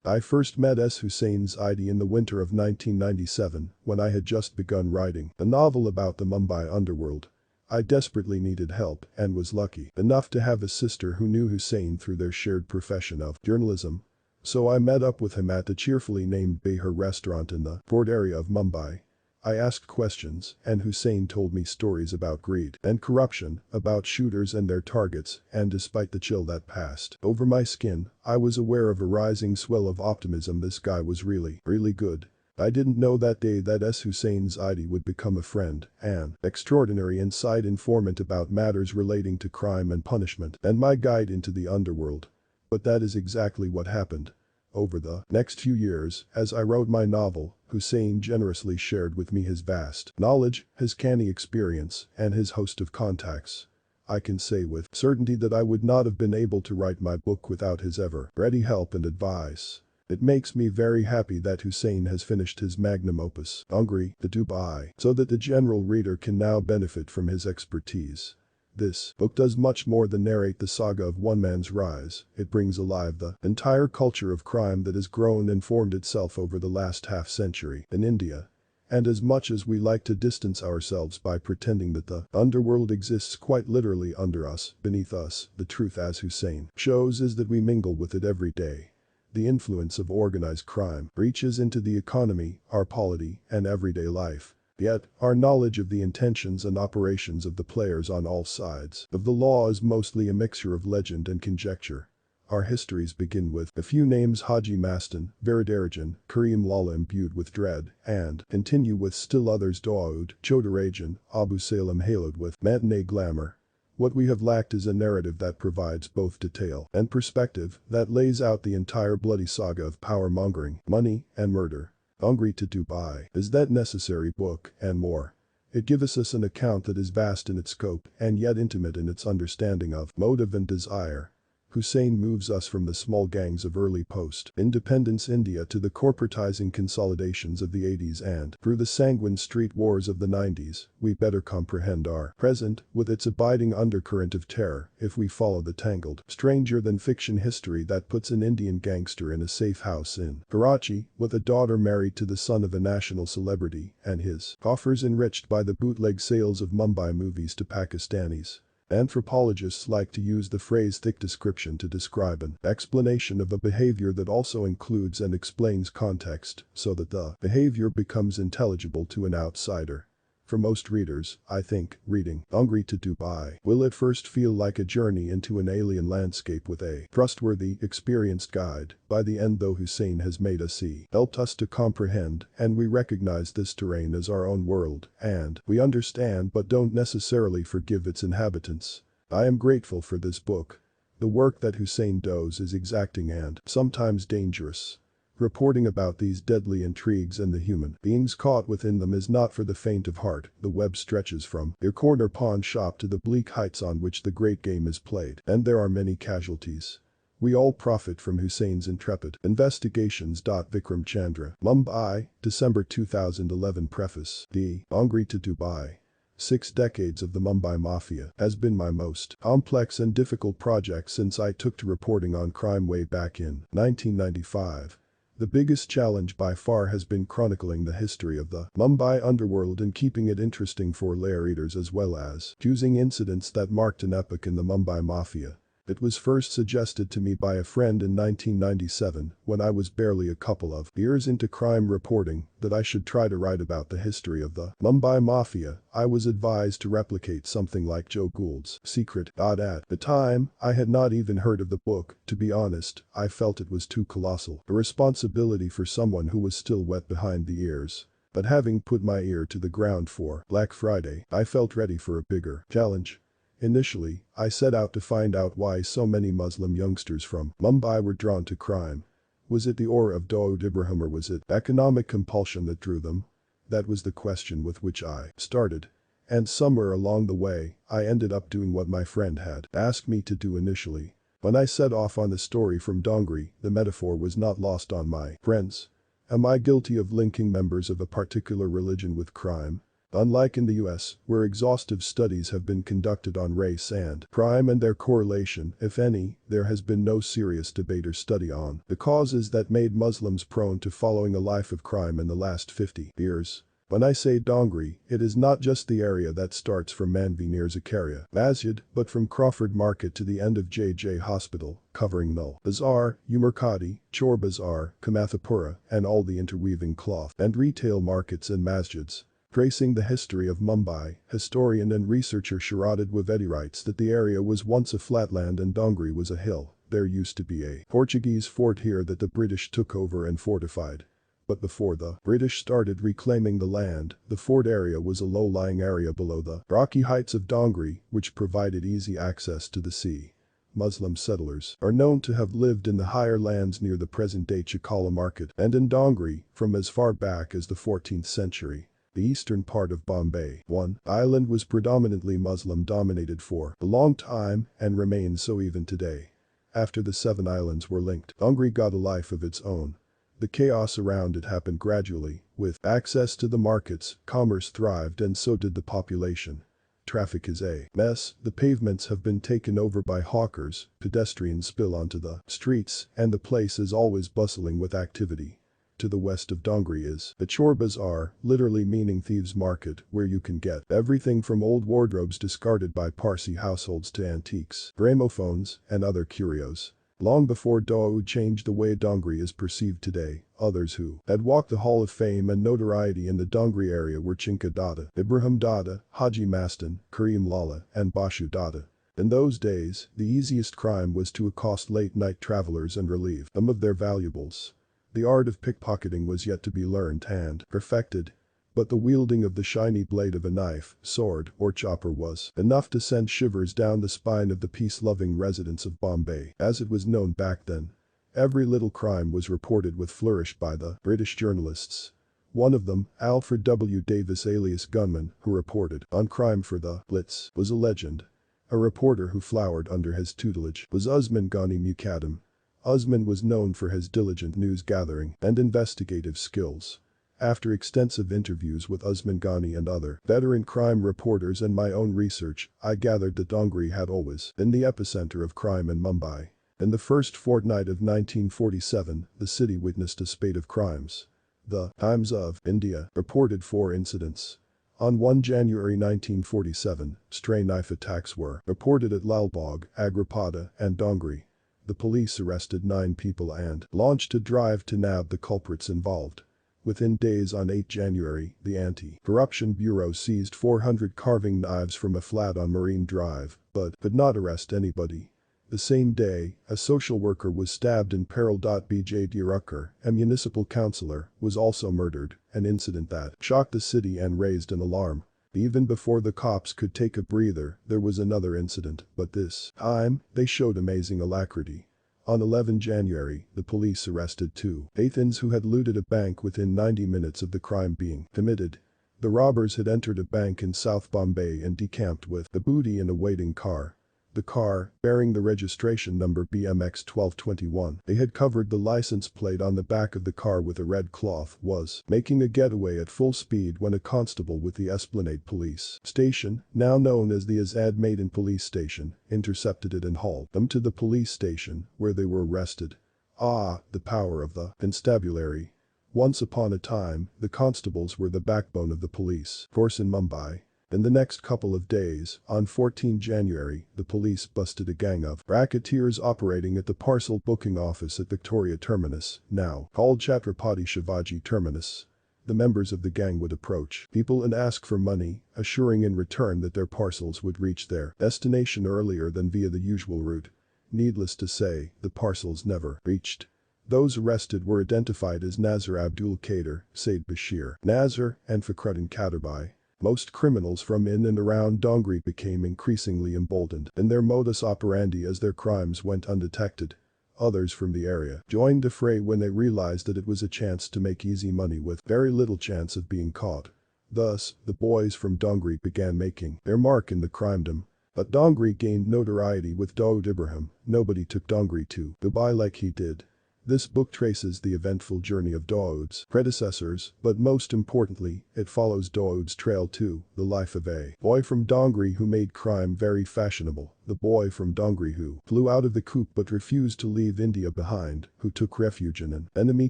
I first met Hussain Zaidi in the winter of 1997 when I had just begun writing a novel about the Mumbai underworld. I desperately needed help and was lucky enough to have a sister who knew Hussain through their shared profession of journalism. So I met up with him at the cheerfully named Behar restaurant in the port area of Mumbai. I asked questions, and Hussain told me stories about greed and corruption, about shooters and their targets, and despite the chill that passed over my skin, I was aware of a rising swell of optimism. This guy was really good. I didn't know that day that Hussain Zaidi would become a friend, an extraordinary inside informant about matters relating to crime and punishment, and my guide into the underworld. But that is exactly what happened. Over the next few years, as I wrote my novel, Hussain generously shared with me his vast knowledge, his canny experience, and his host of contacts. I can say with certainty that I would not have been able to write my book without his ever-ready help and advice. It makes me very happy that Hussain has finished his magnum opus, Dongri, the Dubai, so that the general reader can now benefit from his expertise. This book does much more than narrate the saga of one man's rise, it brings alive the entire culture of crime that has grown and formed itself over the last half-century in India. And as much as we like to distance ourselves by pretending that the underworld exists quite literally under us, beneath us, the truth, as Hussain shows, is that we mingle with it every day. The influence of organized crime reaches into the economy, our polity, and everyday life. Yet, our knowledge of the intentions and operations of the players on all sides of the law is mostly a mixture of legend and conjecture. Our histories begin with a few names: Haji, Mastan, Viridarajan, Karim Lala imbued with dread, and continue with still others: Dawood, Chodarajan, Abu Salim haloed with matinee glamour. What we have lacked is a narrative that provides both detail and perspective, that lays out the entire bloody saga of power-mongering, money, and murder. Dongri to Dubai is that necessary book, and more. It gives us an account that is vast in its scope and yet intimate in its understanding of motive and desire. Hussain moves us from the small gangs of early post-independence India to the corporatizing consolidations of the 80s, and through the sanguine street wars of the 90s, we better comprehend our present with its abiding undercurrent of terror if we follow the tangled, stranger-than-fiction history that puts an Indian gangster in a safe house in Karachi with a daughter married to the son of a national celebrity and his coffers enriched by the bootleg sales of Mumbai movies to Pakistanis. Anthropologists like to use the phrase thick description to describe an explanation of a behavior that also includes and explains context, so that the behavior becomes intelligible to an outsider. For most readers, I think, reading Dongri to Dubai will at first feel like a journey into an alien landscape with a trustworthy, experienced guide. By the end, though, Hussain has made us see, helped us to comprehend, and we recognize this terrain as our own world, and we understand but don't necessarily forgive its inhabitants. I am grateful for this book. The work that Hussain does is exacting and sometimes dangerous. Reporting about these deadly intrigues and the human beings caught within them is not for the faint of heart. The web stretches from your corner pawn shop to the bleak heights on which the great game is played, and there are many casualties. We all profit from Hussain's intrepid investigations. Vikram Chandra, Mumbai, December 2011. Preface. The Dongri to Dubai. 6 decades of the Mumbai Mafia has been my most complex and difficult project since I took to reporting on crime way back in 1995. The biggest challenge by far has been chronicling the history of the Mumbai underworld and keeping it interesting for lay readers, as well as choosing incidents that marked an epoch in the Mumbai Mafia. It was first suggested to me by a friend in 1997, when I was barely a couple of years into crime reporting, that I should try to write about the history of the Mumbai Mafia. I was advised to replicate something like Joe Gould's Secret. At the time, I had not even heard of the book. To be honest, I felt it was too colossal a responsibility for someone who was still wet behind the ears. But having put my ear to the ground for Black Friday, I felt ready for a bigger challenge. Initially, I set out to find out why so many Muslim youngsters from Mumbai were drawn to crime. Was it the aura of Dawood Ibrahim, or was it economic compulsion that drew them? That was the question with which I started. And somewhere along the way, I ended up doing what my friend had asked me to do initially. When I set off on the story from Dongri, the metaphor was not lost on my friends. Am I guilty of linking members of a particular religion with crime? Unlike in the US, where exhaustive studies have been conducted on race and crime and their correlation, if any, there has been no serious debate or study on the causes that made Muslims prone to following a life of crime in the last 50 years. When I say Dongri, it is not just the area that starts from Manvi near Zakaria Masjid, but from Crawford Market to the end of JJ Hospital, covering Null Bazaar, Umarkadi, Chor Bazaar, Kamathapura, and all the interweaving cloth and retail markets and masjids. Tracing the history of Mumbai, historian and researcher Sharadid Wavedi writes that the area was once a flatland and Dongri was a hill. There used to be a Portuguese fort here that the British took over and fortified. But before the British started reclaiming the land, the fort area was a low-lying area below the rocky heights of Dongri, which provided easy access to the sea. Muslim settlers are known to have lived in the higher lands near the present-day Chakala market and in Dongri from as far back as the 14th century. The eastern part of Bombay, one island, was predominantly Muslim-dominated for a long time and remains so even today. After the 7 islands were linked, Dongri got a life of its own. The chaos around it happened gradually. With access to the markets, commerce thrived and so did the population. Traffic is a mess, the pavements have been taken over by hawkers, pedestrians spill onto the streets, and the place is always bustling with activity. To the west of Dongri is the Chor Bazaar, literally meaning thieves' market, where you can get everything from old wardrobes discarded by Parsi households to antiques, gramophones, and other curios. Long before Dawood changed the way Dongri is perceived today, others who had walked the Hall of Fame and notoriety in the Dongri area were Chinka Dada, Ibrahim Dada, Haji Mastan, Kareem Lala, and Bashu Dada. In those days, the easiest crime was to accost late-night travelers and relieve them of their valuables. The art of pickpocketing was yet to be learned and perfected. But the wielding of the shiny blade of a knife, sword, or chopper was enough to send shivers down the spine of the peace-loving residents of Bombay, as it was known back then. Every little crime was reported with flourish by the British journalists. One of them, Alfred W. Davis alias Gunman, who reported on crime for the Blitz, was a legend. A reporter who flowered under his tutelage was Usman Ghani Muqaddam. Usman was known for his diligent news-gathering and investigative skills. After extensive interviews with Usman Ghani and other veteran crime reporters and my own research, I gathered that Dongri had always been the epicenter of crime in Mumbai. In the first fortnight of 1947, the city witnessed a spate of crimes. The Times of India reported 4 incidents. On 1 January 1947, stray knife attacks were reported at Lalbagh, Agrapada, and Dongri. The police arrested 9 people and launched a drive to nab the culprits involved. Within days on 8 January, the Anti-Corruption Bureau seized 400 carving knives from a flat on Marine Drive, but could not arrest anybody. The same day, a social worker was stabbed in peril. B.J. Rucker, a municipal councillor, was also murdered, an incident that shocked the city and raised an alarm. Even before the cops could take a breather, there was another incident, but this time, they showed amazing alacrity. On 11 January, the police arrested 2 Pathans who had looted a bank within 90 minutes of the crime being committed. The robbers had entered a bank in South Bombay and decamped with the booty in a waiting car. The car, bearing the registration number BMX 1221, they had covered the license plate on the back of the car with a red cloth, was making a getaway at full speed when a constable with the Esplanade Police Station, now known as the Azad Maidan Police Station, intercepted it and hauled them to the police station, where they were arrested. Ah, the power of the constabulary. Once upon a time, the constables were the backbone of the police force in Mumbai. In the next couple of days, on 14 January, the police busted a gang of racketeers operating at the parcel booking office at Victoria Terminus, now called Chhatrapati Shivaji Terminus. The members of the gang would approach people and ask for money, assuring in return that their parcels would reach their destination earlier than via the usual route. Needless to say, the parcels never reached. Those arrested were identified as Nazir Abdul Qadir, Said Bashir, Nazir, and Fakhruddin Kaderbai. Most criminals from in and around Dongri became increasingly emboldened in their modus operandi as their crimes went undetected. Others from the area joined the fray when they realized that it was a chance to make easy money with very little chance of being caught. Thus, the boys from Dongri began making their mark in the crimedom. But Dongri gained notoriety with Dawood Ibrahim. Nobody took Dongri to Dubai like he did. This book traces the eventful journey of Dawood's predecessors, but most importantly, it follows Dawood's trail to the life of a boy from Dongri who made crime very fashionable, the boy from Dongri who flew out of the coup but refused to leave India behind, who took refuge in an enemy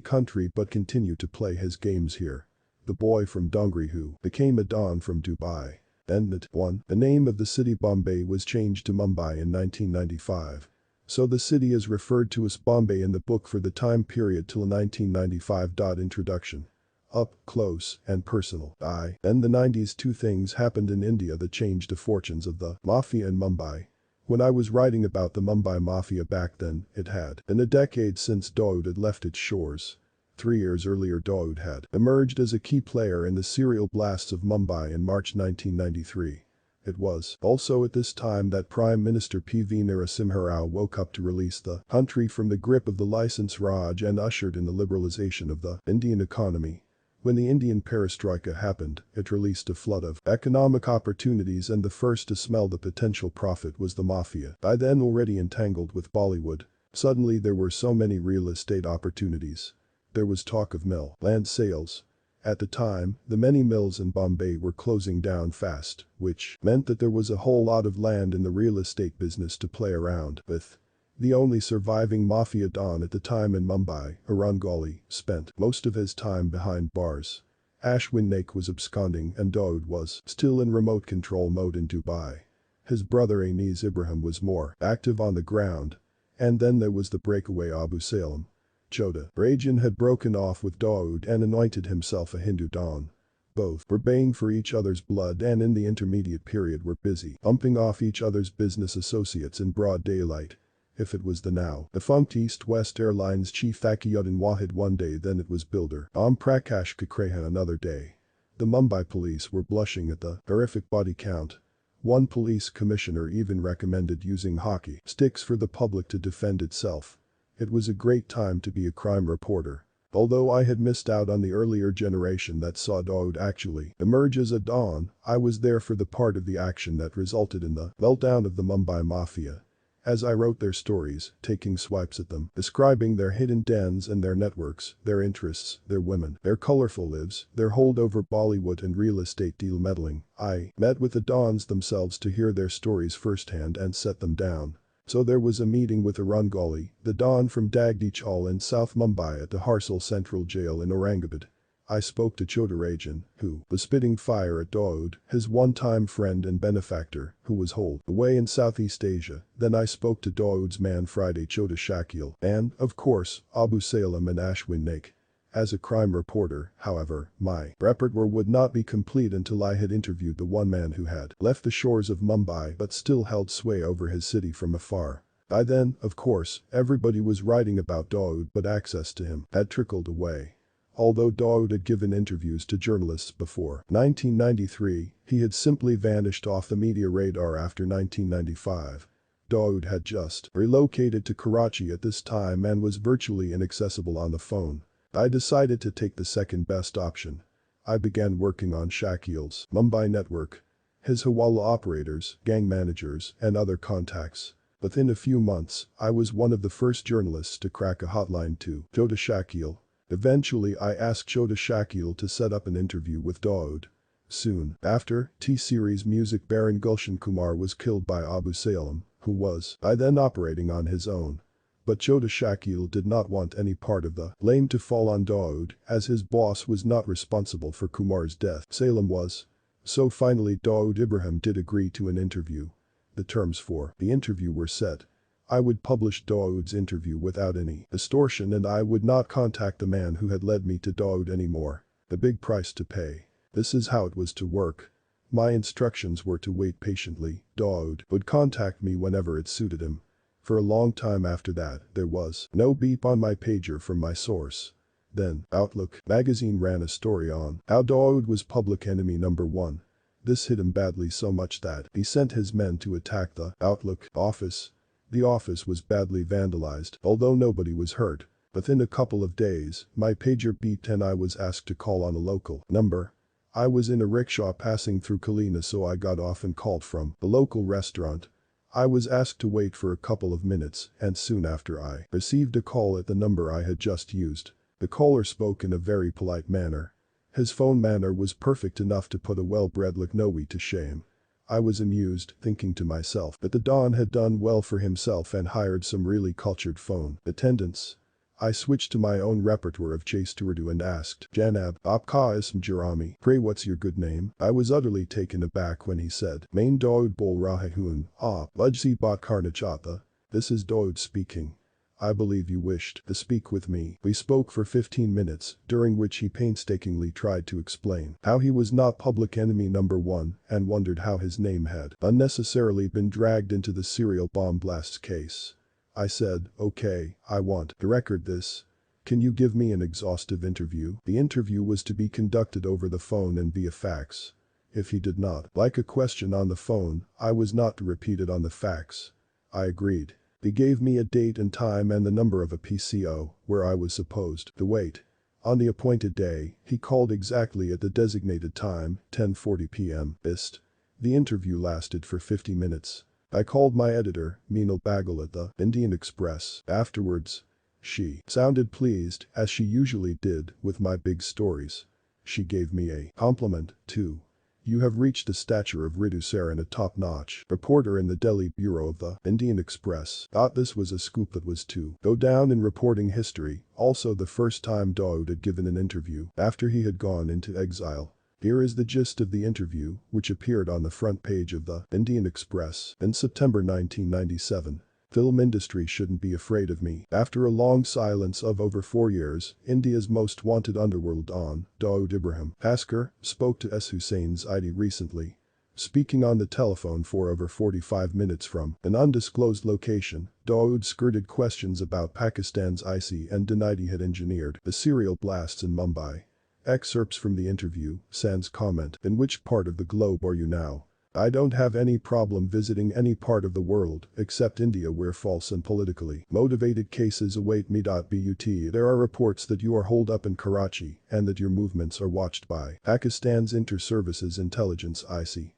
country but continued to play his games here. The boy from Dongri who became a Don from Dubai. Then that one, the name of the city Bombay was changed to Mumbai in 1995. So the city is referred to as Bombay in the book for the time period till 1995. Introduction. Up close and personal. Then the 90s. Two things happened in India that changed the fortunes of the Mafia in Mumbai. When I was writing about the Mumbai Mafia back then, it had been a decade since Dawood had left its shores. 3 years earlier Dawood had emerged as a key player in the serial blasts of Mumbai in March 1993. It was also at this time that Prime Minister P.V. Narasimha Rao woke up to release the country from the grip of the license Raj and ushered in the liberalization of the Indian economy. When the Indian perestroika happened, it released a flood of economic opportunities, and the first to smell the potential profit was the Mafia, by then already entangled with Bollywood. Suddenly there were so many real estate opportunities. There was talk of land sales. At the time, the many mills in Bombay were closing down fast, which meant that there was a whole lot of land in the real estate business to play around with. The only surviving Mafia Don at the time in Mumbai, Rangali, spent most of his time behind bars. Ashwin Naik was absconding and Dawood was still in remote control mode in Dubai. His brother Anis Ibrahim was more active on the ground. And then there was the breakaway Abu Salem. Chota Rajan had broken off with Dawood and anointed himself a Hindu Don. Both were baying for each other's blood and in the intermediate period were busy bumping off each other's business associates in broad daylight. If it was the now defunct East West Airlines chief Thakiuddin Wahid one day, then it was builder Om Prakash Kakreha another day. The Mumbai police were blushing at the horrific body count. One police commissioner even recommended using hockey sticks for the public to defend itself. It was a great time to be a crime reporter. Although I had missed out on the earlier generation that saw Dawood actually emerge as a Don, I was there for the part of the action that resulted in the meltdown of the Mumbai Mafia. As I wrote their stories, taking swipes at them, describing their hidden dens and their networks, their interests, their women, their colorful lives, their hold over Bollywood and real estate deal meddling, I met with the Dons themselves to hear their stories firsthand and set them down. So there was a meeting with Rangali, the Don from Dagdi Chawl in South Mumbai at the Harsal Central Jail in Aurangabad. I spoke to Chota Rajan, who was spitting fire at Dawood, his one-time friend and benefactor, who was holed away in Southeast Asia. Then I spoke to Dawood's man Friday Chota Shakil and, of course, Abu Salem and Ashwin Naik. As a crime reporter, however, my repertoire would not be complete until I had interviewed the one man who had left the shores of Mumbai but still held sway over his city from afar. By then, of course, everybody was writing about Dawood, but access to him had trickled away. Although Dawood had given interviews to journalists before 1993, he had simply vanished off the media radar after 1995. Dawood had just relocated to Karachi at this time and was virtually inaccessible on the phone. I decided to take the second best option. I began working on Shakil's Mumbai network, his Hawala operators, gang managers, and other contacts. Within a few months, I was one of the first journalists to crack a hotline to Chota Shakil. Eventually I asked Chota Shakil to set up an interview with Dawood. Soon after, T-Series music baron Gulshan Kumar was killed by Abu Salem, who was by then operating on his own. But Chota Shakil did not want any part of the blame to fall on Dawood, as his boss was not responsible for Kumar's death, Salem was. So finally Dawood Ibrahim did agree to an interview. The terms for the interview were set. I would publish Dawood's interview without any distortion, and I would not contact the man who had led me to Dawood anymore. The big price to pay. This is how it was to work. My instructions were to wait patiently. Dawood would contact me whenever it suited him. For a long time after that, there was no beep on my pager from my source. Then, Outlook magazine ran a story on how Dawood was public enemy number 1. This hit him badly, so much that he sent his men to attack the Outlook office. The office was badly vandalized, although nobody was hurt. Within a couple of days, my pager beeped and I was asked to call on a local number. I was in a rickshaw passing through Kalina, so I got off and called from the local restaurant. I was asked to wait for a couple of minutes, and soon after I received a call at the number I had just used. The caller spoke in a very polite manner. His phone manner was perfect enough to put a well-bred Lucknowi to shame. I was amused, thinking to myself that the Don had done well for himself and hired some really cultured phone attendants. I switched to my own repertoire of Chase Urdu and asked, "Janab, Aapka ism Jarami, pray what's your good name?" I was utterly taken aback when he said, "Main Dawood bol rahe hoon, Lajsi baat karna chahta." "This is Dawood speaking. I believe you wished to speak with me." We spoke for 15 minutes, during which he painstakingly tried to explain how he was not public enemy number one and wondered how his name had unnecessarily been dragged into the serial bomb blasts case. I said, "Okay, I want to record this. Can you give me an exhaustive interview?" The interview was to be conducted over the phone and via fax. If he did not like a question on the phone, I was not to repeat it on the fax. I agreed. They gave me a date and time and the number of a PCO, where I was supposed to wait. On the appointed day, he called exactly at the designated time, 10:40 p.m. Ist. The interview lasted for 50 minutes. I called my editor, Meenal Bagal at the Indian Express. Afterwards, she sounded pleased, as she usually did, with my big stories. She gave me a compliment, too. "You have reached the stature of Ritu Saran, a top-notch reporter in the Delhi bureau of the Indian Express." Thought this was a scoop that was to go down in reporting history, also the first time Dawood had given an interview after he had gone into exile. Here is the gist of the interview, which appeared on the front page of the Indian Express in September 1997. "Film industry shouldn't be afraid of me." After a long silence of over 4 years, India's most wanted underworld don, Dawood Ibrahim Hasker, spoke to Hussain Zaidi recently. Speaking on the telephone for over 45 minutes from an undisclosed location, Dawood skirted questions about Pakistan's IC and denied he had engineered the serial blasts in Mumbai. Excerpts from the interview, sans comment, "In which part of the globe are you now?" "I don't have any problem visiting any part of the world, except India, where false and politically motivated cases await me. But there are reports that you are holed up in Karachi and that your movements are watched by Pakistan's Inter-Services Intelligence IC.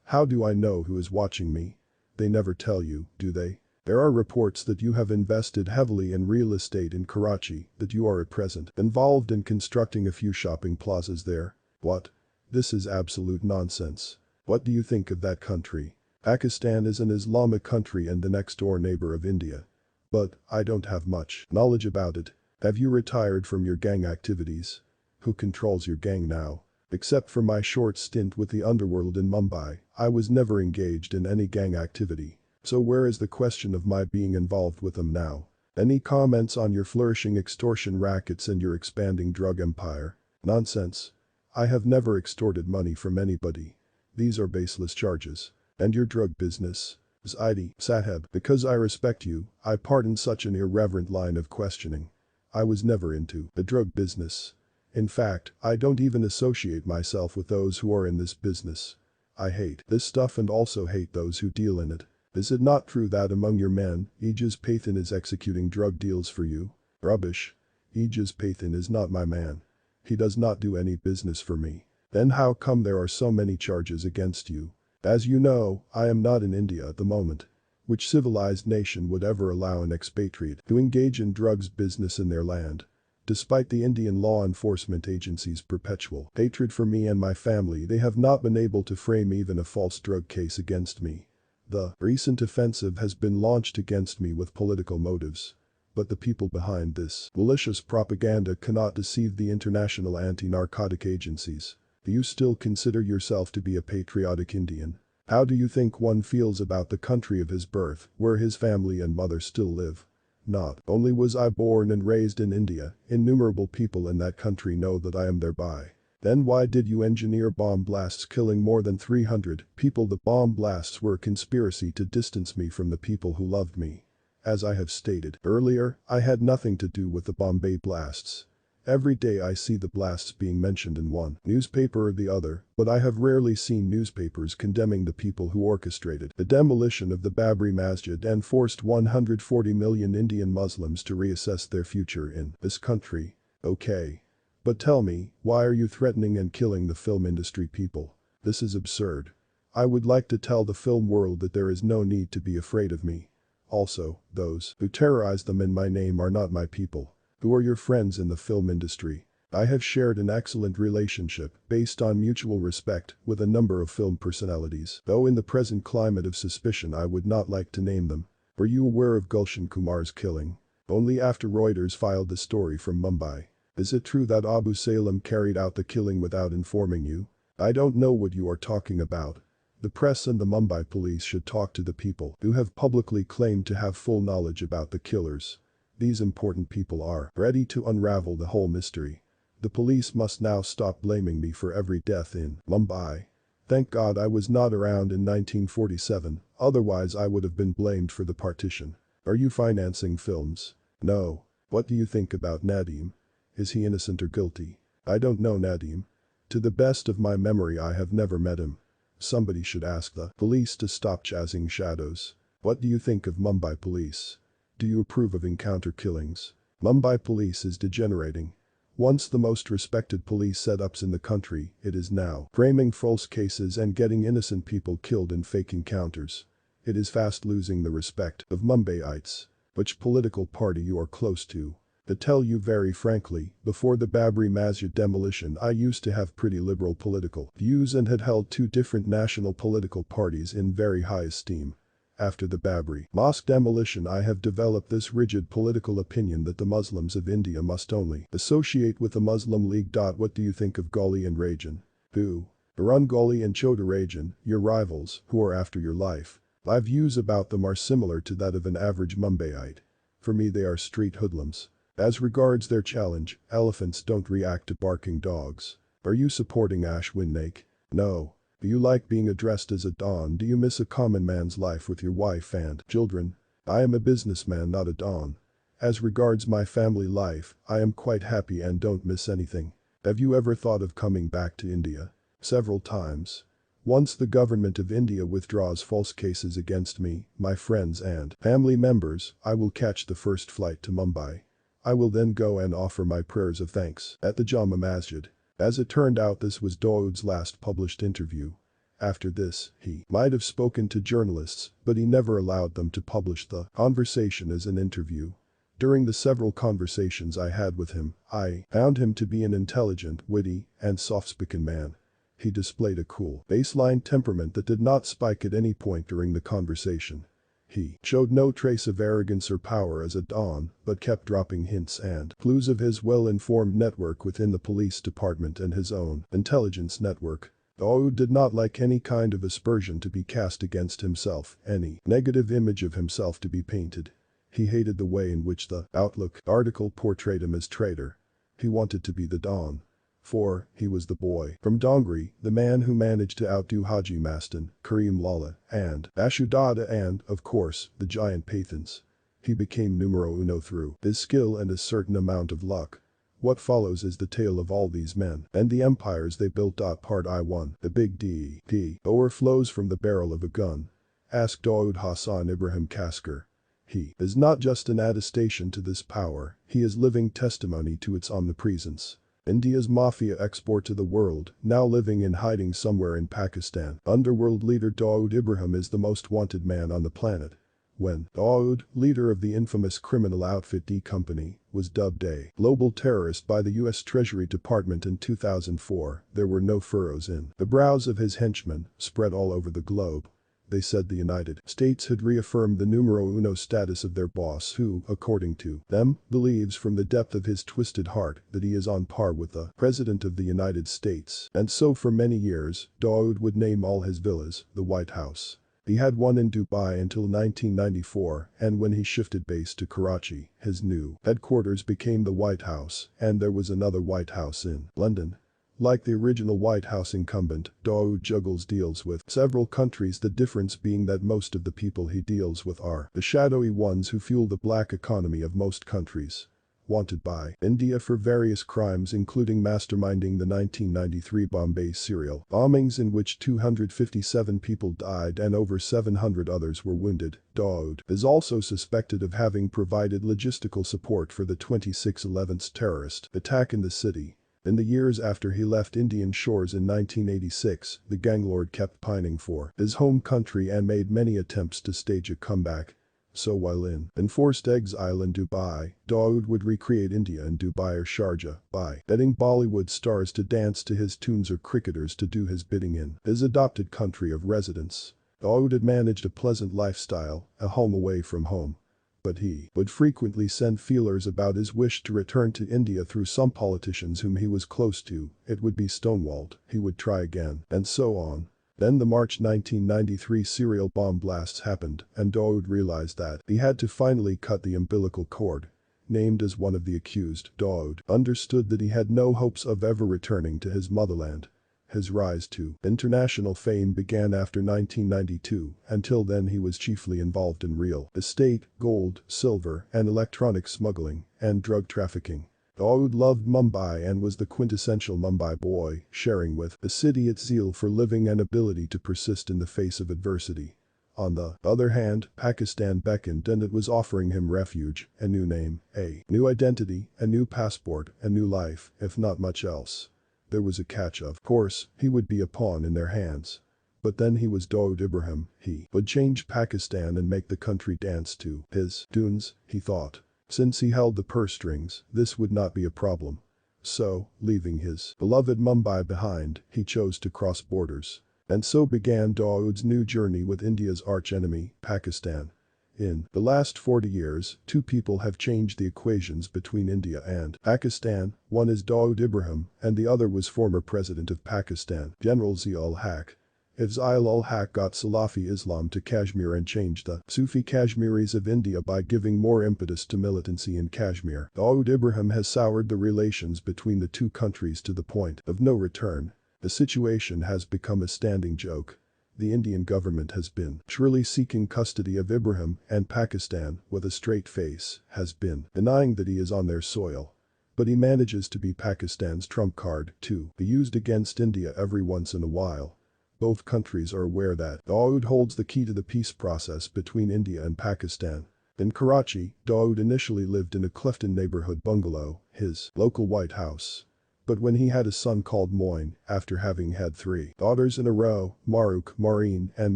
How do I know who is watching me? They never tell you, do they? There are reports that you have invested heavily in real estate in Karachi, that you are at present involved in constructing a few shopping plazas there." What? This is absolute nonsense. What do you think of that country? Pakistan is an Islamic country and the next-door neighbor of India. But I don't have much knowledge about it. Have you retired from your gang activities? Who controls your gang now? Except for my short stint with the underworld in Mumbai, I was never engaged in any gang activity. So where is the question of my being involved with them now? Any comments on your flourishing extortion rackets and your expanding drug empire? Nonsense. I have never extorted money from anybody. These are baseless charges. And your drug business? Zaidi, Saheb, because I respect you, I pardon such an irreverent line of questioning. I was never into the drug business. In fact, I don't even associate myself with those who are in this business. I hate this stuff and also hate those who deal in it. Is it not true that among your men, Aegis Pathan is executing drug deals for you? Rubbish. Aegis Pathan is not my man. He does not do any business for me. Then how come there are so many charges against you? As you know, I am not in India at the moment. Which civilized nation would ever allow an expatriate to engage in drugs business in their land? Despite the Indian law enforcement agency's perpetual hatred for me and my family, they have not been able to frame even a false drug case against me. The recent offensive has been launched against me with political motives. But the people behind this malicious propaganda cannot deceive the international anti-narcotic agencies. Do you still consider yourself to be a patriotic Indian? How do you think one feels about the country of his birth, where his family and mother still live? Not only was I born and raised in India, innumerable people in that country know that I am thereby. Then why did you engineer bomb blasts killing more than 300 people? The bomb blasts were a conspiracy to distance me from the people who loved me. As I have stated earlier, I had nothing to do with the Bombay blasts. Every day I see the blasts being mentioned in one newspaper or the other, but I have rarely seen newspapers condemning the people who orchestrated the demolition of the Babri Masjid and forced 140 million Indian Muslims to reassess their future in this country. Okay. But tell me, why are you threatening and killing the film industry people? This is absurd. I would like to tell the film world that there is no need to be afraid of me. Also, those who terrorize them in my name are not my people. Who are your friends in the film industry? I have shared an excellent relationship based on mutual respect with a number of film personalities, though in the present climate of suspicion I would not like to name them. Were you aware of Gulshan Kumar's killing? Only after Reuters filed the story from Mumbai. Is it true that Abu Salem carried out the killing without informing you? I don't know what you are talking about. The press and the Mumbai police should talk to the people who have publicly claimed to have full knowledge about the killers. These important people are ready to unravel the whole mystery. The police must now stop blaming me for every death in Mumbai. Thank God I was not around in 1947, otherwise I would have been blamed for the partition. Are you financing films? No. What do you think about Nadeem? Is he innocent or guilty? I don't know Nadeem. To the best of my memory I have never met him. Somebody should ask the police to stop chasing shadows. What do you think of Mumbai police? Do you approve of encounter killings? Mumbai police is degenerating. Once the most respected police setups in the country, it is now framing false cases and getting innocent people killed in fake encounters. It is fast losing the respect of Mumbaiites. Which political party you are close to? To tell you very frankly, before the Babri Masjid demolition I used to have pretty liberal political views and had held two different national political parties in very high esteem. After the Babri Mosque demolition I have developed this rigid political opinion that the Muslims of India must only associate with the Muslim League. What do you think of Ghali and Rajan? Who? Arun Ghali and Chota Rajan, your rivals, who are after your life. My views about them are similar to that of an average Mumbaiite. For me they are street hoodlums. As regards their challenge, elephants don't react to barking dogs. Are you supporting Ashwin Naik? No. Do you like being addressed as a Don? Do you miss a common man's life with your wife and children? I am a businessman, not a Don. As regards my family life, I am quite happy and don't miss anything. Have you ever thought of coming back to India? Several times. Once the government of India withdraws false cases against me, my friends and family members, I will catch the first flight to Mumbai. I will then go and offer my prayers of thanks at the Jama Masjid. As it turned out, this was Dawood's last published interview. After this, he might have spoken to journalists, but he never allowed them to publish the conversation as an interview. During the several conversations I had with him, I found him to be an intelligent, witty, and soft-spoken man. He displayed a cool, baseline temperament that did not spike at any point during the conversation. He showed no trace of arrogance or power as a Don, but kept dropping hints and clues of his well-informed network within the police department and his own intelligence network. Dawood did not like any kind of aspersion to be cast against himself, any negative image of himself to be painted. He hated the way in which the Outlook article portrayed him as traitor. He wanted to be the Don. For, he was the boy from Dongri, the man who managed to outdo Haji Mastan, Kareem Lala, and Ashudada and, of course, the giant Pathans. He became numero uno through his skill and a certain amount of luck. What follows is the tale of all these men and the empires they built. Part I1. The big D overflows from the barrel of a gun. Ask Dawood Hassan Ibrahim Kaskar. He is not just an attestation to this power, he is living testimony to its omnipresence. India's Mafia export to the world, now living in hiding somewhere in Pakistan. Underworld leader Dawood Ibrahim is the most wanted man on the planet. When Dawood, leader of the infamous criminal outfit D Company, was dubbed a global terrorist by the US Treasury Department in 2004, there were no furrows in the brows of his henchmen, spread all over the globe. They said the United States had reaffirmed the numero uno status of their boss who, according to them, believes from the depth of his twisted heart that he is on par with the President of the United States. And so for many years, Dawood would name all his villas, the White House. He had one in Dubai until 1994, and when he shifted base to Karachi, his new headquarters became the White House, and there was another White House in London. Like the original White House incumbent, Dawood juggles deals with several countries, the difference being that most of the people he deals with are the shadowy ones who fuel the black economy of most countries. Wanted by India for various crimes including masterminding the 1993 Bombay serial bombings in which 257 people died and over 700 others were wounded, Dawood is also suspected of having provided logistical support for the 26/11 terrorist attack in the city. In the years after he left Indian shores in 1986, the ganglord kept pining for his home country and made many attempts to stage a comeback. So while in enforced exile in Dubai, Dawood would recreate India in Dubai or Sharjah by getting Bollywood stars to dance to his tunes or cricketers to do his bidding in his adopted country of residence. Dawood had managed a pleasant lifestyle, a home away from home. But he would frequently send feelers about his wish to return to India through some politicians whom he was close to. It would be stonewalled, he would try again, and so on. Then the March 1993 serial bomb blasts happened, and Dawood realized that he had to finally cut the umbilical cord. Named as one of the accused, Dawood understood that he had no hopes of ever returning to his motherland. His rise to international fame began after 1992. Until then he was chiefly involved in real estate, gold, silver, and electronic smuggling, and drug trafficking. Dawood loved Mumbai and was the quintessential Mumbai boy, sharing with the city its zeal for living and ability to persist in the face of adversity. On the other hand, Pakistan beckoned and it was offering him refuge, a new name, a new identity, a new passport, a new life, if not much else. There was a catch, of course, he would be a pawn in their hands. But then he was Dawood Ibrahim, he would change Pakistan and make the country dance to his tunes, he thought. Since he held the purse strings, this would not be a problem. So, leaving his beloved Mumbai behind, he chose to cross borders. And so began Dawood's new journey with India's archenemy, Pakistan. In the last 40 years, two people have changed the equations between India and Pakistan. One is Dawood Ibrahim, and the other was former president of Pakistan, General Zia-ul-Haq. If Zia-ul-Haq got Salafi Islam to Kashmir and changed the Sufi Kashmiris of India by giving more impetus to militancy in Kashmir, Dawood Ibrahim has soured the relations between the two countries to the point of no return. The situation has become a standing joke. The Indian government has been surely seeking custody of Ibrahim, and Pakistan, with a straight face, has been denying that he is on their soil. But he manages to be Pakistan's trump card, to be used against India every once in a while. Both countries are aware that Dawood holds the key to the peace process between India and Pakistan. In Karachi, Dawood initially lived in a Clifton neighborhood bungalow, his local White House. But when he had a son called Moin, after having had 3 daughters in a row, Maruk, Maureen, and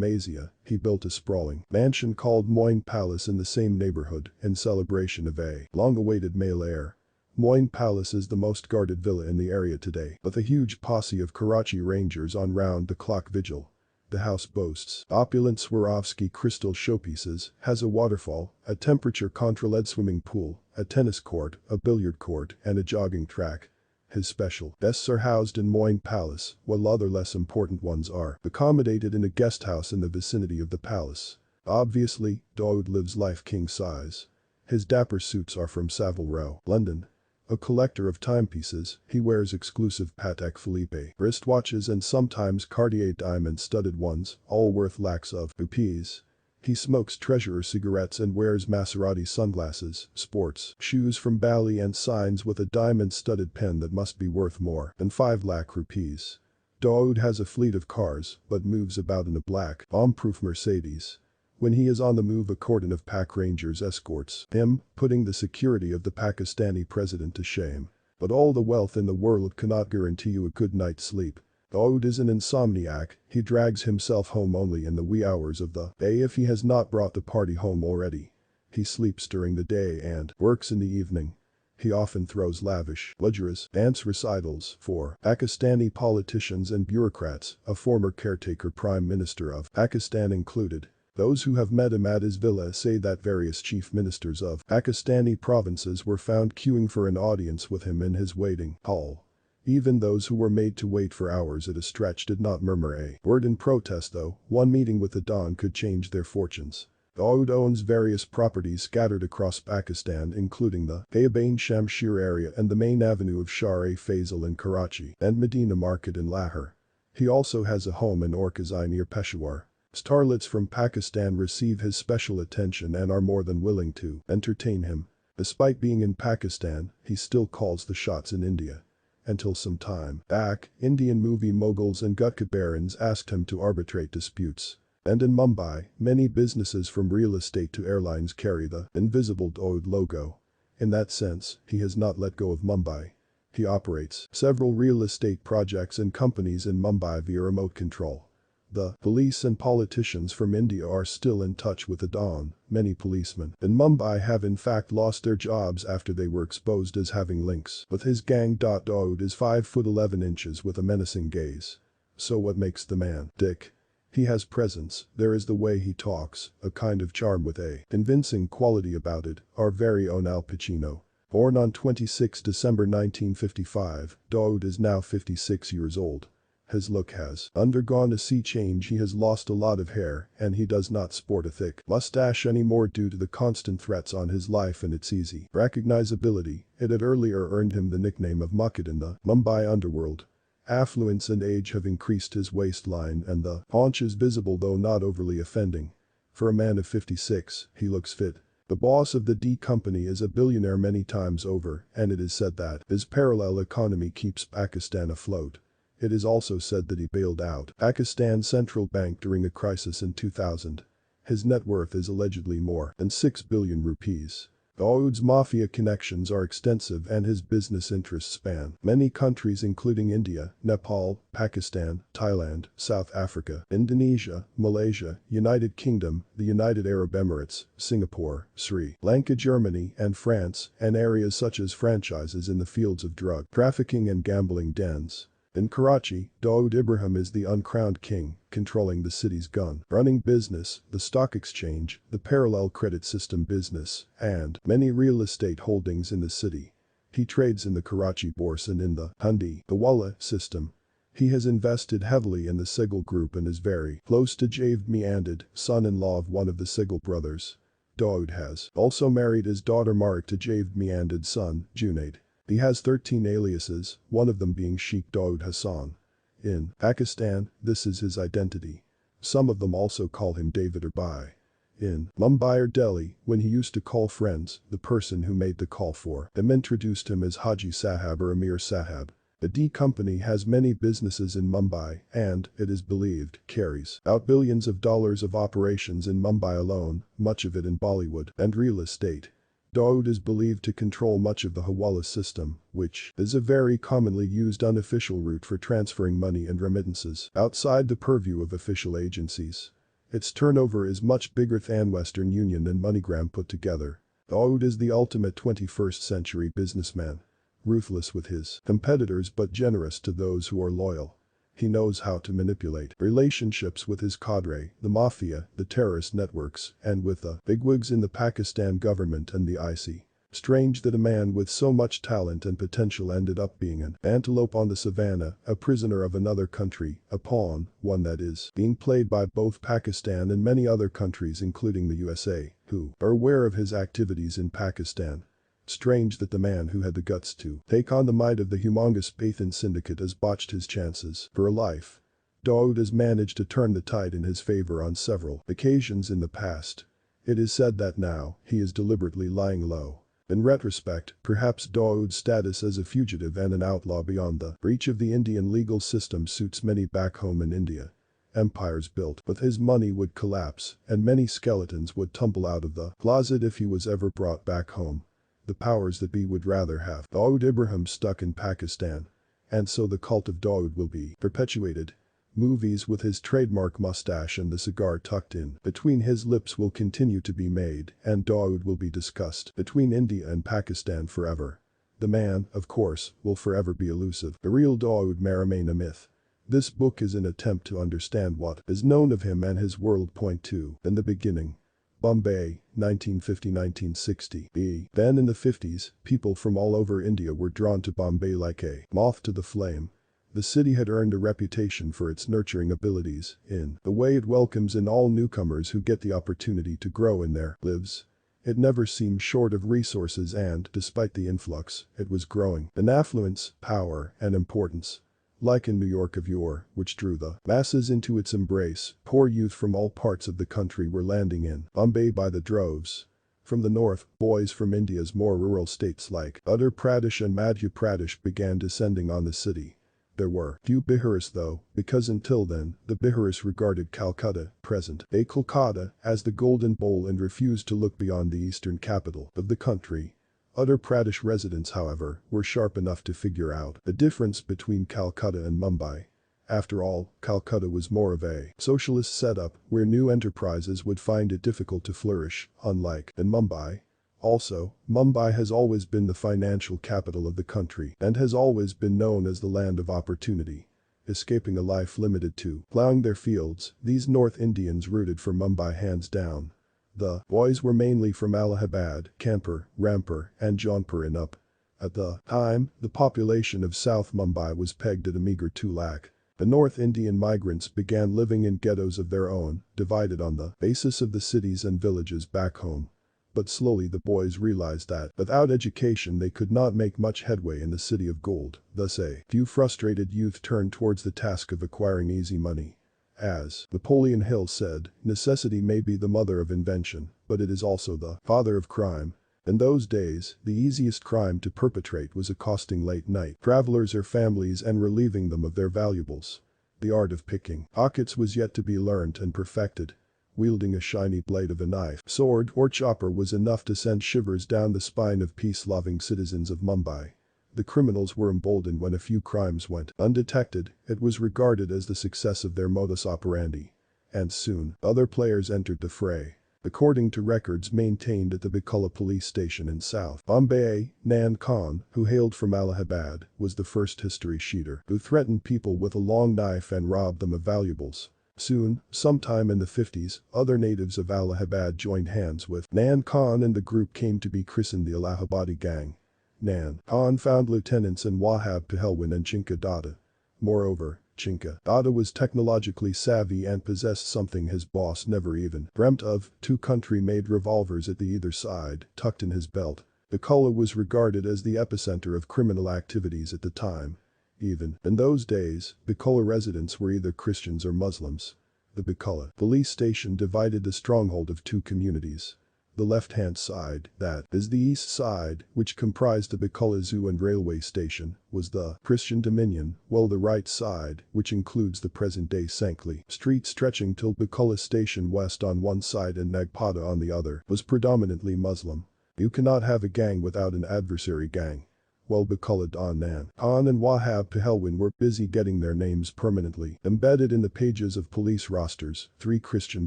Mazia, he built a sprawling mansion called Moin Palace in the same neighborhood in celebration of a long-awaited male heir. Moin Palace is the most guarded villa in the area today, with a huge posse of Karachi Rangers on round-the-clock vigil. The house boasts opulent Swarovski crystal showpieces, has a waterfall, a temperature-controlled swimming pool, a tennis court, a billiard court, and a jogging track. His special guests are housed in Moin Palace, while other less important ones are accommodated in a guest house in the vicinity of the palace. Obviously, Dawood lives life king-size. His dapper suits are from Savile Row, London. A collector of timepieces, he wears exclusive Patek Philippe wristwatches and sometimes Cartier diamond-studded ones, all worth lakhs of rupees. He smokes Treasurer cigarettes and wears Maserati sunglasses, sports shoes from Bali and signs with a diamond-studded pen that must be worth more than 5 lakh rupees. Dawood has a fleet of cars, but moves about in a black, bomb-proof Mercedes. When he is on the move, a cordon of Pak Rangers escorts him, putting the security of the Pakistani president to shame. But all the wealth in the world cannot guarantee you a good night's sleep. Dawood is an insomniac, he drags himself home only in the wee hours of the day if he has not brought the party home already. He sleeps during the day and works in the evening. He often throws lavish, luxurious dance recitals for Pakistani politicians and bureaucrats, a former caretaker prime minister of Pakistan included. Those who have met him at his villa say that various chief ministers of Pakistani provinces were found queuing for an audience with him in his waiting hall. Even those who were made to wait for hours at a stretch did not murmur a word in protest, though. One meeting with the Don could change their fortunes. Dawood owns various properties scattered across Pakistan, including the Kayabain Shamsher area and the main avenue of Shah-e-Faisal in Karachi and Medina Market in Lahore. He also has a home in Orkazai near Peshawar. Starlets from Pakistan receive his special attention and are more than willing to entertain him. Despite being in Pakistan, he still calls the shots in India. Until some time back, Indian movie moguls and Gutka barons asked him to arbitrate disputes. And in Mumbai, many businesses from real estate to airlines carry the invisible Dawood logo. In that sense, he has not let go of Mumbai. He operates several real estate projects and companies in Mumbai via remote control. The police and politicians from India are still in touch with the Don. Many policemen in Mumbai have in fact lost their jobs after they were exposed as having links with his gang. Dawood is 5'11" with a menacing gaze. So what makes the man Dick? He has presence, there is the way he talks, a kind of charm with a convincing quality about it, our very own Al Pacino. Born on 26 December 1955, Dawood is now 56 years old. His look has undergone a sea change. He has lost a lot of hair and he does not sport a thick mustache anymore due to the constant threats on his life and its easy recognizability. It had earlier earned him the nickname of Mucket in the Mumbai underworld. Affluence and age have increased his waistline and the paunch is visible though not overly offending. For a man of 56, he looks fit. The boss of the D company is a billionaire many times over and it is said that his parallel economy keeps Pakistan afloat. It is also said that he bailed out Pakistan's central bank during a crisis in 2000. His net worth is allegedly more than 6 billion rupees. Dawood's mafia connections are extensive and his business interests span many countries including India, Nepal, Pakistan, Thailand, South Africa, Indonesia, Malaysia, United Kingdom, the United Arab Emirates, Singapore, Sri Lanka, Germany and France, and areas such as franchises in the fields of drug trafficking and gambling dens. In Karachi, Dawood Ibrahim is the uncrowned king, controlling the city's gun-running business, the stock exchange, the parallel credit system business, and many real estate holdings in the city. He trades in the Karachi Bourse and in the Hundi, the Wallah system. He has invested heavily in the Sehgal group and is very close to Javed Miandad, son-in-law of one of the Sehgal brothers. Dawood has also married his daughter Marik to Javed Miandad's son, Junaid. He has 13 aliases, one of them being Sheikh Dawood Hassan. In Pakistan, this is his identity. Some of them also call him David or Bai. In Mumbai or Delhi, when he used to call friends, the person who made the call for them introduced him as Haji Sahab or Amir Sahab. The D company has many businesses in Mumbai and, it is believed, carries out billions of dollars of operations in Mumbai alone, much of it in Bollywood and real estate. Dawood is believed to control much of the Hawala system, which is a very commonly used unofficial route for transferring money and remittances outside the purview of official agencies. Its turnover is much bigger than Western Union and MoneyGram put together. Dawood is the ultimate 21st century businessman. Ruthless with his competitors but generous to those who are loyal. He knows how to manipulate relationships with his cadre, the Mafia, the terrorist networks, and with the bigwigs in the Pakistan government and the IC. Strange that a man with so much talent and potential ended up being an antelope on the savannah, a prisoner of another country, a pawn, one that is being played by both Pakistan and many other countries including the USA, who are aware of his activities in Pakistan. Strange that the man who had the guts to take on the might of the humongous Pathan syndicate has botched his chances for a life. Dawood has managed to turn the tide in his favor on several occasions in the past. It is said that now, he is deliberately lying low. In retrospect, perhaps Dawood's status as a fugitive and an outlaw beyond the reach of the Indian legal system suits many back home in India. Empires built with his money would collapse, and many skeletons would tumble out of the closet if he was ever brought back home. The powers that be would rather have Dawood Ibrahim stuck in Pakistan. And so the cult of Dawood will be perpetuated. Movies with his trademark mustache and the cigar tucked in between his lips will continue to be made, and Dawood will be discussed between India and Pakistan forever. The man, of course, will forever be elusive. The real Dawood may remain a myth. This book is an attempt to understand what is known of him and his world. Point 2. In the beginning. Bombay, 1950-1960 B. Then in the 50s, people from all over India were drawn to Bombay like a moth to the flame. The city had earned a reputation for its nurturing abilities in the way it welcomes in all newcomers who get the opportunity to grow in their lives. It never seemed short of resources and, despite the influx, it was growing in affluence, power, and importance. Like in New York of yore, which drew the masses into its embrace, poor youth from all parts of the country were landing in Bombay by the droves. From the north, boys from India's more rural states like Uttar Pradesh and Madhya Pradesh began descending on the city. There were few Biharis though, because until then, the Biharis regarded Calcutta, present-day Kolkata, as the golden bowl and refused to look beyond the eastern capital of the country. Uttar Pradesh residents, however, were sharp enough to figure out the difference between Calcutta and Mumbai. After all, Calcutta was more of a socialist setup where new enterprises would find it difficult to flourish, unlike in Mumbai. Also, Mumbai has always been the financial capital of the country and has always been known as the land of opportunity. Escaping a life limited to plowing their fields, these North Indians rooted for Mumbai hands down. The boys were mainly from Allahabad, Kanpur, Rampur, and Jaunpur and up. At the time, the population of South Mumbai was pegged at a meager 2 lakh. The North Indian migrants began living in ghettos of their own, divided on the basis of the cities and villages back home. But slowly the boys realized that without education they could not make much headway in the city of gold, thus a few frustrated youth turned towards the task of acquiring easy money. As Napoleon Hill said, necessity may be the mother of invention, but it is also the father of crime. In those days, the easiest crime to perpetrate was accosting late-night travelers or families and relieving them of their valuables. The art of picking pockets was yet to be learnt and perfected. Wielding a shiny blade of a knife, sword, or chopper was enough to send shivers down the spine of peace-loving citizens of Mumbai. The criminals were emboldened when a few crimes went undetected. It was regarded as the success of their modus operandi. And soon, other players entered the fray. According to records maintained at the Bikulla police station in South Bombay, Nan Khan, who hailed from Allahabad, was the first history sheeter who threatened people with a long knife and robbed them of valuables. Soon, sometime in the 50s, other natives of Allahabad joined hands with Nan Khan and the group came to be christened the Allahabadi Gang. Nan Khan found lieutenants in Wahab Pahelwan and Chinka Dada. Moreover, Chinka Dada was technologically savvy and possessed something his boss never even dreamt of, 2 country-made revolvers at the either side, tucked in his belt. Bikulla was regarded as the epicenter of criminal activities at the time. Even in those days, Bikulla residents were either Christians or Muslims. The Bikulla police station divided the stronghold of 2 communities. The left-hand side, that is the east side, which comprised the Bikulla Zoo and railway station, was the Christian dominion, while the right side, which includes the present-day Sankli street stretching till Bikulla station west on one side and Nagpada on the other, was predominantly Muslim. You cannot have a gang without an adversary gang. While Bikulla Don Nan Khan and Wahab Pahelwan were busy getting their names permanently embedded in the pages of police rosters, 3 Christian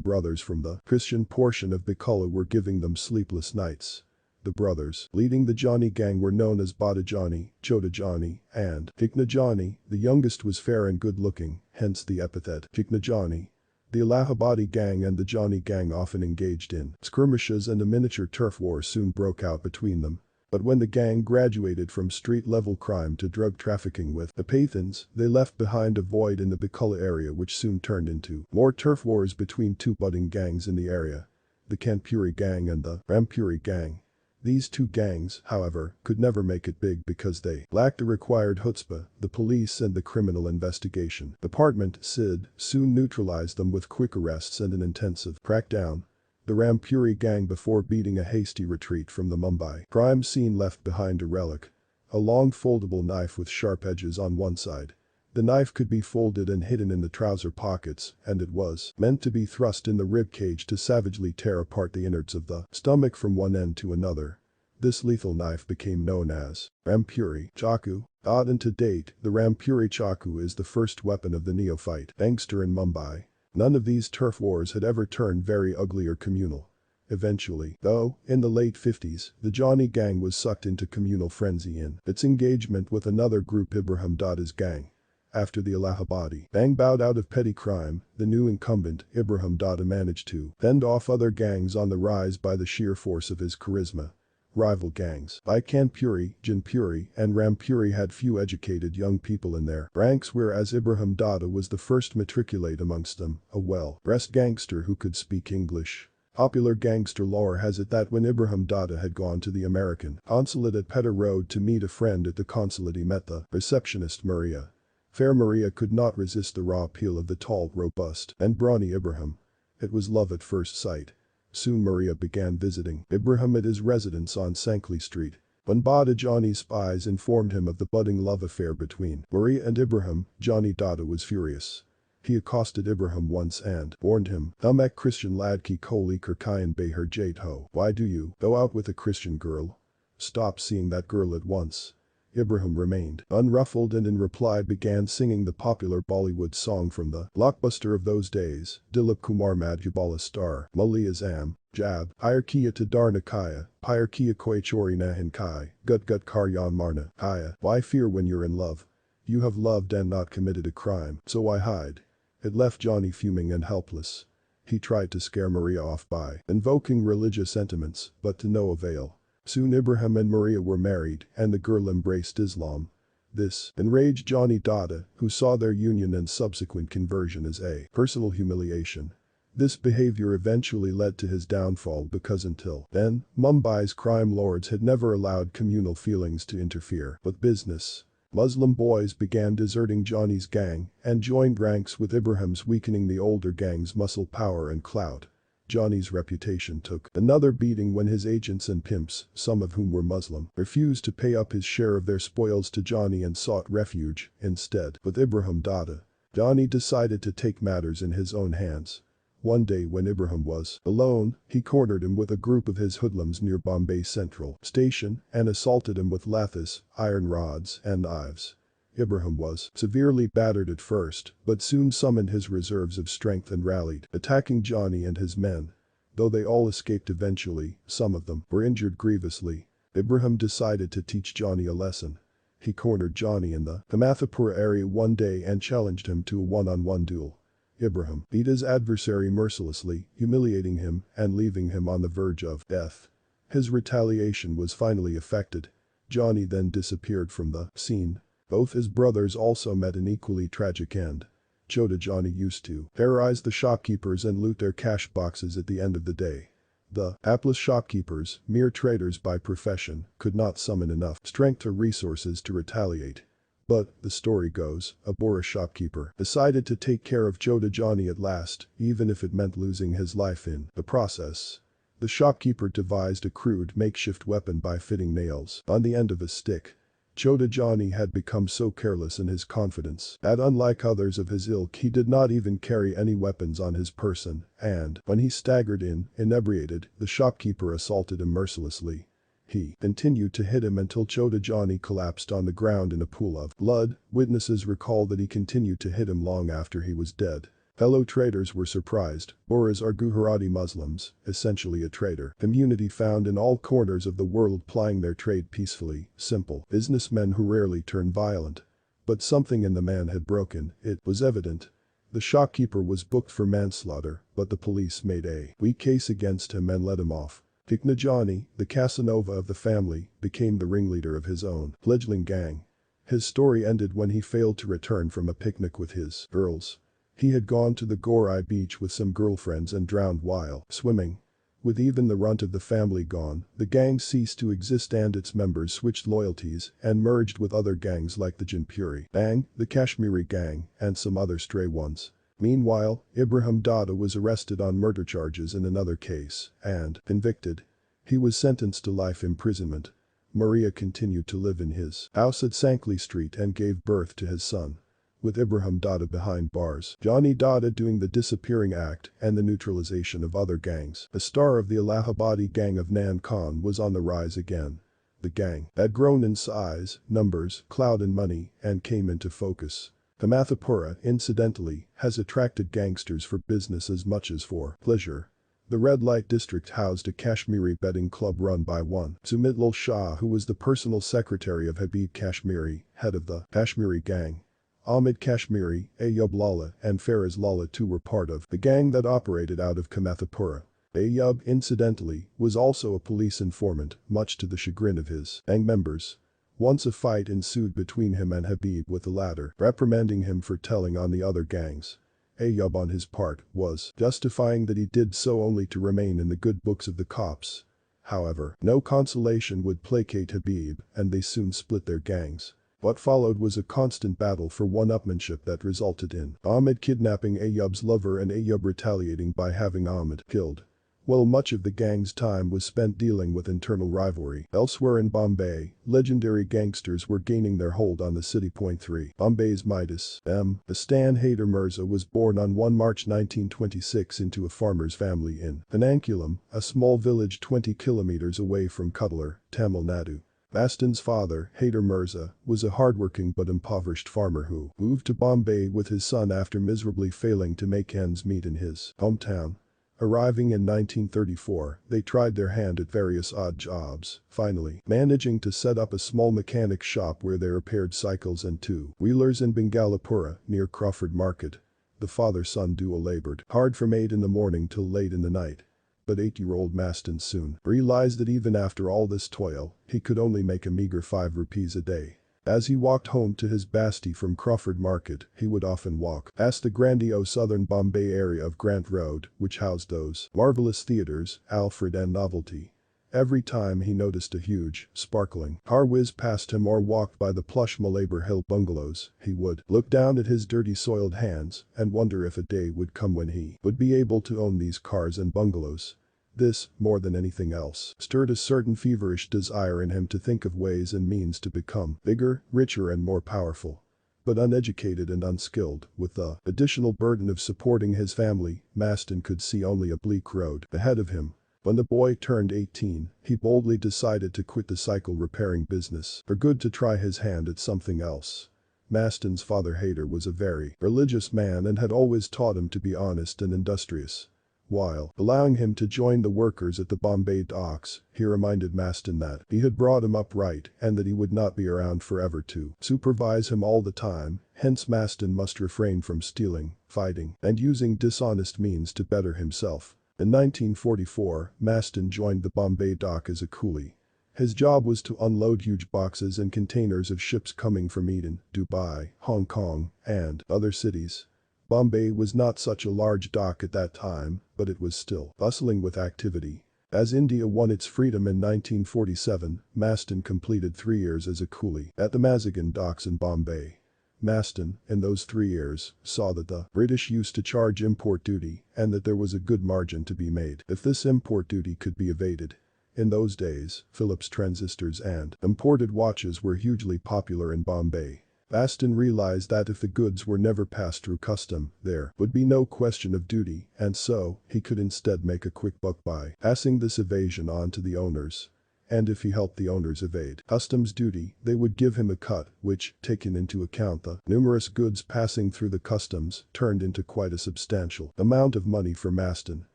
brothers from the Christian portion of Bikulla were giving them sleepless nights. The brothers leading the Johnny gang were known as Bada Johnny, Chota Johnny, and Tikna Johnny. The youngest was fair and good-looking, hence the epithet Tikna Johnny. The Allahabadi gang and the Johnny gang often engaged in skirmishes and a miniature turf war soon broke out between them. But when the gang graduated from street-level crime to drug trafficking with the Pathans, they left behind a void in the Bikulla area which soon turned into more turf wars between 2 budding gangs in the area. The Kanpuri gang and the Rampuri gang. These 2 gangs, however, could never make it big because they lacked the required chutzpah. The police and the Criminal Investigation Department (CID) soon neutralized them with quick arrests and an intensive crackdown. The Rampuri gang before beating a hasty retreat from the Mumbai crime scene left behind a relic. A long foldable knife with sharp edges on one side. The knife could be folded and hidden in the trouser pockets, and it was meant to be thrust in the rib cage to savagely tear apart the innards of the stomach from one end to another. This lethal knife became known as Rampuri Chaku. And to date, the Rampuri Chaku is the first weapon of the neophyte gangster in Mumbai. None of these turf wars had ever turned very ugly or communal. Eventually, though, in the late 50s, the Johnny gang was sucked into communal frenzy in its engagement with another group, Ibrahim Dada's gang. After the Allahabadi gang bowed out of petty crime, the new incumbent, Ibrahim Dada, managed to fend off other gangs on the rise by the sheer force of his charisma. Rival gangs like Kanpuri, Jaunpuri, and Rampuri had few educated young people in their ranks, whereas Ibrahim Dada was the first matriculate amongst them, a well-dressed gangster who could speak English. Popular gangster lore has it that when Ibrahim Dada had gone to the American consulate at Petter Road to meet a friend at the consulate, he met the receptionist Maria. Fair Maria could not resist the raw appeal of the tall, robust, and brawny Ibrahim. It was love at first sight. Soon Maria began visiting Ibrahim at his residence on Sankli Street. When Bada Johnny's spies informed him of the budding love affair between Maria and Ibrahim, Johnny Dada was furious. He accosted Ibrahim once and warned him, "Thum ek Christian lad ki koli karkayan beher jait ho. Why do you go out with a Christian girl?" "Stop seeing that girl at once." Ibrahim remained unruffled and in reply began singing the popular Bollywood song from the blockbuster of those days, Dilip Kumar Madhubala star, Mali Azam, Jab, Pyar Kiya to Darna Kaya, Pyar Kiya Koi Chori Nahin Kai, Gut Gut Karyan Marna, Kaya. Why fear when you're in love? You have loved and not committed a crime, so why hide? It left Johnny fuming and helpless. He tried to scare Maria off by invoking religious sentiments, but to no avail. Soon Ibrahim and Maria were married, and the girl embraced Islam. This enraged Johnny Dada, who saw their union and subsequent conversion as a personal humiliation. This behavior eventually led to his downfall because until then, Mumbai's crime lords had never allowed communal feelings to interfere with business. Muslim boys began deserting Johnny's gang and joined ranks with Ibrahim's, weakening the older gang's muscle power and clout. Johnny's reputation took another beating when his agents and pimps, some of whom were Muslim, refused to pay up his share of their spoils to Johnny and sought refuge, instead, with Ibrahim Dada. Johnny decided to take matters in his own hands. One day when Ibrahim was alone, he cornered him with a group of his hoodlums near Bombay Central Station and assaulted him with lathis, iron rods, and knives. Ibrahim was severely battered at first, but soon summoned his reserves of strength and rallied, attacking Johnny and his men. Though they all escaped eventually, some of them were injured grievously. Ibrahim decided to teach Johnny a lesson. He cornered Johnny in the Kamathapura area one day and challenged him to a one-on-one duel. Ibrahim beat his adversary mercilessly, humiliating him and leaving him on the verge of death. His retaliation was finally effected. Johnny then disappeared from the scene. Both his brothers also met an equally tragic end. Chota Johnny used to terrorize the shopkeepers and loot their cash boxes at the end of the day. The hapless shopkeepers, mere traders by profession, could not summon enough strength or resources to retaliate. But, the story goes, a Bora shopkeeper decided to take care of Chota Johnny at last, even if it meant losing his life in the process. The shopkeeper devised a crude makeshift weapon by fitting nails on the end of a stick. Chota Johnny had become so careless in his confidence that unlike others of his ilk he did not even carry any weapons on his person, and, when he staggered in, inebriated, the shopkeeper assaulted him mercilessly. He continued to hit him until Chota Johnny collapsed on the ground in a pool of blood. Witnesses recall that he continued to hit him long after he was dead. Fellow traders were surprised. Boras are Gujarati Muslims, essentially a trader community found in all corners of the world plying their trade peacefully, simple businessmen who rarely turn violent. But something in the man had broken, it was evident. The shopkeeper was booked for manslaughter, but the police made a weak case against him and let him off. Tikna Johnny, the Casanova of the family, became the ringleader of his own fledgling gang. His story ended when he failed to return from a picnic with his girls. He had gone to the Gorai beach with some girlfriends and drowned while swimming. With even the runt of the family gone, the gang ceased to exist and its members switched loyalties and merged with other gangs like the Janpuri Gang, the Kashmiri Gang, and some other stray ones. Meanwhile, Ibrahim Dada was arrested on murder charges in another case and convicted. He was sentenced to life imprisonment. Maria continued to live in his house at Sankley Street and gave birth to his son. With Ibrahim Dada behind bars, Johnny Dada doing the disappearing act and the neutralization of other gangs, a star of the Allahabadi gang of Nan Khan was on the rise again. The gang had grown in size, numbers, clout and money and came into focus. Kamathapura, incidentally, has attracted gangsters for business as much as for pleasure. The red light district housed a Kashmiri betting club run by one Sumitlal Shah, who was the personal secretary of Habib Kashmiri, head of the Kashmiri gang. Ahmed Kashmiri, Ayub Lala, and Faraz Lala too were part of the gang that operated out of Kamathapura. Ayub, incidentally, was also a police informant, much to the chagrin of his gang members. Once a fight ensued between him and Habib, with the latter reprimanding him for telling on the other gangs. Ayub on his part was justifying that he did so only to remain in the good books of the cops. However, no consolation would placate Habib and they soon split their gangs. What followed was a constant battle for one-upmanship that resulted in Ahmed kidnapping Ayub's lover and Ayub retaliating by having Ahmed killed. While much of the gang's time was spent dealing with internal rivalry, elsewhere in Bombay, legendary gangsters were gaining their hold on the city. Point 3. Bombay's Midas. Mastan Haider Mirza was born on 1 March 1926 into a farmer's family in Penankulam, a small village 20 kilometers away from Cuddler, Tamil Nadu. Mastan's father, Haider Mirza, was a hardworking but impoverished farmer who moved to Bombay with his son after miserably failing to make ends meet in his hometown. Arriving in 1934, they tried their hand at various odd jobs, finally managing to set up a small mechanic shop where they repaired cycles and two-wheelers in Bengalapura, near Crawford Market. The father-son duo labored hard from 8 in the morning till late in the night. But 8-year-old Mastan soon realized that even after all this toil, he could only make a meager 5 rupees a day. As he walked home to his basti from Crawford Market, he would often walk past the grandiose southern Bombay area of Grant Road, which housed those marvelous theaters, Alfred and Novelty. Every time he noticed a huge, sparkling car whiz past him or walked by the plush Malabar Hill bungalows, he would look down at his dirty soiled hands and wonder if a day would come when he would be able to own these cars and bungalows. This, more than anything else, stirred a certain feverish desire in him to think of ways and means to become bigger, richer and more powerful. But uneducated and unskilled, with the additional burden of supporting his family, Mastan could see only a bleak road ahead of him. When the boy turned 18, he boldly decided to quit the cycle repairing business for good to try his hand at something else. Mastan's father Haider was a very religious man and had always taught him to be honest and industrious. While allowing him to join the workers at the Bombay docks, he reminded Mastan that he had brought him up right and that he would not be around forever to supervise him all the time, hence Mastan must refrain from stealing, fighting, and using dishonest means to better himself. In 1944, Mastan joined the Bombay dock as a coolie. His job was to unload huge boxes and containers of ships coming from Eden, Dubai, Hong Kong, and other cities. Bombay was not such a large dock at that time, but it was still bustling with activity. As India won its freedom in 1947, Mastan completed 3 years as a coolie at the Mazagan docks in Bombay. Mastan, in those 3 years, saw that the British used to charge import duty and that there was a good margin to be made if this import duty could be evaded. In those days, Philips transistors and imported watches were hugely popular in Bombay. Mastan realized that if the goods were never passed through custom, there would be no question of duty, and so, he could instead make a quick buck by passing this evasion on to the owners. And if he helped the owners evade customs duty, they would give him a cut, which, taken into account the numerous goods passing through the customs, turned into quite a substantial amount of money for Mastan.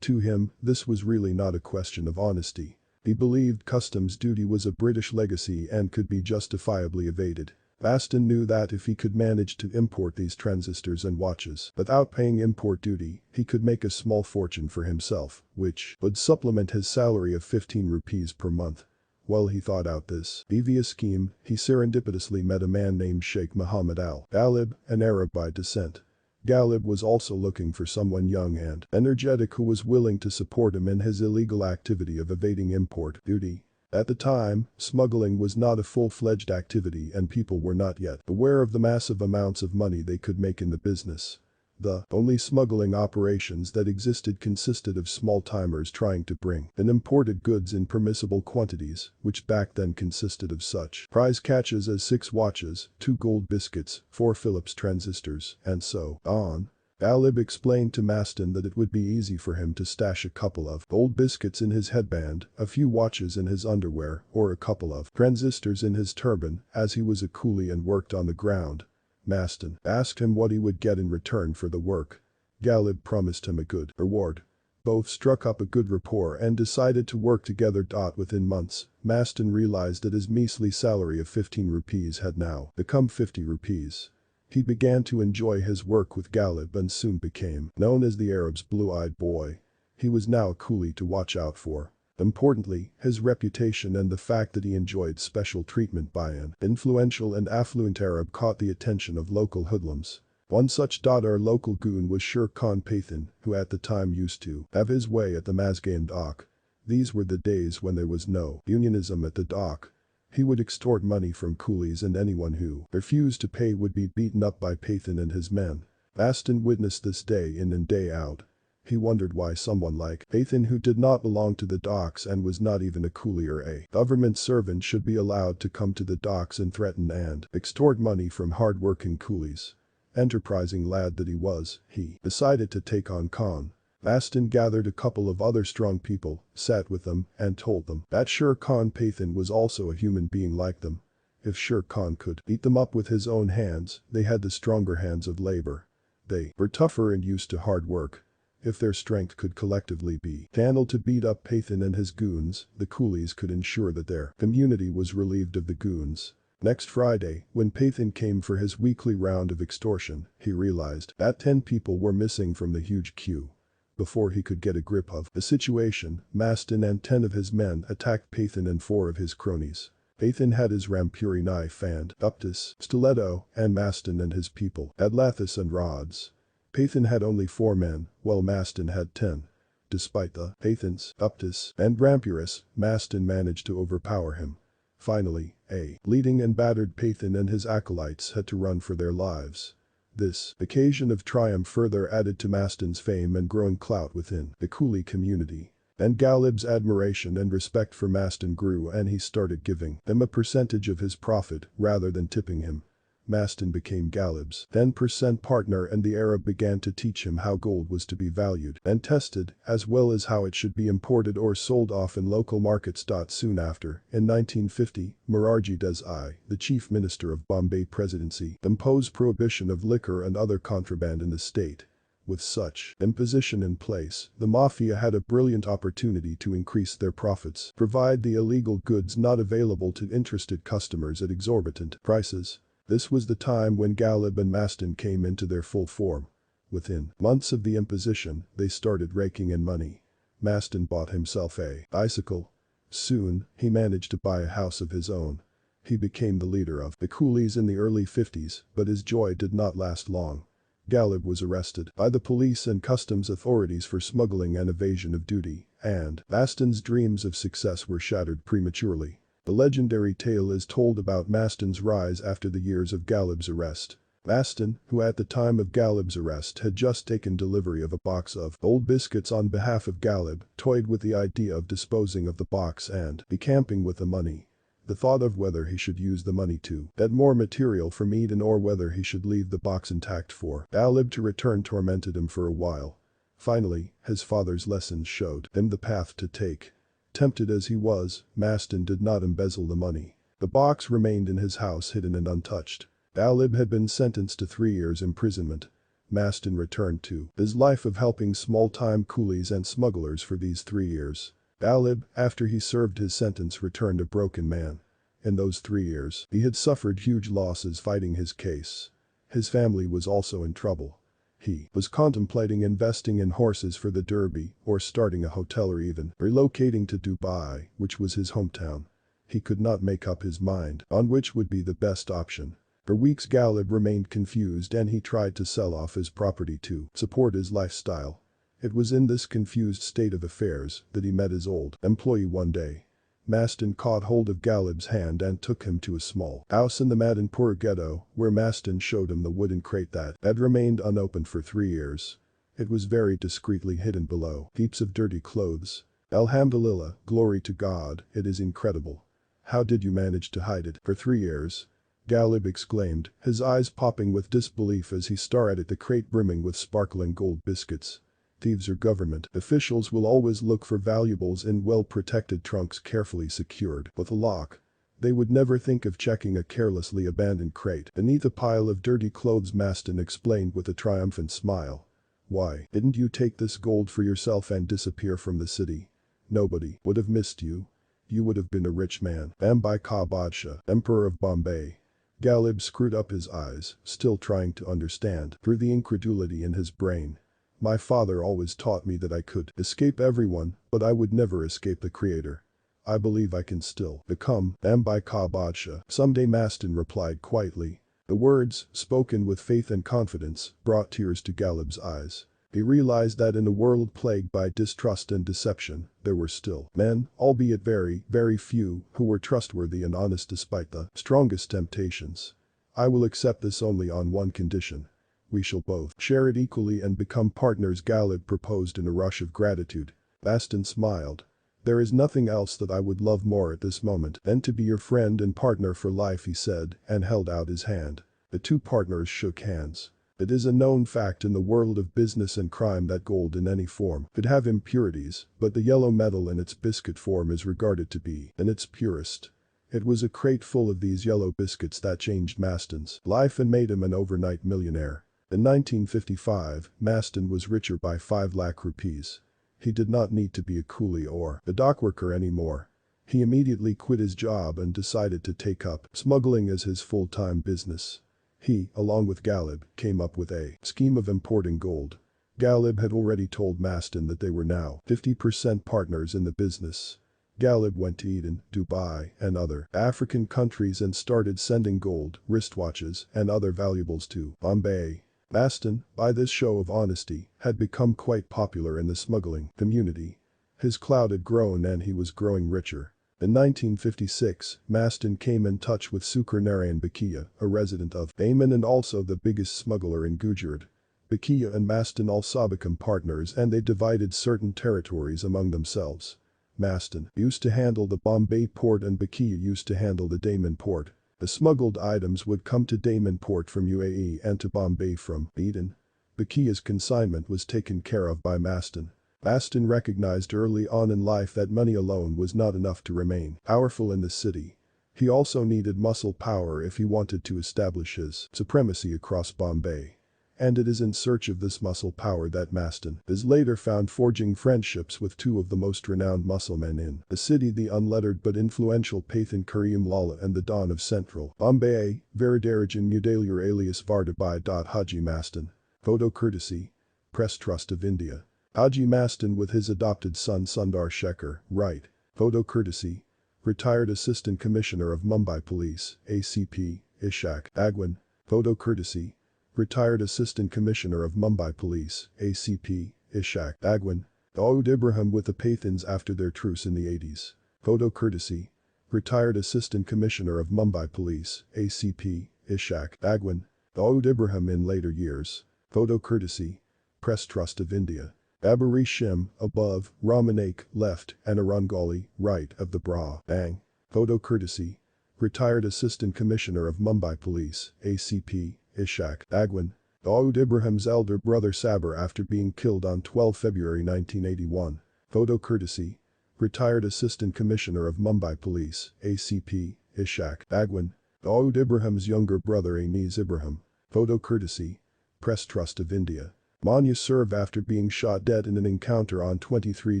To him, this was really not a question of honesty. He believed customs duty was a British legacy and could be justifiably evaded. Mastan knew that if he could manage to import these transistors and watches without paying import duty, he could make a small fortune for himself, which would supplement his salary of 15 rupees per month. While he thought out this devious scheme, he serendipitously met a man named Sheikh Muhammad al-Ghalib, an Arab by descent. Ghalib was also looking for someone young and energetic who was willing to support him in his illegal activity of evading import duty. At the time, smuggling was not a full-fledged activity and people were not yet aware of the massive amounts of money they could make in the business. The only smuggling operations that existed consisted of small-timers trying to bring in imported goods in permissible quantities, which back then consisted of such prize catches as 6 watches, 2 gold biscuits, 4 Philips transistors, and so on. Ghalib explained to Mastan that it would be easy for him to stash a couple of gold biscuits in his headband, a few watches in his underwear, or a couple of transistors in his turban, as he was a coolie and worked on the ground. Mastan asked him what he would get in return for the work. Ghalib promised him a good reward. Both struck up a good rapport and decided to work together. Within months, Mastan realized that his measly salary of 15 rupees had now become 50 rupees. He began to enjoy his work with Ghalib and soon became known as the Arab's blue-eyed boy. He was now a coolie to watch out for. Importantly, his reputation and the fact that he enjoyed special treatment by an influential and affluent Arab caught the attention of local hoodlums. One such our local goon was Sher Khan Pathan, who at the time used to have his way at the Mazgaon dock. These were the days when there was no unionism at the dock. He would extort money from coolies and anyone who refused to pay would be beaten up by Pathan and his men. Mastan witnessed this day in and day out. He wondered why someone like Pathan, who did not belong to the docks and was not even a coolie or a government servant, should be allowed to come to the docks and threaten and extort money from hard-working coolies. Enterprising lad that he was, he decided to take on Khan. Mastan gathered a couple of other strong people, sat with them, and told them that Sher Khan Pathan was also a human being like them. If Sher Khan could beat them up with his own hands, they had the stronger hands of labor. They were tougher and used to hard work. If their strength could collectively be channeled to beat up Pathan and his goons, the coolies could ensure that their community was relieved of the goons. Next Friday, when Pathan came for his weekly round of extortion, he realized that 10 people were missing from the huge queue. Before he could get a grip of the situation, Mastan and 10 of his men attacked Pathan and 4 of his cronies. Pathan had his rampuri knife and uptis, stiletto, and Mastan and his people had lathis and rods. Pathan had only 4 men, while Mastan had 10. Despite the Pathan's uptis and rampuris, Mastan managed to overpower him. Finally, a bleeding and battered Pathan and his acolytes had to run for their lives. This occasion of triumph further added to Mastan's fame and growing clout within the coolie community. And Ghalib's admiration and respect for Mastan grew, and he started giving them a percentage of his profit rather than tipping him. Mastan became Ghalib's 10% partner, and the Arab began to teach him how gold was to be valued and tested, as well as how it should be imported or sold off in local markets. Soon after, in 1950, Morarji Desai, the chief minister of Bombay Presidency, imposed prohibition of liquor and other contraband in the state. With such imposition in place, the Mafia had a brilliant opportunity to increase their profits, provide the illegal goods not available to interested customers at exorbitant prices. This was the time when Ghalib and Mastan came into their full form. Within months of the imposition, they started raking in money. Mastan bought himself a bicycle. Soon, he managed to buy a house of his own. He became the leader of the coolies in the early 50s, but his joy did not last long. Ghalib was arrested by the police and customs authorities for smuggling and evasion of duty, and Mastan's dreams of success were shattered prematurely. The legendary tale is told about Mastan's rise after the years of Ghalib's arrest. Mastan, who at the time of Ghalib's arrest had just taken delivery of a box of old biscuits on behalf of Ghalib, toyed with the idea of disposing of the box and decamping with the money. The thought of whether he should use the money to get more material for meat and or whether he should leave the box intact for Ghalib to return tormented him for a while. Finally, his father's lessons showed him the path to take. Tempted as he was, Mastan did not embezzle the money. The box remained in his house hidden and untouched. Ghalib had been sentenced to 3 years imprisonment. Mastan returned to his life of helping small-time coolies and smugglers for these 3 years. Ghalib, after he served his sentence, returned a broken man. In those 3 years, he had suffered huge losses fighting his case. His family was also in trouble. He was contemplating investing in horses for the Derby, or starting a hotel, or even relocating to Dubai, which was his hometown. He could not make up his mind on which would be the best option. For weeks Ghalib remained confused, and he tried to sell off his property to support his lifestyle. It was in this confused state of affairs that he met his old employee one day. Mastan caught hold of Ghalib's hand and took him to a small house in the Madanpur ghetto, where Mastan showed him the wooden crate that had remained unopened for 3 years. It was very discreetly hidden below heaps of dirty clothes. Alhamdulillah, glory to God, it is incredible. How did you manage to hide it for 3 years? Ghalib exclaimed, his eyes popping with disbelief as he stared at the crate brimming with sparkling gold biscuits. Thieves or government officials will always look for valuables in well-protected trunks carefully secured with a lock. They would never think of checking a carelessly abandoned crate beneath a pile of dirty clothes, Mastan explained with a triumphant smile. Why didn't you take this gold for yourself and disappear from the city? Nobody would have missed you. You would have been a rich man. Bombay Ka Badshah, Emperor of Bombay. Ghalib screwed up his eyes, still trying to understand through the incredulity in his brain. My father always taught me that I could escape everyone, but I would never escape the Creator. I believe I can still become Bombay Ka Badshah someday, Mastan replied quietly. The words, spoken with faith and confidence, brought tears to Ghalib's eyes. He realized that in a world plagued by distrust and deception, there were still men, albeit very, very few, who were trustworthy and honest despite the strongest temptations. I will accept this only on one condition. we shall both share it equally and become partners, Galib proposed in a rush of gratitude. Mastan smiled. There is nothing else that I would love more at this moment than to be your friend and partner for life, he said, and held out his hand. The two partners shook hands. It is a known fact in the world of business and crime that gold in any form could have impurities, but the yellow metal in its biscuit form is regarded to be in its purest. It was a crate full of these yellow biscuits that changed Mastan's life and made him an overnight millionaire. In 1955, Mastan was richer by 5 lakh rupees. He did not need to be a coolie or a dockworker anymore. He immediately quit his job and decided to take up smuggling as his full-time business. He, along with Galib, came up with a scheme of importing gold. Galib had already told Mastan that they were now 50% partners in the business. Galib went to Eden, Dubai, and other African countries and started sending gold, wristwatches, and other valuables to Bombay. Mastan, by this show of honesty, had become quite popular in the smuggling community. His clout had grown and he was growing richer. In 1956, Mastan came in touch with Sukarnarayan Bakiya, a resident of Daman and also the biggest smuggler in Gujarat. Bakiya and Mastan also became partners and they divided certain territories among themselves. Mastan used to handle the Bombay port and Bakiya used to handle the Daman port. The smuggled items would come to Daman port from UAE and to Bombay from Eden. Bakiya's consignment was taken care of by Mastan. Mastan recognized early on in life that money alone was not enough to remain powerful in the city. He also needed muscle power if he wanted to establish his supremacy across Bombay. And it is in search of this muscle power that Mastan is later found forging friendships with 2 of the most renowned muscle men in the city, the unlettered but influential Pathan Karim Lalla and the Don of Central Bombay, Veridarajan Mudaliar alias Vardabai. Haji Mastan. Photo courtesy Press Trust of India. Haji Mastan with his adopted son Sundar Shekhar, right. Photo courtesy Retired Assistant Commissioner of Mumbai Police, ACP, Ishak Agwan. Photo courtesy Retired Assistant Commissioner of Mumbai Police, ACP, Ishak Agwan. Dawood Ibrahim with the Pathans after their truce in the 80s. Photo courtesy Retired Assistant Commissioner of Mumbai Police, ACP, Ishak Agwan. Dawood Ibrahim in later years. Photo courtesy Press Trust of India. Babari Shim, above, Ramanak, left, and Arangali, right of the Bra, Bang. Photo courtesy Retired Assistant Commissioner of Mumbai Police, ACP, Ishak Agwan. Dawood Ibrahim's elder brother Sabir after being killed on 12 February 1981. Photo courtesy Retired Assistant Commissioner of Mumbai Police, ACP, Ishak Agwan. Dawood Ibrahim's younger brother Aniz Ibrahim. Photo courtesy Press Trust of India. Manya served after being shot dead in an encounter on 23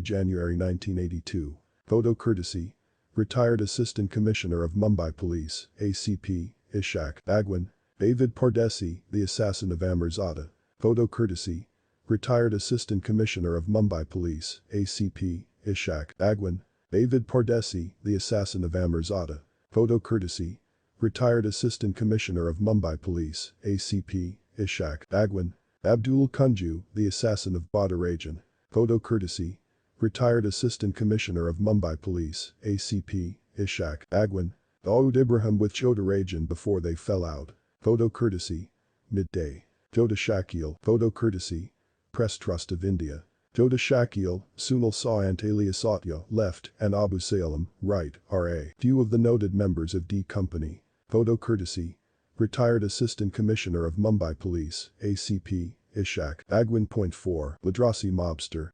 January 1982. Photo courtesy Retired Assistant Commissioner of Mumbai Police, ACP, Ishak Agwan. David Pardesi, the assassin of Amirzada. Photo courtesy Retired Assistant Commissioner of Mumbai Police, ACP, Ishak Agwan. David Pardesi, the assassin of Amirzada. Photo courtesy Retired Assistant Commissioner of Mumbai Police, ACP, Ishak Agwan. Abdul Kunju, the assassin of Badarajan. Photo courtesy Retired Assistant Commissioner of Mumbai Police, ACP, Ishak Agwan. Dawood Ibrahim with Jodarajan before they fell out. Photo courtesy Midday. Jodha Shakil. Photo courtesy Press Trust of India. Jodha Shakil, Sunil Sant alias Satya, left, and Abu Salem, right, RA. Few of the noted members of D Company. Photo courtesy Retired Assistant Commissioner of Mumbai Police, ACP, Ishak Agwan. 4. Madrasi mobster,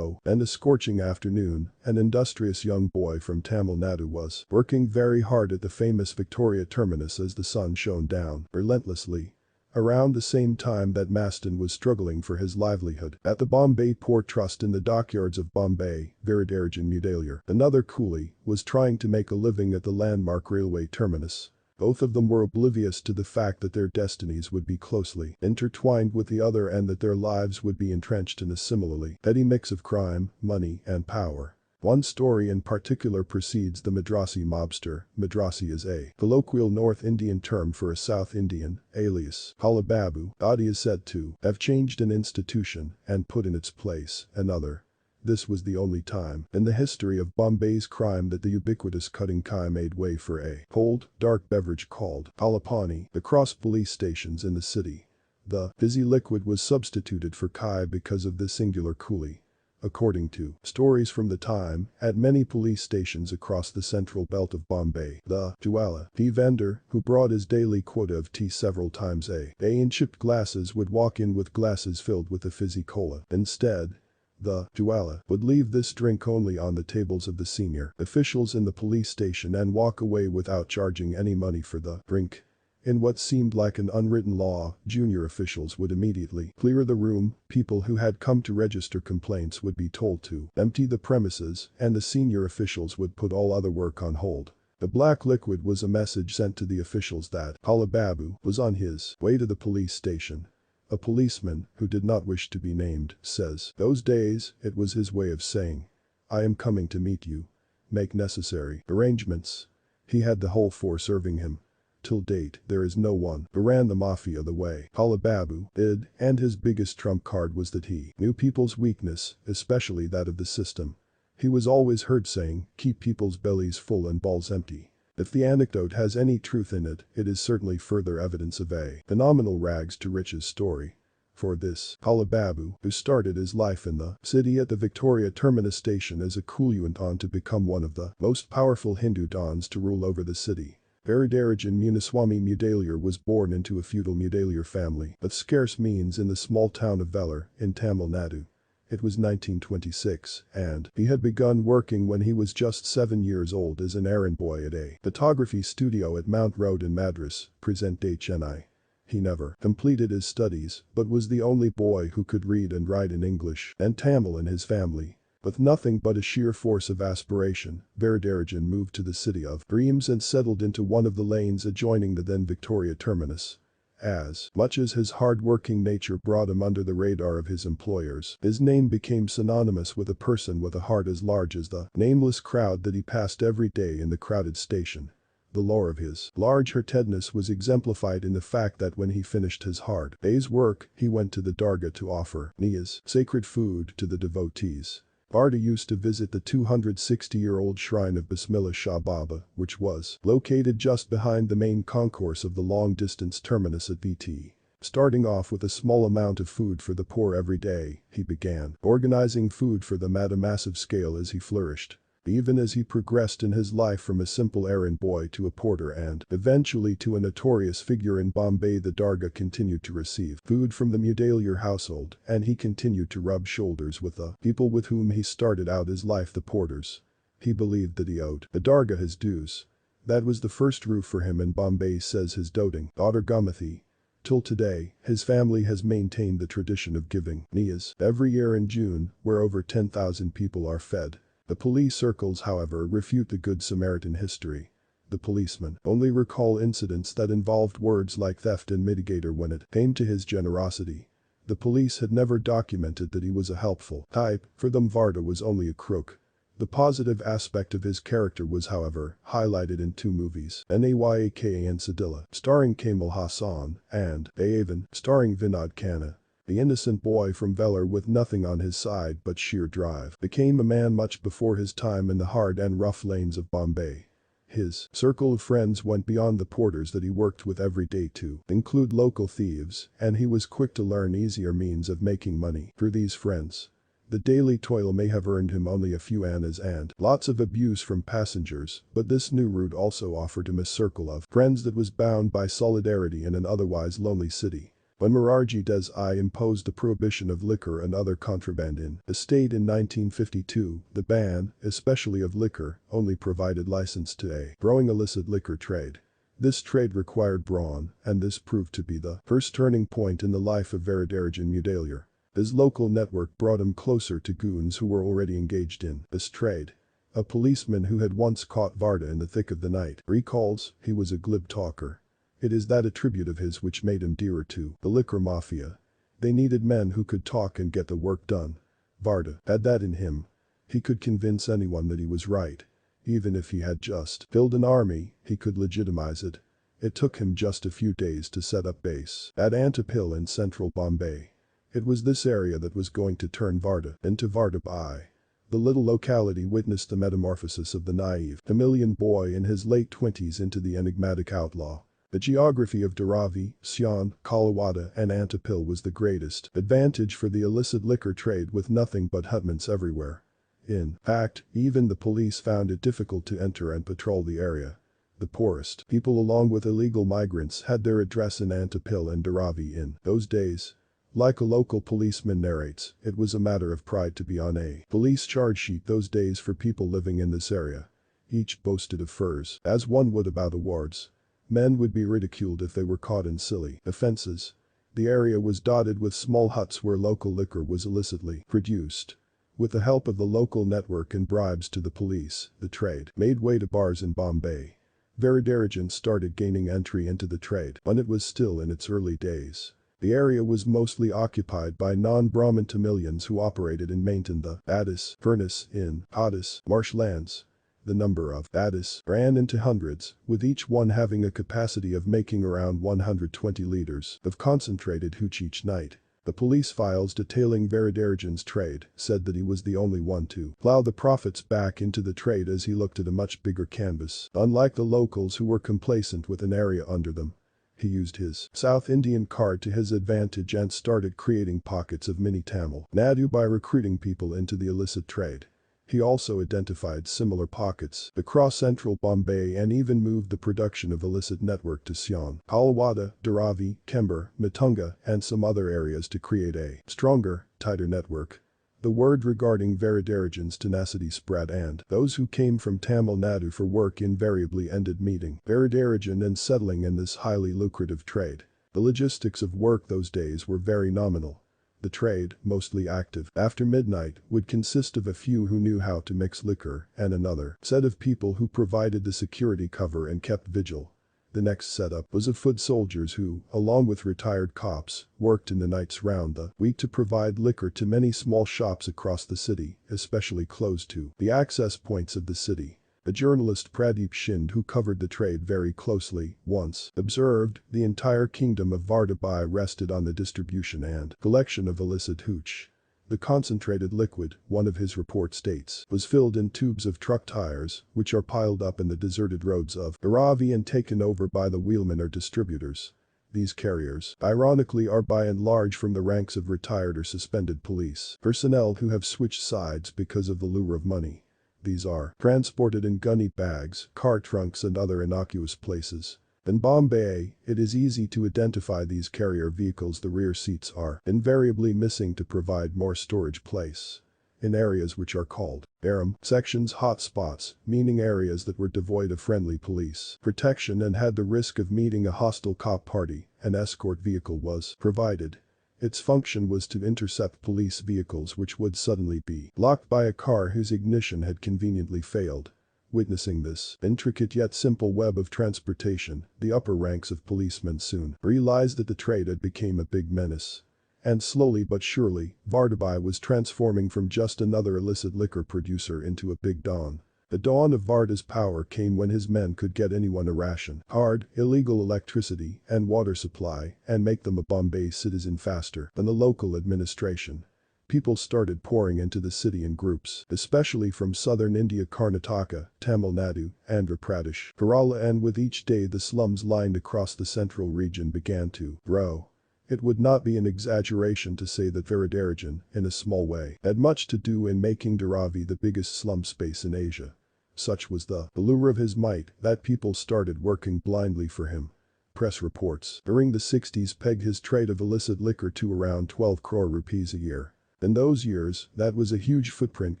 and a scorching afternoon, an industrious young boy from Tamil Nadu was working very hard at the famous Victoria terminus as the sun shone down relentlessly. Around the same time that Mastan was struggling for his livelihood at the Bombay Port Trust in the dockyards of Bombay, Veridarajan Mudaliar, another coolie, was trying to make a living at the landmark railway terminus. Both of them were oblivious to the fact that their destinies would be closely intertwined with the other and that their lives would be entrenched in a similarly petty mix of crime, money, and power. One story in particular precedes the Madrasi mobster. Madrasi is a colloquial North Indian term for a South Indian, alias Kalababu, body is said to have changed an institution and put in its place another. This was the only time in the history of Bombay's crime that the ubiquitous cutting kai made way for a cold, dark beverage called Palapani across police stations in the city. The fizzy liquid was substituted for Kai because of this singular coolie. According to stories from the time, at many police stations across the central belt of Bombay, the Jwala tea vendor, who brought his daily quota of tea several times a day in chipped glasses, would walk in with glasses filled with a fizzy cola. Instead, the Jwala would leave this drink only on the tables of the senior officials in the police station and walk away without charging any money for the drink. In what seemed like an unwritten law, junior officials would immediately clear the room, people who had come to register complaints would be told to empty the premises, and the senior officials would put all other work on hold. The black liquid was a message sent to the officials that Kala Babu was on his way to the police station. A policeman, who did not wish to be named, says, "Those days, it was his way of saying, 'I am coming to meet you. Make necessary arrangements.'" He had the whole force serving him. Till date, there is no one who ran the Mafia the way Kala Babu did, and his biggest trump card was that he knew people's weakness, especially that of the system. He was always heard saying, "Keep people's bellies full and balls empty." If the anecdote has any truth in it, it is certainly further evidence of a phenomenal rags to riches story. For this Kala Babu, who started his life in the city at the Victoria Terminus station as a cool, went on to become one of the most powerful Hindu dons to rule over the city. Veridarajan Muniswamy Mudaliar was born into a feudal Mudaliar family of scarce means in the small town of Vellore in Tamil Nadu. It was 1926, and he had begun working when he was just 7 years old as an errand boy at a photography studio at Mount Road in Madras, present-day Chennai. He never completed his studies, but was the only boy who could read and write in English and Tamil in his family. With nothing but a sheer force of aspiration, Veridarajan moved to the city of dreams and settled into one of the lanes adjoining the then Victoria Terminus. As much as his hard-working nature brought him under the radar of his employers, his name became synonymous with a person with a heart as large as the nameless crowd that he passed every day in the crowded station. The lore of his large-heartedness was exemplified in the fact that when he finished his hard day's work, he went to the dargah to offer niyas, sacred food, to the devotees. Varda used to visit the 260-year-old shrine of Bismillah Shah Baba, which was located just behind the main concourse of the long-distance terminus at VT. Starting off with a small amount of food for the poor every day, he began organizing food for them at a massive scale as he flourished. Even as he progressed in his life from a simple errand boy to a porter and eventually to a notorious figure in Bombay, the dargah continued to receive food from the Mudaliar household, and he continued to rub shoulders with the people with whom he started out his life, the porters. He believed that he owed the dargah his dues. That was the first roof for him in Bombay, says his doting daughter Gumathi. Till today, his family has maintained the tradition of giving niyas every year in June, where over 10,000 people are fed. The police circles, however, refute the Good Samaritan history. The policemen only recall incidents that involved words like theft and mitigator when it came to his generosity. The police had never documented that he was a helpful type, for them Varda was only a crook. The positive aspect of his character was, however, highlighted in 2 movies, Nayaka and Sadilla, starring Kamal Hassan, and Dawood, starring Vinod Khanna. The innocent boy from Vellore with nothing on his side but sheer drive became a man much before his time in the hard and rough lanes of Bombay. His circle of friends went beyond the porters that he worked with every day to include local thieves, and he was quick to learn easier means of making money through these friends. The daily toil may have earned him only a few annas and lots of abuse from passengers, but this new route also offered him a circle of friends that was bound by solidarity in an otherwise lonely city. When Morarji Desai imposed the prohibition of liquor and other contraband in the state in 1952, the ban, especially of liquor, only provided license to a growing illicit liquor trade. This trade required brawn, and this proved to be the first turning point in the life of Veridarajan Mudaliar. His local network brought him closer to goons who were already engaged in this trade. A policeman who had once caught Varda in the thick of the night recalls, he was a glib talker. It is that attribute of his which made him dearer to the liquor mafia. They needed men who could talk and get the work done. Varda had that in him. He could convince anyone that he was right. Even if he had just killed an army, he could legitimize it. It took him just a few days to set up base at Antapil in central Bombay. It was this area that was going to turn Varda into Vardhabai. The little locality witnessed the metamorphosis of the naive Tamilian boy in his late 20s into the enigmatic outlaw. The geography of Dharavi, Sion, Kalawada and Antipil was the greatest advantage for the illicit liquor trade with nothing but hutments everywhere. In fact, even the police found it difficult to enter and patrol the area. The poorest people along with illegal migrants had their address in Antipil and Dharavi in those days. Like a local policeman narrates, it was a matter of pride to be on a police charge sheet those days for people living in this area. Each boasted of furs, as one would about awards. Men would be ridiculed if they were caught in silly offenses. The area was dotted with small huts where local liquor was illicitly produced. With the help of the local network and bribes to the police, the trade made way to bars in Bombay. Veridarajan started gaining entry into the trade when it was still in its early days. The area was mostly occupied by non-Brahmin Tamilians who operated and maintained the Addis furnace in Addis marshlands. The number of Addis ran into hundreds, with each one having a capacity of making around 120 liters of concentrated hooch each night. The police files detailing Veridarajan's trade said that he was the only one to plow the profits back into the trade as he looked at a much bigger canvas, unlike the locals who were complacent with an area under them. He used his South Indian card to his advantage and started creating pockets of mini Tamil Nadu by recruiting people into the illicit trade. He also identified similar pockets across central Bombay and even moved the production of illicit network to Sion, Kalawada, Dharavi, Kember, Matunga and some other areas to create a stronger, tighter network. The word regarding Veridarajan's tenacity spread and those who came from Tamil Nadu for work invariably ended meeting Veridarajan and settling in this highly lucrative trade. The logistics of work those days were very nominal. The trade, mostly active after midnight, would consist of a few who knew how to mix liquor and another set of people who provided the security cover and kept vigil. The next setup was of foot soldiers who, along with retired cops, worked in the nights round the week to provide liquor to many small shops across the city, especially close to the access points of the city. The journalist Pradeep Shind, who covered the trade very closely, once observed, the entire kingdom of Vardhabai rested on the distribution and collection of illicit hooch. The concentrated liquid, one of his report states, was filled in tubes of truck tires, which are piled up in the deserted roads of Dharavi and taken over by the wheelmen or distributors. These carriers, ironically, are by and large from the ranks of retired or suspended police personnel who have switched sides because of the lure of money. These are transported in gunny bags, car trunks and other innocuous places. In Bombay, it is easy to identify these carrier vehicles. The rear seats are invariably missing to provide more storage place. In areas which are called Aram sections, hot spots, meaning areas that were devoid of friendly police protection and had the risk of meeting a hostile cop party, an escort vehicle was provided. Its function was to intercept police vehicles which would suddenly be blocked by a car whose ignition had conveniently failed. Witnessing this intricate yet simple web of transportation, the upper ranks of policemen soon realized that the trade had become a big menace. And slowly but surely, Vardhabai was transforming from just another illicit liquor producer into a big don. The dawn of Varda's power came when his men could get anyone a ration, hard, illegal electricity and water supply and make them a Bombay citizen faster than the local administration. People started pouring into the city in groups, especially from southern India, Karnataka, Tamil Nadu, Andhra Pradesh, Kerala, and with each day the slums lined across the central region began to grow. It would not be an exaggeration to say that Veridarajan, in a small way, had much to do in making Dharavi the biggest slum space in Asia. Such was the allure of his might that people started working blindly for him. Press reports during the 60s pegged his trade of illicit liquor to around 12 crore rupees a year. In those years, that was a huge footprint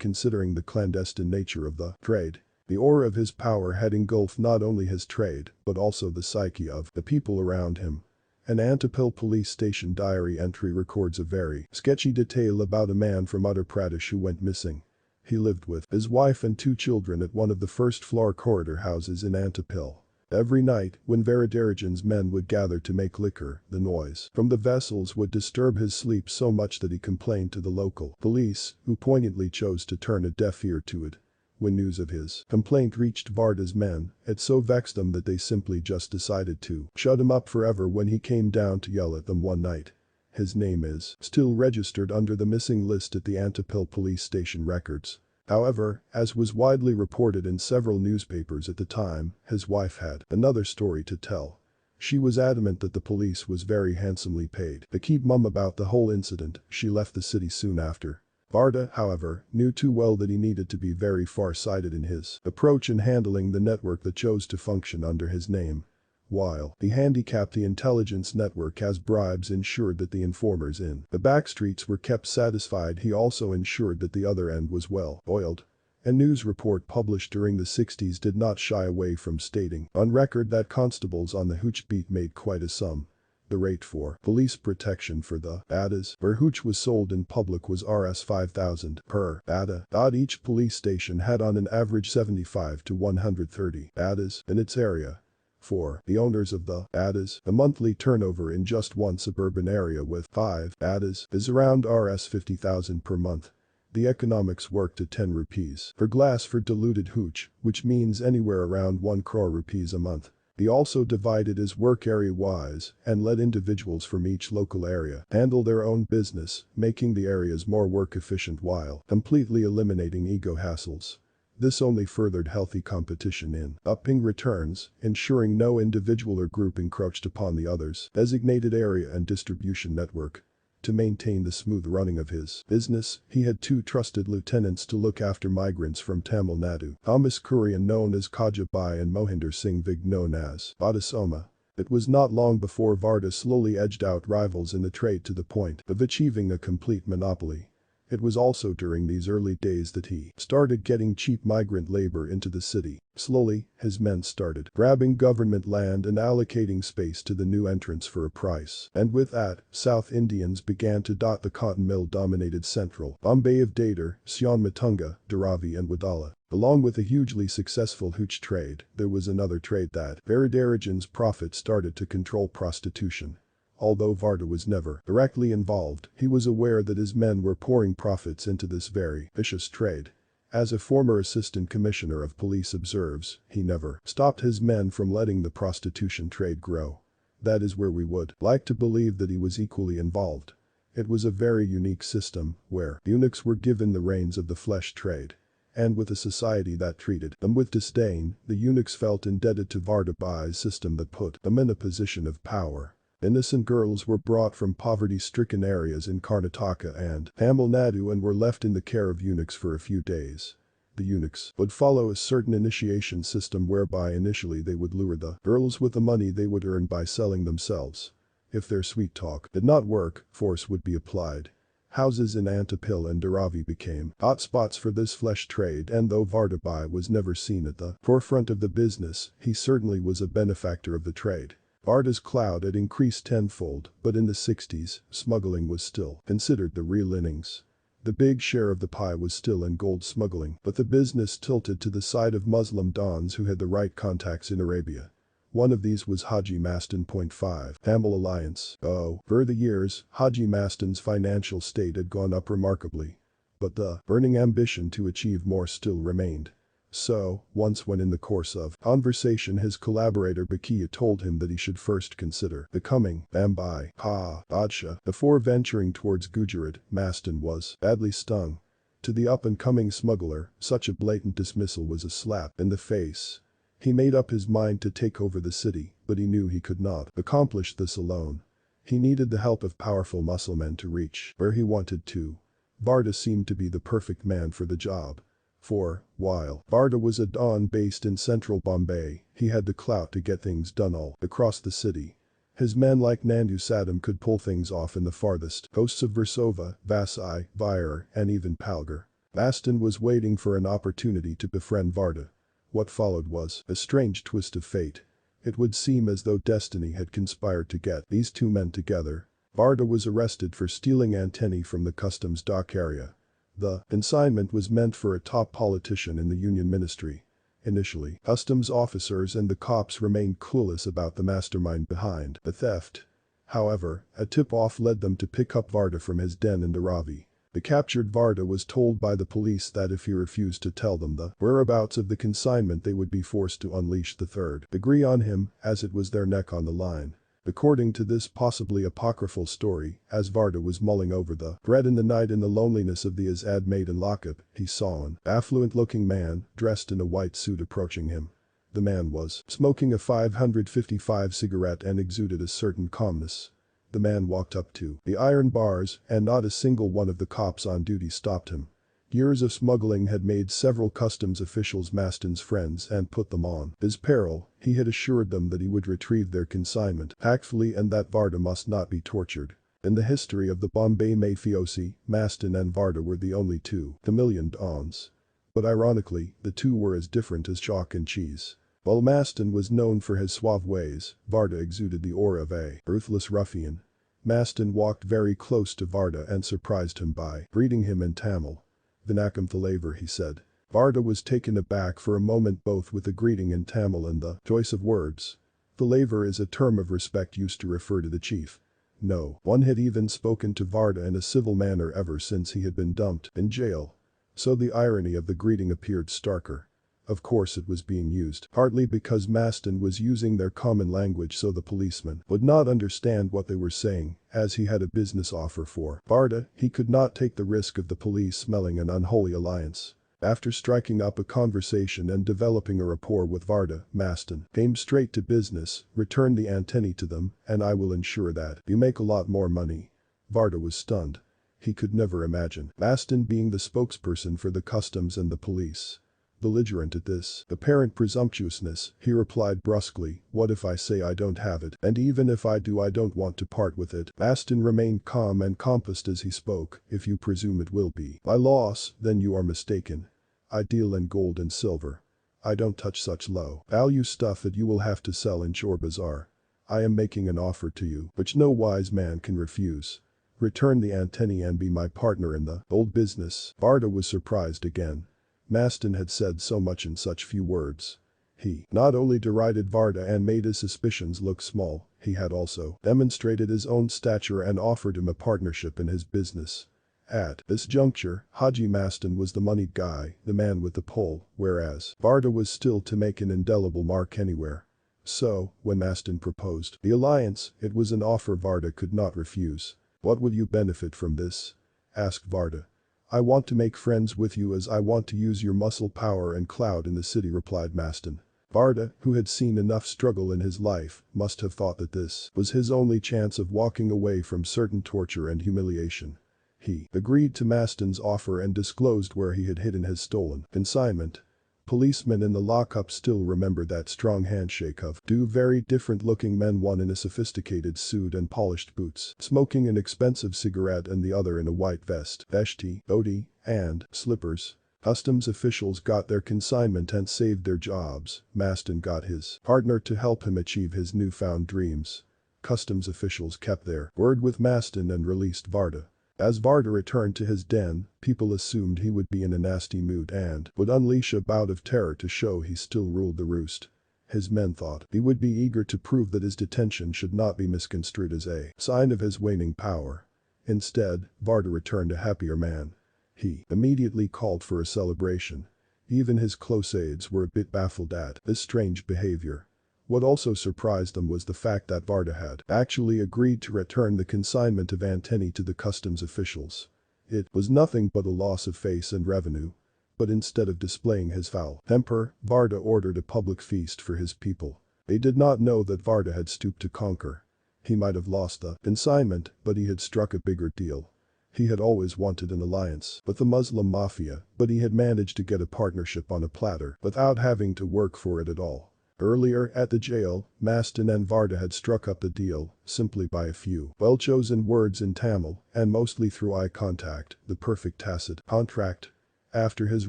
considering the clandestine nature of the trade. The aura of his power had engulfed not only his trade, but also the psyche of the people around him. An Antipil police station diary entry records a very sketchy detail about a man from Uttar Pradesh who went missing. He lived with his wife and 2 children at one of the first-floor corridor houses in Antipil. Every night, when Veridarajan's men would gather to make liquor, the noise from the vessels would disturb his sleep so much that he complained to the local police, who poignantly chose to turn a deaf ear to it. When news of his complaint reached Varda's men, it so vexed them that they simply just decided to shut him up forever when he came down to yell at them one night. His name is still registered under the missing list at the Antipil police station records. However, as was widely reported in several newspapers at the time, his wife had another story to tell. She was adamant that the police was very handsomely paid. To keep mum about the whole incident, she left the city soon after. Varda, however, knew too well that he needed to be very far-sighted in his approach in handling the network that chose to function under his name. While he handicapped the intelligence network as bribes ensured that the informers in the backstreets were kept satisfied, he also ensured that the other end was well oiled. A news report published during the 60s did not shy away from stating on record that constables on the hooch beat made quite a sum. The rate for police protection for the badas where hooch was sold in public was Rs 5,000 per bada. Each police station had on an average 75 to 130 badas in its area. For the owners of the badas, the monthly turnover in just one suburban area with 5 badas is around Rs 50,000 per month. The economics worked at 10 rupees per glass for diluted hooch, which means anywhere around 1 crore rupees a month. He also divided his work area-wise and let individuals from each local area handle their own business, making the areas more work-efficient while completely eliminating ego hassles. This only furthered healthy competition in upping returns, ensuring no individual or group encroached upon the other's designated area and distribution network. To maintain the smooth running of his business, he had 2 trusted lieutenants to look after migrants from Tamil Nadu, Thomas Kurian known as Kaja Bai and Mohinder Singh Vig known as Badasoma. It was not long before Varda slowly edged out rivals in the trade to the point of achieving a complete monopoly. It was also during these early days that he started getting cheap migrant labor into the city. Slowly, his men started grabbing government land and allocating space to the new entrants for a price. And with that, South Indians began to dot the cotton mill-dominated central Bombay of Dadar, Sion Matunga, Dharavi and Wadala. Along with a hugely successful hooch trade, there was another trade that Veridarajan's profit started to control prostitution. Although Varda was never directly involved, he was aware that his men were pouring profits into this very vicious trade. As a former assistant commissioner of police observes, he never stopped his men from letting the prostitution trade grow. That is where we would like to believe that he was equally involved. It was a very unique system where eunuchs were given the reins of the flesh trade. And with a society that treated them with disdain, the eunuchs felt indebted to Varda Bai's system that put them in a position of power. Innocent girls were brought from poverty-stricken areas in Karnataka and Tamil Nadu and were left in the care of eunuchs for a few days. The eunuchs would follow a certain initiation system whereby initially they would lure the girls with the money they would earn by selling themselves. If their sweet talk did not work, force would be applied. Houses in Antapil and Dharavi became hotspots for this flesh trade, and though Vardabai was never seen at the forefront of the business, he certainly was a benefactor of the trade. Varda's clout had increased tenfold, but in the 60s, smuggling was still considered the real innings. The big share of the pie was still in gold smuggling, but the business tilted to the side of Muslim dons who had the right contacts in Arabia. One of these was Haji Mastan. 5 Tamil Alliance. Over the years, Haji Mastan's financial state had gone up remarkably. But the burning ambition to achieve more still remained. So, once when in the course of conversation his collaborator Bakiya told him that he should first consider becoming Bombay Badshah before venturing towards Gujarat, Mastan was badly stung. To the up-and-coming smuggler, such a blatant dismissal was a slap in the face. He made up his mind to take over the city, but he knew he could not accomplish this alone. He needed the help of powerful musclemen to reach where he wanted to. Varda seemed to be the perfect man for the job. For, while Varda was a don based in central Bombay, he had the clout to get things done all across the city. His men like Nandu Sadam could pull things off in the farthest coasts of Versova, Vasai, Vyre, and even Palgar. Mastan was waiting for an opportunity to befriend Varda. What followed was a strange twist of fate. It would seem as though destiny had conspired to get these two men together. Varda was arrested for stealing antennae from the customs dock area. The consignment was meant for a top politician in the union ministry. Initially, customs officers and the cops remained clueless about the mastermind behind the theft. However, a tip-off led them to pick up Varda from his den in Dharavi. The captured Varda was told by the police that if he refused to tell them the whereabouts of the consignment they would be forced to unleash the third degree on him, as it was their neck on the line. According to this possibly apocryphal story, as Varda was mulling over the bread in the night in the loneliness of the Azad maiden lockup, he saw an affluent-looking man, dressed in a white suit approaching him. The man was smoking a 555 cigarette and exuded a certain calmness. The man walked up to the iron bars and not a single one of the cops on duty stopped him. Years of smuggling had made several customs officials Mastan's friends and put them on his peril. He had assured them that he would retrieve their consignment tactfully and that Varda must not be tortured. In the history of the Bombay mafiosi, Mastan and Varda were the only two chameleon dons. But ironically, the two were as different as chalk and cheese. While Mastan was known for his suave ways, Varda exuded the aura of a ruthless ruffian. Mastan walked very close to Varda and surprised him by greeting him in Tamil. "Vanakkam Thalavur," he said. Varda was taken aback for a moment both with the greeting in Tamil and the choice of words. Thalavur is a term of respect used to refer to the chief. No one had even spoken to Varda in a civil manner ever since he had been dumped in jail. So the irony of the greeting appeared starker. Of course it was being used partly because Mastan was using their common language so the policeman would not understand what they were saying, as he had a business offer for Varda. He could not take the risk of the police smelling an unholy alliance. After striking up a conversation and developing a rapport with Varda, Mastan came straight to business, "Return the antennae to them, and I will ensure that you make a lot more money." Varda was stunned. He could never imagine Mastan being the spokesperson for the customs and the police. Belligerent at this apparent presumptuousness, he replied brusquely, "What if I say I don't have it, and even if I do I don't want to part with it?" Mastan remained calm and composed as he spoke. "If you presume it will be my loss, then you are mistaken. I deal in gold and silver. I don't touch such low-value stuff that you will have to sell in Chor Bazaar. I am making an offer to you which no wise man can refuse. Return the antennae and be my partner in the old business." Varda was surprised again. Mastan had said so much in such few words. He not only derided Varda and made his suspicions look small, he had also demonstrated his own stature and offered him a partnership in his business. At this juncture, Haji Mastan was the moneyed guy, the man with the pull, whereas Varda was still to make an indelible mark anywhere. So, when Mastan proposed the alliance, it was an offer Varda could not refuse. "What will you benefit from this?" asked Varda. "I want to make friends with you as I want to use your muscle power and clout in the city," replied Mastan. Varda, who had seen enough struggle in his life, must have thought that this was his only chance of walking away from certain torture and humiliation. He agreed to Mastan's offer and disclosed where he had hidden his stolen consignment. Policemen in the lockup still remember that strong handshake of two very different-looking men, one in a sophisticated suit and polished boots, smoking an expensive cigarette, and the other in a white vest, veshti, dhoti, and slippers. Customs officials got their consignment and saved their jobs. Mastan got his partner to help him achieve his newfound dreams. Customs officials kept their word with Mastan and released Varda. As Varda returned to his den, people assumed he would be in a nasty mood and would unleash a bout of terror to show he still ruled the roost. His men thought he would be eager to prove that his detention should not be misconstrued as a sign of his waning power. Instead, Varda returned a happier man. He immediately called for a celebration. Even his close aides were a bit baffled at this strange behavior. What also surprised them was the fact that Varda had actually agreed to return the consignment of antennae to the customs officials. It was nothing but a loss of face and revenue. But instead of displaying his foul temper, Varda ordered a public feast for his people. They did not know that Varda had stooped to conquer. He might have lost the consignment, but he had struck a bigger deal. He had always wanted an alliance with the Muslim Mafia, but he had managed to get a partnership on a platter without having to work for it at all. Earlier at the jail, Mastan and Varda had struck up the deal, simply by a few well-chosen words in Tamil, and mostly through eye contact, the perfect tacit contract. After his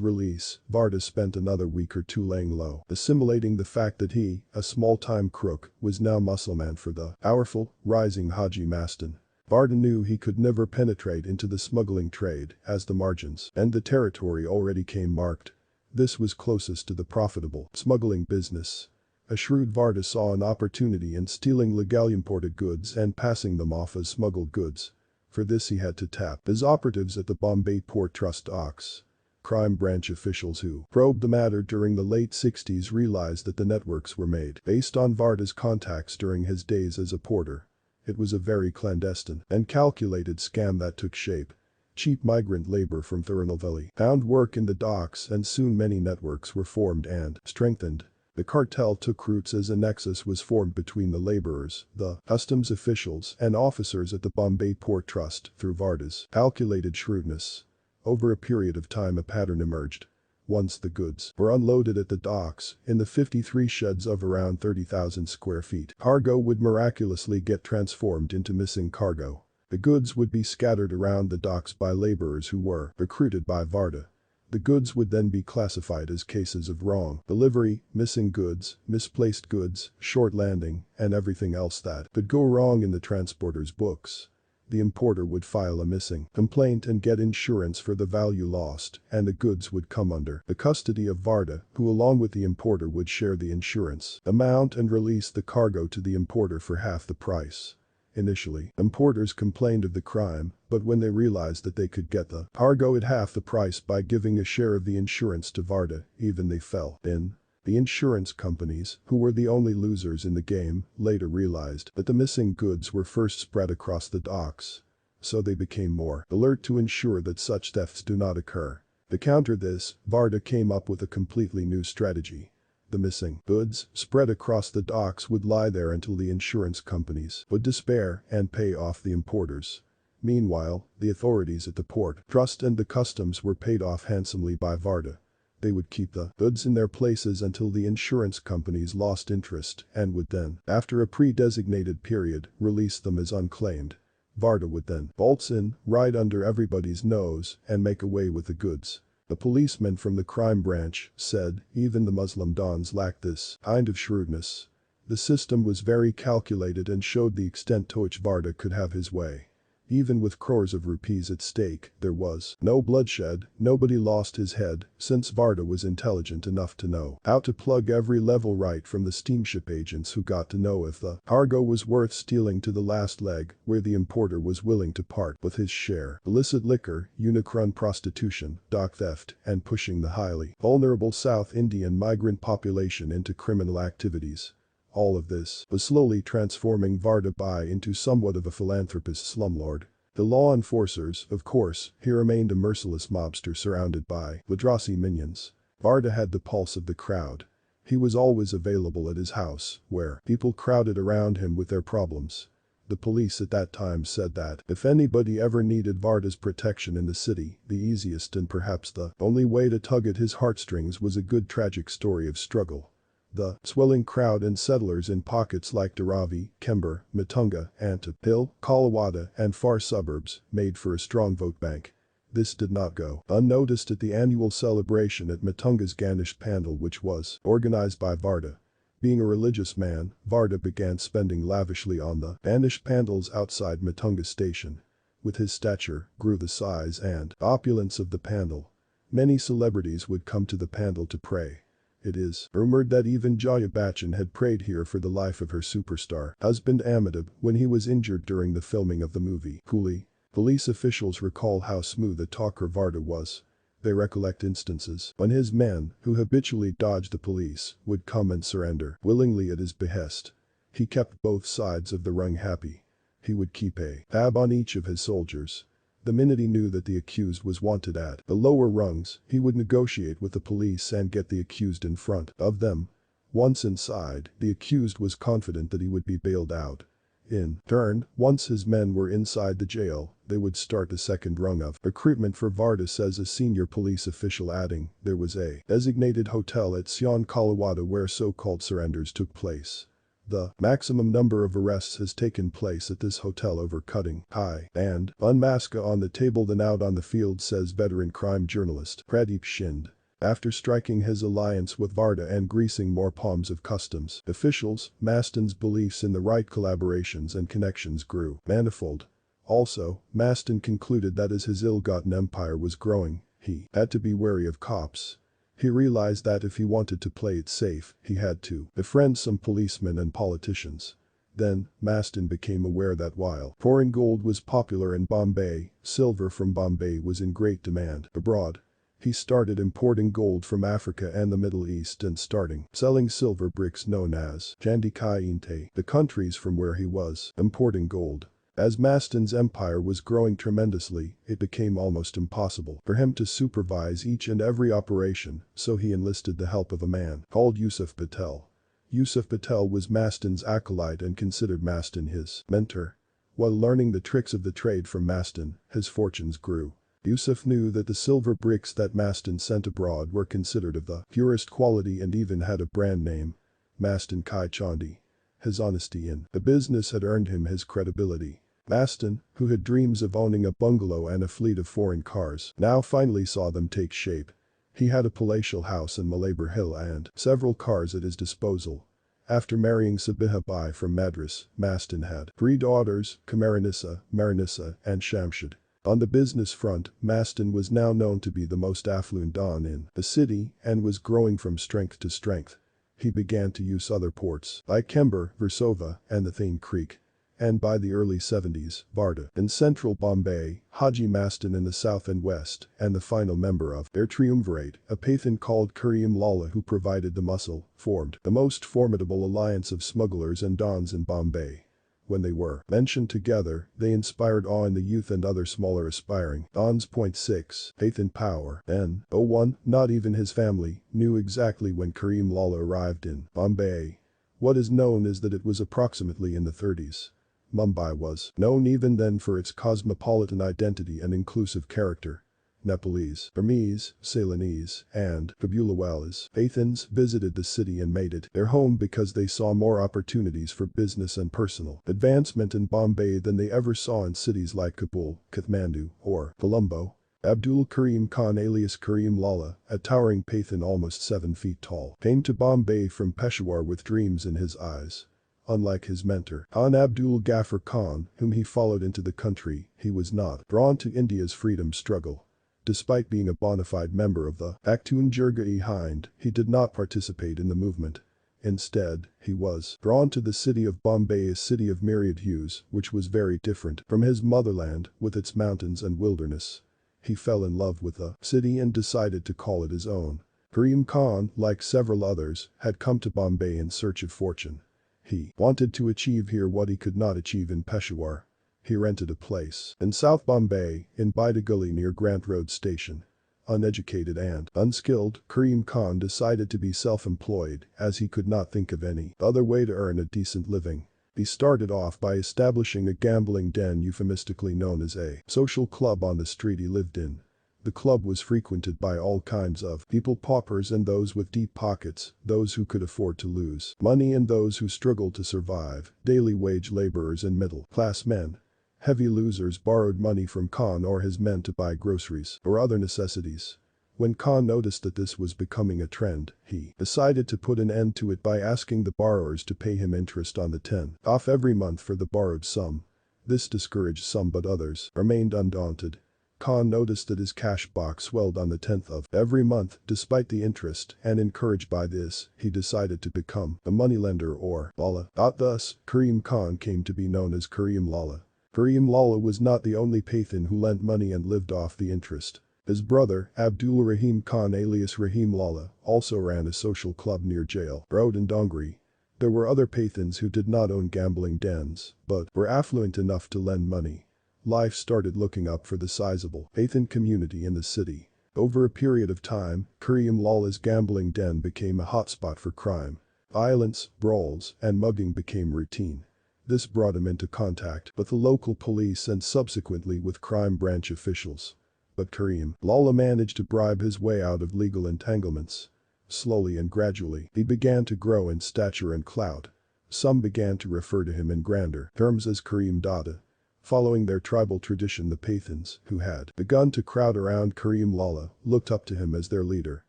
release, Varda spent another week or two laying low, assimilating the fact that he, a small-time crook, was now muscleman for the powerful, rising Haji Mastan. Varda knew he could never penetrate into the smuggling trade, as the margins and the territory already came marked. This was closest to the profitable smuggling business. A shrewd Varda saw an opportunity in stealing legally imported goods and passing them off as smuggled goods. For this he had to tap his operatives at the Bombay Port Trust docks. Crime branch officials who probed the matter during the late 60s realized that the networks were made based on Varda's contacts during his days as a porter. It was a very clandestine and calculated scam that took shape. Cheap migrant labor from Tirunelveli found work in the docks, and soon many networks were formed and strengthened. The cartel took roots as a nexus was formed between the laborers, the customs officials, and officers at the Bombay Port Trust through Varda's calculated shrewdness. Over a period of time a pattern emerged. Once the goods were unloaded at the docks, in the 53 sheds of around 30,000 square feet, cargo would miraculously get transformed into missing cargo. The goods would be scattered around the docks by laborers who were recruited by Varda. The goods would then be classified as cases of wrong delivery, missing goods, misplaced goods, short landing, and everything else that could go wrong in the transporter's books. The importer would file a missing complaint and get insurance for the value lost, and the goods would come under the custody of Varda, who along with the importer would share the insurance amount and release the cargo to the importer for half the price. Initially, importers complained of the crime, but when they realized that they could get the cargo at half the price by giving a share of the insurance to Varda, even they fell in. The insurance companies, who were the only losers in the game, later realized that the missing goods were first spread across the docks. So they became more alert to ensure that such thefts do not occur. To counter this, Varda came up with a completely new strategy. The missing goods spread across the docks would lie there until the insurance companies would despair and pay off the importers. Meanwhile, the authorities at the port trust and the customs were paid off handsomely by Varda. They would keep the goods in their places until the insurance companies lost interest and would then, after a pre-designated period, release them as unclaimed. Varda would then waltz in, right under everybody's nose, and make away with the goods. The policeman from the crime branch said even the Muslim dons lacked this kind of shrewdness. The system was very calculated and showed the extent to which Varda could have his way. Even with crores of rupees at stake, there was no bloodshed, nobody lost his head, since Varda was intelligent enough to know how to plug every level right from the steamship agents who got to know if the cargo was worth stealing to the last leg, where the importer was willing to part with his share, illicit liquor, Unicron prostitution, dock theft, and pushing the highly vulnerable South Indian migrant population into criminal activities. All of this was slowly transforming Varda Bai into somewhat of a philanthropist slumlord. The law enforcers, of course, he remained a merciless mobster surrounded by Madrasi minions. Varda had the pulse of the crowd. He was always available at his house, where people crowded around him with their problems. The police at that time said that if anybody ever needed Varda's protection in the city, the easiest and perhaps the only way to tug at his heartstrings was a good tragic story of struggle. The swelling crowd and settlers in pockets like Dharavi, Kember, Matunga, Antip Hill, Kalawada, and far suburbs made for a strong vote bank. This did not go unnoticed at the annual celebration at Matunga's Ganesh Pandal, which was organized by Varda. Being a religious man, Varda began spending lavishly on the Ganesh Pandals outside Matunga station. With his stature, grew the size and opulence of the pandal. Many celebrities would come to the pandal to pray. It is rumored that even Jaya Bachchan had prayed here for the life of her superstar husband Amitabh when he was injured during the filming of the movie Coolie. Police officials recall how smooth a talker Varda was. They recollect instances when his men, who habitually dodged the police, would come and surrender willingly at his behest. He kept both sides of the rung happy. He would keep a tab on each of his soldiers. The minute he knew that the accused was wanted at the lower rungs, he would negotiate with the police and get the accused in front of them. Once inside, the accused was confident that he would be bailed out. In turn, once his men were inside the jail, they would start the second rung of recruitment for Varda, says a senior police official, adding, there was a designated hotel at Sion Kalawada where so-called surrenders took place. The maximum number of arrests has taken place at this hotel over cutting, high, and unmaska on the table than out on the field, says veteran crime journalist Pradeep Shind. After striking his alliance with Varda and greasing more palms of customs officials, Mastan's beliefs in the right collaborations and connections grew manifold. Also, Mastan concluded that as his ill-gotten empire was growing, he had to be wary of cops. He realized that if he wanted to play it safe, he had to befriend some policemen and politicians. Then, Mastan became aware that while foreign gold was popular in Bombay, silver from Bombay was in great demand abroad. He started importing gold from Africa and the Middle East and starting selling silver bricks known as Chandikai Inte, the countries from where he was importing gold. As Mastan's empire was growing tremendously, it became almost impossible for him to supervise each and every operation, so he enlisted the help of a man called Yusuf Patel. Yusuf Patel was Mastan's acolyte and considered Mastan his mentor. While learning the tricks of the trade from Mastan, his fortunes grew. Yusuf knew that the silver bricks that Mastan sent abroad were considered of the purest quality and even had a brand name, Mastan Kai Chandi. His honesty in the business had earned him his credibility. Mastan, who had dreams of owning a bungalow and a fleet of foreign cars, now finally saw them take shape. He had a palatial house in Malabar Hill and several cars at his disposal. After marrying Sabiha Bai from Madras, Mastan had 3 daughters, Kamaranissa, Maranissa, and Shamshad. On the business front, Mastan was now known to be the most affluent don in the city and was growing from strength to strength. He began to use other ports like Kember, Versova, and the Thane Creek. And by the early 70s, Barda in central Bombay, Haji Mastan in the south and west, and the final member of their triumvirate, a Pathan called Karim Lala who provided the muscle, formed the most formidable alliance of smugglers and dons in Bombay. When they were mentioned together, they inspired awe in the youth and other smaller aspiring dons. 6. Pathan power. Then, one, not even his family, knew exactly when Karim Lala arrived in Bombay. What is known is that it was approximately in the 30s. Mumbai was known even then for its cosmopolitan identity and inclusive character. Nepalese, Burmese, Ceylonese, and Kabulawalas, Pathans visited the city and made it their home because they saw more opportunities for business and personal advancement in Bombay than they ever saw in cities like Kabul, Kathmandu, or Colombo. Abdul Karim Khan alias Karim Lala, a towering Pathan almost 7 feet tall, came to Bombay from Peshawar with dreams in his eyes. Unlike his mentor, Khan Abdul Ghaffar Khan, whom he followed into the country, he was not drawn to India's freedom struggle. Despite being a bona fide member of the Pakhtun Jirga-e-Hind, he did not participate in the movement. Instead, he was drawn to the city of Bombay, a city of myriad hues, which was very different from his motherland, with its mountains and wilderness. He fell in love with the city and decided to call it his own. Karim Khan, like several others, had come to Bombay in search of fortune. He wanted to achieve here what he could not achieve in Peshawar. He rented a place in South Bombay, in Baida Gully near Grant Road Station. Uneducated and unskilled, Karim Khan decided to be self-employed as he could not think of any other way to earn a decent living. He started off by establishing a gambling den euphemistically known as a social club on the street he lived in. The club was frequented by all kinds of people, paupers and those with deep pockets, those who could afford to lose money and those who struggled to survive, daily wage laborers and middle-class men. Heavy losers borrowed money from Khan or his men to buy groceries or other necessities. When Khan noticed that this was becoming a trend, he decided to put an end to it by asking the borrowers to pay him interest on the 10 off every month for the borrowed sum. This discouraged some, but others remained undaunted. Khan noticed that his cash box swelled on the 10th of every month despite the interest, and encouraged by this, he decided to become a moneylender or Lala. Thus, Karim Khan came to be known as Karim Lala. Karim Lala was not the only Pathan who lent money and lived off the interest. His brother, Abdul Rahim Khan alias Rahim Lala, also ran a social club near Jail Road in Dongri. There were other Pathans who did not own gambling dens, but were affluent enough to lend money. Life started looking up for the sizable Pathan community in the city. Over a period of time, Karim Lala's gambling den became a hotspot for crime. Violence, brawls, and mugging became routine. This brought him into contact with the local police and subsequently with crime branch officials. But Karim Lala managed to bribe his way out of legal entanglements. Slowly and gradually, he began to grow in stature and clout. Some began to refer to him in grander terms as Karim Dada. Following their tribal tradition, the Pathans, who had begun to crowd around Karim Lala, looked up to him as their leader.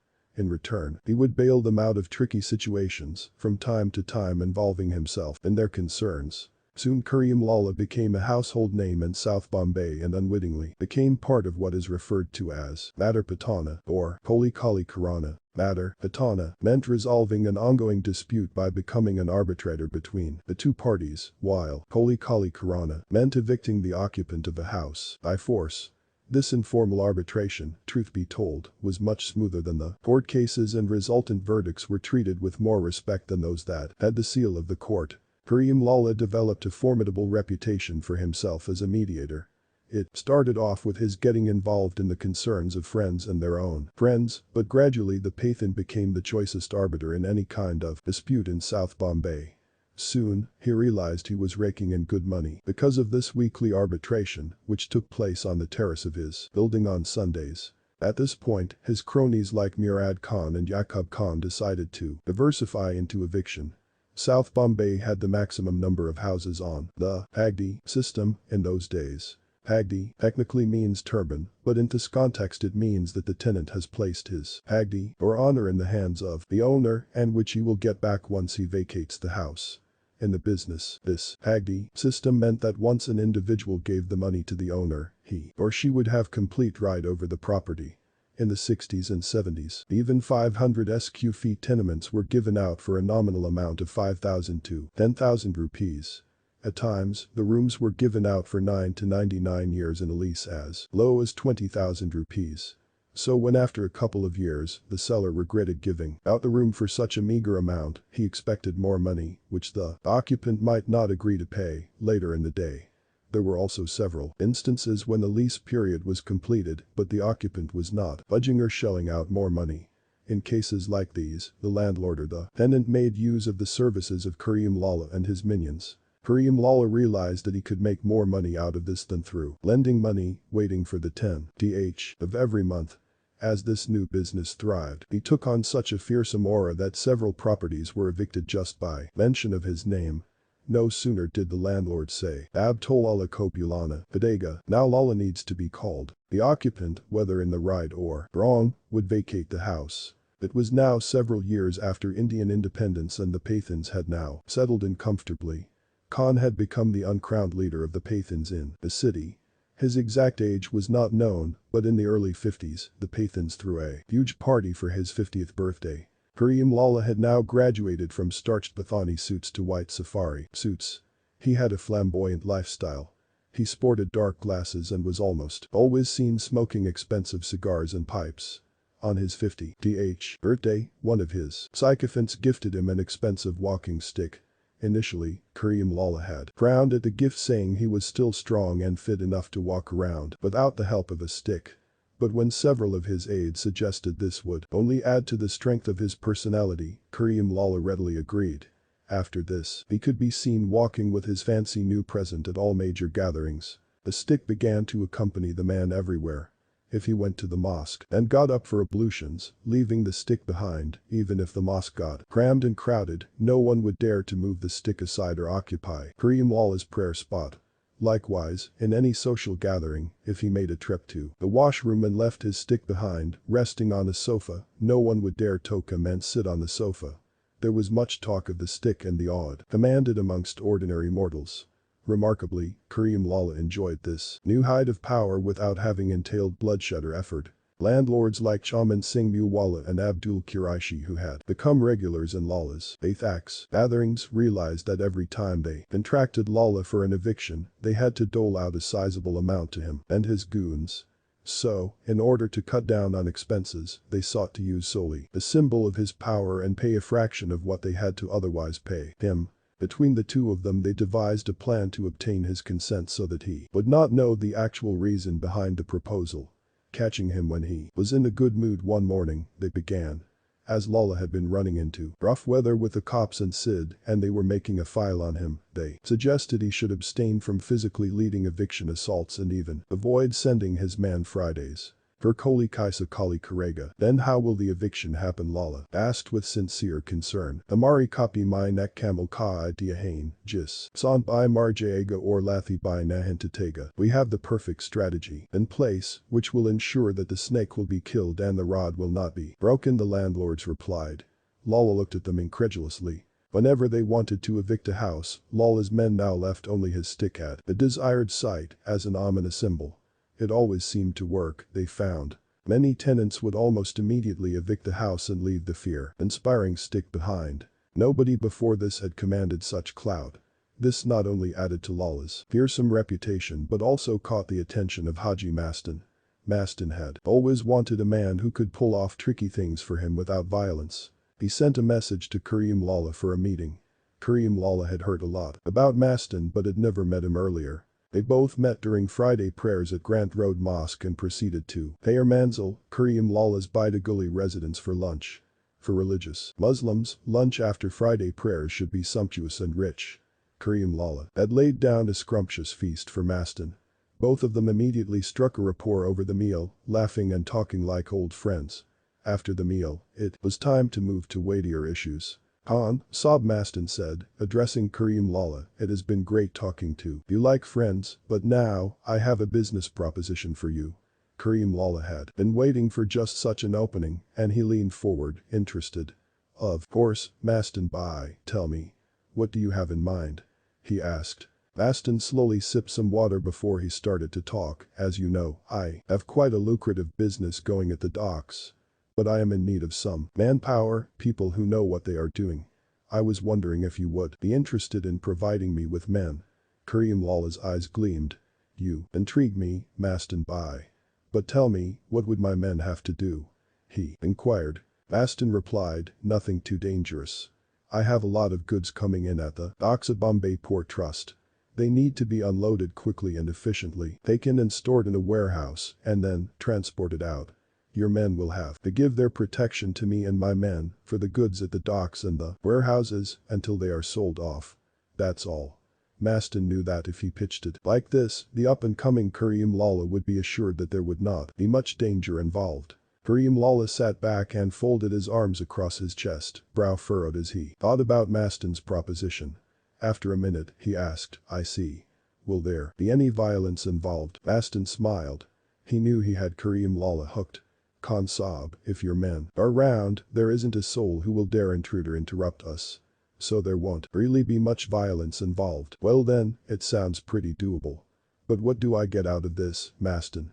In return, he would bail them out of tricky situations, from time to time involving himself in their concerns. Soon Karim Lala became a household name in South Bombay and unwittingly became part of what is referred to as Matter Patana or Koli Kali Karana. Matter Patana meant resolving an ongoing dispute by becoming an arbitrator between the two parties, while Koli Kali Karana meant evicting the occupant of a house by force. This informal arbitration, truth be told, was much smoother than the court cases, and resultant verdicts were treated with more respect than those that had the seal of the court. Kareem Lala developed a formidable reputation for himself as a mediator. It started off with his getting involved in the concerns of friends and their own friends, but gradually the Pathan became the choicest arbiter in any kind of dispute in South Bombay. Soon, he realized he was raking in good money because of this weekly arbitration, which took place on the terrace of his building on Sundays. At this point, his cronies like Murad Khan and Yaqub Khan decided to diversify into eviction. South Bombay had the maximum number of houses on the Hagdi system in those days. Hagdi technically means turban, but in this context it means that the tenant has placed his Hagdi or honor in the hands of the owner and which he will get back once he vacates the house. In the business, this Hagdi system meant that once an individual gave the money to the owner, he or she would have complete right over the property. In the 60s and 70s, even 500 sq ft tenements were given out for a nominal amount of 5,000 to 10,000 rupees. At times, the rooms were given out for 9 to 99 years in a lease as low as 20,000 rupees. So when after a couple of years, the seller regretted giving out the room for such a meager amount, he expected more money, which the occupant might not agree to pay later in the day. There were also several instances when the lease period was completed, but the occupant was not budging or shelling out more money. In cases like these, the landlord or the tenant made use of the services of Kareem Lala and his minions. Kareem Lala realized that he could make more money out of this than through lending money, waiting for the 10th of every month. As this new business thrived, he took on such a fearsome aura that several properties were evicted just by mention of his name. No sooner did the landlord say, "Ab tol Lala Kopulana, Padega, now Lala needs to be called." The occupant, whether in the right or wrong, would vacate the house. It was now several years after Indian independence and the Pathans had now settled in comfortably. Khan had become the uncrowned leader of the Pathans in the city. His exact age was not known, but in the early 50s, the Pathans threw a huge party for his 50th birthday. Kareem Lala had now graduated from starched Pathani suits to white safari suits. He had a flamboyant lifestyle. He sported dark glasses and was almost always seen smoking expensive cigars and pipes. On his 50th birthday, one of his sycophants gifted him an expensive walking stick. Initially, Kareem Lala had frowned at the gift, saying he was still strong and fit enough to walk around without the help of a stick. But when several of his aides suggested this would only add to the strength of his personality, Kareem Lala readily agreed. After this, he could be seen walking with his fancy new present at all major gatherings. The stick began to accompany the man everywhere. If he went to the mosque and got up for ablutions, leaving the stick behind, even if the mosque got crammed and crowded, no one would dare to move the stick aside or occupy Kareem Lala's prayer spot. Likewise, in any social gathering, if he made a trip to the washroom and left his stick behind, resting on a sofa, no one would dare toke him and sit on the sofa. There was much talk of the stick and the awed commanded amongst ordinary mortals. Remarkably, Kareem Lala enjoyed this new height of power without having entailed bloodshed or effort. Landlords like Chaman Singh Mewala and Abdul Quraishi, who had become regulars in Lala's Baythax gatherings, realized that every time they contracted Lala for an eviction, they had to dole out a sizable amount to him and his goons. So, in order to cut down on expenses, they sought to use solely the symbol of his power and pay a fraction of what they had to otherwise pay him. Between the two of them, they devised a plan to obtain his consent so that he would not know the actual reason behind the proposal. Catching him when he was in a good mood one morning, they began. As Lala had been running into rough weather with the cops and Sid, and they were making a file on him, they suggested he should abstain from physically leading eviction assaults and even avoid sending his man Fridays. Per Koli Kaisa Kali Karega, then how will the eviction happen? Lala asked with sincere concern. Amari kapi mai nek kamil ka idea hain, jis, san by marjaega or lathi by nahentatega. We have the perfect strategy in place, which will ensure that the snake will be killed and the rod will not be broken, the landlords replied. Lala looked at them incredulously. Whenever they wanted to evict a house, Lala's men now left only his stick at the desired site as an ominous symbol. It always seemed to work, they found. Many tenants would almost immediately evict the house and leave the fear-inspiring stick behind. Nobody before this had commanded such clout. This not only added to Lala's fearsome reputation but also caught the attention of Haji Mastan. Mastan had always wanted a man who could pull off tricky things for him without violence. He sent a message to Kareem Lala for a meeting. Kareem Lala had heard a lot about Mastan but had never met him earlier. They both met during Friday prayers at Grant Road Mosque and proceeded to Thayer Manzil, Kareem Lala's Baidaguli residence for lunch. For religious Muslims, lunch after Friday prayers should be sumptuous and rich. Kareem Lala had laid down a scrumptious feast for Mastan. Both of them immediately struck a rapport over the meal, laughing and talking like old friends. After the meal, it was time to move to weightier issues. "Han," Sob Mastan said, addressing Kareem Lala, "it has been great talking to you like friends, but now, I have a business proposition for you." Kareem Lala had been waiting for just such an opening, and he leaned forward, interested. "Of course, Mastan Bhai, tell me. What do you have in mind?" he asked. Mastan slowly sipped some water before he started to talk. "As you know, I have quite a lucrative business going at the docks. But I am in need of some manpower, people who know what they are doing. I was wondering if you would be interested in providing me with men." Kareem Lala's eyes gleamed. "You intrigue me, Mastan Bhai. But tell me, what would my men have to do?" he inquired. Mastan replied, "Nothing too dangerous. I have a lot of goods coming in at the docks of Bombay Port Trust. They need to be unloaded quickly and efficiently, taken and stored in a warehouse, and then transported out. Your men will have to give their protection to me and my men for the goods at the docks and the warehouses until they are sold off. That's all." Mastan knew that if he pitched it like this, the up-and-coming Kareem Lala would be assured that there would not be much danger involved. Kareem Lala sat back and folded his arms across his chest, brow furrowed as he thought about Mastan's proposition. After a minute, he asked, "I see. Will there be any violence involved?" Mastan smiled. He knew he had Kareem Lala hooked. "Khan Saab, if your men are around, there isn't a soul who will dare intrude or interrupt us. So there won't really be much violence involved." "Well then, it sounds pretty doable. But what do I get out of this, Mastan?"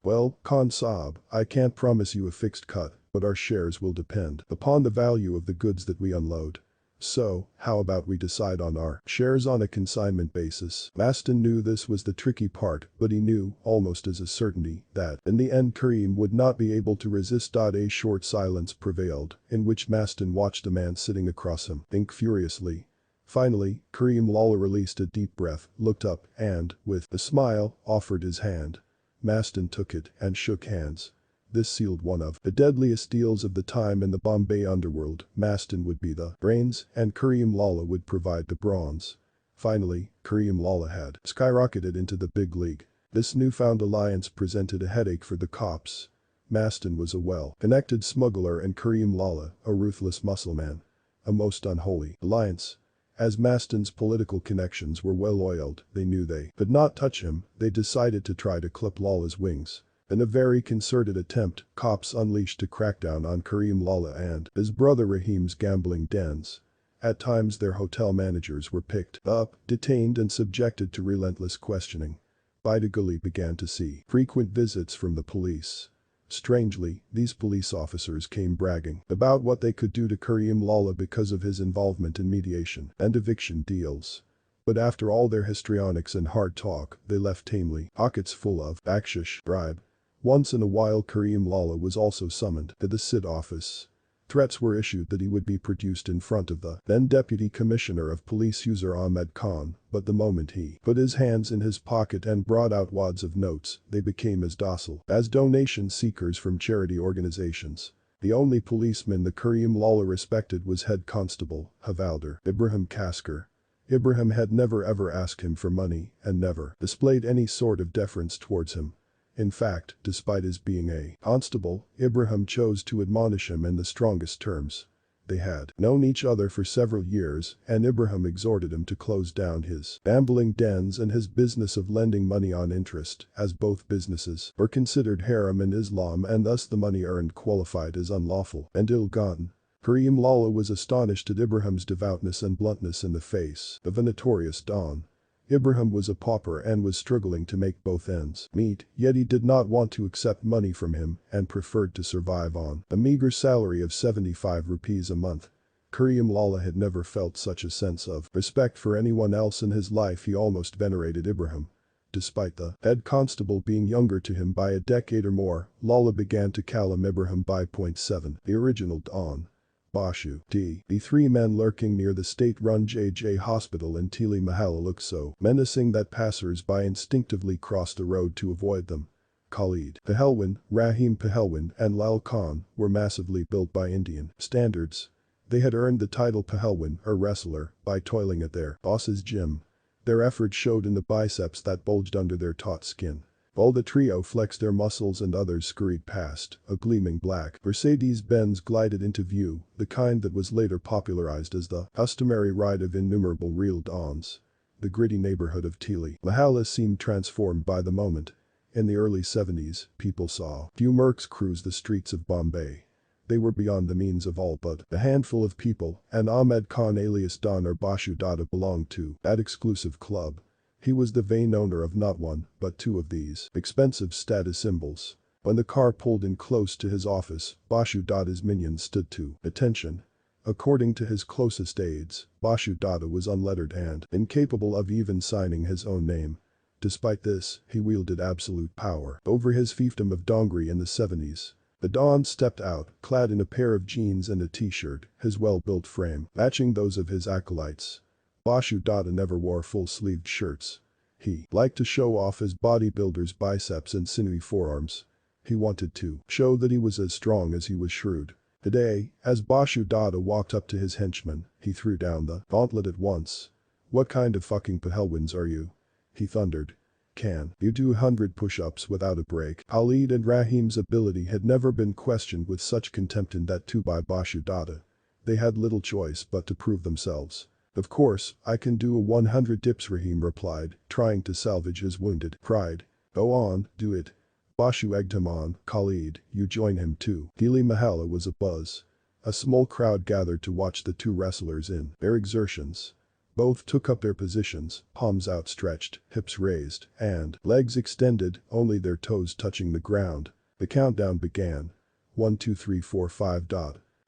Well, Khan Saab, I can't promise you a fixed cut, but our shares will depend upon the value of the goods that we unload. So, how about we decide on our shares on a consignment basis?" Mastan knew this was the tricky part, but he knew, almost as a certainty, that in the end Kareem would not be able to resist. A short silence prevailed, in which Mastan watched the man sitting across him think furiously. Finally, Kareem Lala released a deep breath, looked up, and, with a smile, offered his hand. Mastan took it and shook hands. This sealed one of the deadliest deals of the time in the Bombay underworld. Mastan would be the brains, and Kareem Lala would provide the bronze. Finally, Kareem Lala had skyrocketed into the big league. This newfound alliance presented a headache for the cops. Mastan was a well-connected smuggler and Kareem Lala, a ruthless muscleman. A most unholy alliance. As Mastan's political connections were well-oiled, they knew they could not touch him. They decided to try to clip Lala's wings. In a very concerted attempt, cops unleashed a crackdown on Kareem Lala and his brother Rahim's gambling dens. At times their hotel managers were picked up, detained and subjected to relentless questioning. Baidaguli began to see frequent visits from the police. Strangely, these police officers came bragging about what they could do to Kareem Lala because of his involvement in mediation and eviction deals. But after all their histrionics and hard talk, they left tamely, pockets full of bakshish bribe. Once in a while Kareem Lala was also summoned to the SID office. Threats were issued that he would be produced in front of the then Deputy Commissioner of Police User Ahmed Khan, but the moment he put his hands in his pocket and brought out wads of notes, they became as docile as donation seekers from charity organizations. The only policeman the Kareem Lala respected was Head Constable, Havaldar Ibrahim Kaskar. Ibrahim had never ever asked him for money and never displayed any sort of deference towards him. In fact, despite his being a constable, Ibrahim chose to admonish him in the strongest terms. They had known each other for several years, and Ibrahim exhorted him to close down his gambling dens and his business of lending money on interest, as both businesses were considered haram in Islam and thus the money earned qualified as unlawful and ill-gotten. Kareem Lala was astonished at Ibrahim's devoutness and bluntness in the face of a notorious don. Ibrahim was a pauper and was struggling to make both ends meet, yet he did not want to accept money from him and preferred to survive on a meager salary of 75 rupees a month. Kareem Lala had never felt such a sense of respect for anyone else in his life. He almost venerated Ibrahim. Despite the head constable being younger to him by a decade or more, Lala began to call him Ibrahim by .7, the original Don. Bashu. The three men lurking near the state-run JJ hospital in Tili Mahalla looked so menacing that passers-by instinctively crossed the road to avoid them. Khalid Pahelwan, Rahim Pahelwan and Lal Khan were massively built by Indian standards. They had earned the title Pahelwan, or wrestler, by toiling at their boss's gym. Their effort showed in the biceps that bulged under their taut skin. While the trio flexed their muscles and others scurried past, a gleaming black Mercedes-Benz glided into view, the kind that was later popularized as the customary ride of innumerable real dons. The gritty neighborhood of Tili Mahalla seemed transformed by the moment. In the early 70s, people saw few mercs cruise the streets of Bombay. They were beyond the means of all but a handful of people, and Ahmed Khan alias Don or Bashu Dada belonged to that exclusive club. He was the vain owner of not one, but two of these expensive status symbols. When the car pulled in close to his office, Bashu Dada's minions stood to attention. According to his closest aides, Bashu Dada was unlettered and incapable of even signing his own name. Despite this, he wielded absolute power over his fiefdom of Dongri in the 70s. The Don stepped out, clad in a pair of jeans and a t-shirt, his well-built frame matching those of his acolytes. Bashu Dada never wore full-sleeved shirts. He liked to show off his bodybuilder's biceps and sinewy forearms. He wanted to show that he was as strong as he was shrewd. Today, as Bashu Dada walked up to his henchman, he threw down the gauntlet at once. "What kind of fucking Pahelwans are you?" he thundered. "Can you do 100 push-ups without a break?" Khalid and Rahim's ability had never been questioned with such contempt in that too by Bashu Dada. They had little choice but to prove themselves. "Of course, I can do a 100 dips," Rahim replied, trying to salvage his wounded pride. "Go on, do it." Bashu egged him on. "Khalid, you join him too." Tili Mahalla was abuzz. A small crowd gathered to watch the two wrestlers in their exertions. Both took up their positions, palms outstretched, hips raised, and legs extended, only their toes touching the ground. The countdown began. 1 2 3 4 5.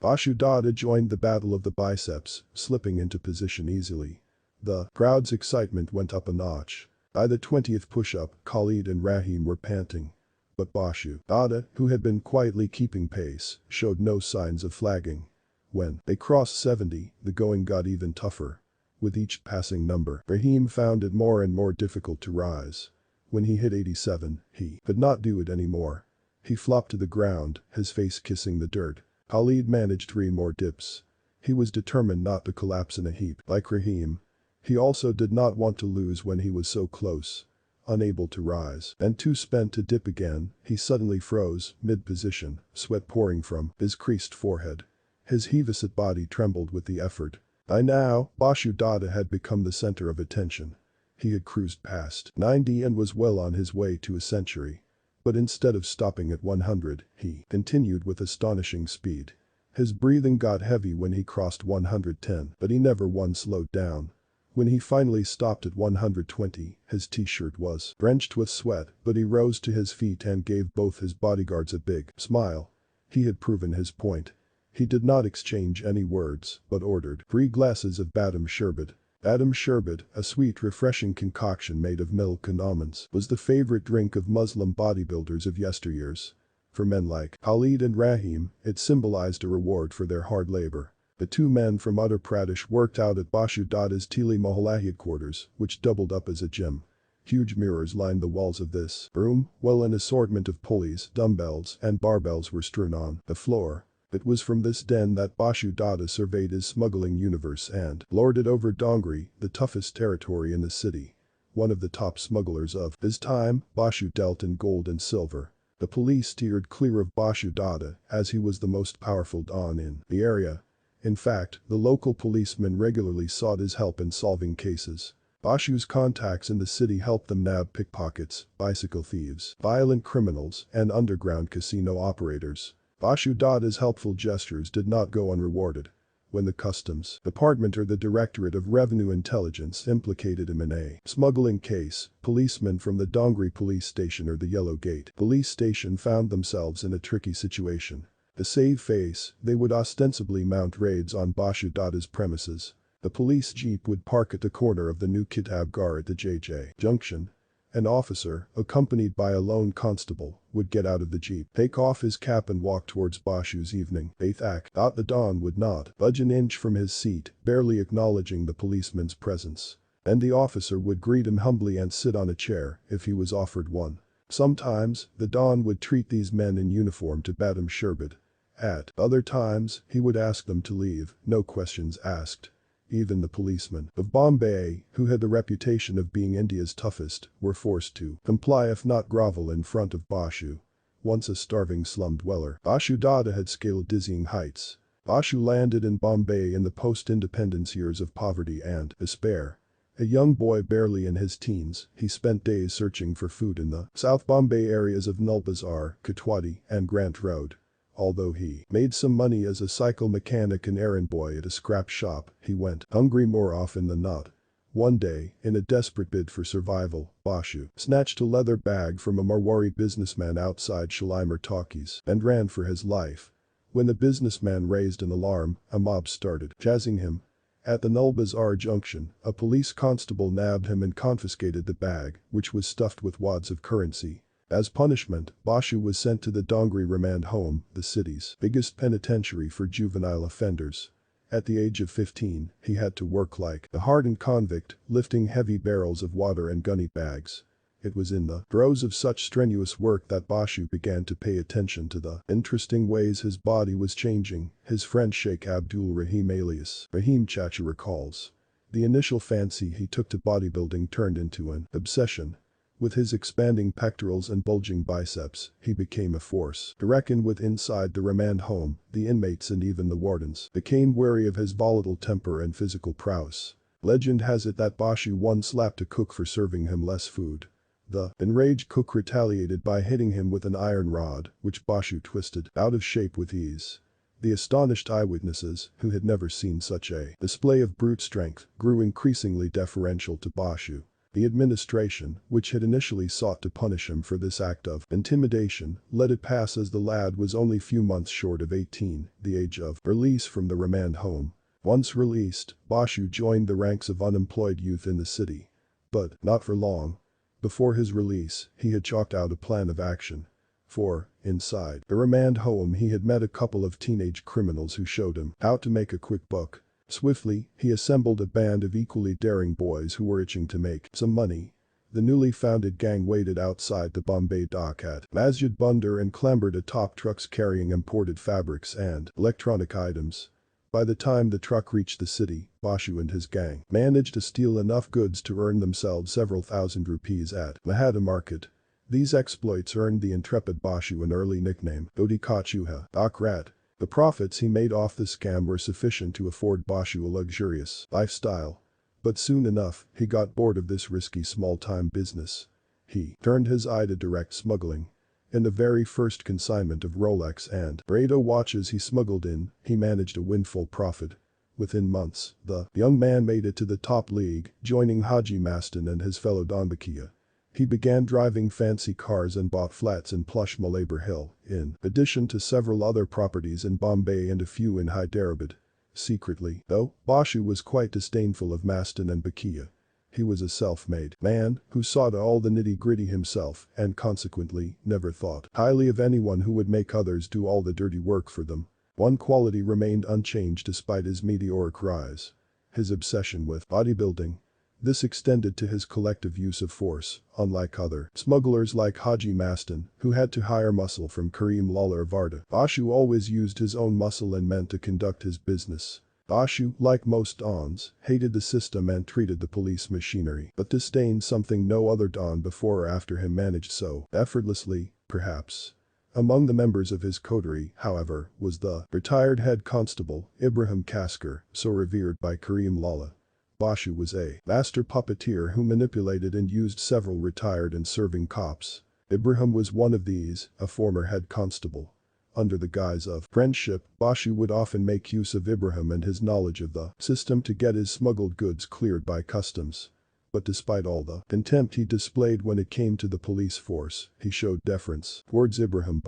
Bashu Dada joined the battle of the biceps, slipping into position easily. The crowd's excitement went up a notch. By the 20th push-up, Khalid and Rahim were panting. But Bashu Dada, who had been quietly keeping pace, showed no signs of flagging. When they crossed 70, the going got even tougher. With each passing number, Rahim found it more and more difficult to rise. When he hit 87, he could not do it anymore. He flopped to the ground, his face kissing the dirt. Khalid managed 3 more dips. He was determined not to collapse in a heap like Rahim. He also did not want to lose when he was so close. Unable to rise and too spent to dip again, he suddenly froze, mid-position, sweat pouring from his creased forehead. His heavicid body trembled with the effort. By now, Bashu Dada had become the center of attention. He had cruised past 90 and was well on his way to a century. But instead of stopping at 100, he continued with astonishing speed. His breathing got heavy when he crossed 110, but he never once slowed down. When he finally stopped at 120, his t-shirt was drenched with sweat, but he rose to his feet and gave both his bodyguards a big smile. He had proven his point. He did not exchange any words, but ordered 3 glasses of badam sherbet. Badam sherbet, a sweet refreshing concoction made of milk and almonds, was the favorite drink of Muslim bodybuilders of yesteryears. For men like Khalid and Rahim, it symbolized a reward for their hard labor. The two men from Uttar Pradesh worked out at Bashu Dada's Tili Mahalla headquarters, which doubled up as a gym. Huge mirrors lined the walls of this room, while an assortment of pulleys, dumbbells, and barbells were strewn on the floor. It was from this den that Bashu Dada surveyed his smuggling universe and lorded over Dongri, the toughest territory in the city. One of the top smugglers of his time, Bashu dealt in gold and silver. The police steered clear of Bashu Dada, as he was the most powerful don in the area. In fact, the local policemen regularly sought his help in solving cases. Bashu's contacts in the city helped them nab pickpockets, bicycle thieves, violent criminals, and underground casino operators. Bashu Dada's helpful gestures did not go unrewarded. When the Customs Department or the Directorate of Revenue Intelligence implicated him in a smuggling case, policemen from the Dongri police station or the Yellow Gate police station found themselves in a tricky situation. To save face, they would ostensibly mount raids on Bashu Dada's premises. The police jeep would park at the corner of the new Kitab Gar at the JJ Junction. An officer, accompanied by a lone constable, would get out of the jeep, take off his cap and walk towards Bashu's evening eighth act. The Don would not budge an inch from his seat, barely acknowledging the policeman's presence. And the officer would greet him humbly and sit on a chair if he was offered one. Sometimes, the Don would treat these men in uniform to badam sherbet. At other times, he would ask them to leave, no questions asked. Even the policemen of Bombay, who had the reputation of being India's toughest, were forced to comply if not grovel in front of Bashu. Once a starving slum dweller, Bashu Dada had scaled dizzying heights. Bashu landed in Bombay in the post-independence years of poverty and despair. A young boy barely in his teens, he spent days searching for food in the South Bombay areas of Null Bazaar, Kotwadi, and Grant Road. Although he made some money as a cycle mechanic and errand boy at a scrap shop, he went hungry more often than not. One day, in a desperate bid for survival, Bashu snatched a leather bag from a Marwari businessman outside Shalimar Talkies and ran for his life. When the businessman raised an alarm, a mob started chasing him. At the Null Bazaar junction, a police constable nabbed him and confiscated the bag, which was stuffed with wads of currency. As punishment, Bashu was sent to the Dongri remand home, the city's biggest penitentiary for juvenile offenders. At the age of 15, he had to work like a hardened convict, lifting heavy barrels of water and gunny bags. It was in the throes of such strenuous work that Bashu began to pay attention to the interesting ways his body was changing, his friend Sheikh Abdul Rahim alias Rahim Chacha recalls. The initial fancy he took to bodybuilding turned into an obsession. With his expanding pectorals and bulging biceps, he became a force to reckon with inside the remand home. The inmates and even the wardens became wary of his volatile temper and physical prowess. Legend has it that Bashu once slapped a cook for serving him less food. The enraged cook retaliated by hitting him with an iron rod, which Bashu twisted out of shape with ease. The astonished eyewitnesses, who had never seen such a display of brute strength, grew increasingly deferential to Bashu. The administration, which had initially sought to punish him for this act of intimidation, let it pass as the lad was only few months short of 18, the age of release from the remand home. Once released, Bashu joined the ranks of unemployed youth in the city. But not for long. Before his release, he had chalked out a plan of action. For, inside the remand home he had met a couple of teenage criminals who showed him how to make a quick buck. Swiftly, he assembled a band of equally daring boys who were itching to make some money. The newly founded gang waited outside the Bombay dock at Masjid Bunder and clambered atop trucks carrying imported fabrics and electronic items. By the time the truck reached the city, Bashu and his gang managed to steal enough goods to earn themselves several thousand rupees at Mahata market. These exploits earned the intrepid Bashu an early nickname, Dodi Kachuha, Rat. The profits he made off the scam were sufficient to afford Bashu a luxurious lifestyle. But soon enough, he got bored of this risky small-time business. He turned his eye to direct smuggling. In the very first consignment of Rolex and Brado watches he smuggled in, he managed a windfall profit. Within months, the young man made it to the top league, joining Haji Mastan and his fellow Donbakia. He began driving fancy cars and bought flats in plush Malabar Hill, in addition to several other properties in Bombay and a few in Hyderabad. Secretly, though, Bashu was quite disdainful of Mastan and Bakia. He was a self-made man who saw to all the nitty-gritty himself and consequently never thought highly of anyone who would make others do all the dirty work for them. One quality remained unchanged despite his meteoric rise: his obsession with bodybuilding. This extended to his collective use of force, unlike other smugglers like Haji Mastan, who had to hire muscle from Karim Lala Varda. Bashu always used his own muscle and men to conduct his business. Bashu, like most dons, hated the system and treated the police machinery, but disdained something no other don before or after him managed so effortlessly, perhaps. Among the members of his coterie, however, was the retired head constable, Ibrahim Kaskar, so revered by Karim Lala. Bashu was a master puppeteer who manipulated and used several retired and serving cops. Ibrahim was one of these, a former head constable. Under the guise of friendship, Bashu would often make use of Ibrahim and his knowledge of the system to get his smuggled goods cleared by customs. But despite all the contempt he displayed when it came to the police force, he showed deference towards Ibrahim.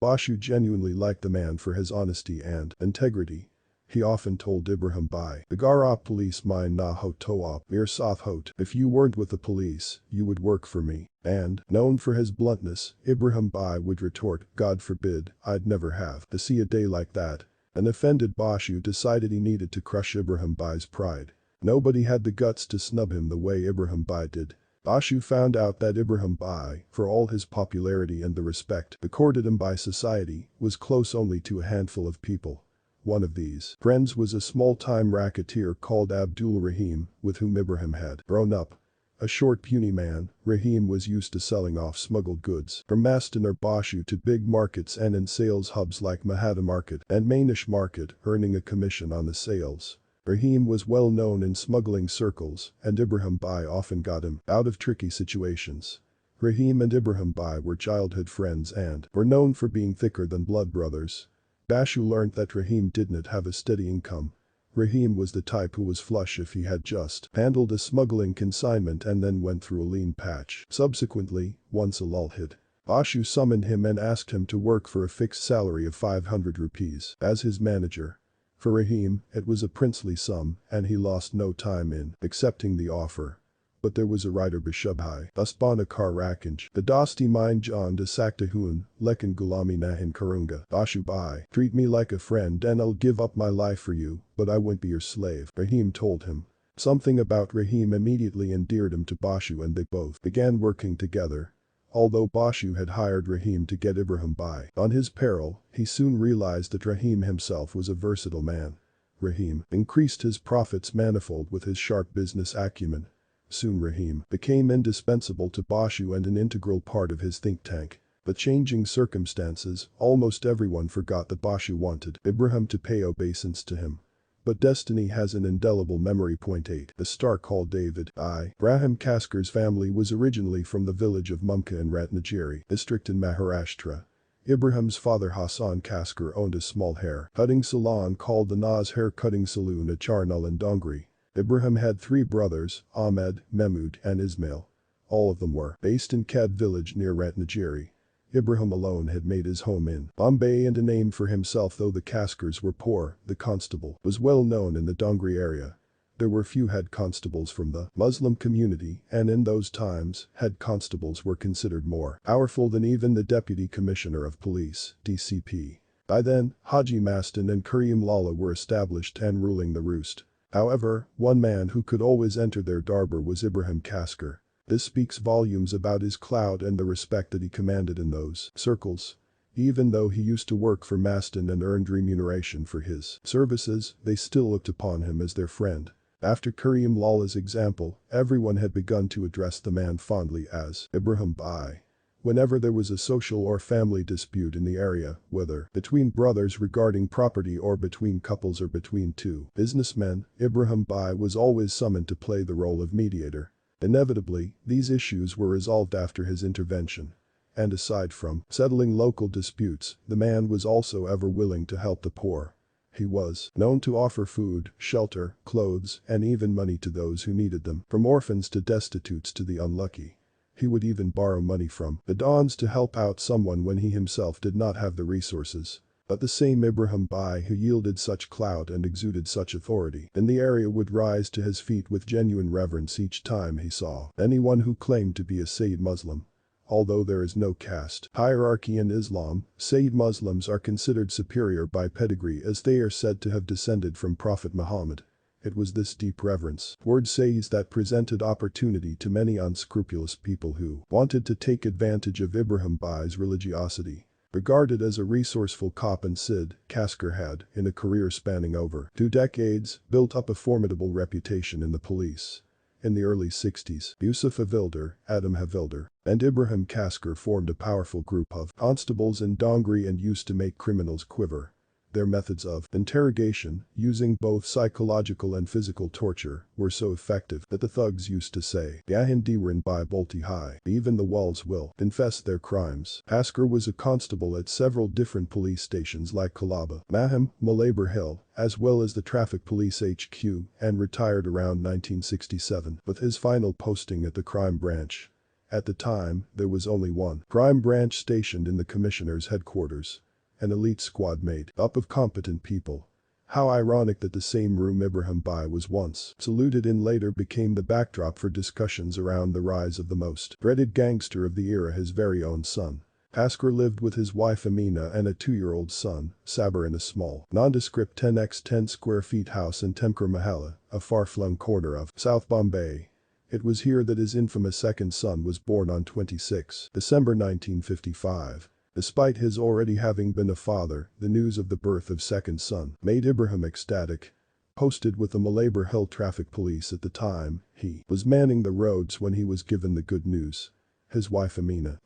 Bashu genuinely liked the man for his honesty and integrity. He often told Ibrahim Bai, "Bagara police mine na ho toa, mir soth hot. If you weren't with the police, you would work for me." And, known for his bluntness, Ibrahim Bai would retort, "God forbid, I'd never have to see a day like that." An offended Bashu decided he needed to crush Ibrahim Bai's pride. Nobody had the guts to snub him the way Ibrahim Bai did. Bashu found out that Ibrahim Bai, for all his popularity and the respect accorded him by society, was close only to a handful of people. One of these friends was a small-time racketeer called Abdul Rahim, with whom Ibrahim had grown up. A short puny man, Rahim was used to selling off smuggled goods from Mastan or Bashu to big markets and in sales hubs like Mahata Market and Manish Market, earning a commission on the sales. Rahim was well known in smuggling circles, and Ibrahim Bai often got him out of tricky situations. Rahim and Ibrahim Bai were childhood friends and were known for being thicker than blood brothers. Bashu learned that Rahim didn't have a steady income. Rahim was the type who was flush if he had just handled a smuggling consignment and then went through a lean patch. Subsequently, once a lull hit, Bashu summoned him and asked him to work for a fixed salary of 500 rupees as his manager. For Rahim, it was a princely sum, and he lost no time in accepting the offer. But there was a writer Bishubhai, Thusbana Kar Rakanj, the Dosti Mind John de Saktahun, Lekan Gulami Nahin Karunga, Bashu Bai, treat me like a friend and I'll give up my life for you, but I won't be your slave, Rahim told him. Something about Rahim immediately endeared him to Bashu and they both began working together. Although Bashu had hired Rahim to get Ibrahim Bai on his peril, he soon realized that Rahim himself was a versatile man. Rahim increased his profits manifold with his sharp business acumen. Soon Rahim became indispensable to Bashu and an integral part of his think tank. But changing circumstances, almost everyone forgot that Bashu wanted Ibrahim to pay obeisance to him. But destiny has an indelible memory. 8. The star called David. Ibrahim Kasker's family was originally from the village of Mumbai in Ratnagiri district in Maharashtra. Ibrahim's father Hussain Kasker owned a small hair cutting salon called the Naz Hair Cutting Saloon at Charnal in Dongri. Ibrahim had 3 brothers, Ahmed, Mehmood and Ismail. All of them were based in Kad village near Ratnagiri. Ibrahim alone had made his home in Bombay and a name for himself. Though the Kaskers were poor, the constable was well known in the Dongri area. There were few head constables from the Muslim community, and in those times, head constables were considered more powerful than even the Deputy Commissioner of Police, DCP. By then, Haji Mastan and Karim Lala were established and ruling the roost. However, one man who could always enter their darbar was Ibrahim Kasker. This speaks volumes about his clout and the respect that he commanded in those circles. Even though he used to work for Mastan and earned remuneration for his services, they still looked upon him as their friend. After Karim Lala's example, everyone had begun to address the man fondly as Ibrahim Bai. Whenever there was a social or family dispute in the area, whether between brothers regarding property or between couples or between 2 businessmen, Ibrahim Bai was always summoned to play the role of mediator. Inevitably, these issues were resolved after his intervention. And aside from settling local disputes, the man was also ever willing to help the poor. He was known to offer food, shelter, clothes, and even money to those who needed them, from orphans to destitutes to the unlucky. He would even borrow money from the dons to help out someone when he himself did not have the resources. But the same Ibrahim Bai who yielded such clout and exuded such authority in the area would rise to his feet with genuine reverence each time he saw anyone who claimed to be a Sayyid Muslim. Although there is no caste hierarchy in Islam, Sayyid Muslims are considered superior by pedigree as they are said to have descended from Prophet Muhammad. It was this deep reverence toward Sayyids that presented opportunity to many unscrupulous people who wanted to take advantage of Ibrahim Bai's religiosity. Regarded as a resourceful cop and Sid, Kasker had, in a career spanning over 2 decades, built up a formidable reputation in the police. In the early 60s, Yusuf Havildar, Adam Havildar, and Ibrahim Kasker formed a powerful group of constables in Dongri and used to make criminals quiver. Their methods of interrogation, using both psychological and physical torture, were so effective that the thugs used to say, "Yahin Diwan by Bolti High, even the walls will confess their crimes." Kasker was a constable at several different police stations like Kalaba, Mahim, Malabar Hill, as well as the Traffic Police HQ, and retired around 1967 with his final posting at the crime branch. At the time, there was only one crime branch stationed in the commissioner's headquarters. An elite squad made up of competent people. How ironic that the same room Ibrahim was once saluted in later became the backdrop for discussions around the rise of the most dreaded gangster of the era, his very own son. Kasker lived with his wife Amina and a 2-year-old son, Saber, in a small, nondescript 10x10 square feet house in Temkur Mahalla, a far-flung corner of South Bombay. It was here that his infamous second son was born on 26 December 1955. Despite his already having been a father, the news of the birth of second son made Ibrahim ecstatic. Posted with the Malaybar Hill traffic police at the time, he was manning the roads when he was given the good news. His wife Amina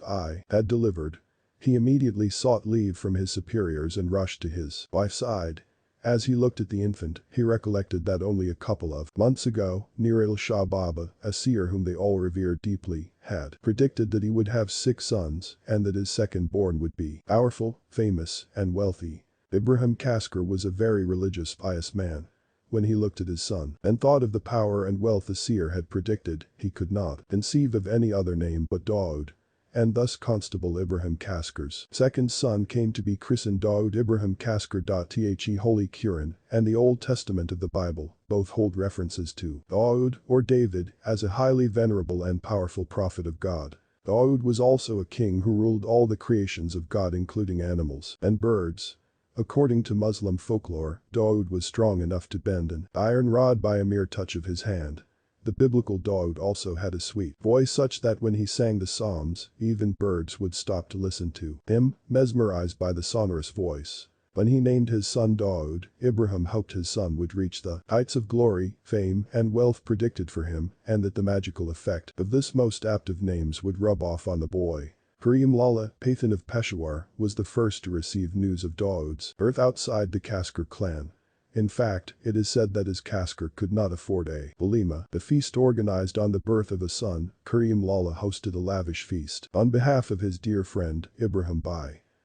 had delivered. He immediately sought leave from his superiors and rushed to his wife's side. As he looked at the infant, he recollected that only a couple of months ago, Niril Shah Baba, a seer whom they all revered deeply, had predicted that he would have 6 sons and that his second-born would be powerful, famous, and wealthy. Ibrahim Kasker was a very religious, pious man. When he looked at his son and thought of the power and wealth the seer had predicted, he could not conceive of any other name but Dawood. And thus Constable Ibrahim Kasker's second son came to be christened Dawood Ibrahim Kasker. The Holy Quran and the Old Testament of the Bible both hold references to Dawood or David as a highly venerable and powerful prophet of God. Dawood was also a king who ruled all the creations of God, including animals and birds. According to Muslim folklore, Dawood was strong enough to bend an iron rod by a mere touch of his hand. The biblical Dawood also had a sweet voice such that when he sang the Psalms, even birds would stop to listen to him, mesmerized by the sonorous voice. When he named his son Dawood, Ibrahim hoped his son would reach the heights of glory, fame, and wealth predicted for him, and that the magical effect of this most apt of names would rub off on the boy. Karim Lala, Pathan of Peshawar, was the first to receive news of Dawood's birth outside the Kasker clan. In fact, it is said that as Kasker could not afford a walima, the feast organized on the birth of a son, Karim Lala hosted a lavish feast on behalf of his dear friend, Ibrahim.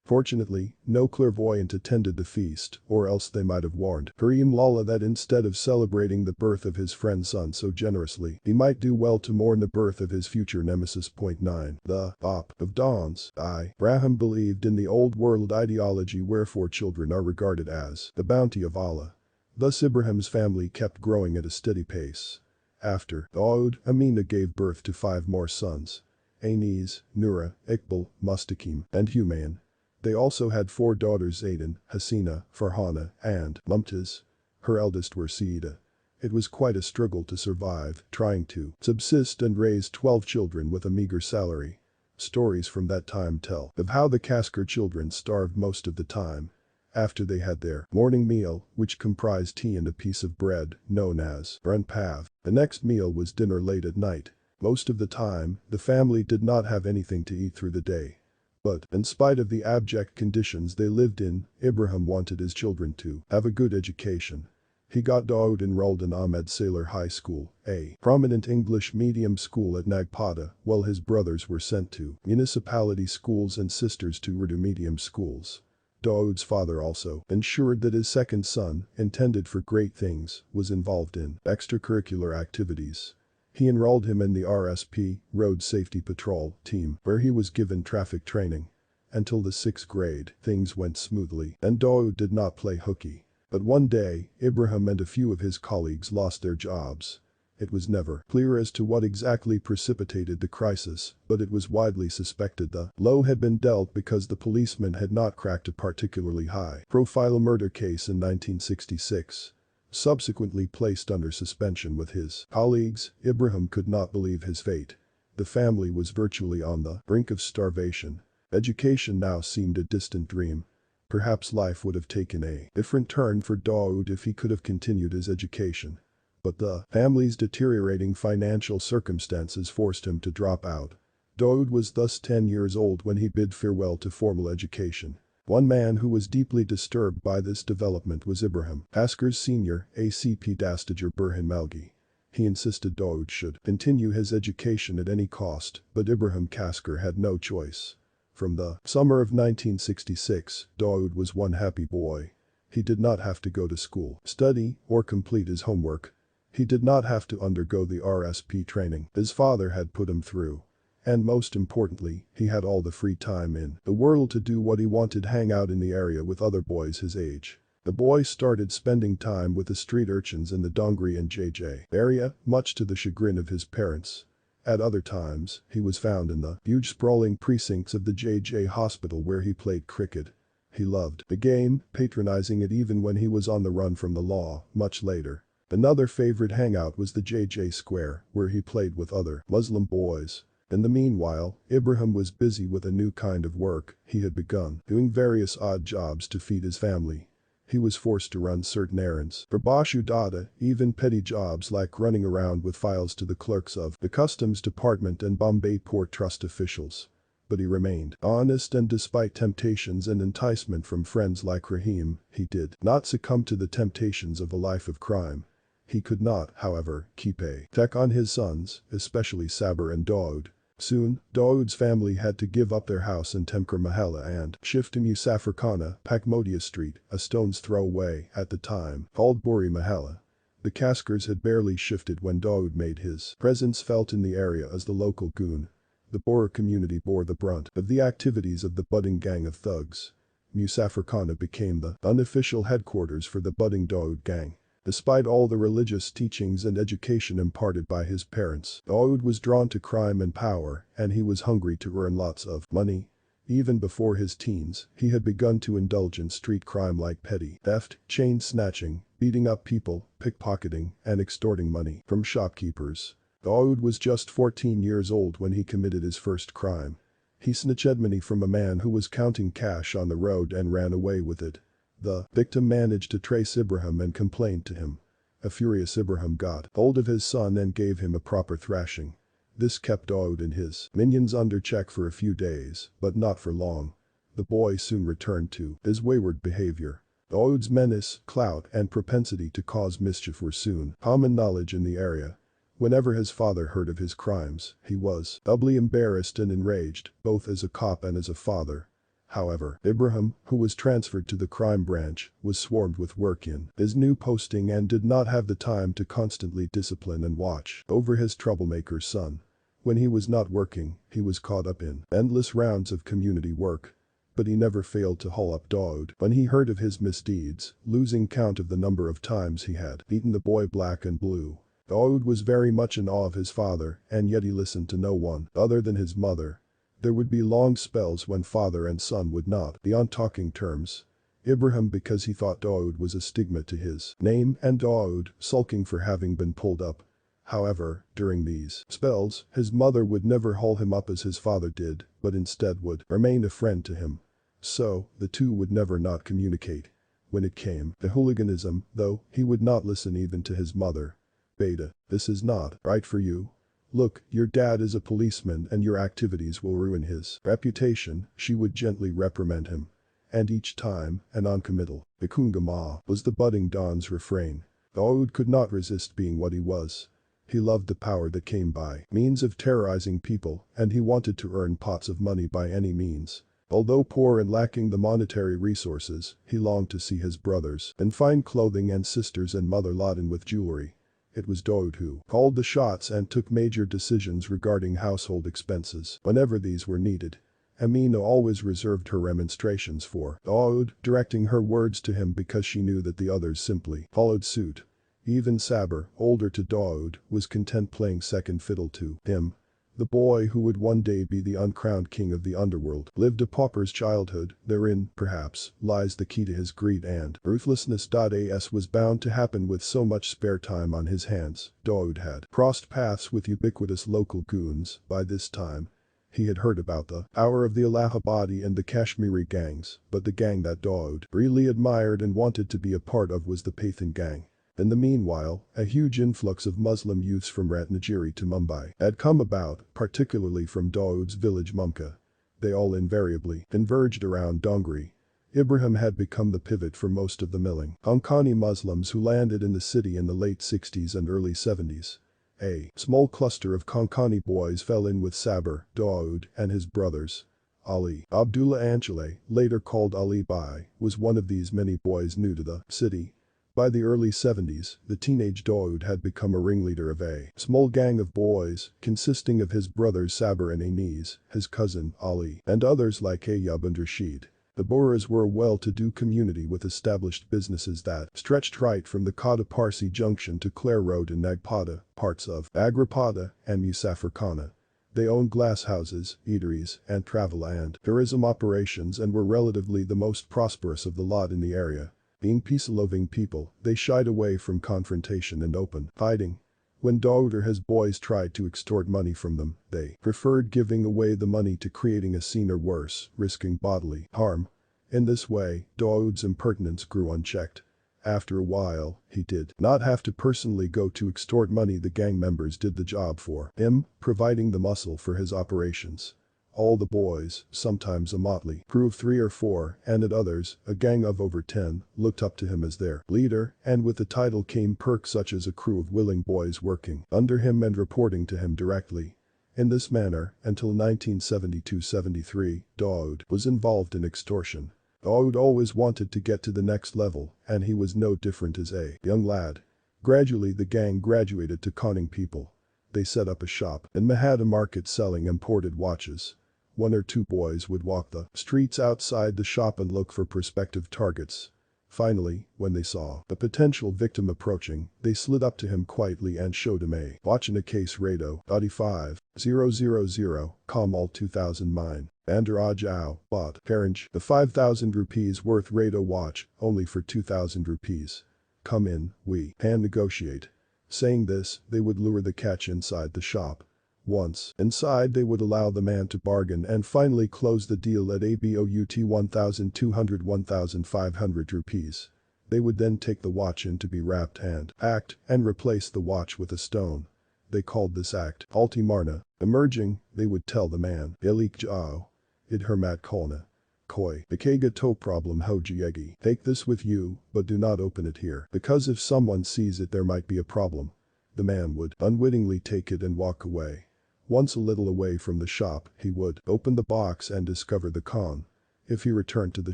Fortunately, no clairvoyant attended the feast, or else they might have warned Karim Lala that instead of celebrating the birth of his friend's son so generously, he might do well to mourn the birth of his future nemesis. 9. The Bop of Dawns. Ibrahim believed in the old world ideology wherefore children are regarded as the bounty of Allah. Thus Ibrahim's family kept growing at a steady pace. After Dawood, Amina gave birth to 5 more sons: Anis, Nura, Iqbal, Mustaqim, and Humayn. They also had 4 daughters: Aden, Hasina, Farhana, and Mumtaz. Her eldest were Saida. It was quite a struggle to survive, trying to subsist and raise 12 children with a meager salary. Stories from that time tell of how the Kasker children starved most of the time. After they had their morning meal, which comprised tea and a piece of bread, known as pav, the next meal was dinner late at night. Most of the time, the family did not have anything to eat through the day. But, in spite of the abject conditions they lived in, Ibrahim wanted his children to have a good education. He got Dawood enrolled in Ahmed Sailor High School, a prominent English medium school at Nagpada, while his brothers were sent to municipality schools and sisters to Urdu medium schools. Dawood's father also ensured that his second son, intended for great things, was involved in extracurricular activities. He enrolled him in the RSP, Road Safety Patrol, team, where he was given traffic training. Until the 6th grade, things went smoothly, and Dawood did not play hooky. But one day, Ibrahim and a few of his colleagues lost their jobs. It was never clear as to what exactly precipitated the crisis, but it was widely suspected the blow had been dealt because the policeman had not cracked a particularly high-profile murder case in 1966. Subsequently placed under suspension with his colleagues, Ibrahim could not believe his fate. The family was virtually on the brink of starvation. Education now seemed a distant dream. Perhaps life would have taken a different turn for Dawood if he could have continued his education. But the family's deteriorating financial circumstances forced him to drop out. Dawood was thus 10 years old when he bid farewell to formal education. One man who was deeply disturbed by this development was Ibrahim Kasker's senior, ACP Dastager Burhan Malgi. He insisted Dawood should continue his education at any cost, but Ibrahim Kasker had no choice. From the summer of 1966, Dawood was one happy boy. He did not have to go to school, study, or complete his homework. He did not have to undergo the RSP training his father had put him through. And most importantly, he had all the free time in the world to do what he wanted: hang out in the area with other boys his age. The boy started spending time with the street urchins in the Dongri and JJ area, much to the chagrin of his parents. At other times, he was found in the huge sprawling precincts of the JJ hospital where he played cricket. He loved the game, patronizing it even when he was on the run from the law. Much later, another favorite hangout was the JJ Square, where he played with other Muslim boys. In the meanwhile, Ibrahim was busy with a new kind of work. He had begun doing various odd jobs to feed his family. He was forced to run certain errands for Bashu Dada, even petty jobs like running around with files to the clerks of the Customs Department and Bombay Port Trust officials. But he remained honest, and despite temptations and enticement from friends like Rahim, he did not succumb to the temptations of a life of crime. He could not, however, keep a check on his sons, especially Saber and Dawood. Soon, Dawood's family had to give up their house in Temker Mahalla and shift to Musafirkhana, Pakmodia Street, a stone's throw away, at the time, called Buri Mahalla. The Kaskars had barely shifted when Dawood made his presence felt in the area as the local goon. The Boer community bore the brunt of the activities of the budding gang of thugs. Musafirkhana became the unofficial headquarters for the budding Dawood gang. Despite all the religious teachings and education imparted by his parents, Dawood was drawn to crime and power, and he was hungry to earn lots of money. Even before his teens, he had begun to indulge in street crime like petty theft, chain snatching, beating up people, pickpocketing, and extorting money from shopkeepers. Dawood was just 14 years old when he committed his first crime. He snatched money from a man who was counting cash on the road and ran away with it. The victim managed to trace Ibrahim and complained to him. A furious Ibrahim got hold of his son and gave him a proper thrashing. This kept Dawood and his minions under check for a few days, but not for long. The boy soon returned to his wayward behavior. Dawood's menace, clout, and propensity to cause mischief were soon common knowledge in the area. Whenever his father heard of his crimes, he was doubly embarrassed and enraged, both as a cop and as a father. However, Ibrahim, who was transferred to the crime branch, was swarmed with work in his new posting and did not have the time to constantly discipline and watch over his troublemaker son. When he was not working, he was caught up in endless rounds of community work. But he never failed to haul up Dawood when he heard of his misdeeds, losing count of the number of times he had beaten the boy black and blue. Dawood was very much in awe of his father, and yet he listened to no one other than his mother. There would be long spells when father and son would not be on talking terms. Ibrahim because he thought Dawood was a stigma to his name, and Dawood sulking for having been pulled up. However, during these spells, his mother would never haul him up as his father did, but instead would remain a friend to him. So, the two would never not communicate. When it came to hooliganism, though, he would not listen even to his mother. Beta, this is not right for you. Look, your dad is a policeman and your activities will ruin his reputation, she would gently reprimand him. And each time, a non-committal, Bikungama was the budding Don's refrain. Dawood could not resist being what he was. He loved the power that came by means of terrorizing people, and he wanted to earn pots of money by any means. Although poor and lacking the monetary resources, he longed to see his brothers in fine clothing and sisters and mother laden with jewelry. It was Dawood who called the shots and took major decisions regarding household expenses whenever these were needed. Amina always reserved her remonstrations for Dawood, directing her words to him because she knew that the others simply followed suit. Even Saber, older to Dawood, was content playing second fiddle to him. The boy who would one day be the uncrowned king of the underworld lived a pauper's childhood. Therein, perhaps, lies the key to his greed and ruthlessness. As was bound to happen with so much spare time on his hands, Dawood had crossed paths with ubiquitous local goons. By this time, he had heard about the power of the Allahabadi and the Kashmiri gangs, but the gang that Dawood really admired and wanted to be a part of was the Pathan gang. In the meanwhile, a huge influx of Muslim youths from Ratnagiri to Mumbai had come about, particularly from Dawood's village Mumka. They all invariably converged around Dongri. Ibrahim had become the pivot for most of the milling Konkani Muslims who landed in the city in the late 60s and early 70s. A small cluster of Konkani boys fell in with Saber, Dawood, and his brothers. Ali Abdullah Anchale, later called Ali Bai, was one of these many boys new to the city. By the early 70s, the teenage Dawood had become a ringleader of a small gang of boys, consisting of his brothers Saber and Anis, his cousin Ali, and others like Ayub and Rashid. The Boras were a well-to-do community with established businesses that stretched right from the Kota Parsi Junction to Clare Road in Nagpada, parts of Agripada and Musafirkhana. They owned glass houses, eateries, and travel and tourism operations and were relatively the most prosperous of the lot in the area. Being peace-loving people, they shied away from confrontation and open fighting. When Dawood or his boys tried to extort money from them, they preferred giving away the money to creating a scene or worse, risking bodily harm. In this way, Dawood's impertinence grew unchecked. After a while, he did not have to personally go to extort money. The gang members did the job for him, providing the muscle for his operations. All the boys, sometimes a motley crew of 3 or 4, and at others, a gang of over 10, looked up to him as their leader, and with the title came perks such as a crew of willing boys working under him and reporting to him directly. In this manner, until 1972-73, Dawood was involved in extortion. Dawood always wanted to get to the next level, and he was no different as a young lad. Gradually the gang graduated to conning people. They set up a shop in Mahada Market selling imported watches. 1 or 2 boys would walk the streets outside the shop and look for prospective targets. Finally, when they saw a potential victim approaching, they slid up to him quietly and showed him a watch in a case radio, 55000, Kamal 2000 mine. Andar Ajao bought Paranj the 5,000 rupees worth radio watch, only for 2,000 rupees. Come in, we can negotiate. Saying this, they would lure the catch inside the shop. Once inside, they would allow the man to bargain and finally close the deal at about 1,200-1,500 rupees. They would then take the watch in to be wrapped and packed and replace the watch with a stone. They called this act Alti Marna. Emerging, they would tell the man, Ilik Jao. Id Hermat Kolna. Koi, Ikega to problem Hojiegi. Take this with you, but do not open it here, because if someone sees it there might be a problem. The man would unwittingly take it and walk away. Once a little away from the shop, he would open the box and discover the con. If he returned to the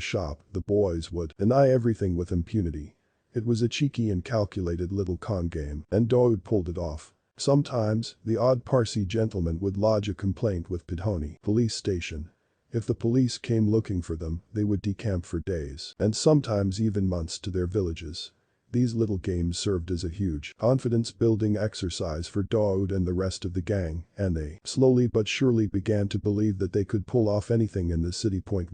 shop, the boys would deny everything with impunity. It was a cheeky and calculated little con game, and Dawood pulled it off. Sometimes, the odd Parsi gentleman would lodge a complaint with Pidhoni police station. If the police came looking for them, they would decamp for days, and sometimes even months to their villages. These little games served as a huge confidence-building exercise for Dawood and the rest of the gang, and they slowly but surely began to believe that they could pull off anything in the city. 10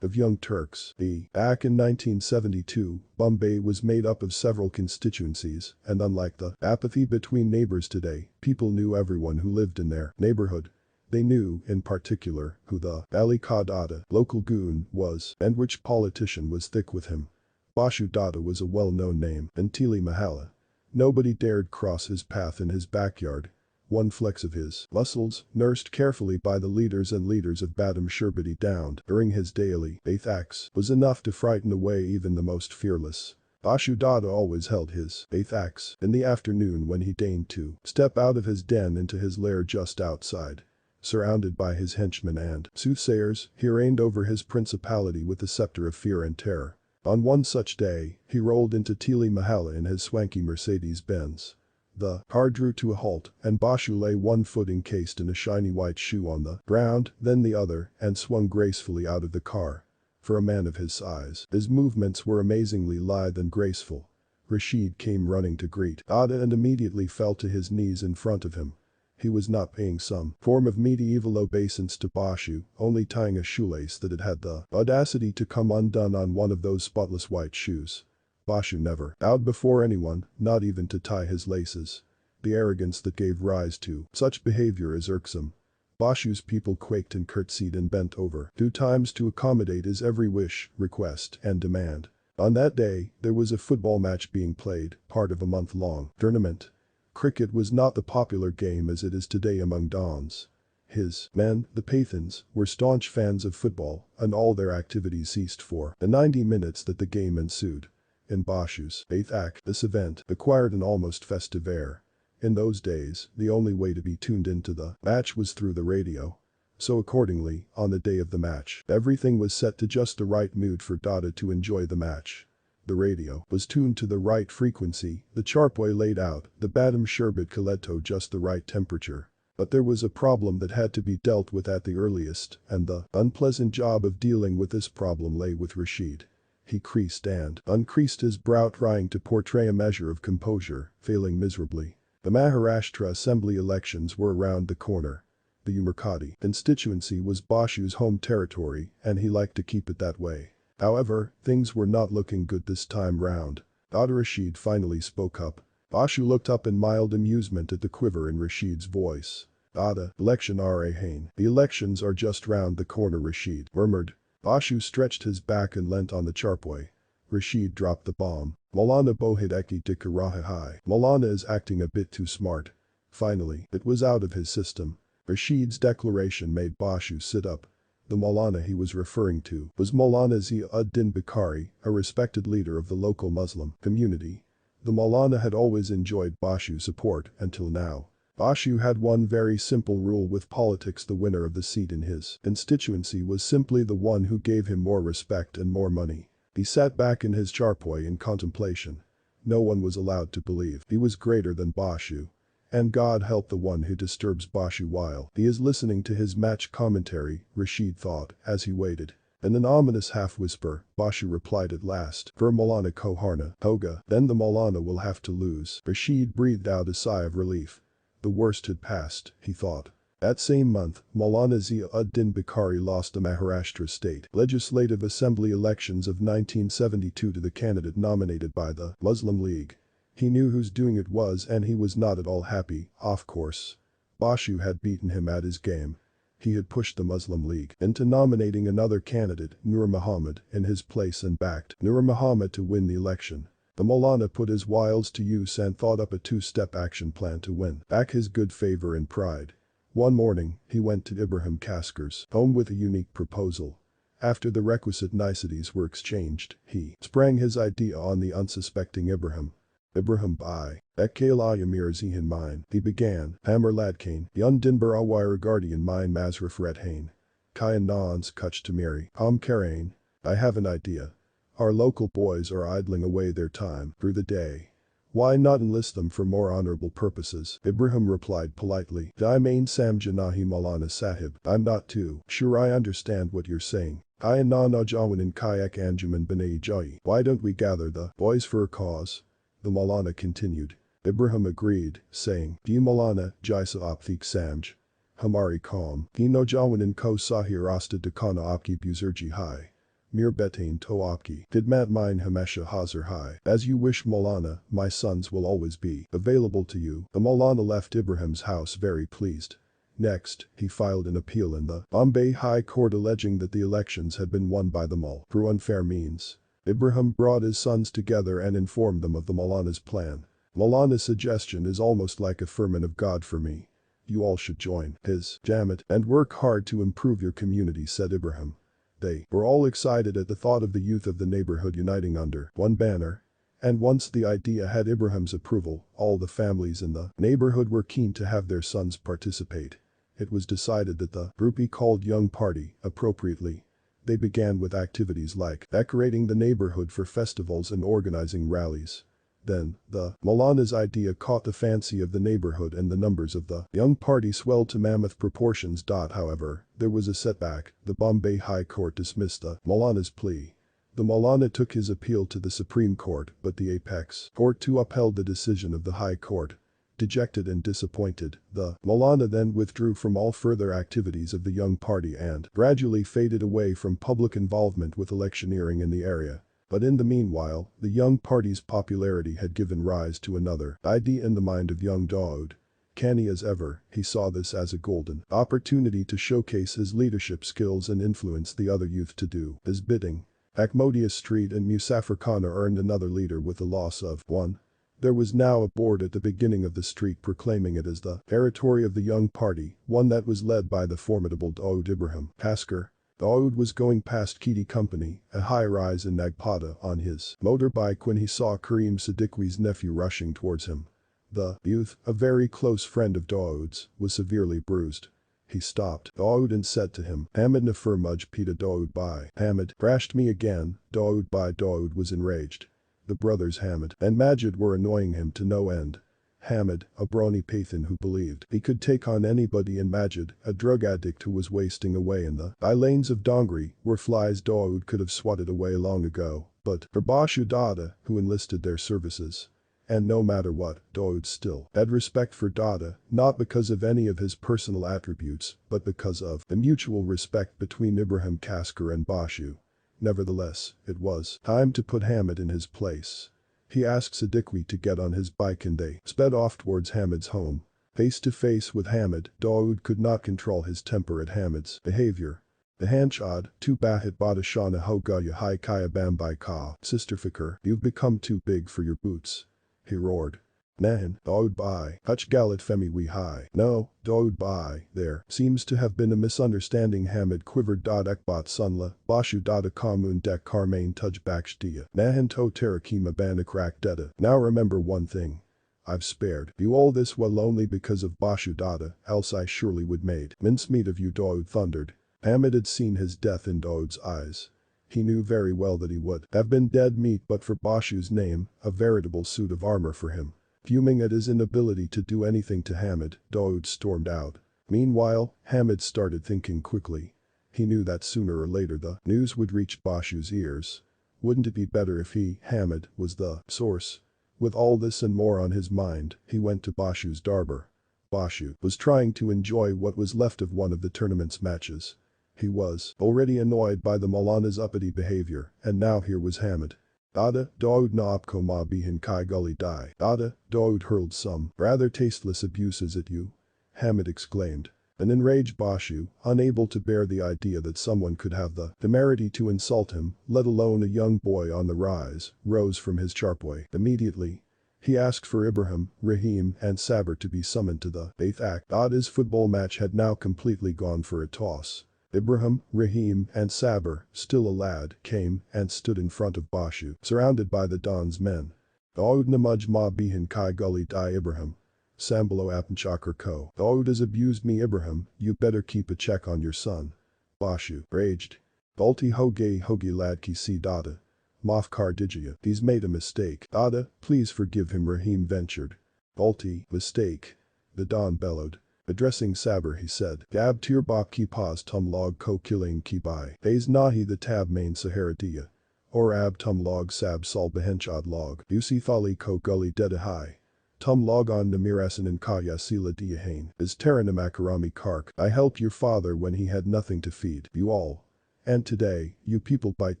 of Young Turks. Back in 1972, Mumbai was made up of several constituencies, and unlike the apathy between neighbors today, people knew everyone who lived in their neighborhood. They knew, in particular, who the Ali Ka Dada local goon was and which politician was thick with him. Bashu Dada was a well-known name in Tili Mahalla. Nobody dared cross his path in his backyard. One flex of his muscles, nursed carefully by the leaders and leaders of Badam Sherbati downed during his daily eighth acts, was enough to frighten away even the most fearless. Bashu Dada always held his eighth acts in the afternoon when he deigned to step out of his den into his lair just outside. Surrounded by his henchmen and soothsayers, he reigned over his principality with the scepter of fear and terror. On one such day, he rolled into Tili Mahalla in his swanky Mercedes-Benz. The car drew to a halt, and Bashu lay 1 foot encased in a shiny white shoe on the ground, then the other, and swung gracefully out of the car. For a man of his size, his movements were amazingly lithe and graceful. Rashid came running to greet Dada and immediately fell to his knees in front of him. He was not paying some form of medieval obeisance to Bashu, only tying a shoelace that had had the audacity to come undone on one of those spotless white shoes. Bashu never bowed before anyone, not even to tie his laces. The arrogance that gave rise to such behavior is irksome. Bashu's people quaked and curtsied and bent over 2 times to accommodate his every wish, request, and demand. On that day, there was a football match being played, part of a month-long tournament. Cricket was not the popular game as it is today among Dons. His men, the Pathans, were staunch fans of football, and all their activities ceased for the 90 minutes that the game ensued. In Bashu's 8th act, this event acquired an almost festive air. In those days, the only way to be tuned into the match was through the radio. So accordingly, on the day of the match, everything was set to just the right mood for Dada to enjoy the match. The radio was tuned to the right frequency, the charpoy laid out, the Badam Sherbet Kaleto just the right temperature. But there was a problem that had to be dealt with at the earliest, and the unpleasant job of dealing with this problem lay with Rashid. He creased and uncreased his brow, trying to portray a measure of composure, failing miserably. The Maharashtra Assembly elections were around the corner. The Umarkadi constituency was Bashu's home territory, and he liked to keep it that way. However, things were not looking good this time round. Dada Rashid finally spoke up. Bashu looked up in mild amusement at the quiver in Rashid's voice. Dada, election are hain. The elections are just round the corner, Rashid murmured. Bashu stretched his back and leant on the charpoy. Rashid dropped the bomb. Maulana Bohideki dika raha hai. Maulana is acting a bit too smart. Finally, it was out of his system. Rashid's declaration made Bashu sit up. The Maulana he was referring to was Maulana Zia-ud-Din Bukhari, a respected leader of the local Muslim community. The Maulana had always enjoyed Bashu's support until now. Bashu had one very simple rule with politics: the winner of the seat in his constituency was simply the one who gave him more respect and more money. He sat back in his charpoy in contemplation. No one was allowed to believe he was greater than Bashu. And God help the one who disturbs Bashu while he is listening to his match commentary, Rashid thought as he waited. In an ominous half-whisper, Bashu replied at last, "Ver Maulana Koharna, Hoga, then the Maulana will have to lose." Rashid breathed out a sigh of relief. The worst had passed, he thought. That same month, Maulana Zia-ud-Din Bukhari lost the Maharashtra State Legislative Assembly elections of 1972 to the candidate nominated by the Muslim League. He knew whose doing it was, and he was not at all happy, of course. Bashu had beaten him at his game. He had pushed the Muslim League into nominating another candidate, Nur Muhammad, in his place and backed Nur Muhammad to win the election. The Maulana put his wiles to use and thought up a two-step action plan to win back his good favor and pride. One morning, he went to Ibrahim Kaskar's home with a unique proposal. After the requisite niceties were exchanged, he sprang his idea on the unsuspecting Ibrahim. "Ibrahim bhai, Ekala Yamir Zihin mine," he began, "Hammer Ladkane, Yun Dinbar Awire Guardian mine Mazraf Redhain. Kayan Nons Kuch Tamiri, Ham Karain. I have an idea. Our local boys are idling away their time through the day. Why not enlist them for more honorable purposes?" Ibrahim replied politely, "I main Samjanahi Maulana Sahib, I'm not too sure I understand what you're saying. Kayan na Najawan in Kayak Anjuman B'nai Jai. Why don't we gather the boys for a cause?" The Maulana continued. Ibrahim agreed, saying, "Di Maulana, Jaisa Apthik Samj. Hamari Kaum, Di Nojawanin Ko Sahir Asta Dakana Apki Buzurji Hai. Mir Betain To Apki, Didmat Mine Hamesha Hazar Hai. As you wish Maulana, my sons will always be available to you." The Maulana left Ibrahim's house very pleased. Next, he filed an appeal in the Bombay High Court alleging that the elections had been won by the Mul through unfair means. Ibrahim brought his sons together and informed them of the Maulana's plan. "Maulana's suggestion is almost like a firman of God for me. You all should join his Jamaat and work hard to improve your community," said Ibrahim. They were all excited at the thought of the youth of the neighborhood uniting under one banner. And once the idea had Ibrahim's approval, all the families in the neighborhood were keen to have their sons participate. It was decided that the group be called Young Party, appropriately. They began with activities like decorating the neighborhood for festivals and organizing rallies. Then, the Maulana's idea caught the fancy of the neighborhood and the numbers of the young party swelled to mammoth proportions. However, there was a setback: the Bombay High Court dismissed the Maulana's plea. The Maulana took his appeal to the Supreme Court, but the Apex Court too upheld the decision of the High Court. Dejected and disappointed, the Maulana then withdrew from all further activities of the young party and gradually faded away from public involvement with electioneering in the area. But in the meanwhile, the young party's popularity had given rise to another idea in the mind of young Dawood. Canny as ever, he saw this as a golden opportunity to showcase his leadership skills and influence the other youth to do his bidding. Akmodia Street and Musafirkhana earned another leader with the loss of one. There was now a board at the beginning of the street proclaiming it as the territory of the young party, one that was led by the formidable Dawood Ibrahim Kaskar. Dawood was going past Kiti Company, a high-rise in Nagpada, on his motorbike when he saw Karim Siddiqui's nephew rushing towards him. The youth, a very close friend of Dawood's, was severely bruised. He stopped Dawood and said to him, "Hamid Nafur Mujh Pita Dawood Bhai." "Hamid thrashed me again, Dawood Bhai." Dawood was enraged. The brothers Hamid and Majid were annoying him to no end. Hamid, a brawny Pathan who believed he could take on anybody, and Majid, a drug addict who was wasting away in the by-lanes of Dongri, where flies Dawood could have swatted away long ago, but for Bashu Dada, who enlisted their services. And no matter what, Dawood still had respect for Dada, not because of any of his personal attributes, but because of the mutual respect between Ibrahim Kaskar and Bashu. Nevertheless, it was time to put Hamid in his place. He asked Siddiqui to get on his bike and they sped off towards Hamid's home. Face to face with Hamid, Dawood could not control his temper at Hamid's behavior. The Hanchad, tu bahit badashana ho gaya hai kaya bambai ka, sister Fikr, you've become too big for your boots. He roared. Nahin, Dawood bai, hutch galit femi we hai. No, Dawood bai, there seems to have been a misunderstanding. Hamid quivered. Ekbat sunla, bashu dada kamun dek karmain tuj bakshdia, nahin to terakima banakrak deda. Now remember one thing. I've spared you all this well only because of Bashu Dada, else I surely would made mincemeat of you, Dawood thundered. Hamid had seen his death in Dawood's eyes. He knew very well that he would have been dead meat but for Bashu's name, a veritable suit of armor for him. Fuming at his inability to do anything to Hamid, Dawood stormed out. Meanwhile, Hamid started thinking quickly. He knew that sooner or later the news would reach Bashu's ears. Wouldn't it be better if he, Hamid, was the source? With all this and more on his mind, he went to Bashu's darbar. Bashu was trying to enjoy what was left of one of the tournament's matches. He was already annoyed by the Maulana's uppity behavior, and now here was Hamid. Dada, Dawood na apko ma bihin kai gully die. Dada, Dawood hurled some rather tasteless abuses at you. Hamid exclaimed. An enraged Bashu, unable to bear the idea that someone could have the temerity to insult him, let alone a young boy on the rise, rose from his charpoy. Immediately, he asked for Ibrahim, Rahim and Saber to be summoned to the 8th act. Dada's football match had now completely gone for a toss. Ibrahim, Rahim and Saber, still a lad, came and stood in front of Bashu, surrounded by the Don's men. Dawood namuj ma bihin kai gully die Ibrahim. Sambalo apnchakar ko. Dawood has abused me Ibrahim, you better keep a check on your son. Bashu raged. Balti hogi ladki si Dada. Mafkar dijia, he's made a mistake. Dada, please forgive him, Rahim ventured. Balti, mistake. The Don bellowed. Addressing Saber he said, Gab tir bop ki pas tum log ko killing ki bai. Days nahi the tab main saharadia. Or ab tum log sab sol behenchad log. Usi thali ko gully deda hai. Tum log on namirasan and kaya sila diahain. Is teranamakkarami kark. I helped your father when he had nothing to feed you all. And today, you people bite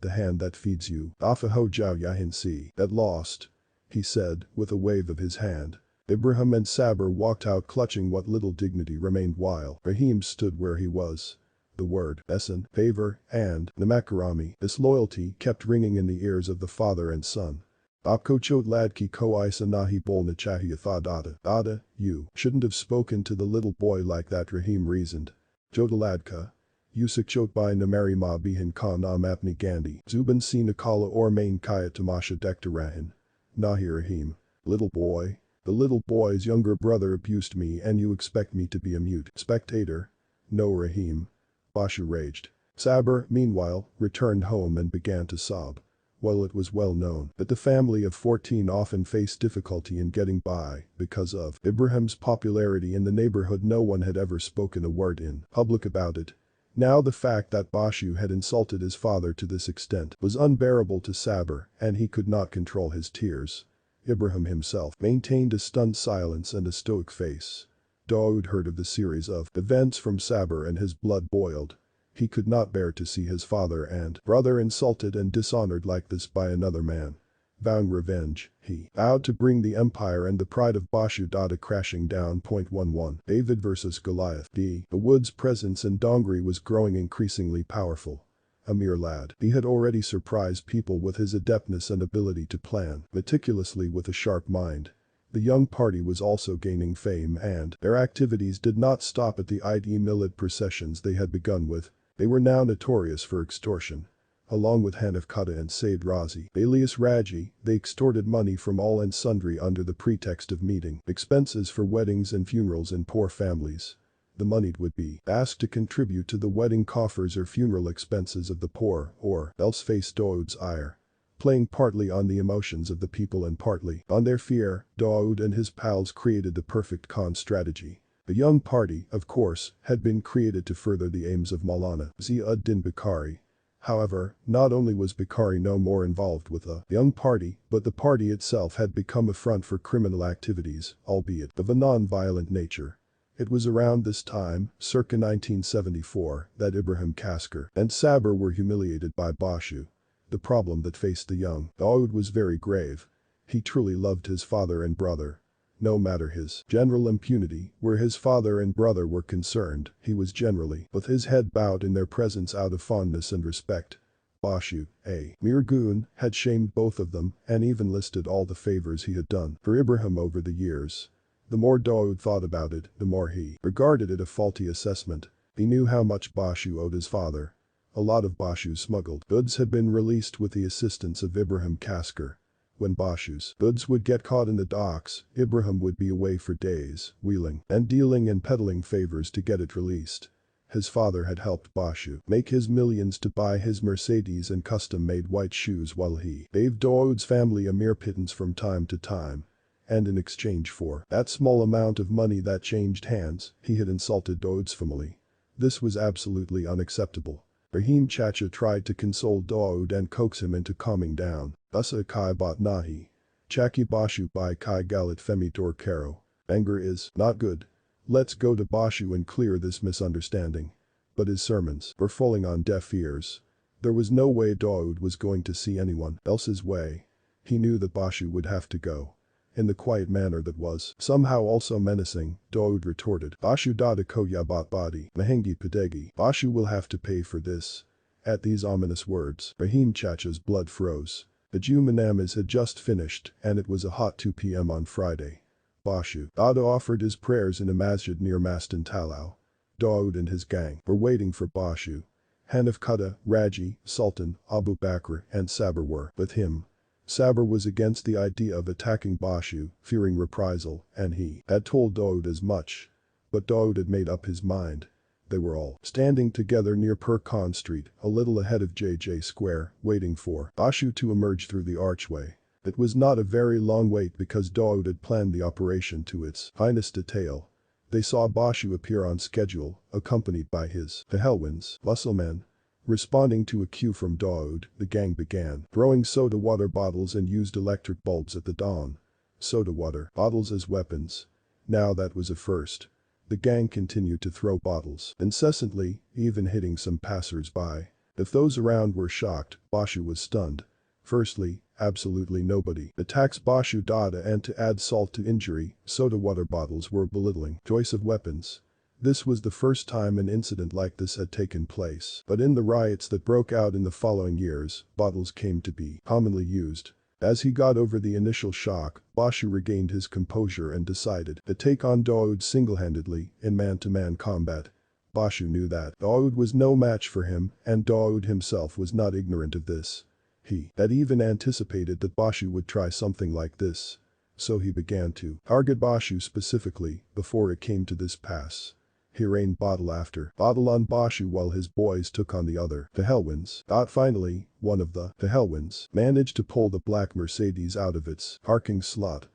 the hand that feeds you. Afa ho jiao yahin si. That lost. He said, with a wave of his hand. Ibrahim and Saber walked out clutching what little dignity remained while Rahim stood where he was. The word, esan, favor, and namakkarami, disloyalty, kept ringing in the ears of the father and son. Apkochot ladki ko isa nahi bol nachahiya tha Dada. Dada, you shouldn't have spoken to the little boy like that, Rahim reasoned. Jodaladka. Yusakchot by namari ma bihin ka na mapni gandhi. Zuban si nakala or main kaya tamasha dektarahin. Nahi Rahim. Little boy. The little boy's younger brother abused me and you expect me to be a mute spectator? No, Rahim. Bashu raged. Saber, meanwhile, returned home and began to sob. Well, it was well known that the family of 14 often faced difficulty in getting by because of Ibrahim's popularity in the neighborhood. No one had ever spoken a word in public about it. Now the fact that Bashu had insulted his father to this extent was unbearable to Saber and he could not control his tears. Ibrahim himself maintained a stunned silence and a stoic face. Dawood heard of the series of events from Saber and his blood boiled. He could not bear to see his father and brother insulted and dishonored like this by another man. Vowing revenge, he vowed to bring the empire and the pride of Bashu Dada crashing down. 11 David vs. Goliath. Dawood's presence in Dongri was growing increasingly powerful. A mere lad, he had already surprised people with his adeptness and ability to plan meticulously with a sharp mind. The young party was also gaining fame and their activities did not stop at the Eid Milad processions they had begun with. They were now notorious for extortion. Along with Hanif Kata and Said Razi, alias Raji, they extorted money from all and sundry under the pretext of meeting expenses for weddings and funerals in poor families. The money would be asked to contribute to the wedding coffers or funeral expenses of the poor or else face Dawood's ire. playing partly on the emotions of the people and partly on their fear. Dawood and his pals created the perfect con strategy. The young party, of course, had been created to further the aims of Maulana Zia-ud-Din Bukhari. However, not only was Bukhari no more involved with the young party, but the party itself had become a front for criminal activities, albeit of a non-violent nature. It was around this time, circa 1974, that Ibrahim Kaskar and Sabir were humiliated by Bashu. The problem that faced the young Dawood was very grave. He truly loved his father and brother. No matter his general impunity, where his father and brother were concerned, he was generally with his head bowed in their presence out of fondness and respect. Bashu, a mere goon, had shamed both of them and even listed all the favors he had done for Ibrahim over the years. The more Dawood thought about it, the more he regarded it a faulty assessment. He knew how much Bashu owed his father. A lot of Bashu's smuggled goods had been released with the assistance of Ibrahim Kaskar. When Bashu's goods would get caught in the docks, Ibrahim would be away for days, wheeling and dealing and peddling favors to get it released. His father had helped Bashu make his millions to buy his Mercedes and custom-made white shoes while he gave Dawood's family a mere pittance from time to time. And in exchange for that small amount of money that changed hands, he had insulted Dawood's family. This was absolutely unacceptable. Ibrahim Chacha tried to console Dawood and coax him into calming down. Usa kai bot nahi. Chaki Bashu by kai galit femi tor karo. Anger is not good. Let's go to Bashu and clear this misunderstanding. But his sermons were falling on deaf ears. There was no way Dawood was going to see anyone else's way. He knew that Bashu would have to go. In the quiet manner that was somehow also menacing, Dawood retorted, Bashu dada ko yabat badi, mahengi padegi. Bashu will have to pay for this. At these ominous words, Ibrahim Chacha's blood froze. The Juma namaz had just finished, and it was a hot 2 p.m. on Friday. Bashu dada offered his prayers in a masjid near Mastan Talau. Dawood and his gang were waiting for Bashu. Hanif Kutta, Raji, Sultan, Abu Bakr, and Sabir were with him. Sabir was against the idea of attacking Bashu, fearing reprisal, and he had told Dawood as much. But Dawood had made up his mind. They were all standing together near Per Khan Street, a little ahead of JJ Square, waiting for Bashu to emerge through the archway. It was not a very long wait because Dawood had planned the operation to its finest detail. They saw Bashu appear on schedule, accompanied by his Pahelwins, musclemen. Responding to a cue from Dawood, the gang began throwing soda water bottles and used electric bulbs at the dawn. Soda water bottles as weapons. Now that was a first. The gang continued to throw bottles incessantly, even hitting some passers-by. If those around were shocked, Bashu was stunned. Firstly, absolutely nobody attacks Bashu Dada, and to add salt to injury, soda water bottles were a belittling choice of weapons. This was the first time an incident like this had taken place, but in the riots that broke out in the following years, bottles came to be commonly used. As he got over the initial shock, Bashu regained his composure and decided to take on Dawood single-handedly in man-to-man combat. Bashu knew that Dawood was no match for him, and Dawood himself was not ignorant of this. He had even anticipated that Bashu would try something like this. So he began to target Bashu specifically before it came to this pass. He rained bottle after bottle on Bashu while his boys took on the other Pahelwins. Finally, one of the Pahelwins managed to pull the black Mercedes out of its parking slot.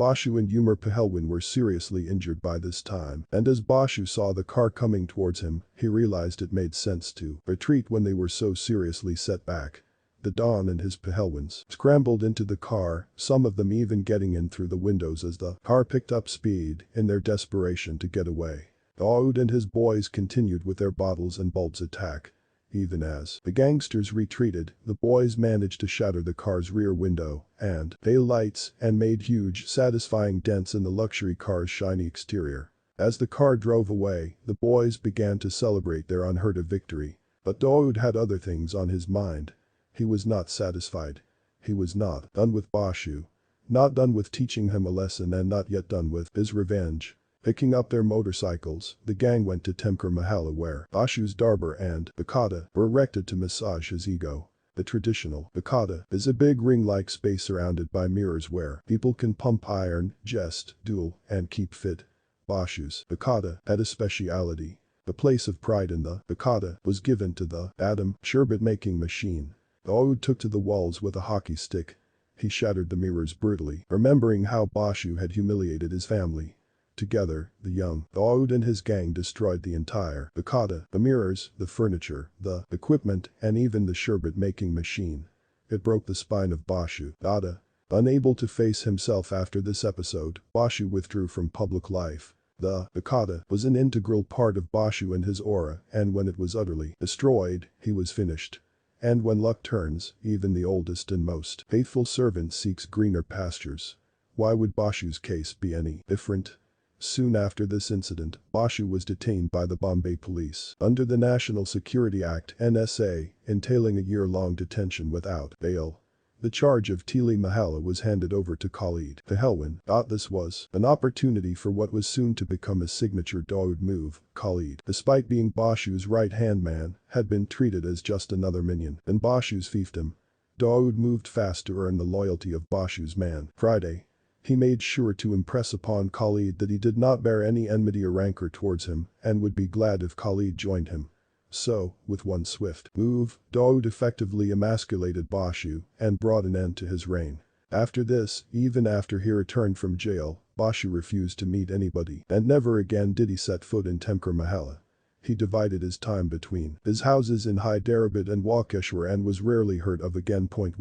Bashu and Umar Pahelwin were seriously injured by this time, and as Bashu saw the car coming towards him, he realized it made sense to retreat when they were so seriously set back. The Don and his Pahelwins scrambled into the car, some of them even getting in through the windows as the car picked up speed in their desperation to get away. Dawood and his boys continued with their bottles and bulbs attack. Even as the gangsters retreated, the boys managed to shatter the car's rear window and taillights and made huge, satisfying dents in the luxury car's shiny exterior. As the car drove away, the boys began to celebrate their unheard of victory. But Dawood had other things on his mind. He was not satisfied. He was not done with Bashu. Not done with teaching him a lesson, and not yet done with his revenge. Picking up their motorcycles, the gang went to Temker Mahalla where Bashu's Darbar and Bakata were erected to massage his ego. The traditional Bakata is a big ring-like space surrounded by mirrors where people can pump iron, jest, duel, and keep fit. Bashu's Bakata had a speciality. The place of pride in the Bakata was given to the Adam sherbet-making machine. Dawood took to the walls with a hockey stick. He shattered the mirrors brutally, remembering how Bashu had humiliated his family. Together, the young Dawood and his gang destroyed the entire Bakata, the mirrors, the furniture, the equipment, and even the sherbet-making machine. It broke the spine of Bashu. Dada. Unable to face himself after this episode, Bashu withdrew from public life. The Bakata was an integral part of Bashu and his aura, and when it was utterly destroyed, he was finished. And when luck turns, even the oldest and most faithful servant seeks greener pastures. Why would Bashu's case be any different? Soon after this incident, Bashu was detained by the Bombay police under the National Security Act (NSA), entailing a year-long detention without bail. The charge of Tili Mahalla was handed over to Khalid Pahelwan. This was an opportunity for what was soon to become a signature Dawood move. Khalid, despite being Bashu's right-hand man, had been treated as just another minion in Bashu's fiefdom. Dawood moved fast to earn the loyalty of Bashu's man. Friday. He made sure to impress upon Khalid that he did not bear any enmity or rancor towards him and would be glad if Khalid joined him. So, with one swift move, Dawood effectively emasculated Bashu and brought an end to his reign. After this, even after he returned from jail, Bashu refused to meet anybody and never again did he set foot in Temkur Mahalla. He divided his time between his houses in Hyderabad and Walkeshwar and was rarely heard of again. 12.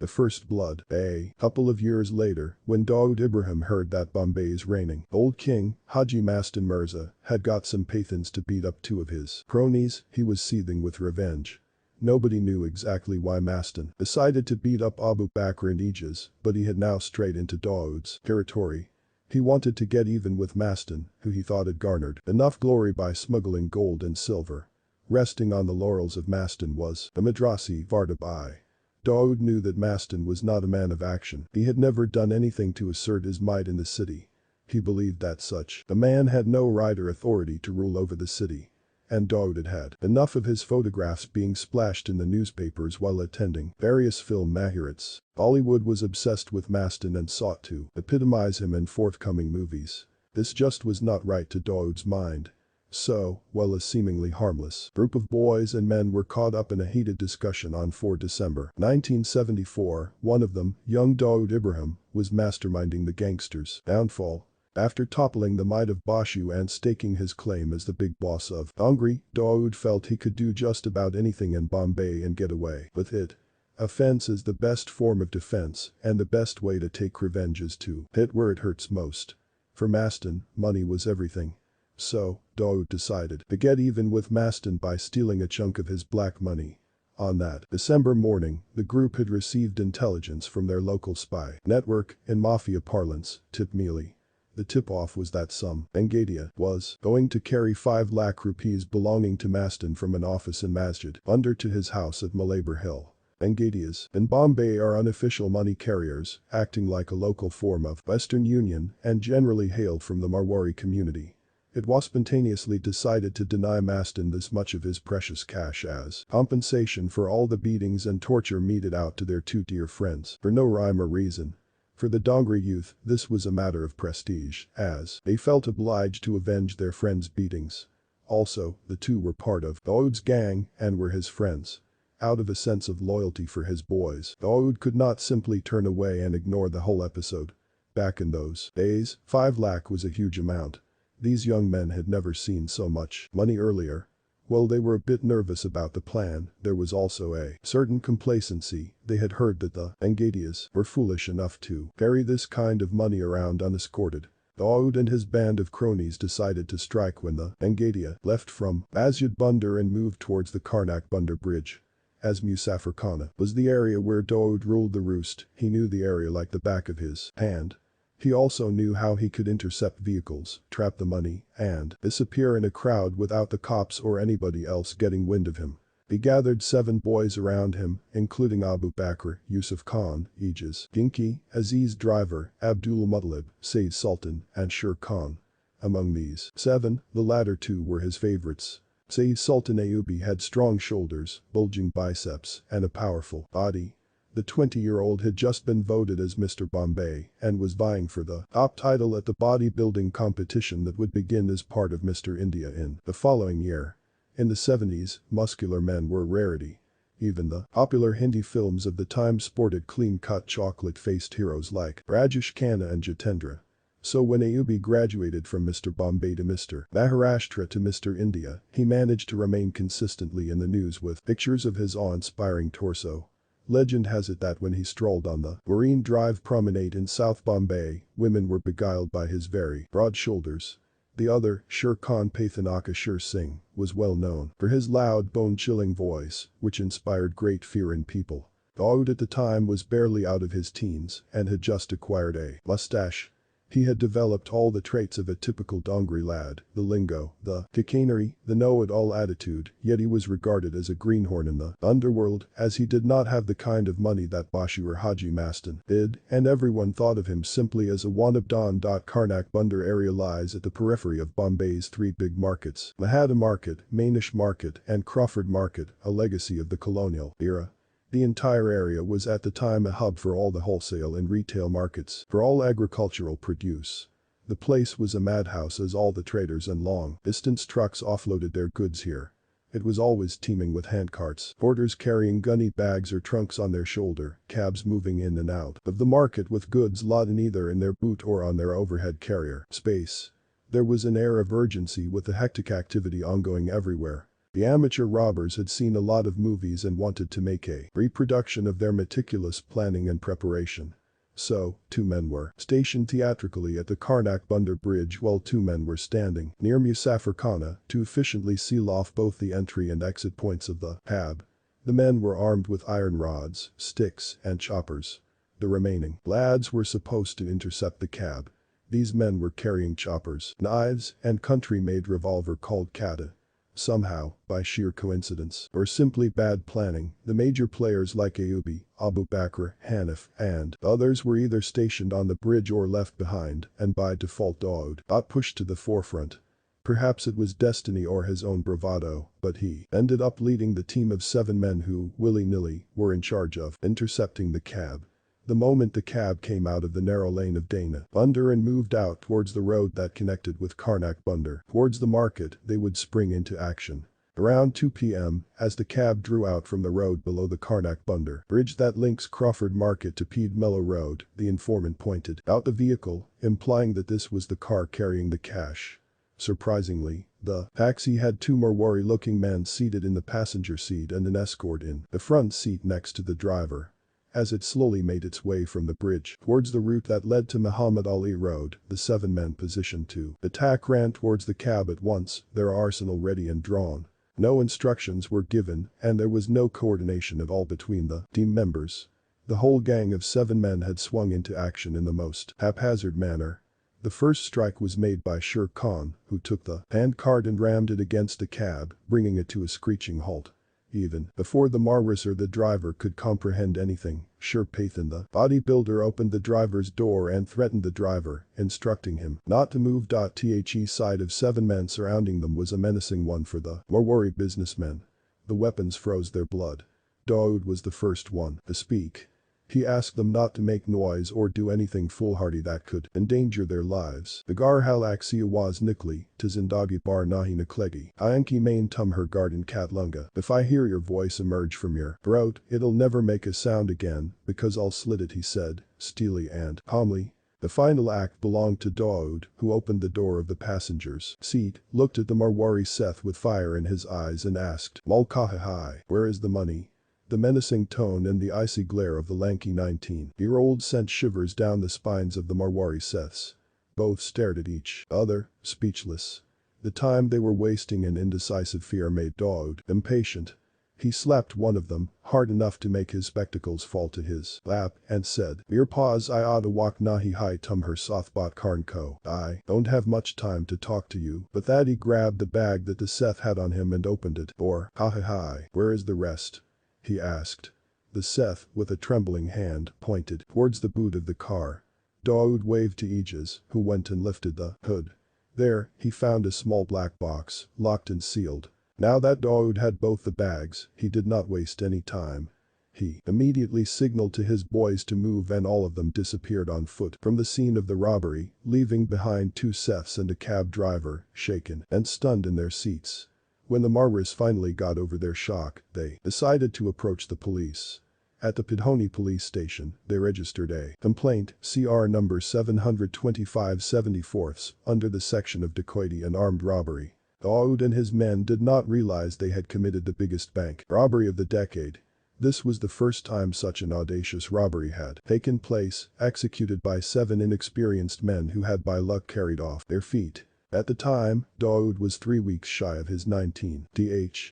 The First Blood. A couple of years later, when Dawood Ibrahim heard that Bombay's reigning old king, Haji Mastan Mirza, had got some Pathans to beat up two of his cronies, he was seething with revenge. Nobody knew exactly why Mastan decided to beat up Abu Bakr and Ijaz, but he had now strayed into Dawood's territory. He wanted to get even with Mastan, who he thought had garnered enough glory by smuggling gold and silver. Resting on the laurels of Mastan was the Madrasi Vardab. Dawood knew that Mastan was not a man of action. He had never done anything to assert his might in the city. He believed that such a man had no right or authority to rule over the city. And Dawood had had enough of his photographs being splashed in the newspapers while attending various film mahirats. Bollywood was obsessed with Mastan and sought to epitomize him in forthcoming movies. This just was not right to Dawood's mind. So, while a seemingly harmless group of boys and men were caught up in a heated discussion on 4 December 1974, one of them, young Dawood Ibrahim, was masterminding the gangsters' downfall. After toppling the might of Bashu and staking his claim as the big boss of Dongri, Dawood felt he could do just about anything in Bombay and get away with it. Offense is the best form of defense, and the best way to take revenge is to hit where it hurts most. For Mastan, money was everything. So, Dawood decided to get even with Mastan by stealing a chunk of his black money. On that December morning, the group had received intelligence from their local spy network, in Mafia parlance, tip mealy. The tip-off was that some Bengadia was going to carry 5 lakh rupees belonging to Mastan from an office in Masjid under to his house at Malabur Hill. Bengadias in Bombay are unofficial money carriers, acting like a local form of Western Union and generally hail from the Marwari community. It was spontaneously decided to deny Mastan this much of his precious cash as compensation for all the beatings and torture meted out to their 2 dear friends for no rhyme or reason. For the Dongri youth, this was a matter of prestige, as they felt obliged to avenge their friends' beatings. Also, the 2 were part of Dawood's gang and were his friends. Out of a sense of loyalty for his boys, Dawood could not simply turn away and ignore the whole episode. Back in those days, 5 lakh was a huge amount. These young men had never seen so much money earlier. While they were a bit nervous about the plan, there was also a certain complacency. They had heard that the Bengadias were foolish enough to carry this kind of money around unescorted. Dawood and his band of cronies decided to strike when the Bengadia left from Masjid Bunder and moved towards the Karnak Bunder Bridge. As Musafirkhana was the area where Dawood ruled the roost, he knew the area like the back of his hand. He also knew how he could intercept vehicles, trap the money, and disappear in a crowd without the cops or anybody else getting wind of him. He gathered 7 boys around him, including Abu Bakr, Yusuf Khan, Ijaz, Ginki, Aziz Driver, Abdul Muttalib, Said Sultan, and Sher Khan. Among these 7, the latter 2 were his favorites. Said Sultan Ayubi had strong shoulders, bulging biceps, and a powerful body. The 20-year-old had just been voted as Mr. Bombay and was vying for the top title at the bodybuilding competition that would begin as part of Mr. India in the following year. In the 70s, muscular men were a rarity. Even the popular Hindi films of the time sported clean-cut chocolate-faced heroes like Rajesh Khanna and Jitendra. So when Ayubi graduated from Mr. Bombay to Mr. Maharashtra to Mr. India, he managed to remain consistently in the news with pictures of his awe-inspiring torso. Legend has it that when he strolled on the Marine Drive promenade in South Bombay, women were beguiled by his very broad shoulders. The other, Sher Khan Pathanaka Sher Singh, was well known for his loud bone-chilling voice, which inspired great fear in people. Dawood at the time was barely out of his teens and had just acquired a mustache. He had developed all the traits of a typical Dongri lad, the lingo, the chicanery, the know-it-all attitude, yet he was regarded as a greenhorn in the underworld as he did not have the kind of money that Bashu or Haji Mastan did, and everyone thought of him simply as a wannabe don. Karnak Bandar area lies at the periphery of Bombay's three big markets: Mahata Market, Manish Market, and Crawford Market, a legacy of the colonial era. The entire area was at the time a hub for all the wholesale and retail markets, for all agricultural produce. The place was a madhouse as all the traders and long-distance trucks offloaded their goods here. It was always teeming with handcarts, porters carrying gunny bags or trunks on their shoulder, cabs moving in and out of the market with goods laden either in their boot or on their overhead carrier space. There was an air of urgency with the hectic activity ongoing everywhere. The amateur robbers had seen a lot of movies and wanted to make a reproduction of their meticulous planning and preparation. So, two men were stationed theatrically at the Karnak Bandar Bridge while two men were standing near Musafirkhana to efficiently seal off both the entry and exit points of the cab. The men were armed with iron rods, sticks, and choppers. The remaining lads were supposed to intercept the cab. These men were carrying choppers, knives, and country-made revolver called kata. Somehow, by sheer coincidence, or simply bad planning, the major players like Ayubi, Abu Bakr, Hanif, and others were either stationed on the bridge or left behind, and by default Dawood got pushed to the forefront. Perhaps it was destiny or his own bravado, but he ended up leading the team of 7 men who, willy-nilly, were in charge of intercepting the cab. The moment the cab came out of the narrow lane of Dana Bandar and moved out towards the road that connected with Karnak Bandar towards the market, they would spring into action. Around 2 p.m., as the cab drew out from the road below the Karnak Bandar bridge that links Crawford Market to Peed Mellow Road, the informant pointed out the vehicle, implying that this was the car carrying the cash. Surprisingly, the taxi had 2 Marwari-looking men seated in the passenger seat and an escort in the front seat next to the driver. As it slowly made its way from the bridge towards the route that led to Muhammad Ali Road, the 7 men positioned to attack ran towards the cab at once, their arsenal ready and drawn. No instructions were given, and there was no coordination at all between the team members. The whole gang of 7 men had swung into action in the most haphazard manner. The first strike was made by Sher Khan, who took the handcart and rammed it against the cab, bringing it to a screeching halt. Even before the Marwis or the driver could comprehend anything, Sher Pathan the bodybuilder opened the driver's door and threatened the driver, instructing him not to move. The side of 7 men surrounding them was a menacing one for the Marwari businessmen. The weapons froze their blood. Dawood was the first one to speak. He asked them not to make noise or do anything foolhardy that could endanger their lives. The Garhal Aksi Awaz Nikli, to Zindagi Bar Nahi Niklegi, Ayanki Main Tumher Garden Katlunga. If I hear your voice emerge from your throat, it'll never make a sound again, because I'll slit it, he said, steely and calmly. The final act belonged to Dawood, who opened the door of the passenger's seat, looked at the Marwari Seth with fire in his eyes and asked, Malkahahai, where is the money? The menacing tone and the icy glare of the lanky 19-year-old sent shivers down the spines of the Marwari Seths. Both stared at each other, speechless. The time they were wasting in indecisive fear made Dawood impatient. He slapped one of them, hard enough to make his spectacles fall to his lap, and said, Mir pause I oughta walk nahi hai tumher sothbot karn ko. I don't have much time to talk to you, but that he grabbed the bag that the Seth had on him and opened it. Or, ha, where is the rest? He asked. The Seth, with a trembling hand, pointed towards the boot of the car. Dawood waved to Ijaz, who went and lifted the hood. There, he found a small black box, locked and sealed. Now that Dawood had both the bags, he did not waste any time. He immediately signaled to his boys to move and all of them disappeared on foot from the scene of the robbery, leaving behind 2 Seths and a cab driver, shaken and stunned in their seats. When the Marwars finally got over their shock, they decided to approach the police. At the Pidhoni police station, they registered a complaint, CR number 725/74, under the section of dacoity and armed robbery. Dawood and his men did not realize they had committed the biggest bank robbery of the decade. This was the first time such an audacious robbery had taken place, executed by 7 inexperienced men who had by luck carried off their feet. At the time, Dawood was 3 weeks shy of his 19th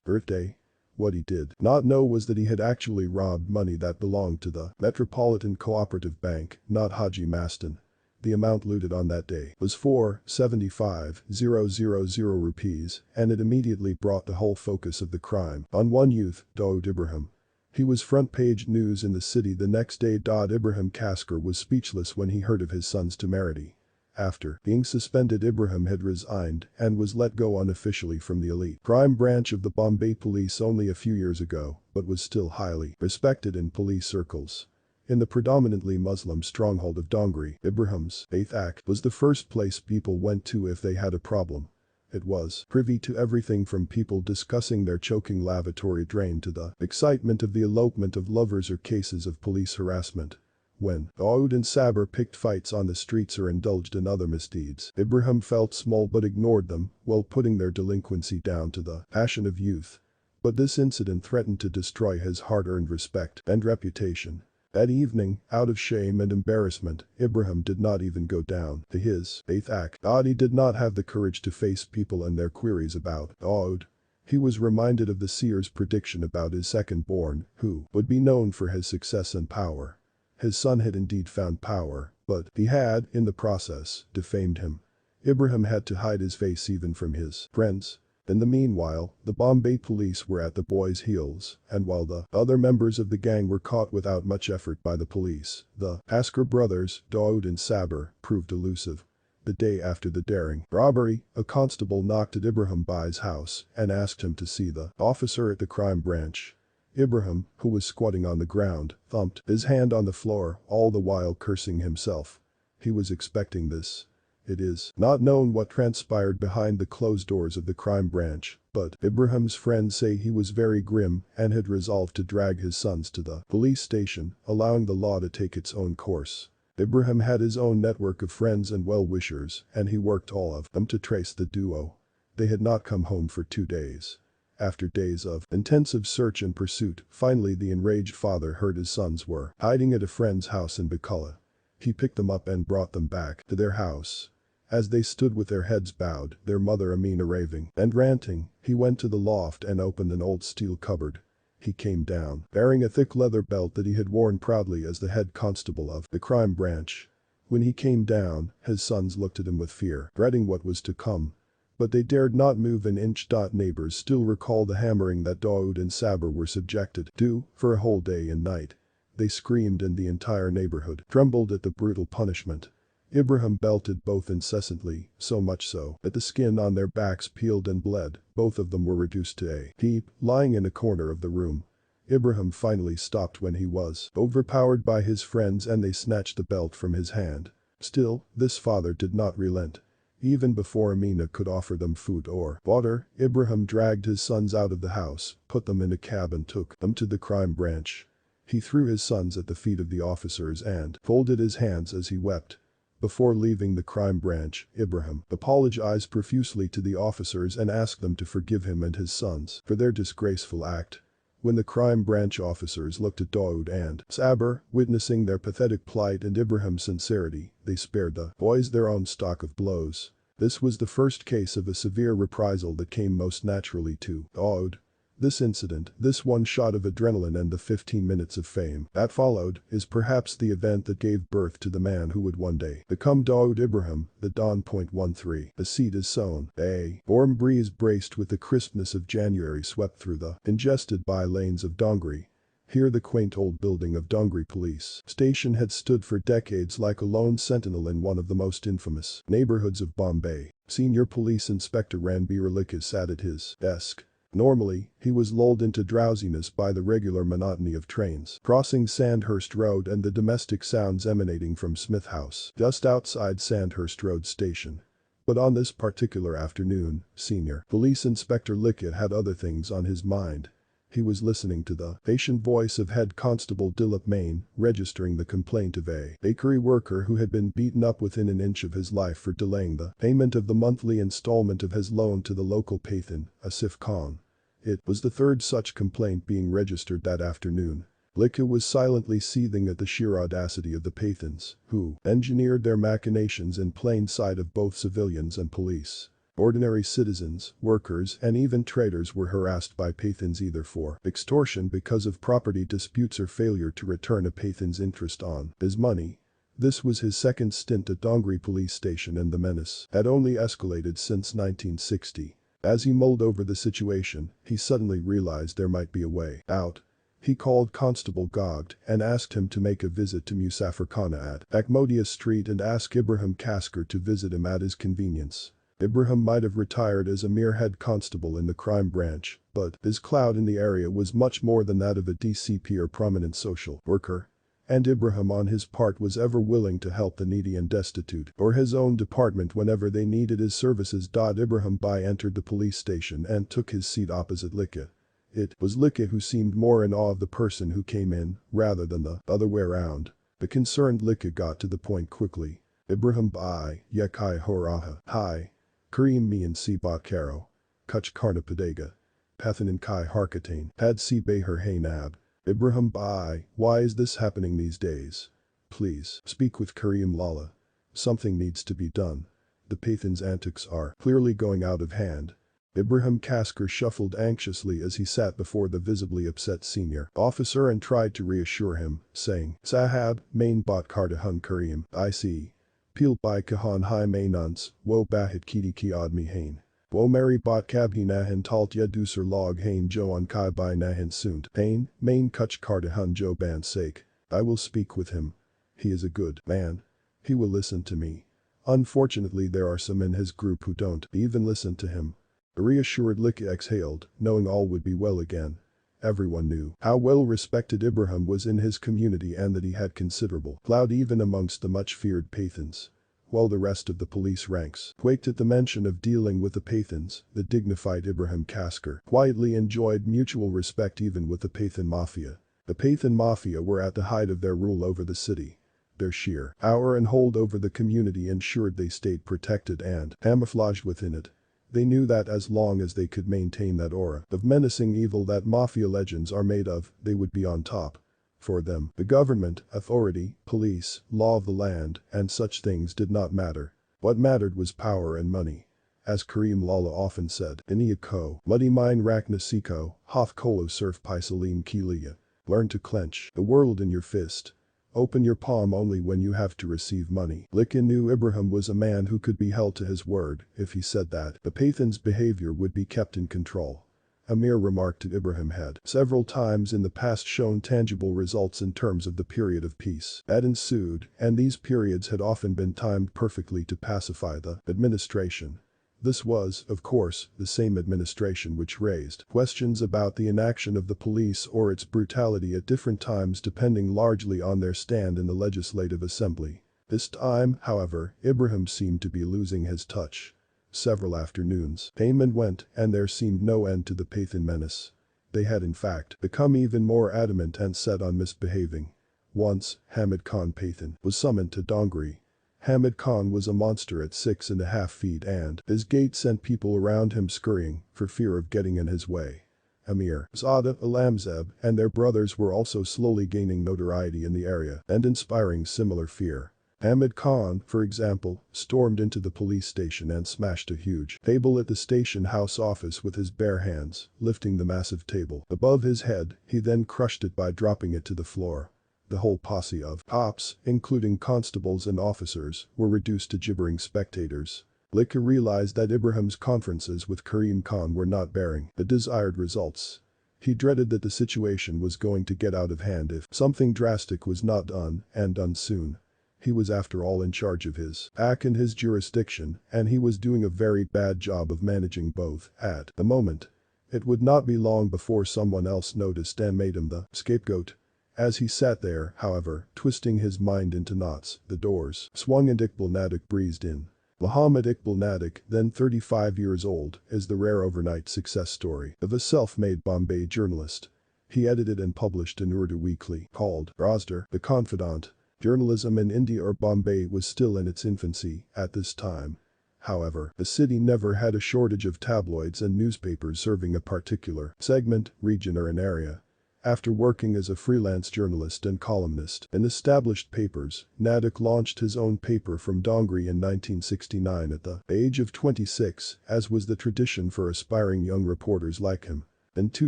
birthday. What he did not know was that he had actually robbed money that belonged to the Metropolitan Cooperative Bank, not Haji Mastan. The amount looted on that day was 475,000 rupees, and it immediately brought the whole focus of the crime on one youth, Dawood Ibrahim. He was front-page news in the city the next day. Ibrahim Kaskar was speechless when he heard of his son's temerity. After being suspended, Ibrahim had resigned and was let go unofficially from the elite crime branch of the Bombay police only a few years ago, but was still highly respected in police circles. In the predominantly Muslim stronghold of Dongri, Ibrahim's Faith Act was the first place people went to if they had a problem. It was privy to everything from people discussing their choking lavatory drain to the excitement of the elopement of lovers or cases of police harassment. When Dawood and Sabir picked fights on the streets or indulged in other misdeeds, Ibrahim felt small but ignored them, while putting their delinquency down to the passion of youth. But this incident threatened to destroy his hard-earned respect and reputation. That evening, out of shame and embarrassment, Ibrahim did not even go down to his Faith Act. He did not have the courage to face people and their queries about Dawood. He was reminded of the seer's prediction about his second-born, who would be known for his success and power. His son had indeed found power, but he had, in the process, defamed him. Ibrahim had to hide his face even from his friends. In the meanwhile, the Bombay police were at the boy's heels, and while the other members of the gang were caught without much effort by the police, the Kaskar brothers, Dawood and Sabir, proved elusive. The day after the daring robbery, a constable knocked at Ibrahim Bai's house and asked him to see the officer at the crime branch. Ibrahim, who was squatting on the ground, thumped his hand on the floor, all the while cursing himself. He was expecting this. It is not known what transpired behind the closed doors of the crime branch, but Ibrahim's friends say he was very grim and had resolved to drag his sons to the police station, allowing the law to take its own course. Ibrahim had his own network of friends and well-wishers, and he worked all of them to trace the duo. They had not come home for 2 days. After days of intensive search and pursuit, finally the enraged father heard his sons were hiding at a friend's house in Bakula. He picked them up and brought them back to their house. As they stood with their heads bowed, their mother Amina raving and ranting, he went to the loft and opened an old steel cupboard. He came down, bearing a thick leather belt that he had worn proudly as the head constable of the crime branch. When he came down, his sons looked at him with fear, dreading what was to come. But they dared not move an inch. Neighbors still recall the hammering that Dawood and Sabir were subjected to for a whole day and night. They screamed and the entire neighborhood trembled at the brutal punishment. Ibrahim belted both incessantly, so much so that the skin on their backs peeled and bled. Both of them were reduced to a heap, lying in a corner of the room. Ibrahim finally stopped when he was overpowered by his friends and they snatched the belt from his hand. Still, this father did not relent. Even before Amina could offer them food or water, Ibrahim dragged his sons out of the house, put them in a cab and took them to the crime branch. He threw his sons at the feet of the officers and folded his hands as he wept. Before leaving the crime branch, Ibrahim apologized profusely to the officers and asked them to forgive him and his sons for their disgraceful act. When the crime branch officers looked at Dawood and Sabir, witnessing their pathetic plight and Ibrahim's sincerity, they spared the boys their own stock of blows. This was the first case of a severe reprisal that came most naturally to Dawood. This incident, this one shot of adrenaline and the 15 minutes of fame that followed, is perhaps the event that gave birth to the man who would one day become Dawood Ibrahim, the Dawn.13. The seed is sown. A warm breeze braced with the crispness of January swept through the congested by-lanes of Dongri. Here the quaint old building of Dongri Police Station had stood for decades like a lone sentinel in one of the most infamous neighborhoods of Bombay. Senior Police Inspector Ranbir Likis sat at his desk. Normally, he was lulled into drowsiness by the regular monotony of trains crossing Sandhurst Road and the domestic sounds emanating from Smith House, just outside Sandhurst Road Station. But on this particular afternoon, Senior Police Inspector Lickett had other things on his mind. He was listening to the patient voice of Head Constable Dilip Main, registering the complaint of a bakery worker who had been beaten up within an inch of his life for delaying the payment of the monthly installment of his loan to the local Pathan, Asif Khan. It was the third such complaint being registered that afternoon. Lickett was silently seething at the sheer audacity of the Pathans, who engineered their machinations in plain sight of both civilians and police. Ordinary citizens, workers, and even traders were harassed by Pathans either for extortion because of property disputes or failure to return a Pathan's interest on his money. This was his second stint at Dongri police station, and the menace had only escalated since 1960. As he mulled over the situation, he suddenly realized there might be a way out. He called Constable Gogged and asked him to make a visit to Musafirkhana at Akmodia Street and ask Ibrahim Kasker to visit him at his convenience. Ibrahim might have retired as a mere head constable in the crime branch, but his clout in the area was much more than that of a DCP or prominent social worker. And Ibrahim on his part was ever willing to help the needy and destitute or his own department whenever they needed his services. Ibrahim entered the police station and took his seat opposite Lickett. It was Lickett who seemed more in awe of the person who came in, rather than the other way around. The concerned Lickett got to the point quickly. Ibrahim Bai, Yekai Horaha, Hi. Kareem Mian Si Bat Karo. Kuch Karna Padega. Pathanan Kai Harkatain, Pad Si Beher Hay Nab. Ibrahim Bai, why is this happening these days? Please, speak with Kareem Lala. Something needs to be done. The Pathan's antics are clearly going out of hand. Ibrahim Kasker shuffled anxiously as he sat before the visibly upset senior officer and tried to reassure him, saying, Sahab, main bot Kardahan Kareem, I see. Peel by Kahan Hai Mainuns, wo bahit kiti ki admi hain. Wo meri bot kabhi nahan taltya dusar log hain jo on kai by nahan sunt pain, main kuch Kardahan jo ban sake. I will speak with him. He is a good man. He will listen to me. Unfortunately, there are some in his group who don't even listen to him. A reassured Lickett exhaled, knowing all would be well again. Everyone knew how well respected Ibrahim was in his community and that he had considerable clout even amongst the much-feared Pathans. While the rest of the police ranks quaked at the mention of dealing with the Pathans, the dignified Ibrahim Kasker quietly enjoyed mutual respect even with the Pathan Mafia. The Pathan Mafia were at the height of their rule over the city. Their sheer power and hold over the community ensured they stayed protected and camouflaged within it. They knew that as long as they could maintain that aura of menacing evil that mafia legends are made of, they would be on top. For them, the government, authority, police, law of the land, and such things did not matter. What mattered was power and money. As Kareem Lala often said, Iniako, muddy mine Raknasiko, Hoth Kolo surf Pisalim Kilia. Learn to clench the world in your fist. Open your palm only when you have to receive money. Lickett knew Ibrahim was a man who could be held to his word if he said that the Pathan's behavior would be kept in control. Amir remarked that Ibrahim had several times in the past shown tangible results in terms of the period of peace that ensued, and these periods had often been timed perfectly to pacify the administration. This was, of course, the same administration which raised questions about the inaction of the police or its brutality at different times depending largely on their stand in the Legislative Assembly. This time, however, Ibrahim seemed to be losing his touch. Several afternoons came and went, and there seemed no end to the Pathan menace. They had in fact become even more adamant and set on misbehaving. Once, Hamid Khan Pathan was summoned to Dongri. Hamid Khan was a monster at 6.5 feet and his gait sent people around him scurrying for fear of getting in his way. Amir, Zada, Alamzeb, and their brothers were also slowly gaining notoriety in the area and inspiring similar fear. Hamid Khan, for example, stormed into the police station and smashed a huge table at the station house office with his bare hands, lifting the massive table above his head. He then crushed it by dropping it to the floor. The whole posse of cops, including constables and officers, were reduced to gibbering spectators. Lickett realized that Ibrahim's conferences with Kareem Khan were not bearing the desired results. He dreaded that the situation was going to get out of hand if something drastic was not done, and done soon. He was after all in charge of his pack and his jurisdiction, and he was doing a very bad job of managing both at the moment. It would not be long before someone else noticed and made him the scapegoat. As he sat there, however, twisting his mind into knots, the doors swung and Iqbal Nadak breezed in. Muhammad Iqbal Nadik, then 35 years old, is the rare overnight success story of a self-made Bombay journalist. He edited and published an Urdu weekly called Rosder, The Confidant. Journalism in India or Bombay was still in its infancy at this time. However, the city never had a shortage of tabloids and newspapers serving a particular segment, region or an area. After working as a freelance journalist and columnist in established papers, Nadik launched his own paper from Dongri in 1969 at the age of 26, as was the tradition for aspiring young reporters like him. In 2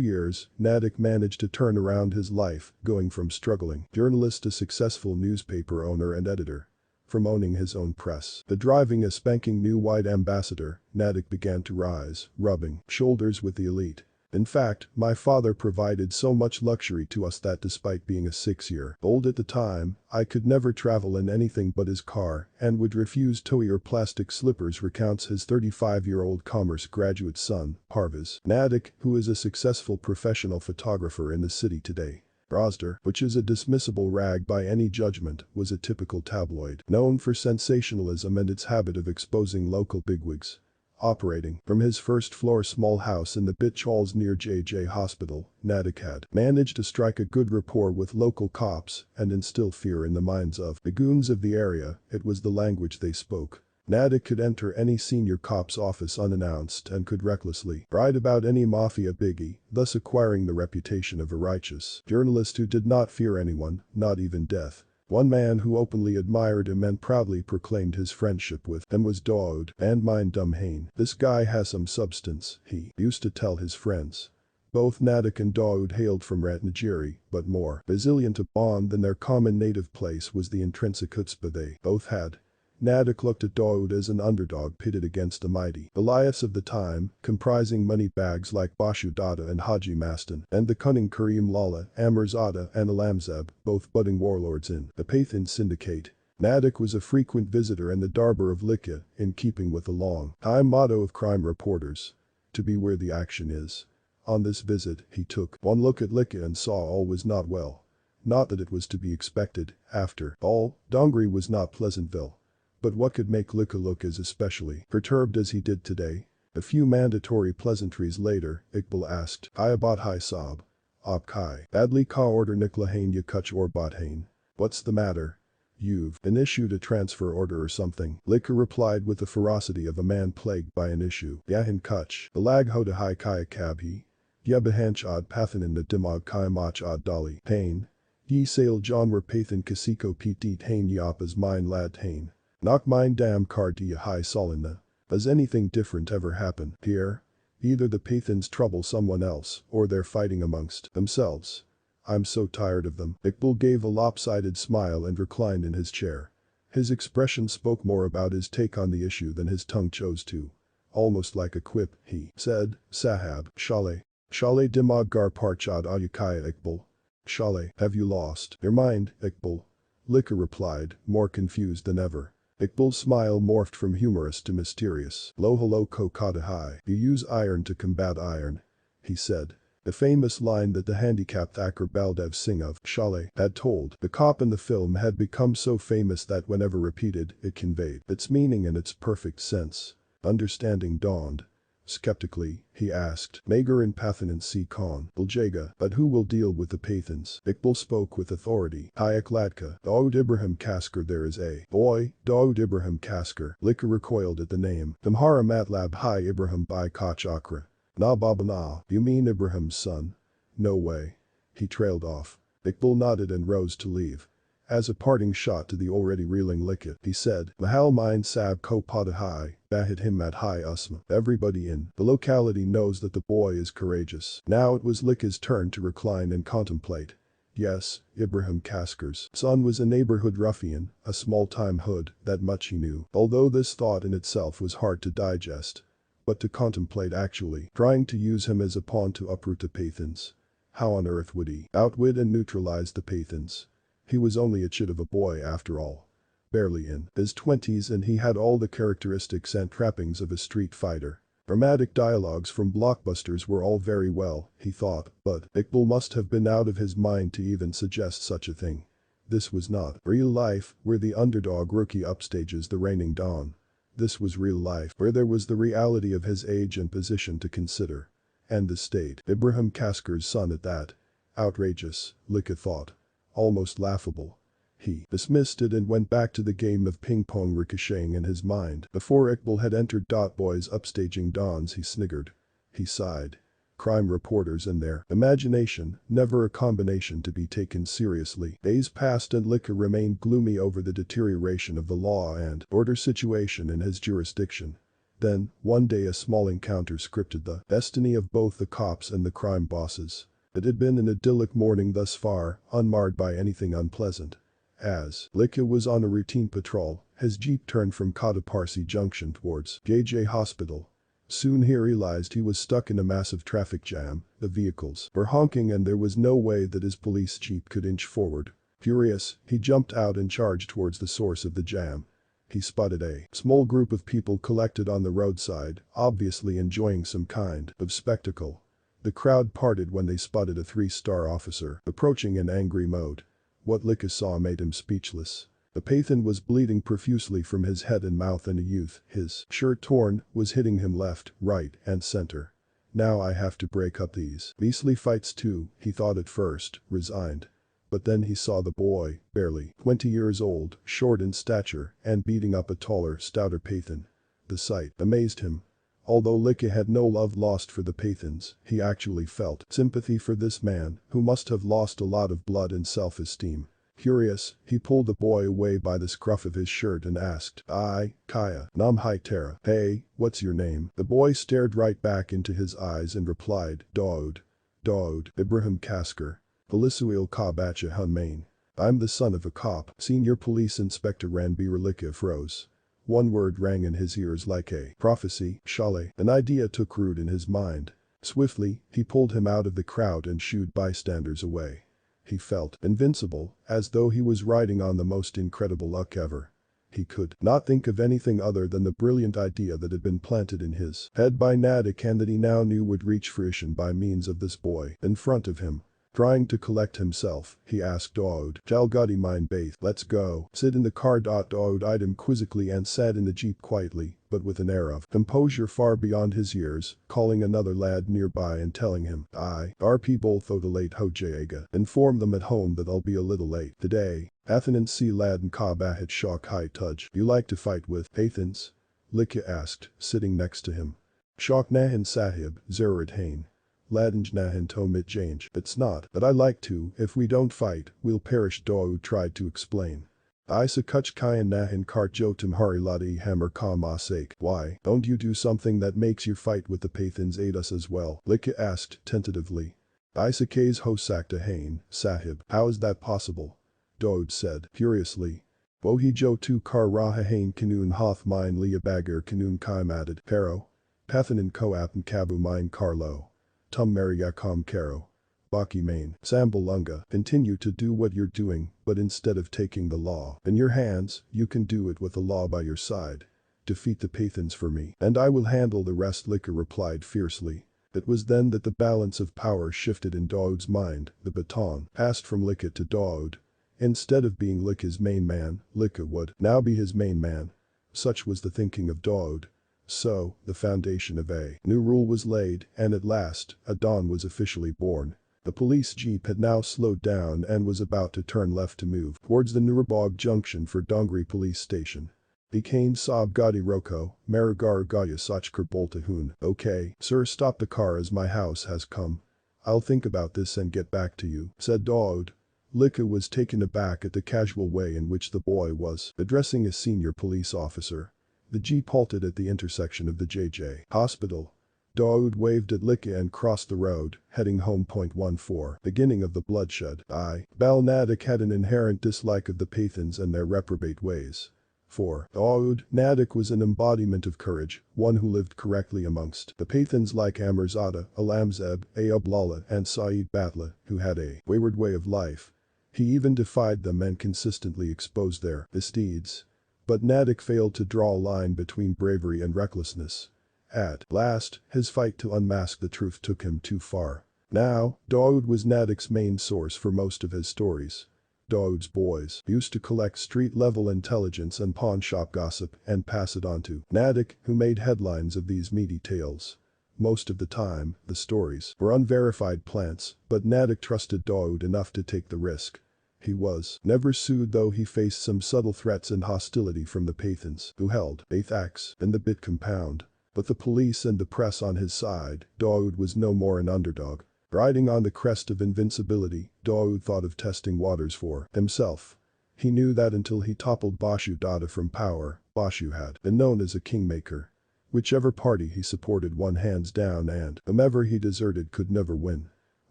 years, Nadik managed to turn around his life, going from struggling journalist to successful newspaper owner and editor. From owning his own press to driving a spanking new white ambassador, Nadik began to rise, rubbing shoulders with the elite. In fact, my father provided so much luxury to us that despite being a 6-year-old at the time, I could never travel in anything but his car and would refuse toy or plastic slippers, recounts his 35-year-old commerce graduate son, Parvez Nadik, who is a successful professional photographer in the city today. Rosder, which is a dismissible rag by any judgment, was a typical tabloid, known for sensationalism and its habit of exposing local bigwigs. Operating from his first-floor small house in the Bitch Halls near JJ Hospital, Nadik had managed to strike a good rapport with local cops and instill fear in the minds of the goons of the area. It was the language they spoke. Nadik could enter any senior cop's office unannounced and could recklessly write about any mafia biggie, thus acquiring the reputation of a righteous journalist who did not fear anyone, not even death. One man who openly admired him and proudly proclaimed his friendship with him was Dawood, and mind dumb Hain. This guy has some substance, he used to tell his friends. Both Nadik and Dawood hailed from Ratnagiri, but more resilient a bond than their common native place was the intrinsic chutzpah they both had. Nadik looked at Dawood as an underdog pitted against the mighty Goliaths of the time, comprising money bags like Bashu Dada and Haji Mastan, and the cunning Karim Lala, Amirzada and Alamzeb, both budding warlords in the Pathan syndicate. Nadik was a frequent visitor in the Darbar of Likya, in keeping with the long-time motto of crime reporters: to be where the action is. On this visit, he took one look at Likya and saw all was not well. Not that it was to be expected, after all, Dongri was not Pleasantville. But what could make Likya look as especially perturbed as he did today? A few mandatory pleasantries later, Iqbal asked, "Ayabat hai saab. Aap kai badly ka order niklahain ya kuch or bathain." What's the matter? You've been issued a transfer order or something, Likya replied with the ferocity of a man plagued by an issue. Yahin kuch, balag hoda hai kaya kabhi. Ya bahanch ad pathanin na dimag kaya mach ad dali, pain. Ye sail janwar pathan kasiko petit hain yapas mine lad hain. Knock mine damn car to ya high solina. Does anything different ever happen here? Either the Pathans trouble someone else, or they're fighting amongst themselves. I'm so tired of them. Iqbal gave a lopsided smile and reclined in his chair. His expression spoke more about his take on the issue than his tongue chose to. Almost like a quip, he said, "Sahab, Shale dimag gar parchad ayukaya Iqbal. Shale, have you lost your mind, Iqbal?" Likya replied, more confused than ever. Iqbal's smile morphed from humorous to mysterious. "Lo hello ko kata hai. You use iron to combat iron," he said. The famous line that the handicapped actor Baldev Singh of Shale had told the cop in the film had become so famous that whenever repeated, it conveyed its meaning in its perfect sense. Understanding dawned. Skeptically, he asked, "Magar in Pathan si Khan, Buljega, but who will deal with the Pathans?" Iqbal spoke with authority. "Hayak Ladka, Dawood Ibrahim Kaskar, there is a boy, Dawood Ibrahim Kaskar." Likya recoiled at the name. "Tumhara matlab hai Ibrahim bai Kach Akra." "Na baba na, you mean Ibrahim's son?" "No way." He trailed off. Iqbal nodded and rose to leave. As a parting shot to the already reeling Likya, he said, "Mahal mine sab ko pada hai, bahid himmat hai usma." Everybody in the locality knows that the boy is courageous. Now it was Likya's turn to recline and contemplate. Yes, Ibrahim Kaskar's son was a neighborhood ruffian, a small-time hood, that much he knew, although this thought in itself was hard to digest. But to contemplate actually trying to use him as a pawn to uproot the Pathans. How on earth would he outwit and neutralize the Pathans? He was only a chit of a boy after all. Barely in his 20s, and he had all the characteristics and trappings of a street fighter. Dramatic dialogues from blockbusters were all very well, he thought, but Iqbal must have been out of his mind to even suggest such a thing. This was not real life, where the underdog rookie upstages the reigning don. This was real life, where there was the reality of his age and position to consider. And the state, Ibrahim Kasker's son at that. Outrageous, Lika thought. Almost laughable. He dismissed it and went back to the game of ping-pong ricocheting in his mind. Before Iqbal had entered. Boys upstaging dons, he sniggered. He sighed. Crime reporters and their imagination, never a combination to be taken seriously. Days passed and Lika remained gloomy over the deterioration of the law and order situation in his jurisdiction. Then, one day a small encounter scripted the destiny of both the cops and the crime bosses. It had been an idyllic morning thus far, unmarred by anything unpleasant. As Lika was on a routine patrol, his jeep turned from Cotaparsi Junction towards JJ Hospital. Soon he realized he was stuck in a massive traffic jam, the vehicles were honking and there was no way that his police jeep could inch forward. Furious, he jumped out and charged towards the source of the jam. He spotted a small group of people collected on the roadside, obviously enjoying some kind of spectacle. The crowd parted when they spotted a 3-star officer approaching in angry mode. What Lika saw made him speechless. The Pathan was bleeding profusely from his head and mouth and a youth, his shirt torn, was hitting him left, right, and center. Now I have to break up these beastly fights too, he thought at first, resigned. But then he saw the boy, barely 20 years old, short in stature, and beating up a taller, stouter Pathan. The sight amazed him. Although Lika had no love lost for the Pathans, he actually felt sympathy for this man, who must have lost a lot of blood and self-esteem. Furious, he pulled the boy away by the scruff of his shirt and asked, Kaya, Nam Hai Tara, hey, what's your name? The boy stared right back into his eyes and replied, Dawood. Dawood, Ibrahim Kasker. Polisuil Ka Bacha Hun Main. I'm the son of a cop, Senior Police Inspector Ranbir Lika froze. One word rang in his ears like a prophecy, Shale. An idea took root in his mind. Swiftly, he pulled him out of the crowd and shooed bystanders away. He felt invincible, as though he was riding on the most incredible luck ever. He could not think of anything other than the brilliant idea that had been planted in his head by Nadik and that he now knew would reach fruition by means of this boy in front of him. Trying to collect himself, he asked Dawood, Jalgadi mind bath, let's go. Sit in the car. Dawood eyed him quizzically and sat in the jeep quietly, but with an air of composure far beyond his years, calling another lad nearby and telling him, RP both o the late Hojayega. Inform them at home that I'll be a little late today. Athanan si lad and Kabahat shock high tudge. You like to fight with Pathans? Lika asked, sitting next to him. Shock nahin sahib, Zerat hain. Ladanj nahin to mit change. It's not that I like to, if we don't fight, we'll perish. Dawood tried to explain. Isa kuch kayan nahin kart jotum hari ladi hammer ka ma sake. Why don't you do something that makes you fight with the Pathans aid us as well? Lika asked tentatively. Isa kays ho sakta hain, sahib. How is that possible? Dawood said, furiously. Wohi jo tu kar raha hain kanun hoth mine liya bagir kanun kaim added. Pero. Pathanan koap and kabu mine karlo. Tum Mariakam Karo. Baki Main, Sambalunga, continue to do what you're doing, but instead of taking the law in your hands, you can do it with the law by your side. Defeat the Pathans for me, and I will handle the rest. Lika replied fiercely. It was then that the balance of power shifted in Dawood's mind, the baton passed from Lika to Dawood. Instead of being Lika's main man, Lika would now be his main man. Such was the thinking of Dawood. So, the foundation of a new rule was laid, and at last, a dawn was officially born. The police jeep had now slowed down and was about to turn left to move towards the Nurabog junction for Dongri police station. Bikain Saab Gadi Roko, Marigar Gaya Sachkar Boltahun. Okay, sir, stop the car as my house has come. I'll think about this and get back to you, said Dawood. Lika was taken aback at the casual way in which the boy was addressing a senior police officer. The jeep halted at the intersection of the JJ Hospital. Dawood waved at Lika and crossed the road, heading home. 14. Beginning of the bloodshed. Bal Nadik had an inherent dislike of the Pathans and their reprobate ways. For Dawood, Nadik was an embodiment of courage, one who lived correctly amongst the Pathans like Amirzada, Alamzeb, Ayub Lala and Saeed Batla, who had a wayward way of life. He even defied them and consistently exposed their misdeeds. But Nadik failed to draw a line between bravery and recklessness. At last, his fight to unmask the truth took him too far. Now, Dawood was Nadik's main source for most of his stories. Dawood's boys, used to collect street-level intelligence and pawn-shop gossip and pass it on to Natick, who made headlines of these meaty tales. Most of the time, the stories were unverified plants, but Natick trusted Dawood enough to take the risk. He was never sued, though he faced some subtle threats and hostility from the Pathans, who held Athaks in the Bit compound. With the police and the press on his side, Dawood was no more an underdog. Riding on the crest of invincibility, Dawood thought of testing waters for himself. He knew that until he toppled Bashu Dada from power, Bashu had been known as a kingmaker. Whichever party he supported won hands down, and whomever he deserted could never win.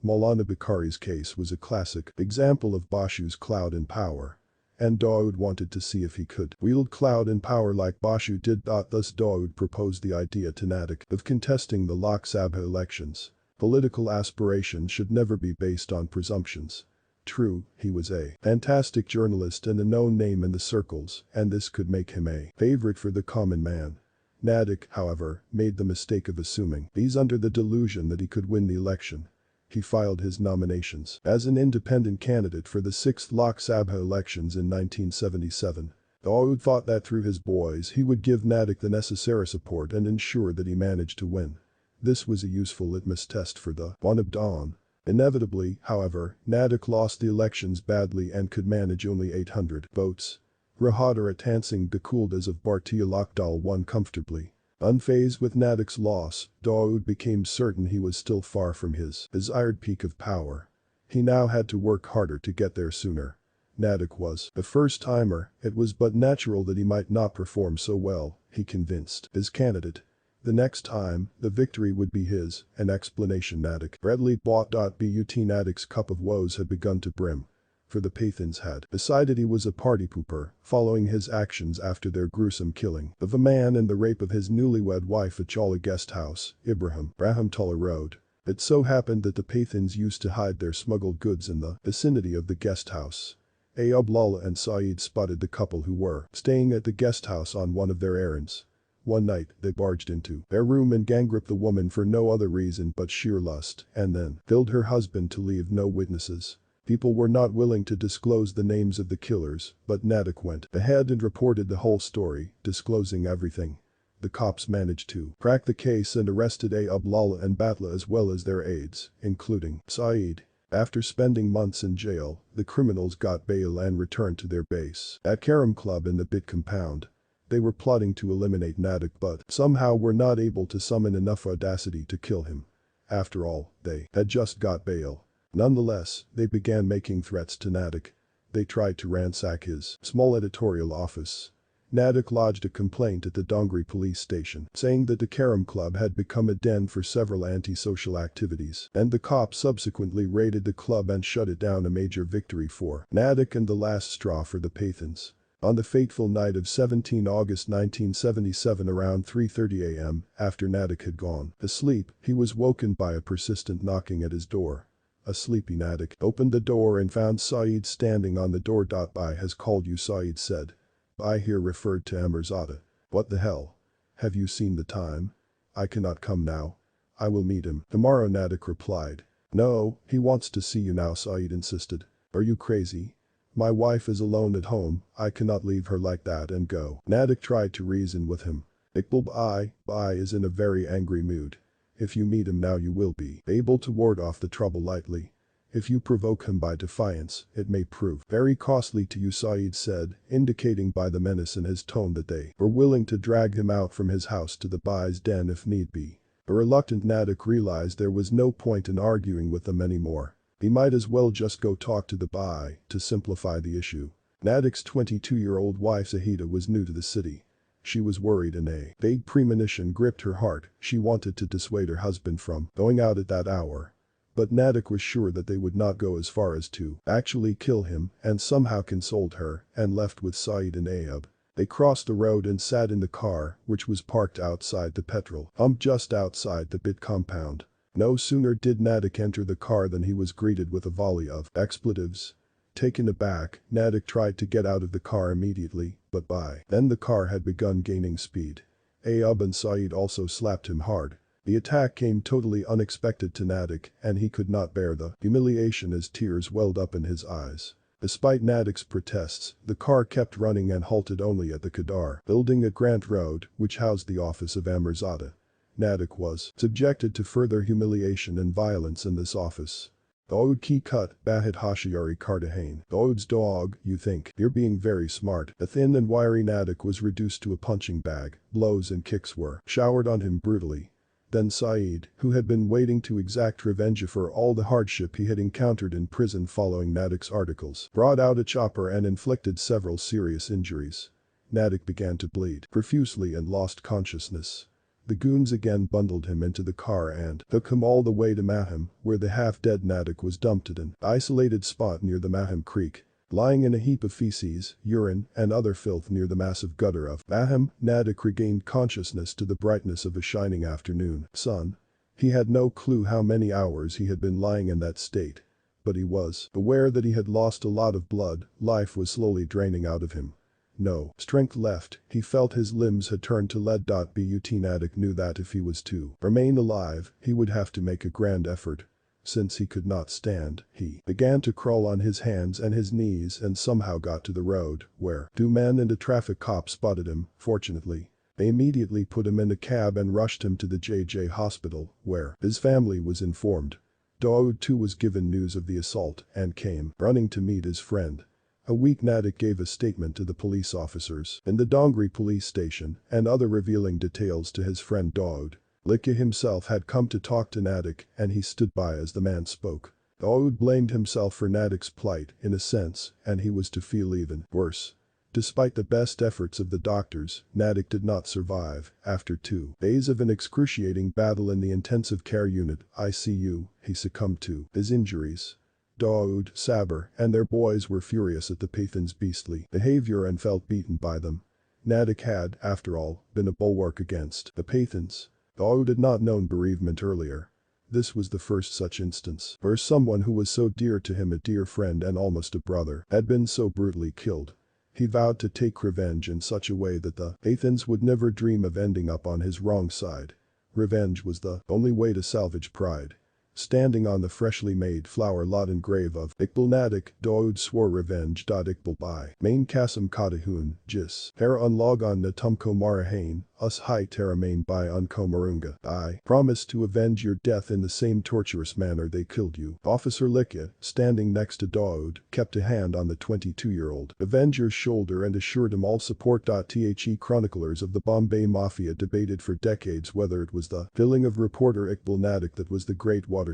Maulana Bukhari's case was a classic example of Bashu's clout and power. And Dawood wanted to see if he could wield clout and power like Bashu did. Thus Dawood proposed the idea to Natick of contesting the Lok Sabha elections. Political aspirations should never be based on presumptions. True, he was a fantastic journalist and a known name in the circles, and this could make him a favorite for the common man. Natick, however, made the mistake of assuming these under the delusion that he could win the election. He filed his nominations as an independent candidate for the 6th Lok Sabha elections in 1977. Dawood thought that through his boys he would give Natick the necessary support and ensure that he managed to win. This was a useful litmus test for the one of Dawn. Inevitably, however, Natick lost the elections badly and could manage only 800 votes. Rahadar Atansing Dakuldas of Bhartiya Lokdal won comfortably. Unfazed with Natick's loss, Dawood became certain he was still far from his desired peak of power. He now had to work harder to get there sooner. Natick was a first-timer, it was but natural that he might not perform so well, he convinced his candidate. The next time, the victory would be his, an explanation Natick readily bought. But Natick's cup of woes had begun to brim. For the Pathans had decided he was a party pooper, following his actions after their gruesome killing of a man and the rape of his newlywed wife at Chawla guest house, Ibrahim, Rahmatullah Road. It so happened that the Pathans used to hide their smuggled goods in the vicinity of the guest house. Ablala and Saeed spotted the couple who were staying at the guest house on one of their errands. One night, they barged into their room and gang-raped the woman for no other reason but sheer lust, and then killed her husband to leave no witnesses. People were not willing to disclose the names of the killers, but Natick went ahead and reported the whole story, disclosing everything. The cops managed to crack the case and arrested Ablala and Batla as well as their aides, including Saeed. After spending months in jail, the criminals got bail and returned to their base at Karam Club in the Bit compound. They were plotting to eliminate Natick but somehow were not able to summon enough audacity to kill him. After all, they had just got bail. Nonetheless, they began making threats to Natick. They tried to ransack his small editorial office. Natick lodged a complaint at the Dongri police station, saying that the Karam Club had become a den for several antisocial activities, and the cops subsequently raided the club and shut it down, a major victory for Natick and the last straw for the Pathans. On the fateful night of 17 August 1977 around 3:30 a.m., after Natick had gone asleep, he was woken by a persistent knocking at his door. A sleepy Natick opened the door and found Saeed standing on the door. "I has called you," Saeed said. "I here referred to Amirzada." "What the hell? Have you seen the time?" "I cannot come now. I will meet him tomorrow," Natick replied. "No, he wants to see you now," Saeed insisted. "Are you crazy? My wife is alone at home, I cannot leave her like that and go." Natick tried to reason with him. "Iqbal Bai is in a very angry mood. If you meet him now you will be able to ward off the trouble lightly. If you provoke him by defiance, it may prove very costly to you," Saeed said, indicating by the menace in his tone that they were willing to drag him out from his house to the Bai's den if need be. A reluctant Natick realized there was no point in arguing with them anymore. He might as well just go talk to the Bai to simplify the issue. Natick's 22-year-old wife Zahida was new to the city. She was worried and a vague premonition gripped her heart. She wanted to dissuade her husband from going out at that hour. But Natick was sure that they would not go as far as to actually kill him, and somehow consoled her and left with Saeed and Ayub. They crossed the road and sat in the car, which was parked outside the petrol pump just outside the Bit compound. No sooner did Natick enter the car than he was greeted with a volley of expletives. Taken aback, Natick tried to get out of the car immediately, but by then the car had begun gaining speed. Ayub and Saeed also slapped him hard. The attack came totally unexpected to Natick, and he could not bear the humiliation as tears welled up in his eyes. Despite Nadik's protests, the car kept running and halted only at the Khadar building at Grant Road, which housed the office of Amirzada. Nadik was subjected to further humiliation and violence in this office. Dawood ki cut, Bahid Hashiyari Kardahane. Dawood's dog, you think, you're being very smart. The thin and wiry Nadik was reduced to a punching bag, blows and kicks were showered on him brutally. Then Saeed, who had been waiting to exact revenge for all the hardship he had encountered in prison following Nadik's articles, brought out a chopper and inflicted several serious injuries. Nadik began to bleed profusely and lost consciousness. The goons again bundled him into the car and took him all the way to Maham, where the half-dead Nadik was dumped at an isolated spot near the Maham Creek. Lying in a heap of feces, urine, and other filth near the massive gutter of Maham, Nadik regained consciousness to the brightness of a shining afternoon sun. He had no clue how many hours he had been lying in that state. But he was aware that he had lost a lot of blood, life was slowly draining out of him. No strength left, he felt his limbs had turned to lead. But Nadik knew that if he was to remain alive, he would have to make a grand effort. Since he could not stand, he began to crawl on his hands and his knees and somehow got to the road, where 2 men and a traffic cop spotted him. Fortunately, they immediately put him in a cab and rushed him to the JJ hospital, where his family was informed. Dawood too was given news of the assault and came running to meet his friend. A weak Nadik gave a statement to the police officers in the Dongri police station and other revealing details to his friend Dawood. Likya himself had come to talk to Nadik and he stood by as the man spoke. Dawood blamed himself for Nadik's plight in a sense and he was to feel even worse. Despite the best efforts of the doctors, Nadik did not survive. After 2 days of an excruciating battle in the intensive care unit (ICU), he succumbed to his injuries. Dawood, Saber, and their boys were furious at the Pathan's beastly behavior and felt beaten by them. Nadik had, after all, been a bulwark against the Pathans. Dawood had not known bereavement earlier. This was the first such instance where someone who was so dear to him, a dear friend and almost a brother, had been so brutally killed. He vowed to take revenge in such a way that the Pathans would never dream of ending up on his wrong side. Revenge was the only way to salvage pride. Standing on the freshly made flower lot and grave of Iqbal Nadik, Dawood swore revenge. Iqbal by main Kasam Kadahun, Jis, Para Unlogon na Tumko Marahain, Us Hai Teramain by Unko Marunga. I promise to avenge your death in the same torturous manner they killed you. Officer Likya, standing next to Dawood, kept a hand on the 22-year-old Avenger's shoulder and assured him all support. The chroniclers of the Bombay Mafia debated for decades whether it was the killing of reporter Iqbal Nadik that was the great watershed.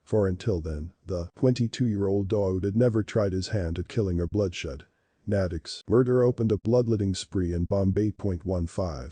For until then, the 22-year-old Dawood had never tried his hand at killing or bloodshed. Nadik's murder opened a bloodletting spree in Bombay. 15.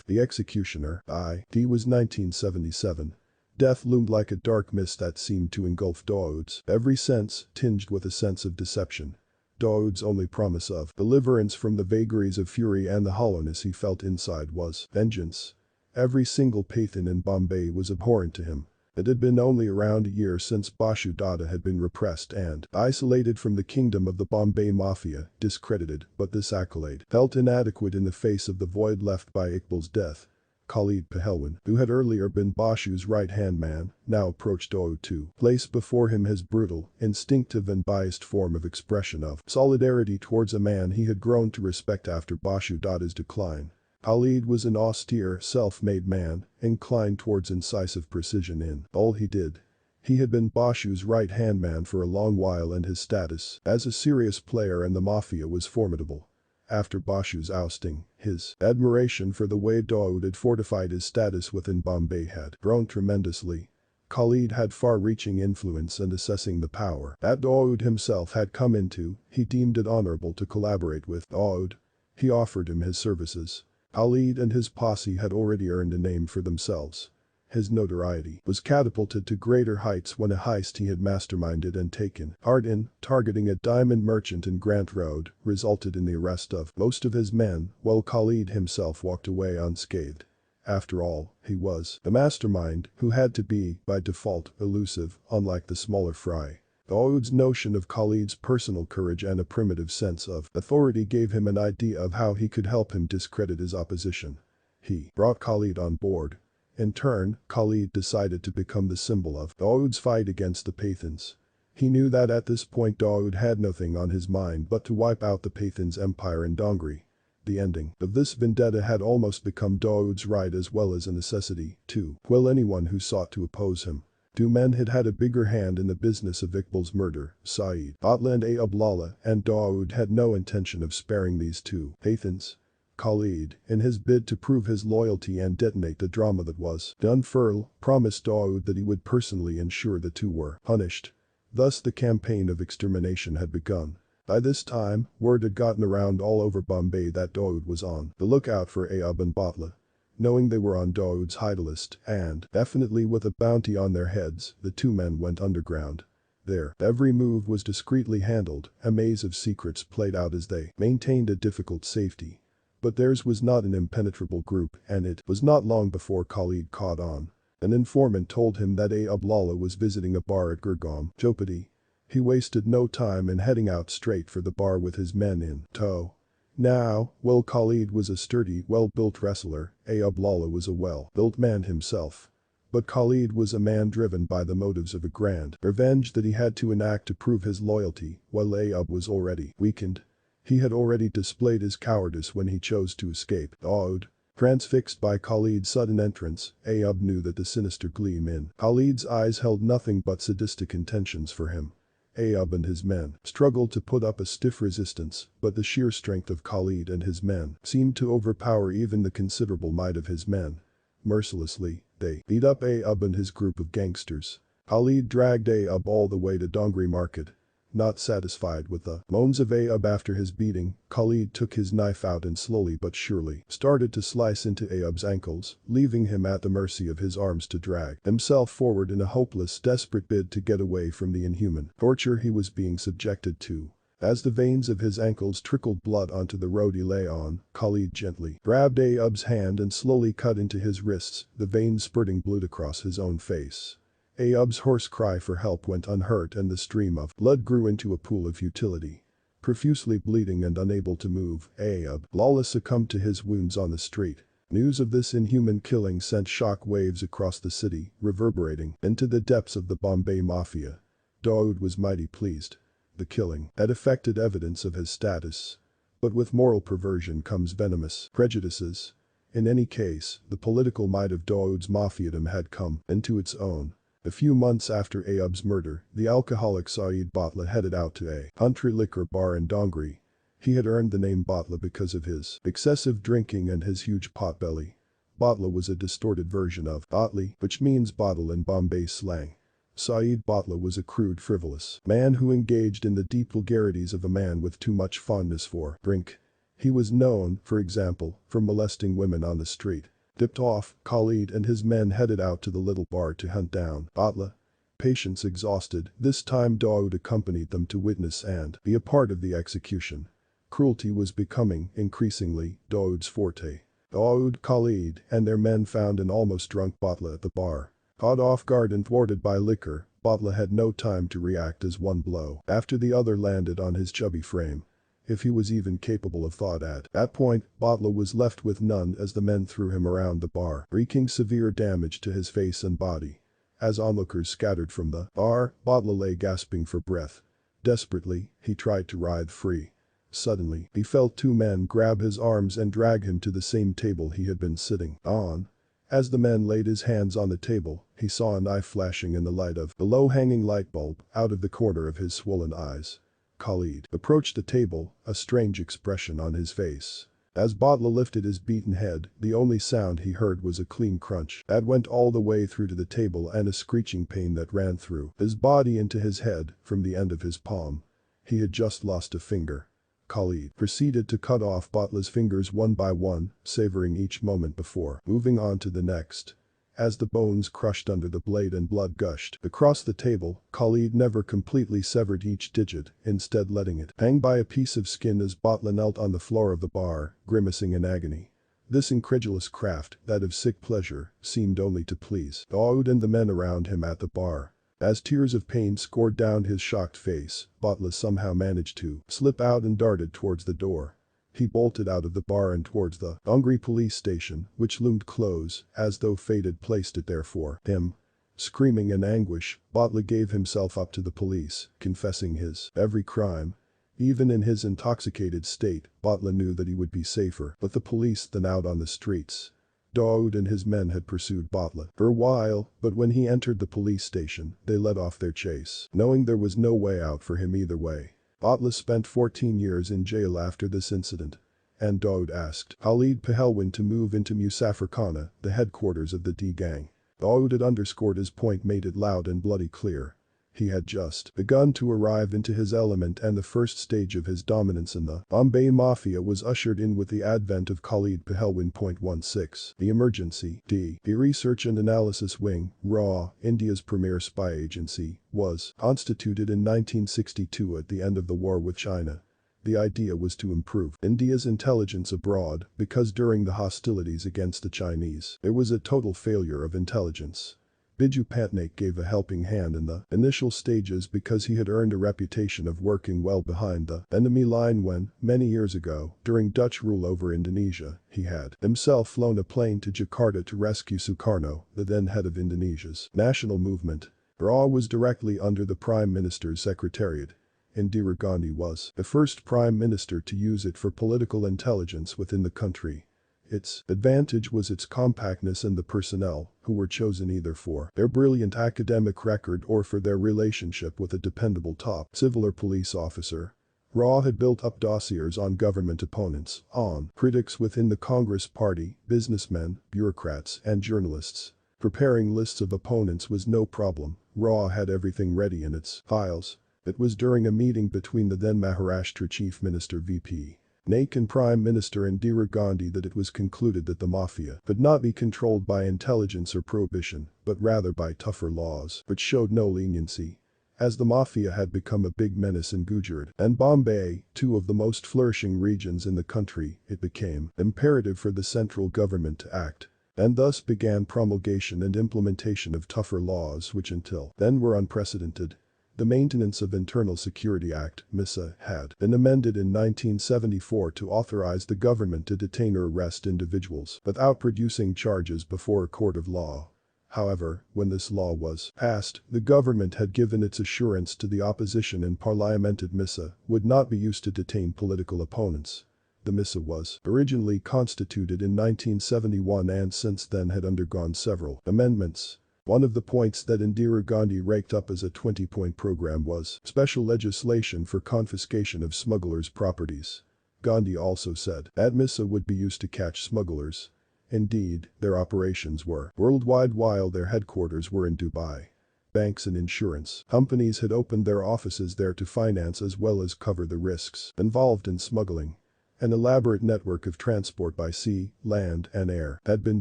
The executioner, I.D. was 1977. Death loomed like a dark mist that seemed to engulf Dawood's every sense, tinged with a sense of deception. Dawood's only promise of deliverance from the vagaries of fury and the hollowness he felt inside was vengeance. Every single Pathan in Bombay was abhorrent to him. It had been only around a year since Bashu Dada had been repressed and isolated from the kingdom of the Bombay Mafia, discredited, but this accolade felt inadequate in the face of the void left by Iqbal's death. Khalid Pahelwan, who had earlier been Bashu's right-hand man, now approached Dawood to place before him his brutal, instinctive and biased form of expression of solidarity towards a man he had grown to respect after Bashu Dada's decline. Khalid was an austere, self-made man, inclined towards incisive precision in all he did. He had been Bashu's right-hand man for a long while and his status as a serious player in the Mafia was formidable. After Bashu's ousting, his admiration for the way Dawood had fortified his status within Bombay had grown tremendously. Khalid had far-reaching influence and assessing the power that Dawood himself had come into, he deemed it honorable to collaborate with Dawood. He offered him his services. Khalid and his posse had already earned a name for themselves. His notoriety was catapulted to greater heights when a heist he had masterminded and taken part in, targeting a diamond merchant in Grant Road, resulted in the arrest of most of his men, while Khalid himself walked away unscathed. After all, he was the mastermind who had to be, by default, elusive, unlike the smaller fry. Dawood's notion of Khalid's personal courage and a primitive sense of authority gave him an idea of how he could help him discredit his opposition. He brought Khalid on board. In turn, Khalid decided to become the symbol of Dawood's fight against the Pathans. He knew that at this point Dawood had nothing on his mind but to wipe out the Pathan's empire in Dongri. The ending of this vendetta had almost become Dawood's right as well as a necessity to kill anyone who sought to oppose him. Two men had had a bigger hand in the business of Iqbal's murder, Saeed, Batla and Ablala, and Dawood had no intention of sparing these two Pathans. Khalid, in his bid to prove his loyalty and detonate the drama that was the unfurl, promised Dawood that he would personally ensure the two were punished. Thus the campaign of extermination had begun. By this time, word had gotten around all over Bombay that Dawood was on the lookout for Ayub and Batla. Knowing they were on Dawood's hide list and definitely with a bounty on their heads, the two men went underground. There, every move was discreetly handled, a maze of secrets played out as they maintained a difficult safety. But theirs was not an impenetrable group and it was not long before Khalid caught on. An informant told him that Ablala was visiting a bar at Gurgaon, Chopati. He wasted no time in heading out straight for the bar with his men in tow. Now, while Khalid was a sturdy, well-built wrestler, Ablala was a well-built man himself. But Khalid was a man driven by the motives of a grand revenge that he had to enact to prove his loyalty, while Ayub was already weakened. He had already displayed his cowardice when he chose to escape. Dawood. Transfixed by Khalid's sudden entrance, Ayub knew that the sinister gleam in Khalid's eyes held nothing but sadistic intentions for him. Ayub and his men struggled to put up a stiff resistance, but the sheer strength of Khalid and his men seemed to overpower even the considerable might of his men. Mercilessly, they beat up Ayub and his group of gangsters. Khalid dragged Ayub all the way to Dongri market. Not satisfied with the moans of Ayub after his beating, Khalid took his knife out and slowly but surely started to slice into Ayub's ankles, leaving him at the mercy of his arms to drag himself forward in a hopeless, desperate bid to get away from the inhuman torture he was being subjected to. As the veins of his ankles trickled blood onto the road he lay on, Khalid gently grabbed Ayub's hand and slowly cut into his wrists, the veins spurting blood across his own face. Ayub's hoarse cry for help went unheard and the stream of blood grew into a pool of futility. Profusely bleeding and unable to move, Ayub succumbed to his wounds on the street. News of this inhuman killing sent shock waves across the city, reverberating into the depths of the Bombay Mafia. Dawood was mighty pleased. The killing had affected evidence of his status. But with moral perversion comes venomous prejudices. In any case, the political might of Dawood's mafiadom had come into its own. A few months after Ayub's murder, the alcoholic Saeed Batla headed out to a country liquor bar in Dongri. He had earned the name Batla because of his excessive drinking and his huge potbelly. Batla was a distorted version of Batli, which means bottle in Bombay slang. Saeed Batla was a crude, frivolous man who engaged in the deep vulgarities of a man with too much fondness for drink. He was known, for example, for molesting women on the street. Dipped off, Khalid and his men headed out to the little bar to hunt down Batla. Patience exhausted, this time Dawood accompanied them to witness and be a part of the execution. Cruelty was becoming, increasingly, Dawood's forte. Dawood, Khalid, and their men found an almost drunk Batla at the bar. Caught off guard and thwarted by liquor, Batla had no time to react as one blow after the other landed on his chubby frame. If he was even capable of thought at that point, Batla was left with none as the men threw him around the bar, wreaking severe damage to his face and body. As onlookers scattered from the bar, Batla lay gasping for breath. Desperately, he tried to writhe free. Suddenly, he felt two men grab his arms and drag him to the same table he had been sitting on. As the men laid his hands on the table, he saw a knife flashing in the light of the low-hanging light bulb out of the corner of his swollen eyes. Khalid approached the table, a strange expression on his face. As Batla lifted his beaten head, the only sound he heard was a clean crunch that went all the way through to the table and a screeching pain that ran through his body into his head from the end of his palm. He had just lost a finger. Khalid proceeded to cut off Batla's fingers one by one, savoring each moment before moving on to the next. As the bones crushed under the blade and blood gushed across the table, Khalid never completely severed each digit, instead letting it hang by a piece of skin as Batla knelt on the floor of the bar, grimacing in agony. This incredulous craft, that of sick pleasure, seemed only to please Dawood and the men around him at the bar. As tears of pain scored down his shocked face, Batla somehow managed to slip out and darted towards the door. He bolted out of the bar and towards the Dongri police station, which loomed close, as though fate had placed it there for him. Screaming in anguish, Botla gave himself up to the police, confessing his every crime. Even in his intoxicated state, Botla knew that he would be safer with the police than out on the streets. Dawood and his men had pursued Botla for a while, but when he entered the police station, they let off their chase, knowing there was no way out for him either way. Botla spent 14 years in jail after this incident. And Dawood asked Khalid Pahelwin to move into Musafirkhana, the headquarters of the D-gang. Dawood had underscored his point, made it loud and bloody clear. He had just begun to arrive into his element, and the first stage of his dominance in the Bombay Mafia was ushered in with the advent of Khalid Pahelwin. 16. The Emergency D. The Research and Analysis Wing, RAW, India's premier spy agency, was constituted in 1962 at the end of the war with China. The idea was to improve India's intelligence abroad because during the hostilities against the Chinese, there was a total failure of intelligence. Biju Patnaik gave a helping hand in the initial stages because he had earned a reputation of working well behind the enemy line when, many years ago, during Dutch rule over Indonesia, he had himself flown a plane to Jakarta to rescue Sukarno, the then head of Indonesia's national movement. RAW was directly under the Prime Minister's secretariat. Indira Gandhi was the first Prime Minister to use it for political intelligence within the country. Its advantage was its compactness and the personnel, who were chosen either for their brilliant academic record or for their relationship with a dependable top civil or police officer. RAW had built up dossiers on government opponents, on critics within the Congress Party, businessmen, bureaucrats, and journalists. Preparing lists of opponents was no problem. RAW had everything ready in its files. It was during a meeting between the then Maharashtra Chief Minister V.P. Naik and Prime Minister Indira Gandhi that it was concluded that the Mafia could not be controlled by intelligence or prohibition, but rather by tougher laws, which showed no leniency. As the Mafia had become a big menace in Gujarat and Bombay, two of the most flourishing regions in the country, it became imperative for the central government to act. And thus began promulgation and implementation of tougher laws which until then were unprecedented. The Maintenance of Internal Security Act, MISA, had been amended in 1974 to authorize the government to detain or arrest individuals without producing charges before a court of law. However, when this law was passed, the government had given its assurance to the opposition in Parliament that MISA would not be used to detain political opponents. The MISA was originally constituted in 1971 and since then had undergone several amendments. One of the points that Indira Gandhi raked up as a 20-point program was special legislation for confiscation of smugglers' properties. Gandhi also said that MISA would be used to catch smugglers. Indeed, their operations were worldwide while their headquarters were in Dubai. Banks and insurance companies had opened their offices there to finance as well as cover the risks involved in smuggling. An elaborate network of transport by sea, land, and air had been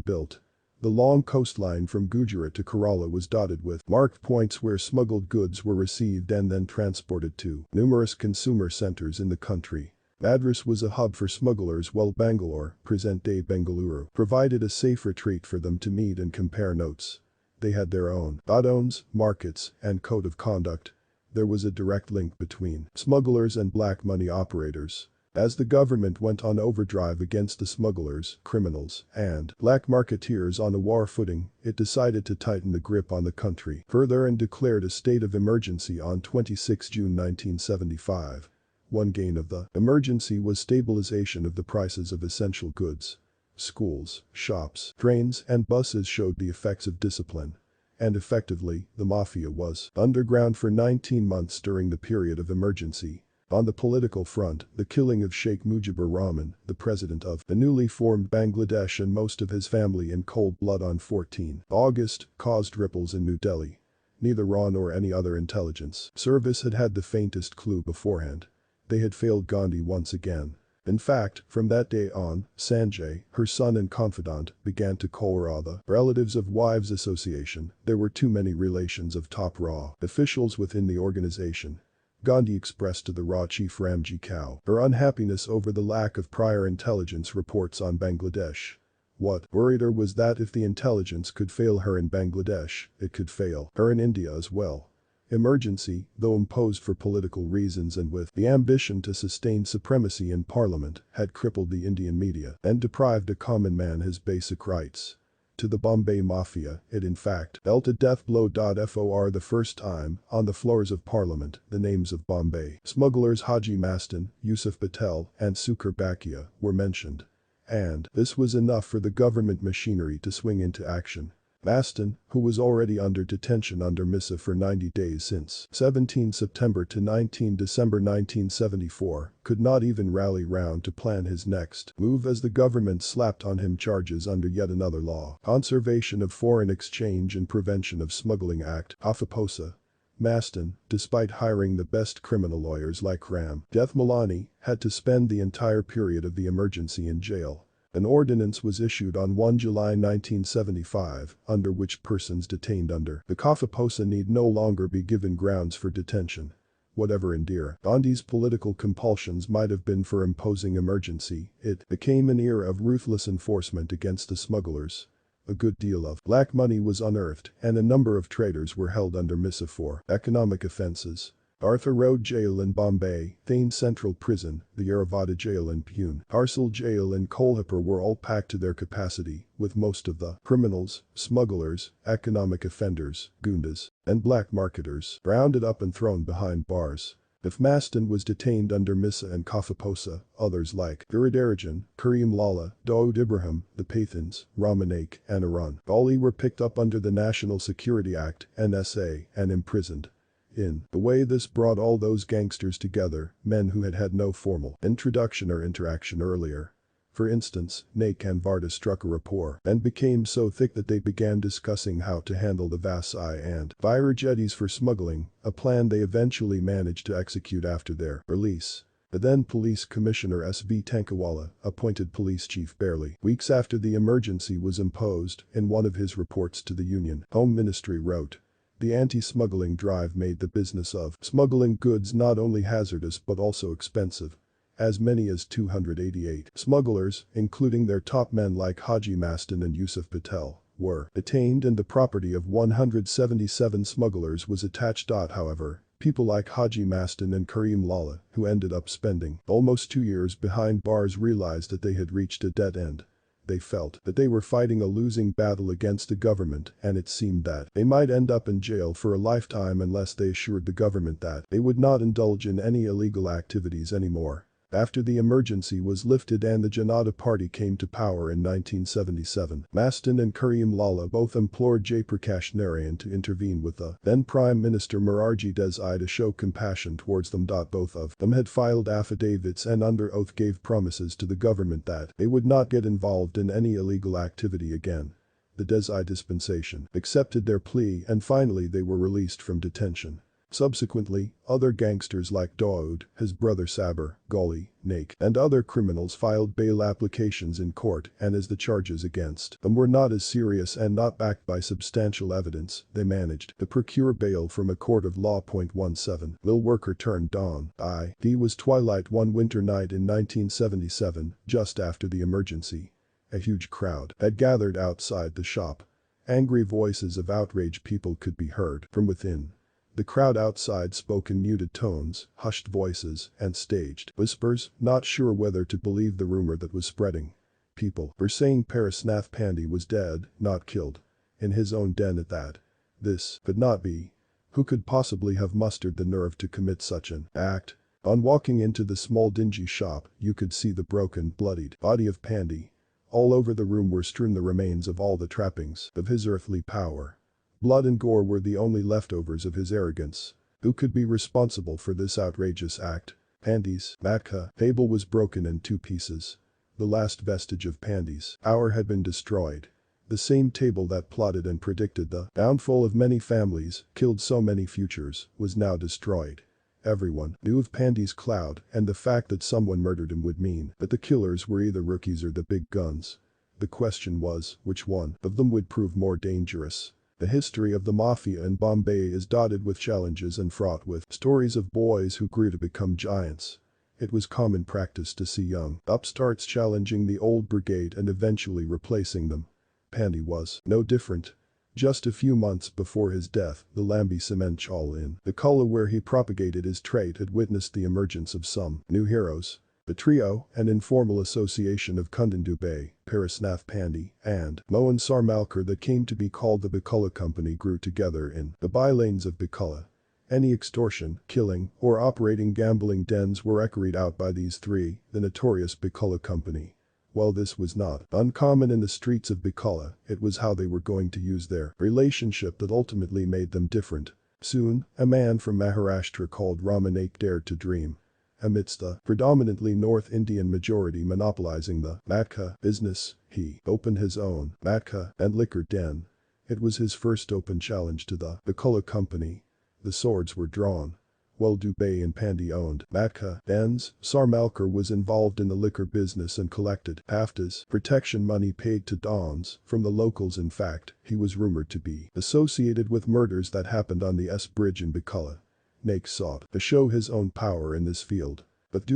built. The long coastline from Gujarat to Kerala was dotted with marked points where smuggled goods were received and then transported to numerous consumer centers in the country. Madras was a hub for smugglers while Bangalore, present-day Bengaluru, provided a safe retreat for them to meet and compare notes. They had their own godowns, markets, and code of conduct. There was a direct link between smugglers and black money operators. As the government went on overdrive against the smugglers, criminals, and black marketeers on a war footing, it decided to tighten the grip on the country further and declared a state of emergency on 26 June 1975. One gain of the emergency was stabilization of the prices of essential goods. Schools, shops, trains, and buses showed the effects of discipline. And effectively, the Mafia was underground for 19 months during the period of emergency. On the political front, the killing of Sheikh Mujibur Rahman, the president of the newly formed Bangladesh, and most of his family in cold blood on 14 August, caused ripples in New Delhi. Neither RAW nor any other intelligence service had had the faintest clue beforehand. They had failed Gandhi once again. In fact, from that day on, Sanjay, her son and confidant, began to call RAW the Relatives of Wives Association. There were too many relations of top RAW officials within the organization. Gandhi expressed to the RAW chief Ramji Kao her unhappiness over the lack of prior intelligence reports on Bangladesh. What worried her was that if the intelligence could fail her in Bangladesh, it could fail her in India as well. Emergency, though imposed for political reasons and with the ambition to sustain supremacy in parliament, had crippled the Indian media and deprived a common man his basic rights. To the Bombay Mafia, it in fact dealt a death blow. For the first time, on the floors of Parliament, the names of Bombay smugglers Haji Mastan, Yusuf Patel, and Sukar Bakia were mentioned. And this was enough for the government machinery to swing into action. Mastan, who was already under detention under Missa for 90 days since 17 September to 19 December 1974, could not even rally round to plan his next move as the government slapped on him charges under yet another law, Conservation of Foreign Exchange and Prevention of Smuggling Act, AFAPOSA. Mastan, despite hiring the best criminal lawyers like Ram Death Malani, had to spend the entire period of the emergency in jail. An ordinance was issued on 1 July 1975, under which persons detained under the CAFAPOSA need no longer be given grounds for detention. Whatever Indira Gandhi's political compulsions might have been for imposing emergency, it became an era of ruthless enforcement against the smugglers. A good deal of black money was unearthed, and a number of traders were held under Missa for economic offenses. Arthur Road Jail in Bombay, Thane Central Prison, the Yeravada Jail in Pune, Parcel Jail in Kolhapur were all packed to their capacity, with most of the criminals, smugglers, economic offenders, gundas, and black marketers rounded up and thrown behind bars. If Mastan was detained under Missa and CAFAPOSA, others like Giridharajan, Kareem Lala, Dawood Ibrahim, the Pathans, Ramanak, and Arun Gali were picked up under the National Security Act, NSA, and imprisoned. In a way, this brought all those gangsters together, men who had had no formal introduction or interaction earlier. For instance, Naik and Varda struck a rapport and became so thick that they began discussing how to handle the Vasai and Vira jetties for smuggling, a plan they eventually managed to execute after their release. The then police commissioner S.V. Tankawala appointed police chief barely weeks after the emergency was imposed. In one of his reports to the Union Home Ministry wrote, "The anti-smuggling drive made the business of smuggling goods not only hazardous but also expensive. As many as 288 smugglers, including their top men like Haji Mastan and Yusuf Patel, were detained and the property of 177 smugglers was attached. However, people like Haji Mastan and Kareem Lala, who ended up spending almost 2 years behind bars, realized that they had reached a dead end. They felt that they were fighting a losing battle against the government, and it seemed that they might end up in jail for a lifetime unless they assured the government that they would not indulge in any illegal activities anymore." After the emergency was lifted and the Janata Party came to power in 1977, Mastan and Kareem Lala both implored Jayaprakash Narayan to intervene with the then Prime Minister Morarji Desai to show compassion towards them. Both of them had filed affidavits and under oath gave promises to the government that they would not get involved in any illegal activity again. The Desai dispensation accepted their plea and finally they were released from detention. Subsequently, other gangsters like Dawood, his brother Saber, Gali, Naik, and other criminals filed bail applications in court, and as the charges against them were not as serious and not backed by substantial evidence, they managed to procure bail from a court of law. 17 Lil Worker turned dawn. It was twilight one winter night in 1977, just after the emergency. A huge crowd had gathered outside the shop. Angry voices of outraged people could be heard from within. The crowd outside spoke in muted tones, hushed voices, and staged whispers, not sure whether to believe the rumor that was spreading. People were saying Parasnath Pandey was dead, not killed. In his own den at that. This could not be. Who could possibly have mustered the nerve to commit such an act? On walking into the small dingy shop, you could see the broken, bloodied body of Pandey. All over the room were strewn the remains of all the trappings of his earthly power. Blood and gore were the only leftovers of his arrogance. Who could be responsible for this outrageous act? Pandey's matka table was broken in 2 pieces. The last vestige of Pandey's power had been destroyed. The same table that plotted and predicted the downfall of many families, killed so many futures, was now destroyed. Everyone knew of Pandey's cloud, and the fact that someone murdered him would mean that the killers were either rookies or the big guns. The question was, which one of them would prove more dangerous? The history of the Mafia in Bombay is dotted with challenges and fraught with stories of boys who grew to become giants. It was common practice to see young upstarts challenging the old brigade and eventually replacing them. Pandey was no different. Just a few months before his death, the Lambi Cement Hall in the Kula where he propagated his trait had witnessed the emergence of some new heroes. The trio, an informal association of Kundan Dubey, Parasnath Pandey, and Mohan Sarmalkar that came to be called the Bikulla Company, grew together in the bylanes of Bikulla. Any extortion, killing, or operating gambling dens were carried out by these three, the notorious Bikulla Company. While this was not uncommon in the streets of Bikulla, it was how they were going to use their relationship that ultimately made them different. Soon, a man from Maharashtra called Ramanak dared to dream. Amidst the predominantly North Indian majority monopolizing the matka business, he opened his own matka and liquor den. It was his first open challenge to the Bikulla Company. The swords were drawn. While Dubey and Pandey owned matka dens, Sarmalkar was involved in the liquor business and collected haftas, protection money paid to dons from the locals. In fact, he was rumored to be associated with murders that happened on the S Bridge in Bikulla. Naik sought to show his own power in this field. But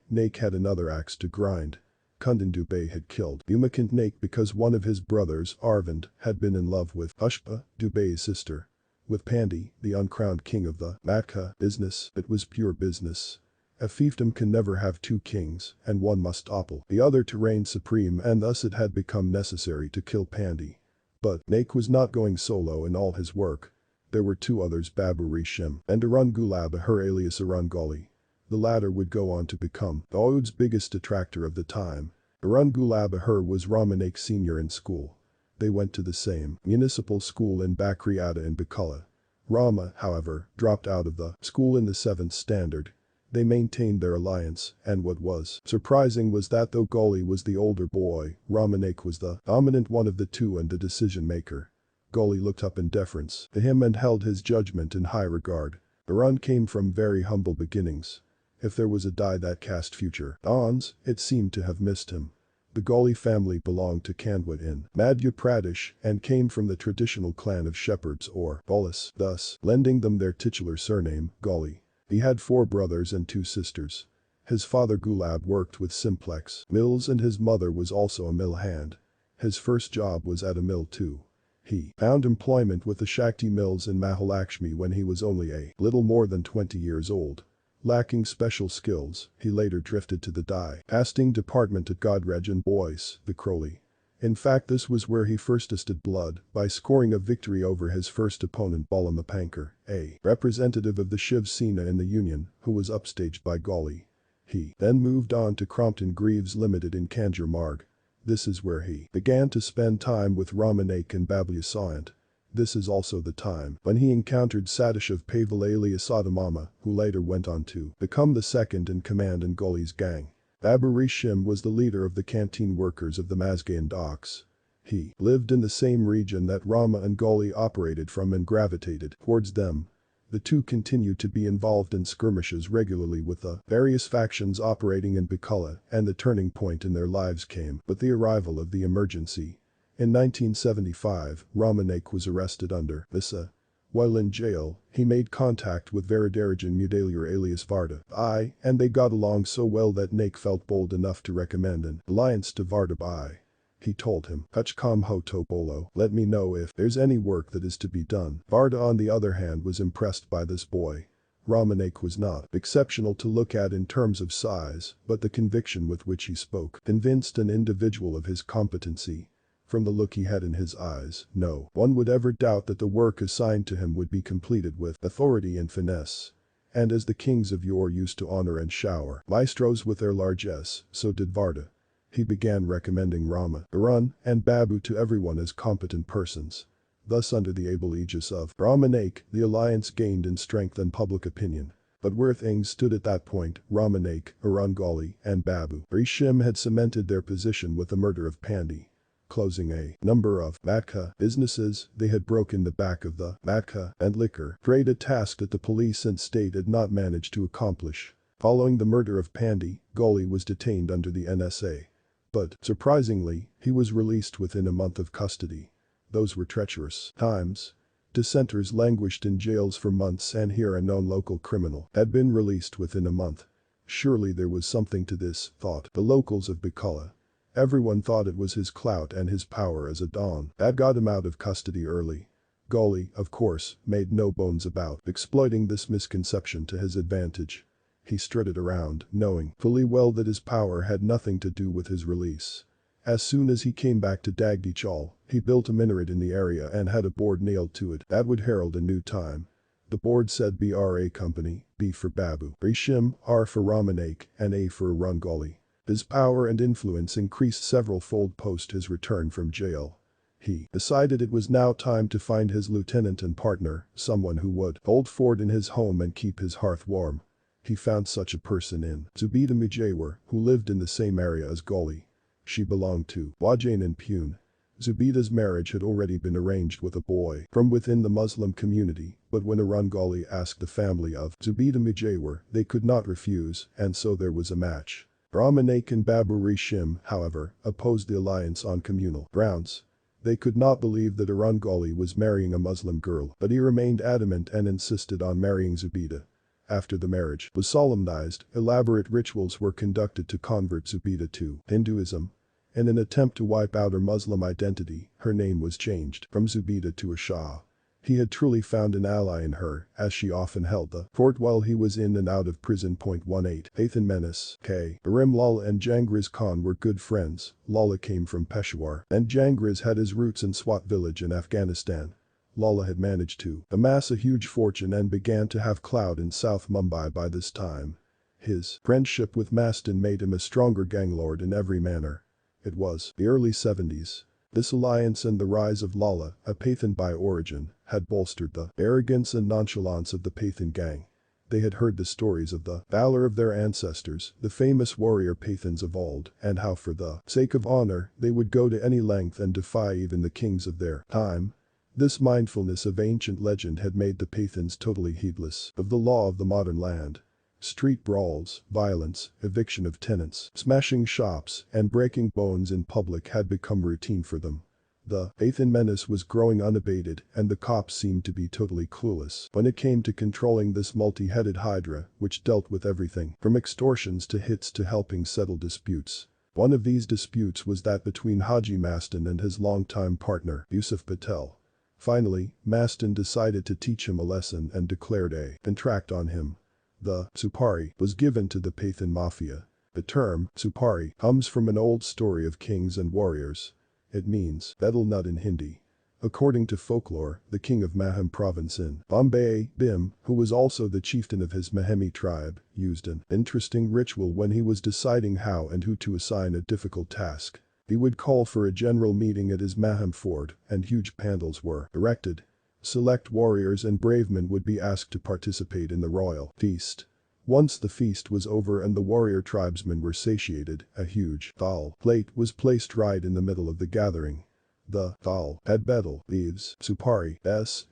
Naik had another axe to grind. Kundan Dubey had killed Umakant Naik because one of his brothers, Arvind, had been in love with Pushpa, Dubey's sister. With Pandey, the uncrowned king of the matka business, it was pure business. A fiefdom can never have two kings, and one must topple the other to reign supreme, and thus it had become necessary to kill Pandey. But Naik was not going solo in all his work. There were two others, Babu Rishim and Arun Gulab Ahur alias Arun Gali. The latter would go on to become Dawood's biggest detractor of the time. Arun Gulab Ahur was Ramanak's senior in school. They went to the same municipal school in Bakriata in Bikulla. Rama, however, dropped out of the school in the 7th standard. They maintained their alliance, and what was surprising was that though Gali was the older boy, Ramanak was the dominant one of the two and the decision maker. Gali looked up in deference to him and held his judgment in high regard. Arun came from very humble beginnings. If there was a die that cast future dons, it seemed to have missed him. The Gali family belonged to Kandwa in Madhya Pradesh and came from the traditional clan of shepherds or Bolas, thus lending them their titular surname, Gali. He had 4 brothers and 2 sisters. His father Gulab worked with Simplex mills and his mother was also a mill hand. His first job was at a mill too. He found employment with the Shakti mills in Mahalakshmi when he was only a little more than 20 years old. Lacking special skills, he later drifted to the dye casting department at Godrej and Boyce, the Crowley. In fact, this was where he first tasted blood by scoring a victory over his first opponent Balamapankar, a representative of the Shiv Sena in the Union, who was upstaged by Gali. He then moved on to Crompton Greaves Limited in Kanjur Marg. This is where he began to spend time with Ramanak and Babli Sant. This is also the time when he encountered Sadashiv Paval alias Adamama, who later went on to become the second in command in Gali's gang. Babu Rishim was the leader of the canteen workers of the Mazgaon docks. He lived in the same region that Rama and Gali operated from and gravitated towards them. The two continued to be involved in skirmishes regularly with the various factions operating in Bikulla, and the turning point in their lives came with the arrival of the emergency. In 1975, Ramanak was arrested under Visa. While in jail, he made contact with Varadarajan Mudaliar alias Varda I, and they got along so well that Naik felt bold enough to recommend an alliance to Varda I. He told him, Kachkam ho to bolo, let me know if there's any work that is to be done. Varda on the other hand was impressed by this boy. Ramanak was not exceptional to look at in terms of size, but the conviction with which he spoke convinced an individual of his competency. From the look he had in his eyes, no one would ever doubt that the work assigned to him would be completed with authority and finesse. And as the kings of yore used to honor and shower maestros with their largesse, so did Varda. He began recommending Rama, Arun, and Babu to everyone as competent persons. Thus under the able aegis of Ramanak, the alliance gained in strength and public opinion. But where things stood at that point, Ramanak, Arun Gali, and Babu Rishim had cemented their position with the murder of Pandey. Closing a number of matka businesses, they had broken the back of the matka and liquor trade, a task that the police and state had not managed to accomplish. Following the murder of Pandey, Gali was detained under the NSA. But, surprisingly, he was released within a month of custody. Those were treacherous times. Dissenters languished in jails for months, and here a known local criminal had been released within a month. Surely there was something to this, thought the locals of Bikulla. Everyone thought it was his clout and his power as a don that got him out of custody early. Gali, of course, made no bones about exploiting this misconception to his advantage. He strutted around, knowing fully well that his power had nothing to do with his release. As soon as he came back to Dagdi Chal, he built a minaret in the area and had a board nailed to it that would herald a new time. The board said BRA Company, B for Babu, Rishim, R for Ramanak, and A for Arungali. His power and influence increased several-fold post his return from jail. He decided it was now time to find his lieutenant and partner, someone who would hold fort in his home and keep his hearth warm. He found such a person in Zubida Mujawar, who lived in the same area as Ghali. She belonged to Wajain and Pune. Zubida's marriage had already been arranged with a boy from within the Muslim community, but when Arungali asked the family of Zubida Mujawar, they could not refuse, and so there was a match. Ramanak and Babu Rishim, however, opposed the alliance on communal grounds. They could not believe that Arungali was marrying a Muslim girl, but he remained adamant and insisted on marrying Zubida. After the marriage was solemnized, elaborate rituals were conducted to convert Zubida to Hinduism. In an attempt to wipe out her Muslim identity, her name was changed from Zubida to Asha. He had truly found an ally in her, as she often held the fort while he was in and out of prison. 18 Pathan Menace, K. Ibrahim Lala and Jangriz Khan were good friends. Lala came from Peshawar, and Jangriz had his roots in Swat village in Afghanistan. Lala had managed to amass a huge fortune and began to have clout in South Mumbai by this time. His friendship with Mastan made him a stronger ganglord in every manner. It was the early 70s. This alliance and the rise of Lala, a Pathan by origin, had bolstered the arrogance and nonchalance of the Pathan gang. They had heard the stories of the valor of their ancestors, the famous warrior Pathans of old, and how for the sake of honor they would go to any length and defy even the kings of their time. This mindfulness of ancient legend had made the Pathans totally heedless of the law of the modern land. Street brawls, violence, eviction of tenants, smashing shops, and breaking bones in public had become routine for them. The Pathan menace was growing unabated, and the cops seemed to be totally clueless when it came to controlling this multi-headed hydra, which dealt with everything from extortions to hits to helping settle disputes. One of these disputes was that between Haji Mastan and his longtime partner, Yusuf Patel. Finally, Mastan decided to teach him a lesson and declared a contract on him. The Supari was given to the Pathan Mafia. The term Supari comes from an old story of kings and warriors. It means betel nut in Hindi. According to folklore, the king of Mahim province in Bombay, Bhim, who was also the chieftain of his Mahemi tribe, used an interesting ritual when he was deciding how and who to assign a difficult task. He would call for a general meeting at his Mahim fort, and huge pandals were erected. Select warriors and brave men would be asked to participate in the royal feast. Once the feast was over and the warrior tribesmen were satiated, a huge dal plate was placed right in the middle of the gathering. The dal had betel leaves, supari,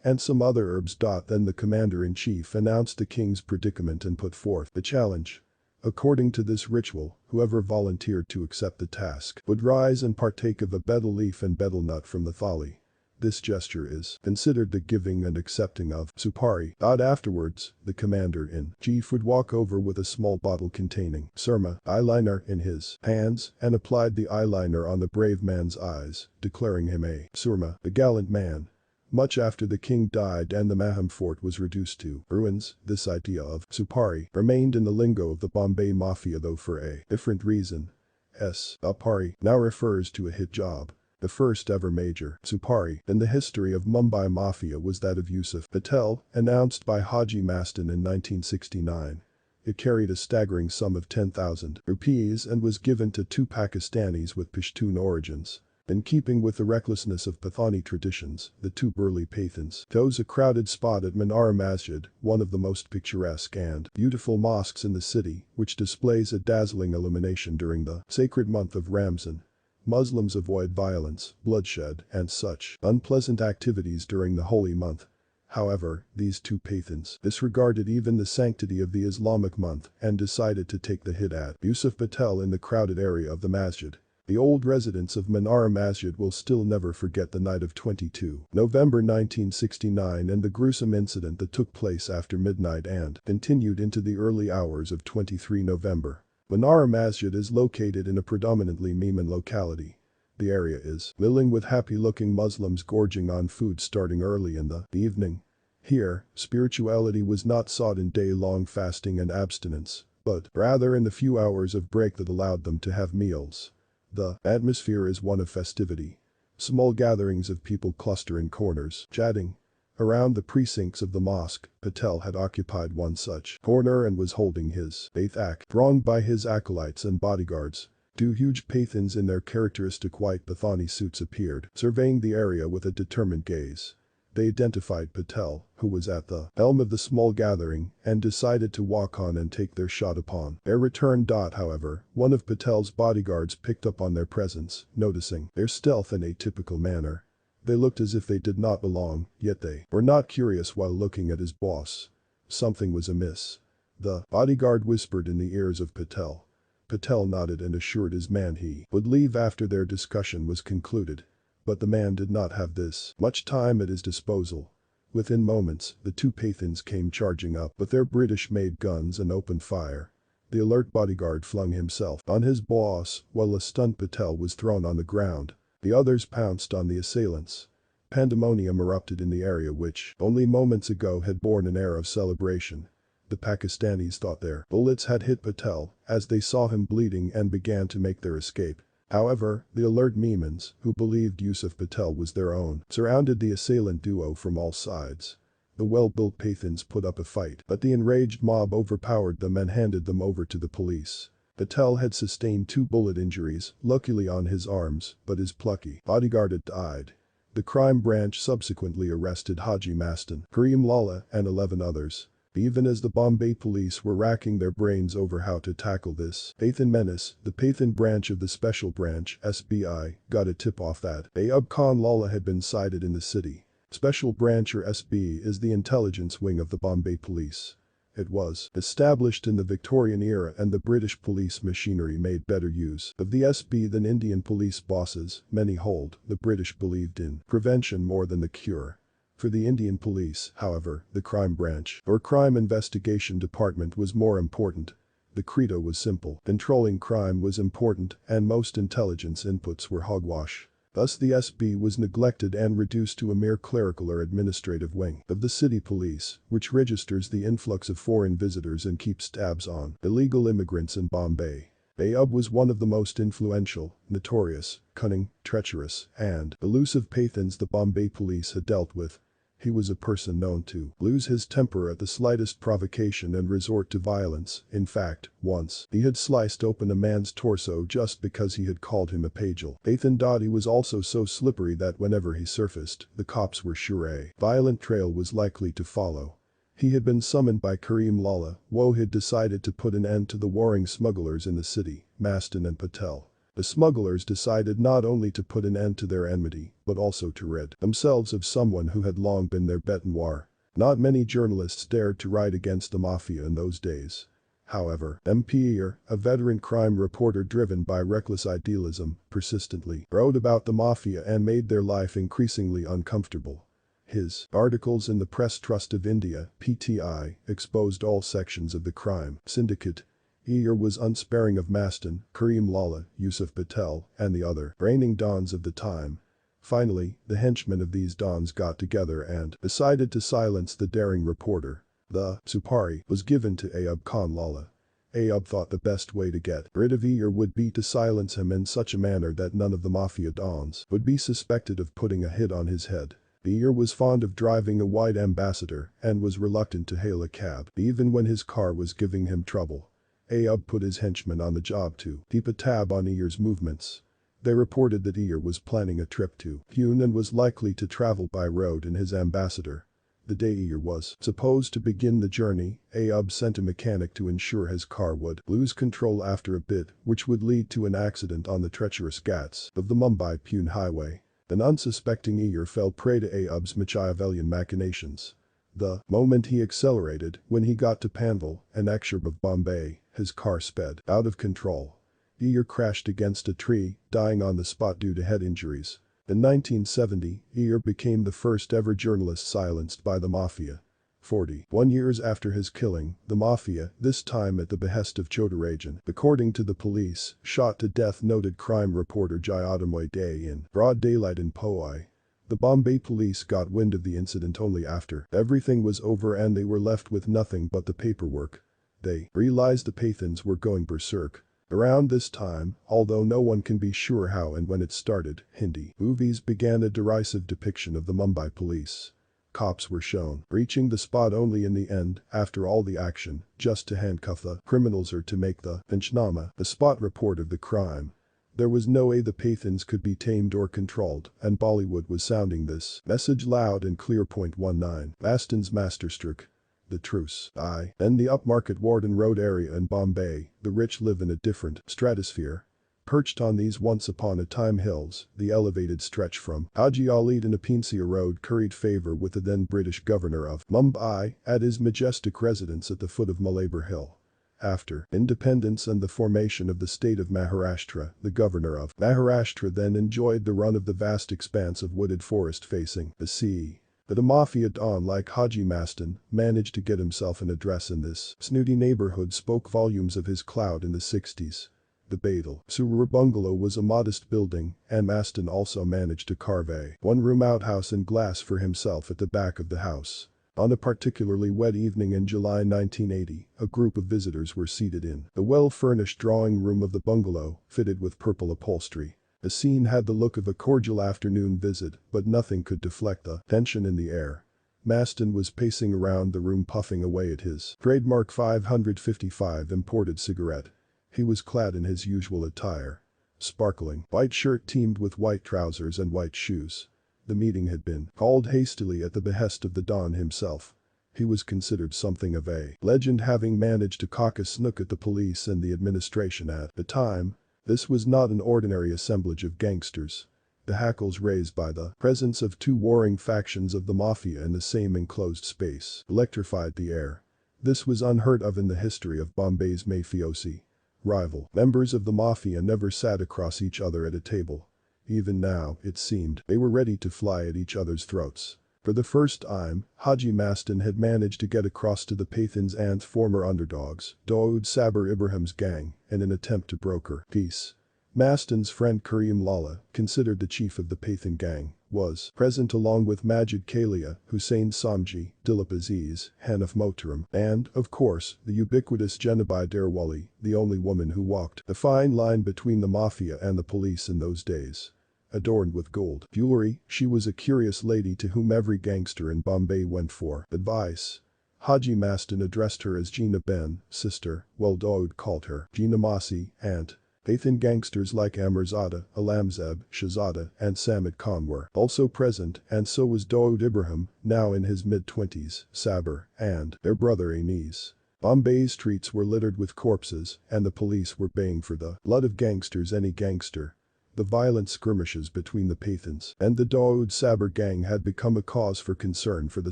and some other herbs. Then the commander-in-chief announced the king's predicament and put forth the challenge. According to this ritual, whoever volunteered to accept the task would rise and partake of a betel leaf and betel nut from the thali. This gesture is considered the giving and accepting of supari. Afterwards, the commander-in-chief would walk over with a small bottle containing surma eyeliner in his hands and applied the eyeliner on the brave man's eyes, declaring him a surma, the gallant man. Much after the king died and the Mahim fort was reduced to ruins, this idea of supari remained in the lingo of the Bombay Mafia, though for a different reason. Supari now refers to a hit job. The first ever major supari in the history of Mumbai Mafia was that of Yusuf Patel, announced by Haji Mastan in 1969. It carried a staggering sum of 10,000 rupees and was given to two Pakistanis with Pashtun origins. In keeping with the recklessness of Pathani traditions, the two burly Pathans chose a crowded spot at Manara Masjid, one of the most picturesque and beautiful mosques in the city, which displays a dazzling illumination during the sacred month of Ramzan. Muslims avoid violence, bloodshed, and such unpleasant activities during the holy month. However, these two Pathans disregarded even the sanctity of the Islamic month and decided to take the hit at Yusuf Patel in the crowded area of the masjid. The old residents of Manara Masjid will still never forget the night of 22 November 1969 and the gruesome incident that took place after midnight and continued into the early hours of 23 November. Manara Masjid is located in a predominantly Mehman locality. The area is milling with happy-looking Muslims gorging on food starting early in the evening. Here, spirituality was not sought in day-long fasting and abstinence, but rather in the few hours of break that allowed them to have meals. The atmosphere is one of festivity. Small gatherings of people cluster in corners, chatting. Around the precincts of the mosque, Patel had occupied one such corner and was holding his eighth act, thronged by his acolytes and bodyguards. Two huge Pathans in their characteristic white Pathani suits appeared, surveying the area with a determined gaze. They identified Patel, who was at the helm of the small gathering, and decided to walk on and take their shot upon their return. However, one of Patel's bodyguards picked up on their presence, noticing their stealth in a typical manner. They looked as if they did not belong, yet they were not curious while looking at his boss. Something was amiss. The bodyguard whispered in the ears of Patel. Patel nodded and assured his man he would leave after their discussion was concluded. But the man did not have this much time at his disposal. Within moments, the two Pathans came charging up with their British-made guns and opened fire. The alert bodyguard flung himself on his boss, while a stunned Patel was thrown on the ground. The others pounced on the assailants. Pandemonium erupted in the area which, only moments ago, had borne an air of celebration. The Pakistanis thought their bullets had hit Patel as they saw him bleeding and began to make their escape. However, the alert Memons, who believed Yusuf Patel was their own, surrounded the assailant duo from all sides. The well-built Pathans put up a fight, but the enraged mob overpowered them and handed them over to the police. Patel had sustained 2 bullet injuries, luckily on his arms, but his plucky bodyguard had died. The crime branch subsequently arrested Haji Mastan, Karim Lalla, and 11 others. Even as the Bombay police were racking their brains over how to tackle this Pathan menace, the Pathan branch of the Special Branch (SBI) got a tip-off that Ayub Khan Lalla had been sighted in the city. Special Branch or SB is the intelligence wing of the Bombay police. It was established in the Victorian era, and the British police machinery made better use of the SB than Indian police bosses. Many hold the British believed in prevention more than the cure. For the Indian police, however, the crime branch or crime investigation department was more important. The credo was simple: controlling crime was important, and most intelligence inputs were hogwash. Thus the SB was neglected and reduced to a mere clerical or administrative wing of the city police, which registers the influx of foreign visitors and keeps tabs on illegal immigrants in Bombay. Ayub was one of the most influential, notorious, cunning, treacherous, and elusive Pathans the Bombay police had dealt with. He was a person known to lose his temper at the slightest provocation and resort to violence. In fact, once he had sliced open a man's torso just because he had called him a pagel. Pathan Dotty was also so slippery that whenever he surfaced, the cops were sure a violent trail was likely to follow. He had been summoned by Karim Lalla. Woe had decided to put an end to the warring smugglers in the city, Mastan and Patel. The smugglers decided not only to put an end to their enmity, but also to rid themselves of someone who had long been their bête noire. Not many journalists dared to write against the Mafia in those days. However, MP Ear, a veteran crime reporter driven by reckless idealism, persistently wrote about the Mafia and made their life increasingly uncomfortable. His articles in the Press Trust of India (PTI) exposed all sections of the crime syndicate. Ear was unsparing of Mastan, Karim Lalla, Yusuf Patel, and the other reigning dons of the time. Finally, the henchmen of these dons got together and decided to silence the daring reporter. The Supari was given to Ayub Khan Lalla. Ayub thought the best way to get rid of Ear would be to silence him in such a manner that none of the Mafia dons would be suspected of putting a hit on his head. Ear was fond of driving a white Ambassador and was reluctant to hail a cab even when his car was giving him trouble. Ayub put his henchmen on the job to keep a tab on Ear's movements. They reported that Ear was planning a trip to Pune and was likely to travel by road in his Ambassador. The day Ear was supposed to begin the journey, Ayub sent a mechanic to ensure his car would lose control after a bit, which would lead to an accident on the treacherous Ghats of the Mumbai-Pune highway. An unsuspecting Ear fell prey to Ayub's Machiavellian machinations. The moment he accelerated, when he got to Panvel, an exurb of Bombay, his car sped out of control. Ear crashed against a tree, dying on the spot due to head injuries. In 1970, Ear became the first ever journalist silenced by the Mafia. 41 years after his killing, the Mafia, this time at the behest of Chodarajan, according to the police, shot to death noted crime reporter Jayodamoi Day in broad daylight in Powai. The Bombay police got wind of the incident only after everything was over and they were left with nothing but the paperwork. They realized the Pathans were going berserk. Around this time, although no one can be sure how and when it started, Hindi movies began a derisive depiction of the Mumbai police. Cops were shown reaching the spot only in the end, after all the action, just to handcuff the criminals or to make the Panchnama, the spot report of the crime. There was no way the Pathans could be tamed or controlled, and Bollywood was sounding this message loud and clear. 19. Mastan's masterstroke. The truce. In the upmarket Warden Road area in Bombay, the rich live in a different stratosphere. Perched on these once-upon-a-time hills, the elevated stretch from Haji to Nepeansea Road curried favor with the then British governor of Mumbai at his majestic residence at the foot of Malabar Hill. After independence and the formation of the state of Maharashtra, the governor of Maharashtra then enjoyed the run of the vast expanse of wooded forest facing the sea. But a mafia don like Haji Mastan managed to get himself an address in this snooty neighborhood spoke volumes of his clout in the 60s. The Badal Surur bungalow was a modest building, and Mastan also managed to carve a one-room outhouse in glass for himself at the back of the house. On a particularly wet evening in July 1980, a group of visitors were seated in the well-furnished drawing room of the bungalow, fitted with purple upholstery. The scene had the look of a cordial afternoon visit, but nothing could deflect the tension in the air. Mastan was pacing around the room puffing away at his trademark 555 imported cigarette. He was clad in his usual attire. Sparkling white shirt teamed with white trousers and white shoes. The meeting had been called hastily at the behest of the Don himself. He was considered something of a legend, having managed to cock a snook at the police and the administration at the time. This was not an ordinary assemblage of gangsters. The hackles raised by the presence of two warring factions of the Mafia in the same enclosed space electrified the air. This was unheard of in the history of Bombay's mafiosi. Rival members of the Mafia never sat across each other at a table. Even now, it seemed, they were ready to fly at each other's throats. For the first time, Haji Mastan had managed to get across to the Pathans and former underdogs, Dawood Sabir Ibrahim's gang, in an attempt to broker peace. Mastan's friend Karim Lala, considered the chief of the Pathan gang, was present along with Majid Kalia, Hussain Zaidi, Dilip Aziz, Hanif Motaram, and, of course, the ubiquitous Jenabai Darwali, the only woman who walked the fine line between the Mafia and the police in those days. Adorned with gold jewelry, she was a curious lady to whom every gangster in Bombay went for advice. Haji Mastan addressed her as Gina Ben, sister, while Dawood called her Gina Masi, aunt. Pathan gangsters like Amirzada, Alamzeb, Shahzada, and Samad Khan were also present, and so was Dawood Ibrahim, now in his mid-20s, Sabir, and their brother Anis. Bombay's streets were littered with corpses, and the police were baying for the blood of gangsters, any gangster. The violent skirmishes between the Pathans and the Dawood Sabir gang had become a cause for concern for the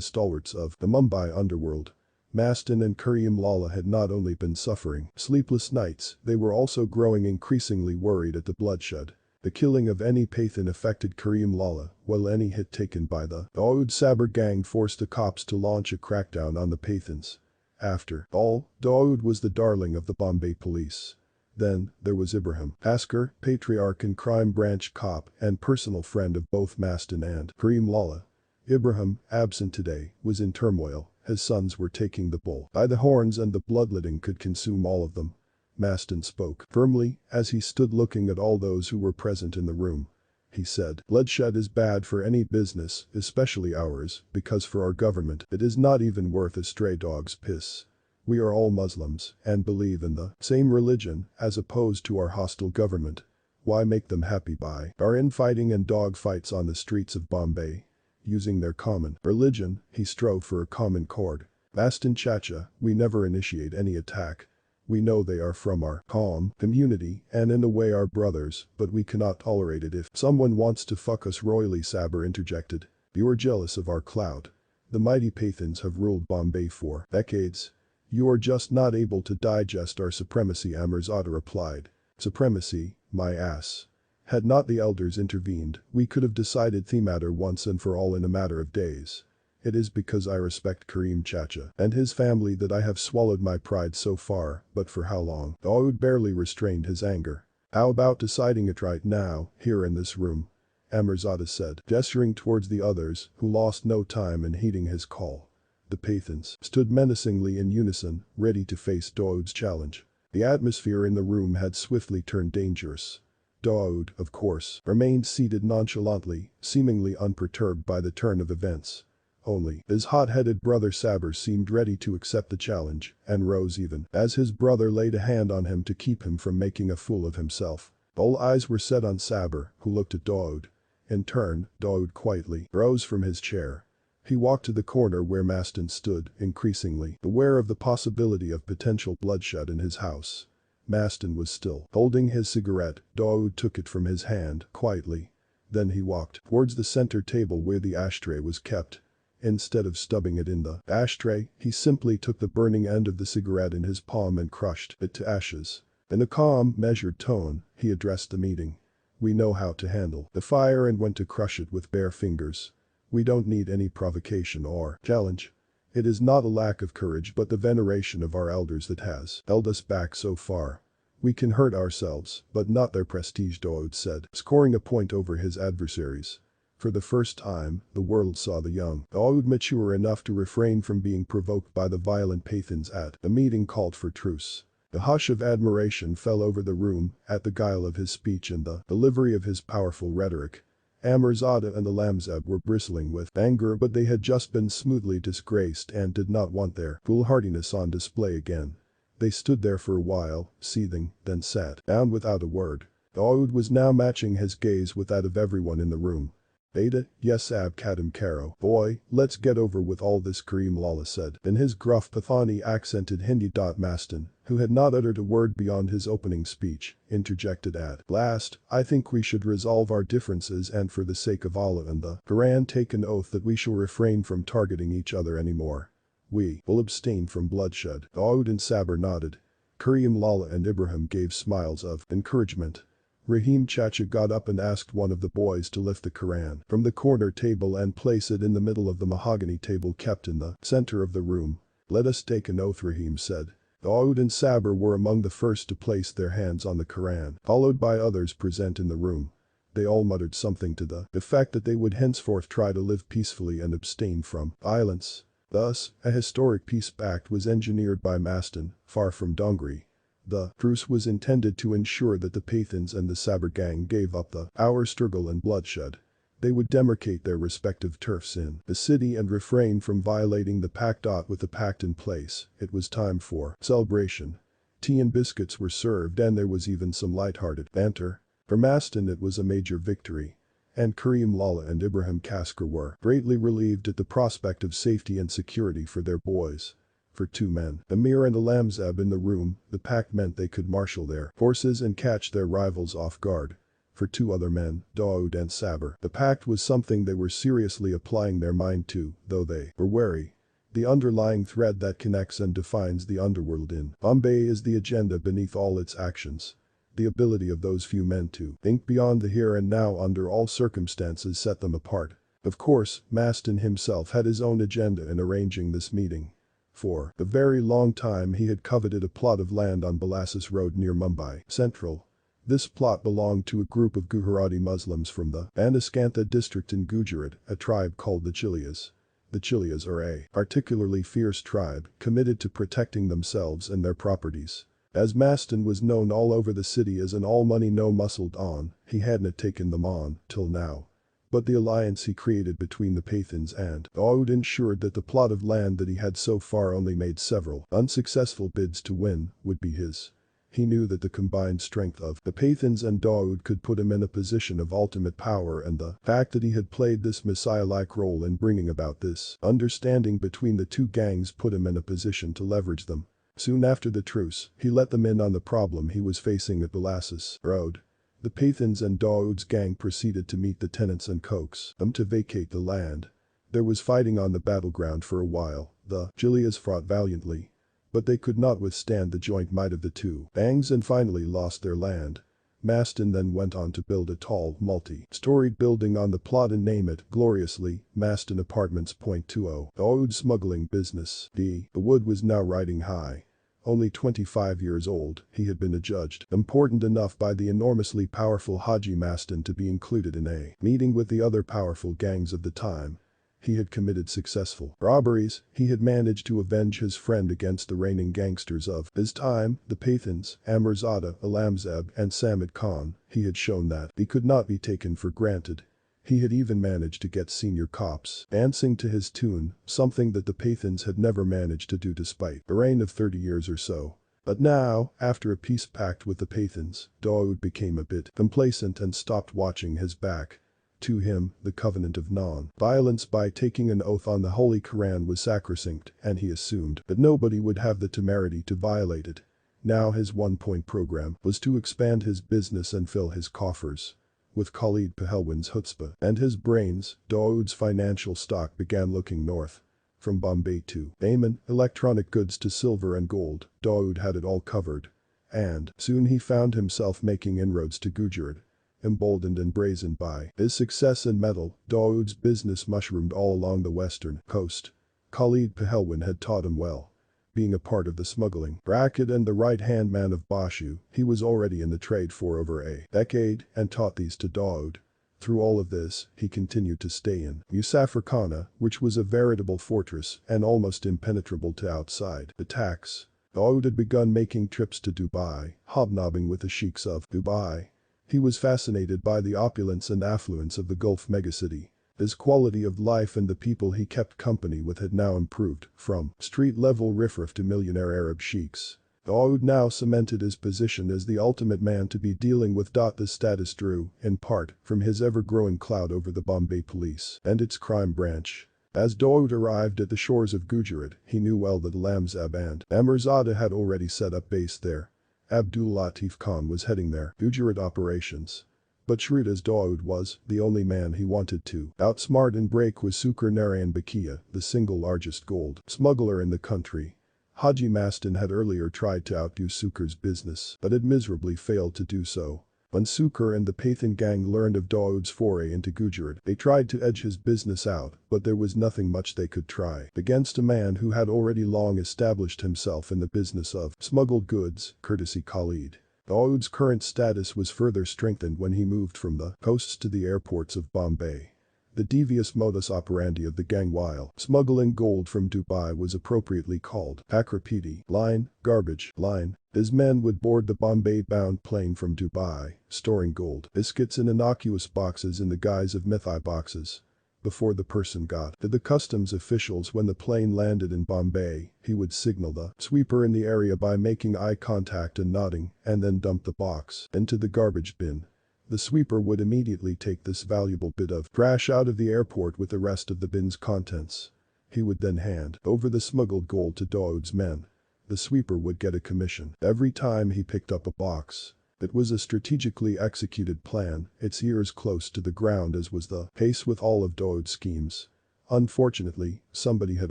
stalwarts of the Mumbai underworld. Mastan and Karim Lala had not only been suffering sleepless nights, they were also growing increasingly worried at the bloodshed. The killing of any Pathan affected Karim Lala, while any hit taken by the Dawood Sabir gang forced the cops to launch a crackdown on the Pathans. After all, Dawood was the darling of the Bombay police. Then, there was Ibrahim, Askar, patriarch and crime branch cop and personal friend of both Mastan and Karim Lala. Ibrahim, absent today, was in turmoil. His sons were taking the bull by the horns and the bloodletting could consume all of them. Mastan spoke firmly as he stood looking at all those who were present in the room. He said, "Bloodshed is bad for any business, especially ours, because for our government it is not even worth a stray dog's piss. We are all Muslims and believe in the same religion as opposed to our hostile government. Why make them happy by our infighting and dog fights on the streets of Bombay?" Using their common religion, he strove for a common chord. Mastan Chacha, we never initiate any attack. We know they are from our calm community and in a way our brothers, but we cannot tolerate it if someone wants to fuck us royally, Sabir interjected. You are jealous of our clout. The mighty Pathans have ruled Bombay for decades. You are just not able to digest our supremacy, Amirzada replied. Supremacy, my ass. Had not the elders intervened, we could have decided the matter once and for all in a matter of days. It is because I respect Karim Chacha and his family that I have swallowed my pride so far, but for how long? Dawood barely restrained his anger. How about deciding it right now, here in this room? Amirzada said, gesturing towards the others, who lost no time in heeding his call. The Pathans stood menacingly in unison, ready to face Dawood's challenge. The atmosphere in the room had swiftly turned dangerous. Dawood, of course, remained seated nonchalantly, seemingly unperturbed by the turn of events. Only, his hot-headed brother Saber seemed ready to accept the challenge, and rose even as his brother laid a hand on him to keep him from making a fool of himself. All eyes were set on Saber, who looked at Dawood. In turn, Dawood quietly rose from his chair. He walked to the corner where Mastan stood, increasingly aware of the possibility of potential bloodshed in his house. Mastan was still holding his cigarette. Dawood took it from his hand, quietly. Then he walked towards the center table where the ashtray was kept. Instead of stubbing it in the ashtray, he simply took the burning end of the cigarette in his palm and crushed it to ashes. In a calm, measured tone, he addressed the meeting. We know how to handle the fire and when to crush it with bare fingers. We don't need any provocation or challenge. It is not a lack of courage but the veneration of our elders that has held us back so far. We can hurt ourselves, but not their prestige, Dawood said, scoring a point over his adversaries. For the first time, the world saw the young Dawood mature enough to refrain from being provoked by the violent Pathans at a meeting called for truce. A hush of admiration fell over the room at the guile of his speech and the delivery of his powerful rhetoric. Amirzada and the Lamzeb were bristling with anger but they had just been smoothly disgraced and did not want their foolhardiness on display again. They stood there for a while, seething, then sat down without a word. Dawood was now matching his gaze with that of everyone in the room. Beta, yes Ab Kadam Karo. Boy, let's get over with all this, Kareem Lala said in his gruff Pathani-accented Hindi. Mastan, who had not uttered a word beyond his opening speech, interjected at last, I think we should resolve our differences and for the sake of Allah and the Quran take an oath that we shall refrain from targeting each other anymore. We will abstain from bloodshed. Dawood and Saber nodded. Kareem Lala and Ibrahim gave smiles of encouragement. Rahim Chacha got up and asked one of the boys to lift the Quran from the corner table and place it in the middle of the mahogany table kept in the center of the room. Let us take an oath, Rahim said. Dawood and Saber were among the first to place their hands on the Quran, followed by others present in the room. They all muttered something to the effect that they would henceforth try to live peacefully and abstain from violence. Thus, a historic peace pact was engineered by Mastan, far from Dongri. The truce was intended to ensure that the Pathans and the Saber gang gave up the hour struggle and bloodshed. They would demarcate their respective turfs in the city and refrain from violating the pact. With the pact in place, it was time for celebration. Tea and biscuits were served and there was even some light-hearted banter. For Mastan it was a major victory. And Kareem Lala and Ibrahim Kaskar were greatly relieved at the prospect of safety and security for their boys. For two men, Amir and Alamzeb in the room, the pact meant they could marshal their forces and catch their rivals off guard. For two other men, Dawood and Saber, the pact was something they were seriously applying their mind to, though they were wary. The underlying thread that connects and defines the underworld in Mumbai is the agenda beneath all its actions. The ability of those few men to think beyond the here and now under all circumstances set them apart. Of course, Mastan himself had his own agenda in arranging this meeting. For a very long time he had coveted a plot of land on Balasas Road near Mumbai Central. This plot belonged to a group of Gujarati Muslims from the Banaskantha district in Gujarat, a tribe called the Chilias. The Chilias are a particularly fierce tribe, committed to protecting themselves and their properties. As Mastan was known all over the city as an all-money no-muscle don, he hadn't taken them on, till now. But the alliance he created between the Pathans and Dawood ensured that the plot of land that he had so far only made several unsuccessful bids to win would be his. He knew that the combined strength of the Pathans and Dawood could put him in a position of ultimate power and the fact that he had played this messiah-like role in bringing about this understanding between the two gangs put him in a position to leverage them. Soon after the truce, he let them in on the problem he was facing at Balasas Road. The Pathans and Dawood's gang proceeded to meet the tenants and coax them to vacate the land. There was fighting on the battleground for a while. The Chilias fought valiantly. But they could not withstand the joint might of the two gangs and finally lost their land. Mastan then went on to build a tall, multi-storied building on the plot and name it, gloriously, Mastan Apartments. .20 Dawood's smuggling business. The wood was now riding high. Only 25 years old, he had been adjudged important enough by the enormously powerful Haji Mastan to be included in a meeting with the other powerful gangs of the time. He had committed successful robberies, he had managed to avenge his friend against the reigning gangsters of his time, the Pathans, Amirzada, Alamzeb, and Samad Khan. He had shown that he could not be taken for granted. He had even managed to get senior cops dancing to his tune, something that the Pathans had never managed to do despite a reign of 30 years or so. But now, after a peace pact with the Pathans, Dawood became a bit complacent and stopped watching his back. To him, the covenant of non-violence by taking an oath on the Holy Quran was sacrosanct, and he assumed that nobody would have the temerity to violate it. Now his one-point program was to expand his business and fill his coffers. With Khalid Pahelwan's chutzpah and his brains, Dawood's financial stock began looking north. From Bombay to Bayman, electronic goods to silver and gold, Dawood had it all covered. And soon he found himself making inroads to Gujarat. Emboldened and brazened by his success in metal, Dawood's business mushroomed all along the western coast. Khalid Pahelwan had taught him well. Being a part of the smuggling racket and the right-hand man of Bashu, he was already in the trade for over a decade and taught these to Dawood. Through all of this, he continued to stay in Musafirkhana, which was a veritable fortress and almost impenetrable to outside attacks. Dawood had begun making trips to Dubai, hobnobbing with the sheiks of Dubai. He was fascinated by the opulence and affluence of the Gulf megacity. His quality of life and the people he kept company with had now improved, from street-level riffraff to millionaire Arab sheiks. Dawood now cemented his position as the ultimate man to be dealing with. This status drew, in part, from his ever-growing clout over the Bombay police and its crime branch. As Dawood arrived at the shores of Gujarat, he knew well that Alamzeb and Amirzada had already set up base there. Abdul Latif Khan was heading their Gujarat operations. But shrewd as Dawood was, the only man he wanted to outsmart and break was Sukar Narayan Bakia, the single largest gold smuggler in the country. Haji Mastan had earlier tried to outdo Sukar's business, but had miserably failed to do so. When Sukar and the Pathan gang learned of Dawood's foray into Gujarat, they tried to edge his business out, but there was nothing much they could try against a man who had already long established himself in the business of smuggled goods, courtesy Khalid. Dawood's current status was further strengthened when he moved from the coasts to the airports of Bombay. The devious modus operandi of the gang while smuggling gold from Dubai was appropriately called Pakrapiti line, garbage line. His men would board the Bombay-bound plane from Dubai, storing gold biscuits in innocuous boxes in the guise of mythi boxes. Before the person got to the customs officials when the plane landed in Bombay, he would signal the sweeper in the area by making eye contact and nodding, and then dump the box into the garbage bin. The sweeper would immediately take this valuable bit of trash out of the airport with the rest of the bin's contents. He would then hand over the smuggled gold to Dawood's men. The sweeper would get a commission every time he picked up a box. It was a strategically executed plan, its ears close to the ground as was the case with all of Dawood's schemes. Unfortunately, somebody had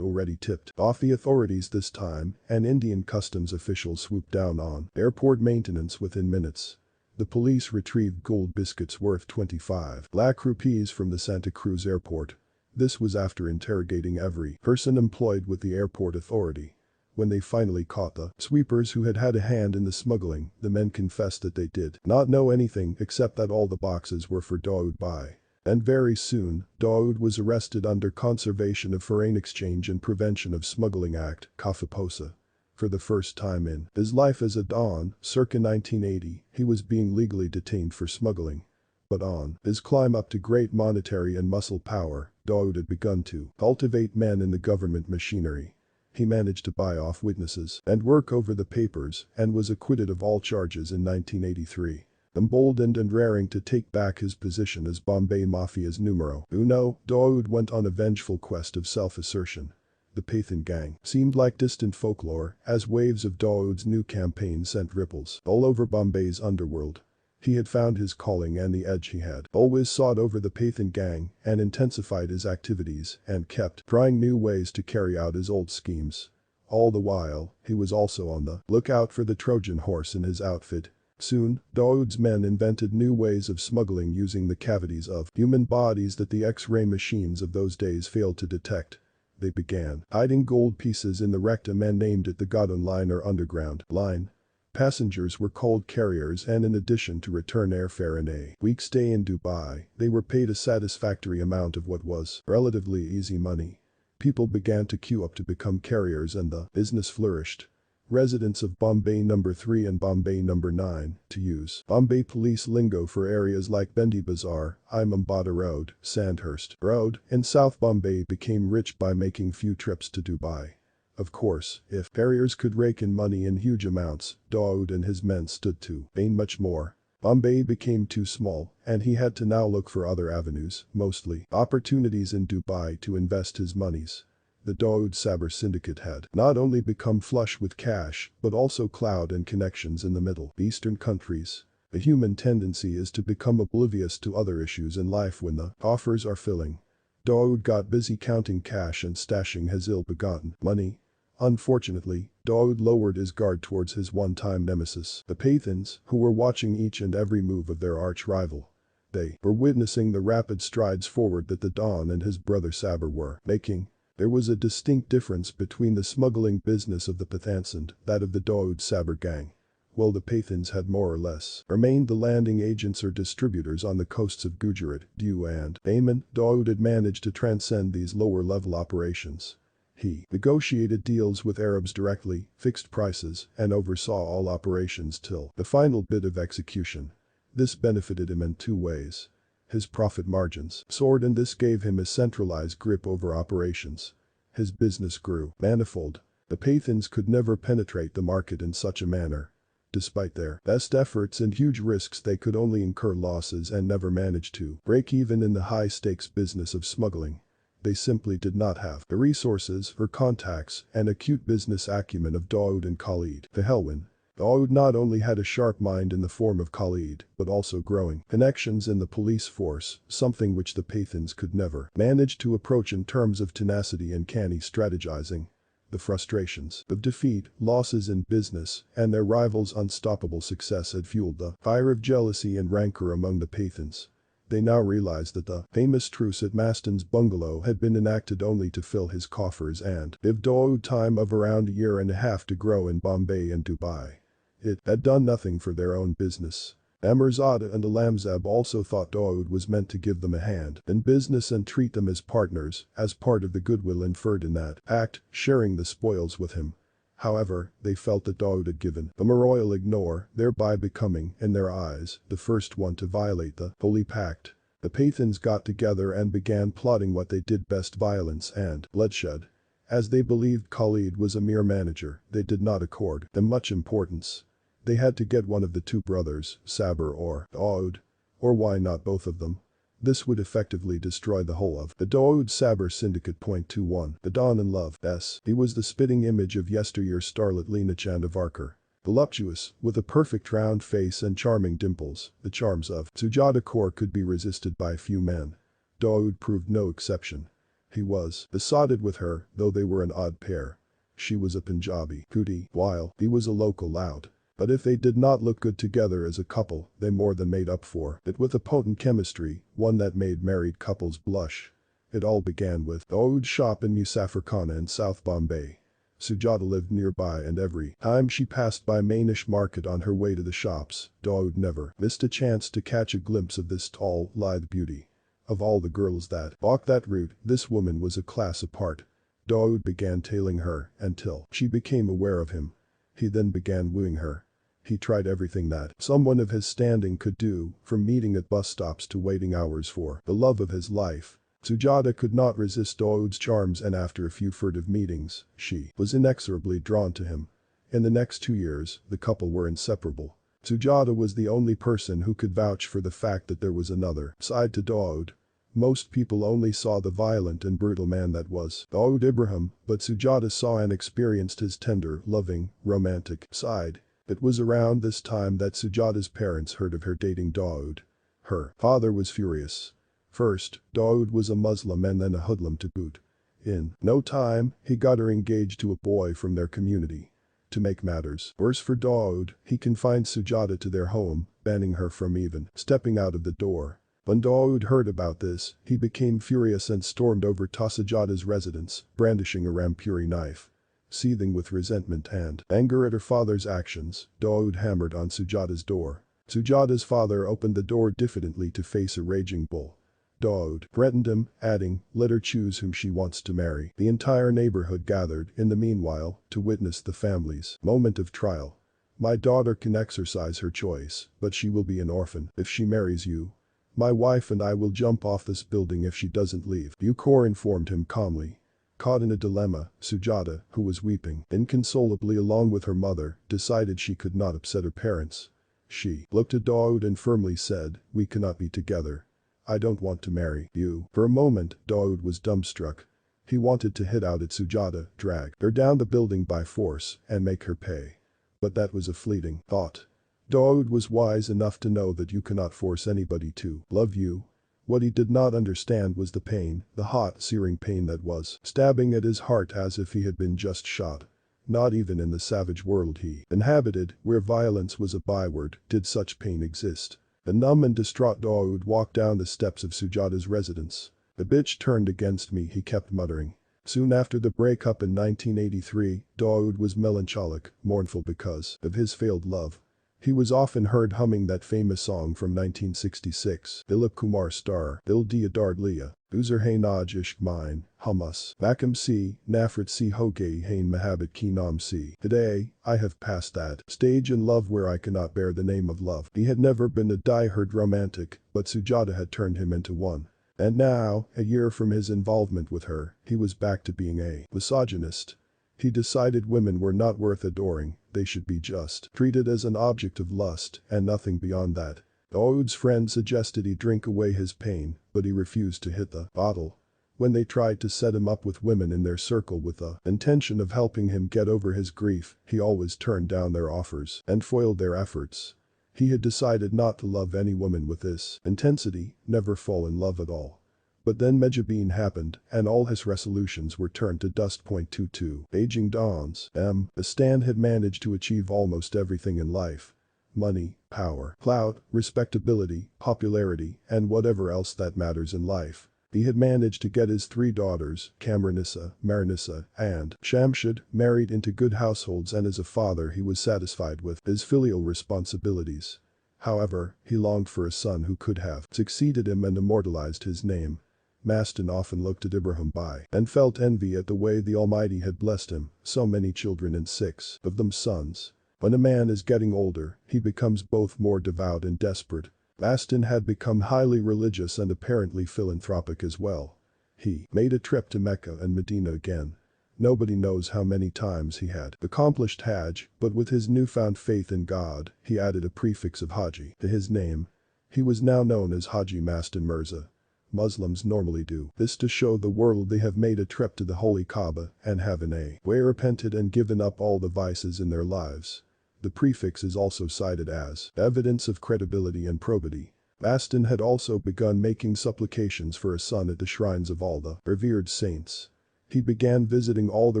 already tipped off the authorities this time, and Indian customs officials swooped down on airport maintenance within minutes. The police retrieved gold biscuits worth 25 lakh rupees from the Santa Cruz airport. This was after interrogating every person employed with the airport authority. When they finally caught the sweepers who had had a hand in the smuggling, the men confessed that they did not know anything except that all the boxes were for Dawood by. And very soon, Dawood was arrested under Conservation of Foreign Exchange and Prevention of Smuggling Act, CAFAPOSA. For the first time in his life as a Don, circa 1980, he was being legally detained for smuggling. But on his climb up to great monetary and muscle power, Dawood had begun to cultivate men in the government machinery. He managed to buy off witnesses and work over the papers and was acquitted of all charges in 1983. Emboldened and raring to take back his position as Bombay Mafia's numero uno, Dawood went on a vengeful quest of self-assertion. The Pathan gang seemed like distant folklore as waves of Dawood's new campaign sent ripples all over Bombay's underworld. He had found his calling and the edge he had always sought over the Pathan gang and intensified his activities and kept trying new ways to carry out his old schemes. All the while, he was also on the lookout for the Trojan horse in his outfit. Soon, Dawood's men invented new ways of smuggling using the cavities of human bodies that the X-ray machines of those days failed to detect. they began hiding gold pieces in the rectum and named it the Godon Line or Underground Line. Passengers were called carriers, and in addition to return airfare and a week's stay in Dubai, they were paid a satisfactory amount of what was relatively easy money. People began to queue up to become carriers and the business flourished. Residents of Bombay No. 3 and Bombay No. 9, to use Bombay police lingo for areas like Bendi Bazaar, Imambada Road, Sandhurst Road, and South Bombay, became rich by making few trips to Dubai. Of course, if carriers could rake in money in huge amounts, Dawood and his men stood to gain much more. Bombay became too small, and he had to now look for other avenues, mostly opportunities in Dubai to invest his monies. The Dawood Saber syndicate had not only become flush with cash, but also clout and connections in the Middle Eastern countries. The human tendency is to become oblivious to other issues in life when the coffers are filling. Dawood got busy counting cash and stashing his ill-begotten money. Unfortunately, Dawood lowered his guard towards his one-time nemesis, the Pathans, who were watching each and every move of their arch-rival. They were witnessing the rapid strides forward that the Don and his brother Saber were making. There was a distinct difference between the smuggling business of the Pathans and that of the Dawood Saber gang. While the Pathans had more or less remained the landing agents or distributors on the coasts of Gujarat, Diu and Daman, Dawood had managed to transcend these lower-level operations. He negotiated deals with Arabs directly, fixed prices, and oversaw all operations till the final bit of execution. This benefited him in two ways. His profit margins soared, and this gave him a centralized grip over operations. His business grew manifold. The Pathans could never penetrate the market in such a manner. Despite their best efforts and huge risks, they could only incur losses and never manage to break even in the high-stakes business of smuggling. They simply did not have the resources or contacts and acute business acumen of Dawood and Khalid Pahelwan. Dawood not only had a sharp mind in the form of Khalid, but also growing connections in the police force, something which the Pathans could never manage to approach in terms of tenacity and canny strategizing. The frustrations of defeat, losses in business, and their rivals' unstoppable success had fueled the fire of jealousy and rancor among the Pathans. They now realized that the famous truce at Mastan's bungalow had been enacted only to fill his coffers and give Dawood time of around a year and a half to grow in Bombay and Dubai. It had done nothing for their own business. Amirzada and Alamzab also thought Dawood was meant to give them a hand in business and treat them as partners, as part of the goodwill inferred in that act, sharing the spoils with him. However, they felt that Dawood had given them a royal ignore, thereby becoming, in their eyes, the first one to violate the holy pact. The Pathans got together and began plotting what they did best: violence and bloodshed. As they believed Khalid was a mere manager, they did not accord him much importance. They had to get one of the two brothers, Saber or Dawood. Or why not both of them? This would effectively destroy the whole of the Dawood Saber syndicate. 21. The Dawn in Love. He was the spitting image of yesteryear's starlet Lena Chandavarkar. Voluptuous, with a perfect round face and charming dimples, the charms of Sujata Kaur could be resisted by few men. Dawood proved no exception. He was besotted with her, though they were an odd pair. She was a Punjabi cootie, while he was a local lout. But if they did not look good together as a couple, they more than made up for it with a potent chemistry, one that made married couples blush. It all began with Dawood's shop in Musafirkhana in South Bombay. Sujata lived nearby, and every time she passed by Manish Market on her way to the shops, Dawood never missed a chance to catch a glimpse of this tall, lithe beauty. Of all the girls that walked that route, this woman was a class apart. Dawood began tailing her until she became aware of him. He then began wooing her. He tried everything that someone of his standing could do, from meeting at bus stops to waiting hours for the love of his life. Sujata could not resist Dawood's charms, and after a few furtive meetings, she was inexorably drawn to him. In the next 2 years, the couple were inseparable. Sujata was the only person who could vouch for the fact that there was another side to Dawood. Most people only saw the violent and brutal man that was Dawood Ibrahim, but Sujata saw and experienced his tender, loving, romantic side. It was around this time that Sujata's parents heard of her dating Dawood. Her father was furious. First, Dawood was a Muslim and then a hoodlum to boot. In no time, he got her engaged to a boy from their community. To make matters worse for Dawood, he confined Sujata to their home, banning her from even stepping out of the door. When Dawood heard about this, he became furious and stormed over to Sujata's residence, brandishing a Rampuri knife. Seething with resentment and anger at her father's actions, Dawood hammered on Sujata's door. Sujata's father opened the door diffidently to face a raging bull. Dawood threatened him, adding, "Let her choose whom she wants to marry." The entire neighborhood gathered, in the meanwhile, to witness the family's moment of trial. "My daughter can exercise her choice, but she will be an orphan if she marries you. My wife and I will jump off this building if she doesn't leave," Bucor informed him calmly. Caught in a dilemma, Sujata, who was weeping inconsolably along with her mother, decided she could not upset her parents. She looked at Dawood and firmly said, "We cannot be together. I don't want to marry you." For a moment, Dawood was dumbstruck. He wanted to hit out at Sujata, drag her down the building by force, and make her pay. But that was a fleeting thought. Dawood was wise enough to know that you cannot force anybody to love you. What he did not understand was the pain, the hot, searing pain that was stabbing at his heart as if he had been just shot. Not even in the savage world he inhabited, where violence was a byword, did such pain exist. The numb and distraught Dawood walked down the steps of Sujata's residence. "The bitch turned against me," he kept muttering. Soon after the breakup in 1983, Dawood was melancholic, mournful because of his failed love. He was often heard humming that famous song from 1966, Dilip Kumar star, Dil Diya Dard Liya, Uzer Hai Naj Ishq Mine, Hummus, Makam Si, Nafrat Si Ho Gayi Hain Mahabbat Ki Naam Si. Today, I have passed that stage in love where I cannot bear the name of love. He had never been a die-hard romantic, but Sujata had turned him into one. And now, a year from his involvement with her, he was back to being a misogynist. He decided women were not worth adoring, they should be just treated as an object of lust and nothing beyond that. Dawood's friend suggested he drink away his pain, but he refused to hit the bottle. When they tried to set him up with women in their circle with the intention of helping him get over his grief, he always turned down their offers and foiled their efforts. He had decided not to love any woman with this intensity, never fall in love at all. But then Mejabin happened, and all his resolutions were turned to dust. 22. Aging dawns. Mastan had managed to achieve almost everything in life. Money, power, clout, respectability, popularity, and whatever else that matters in life. He had managed to get his 3 daughters, Kamranissa, Marinissa, and Shamshad, married into good households, and as a father he was satisfied with his filial responsibilities. However, he longed for a son who could have succeeded him and immortalized his name. Mastan often looked at Ibrahim and felt envy at the way the Almighty had blessed him, so many children and 6 of them sons. When a man is getting older, he becomes both more devout and desperate. Mastan had become highly religious and apparently philanthropic as well. He made a trip to Mecca and Medina again. Nobody knows how many times he had accomplished Hajj, but with his newfound faith in God, he added a prefix of Haji to his name. He was now known as Haji Mastan Mirza. Muslims normally do this to show the world they have made a trip to the Holy Kaaba and have in a way repented and given up all the vices in their lives. The prefix is also cited as evidence of credibility and probity. Mastan had also begun making supplications for a son at the shrines of all the revered saints. He began visiting all the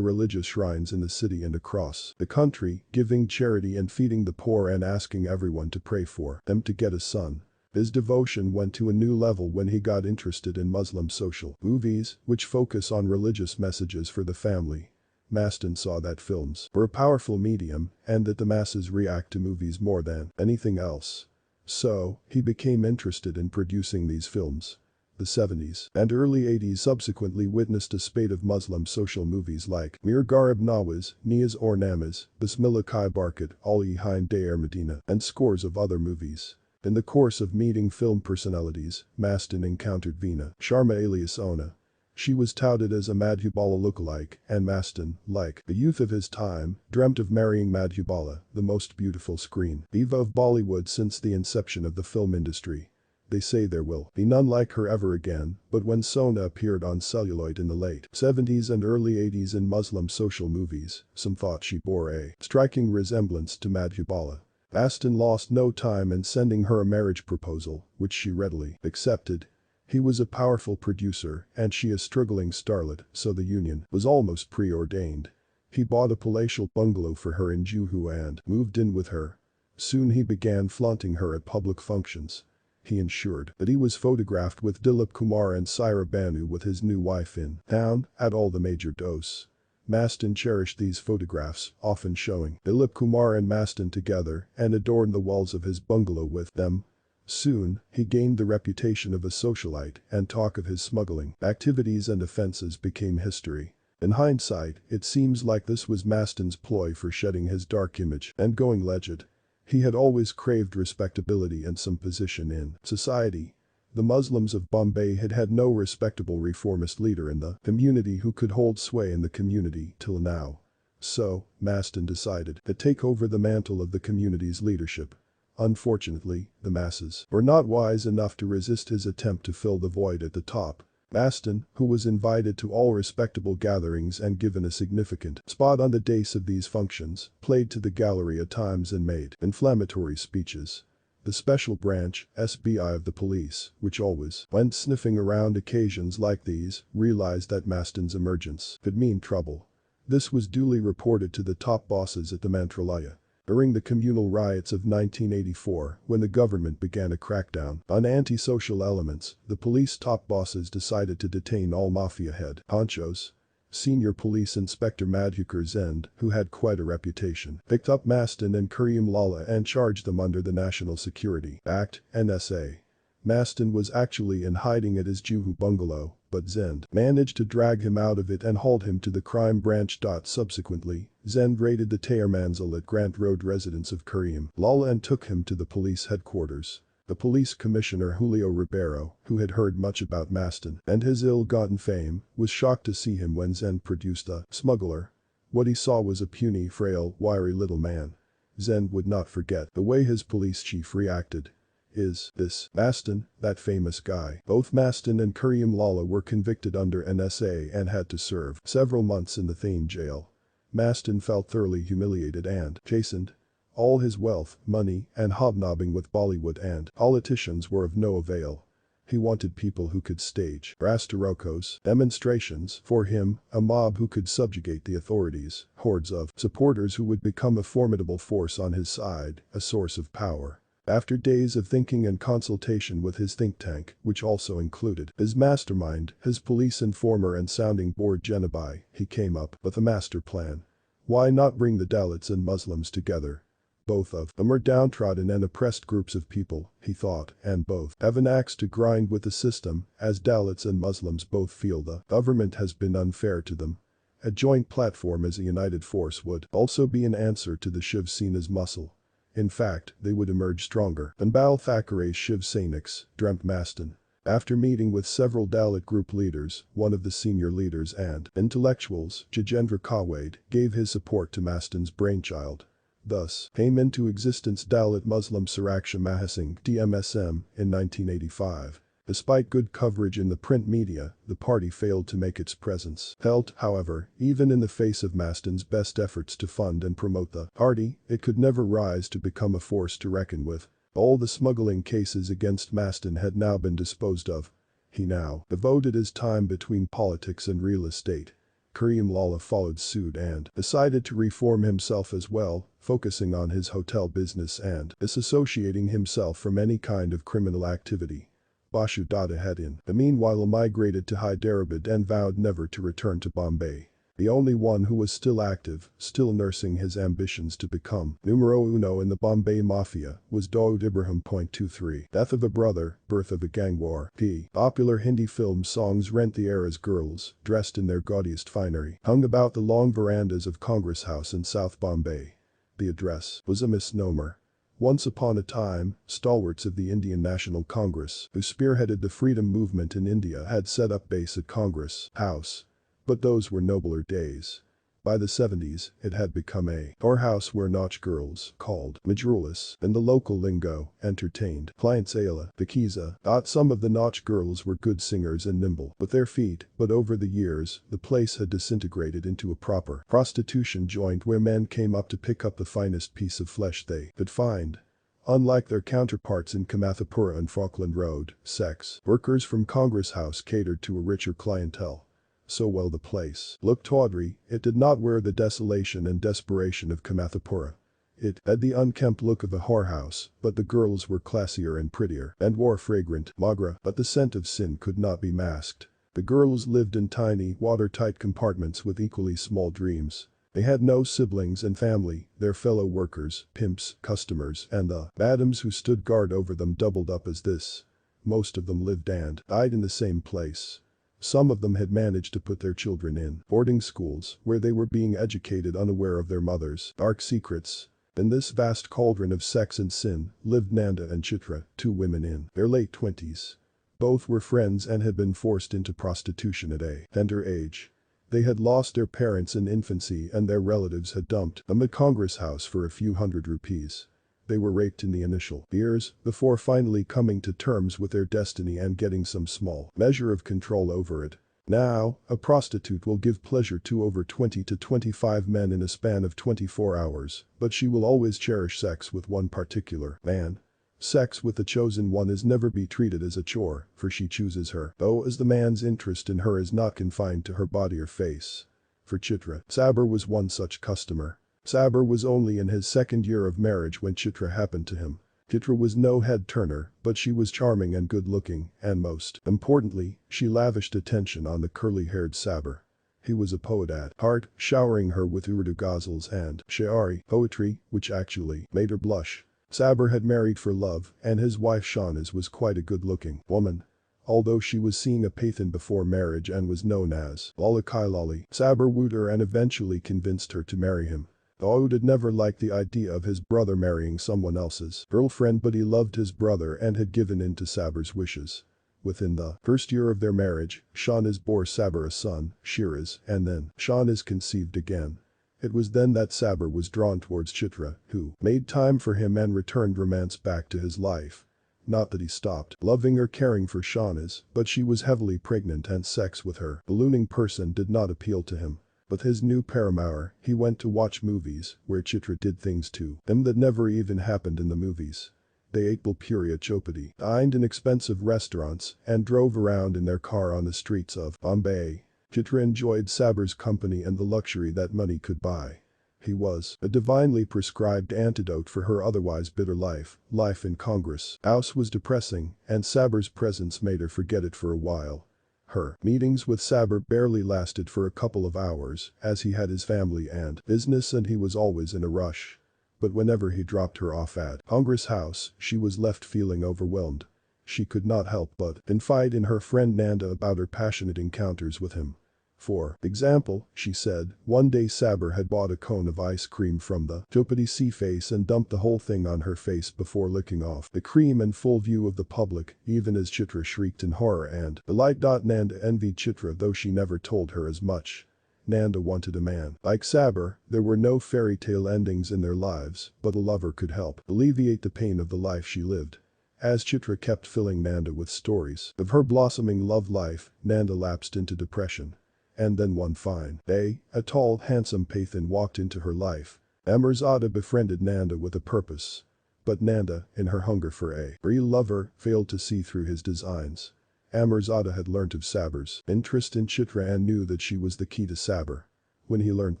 religious shrines in the city and across the country, giving charity and feeding the poor and asking everyone to pray for them to get a son. His devotion went to a new level when he got interested in Muslim social movies, which focus on religious messages for the family. Mastan saw that films were a powerful medium and that the masses react to movies more than anything else. So, he became interested in producing these films. The 70s and early 80s subsequently witnessed a spate of Muslim social movies like Mir Garib Nawaz, Niyaz or Namaz, Bismillah Kai Barkat, Ali Hind Dair Medina, and scores of other movies. In the course of meeting film personalities, Mastan encountered Veena Sharma alias Ona. She was touted as a Madhubala lookalike, and Mastan, like the youth of his time, dreamt of marrying Madhubala, the most beautiful screen diva of Bollywood since the inception of the film industry. They say there will be none like her ever again, but when Sona appeared on celluloid in the late 70s and early 80s in Muslim social movies, some thought she bore a striking resemblance to Madhubala. Mastan lost no time in sending her a marriage proposal, which she readily accepted. He was a powerful producer and she a struggling starlet, so the union was almost preordained. He bought a palatial bungalow for her in Juhu and moved in with her. Soon he began flaunting her at public functions. he ensured that he was photographed with Dilip Kumar and Saira Banu with his new wife in town at all the major dose. Mastan cherished these photographs, often showing Dilip Kumar and Mastan together and adorned the walls of his bungalow with them. Soon, he gained the reputation of a socialite and talk of his smuggling activities and offenses became history. In hindsight, it seems like this was Mastan's ploy for shedding his dark image and going legit. He had always craved respectability and some position in society. The Muslims of Bombay had had no respectable reformist leader in the community who could hold sway in the community till now. So, Mastan decided to take over the mantle of the community's leadership. Unfortunately, the masses were not wise enough to resist his attempt to fill the void at the top. Mastan, who was invited to all respectable gatherings and given a significant spot on the dais of these functions, played to the gallery at times and made inflammatory speeches. The special branch, SBI of the police, which always went sniffing around occasions like these, realized that Mastan's emergence could mean trouble. This was duly reported to the top bosses at the Mantralaya. During the communal riots of 1984, when the government began a crackdown on anti-social elements, the police top bosses decided to detain all Mafia head honchos. Senior Police Inspector Madhukar Zend, who had quite a reputation, picked up Mastan and Karim Lala and charged them under the National Security Act, NSA. Mastan was actually in hiding at his Juhu bungalow, but Zend managed to drag him out of it and hauled him to the crime branch. Subsequently, Zend raided the Tayer Manzil at Grant Road residence of Karim Lala and took him to the police headquarters. The police commissioner Julio Ribeiro, who had heard much about Mastan and his ill-gotten fame, was shocked to see him when Zend produced the smuggler. What he saw was a puny, frail, wiry little man. Zend would not forget the way his police chief reacted. Is this Mastan, that famous guy? Both Mastan and Karim Lala were convicted under NSA and had to serve several months in the Thane jail. Mastan felt thoroughly humiliated and chastened. All his wealth, money, and hobnobbing with Bollywood and politicians were of no avail. He wanted people who could stage Rastarocos demonstrations for him, a mob who could subjugate the authorities, hordes of supporters who would become a formidable force on his side, a source of power. After days of thinking and consultation with his think tank, which also included his mastermind, his police informer and sounding board Jenabai, he came up with a master plan. Why not bring the Dalits and Muslims together? Both of them are downtrodden and oppressed groups of people, he thought, and both have an axe to grind with the system, as Dalits and Muslims both feel the government has been unfair to them. A joint platform as a united force would also be an answer to the Shiv Sena's muscle. In fact, they would emerge stronger than Bal Thackeray's Shiv Sainiks, dreamt Mastan. After meeting with several Dalit group leaders, one of the senior leaders and intellectuals, Jajendra Kawade, gave his support to Mastan's brainchild. Thus came into existence Dalit Muslim Suraksha Mahasangh (DMSM) in 1985. Despite good coverage in the print media, the party failed to make its presence felt, however, even in the face of Mastan's best efforts to fund and promote the party, it could never rise to become a force to reckon with. All the smuggling cases against Mastan had now been disposed of. He now devoted his time between politics and real estate. Karim Lala followed suit and decided to reform himself as well, focusing on his hotel business and disassociating himself from any kind of criminal activity. Bashu Datta had in the meanwhile migrated to Hyderabad and vowed never to return to Bombay. The only one who was still active, still nursing his ambitions to become numero uno in the Bombay Mafia, was Dawood Ibrahim. 23. Death of a brother, birth of a gang war. Popular Hindi film songs rent the air as girls, dressed in their gaudiest finery, hung about the long verandas of Congress House in South Bombay. The address was a misnomer. Once upon a time, stalwarts of the Indian National Congress, who spearheaded the freedom movement in India, had set up base at Congress House. But those were nobler days. By the 70s, it had become a whorehouse where Nach girls, called Majrulis in the local lingo, entertained clients Ayla, the Kiza. Some of the Nach girls were good singers and nimble with their feet, but over the years, the place had disintegrated into a proper prostitution joint where men came up to pick up the finest piece of flesh they could find. Unlike their counterparts in Kamathapura and Falkland Road, sex workers from Congress House catered to a richer clientele. So while the place looked tawdry, it did not wear the desolation and desperation of Kamathapura. It had the unkempt look of a whorehouse, but the girls were classier and prettier and wore fragrant magra, but the scent of sin could not be masked. The girls lived in tiny, watertight compartments with equally small dreams. They had no siblings and family, their fellow workers, pimps, customers, and the madams who stood guard over them doubled up as this. Most of them lived and died in the same place. Some of them had managed to put their children in boarding schools where they were being educated unaware of their mothers' dark secrets. In this vast cauldron of sex and sin lived Nanda and Chitra, two women in their late 20s. Both were friends and had been forced into prostitution at a tender age. They had lost their parents in infancy and their relatives had dumped them at Congress House for a few hundred rupees. They were raped in the initial years before finally coming to terms with their destiny and getting some small measure of control over it. Now, a prostitute will give pleasure to over 20 to 25 men in a span of 24 hours, but she will always cherish sex with one particular man. Sex with the chosen one is never be treated as a chore, for she chooses her, though as the man's interest in her is not confined to her body or face. For Chitra, Saber was one such customer. Saber was only in his second year of marriage when Chitra happened to him. Chitra was no head-turner, but she was charming and good-looking, and most importantly, she lavished attention on the curly-haired Saber. He was a poet at heart, showering her with Urdu ghazals and Sha'ari poetry, which actually made her blush. Saber had married for love, and his wife Shahnaz was quite a good-looking woman. Although she was seeing a Pathan before marriage and was known as Lala Kailali, Saber wooed her and eventually convinced her to marry him. Dawood had never liked the idea of his brother marrying someone else's girlfriend, but he loved his brother and had given in to Saber's wishes. Within the first year of their marriage, Shahnaz bore Saber a son, Shiraz, and then Shahnaz conceived again. It was then that Saber was drawn towards Chitra, who made time for him and returned romance back to his life. Not that he stopped loving or caring for Shahnaz, but she was heavily pregnant and sex with her ballooning person did not appeal to him. With his new paramour, he went to watch movies, where Chitra did things to him that never even happened in the movies. They ate Puri chopati, dined in expensive restaurants, and drove around in their car on the streets of Bombay. Chitra enjoyed Saber's company and the luxury that money could buy. He was a divinely prescribed antidote for her otherwise bitter life. Life in Congress House was depressing, and Saber's presence made her forget it for a while. Her meetings with Saber barely lasted for a couple of hours, as he had his family and business and he was always in a rush. But whenever he dropped her off at Congress House, she was left feeling overwhelmed. She could not help but confide in her friend Nanda about her passionate encounters with him. For example, she said, one day Saber had bought a cone of ice cream from the chopati sea face and dumped the whole thing on her face before licking off the cream in full view of the public, even as Chitra shrieked in horror and delight. Nanda envied Chitra, though she never told her as much. Nanda wanted a man like Saber. There were no fairy tale endings in their lives, but a lover could help alleviate the pain of the life she lived. As Chitra kept filling Nanda with stories of her blossoming love life, Nanda lapsed into depression. And then one fine day, a tall, handsome Pathan walked into her life. Amirzada befriended Nanda with a purpose. But Nanda, in her hunger for a real lover, failed to see through his designs. Amirzada had learnt of Saber's interest in Chitra and knew that she was the key to Saber. When he learnt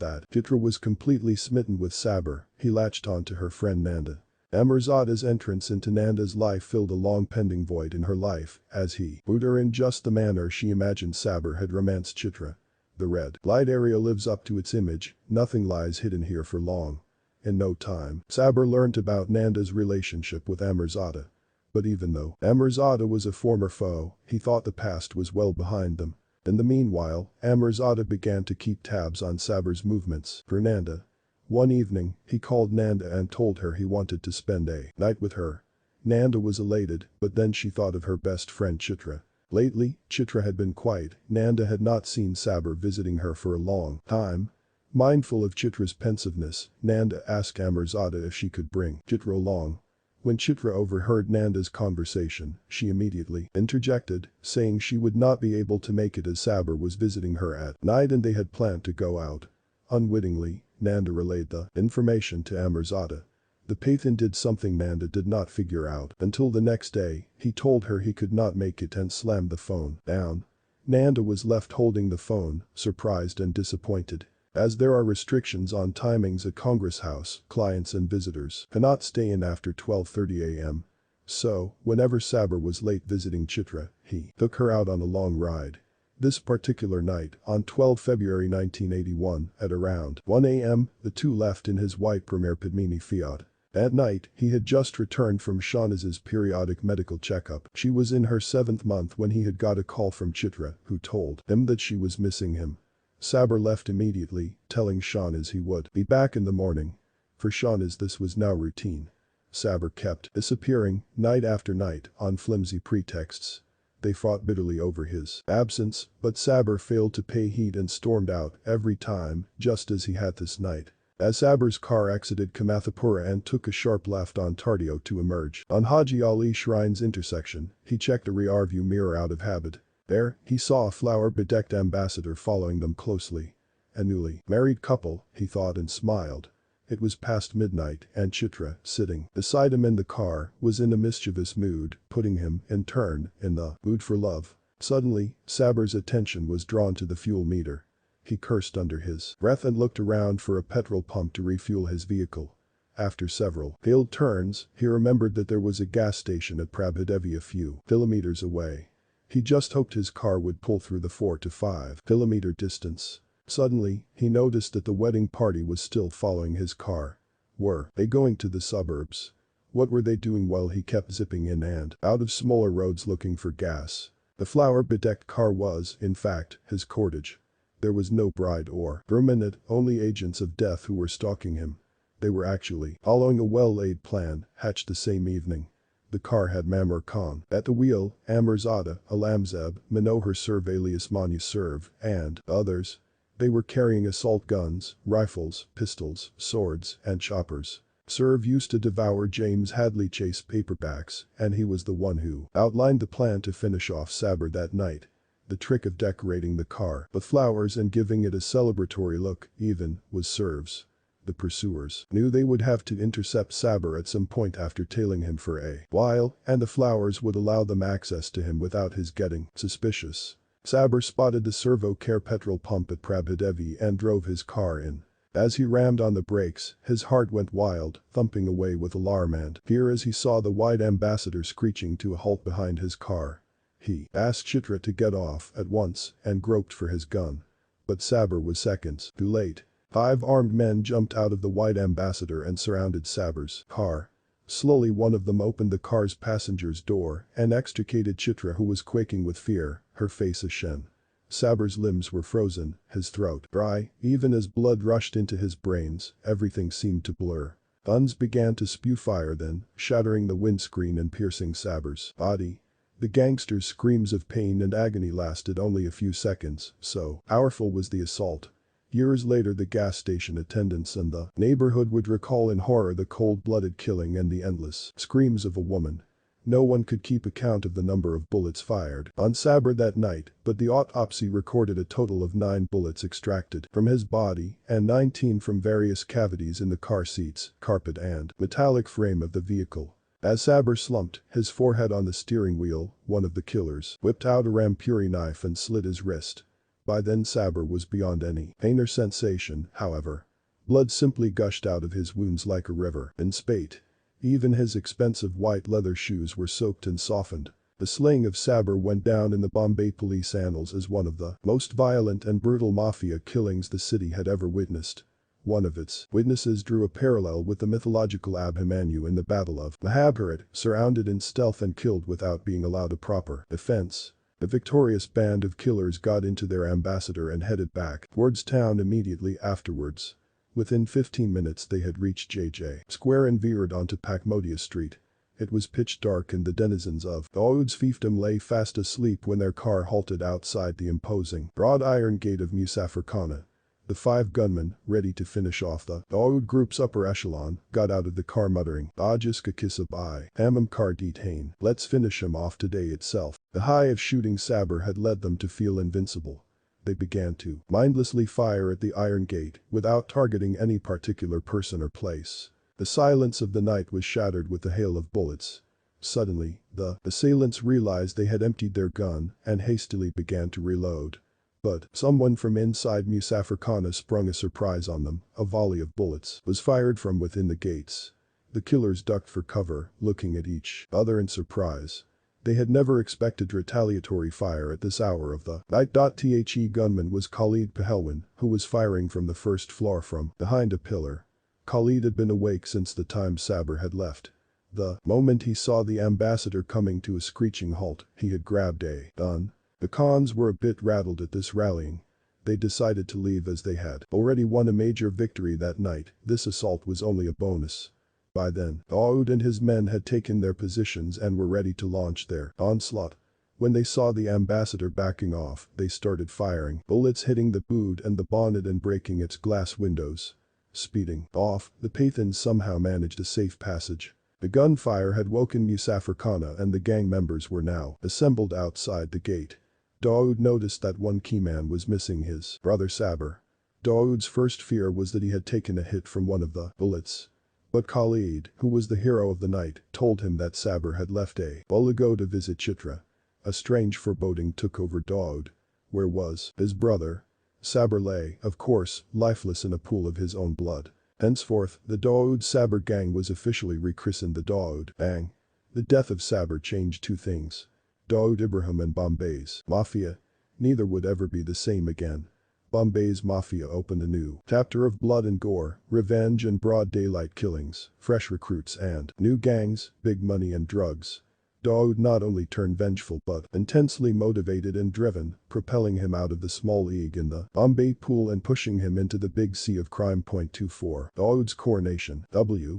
that Chitra was completely smitten with Saber, he latched on to her friend Nanda. Amirzada's entrance into Nanda's life filled a long pending void in her life, as he wooed her in just the manner she imagined Saber had romanced Chitra. The red light area lives up to its image, nothing lies hidden here for long. In no time, Saber learnt about Nanda's relationship with Amirzada. But even though Amirzada was a former foe, he thought the past was well behind them. In the meanwhile, Amirzada began to keep tabs on Saber's movements for Nanda. One evening, he called Nanda and told her he wanted to spend a night with her. Nanda was elated, but then she thought of her best friend Chitra. Lately, Chitra had been quiet. Nanda had not seen Saber visiting her for a long time. Mindful of Chitra's pensiveness, Nanda asked Amirzada if she could bring Chitra along. When Chitra overheard Nanda's conversation, she immediately interjected, saying she would not be able to make it as Saber was visiting her at night and they had planned to go out. Unwittingly, Nanda relayed the information to Amirzada. The Pathan did something Nanda did not figure out until the next day. He told her he could not make it and slammed the phone down. Nanda was left holding the phone, surprised and disappointed. As there are restrictions on timings at Congress House, clients and visitors cannot stay in after 12:30 a.m. So, whenever Saber was late visiting Chitra, he took her out on a long ride. This particular night, on 12 February 1981, at around 1 a.m., the two left in his white Premier Padmini Fiat. At night, he had just returned from Shahnaz's periodic medical checkup. She was in her 7th month when he had got a call from Chitra, who told him that she was missing him. Saber left immediately, telling Shahnaz he would be back in the morning. For Shahnaz this was now routine. Saber kept disappearing, night after night, on flimsy pretexts. They fought bitterly over his absence, but Saber failed to pay heed and stormed out every time, just as he had this night. As Saber's car exited Kamathapura and took a sharp left on Tardio to emerge on Haji Ali Shrine's intersection, he checked a rearview mirror out of habit. There, he saw a flower-bedecked ambassador following them closely. A newly married couple, he thought and smiled. It was past midnight and Chitra, sitting beside him in the car, was in a mischievous mood, putting him, in turn, in the mood for love. Suddenly, Saber's attention was drawn to the fuel meter. He cursed under his breath and looked around for a petrol pump to refuel his vehicle. After several failed turns, he remembered that there was a gas station at Prabhadevi a few kilometers away. He just hoped his car would pull through the 4 to 5 kilometer distance. Suddenly, he noticed that the wedding party was still following his car. Were they going to the suburbs? What were they doing while he kept zipping in and out of smaller roads looking for gas? The flower-bedecked car was, in fact, his cortege. There was no bride or groom in it, only agents of death who were stalking him. They were actually following a well-laid plan, hatched the same evening. The car had Mamur Khan at the wheel, Amirzada, Alamzeb, Manohar Serv alias Manu Serv, and others. They were carrying assault guns, rifles, pistols, swords, and choppers. Serv used to devour James Hadley Chase paperbacks, and he was the one who outlined the plan to finish off Saber that night. The trick of decorating the car with flowers and giving it a celebratory look, even, was Serv's. The pursuers knew they would have to intercept Saber at some point after tailing him for a while, and the flowers would allow them access to him without his getting suspicious. Saber spotted the Servo Care petrol pump at Prabhadevi and drove his car in. As he rammed on the brakes, his heart went wild, thumping away with alarm and fear as he saw the white ambassador screeching to a halt behind his car. He asked Chitra to get off at once and groped for his gun. But Saber was seconds too late. 5 armed men jumped out of the white ambassador and surrounded Saber's car. Slowly one of them opened the car's passenger's door and extricated Chitra, who was quaking with fear, her face ashen. Saber's limbs were frozen, his throat dry, even as blood rushed into his brains, everything seemed to blur. Guns began to spew fire then, shattering the windscreen and piercing Saber's body. The gangsters' screams of pain and agony lasted only a few seconds, so powerful was the assault. Years later the gas station attendants and the neighborhood would recall in horror the cold-blooded killing and the endless screams of a woman. No one could keep account of the number of bullets fired on Saber that night, but the autopsy recorded a total of 9 bullets extracted from his body and 19 from various cavities in the car seats, carpet and metallic frame of the vehicle. As Saber slumped, his forehead on the steering wheel, one of the killers whipped out a Rampuri knife and slit his wrist. By then Saber was beyond any pain or sensation, however. Blood simply gushed out of his wounds like a river in spate. Even his expensive white leather shoes were soaked and softened. The slaying of Saber went down in the Bombay police annals as one of the most violent and brutal mafia killings the city had ever witnessed. One of its witnesses drew a parallel with the mythological Abhimanyu in the Battle of Mahabharat, surrounded in stealth and killed without being allowed a proper defense. The victorious band of killers got into their ambassador and headed back towards town immediately afterwards. Within 15 minutes they had reached JJ Square and veered onto Pakmodia Street. It was pitch dark and the denizens of Dawood's fiefdom lay fast asleep when their car halted outside the imposing broad iron gate of Musafirkhana. The 5 gunmen, ready to finish off the Dawood group's upper echelon, got out of the car muttering, "Ajiska Kisab I, Hamam Kar Detain, let's finish him off today itself." The high of shooting Saber had led them to feel invincible. They began to mindlessly fire at the iron gate without targeting any particular person or place. The silence of the night was shattered with the hail of bullets. Suddenly, the assailants realized they had emptied their gun and hastily began to reload. But someone from inside Musafirkhana sprung a surprise on them. A volley of bullets was fired from within the gates. The killers ducked for cover, looking at each other in surprise. They had never expected retaliatory fire at this hour of the night. The gunman was Khalid Pahelwan, who was firing from the first floor from behind a pillar. Khalid had been awake since the time Saber had left. The moment he saw the ambassador coming to a screeching halt, he had grabbed a gun. The Khans were a bit rattled at this rallying. They decided to leave as they had already won a major victory that night. This assault was only a bonus. By then, Dawood and his men had taken their positions and were ready to launch their onslaught. When they saw the ambassador backing off, they started firing, bullets hitting the boot and the bonnet and breaking its glass windows. Speeding off, the Pathans somehow managed a safe passage. The gunfire had woken Musafirkhana and the gang members were now assembled outside the gate. Dawood noticed that one key man was missing, his brother Saber. Dawood's first fear was that he had taken a hit from one of the bullets. But Khalid, who was the hero of the night, told him that Saber had left a while ago to visit Chitra. A strange foreboding took over Dawood. Where was his brother? Saber lay, of course, lifeless in a pool of his own blood. Henceforth, the Dawood Saber gang was officially rechristened the Dawood Bang. The death of Saber changed two things. Dawood Ibrahim and Bombay's Mafia. Neither would ever be the same again. Bombay's Mafia opened a new chapter of blood and gore, revenge and broad daylight killings, fresh recruits and new gangs, big money and drugs. Dawood not only turned vengeful but intensely motivated and driven, propelling him out of the small league in the Bombay pool and pushing him into the big sea of crime. 24 Dawood's coronation.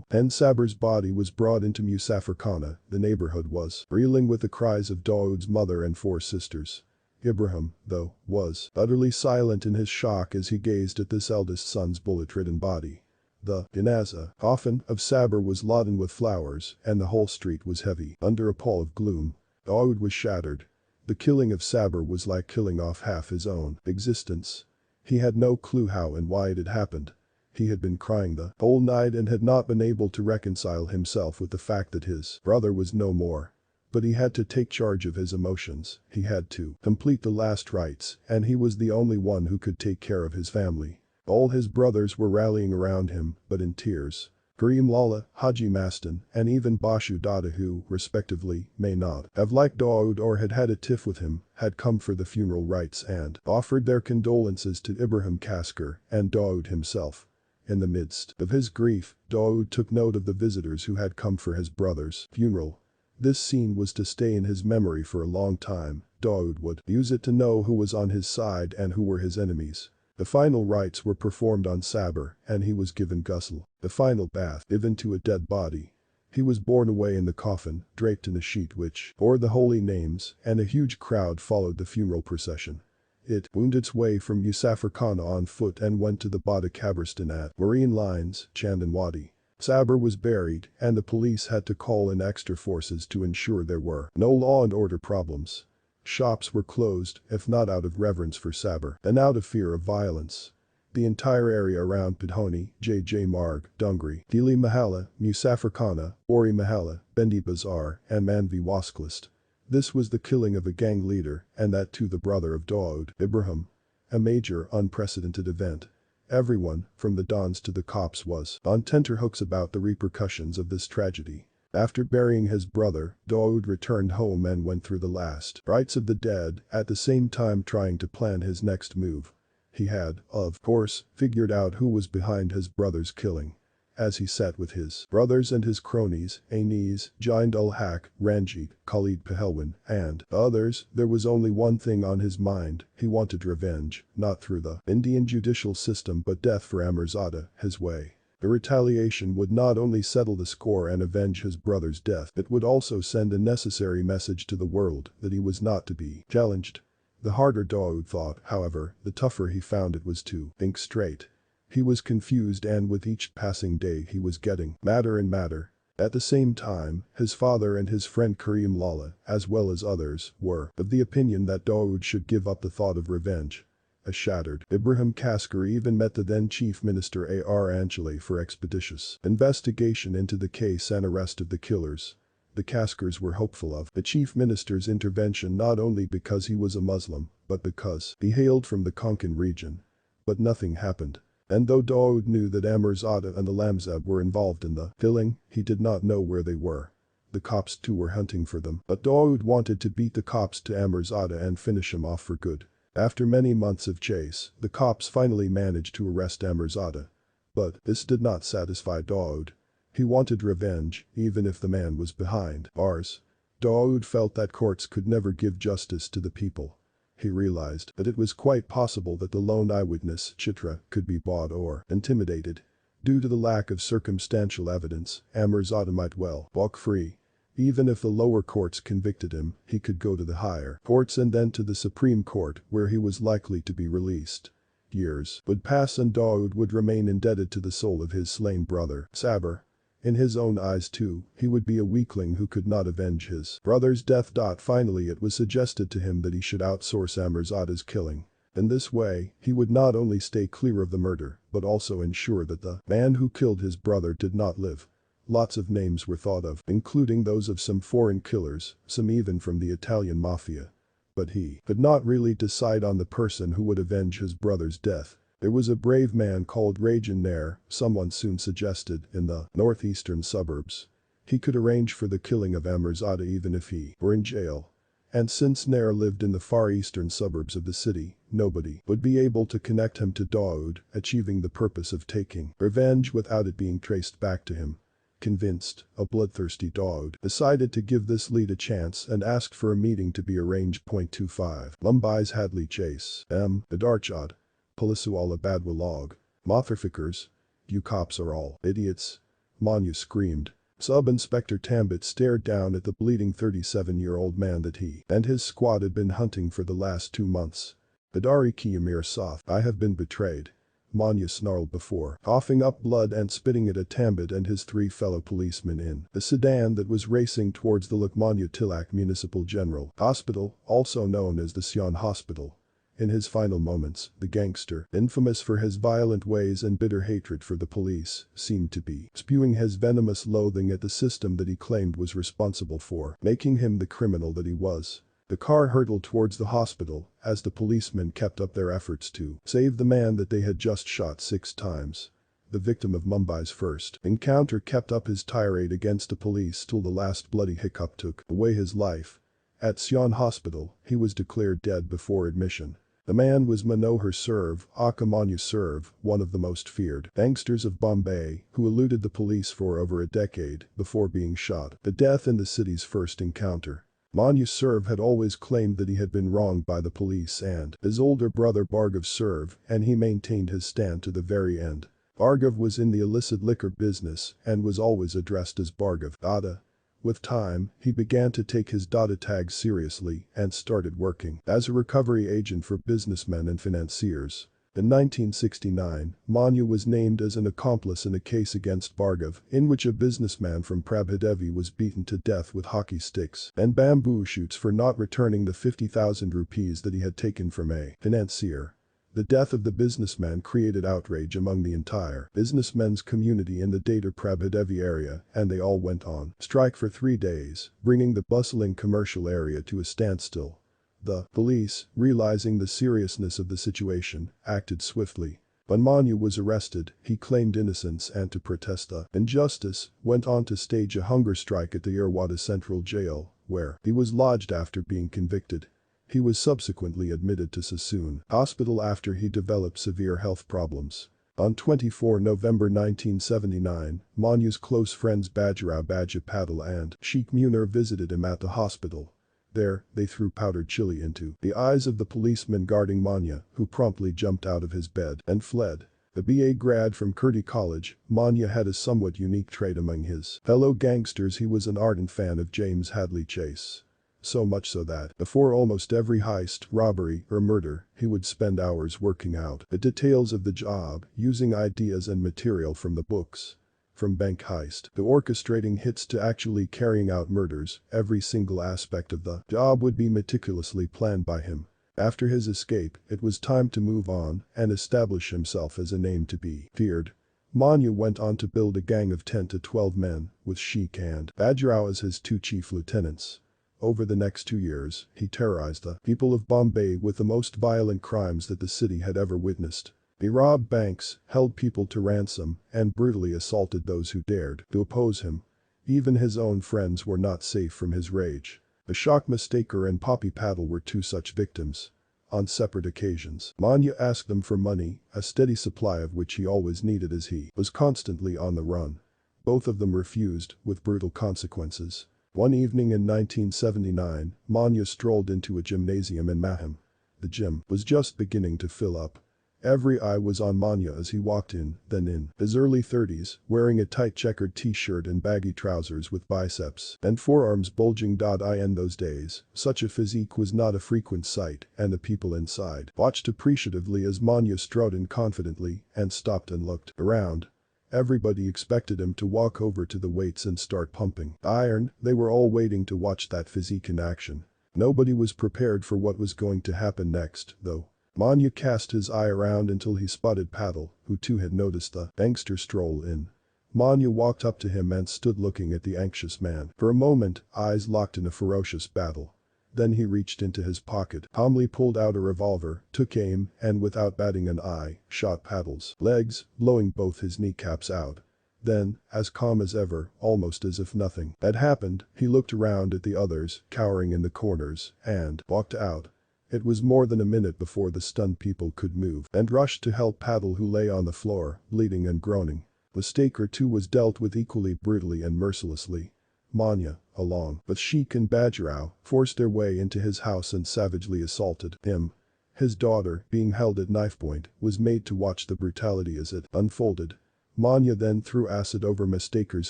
And Saber's body was brought into Musafirkhana. The neighborhood was reeling with the cries of Dawood's mother and four sisters. Ibrahim, though, was utterly silent in his shock as he gazed at this eldest son's bullet-ridden body. The janaza coffin of Saber was laden with flowers, and the whole street was heavy under a pall of gloom. Dawood was shattered. The killing of Saber was like killing off half his own existence. He had no clue how and why it had happened. He had been crying the whole night and had not been able to reconcile himself with the fact that his brother was no more. But he had to take charge of his emotions, he had to complete the last rites, and he was the only one who could take care of his family. All his brothers were rallying around him, but in tears. Karim Lala, Haji Mastan, and even Bashu Dada, who, respectively, may not have liked Dawood or had had a tiff with him, had come for the funeral rites and offered their condolences to Ibrahim Kaskar and Dawood himself. In the midst of his grief, Dawood took note of the visitors who had come for his brother's funeral. This scene was to stay in his memory for a long time. Dawood would use it to know who was on his side and who were his enemies. The final rites were performed on Saber, and he was given ghusl, the final bath given to a dead body. He was borne away in the coffin, draped in a sheet which bore the holy names, and a huge crowd followed the funeral procession. It wound its way from Musafirkhana on foot and went to the Bada Kabristan at Marine Lines, Chandanwadi. Saber was buried, and the police had to call in extra forces to ensure there were no law and order problems. Shops were closed, if not out of reverence for Saber, then out of fear of violence. The entire area around Pidhoni, J.J. Marg, Dongri, Dili Mahalla, Musafirkhana, Ori Mahalla, Bendi Bazaar, and Manvi Wasklist. This was the killing of a gang leader, and that too the brother of Dawood, Ibrahim. A major, unprecedented event. Everyone, from the dons to the cops, was on tenterhooks about the repercussions of this tragedy. After burying his brother, Dawood returned home and went through the last rites of the dead, at the same time trying to plan his next move. He had, of course, figured out who was behind his brother's killing. As he sat with his brothers and his cronies, Anis, Jind ul Haq, Ranjit, Khalid Pahelwan, and others, there was only one thing on his mind: he wanted revenge, not through the Indian judicial system but death for Amirzada, his way. The retaliation would not only settle the score and avenge his brother's death, it would also send a necessary message to the world that he was not to be challenged. The harder Dawood thought, however, the tougher he found it was to think straight. He was confused, and with each passing day he was getting madder and madder. At the same time, his father and his friend Karim Lala, as well as others, were of the opinion that Dawood should give up the thought of revenge. A shattered Ibrahim Kaskar even met the then Chief Minister A.R. Anchale for expeditious investigation into the case and arrest of the killers. The Kaskers were hopeful of the chief minister's intervention not only because he was a Muslim, but because he hailed from the Konkan region. But nothing happened. And though Dawood knew that Amirzada and the Lamzab were involved in the killing, he did not know where they were. The cops too were hunting for them, but Dawood wanted to beat the cops to Amirzada and finish him off for good. After many months of chase, the cops finally managed to arrest Amirzada. But this did not satisfy Dawood. He wanted revenge, even if the man was behind bars. Dawood felt that courts could never give justice to the people. He realized that it was quite possible that the lone eyewitness, Chitra, could be bought or intimidated. Due to the lack of circumstantial evidence, Amirzada might well walk free. Even if the lower courts convicted him, he could go to the higher courts and then to the Supreme Court, where he was likely to be released. Years would pass and Dawood would remain indebted to the soul of his slain brother, Sabr. In his own eyes too, he would be a weakling who could not avenge his brother's death. Finally it was suggested to him that he should outsource Amirzada's killing. In this way, he would not only stay clear of the murder, but also ensure that the man who killed his brother did not live. Lots of names were thought of, including those of some foreign killers, some even from the Italian Mafia. But he could not really decide on the person who would avenge his brother's death. There was a brave man called Rajan Nair, someone soon suggested, in the northeastern suburbs. He could arrange for the killing of Amirzada even if he were in jail. And since Nair lived in the far eastern suburbs of the city, nobody would be able to connect him to Dawood, achieving the purpose of taking revenge without it being traced back to him. Convinced, a bloodthirsty Dawood decided to give this lead a chance and asked for a meeting to be arranged. 25. Mumbai's Hadley Chase. Adarchad. Polisuala Badwalog. Motherfuckers. You cops are all idiots. Manya screamed. Sub-Inspector Tambit stared down at the bleeding 37-year-old man that he and his squad had been hunting for the last 2 months. Adari Kiyamir Soth, I have been betrayed. Manya snarled before coughing up blood and spitting it at Tambit and his 3 fellow policemen in the sedan that was racing towards the Lokmanya Tilak Municipal General Hospital, also known as the Sion Hospital. In his final moments, the gangster, infamous for his violent ways and bitter hatred for the police, seemed to be spewing his venomous loathing at the system that he claimed was responsible for making him the criminal that he was. The car hurtled towards the hospital as the policemen kept up their efforts to save the man that they had just shot 6 times. The victim of Mumbai's first encounter kept up his tirade against the police till the last bloody hiccup took away his life. At Sion Hospital, he was declared dead before admission. The man was Manohar Serve, Akamanyu Serve, one of the most feared gangsters of Bombay, who eluded the police for over a decade before being shot to death in the city's first encounter. Manu Serve had always claimed that he had been wronged by the police and his older brother Bhargav Serve, and he maintained his stand to the very end. Bhargav was in the illicit liquor business and was always addressed as Bhargav Dada. With time, he began to take his Dada tag seriously and started working as a recovery agent for businessmen and financiers. In 1969, Manu was named as an accomplice in a case against Bhargav in which a businessman from Prabhadevi was beaten to death with hockey sticks and bamboo shoots for not returning the 50,000 rupees that he had taken from a financier. The death of the businessman created outrage among the entire businessmen's community in the Datar Prabhadevi area, and they all went on strike for 3 days, bringing the bustling commercial area to a standstill. The police, realizing the seriousness of the situation, acted swiftly. When Manu was arrested, he claimed innocence and to protest the injustice, went on to stage a hunger strike at the Yerwada Central Jail, where he was lodged after being convicted. He was subsequently admitted to Sassoon Hospital after he developed severe health problems. On 24 November 1979, Manu's close friends Bajirao Bajapatil and Sheikh Munir visited him at the hospital. There, they threw powdered chili into the eyes of the policeman guarding Manya, who promptly jumped out of his bed and fled. A BA grad from Kirti College, Manya had a somewhat unique trait among his fellow gangsters. He was an ardent fan of James Hadley Chase. So much so that, before almost every heist, robbery, or murder, he would spend hours working out the details of the job, using ideas and material from the books. From bank heist to orchestrating hits to actually carrying out murders, every single aspect of the job would be meticulously planned by him. After his escape, it was time to move on and establish himself as a name to be feared. Manya went on to build a gang of 10 to 12 men, with Sheikh and Bajrao as his two chief lieutenants. Over the next 2 years, he terrorized the people of Bombay with the most violent crimes that the city had ever witnessed. He robbed banks, held people to ransom, and brutally assaulted those who dared to oppose him. Even his own friends were not safe from his rage. The shock mistaker and Poppy Paddle were two such victims. On separate occasions, Manya asked them for money, a steady supply of which he always needed as he was constantly on the run. Both of them refused, with brutal consequences. One evening in 1979, Manya strolled into a gymnasium in Mahim. The gym was just beginning to fill up. Every eye was on Manya as he walked in, then in his early 30s, wearing a tight checkered t-shirt and baggy trousers with biceps and forearms bulging. In those days, such a physique was not a frequent sight, and the people inside watched appreciatively as Manya strode in confidently and stopped and looked around. Everybody expected him to walk over to the weights and start pumping iron. They were all waiting to watch that physique in action. Nobody was prepared for what was going to happen next, though. Manya cast his eye around until he spotted Paddle, who too had noticed the gangster stroll in. Manya walked up to him and stood looking at the anxious man. For a moment, eyes locked in a ferocious battle. Then he reached into his pocket, calmly pulled out a revolver, took aim, and without batting an eye, shot Paddle's legs, blowing both his kneecaps out. Then, as calm as ever, almost as if nothing had happened, he looked around at the others, cowering in the corners, and walked out. It was more than a minute before the stunned people could move and rushed to help Paddle, who lay on the floor, bleeding and groaning. The stake or two was dealt with equally brutally and mercilessly. Manya, along with Sheikh and Bajrao, forced their way into his house and savagely assaulted him. His daughter, being held at knife point, was made to watch the brutality as it unfolded. Manya then threw acid over Mistaker's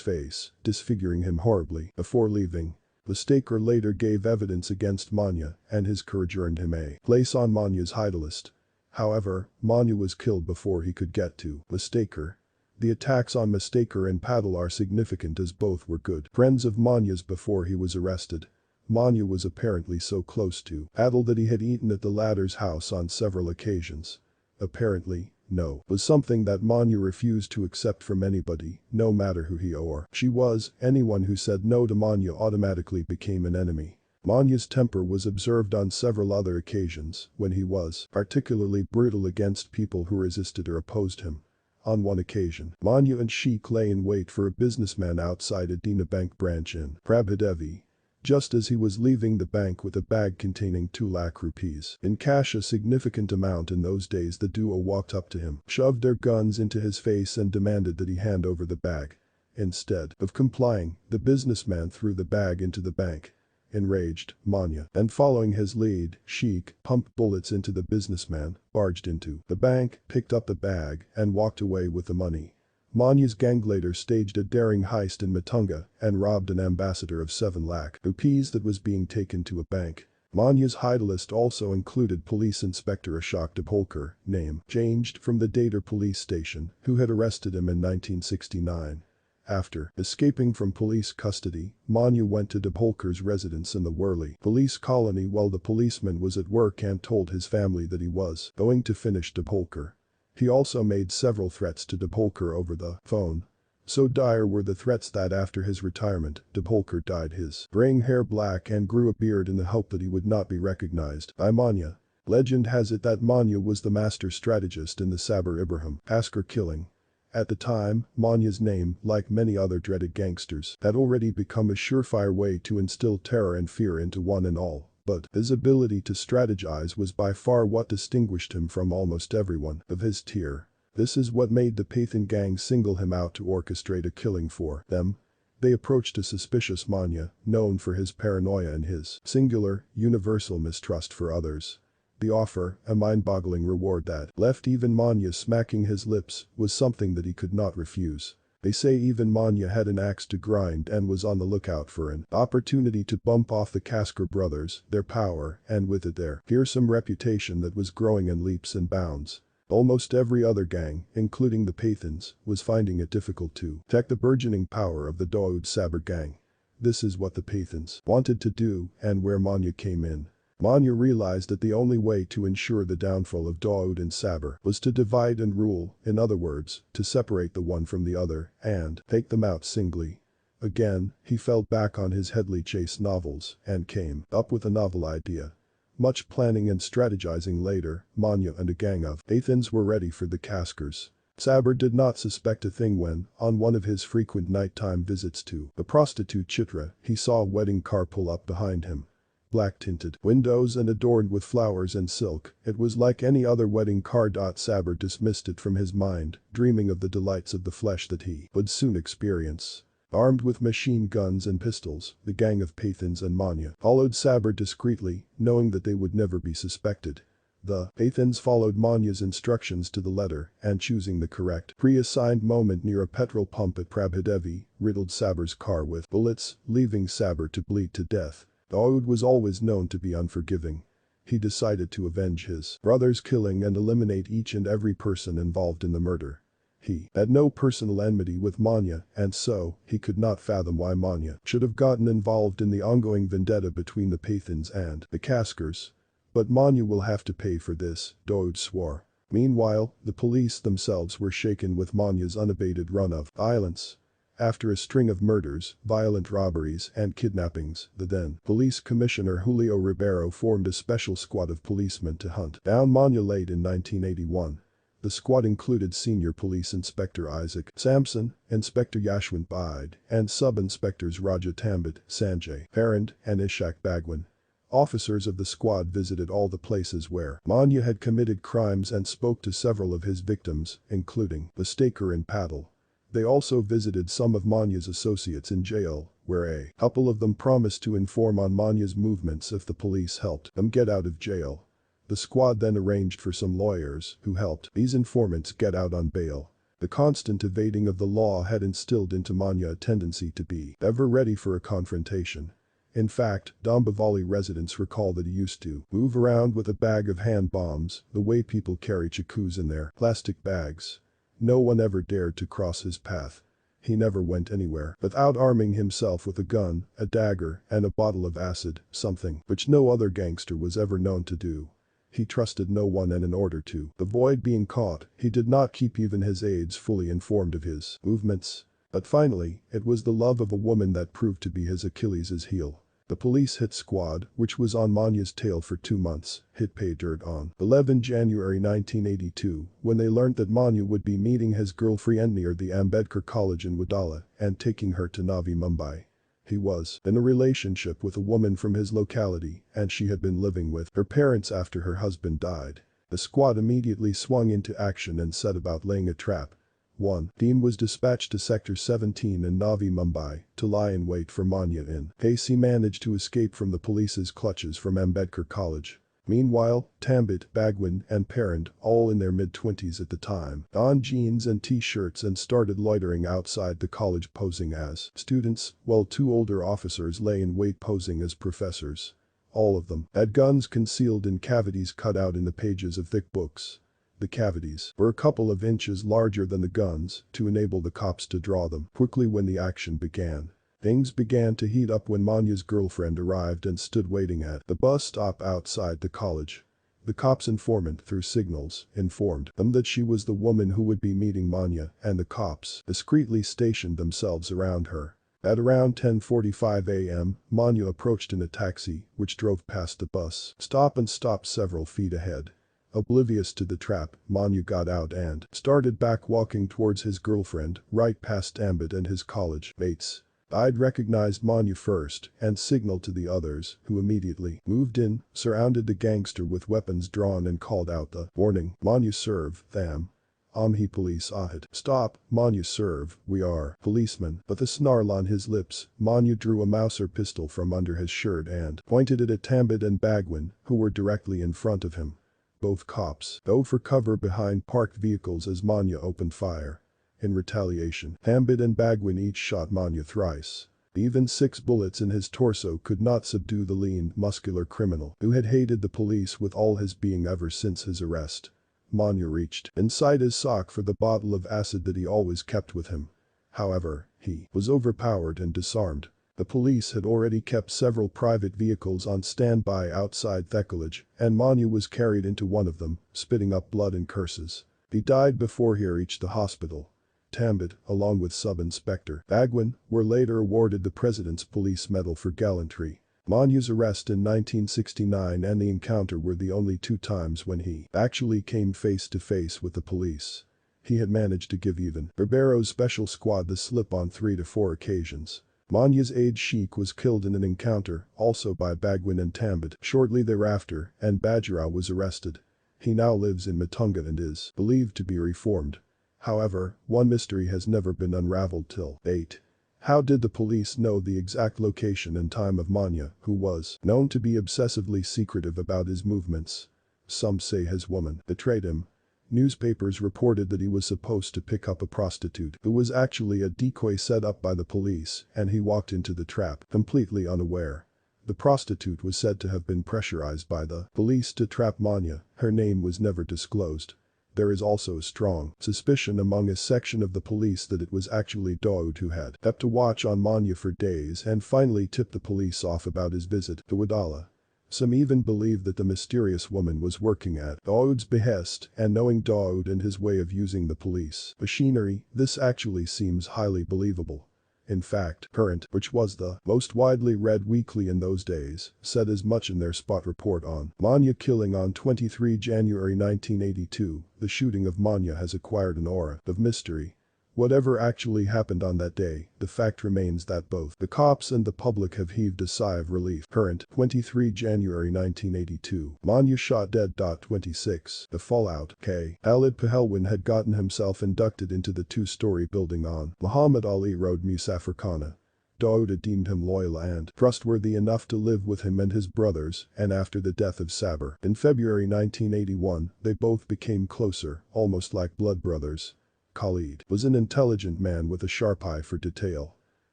face, disfiguring him horribly, before leaving. Mistaker later gave evidence against Manya, and his courage earned him a place on Manya's hide list. However, Manya was killed before he could get to Mistaker. The attacks on Mistaker and Paddle are significant as both were good friends of Manya's before he was arrested. Manya was apparently so close to Paddle that he had eaten at the latter's house on several occasions. Apparently, no was something that Manya refused to accept from anybody, no matter who he or she was. Anyone who said no to Manya automatically became an enemy. Manya's temper was observed on several other occasions, when he was particularly brutal against people who resisted or opposed him. On one occasion, Manya and Sheikh lay in wait for a businessman outside a Dina Bank branch in Prabhadevi. Just as he was leaving the bank with a bag containing 2 lakh rupees in cash, a significant amount in those days, the duo walked up to him, shoved their guns into his face and demanded that he hand over the bag. Instead of complying, the businessman threw the bag into the bank. Enraged, Manya, and following his lead, Sheikh, pumped bullets into the businessman, barged into the bank, picked up the bag, and walked away with the money. Manya's gang later staged a daring heist in Matunga and robbed an ambassador of 7 lakh rupees that was being taken to a bank. Manya's hide list also included Police Inspector Ashok Dapolkar, name changed from the Dater police station, who had arrested him in 1969. After escaping from police custody, Manya went to Dapolkar's residence in the Worli police colony while the policeman was at work and told his family that he was going to finish Dapolkar. He also made several threats to Dapolkar over the phone. So dire were the threats that after his retirement, Dapolkar dyed his graying hair black and grew a beard in the hope that he would not be recognized by Manya. Legend has it that Manya was the master strategist in the Sabir Ibrahim Askar killing. At the time, Manya's name, like many other dreaded gangsters, had already become a surefire way to instill terror and fear into one and all. But his ability to strategize was by far what distinguished him from almost everyone of his tier. This is what made the Pathan gang single him out to orchestrate a killing for them. They approached a suspicious Manya, known for his paranoia and his singular, universal mistrust for others. The offer, a mind-boggling reward that left even Manya smacking his lips, was something that he could not refuse. They say even Manya had an axe to grind and was on the lookout for an opportunity to bump off the Kaskar brothers, their power, and with it their fearsome reputation that was growing in leaps and bounds. Almost every other gang, including the Pathans, was finding it difficult to check the burgeoning power of the Dawood Sabir gang. This is what the Pathans wanted to do, and where Manya came in. Manya realized that the only way to ensure the downfall of Dawood and Sabr was to divide and rule, in other words, to separate the one from the other and take them out singly. Again, he fell back on his Headley Chase novels and came up with a novel idea. Much planning and strategizing later, Manya and a gang of Athens were ready for the Caskers. Sabr did not suspect a thing when, on one of his frequent nighttime visits to the prostitute Chitra, he saw a wedding car pull up behind him. Black-tinted windows and adorned with flowers and silk, it was like any other wedding car. Sabr dismissed it from his mind, dreaming of the delights of the flesh that he would soon experience. Armed with machine guns and pistols, the gang of Pathans and Manya followed Sabr discreetly, knowing that they would never be suspected. The Pathans followed Manya's instructions to the letter and choosing the correct pre-assigned moment near a petrol pump at Prabhadevi, riddled Sabr's car with bullets, leaving Sabr to bleed to death. Dawood was always known to be unforgiving. He decided to avenge his brother's killing and eliminate each and every person involved in the murder. He had no personal enmity with Manya, and so, he could not fathom why Manya should have gotten involved in the ongoing vendetta between the Pathans and the Caskers. But Manya will have to pay for this, Dawood swore. Meanwhile, the police themselves were shaken with Manya's unabated run of violence. After a string of murders, violent robberies, and kidnappings, the then police commissioner Julio Ribeiro formed a special squad of policemen to hunt down Manya late in 1981. The squad included Senior Police Inspector Isaac Sampson, Inspector Yashwant Baid, and Sub-Inspectors Raja Tambit, Sanjay Parand, and Ishak Bagwan. Officers of the squad visited all the places where Manya had committed crimes and spoke to several of his victims, including the staker and Paddle. They also visited some of Manya's associates in jail, where a couple of them promised to inform on Manya's movements if the police helped them get out of jail. The squad then arranged for some lawyers who helped these informants get out on bail. The constant evading of the law had instilled into Manya a tendency to be ever ready for a confrontation. In fact, Dombivli residents recall that he used to move around with a bag of hand bombs, the way people carry chakus in their plastic bags. No one ever dared to cross his path. He never went anywhere without arming himself with a gun, a dagger, and a bottle of acid, something which no other gangster was ever known to do. He trusted no one, and in order to avoid being caught, he did not keep even his aides fully informed of his movements. But finally, it was the love of a woman that proved to be his Achilles' heel. The police hit squad, which was on Manya's tail for 2 months, hit pay dirt on 11 January 1982 when they learned that Manya would be meeting his girlfriend near the Ambedkar College in Wadala and taking her to Navi Mumbai. He was in a relationship with a woman from his locality and she had been living with her parents after her husband died. The squad immediately swung into action and set about laying a trap. One team was dispatched to Sector 17 in Navi Mumbai to lie in wait for Manya in case he managed to escape from the police's clutches from Ambedkar College. Meanwhile, Tambit, Bagwan, and Parand, all in their mid-20s at the time, donned jeans and t-shirts and started loitering outside the college posing as students, while 2 older officers lay in wait posing as professors. All of them had guns concealed in cavities cut out in the pages of thick books. The cavities were a couple of inches larger than the guns to enable the cops to draw them quickly when the action began. Things began to heat up when Manya's girlfriend arrived and stood waiting at the bus stop outside the college. The cops' informant, through signals, informed them that she was the woman who would be meeting Manya, and the cops discreetly stationed themselves around her. At around 10:45 a.m., Manya approached in a taxi, which drove past the bus stop and stopped several feet ahead. Oblivious to the trap, Manya got out and started back walking towards his girlfriend, right past Ambit and his college mates. I'd recognized Manya first and signaled to the others, who immediately moved in, surrounded the gangster with weapons drawn and called out the warning, "Manya serve, them." Amhi police ahed. "Stop, Manya serve, we are policemen." But the snarl on his lips, Manya drew a Mauser pistol from under his shirt and pointed it at Tambit and Bagwan, who were directly in front of him. Both cops dove for cover behind parked vehicles as Manya opened fire. In retaliation, Tambit and Bagwan each shot Manya thrice. Even 6 bullets in his torso could not subdue the lean, muscular criminal who had hated the police with all his being ever since his arrest. Manya reached inside his sock for the bottle of acid that he always kept with him. However, he was overpowered and disarmed. The police had already kept several private vehicles on standby outside Thekkalage, and Manya was carried into one of them, spitting up blood and curses. He died before he reached the hospital. Tambit, along with Sub-Inspector Bagwin, were later awarded the President's Police Medal for gallantry. Manya's arrest in 1969 and the encounter were the only two times when he actually came face to face with the police. He had managed to give even Barbaro's special squad the slip on 3 to 4 occasions. Manya's aide Sheikh was killed in an encounter, also by Bagwin and Tambit, shortly thereafter, and Bajirao was arrested. He now lives in Matunga and is believed to be reformed. However, one mystery has never been unraveled till date. How did the police know the exact location and time of Manya, who was known to be obsessively secretive about his movements? Some say his woman betrayed him. Newspapers reported that he was supposed to pick up a prostitute who was actually a decoy set up by the police, and he walked into the trap, completely unaware. The prostitute was said to have been pressurized by the police to trap Manya. Her name was never disclosed. There is also a strong suspicion among a section of the police that it was actually Dawood who had kept a watch on Manya for days and finally tipped the police off about his visit to Wadala. Some even believe that the mysterious woman was working at Dawood's behest, and knowing Dawood and his way of using the police machinery, this actually seems highly believable. In fact, Current, which was the most widely read weekly in those days, said as much in their spot report on Manya killing on 23 January 1982. The shooting of Manya has acquired an aura of mystery. Whatever actually happened on that day, the fact remains that both the cops and the public have heaved a sigh of relief. Current, 23 January 1982. Manya shot dead. 26. The fallout. K. Khalid Pahelwin had gotten himself inducted into the two-story building on Muhammad Ali Road, Musafirkhana. Dawood deemed him loyal and trustworthy enough to live with him and his brothers, and after the death of Sabir in February 1981, they both became closer, almost like blood brothers. Khalid was an intelligent man with a sharp eye for detail.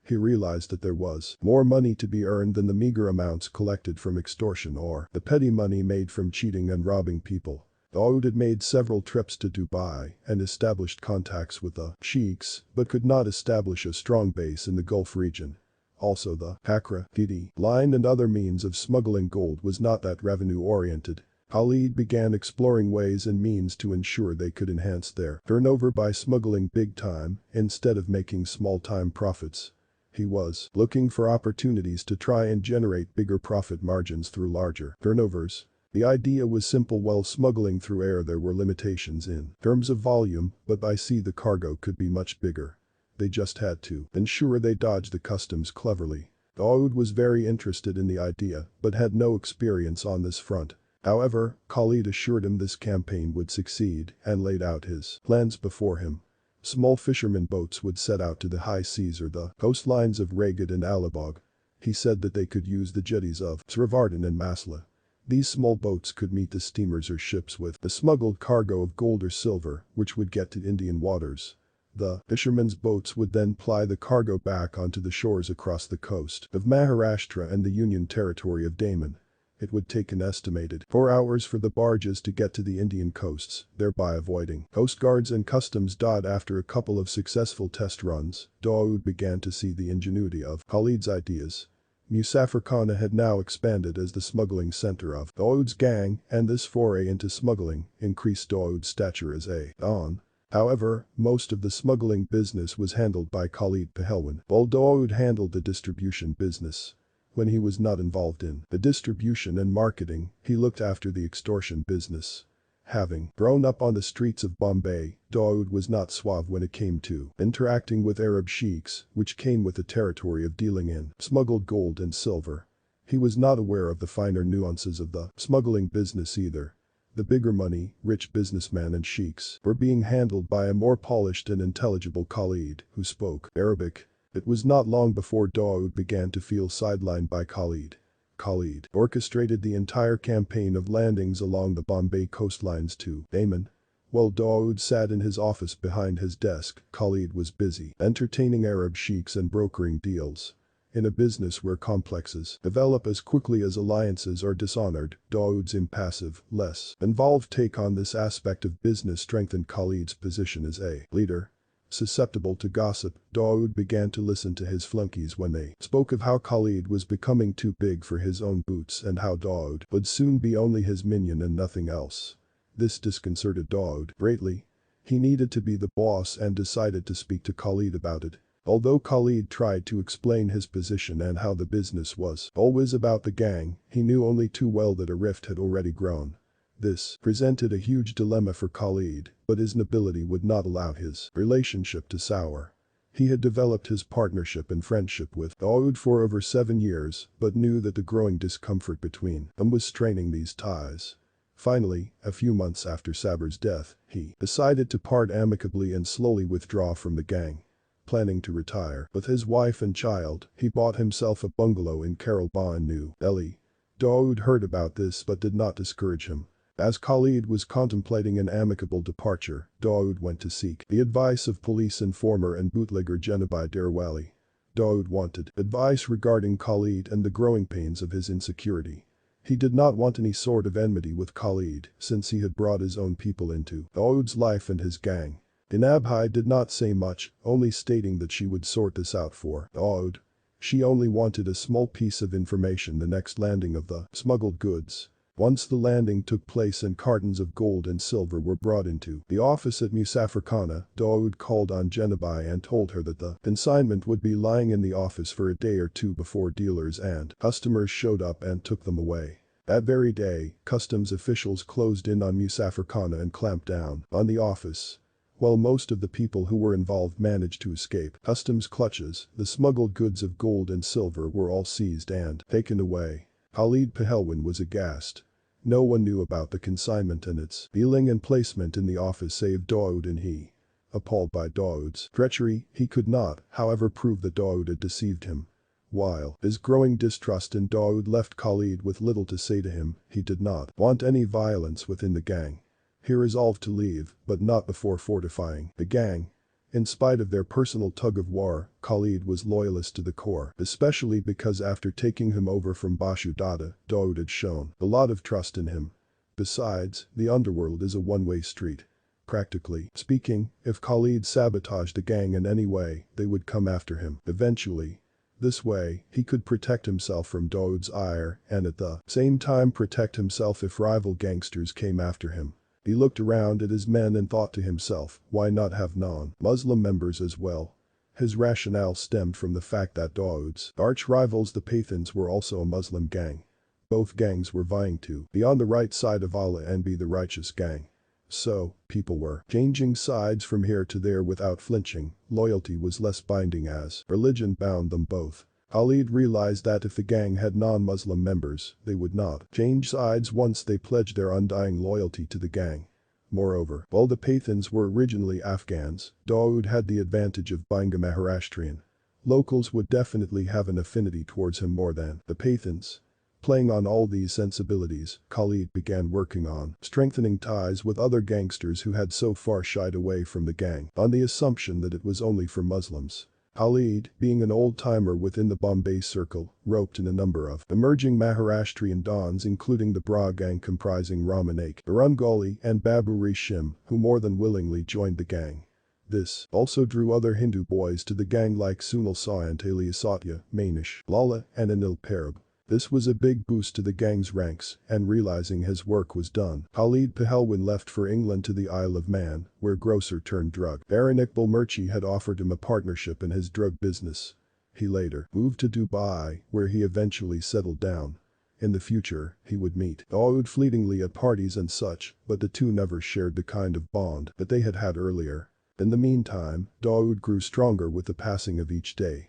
He realized that there was more money to be earned than the meager amounts collected from extortion or the petty money made from cheating and robbing people. Dawood had made several trips to Dubai and established contacts with the sheiks, but could not establish a strong base in the Gulf region. Also, the Pakra, Didi line and other means of smuggling gold was not that revenue-oriented. Khalid began exploring ways and means to ensure they could enhance their turnover by smuggling big time instead of making small-time profits. He was looking for opportunities to try and generate bigger profit margins through larger turnovers. The idea was simple. While smuggling through air there were limitations in terms of volume, but by sea the cargo could be much bigger. They just had to ensure they dodged the customs cleverly. Dawood was very interested in the idea, but had no experience on this front. However, Khalid assured him this campaign would succeed and laid out his plans before him. Small fishermen boats would set out to the high seas or the coastlines of Raigad and Alibag. He said that they could use the jetties of Srivardhan and Masla. These small boats could meet the steamers or ships with the smuggled cargo of gold or silver, which would get to Indian waters. The fishermen's boats would then ply the cargo back onto the shores across the coast of Maharashtra and the Union territory of Daman. It would take an estimated 4 hours for the barges to get to the Indian coasts, thereby avoiding coast guards and customs. After a couple of successful test runs, Dawood began to see the ingenuity of Khalid's ideas. Musafirkhana had now expanded as the smuggling center of Dawood's gang, and this foray into smuggling increased Dawood's stature as a don. However, most of the smuggling business was handled by Khalid Pahelwin, while Dawood handled the distribution business. When he was not involved in the distribution and marketing, he looked after the extortion business. Having grown up on the streets of Bombay, Dawood was not suave when it came to interacting with Arab sheiks, which came with the territory of dealing in smuggled gold and silver. He was not aware of the finer nuances of the smuggling business either. The bigger money, rich businessmen and sheiks were being handled by a more polished and intelligible Khalid who spoke Arabic. It was not long before Dawood began to feel sidelined by Khalid. Khalid orchestrated the entire campaign of landings along the Bombay coastlines to Daman. While Dawood sat in his office behind his desk, Khalid was busy entertaining Arab sheiks and brokering deals. In a business where complexes develop as quickly as alliances are dishonored, Dawood's impassive, less involved take on this aspect of business strengthened Khalid's position as a leader. Susceptible to gossip, Dawood began to listen to his flunkies when they spoke of how Khalid was becoming too big for his own boots and how Dawood would soon be only his minion and nothing else. This disconcerted Dawood greatly. He needed to be the boss and decided to speak to Khalid about it. Although Khalid tried to explain his position and how the business was always about the gang, he knew only too well that a rift had already grown. This presented a huge dilemma for Khalid, but his nobility would not allow his relationship to sour. He had developed his partnership and friendship with Dawood for over 7 years, but knew that the growing discomfort between them was straining these ties. Finally, a few months after Saber's death, he decided to part amicably and slowly withdraw from the gang. Planning to retire with his wife and child, he bought himself a bungalow in Karalba, New Delhi. Dawood heard about this but did not discourage him. As Khalid was contemplating an amicable departure, Dawood went to seek the advice of police informer and bootlegger Jenabai Darwali. Dawood wanted advice regarding Khalid and the growing pains of his insecurity. He did not want any sort of enmity with Khalid since he had brought his own people into Dawood's life and his gang. Dinabhai did not say much, only stating that she would sort this out for Dawood. She only wanted a small piece of information: the next landing of the smuggled goods. Once the landing took place and cartons of gold and silver were brought into the office at Muzaffarkhana, Dawood called on Jenabai and told her that the consignment would be lying in the office for a day or two before dealers and customers showed up and took them away. That very day, customs officials closed in on Muzaffarkhana and clamped down on the office. While most of the people who were involved managed to escape customs clutches, the smuggled goods of gold and silver were all seized and taken away. Khalid Pahelwan was aghast. No one knew about the consignment and its dealing and placement in the office save Dawood and he. Appalled by Dawood's treachery, he could not, however, prove that Dawood had deceived him. While his growing distrust in Dawood left Khalid with little to say to him, he did not want any violence within the gang. He resolved to leave, but not before fortifying the gang. In spite of their personal tug-of-war, Khalid was loyalist to the core, especially because after taking him over from Bashu Dada, Dawood had shown a lot of trust in him. Besides, the underworld is a one-way street. Practically speaking, if Khalid sabotaged the gang in any way, they would come after him eventually. This way, he could protect himself from Dawood's ire and at the same time protect himself if rival gangsters came after him. He looked around at his men and thought to himself, why not have non-Muslim members as well? His rationale stemmed from the fact that Dawood's arch-rivals the Pathans were also a Muslim gang. Both gangs were vying to be on the right side of Allah and be the righteous gang. So, people were changing sides from here to there without flinching. Loyalty was less binding as religion bound them both. Khalid realized that if the gang had non-Muslim members, they would not change sides once they pledged their undying loyalty to the gang. Moreover, while the Pathans were originally Afghans, Dawood had the advantage of being a Maharashtrian. Locals would definitely have an affinity towards him more than the Pathans. Playing on all these sensibilities, Khalid began working on strengthening ties with other gangsters who had so far shied away from the gang on the assumption that it was only for Muslims. Khalid, being an old-timer within the Bombay circle, roped in a number of emerging Maharashtrian dons including the Bra gang comprising Ramanak, Barungali and Baburi Shim, who more than willingly joined the gang. This also drew other Hindu boys to the gang like Sunil Sayant alias Satya, Manish, Lala and Anil Parab. This was a big boost to the gang's ranks, and realizing his work was done, Khalid Pahelwan left for England to the Isle of Man, where grocer-turned-drug baron Iqbal Murchi had offered him a partnership in his drug business. He later moved to Dubai, where he eventually settled down. In the future, he would meet Dawood fleetingly at parties and such, but the two never shared the kind of bond that they had had earlier. In the meantime, Dawood grew stronger with the passing of each day.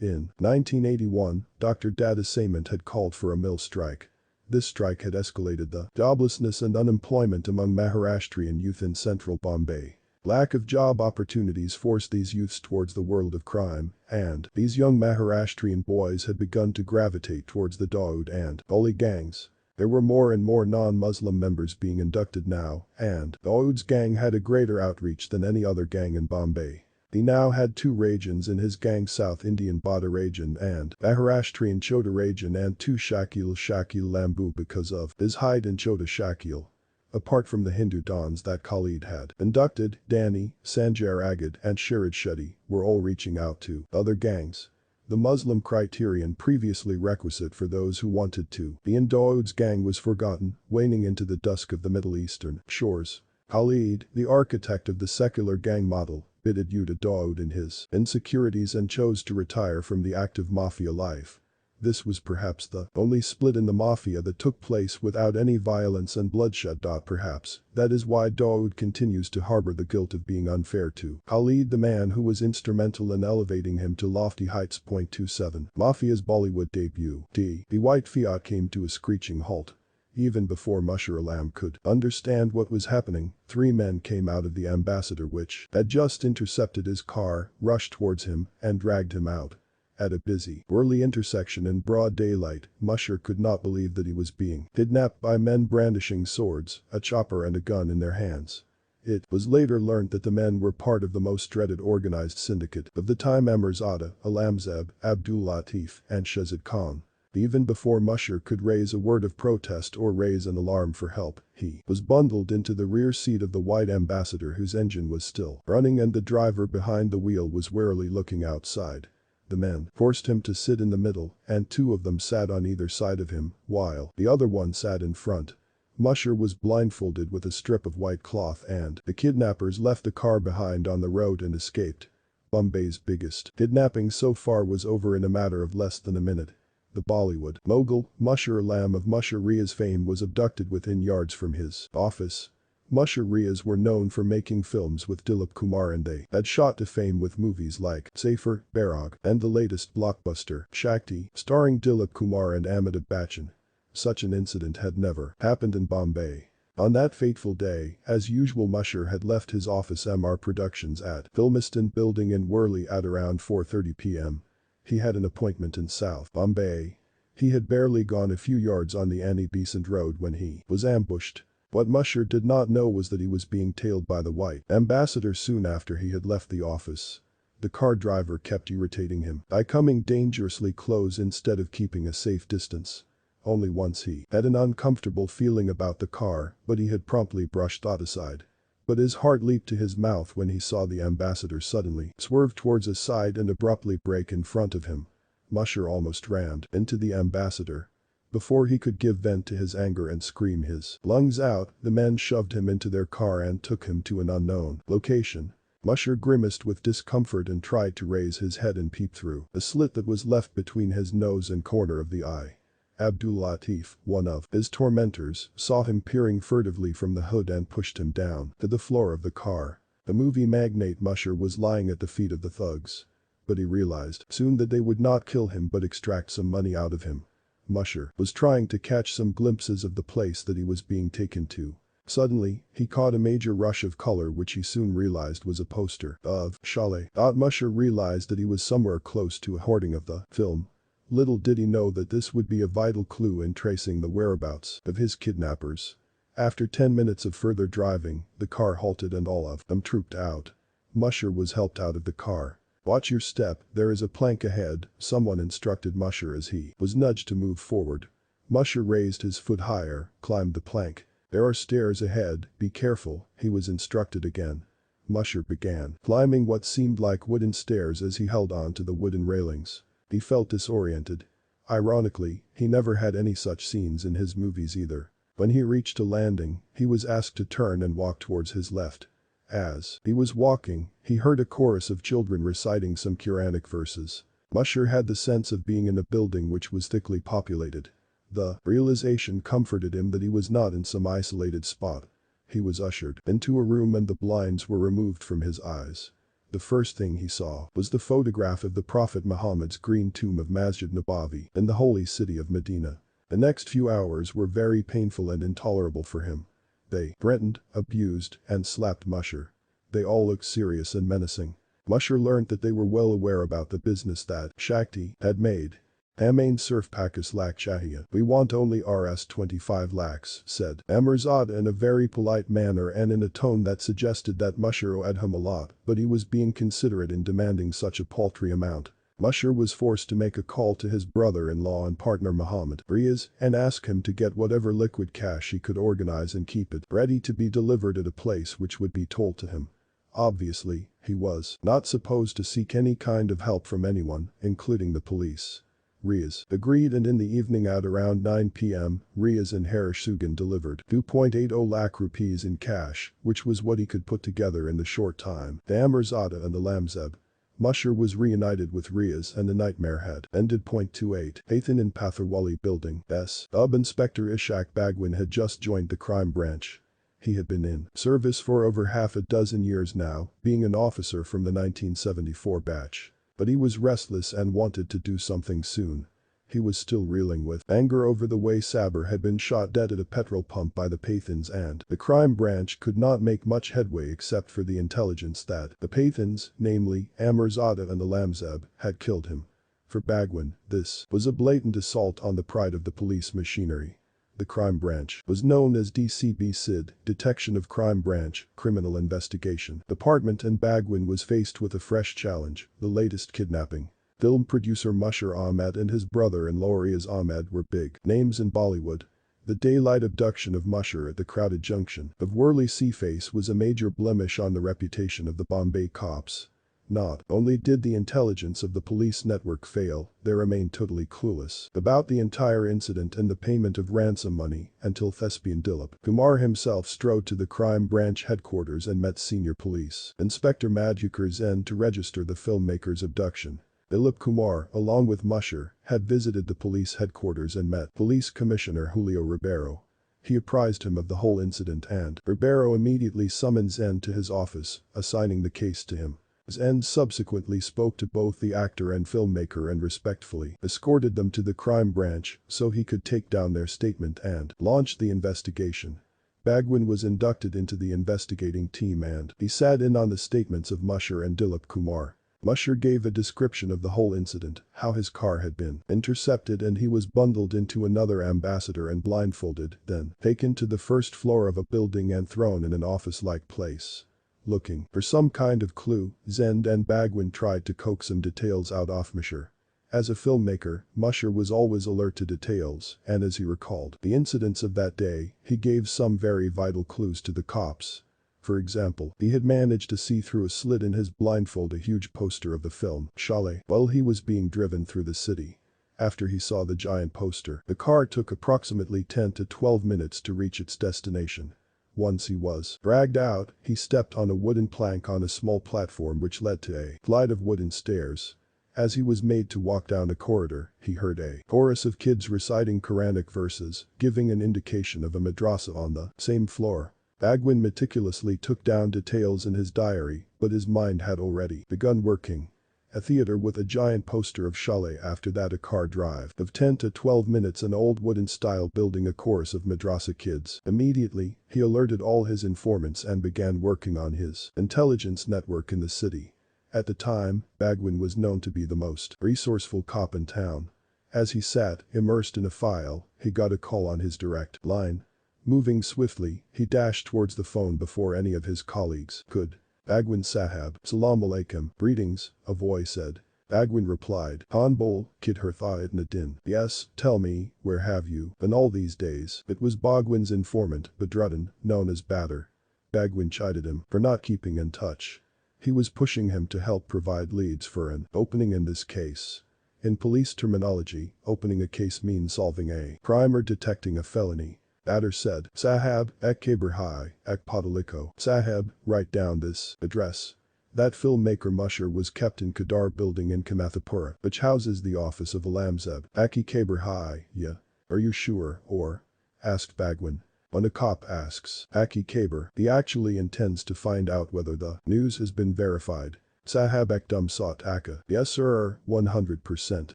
In 1981, Dr. Dada Samant had called for a mill strike. This strike had escalated the joblessness and unemployment among Maharashtrian youth in central Bombay. Lack of job opportunities forced these youths towards the world of crime, and these young Maharashtrian boys had begun to gravitate towards the Dawood and Gully gangs. There were more and more non-Muslim members being inducted now, and Dawood's gang had a greater outreach than any other gang in Bombay. He now had 2 regions in his gang: South Indian Bada region and Maharashtrian Chota region, and 2 Shakil Lambu because of his height in Chota Shakil. apart from the Hindu dons that Khalid had inducted. Danny, Sanjar Agad and Sharad Shetty were all reaching out to other gangs. The Muslim criterion previously requisite for those who wanted to be in Dawood's gang was forgotten, waning into the dusk of the Middle Eastern shores. Khalid, the architect of the secular gang model, bid adieu to Dawood and his insecurities and chose to retire from the active Mafia life. This was perhaps the only split in the Mafia that took place without any violence and bloodshed. Perhaps that is why Dawood continues to harbor the guilt of being unfair to Khalid, the man who was instrumental in elevating him to lofty heights. 27 Mafia's Bollywood debut. The white Fiat came to a screeching halt. Even before Musher Alam could understand what was happening, three men came out of the ambassador which had just intercepted his car, rushed towards him, and dragged him out. At a busy, whirly intersection in broad daylight, Musher could not believe that he was being kidnapped by men brandishing swords, a chopper and a gun in their hands. It was later learned that the men were part of the most dreaded organized syndicate of the time: Amirzada, Alamzeb, Abdul Latif, and Shazad Khan. Even before Musher could raise a word of protest or raise an alarm for help, he was bundled into the rear seat of the white ambassador whose engine was still running and the driver behind the wheel was warily looking outside. The men forced him to sit in the middle and two of them sat on either side of him, while the other one sat in front. Musher was blindfolded with a strip of white cloth and the kidnappers left the car behind on the road and escaped. Mumbai's biggest kidnapping so far was over in a matter of less than a minute. The Bollywood mogul, Musher Alam of Musher Riaz fame was abducted within yards from his office. Musher Riaz were known for making films with Dilip Kumar and they had shot to fame with movies like Safer, Bairog, and the latest blockbuster, Shakti, starring Dilip Kumar and Amitabh Bachchan. Such an incident had never happened in Bombay. On that fateful day, as usual, Musher had left his office MR Productions at Filmiston building in Worli at around 4:30 p.m. He had an appointment in South Bombay. He had barely gone a few yards on the Annie Besant road when he was ambushed. What Musher did not know was that he was being tailed by the white ambassador soon after he had left the office. The car driver kept irritating him by coming dangerously close instead of keeping a safe distance. Only once he had an uncomfortable feeling about the car, but he had promptly brushed that aside. But his heart leaped to his mouth when he saw the ambassador suddenly swerve towards his side and abruptly brake in front of him. Musher almost rammed into the ambassador. Before he could give vent to his anger and scream his lungs out, the men shoved him into their car and took him to an unknown location. Musher grimaced with discomfort and tried to raise his head and peep through a slit that was left between his nose and corner of the eye. Abdul Latif, one of his tormentors, saw him peering furtively from the hood and pushed him down to the floor of the car. The movie magnate Musher was lying at the feet of the thugs. But he realized soon that they would not kill him but extract some money out of him. Musher was trying to catch some glimpses of the place that he was being taken to. Suddenly, he caught a major rush of color which he soon realized was a poster of Chalet. Musher realized that he was somewhere close to a hoarding of the film. Little did he know that this would be a vital clue in tracing the whereabouts of his kidnappers. After 10 minutes of further driving, the car halted and all of them trooped out. Musher was helped out of the car. "Watch your step, there is a plank ahead," someone instructed Musher as he was nudged to move forward. Musher raised his foot higher, climbed the plank. "There are stairs ahead, be careful," he was instructed again. Musher began climbing what seemed like wooden stairs as he held on to the wooden railings. He felt disoriented. Ironically, he never had any such scenes in his movies either. When he reached a landing, he was asked to turn and walk towards his left. As he was walking, he heard a chorus of children reciting some Quranic verses. Musher had the sense of being in a building which was thickly populated. The realization comforted him that he was not in some isolated spot. He was ushered into a room and the blinds were removed from his eyes. The first thing he saw was the photograph of the Prophet Muhammad's green tomb of Masjid Nabawi in the holy city of Medina. The next few hours were very painful and intolerable for him. They threatened, abused, and slapped Musher. They all looked serious and menacing. Musher learned that they were well aware about the business that Shakti had made. "Hamain surf Pakus lak Shahia, we want only Rs 25 lakhs," said Amirzada in a very polite manner and in a tone that suggested that Musher owed him a lot, but he was being considerate in demanding such a paltry amount. Musher was forced to make a call to his brother-in-law and partner Muhammad Riaz and ask him to get whatever liquid cash he could organize and keep it ready to be delivered at a place which would be told to him. Obviously, he was not supposed to seek any kind of help from anyone, including the police. Riaz agreed, and in the evening at around 9 p.m., Riaz and Harish Sugan delivered 2.80 lakh rupees in cash, which was what he could put together in the short time. The Amirzada and the Lamzeb. Musher was reunited with Riaz and the nightmare had ended. 28 Pathan in Patharwali building. Sub-Inspector Ishaq Bagwin had just joined the crime branch. He had been in service for over half a dozen years now, being an officer from the 1974 batch. But he was restless and wanted to do something soon. He was still reeling with anger over the way Saber had been shot dead at a petrol pump by the Pathans, and the crime branch could not make much headway except for the intelligence that the Pathans, namely Amirzada and the Lamzeb, had killed him. For Bagwin, this was a blatant assault on the pride of the police machinery. The crime branch was known as DCB SID, Detection of Crime Branch, Criminal Investigation Department, and Bagwin was faced with a fresh challenge, the latest kidnapping. Film producer Musher Ahmed and his brother-in-law Riaz Ahmed were big names in Bollywood. The daylight abduction of Musher at the crowded junction of Worli Seaface was a major blemish on the reputation of the Bombay cops. Not only did the intelligence of the police network fail, they remained totally clueless about the entire incident and the payment of ransom money until thespian Dilip Kumar himself strode to the crime branch headquarters and met senior police Inspector Madhukar Zen to register the filmmaker's abduction. Dilip Kumar, along with Musher, had visited the police headquarters and met Police Commissioner Julio Ribeiro. He apprised him of the whole incident, and Ribeiro immediately summoned Zen to his office, assigning the case to him. Zen subsequently spoke to both the actor and filmmaker and respectfully escorted them to the crime branch so he could take down their statement and launch the investigation. Bagwin was inducted into the investigating team and he sat in on the statements of Musher and Dilip Kumar. Musher gave a description of the whole incident, how his car had been intercepted and he was bundled into another ambassador and blindfolded, then taken to the first floor of a building and thrown in an office-like place. Looking for some kind of clue, Zend and Bagwin tried to coax some details out of Musher. As a filmmaker, Musher was always alert to details, and as he recalled the incidents of that day, he gave some very vital clues to the cops. For example, he had managed to see through a slit in his blindfold a huge poster of the film Chalet while he was being driven through the city. After he saw the giant poster, the car took approximately 10 to 12 minutes to reach its destination. Once he was dragged out, he stepped on a wooden plank on a small platform which led to a flight of wooden stairs. As he was made to walk down a corridor, he heard a chorus of kids reciting Quranic verses, giving an indication of a madrasa on the same floor. Bagwin meticulously took down details in his diary, but his mind had already begun working. A theater with a giant poster of Chalet, after that a car drive of 10 to 12 minutes, an old wooden style building, a chorus of madrasa kids. Immediately, he alerted all his informants and began working on his intelligence network in the city. At the time, Bagwin was known to be the most resourceful cop in town. As he sat, immersed in a file, he got a call on his direct line. Moving swiftly, he dashed towards the phone before any of his colleagues could. Bagwin Sahab, Salam Alaikum, greetings, a voice said. Bagwin replied, Han bol, kid hertha itna din. Yes, tell me, where have you been all these days? It was Bagwin's informant, Badruddin, known as Badr. Bagwin chided him for not keeping in touch. He was pushing him to help provide leads for an opening in this case. In police terminology, opening a case means solving a crime or detecting a felony. Badr said, Sahab, ek Kabir Hai, ek Padaliko. Sahab, write down this address. That filmmaker Musher was kept in Kadar building in Kamathapura, which houses the office of Alamzeb. Aki Kabir Hai, yeah. Are you sure, or? Asked Bagwin. When a cop asks, Aki Kabir, he actually intends to find out whether the news has been verified. Sahab ekdum sat aka. Yes sir, 100%.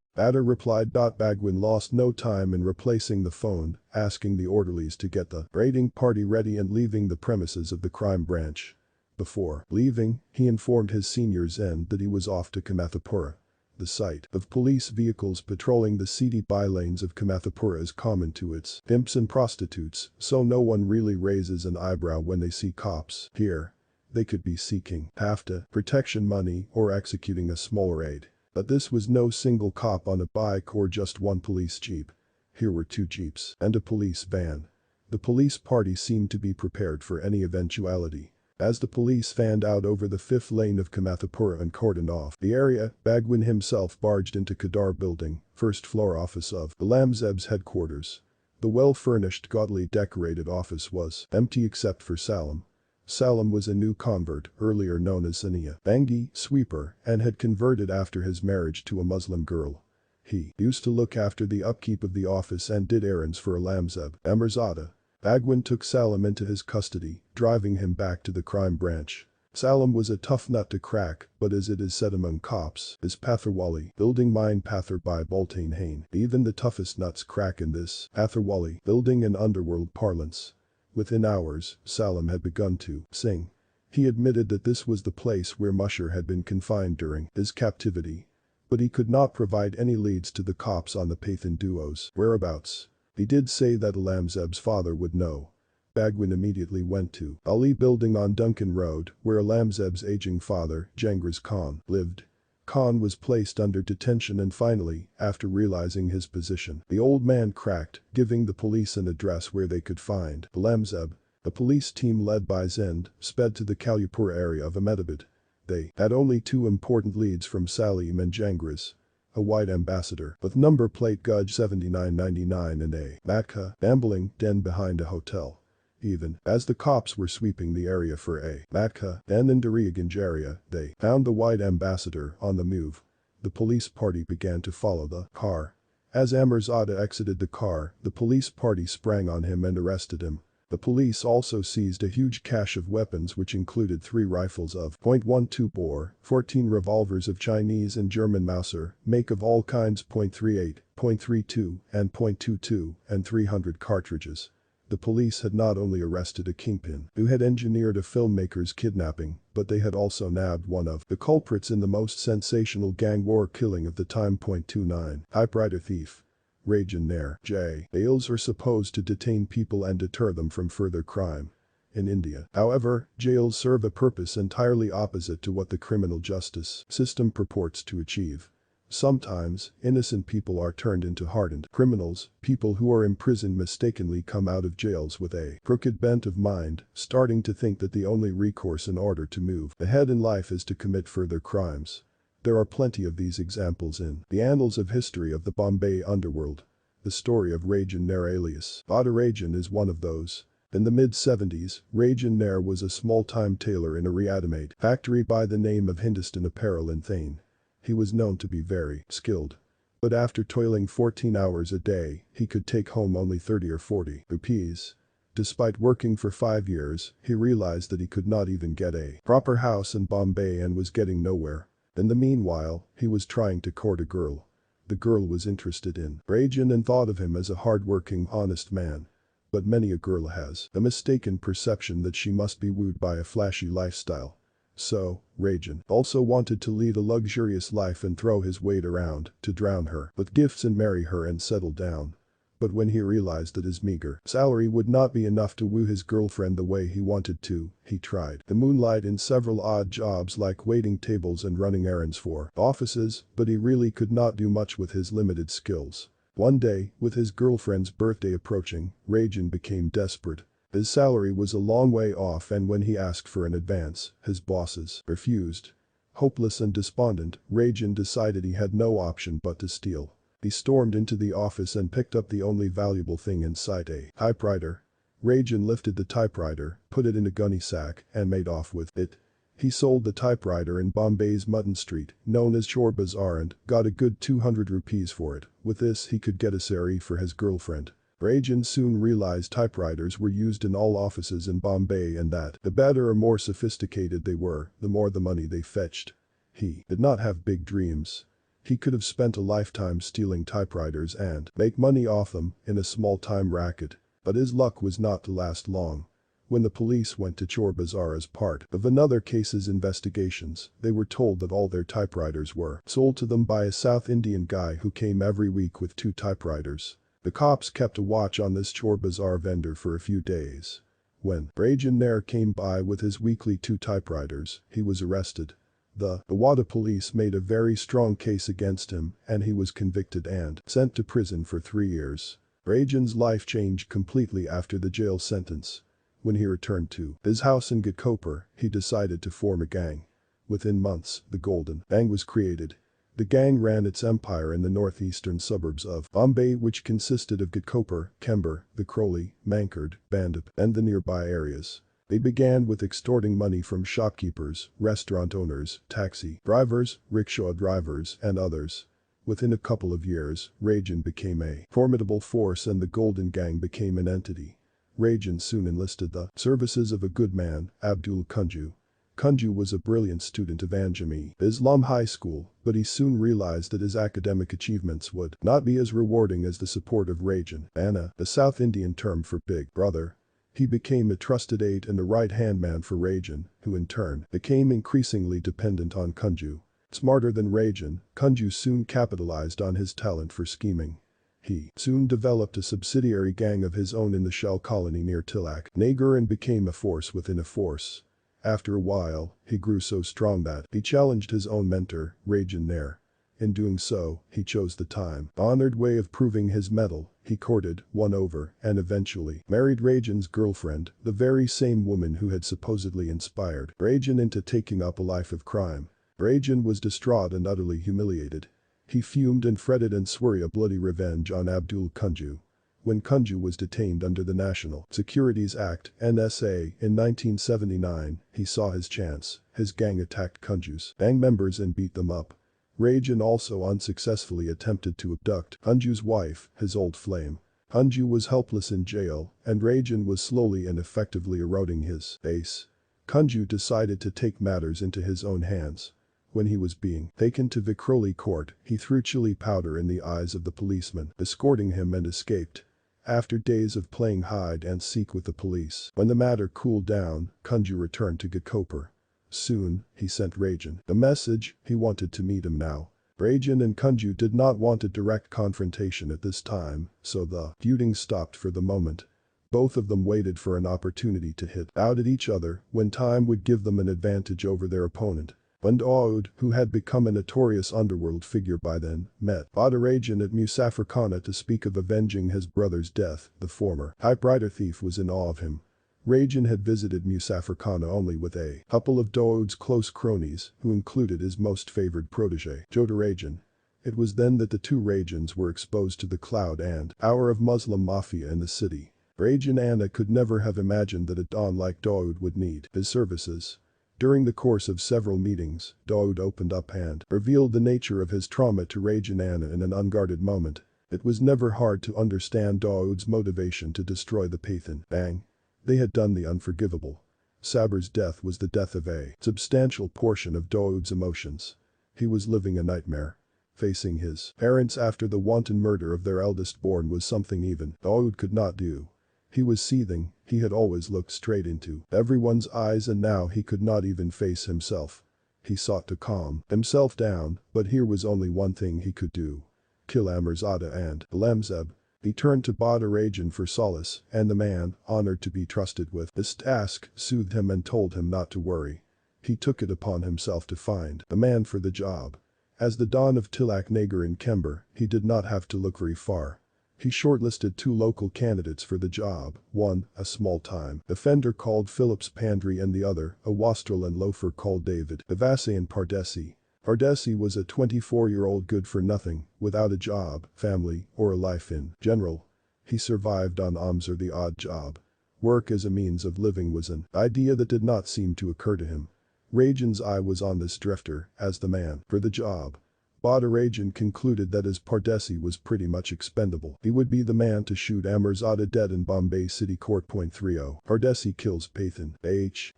Badr replied. Bagwin lost no time in replacing the phone, asking the orderlies to get the raiding party ready and leaving the premises of the crime branch. Before leaving, he informed his senior Zen that he was off to Kamathapura. The sight of police vehicles patrolling the seedy bylanes of Kamathapura is common to its pimps and prostitutes, so no one really raises an eyebrow when they see cops here. They could be seeking PAFTA, protection money, or executing a small raid. But this was no single cop on a bike or just one police jeep. Here were two jeeps and a police van. The police party seemed to be prepared for any eventuality. As the police fanned out over the 5th lane of Kamathapura and cordoned off the area, Bhagwan himself barged into Kedar building, first floor office of the Lamzeb's headquarters. The well-furnished, gaudily decorated office was empty except for Salim. Salim was a new convert, earlier known as Sania Bangi, sweeper, and had converted after his marriage to a Muslim girl. He used to look after the upkeep of the office and did errands for Alamzeb, Amirzada. Bhagwan took Salim into his custody, driving him back to the crime branch. Salim was a tough nut to crack, but as it is said among cops, is Patharwali, building mine Pathar by Boltain Hain. Even the toughest nuts crack in this Patharwali, building in underworld parlance. Within hours, Salim had begun to sing. He admitted that this was the place where Musher had been confined during his captivity. But he could not provide any leads to the cops on the Pathan duo's whereabouts. He did say that Alamzeb's father would know. Bhagwan immediately went to Ali building on Duncan Road, where Alamzeb's aging father, Genghis Khan, lived. Khan was placed under detention and finally, after realizing his position, the old man cracked, giving the police an address where they could find Alamzeb. A police team led by Zind sped to the Kalyapur area of Ahmedabad. They had only two important leads from Salim and Genghis. A white ambassador with number plate Guj 7999 and a Matka gambling den behind a hotel. Even as the cops were sweeping the area for a Matka den in Dariaganj, they found the white ambassador on the move. The police party began to follow the car. As Amirzada exited the car, the police party sprang on him and arrested him. The police also seized a huge cache of weapons which included 3 rifles of .12 bore, 14 revolvers of Chinese and German Mauser, make of all kinds .38, .32, and .22, and 300 cartridges. The police had not only arrested a kingpin who had engineered a filmmaker's kidnapping, but they had also nabbed one of the culprits in the most sensational gang war killing of the time. 29 Typewriter thief. Rajan Nair, J. Jails are supposed to detain people and deter them from further crime. In India, however, jails serve a purpose entirely opposite to what the criminal justice system purports to achieve. Sometimes, innocent people are turned into hardened criminals. People who are imprisoned mistakenly come out of jails with a crooked bent of mind, starting to think that the only recourse in order to move ahead in life is to commit further crimes. There are plenty of these examples in the annals of history of the Bombay underworld. The story of Rajan Nair alias Bada Rajan is one of those. In the mid-70s, Rajan Nair was a small-time tailor in a ready-made factory by the name of Hindustan Apparel in Thane. He was known to be very skilled. But after toiling 14 hours a day, he could take home only 30 or 40 rupees. Despite working for 5 years, he realized that he could not even get a proper house in Bombay and was getting nowhere. In the meanwhile, he was trying to court a girl. The girl was interested in Rajan and thought of him as a hard-working, honest man. But many a girl has a mistaken perception that she must be wooed by a flashy lifestyle. So, Rajan also wanted to lead a luxurious life and throw his weight around to drown her with gifts and marry her and settle down. But when he realized that his meager salary would not be enough to woo his girlfriend the way he wanted to, he tried to moonlight in several odd jobs like waiting tables and running errands for offices, but he really could not do much with his limited skills. One day, with his girlfriend's birthday approaching, Rajan became desperate. His salary was a long way off and when he asked for an advance, his bosses refused. Hopeless and despondent, Rajan decided he had no option but to steal. He stormed into the office and picked up the only valuable thing in sight, a typewriter. Rajan lifted the typewriter, put it in a gunny sack, and made off with it. He sold the typewriter in Bombay's Mutton Street, known as Chor Bazaar, and got a good 200 rupees for it. With this he could get a sari for his girlfriend. Rajan soon realized typewriters were used in all offices in Bombay and that the better or more sophisticated they were, the more the money they fetched. He did not have big dreams. He could have spent a lifetime stealing typewriters and make money off them in a small-time racket. But his luck was not to last long. When the police went to Chor Bazaar as part of another case's investigations, they were told that all their typewriters were sold to them by a South Indian guy who came every week with 2 typewriters. The cops kept a watch on this Chor Bazaar vendor for a few days. When Rajan Nair came by with his weekly 2 typewriters, he was arrested. The Dawood police made a very strong case against him and he was convicted and sent to prison for 3 years. Rajan's life changed completely after the jail sentence. When he returned to his house in Ghakoper, he decided to form a gang. Within months, the Golden Gang was created. The gang ran its empire in the northeastern suburbs of Mumbai, which consisted of Ghakoper, Kember, Vikhroli, Mankad, Bandip, and the nearby areas. They began with extorting money from shopkeepers, restaurant owners, taxi drivers, rickshaw drivers, and others. Within a couple of years, Rajan became a formidable force and the Golden Gang became an entity. Rajan soon enlisted the services of a good man, Abdul Kunju. Kunju was a brilliant student of Anjami Islam High School, but he soon realized that his academic achievements would not be as rewarding as the support of Rajan, Anna, the South Indian term for big brother. He became a trusted aide and a right-hand man for Rajan, who in turn became increasingly dependent on Kunju. Smarter than Rajan, Kunju soon capitalized on his talent for scheming. He soon developed a subsidiary gang of his own in the Shell colony near Tilak Nagar and became a force within a force. After a while, he grew so strong that he challenged his own mentor, Rajan Nair. In doing so, he chose the time-honored way of proving his mettle. He courted, won over, and eventually married Rajan's girlfriend, the very same woman who had supposedly inspired Rajan into taking up a life of crime. Rajan was distraught and utterly humiliated. He fumed and fretted and swore a bloody revenge on Abdul Kunju. When Kunju was detained under the National Securities Act (NSA) in 1979, he saw his chance. His gang attacked Kunju's gang members and beat them up. Rajan also unsuccessfully attempted to abduct Kunju's wife, his old flame. Kunju was helpless in jail, and Rajan was slowly and effectively eroding his base. Kunju decided to take matters into his own hands. When he was being taken to Vikhroli court, he threw chili powder in the eyes of the policemen, escorting him and escaped. After days of playing hide and seek with the police, when the matter cooled down, Kunju returned to Ghakoper. Soon, he sent Rajan a message. He wanted to meet him now. Rajan and Kunju did not want a direct confrontation at this time, so the feuding stopped for the moment. Both of them waited for an opportunity to hit out at each other when time would give them an advantage over their opponent. When Dawood, who had become a notorious underworld figure by then, met Rajan at Muzaffarkhana to speak of avenging his brother's death, the former typewriter thief was in awe of him. Rajan had visited Muzaffarkhana only with a couple of Dawood's close cronies, who included his most favored protege, Jodha Rajan. It was then that the two Rajans were exposed to the cloud and power of Muslim Mafia in the city. Rajan Anna could never have imagined that a don like Dawood would need his services. During the course of several meetings, Dawood opened up and revealed the nature of his trauma to Rajan Anna in an unguarded moment. It was never hard to understand Dawood's motivation to destroy the Pathan gang. They had done the unforgivable. Saber's death was the death of a substantial portion of Dawood's emotions. He was living a nightmare. Facing his parents after the wanton murder of their eldest born was something even Dawood could not do. He was seething. He had always looked straight into everyone's eyes and now he could not even face himself. He sought to calm himself down, but here was only one thing he could do. Kill Amirzada and Alamzeb. He turned to Rajan for solace, and the man, honored to be trusted with this task, soothed him and told him not to worry. He took it upon himself to find the man for the job. As the Don of Tilak Nagar in Kember, he did not have to look very far. He shortlisted 2 local candidates for the job, one, a small-time offender called Phillips Pandry and the other, a wastrel and loafer called David Devassayan Pardesi. Pardesi was a 24-year-old good-for-nothing, without a job, family, or a life in general. He survived on alms or the odd job. Work as a means of living was an idea that did not seem to occur to him. Rajan's eye was on this drifter as the man for the job. Rajan concluded that as Pardesi was pretty much expendable, he would be the man to shoot Amirzada dead in Bombay City Court. 30. Pardesi kills Pathan.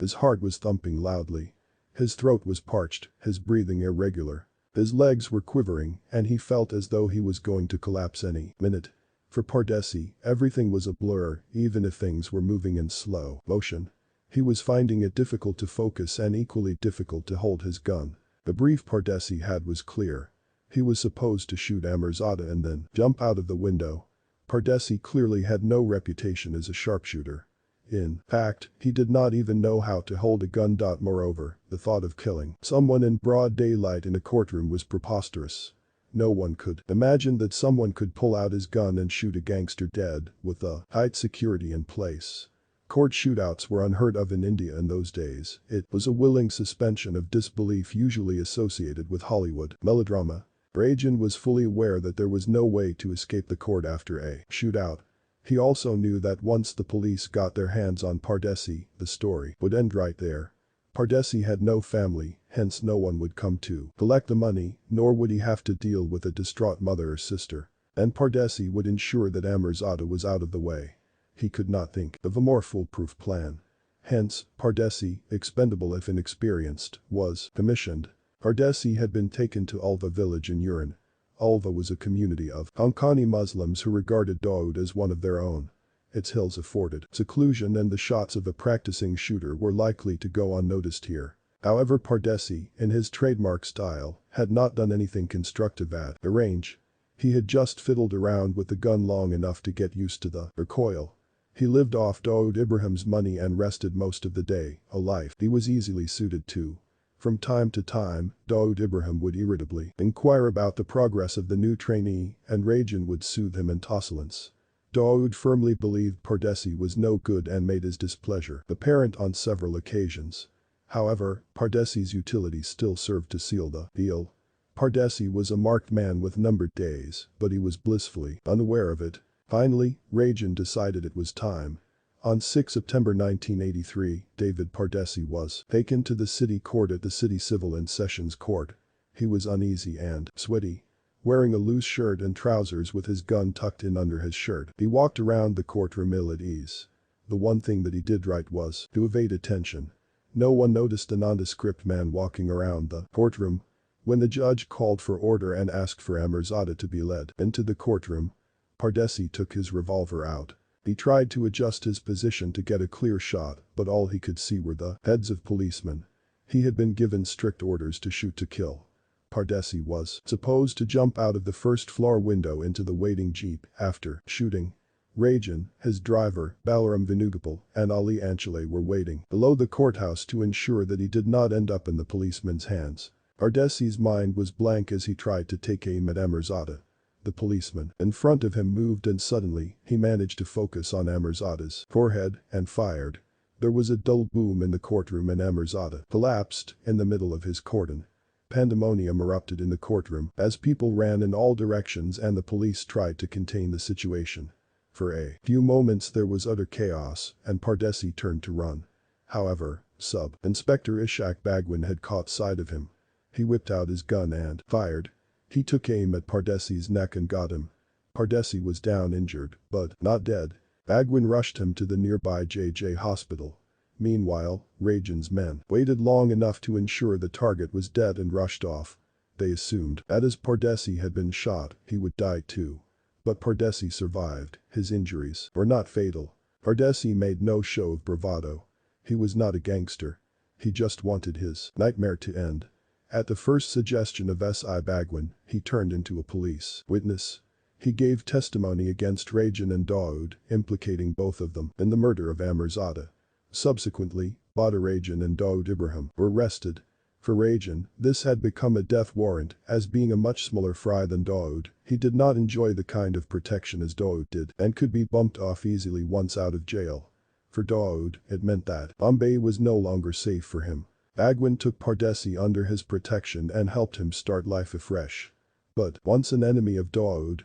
His heart was thumping loudly. His throat was parched, his breathing irregular. His legs were quivering, and he felt as though he was going to collapse any minute. For Pardesi, everything was a blur, even if things were moving in slow motion. He was finding it difficult to focus and equally difficult to hold his gun. The brief Pardesi had was clear. He was supposed to shoot Amirzada and then jump out of the window. Pardesi clearly had no reputation as a sharpshooter. In fact, he did not even know how to hold a gun. Moreover, the thought of killing someone in broad daylight in a courtroom was preposterous. No one could imagine that someone could pull out his gun and shoot a gangster dead with a tight security in place. Court shootouts were unheard of in India in those days. It was a willing suspension of disbelief usually associated with Hollywood melodrama. Rajan was fully aware that there was no way to escape the court after a shootout. He also knew that once the police got their hands on Pardesi, the story would end right there. Pardesi had no family, hence no one would come to collect the money, nor would he have to deal with a distraught mother or sister. And Pardesi would ensure that Amirzada was out of the way. He could not think of a more foolproof plan. Hence, Pardesi, expendable if inexperienced, was commissioned. Pardesi had been taken to Ulva village in Uran. Ulva was a community of Konkani Muslims who regarded Dawood as one of their own. Its hills afforded seclusion and the shots of a practicing shooter were likely to go unnoticed here. However, Pardesi, in his trademark style, had not done anything constructive at the range. He had just fiddled around with the gun long enough to get used to the recoil. He lived off Dawood Ibrahim's money and rested most of the day, a life he was easily suited to. From time to time, Dawood Ibrahim would irritably inquire about the progress of the new trainee, and Rajan would soothe him in tossilence. Dawood firmly believed Pardesi was no good and made his displeasure apparent on several occasions. However, Pardesi's utility still served to seal the deal. Pardesi was a marked man with numbered days, but he was blissfully unaware of it. Finally, Rajan decided it was time. On 6 September 1983, David Pardesi was taken to the city court at the City Civil and Sessions Court. He was uneasy and sweaty. Wearing a loose shirt and trousers with his gun tucked in under his shirt, he walked around the courtroom ill at ease. The one thing that he did right was to evade attention. No one noticed a nondescript man walking around the courtroom. When the judge called for order and asked for Amirzada to be led into the courtroom, Pardesi took his revolver out. He tried to adjust his position to get a clear shot, but all he could see were the heads of policemen. He had been given strict orders to shoot to kill. Pardesi was supposed to jump out of the first-floor window into the waiting jeep after shooting. Rajan, his driver, Balaram Venugopal, and Ali Anchale were waiting below the courthouse to ensure that he did not end up in the policeman's hands. Pardesi's mind was blank as he tried to take aim at Amirzada. The policeman in front of him moved and suddenly, he managed to focus on Amirzada's forehead and fired. There was a dull boom in the courtroom and Amirzada collapsed in the middle of his cordon. Pandemonium erupted in the courtroom as people ran in all directions and the police tried to contain the situation. For a few moments there was utter chaos and Pardesi turned to run. However, Sub-Inspector Ishak Bagwin had caught sight of him. He whipped out his gun and fired. He took aim at Pardesi's neck and got him. Pardesi was down injured, but not dead. Bagwin rushed him to the nearby JJ hospital. Meanwhile, Rajan's men waited long enough to ensure the target was dead and rushed off. They assumed that as Pardesi had been shot, he would die too. But Pardesi survived. His injuries were not fatal. Pardesi made no show of bravado. He was not a gangster. He just wanted his nightmare to end. At the first suggestion of S.I. Bagwin, he turned into a police witness. He gave testimony against Rajan and Dawood, implicating both of them in the murder of Amirzada. Subsequently, Bada Rajan and Dawood Ibrahim were arrested. For Rajan, this had become a death warrant, as being a much smaller fry than Dawood, he did not enjoy the kind of protection as Dawood did and could be bumped off easily once out of jail. For Dawood, it meant that Mumbai was no longer safe for him. Bagwin took Pardesi under his protection and helped him start life afresh. But once an enemy of Dawood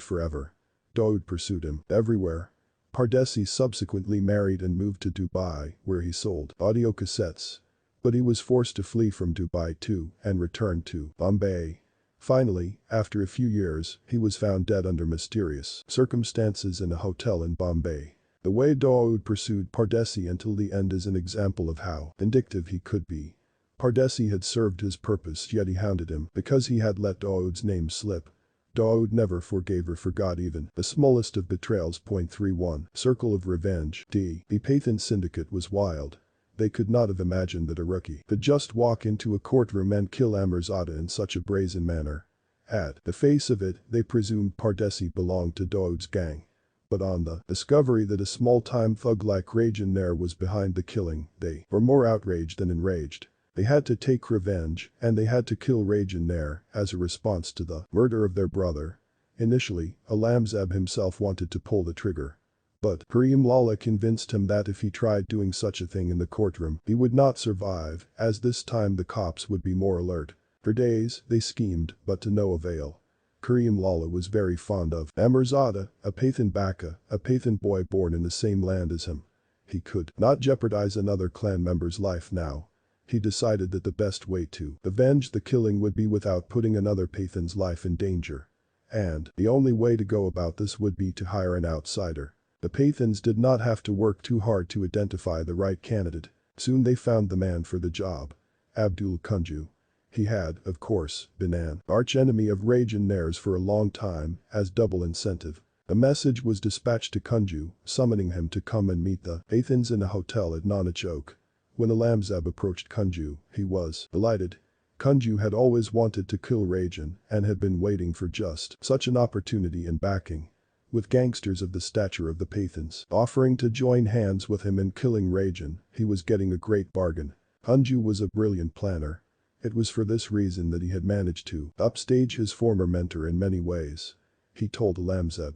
forever. Dawood pursued him everywhere. Pardesi subsequently married and moved to Dubai, where he sold audio cassettes. But he was forced to flee from Dubai too and returned to Bombay. Finally, after a few years, he was found dead under mysterious circumstances in a hotel in Bombay. The way Dawood pursued Pardesi until the end is an example of how vindictive he could be. Pardesi had served his purpose yet he hounded him because he had let Dawood's name slip. Dawood never forgave or forgot even the smallest of betrayals. 31 Circle of Revenge. The Pathan syndicate was wild. They could not have imagined that a rookie could just walk into a courtroom and kill Amirzada in such a brazen manner. At the face of it, they presumed Pardesi belonged to Dawood's gang. But on the discovery that a small-time thug like Rajan Nair was behind the killing, they were more outraged than enraged. They had to take revenge, and they had to kill Rajan Nair as a response to the murder of their brother. Initially, Alamzeb himself wanted to pull the trigger. But Karim Lala convinced him that if he tried doing such a thing in the courtroom, he would not survive, as this time the cops would be more alert. For days, they schemed, but to no avail. Karim Lala was very fond of Amirzada, a Pathan Baka, a Pathan boy born in the same land as him. He could not jeopardize another clan member's life now. He decided that the best way to avenge the killing would be without putting another Pathan's life in danger. And the only way to go about this would be to hire an outsider. The Pathans did not have to work too hard to identify the right candidate. Soon they found the man for the job. Abdul Kunju. He had, of course, been an archenemy of Rajan Nair's for a long time, as double incentive. A message was dispatched to Kunju, summoning him to come and meet the Pathans in a hotel at Nanachok. When Alamzeb approached Kunju, he was delighted. Kunju had always wanted to kill Rajan and had been waiting for just such an opportunity and backing. With gangsters of the stature of the Pathans offering to join hands with him in killing Rajan, he was getting a great bargain. Kunju was a brilliant planner. It was for this reason that he had managed to upstage his former mentor in many ways. He told Alamzeb,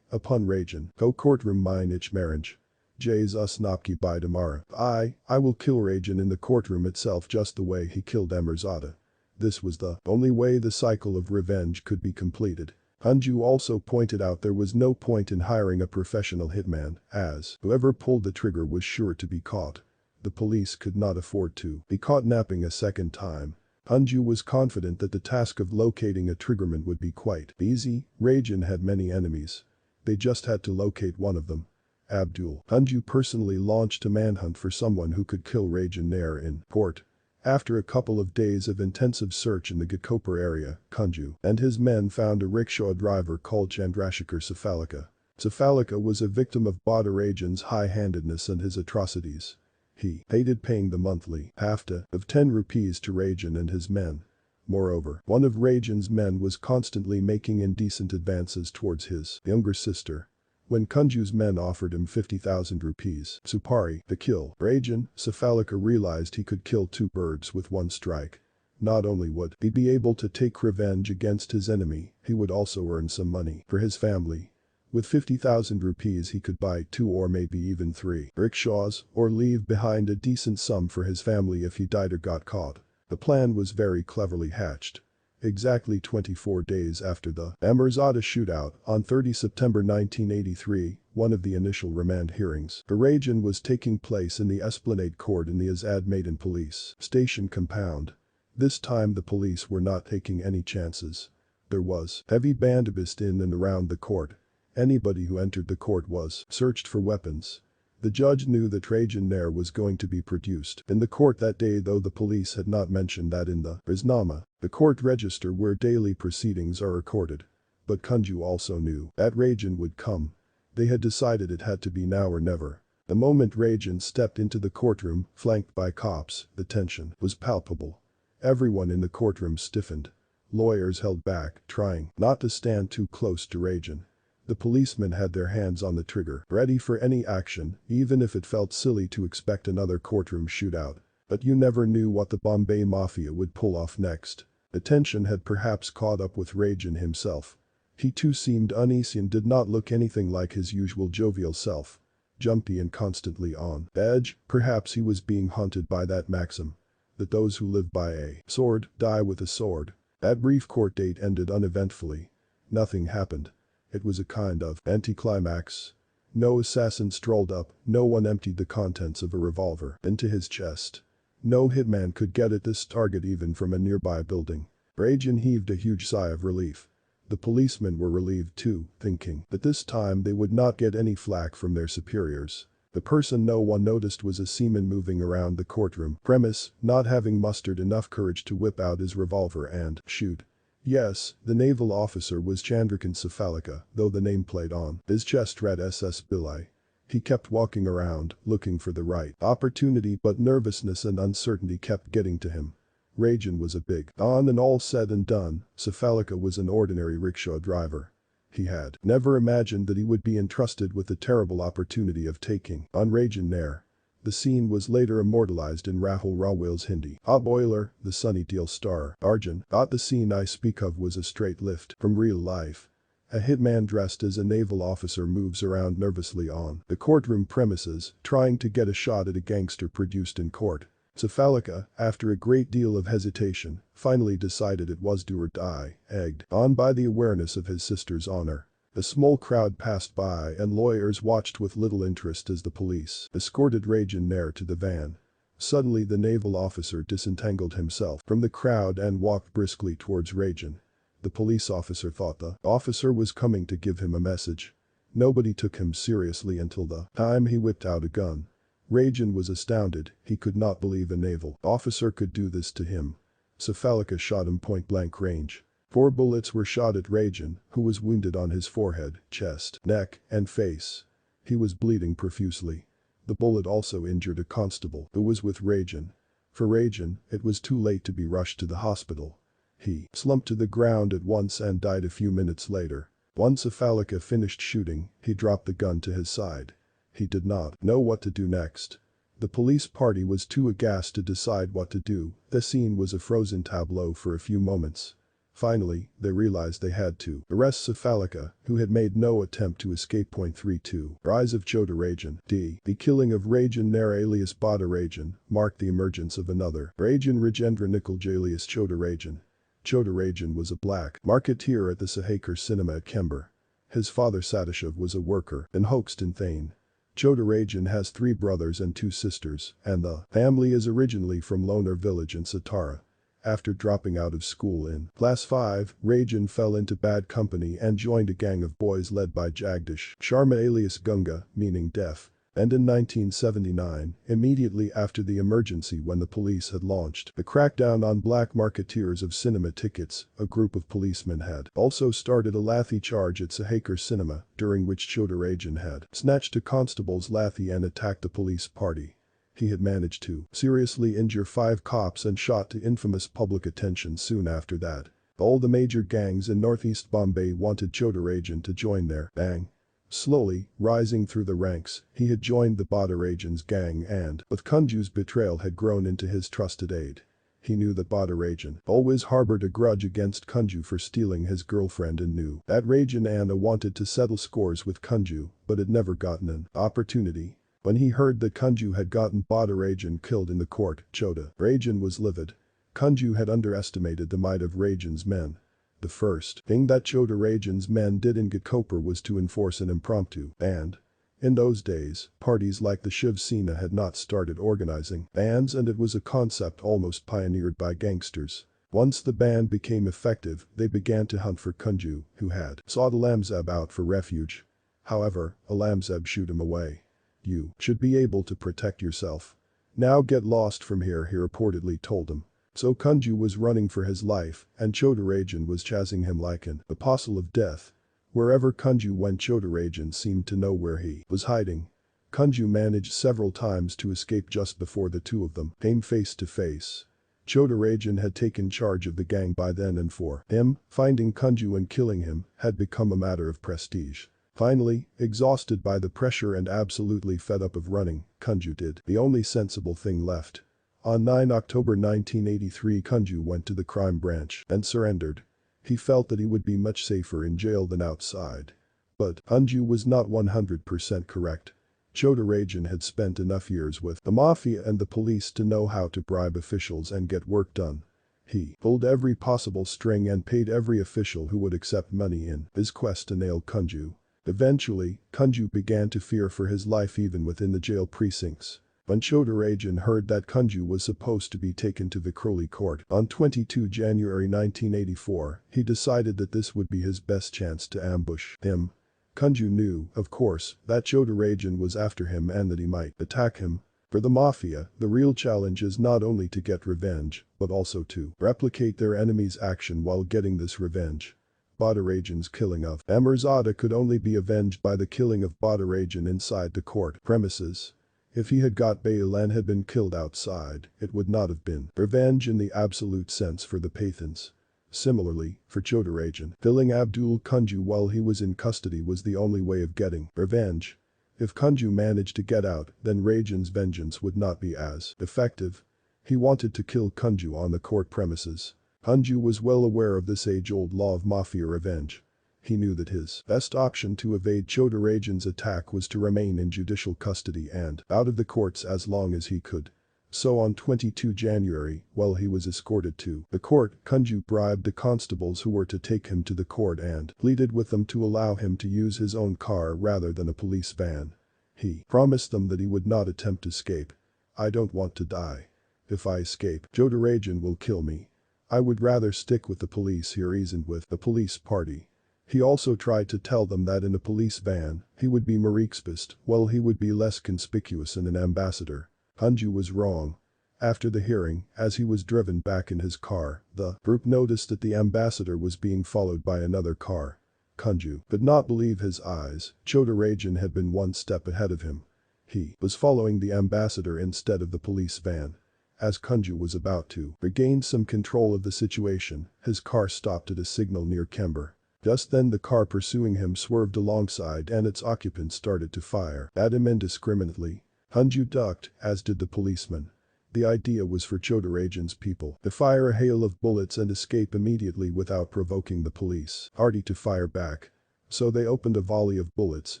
upon Rajan, go courtroom mine ich marriage. Jay's usnapki by tomorrow. I will kill Rajan in the courtroom itself just the way he killed Amirzada. This was the only way the cycle of revenge could be completed. Kunju also pointed out there was no point in hiring a professional hitman, as whoever pulled the trigger was sure to be caught. The police could not afford to be caught napping a second time. Kunju was confident that the task of locating a triggerman would be quite easy. Rajan had many enemies. They just had to locate one of them. Abdul Kunju personally launched a manhunt for someone who could kill Rajan Nair in port. After a couple of days of intensive search in the Ghatkopar area, Kunju and his men found a rickshaw driver called Chandrasekhar Safalika. Safalika was a victim of Bada Rajan's high-handedness and his atrocities. He hated paying the monthly hafta of 10 rupees to Rajan and his men. Moreover, one of Rajan's men was constantly making indecent advances towards his younger sister. When Kunju's men offered him 50,000 rupees, Supari, to kill Rajan, Safalika realized he could kill two birds with one strike. Not only would he be able to take revenge against his enemy, he would also earn some money for his family. With 50,000 rupees he could buy 2 or maybe even 3 rickshaws or leave behind a decent sum for his family if he died or got caught. The plan was very cleverly hatched. Exactly 24 days after the Amirzada shootout, on 30 September 1983, one of the initial remand hearings for Rajan was taking place in the Esplanade Court in the Azad Maidan Police Station compound. This time the police were not taking any chances. There was heavy bandobast in and around the court. Anybody who entered the court was searched for weapons. The judge knew that Rajan Nair was going to be produced in the court that day, though the police had not mentioned that in the Riznama, the court register where daily proceedings are recorded. But Kunju also knew that Rajan would come. They had decided it had to be now or never. The moment Rajan stepped into the courtroom, flanked by cops, the tension was palpable. Everyone in the courtroom stiffened. Lawyers held back, trying not to stand too close to Rajan. The policemen had their hands on the trigger, ready for any action, even if it felt silly to expect another courtroom shootout. But you never knew what the Bombay Mafia would pull off next. The tension had perhaps caught up with Rajan himself. He too seemed uneasy and did not look anything like his usual jovial self. Jumpy and constantly on edge, perhaps he was being haunted by that maxim, that those who live by a sword die with a sword. That brief court date ended uneventfully. Nothing happened. It was a kind of anticlimax. No assassin strolled up, no one emptied the contents of a revolver into his chest. No hitman could get at this target even from a nearby building. Rajan heaved a huge sigh of relief. The policemen were relieved too, thinking that this time they would not get any flack from their superiors. The person no one noticed was a seaman moving around the courtroom premise, not having mustered enough courage to whip out his revolver and shoot. Yes, the naval officer was Chandrakant Safalika, though the nameplate on his chest read SS Bilai. He kept walking around, looking for the right opportunity, but nervousness and uncertainty kept getting to him. Rajan was a big don, and all said and done, Safalika was an ordinary rickshaw driver. He had never imagined that he would be entrusted with the terrible opportunity of taking on Rajan Nair. The scene was later immortalized in Rahul Rawal's Hindi Hot Boiler, the Sunny Deol star, Arjun. The scene I speak of was a straight lift from real life. A hitman dressed as a naval officer moves around nervously on the courtroom premises, trying to get a shot at a gangster produced in court. Cephalika, after a great deal of hesitation, finally decided it was do or die, egged on by the awareness of his sister's honor. A small crowd passed by and lawyers watched with little interest as the police escorted Rajan Nair to the van. Suddenly the naval officer disentangled himself from the crowd and walked briskly towards Rajan. The police officer thought the officer was coming to give him a message. Nobody took him seriously until the time he whipped out a gun. Rajan was astounded, he could not believe a naval officer could do this to him. Cephalika shot him point-blank range. 4 bullets were shot at Rajan, who was wounded on his forehead, chest, neck, and face. He was bleeding profusely. The bullet also injured a constable who was with Rajan. For Rajan, it was too late to be rushed to the hospital. He slumped to the ground at once and died a few minutes later. Once Cephalika finished shooting, he dropped the gun to his side. He did not know what to do next. The police party was too aghast to decide what to do. The scene was a frozen tableau for a few moments. Finally, they realized they had to arrest Cephalika, who had made no attempt to escape. 32. Rise of Chota Rajan. The killing of Rajan Nair alias Bada Rajan marked the emergence of another Rajan Rajendra Nikulj alias Chota Rajan. Chota Rajan was a black marketeer at the Sahakar cinema at Kember. His father Sadashiv was a worker in Hoxton Thane. Chota Rajan has 3 brothers and 2 sisters, and the family is originally from Lonar village in Satara. After dropping out of school in class 5, Rajan fell into bad company and joined a gang of boys led by Jagdish Sharma alias Gunga, meaning deaf. And in 1979, immediately after the emergency when the police had launched the crackdown on black marketeers of cinema tickets, a group of policemen had also started a lathi charge at Sahakar cinema, during which Chota Rajan had snatched a constable's lathi and attacked the police party. He had managed to seriously injure 5 cops and shot to infamous public attention soon after that. All the major gangs in northeast Bombay wanted Chota Rajan to join their gang. Slowly, rising through the ranks, he had joined the Bada Rajan's gang and, with Kunju's betrayal, had grown into his trusted aide. He knew that Bada Rajan always harbored a grudge against Kunju for stealing his girlfriend and knew that Rajan Anna wanted to settle scores with Kunju, but had never gotten an opportunity. When he heard that Kunju had gotten Bada Rajan killed in the court, Chota Rajan was livid. Kunju had underestimated the might of Rajan's men. The first thing that Chota Rajan's men did in Ghatkopar was to enforce an impromptu ban. In those days, parties like the Shiv Sena had not started organizing bans, and it was a concept almost pioneered by gangsters. Once the ban became effective, they began to hunt for Kunju, who had sought Alamzeb out for refuge. However, Alamzeb shooed him away. "You should be able to protect yourself. Now get lost from here," he reportedly told him. So Kunju was running for his life, and Chota Rajan was chasing him like an apostle of death. Wherever Kunju went, Chota Rajan seemed to know where he was hiding. Kunju managed several times to escape just before the two of them came face to face. Chota Rajan had taken charge of the gang by then, and for him, finding Kunju and killing him had become a matter of prestige. Finally, exhausted by the pressure and absolutely fed up of running, Kunju did the only sensible thing left. On 9 October 1983, Kunju went to the crime branch and surrendered. He felt that he would be much safer in jail than outside. But Kunju was not 100% correct. Chota Rajan had spent enough years with the Mafia and the police to know how to bribe officials and get work done. He pulled every possible string and paid every official who would accept money in his quest to nail Kunju. Eventually, Kunju began to fear for his life even within the jail precincts. When Chota Rajan heard that Kunju was supposed to be taken to Vikhroli court on 22 January 1984, he decided that this would be his best chance to ambush him. Kunju knew, of course, that Chota Rajan was after him and that he might attack him. For the Mafia, the real challenge is not only to get revenge, but also to replicate their enemy's action while getting this revenge. Bada Rajan's killing of Amirzada could only be avenged by the killing of Bada Rajan inside the court premises. If he had got bail and had been killed outside, it would not have been revenge in the absolute sense for the Pathans. Similarly, for Choudhury, killing Abdul Kunju while he was in custody was the only way of getting revenge. If Kunju managed to get out, then Rajan's vengeance would not be as effective. He wanted to kill Kunju on the court premises. Kunju was well aware of this age-old law of mafia revenge. He knew that his best option to evade Choudhury's attack was to remain in judicial custody and out of the courts as long as he could. So on 22 January, while he was escorted to the court, Kunju bribed the constables who were to take him to the court and pleaded with them to allow him to use his own car rather than a police van. He promised them that he would not attempt to escape. "I don't want to die. If I escape, Choudhury will kill me. I would rather stick with the police," he reasoned with the police party. He also tried to tell them that in a police van, he would be more exposed, while he would be less conspicuous in an ambassador. Kunju was wrong. After the hearing, as he was driven back in his car, the group noticed that the ambassador was being followed by another car. Kunju could not believe his eyes. Choudhury had been one step ahead of him. He was following the ambassador instead of the police van. As Kunju was about to regain some control of the situation, his car stopped at a signal near Kember. Just then the car pursuing him swerved alongside and its occupants started to fire at him indiscriminately. Kunju ducked, as did the policeman. The idea was for Choudhury's people to fire a hail of bullets and escape immediately without provoking the police party to fire back. So they opened a volley of bullets,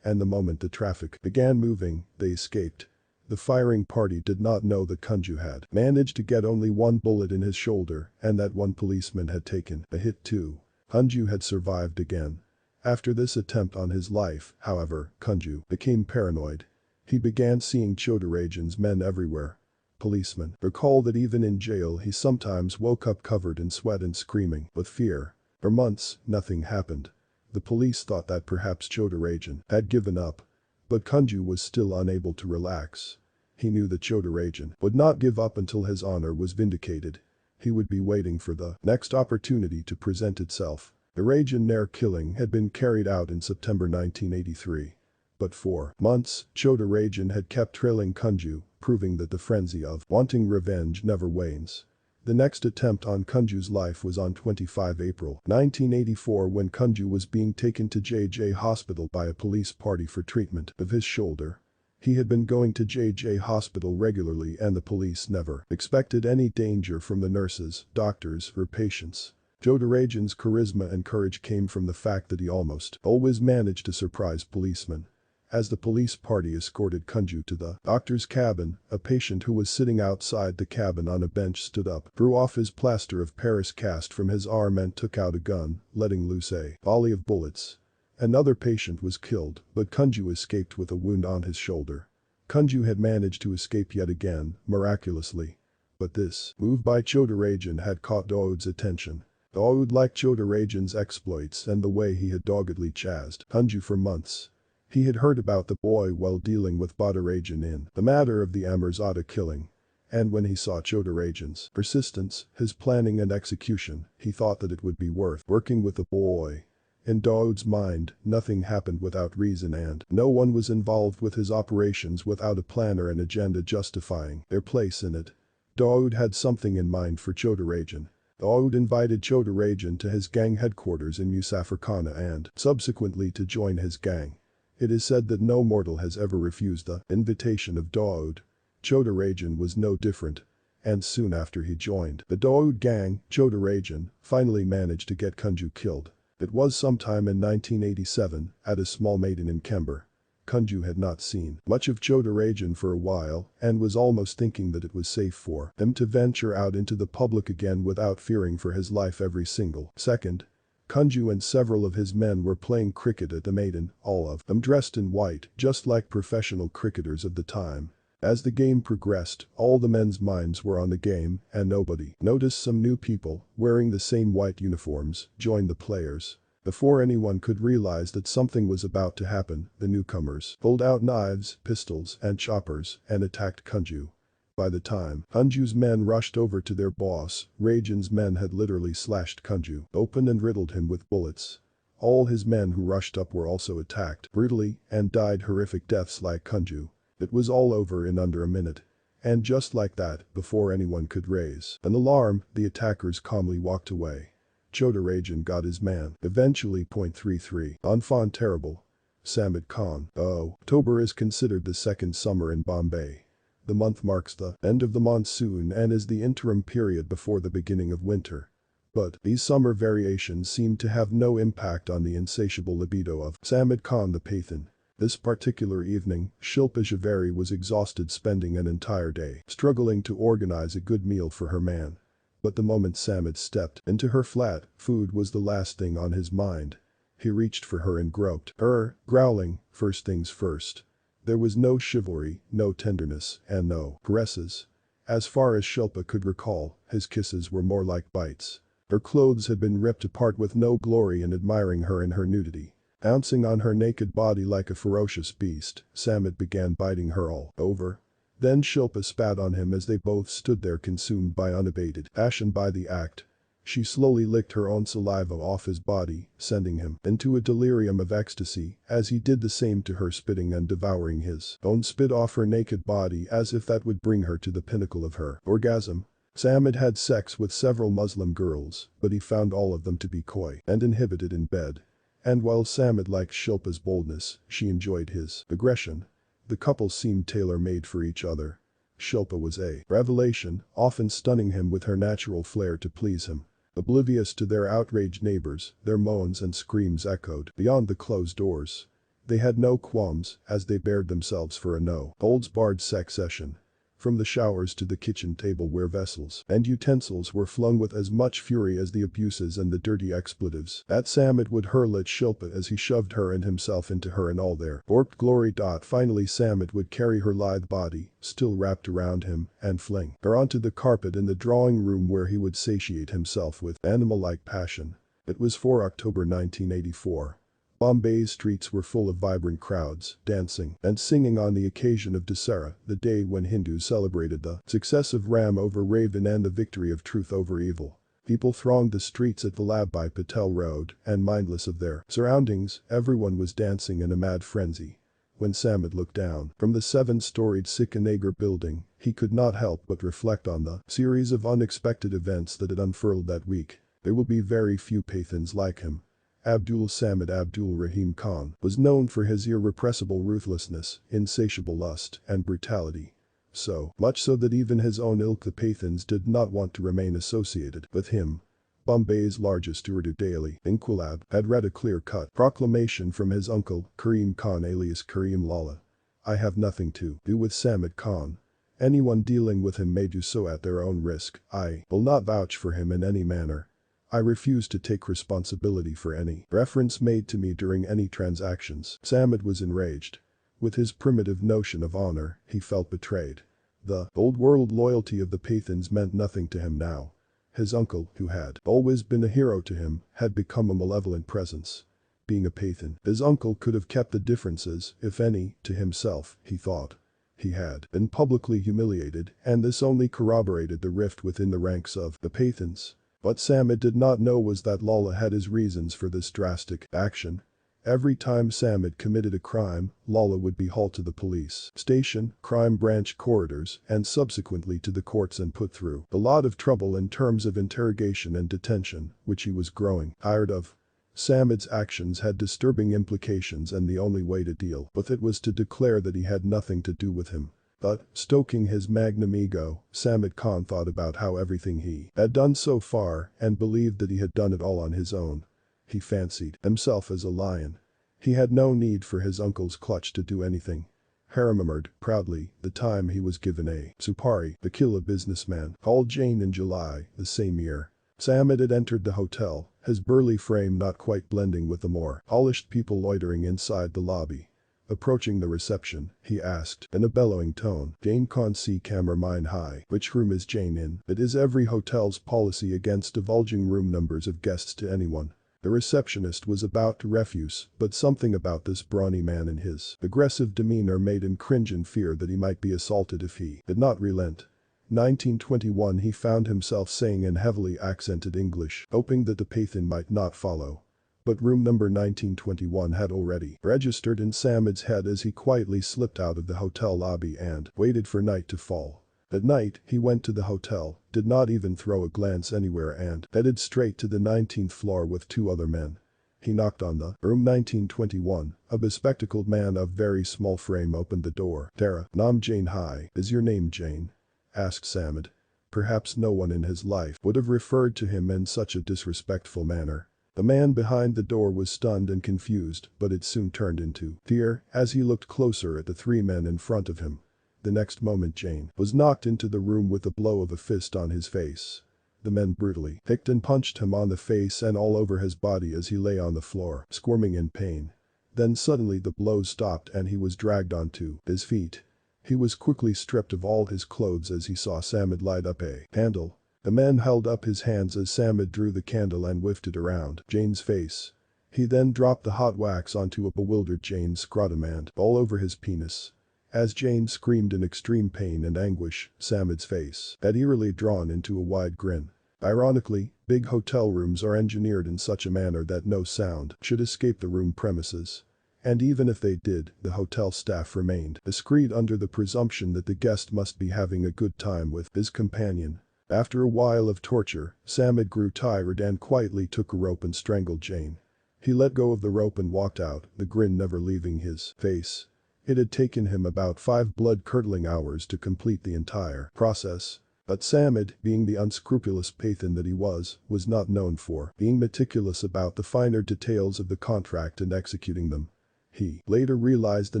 and the moment the traffic began moving, they escaped. The firing party did not know that Kunju had managed to get only one bullet in his shoulder and that one policeman had taken a hit too. Kunju had survived again. After this attempt on his life, however, Kunju became paranoid. He began seeing Choudhury's men everywhere. Policemen recall that even in jail he sometimes woke up covered in sweat and screaming with fear. For months, nothing happened. The police thought that perhaps Choudhury had given up. But Kunju was still unable to relax. He knew that Choudhury would not give up until his honor was vindicated. He would be waiting for the next opportunity to present itself. The Rajan killing had been carried out in September 1983. But for months, Choudhury had kept trailing Kunju, proving that the frenzy of wanting revenge never wanes. The next attempt on Kunju's life was on 25 April 1984 when Kunju was being taken to JJ Hospital by a police party for treatment of his shoulder. He had been going to JJ Hospital regularly and the police never expected any danger from the nurses, doctors, or patients. Choudhury's charisma and courage came from the fact that he almost always managed to surprise policemen. As the police party escorted Kunju to the doctor's cabin, a patient who was sitting outside the cabin on a bench stood up, drew off his plaster of Paris cast from his arm and took out a gun, letting loose a volley of bullets. Another patient was killed, but Kunju escaped with a wound on his shoulder. Kunju had managed to escape yet again, miraculously. But this move by Choudhury had caught Dawood's attention. Dawood liked Choudhury's exploits and the way he had doggedly chased Kunju for months. He had heard about the boy while dealing with Choudhury in the matter of the Amirzada killing. And when he saw Choudhury's persistence, his planning and execution, he thought that it would be worth working with the boy. In Dawood's mind, nothing happened without reason and no one was involved with his operations without a plan or an agenda justifying their place in it. Dawood had something in mind for Choudhury. Dawood invited Choudhury to his gang headquarters in Musafirkhana and subsequently to join his gang. It is said that no mortal has ever refused the invitation of Dawood. Choudhury was no different. And soon after he joined the Dawood gang, Choudhury finally managed to get Kunju killed. It was sometime in 1987, at a small maiden in Kember. Kunju had not seen much of Choudhury for a while and was almost thinking that it was safe for him to venture out into the public again without fearing for his life every single second. Kunju and several of his men were playing cricket at the maiden, all of them dressed in white, just like professional cricketers of the time. As the game progressed, all the men's minds were on the game and nobody noticed some new people, wearing the same white uniforms, joined the players. Before anyone could realize that something was about to happen, the newcomers pulled out knives, pistols, and choppers and attacked Kunju. By the time Kunju's men rushed over to their boss, Rajan's men had literally slashed Kunju open and riddled him with bullets. All his men who rushed up were also attacked brutally and died horrific deaths like Kunju. It was all over in under a minute. And just like that, before anyone could raise an alarm, the attackers calmly walked away. Chota Rajan got his man. Eventually. 33. Enfant terrible. Samad Khan. Oh. October is considered the second summer in Bombay. The month marks the end of the monsoon and is the interim period before the beginning of winter. But these summer variations seem to have no impact on the insatiable libido of Samad Khan the Pathan. This particular evening, Shilpa Javeri was exhausted, spending an entire day struggling to organize a good meal for her man. But the moment Samad stepped into her flat, food was the last thing on his mind. He reached for her and groped her, growling, "First things first." There was no chivalry, no tenderness, and no caresses. As far as Shilpa could recall, his kisses were more like bites. Her clothes had been ripped apart with no glory in admiring her in her nudity. Pouncing on her naked body like a ferocious beast, Samad began biting her all over. Then Shilpa spat on him as they both stood there, consumed by unabated passion by the act. She slowly licked her own saliva off his body, sending him into a delirium of ecstasy as he did the same to her, spitting and devouring his own spit off her naked body as if that would bring her to the pinnacle of her orgasm. Samad had sex with several Muslim girls, but he found all of them to be coy and inhibited in bed. And while Samad liked Shilpa's boldness, she enjoyed his aggression. The couple seemed tailor-made for each other. Shilpa was a revelation, often stunning him with her natural flair to please him. Oblivious to their outraged neighbors, their moans and screams echoed beyond the closed doors. They had no qualms as they bared themselves for a no-holds-barred sex session. From the showers to the kitchen table where vessels and utensils were flung with as much fury as the abuses and the dirty expletives that Samad would hurl at Shilpa as he shoved her and himself into her in all their warped glory. Finally Samad would carry her lithe body, still wrapped around him, and fling her onto the carpet in the drawing room where he would satiate himself with animal-like passion. It was 4 October 1984. Bombay's streets were full of vibrant crowds, dancing and singing on the occasion of Dussehra, the day when Hindus celebrated the success of Ram over Ravan and the victory of truth over evil. People thronged the streets at Vallabhbhai Patel Road, and mindless of their surroundings, everyone was dancing in a mad frenzy. When Samad looked down from the 7-storied Sikanagar building, he could not help but reflect on the series of unexpected events that had unfurled that week. There will be very few Pathans like him. Abdul Samad Abdul Rahim Khan was known for his irrepressible ruthlessness, insatiable lust, and brutality. So much so that even his own ilk, the Pathans, did not want to remain associated with him. Bombay's largest Urdu daily, Inquilab, had read a clear-cut proclamation from his uncle, Karim Khan alias Karim Lala. "I have nothing to do with Samad Khan. Anyone dealing with him may do so at their own risk. I will not vouch for him in any manner. I refuse to take responsibility for any reference made to me during any transactions." Samad was enraged. With his primitive notion of honor, he felt betrayed. The old-world loyalty of the Pathans meant nothing to him now. His uncle, who had always been a hero to him, had become a malevolent presence. Being a Pathan, his uncle could have kept the differences, if any, to himself, he thought. He had been publicly humiliated, and this only corroborated the rift within the ranks of the Pathans. What Samad did not know was that Lala had his reasons for this drastic action. Every time Samad committed a crime, Lala would be hauled to the police station, crime branch corridors, and subsequently to the courts and put through a lot of trouble in terms of interrogation and detention, which he was growing tired of. Samad's actions had disturbing implications, and the only way to deal with it was to declare that he had nothing to do with him. But, stoking his magnum ego, Samad Khan thought about how everything he had done so far and believed that he had done it all on his own. He fancied himself as a lion. He had no need for his uncle's clutch to do anything. He remembered, proudly, the time he was given a Supari to kill a businessman called Jain in July the same year. Samad had entered the hotel, his burly frame not quite blending with the more polished people loitering inside the lobby. Approaching the reception, he asked in a bellowing tone, "Jain Khan C camera mine high, which room is Jain in?" It is every hotel's policy against divulging room numbers of guests to anyone. The receptionist was about to refuse, but something about this brawny man and his aggressive demeanor made him cringe in fear that he might be assaulted if he did not relent. 1921 he found himself saying in heavily accented English, hoping that the Pathan might not follow. But room number 1921 had already registered in Samad's head as he quietly slipped out of the hotel lobby and waited for night to fall. At night, he went to the hotel, did not even throw a glance anywhere and headed straight to the 19th floor with 2 other men. He knocked on the room 1921. A bespectacled man of very small frame opened the door. "Tara, Nam Jane, hi, is your name Jane?" asked Samad. Perhaps no one in his life would have referred to him in such a disrespectful manner. The man behind the door was stunned and confused, but it soon turned into fear as he looked closer at the 3 men in front of him. The next moment Jane was knocked into the room with a blow of a fist on his face. The men brutally kicked and punched him on the face and all over his body as he lay on the floor, squirming in pain. Then suddenly the blows stopped and he was dragged onto his feet. He was quickly stripped of all his clothes as he saw Samad light up a candle. The man held up his hands as Samad drew the candle and whiffed it around Jane's face. He then dropped the hot wax onto a bewildered Jane's scrotum and all over his penis. As Jane screamed in extreme pain and anguish, Samad's face had eerily drawn into a wide grin. Ironically, big hotel rooms are engineered in such a manner that no sound should escape the room premises. And even if they did, the hotel staff remained discreet under the presumption that the guest must be having a good time with his companion. After a while of torture, Samad grew tired and quietly took a rope and strangled Jane. He let go of the rope and walked out, the grin never leaving his face. It had taken him about 5 blood-curdling hours to complete the entire process. But Samad, being the unscrupulous Pathan that he was not known for being meticulous about the finer details of the contract and executing them. He later realized the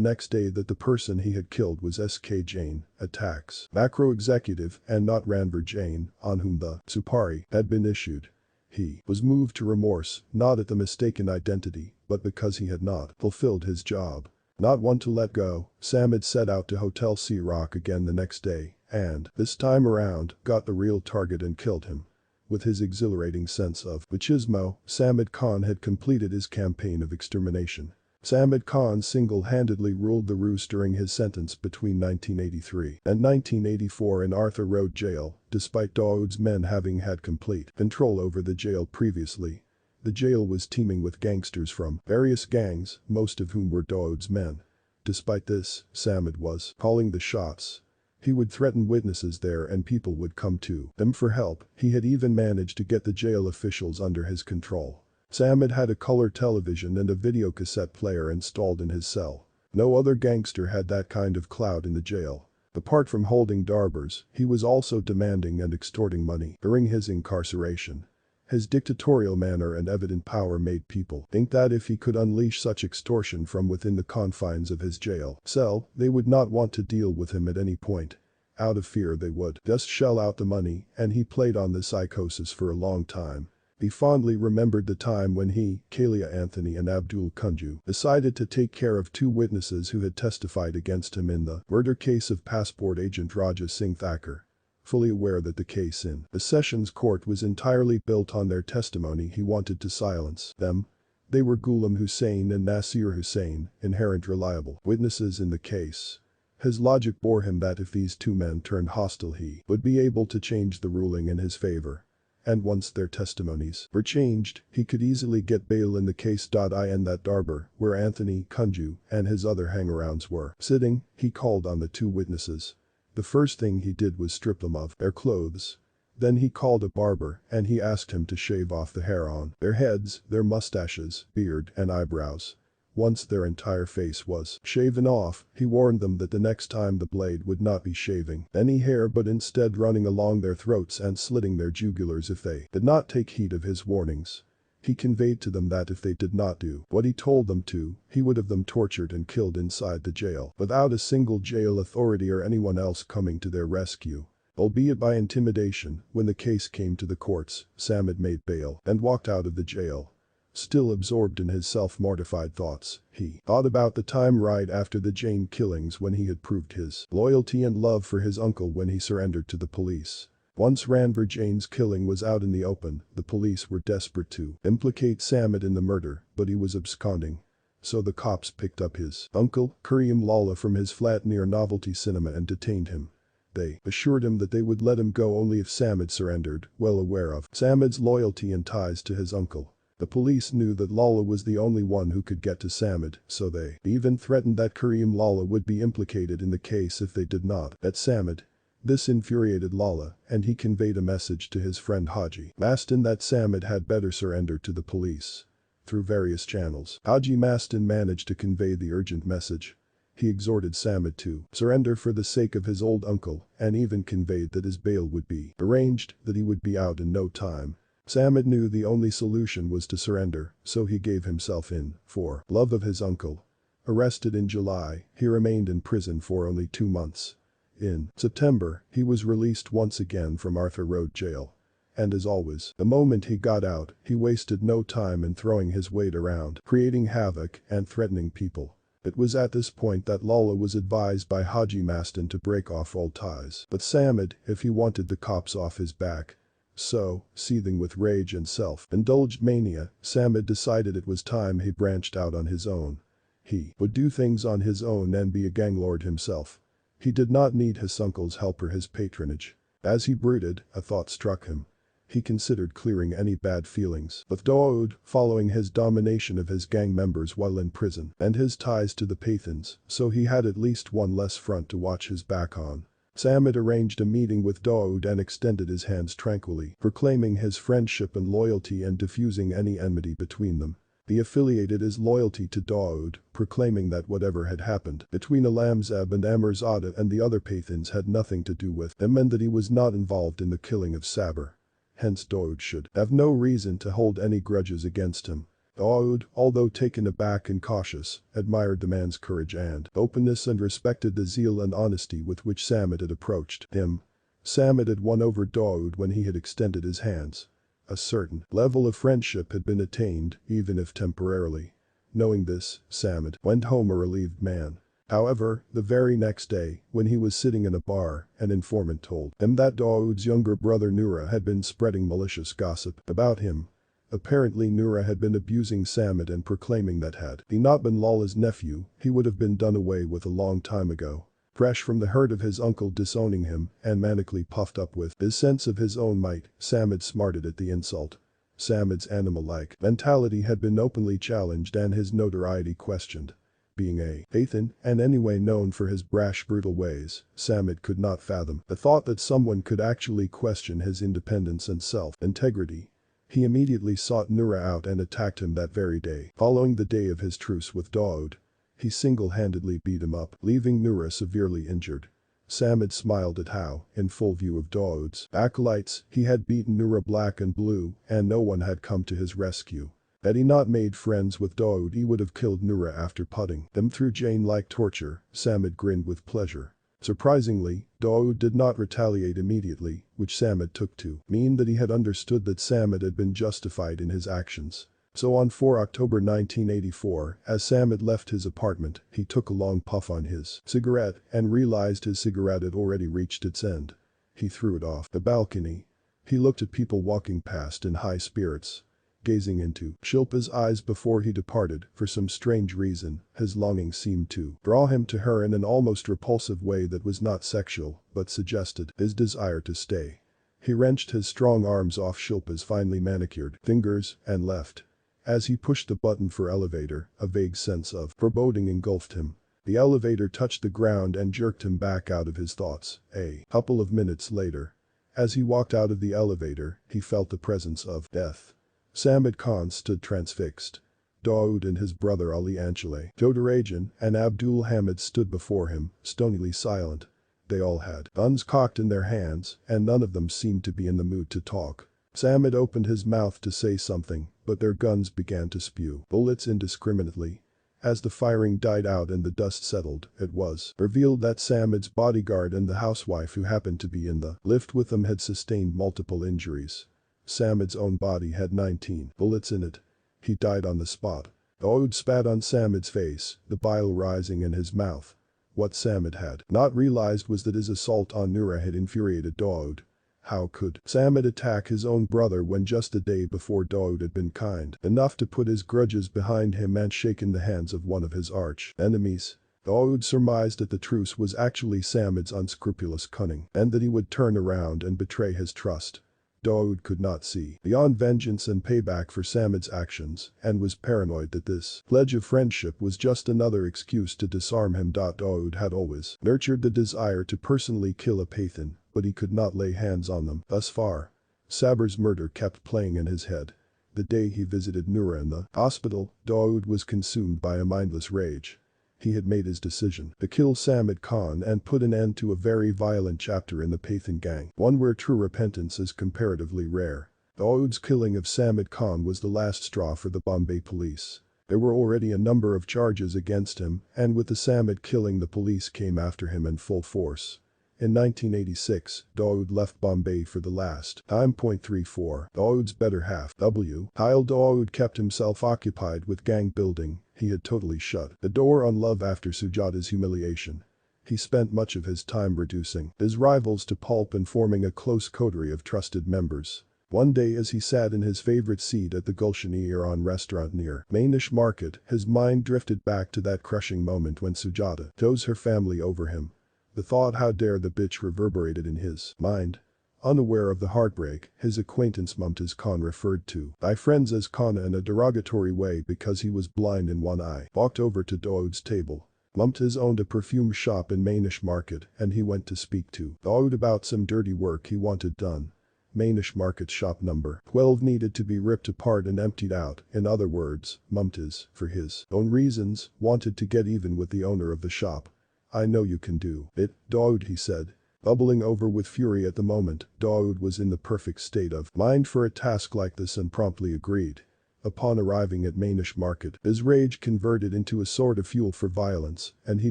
next day that the person he had killed was S.K. Jain, a tax macro executive and not Ranveer Jain, on whom the Supari had been issued. He was moved to remorse, not at the mistaken identity, but because he had not fulfilled his job. Not one to let go, Samad set out to Hotel Sea Rock again the next day, and, this time around, got the real target and killed him. With his exhilarating sense of machismo, Samad Khan had completed his campaign of extermination. Samad Khan single-handedly ruled the roost during his sentence between 1983 and 1984 in Arthur Road Jail, despite Dawood's men having had complete control over the jail previously. The jail was teeming with gangsters from various gangs, most of whom were Dawood's men. Despite this, Samad was calling the shots. He would threaten witnesses there and people would come to him for help. He had even managed to get the jail officials under his control. Samad had a color television and a videocassette player installed in his cell. No other gangster had that kind of clout in the jail. Apart from holding darbers, he was also demanding and extorting money during his incarceration. His dictatorial manner and evident power made people think that if he could unleash such extortion from within the confines of his jail cell, they would not want to deal with him at any point. Out of fear they would just shell out the money, and he played on this psychosis for a long time. He fondly remembered the time when he, Kalia Anthony and Abdul Kunju decided to take care of 2 witnesses who had testified against him in the murder case of passport agent Raja Singh Thakur. Fully aware that the case in the Sessions Court was entirely built on their testimony, he wanted to silence them. They were Ghulam Hussain and Nasir Hussain, inherent reliable witnesses in the case. His logic bore him that if these 2 men turned hostile he would be able to change the ruling in his favor. And once their testimonies were changed, he could easily get bail in the case. In that darbar, where Anthony Kunju and his other hangarounds were sitting, he called on the 2 witnesses. The first thing he did was strip them of their clothes. Then he called a barber and he asked him to shave off the hair on their heads, their mustaches, beard, and eyebrows. Once their entire face was shaven off, he warned them that the next time the blade would not be shaving any hair but instead running along their throats and slitting their jugulars if they did not take heed of his warnings. He conveyed to them that if they did not do what he told them to, he would have them tortured and killed inside the jail without a single jail authority or anyone else coming to their rescue. Albeit by intimidation, when the case came to the courts, Samad made bail and walked out of the jail. Still absorbed in his self-mortified thoughts, he thought about the time right after the Jain killings when he had proved his loyalty and love for his uncle when he surrendered to the police. Once Ranveer Jain's killing was out in the open, the police were desperate to implicate Samad in the murder, but he was absconding. So the cops picked up his uncle, Karim Lalla, from his flat near Novelty Cinema and detained him. They assured him that they would let him go only if Samad surrendered, well aware of Samad's loyalty and ties to his uncle. The police knew that Lalla was the only one who could get to Samad, so they even threatened that Karim Lalla would be implicated in the case if they did not let Samad. This infuriated Lala, and he conveyed a message to his friend Haji Mastan that Samad had better surrender to the police. Through various channels, Haji Mastan managed to convey the urgent message. He exhorted Samad to surrender for the sake of his old uncle and even conveyed that his bail would be arranged, that he would be out in no time. Samad knew the only solution was to surrender, so he gave himself in for love of his uncle. Arrested in July, he remained in prison for only 2 months. In September, he was released once again from Arthur Road Jail. And as always, the moment he got out, he wasted no time in throwing his weight around, creating havoc and threatening people. It was at this point that Lala was advised by Haji Mastan to break off all ties. But Samad, if he wanted the cops off his back. So, seething with rage and self-indulged mania, Samad decided it was time he branched out on his own. He would do things on his own and be a gang lord himself. He did not need his uncle's help or his patronage. As he brooded, a thought struck him. He considered clearing any bad feelings with Dawood, following his domination of his gang members while in prison and his ties to the Pathans, so he had at least one less front to watch his back on. Samad arranged a meeting with Dawood and extended his hands tranquilly, proclaiming his friendship and loyalty and diffusing any enmity between them. He affiliated his loyalty to Dawood, proclaiming that whatever had happened between Alamzeb and Amirzada and the other Pathans had nothing to do with him and that he was not involved in the killing of Sabr. Hence Dawood should have no reason to hold any grudges against him. Dawood, although taken aback and cautious, admired the man's courage and openness and respected the zeal and honesty with which Samad had approached him. Samad had won over Dawood when he had extended his hands. A certain level of friendship had been attained, even if temporarily. Knowing this, Samad went home a relieved man. However, the very next day, when he was sitting in a bar, an informant told him that Dawood's younger brother Noura had been spreading malicious gossip about him. Apparently Noura had been abusing Samad and proclaiming that had he not been Lala's nephew, he would have been done away with a long time ago. Fresh from the hurt of his uncle disowning him and manically puffed up with his sense of his own might, Samad smarted at the insult. Samad's animal-like mentality had been openly challenged and his notoriety questioned. Being a Pathan and anyway known for his brash brutal ways, Samad could not fathom the thought that someone could actually question his independence and self-integrity. He immediately sought Noura out and attacked him that very day, following the day of his truce with Dawood. He single-handedly beat him up, leaving Noura severely injured. Samad smiled at how, in full view of Dawood's acolytes, he had beaten Noura black and blue and no one had come to his rescue. Had he not made friends with Dawood he would have killed Noura after putting them through Jane-like torture. Samad grinned with pleasure. Surprisingly, Dawood did not retaliate immediately, which Samad took to mean that he had understood that Samad had been justified in his actions. So on 4 October 1984, as Samad left his apartment, he took a long puff on his cigarette and realized his cigarette had already reached its end. He threw it off the balcony. He looked at people walking past in high spirits. Gazing into Shilpa's eyes before he departed, for some strange reason, his longing seemed to draw him to her in an almost repulsive way that was not sexual, but suggested his desire to stay. He wrenched his strong arms off Shilpa's finely manicured fingers and left. As he pushed the button for elevator, a vague sense of foreboding engulfed him. The elevator touched the ground and jerked him back out of his thoughts. A couple of minutes later. As he walked out of the elevator, he felt the presence of death. Samad Khan stood transfixed. Dawood and his brother Ali Anchale, Jodarajan, and Abdul Hamid stood before him, stonily silent. They all had guns cocked in their hands, and none of them seemed to be in the mood to talk. Samad opened his mouth to say something, but their guns began to spew bullets indiscriminately. As the firing died out and the dust settled, it was revealed that Samad's bodyguard and the housewife who happened to be in the lift with them had sustained multiple injuries. Samad's own body had 19 bullets in it. He died on the spot. Dawood spat on Samad's face, the bile rising in his mouth. What Samad had not realized was that his assault on Noura had infuriated Dawood. How could Samad attack his own brother when just a day before Dawood had been kind enough to put his grudges behind him and shaken the hands of one of his arch enemies? Dawood surmised that the truce was actually Samad's unscrupulous cunning and that he would turn around and betray his trust. Dawood could not see beyond vengeance and payback for Samed's actions and was paranoid that this pledge of friendship was just another excuse to disarm him. Dawood had always nurtured the desire to personally kill a Pathan, but he could not lay hands on them. Thus far, Saber's murder kept playing in his head. The day he visited Noura in the hospital, Dawood was consumed by a mindless rage. He had made his decision to kill Samed Khan and put an end to a very violent chapter in the Pathan gang, one where true repentance is comparatively rare. Dawood's killing of Samed Khan was the last straw for the Bombay police. There were already a number of charges against him, and with the Samed killing, the police came after him in full force. In 1986, Dawood left Bombay for the last time. 34. Dawood's better half, W. While Dawood kept himself occupied with gang building, he had totally shut the door on love after Sujata's humiliation. He spent much of his time reducing his rivals to pulp and forming a close coterie of trusted members. One day, as he sat in his favorite seat at the Gulshan-e-Iran restaurant near Manish Market, his mind drifted back to that crushing moment when Sujata chose her family over him. The thought, "how dare the bitch," reverberated in his mind. Unaware of the heartbreak, his acquaintance Mumtaz Khan, referred to by friends as Khana in a derogatory way because he was blind in one eye, walked over to Dawood's table. Mumtaz owned a perfume shop in Manish Market and he went to speak to Dawood about some dirty work he wanted done. Manish Market shop number 12 needed to be ripped apart and emptied out. In other words, Mumtaz, for his own reasons, wanted to get even with the owner of the shop. "I know you can do it, Dawood," he said. Bubbling over with fury at the moment, Dawood was in the perfect state of mind for a task like this and promptly agreed. Upon arriving at Manish Market, his rage converted into a sort of fuel for violence, and he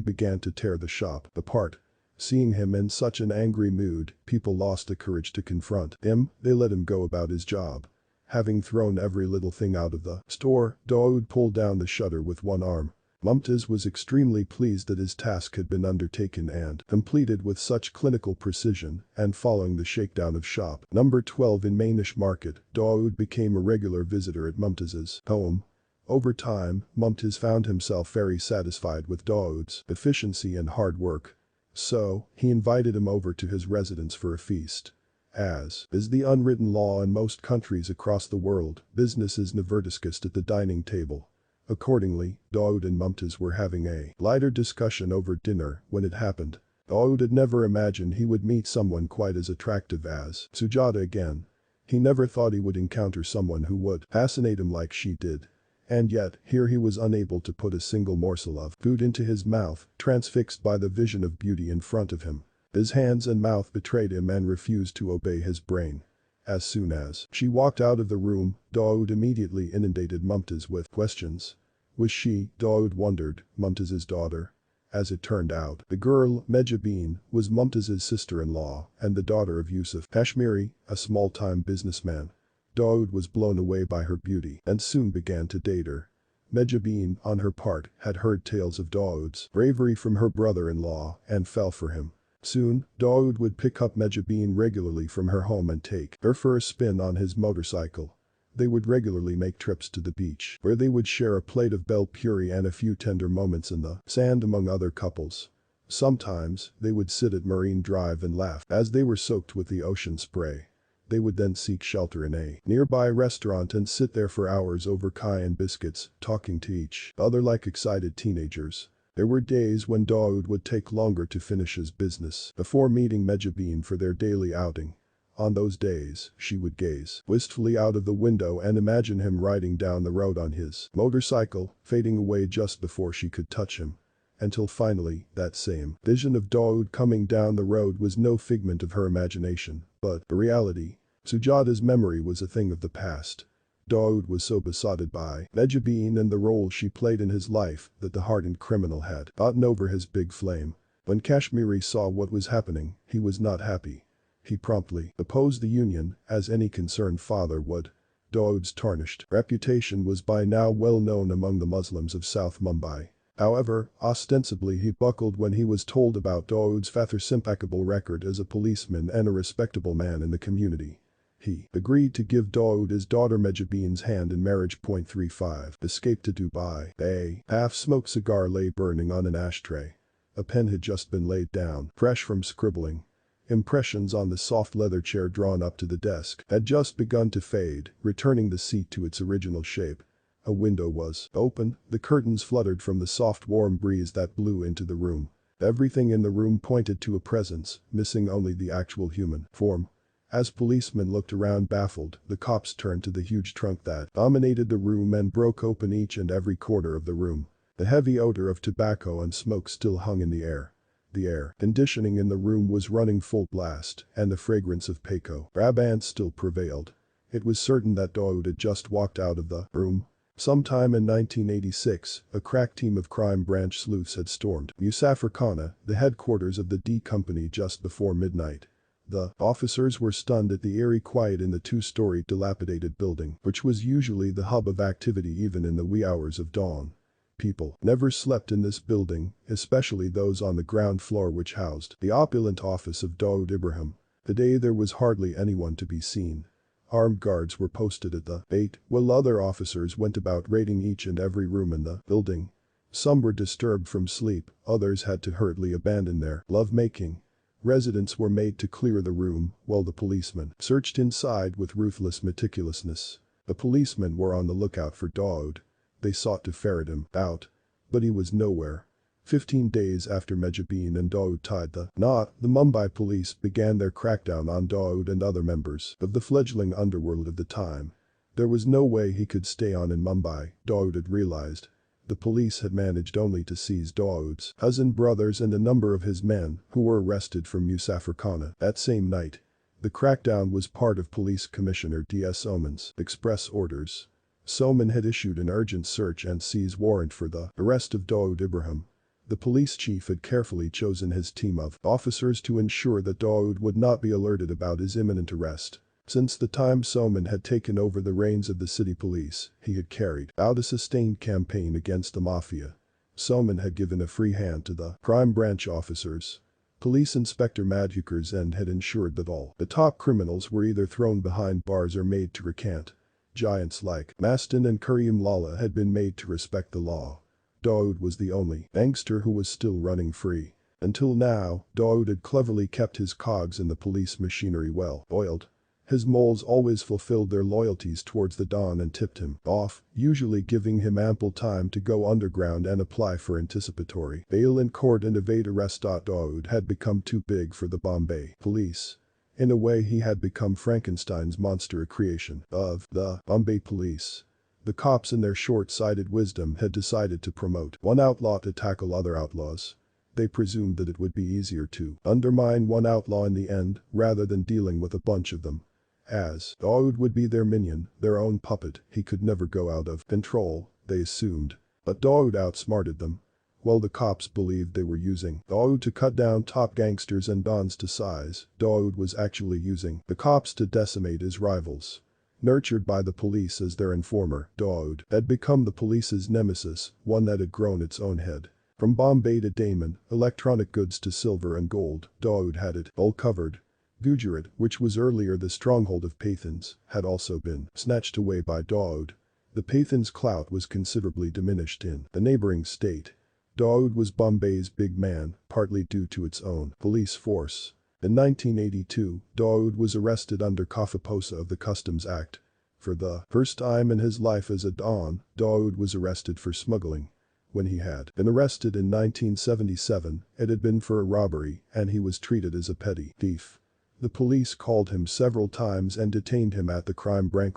began to tear the shop apart. Seeing him in such an angry mood, people lost the courage to confront him. They let him go about his job. Having thrown every little thing out of the store, Dawood pulled down the shutter with one arm. Mumtaz was extremely pleased that his task had been undertaken and completed with such clinical precision, and following the shakedown of shop number 12 in Manish Market, Dawood became a regular visitor at Mumtaz's home. Over time, Mumtaz found himself very satisfied with Dawood's efficiency and hard work. So, he invited him over to his residence for a feast. As is the unwritten law in most countries across the world, business is never discussed at the dining table. Accordingly, Dawood and Mumtaz were having a lighter discussion over dinner when it happened. Dawood had never imagined he would meet someone quite as attractive as Sujata again. He never thought he would encounter someone who would fascinate him like she did. And yet, here he was unable to put a single morsel of food into his mouth, transfixed by the vision of beauty in front of him. His hands and mouth betrayed him and refused to obey his brain. As soon as she walked out of the room, Dawood immediately inundated Mumtaz with questions. Was she, Dawood wondered, Mumtaz's daughter? As it turned out, the girl, Mejabeen, was Mumtaz's sister-in-law and the daughter of Yusuf Kashmiri, a small-time businessman. Dawood was blown away by her beauty and soon began to date her. Mejabeen, on her part, had heard tales of Dawood's bravery from her brother-in-law and fell for him. Soon, Dawood would pick up Mejabeen regularly from her home and take her for a spin on his motorcycle. They would regularly make trips to the beach, where they would share a plate of bel puri and a few tender moments in the sand among other couples. Sometimes, they would sit at Marine Drive and laugh as they were soaked with the ocean spray. They would then seek shelter in a nearby restaurant and sit there for hours over chai and biscuits, talking to each other like excited teenagers. There were days when Dawood would take longer to finish his business before meeting Mejabeen for their daily outing. On those days, she would gaze wistfully out of the window and imagine him riding down the road on his motorcycle, fading away just before she could touch him. Until finally, that same vision of Dawood coming down the road was no figment of her imagination, but a reality. Sujata's memory was a thing of the past. Dawood was so besotted by Mejabeen and the role she played in his life that the hardened criminal had gotten over his big flame. When Kashmiri saw what was happening, he was not happy. He promptly opposed the union, as any concerned father would. Dawood's tarnished reputation was by now well known among the Muslims of South Mumbai. However, ostensibly he buckled when he was told about Dawood's father's impeccable record as a policeman and a respectable man in the community. He agreed to give Dawood his daughter Mejabeen's hand in marriage. 35. Escape to Dubai. A half-smoked cigar lay burning on an ashtray. A pen had just been laid down, fresh from scribbling. Impressions on the soft leather chair drawn up to the desk had just begun to fade, returning the seat to its original shape. A window was open, the curtains fluttered from the soft warm breeze that blew into the room. Everything in the room pointed to a presence, missing only the actual human form. As policemen looked around baffled, the cops turned to the huge trunk that dominated the room and broke open each and every corner of the room. The heavy odor of tobacco and smoke still hung in the air. The air conditioning in the room was running full blast, and the fragrance of Paco Rabanne still prevailed. It was certain that Dawood had just walked out of the room. Sometime in 1986, a crack team of crime branch sleuths had stormed Musafirkhana, the headquarters of the D Company, just before midnight. The officers were stunned at the eerie quiet in the two-story dilapidated building, which was usually the hub of activity even in the wee hours of dawn. People never slept in this building, especially those on the ground floor which housed the opulent office of Dawood Ibrahim. Today there was hardly anyone to be seen. Armed guards were posted at the gate, while other officers went about raiding each and every room in the building. Some were disturbed from sleep, others had to hurriedly abandon their love-making. Residents were made to clear the room, while the policemen searched inside with ruthless meticulousness. The policemen were on the lookout for Dawood. They sought to ferret him out. But he was nowhere. 15 days after Mejabin and Dawood tied the knot, the Mumbai police began their crackdown on Dawood and other members of the fledgling underworld of the time. There was no way he could stay on in Mumbai, Dawood had realized. The police had managed only to seize Dawood's cousin brothers and a number of his men, who were arrested from Musafirkhana that same night. The crackdown was part of Police Commissioner D.S. Oman's express orders. Soman had issued an urgent search and seize warrant for the arrest of Dawood Ibrahim. The police chief had carefully chosen his team of officers to ensure that Dawood would not be alerted about his imminent arrest. Since the time Soman had taken over the reins of the city police, he had carried out a sustained campaign against the Mafia. Soman had given a free hand to the crime branch officers. Police Inspector Madhukar Zend had ensured that all the top criminals were either thrown behind bars or made to recant. Giants like Mastan and Karim Lala had been made to respect the law. Dawood was the only gangster who was still running free. Until now, Dawood had cleverly kept his cogs in the police machinery well oiled. His moles always fulfilled their loyalties towards the Don and tipped him off, usually giving him ample time to go underground and apply for anticipatory bail in court and evade arrest. Dawood had become too big for the Bombay police. In a way, he had become Frankenstein's monster, a creation of the Bombay police. The cops in their short-sighted wisdom had decided to promote one outlaw to tackle other outlaws. They presumed that it would be easier to undermine one outlaw in the end, rather than dealing with a bunch of them. As Dawood would be their minion, their own puppet, he could never go out of control, they assumed. But Dawood outsmarted them. While the cops believed they were using Dawood to cut down top gangsters and dons to size, Dawood was actually using the cops to decimate his rivals. Nurtured by the police as their informer, Dawood had become the police's nemesis, one that had grown its own head. From Bombay to Daman, electronic goods to silver and gold, Dawood had it all covered. Gujarat, which was earlier the stronghold of Pathans, had also been snatched away by Dawood. The Pathans' clout was considerably diminished in the neighboring state. Dawood was Bombay's big man, partly due to its own police force. In 1982, Dawood was arrested under Kafaposa of the Customs Act. For the first time in his life as a Don, Dawood was arrested for smuggling. When he had been arrested in 1977, it had been for a robbery, and he was treated as a petty thief. The police called him several times and detained him at the crime branch.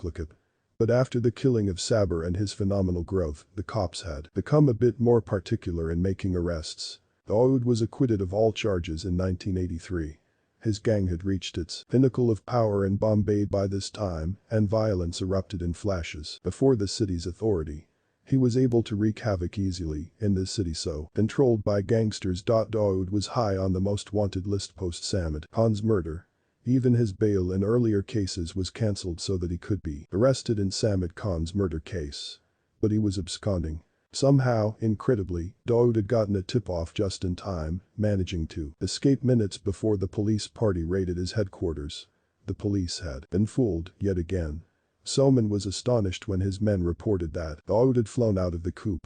But after the killing of Saber and his phenomenal growth, the cops had become a bit more particular in making arrests. Dawood was acquitted of all charges in 1983. His gang had reached its pinnacle of power in Bombay by this time, and violence erupted in flashes before the city's authority. He was able to wreak havoc easily in the city so controlled by gangsters. Dawood was high on the most wanted list post Samad Khan's murder. Even his bail in earlier cases was cancelled so that he could be arrested in Samad Khan's murder case. But he was absconding. Somehow, incredibly, Dawood had gotten a tip-off just in time, managing to escape minutes before the police party raided his headquarters. The police had been fooled, yet again. Soman was astonished when his men reported that Dawood had flown out of the coup.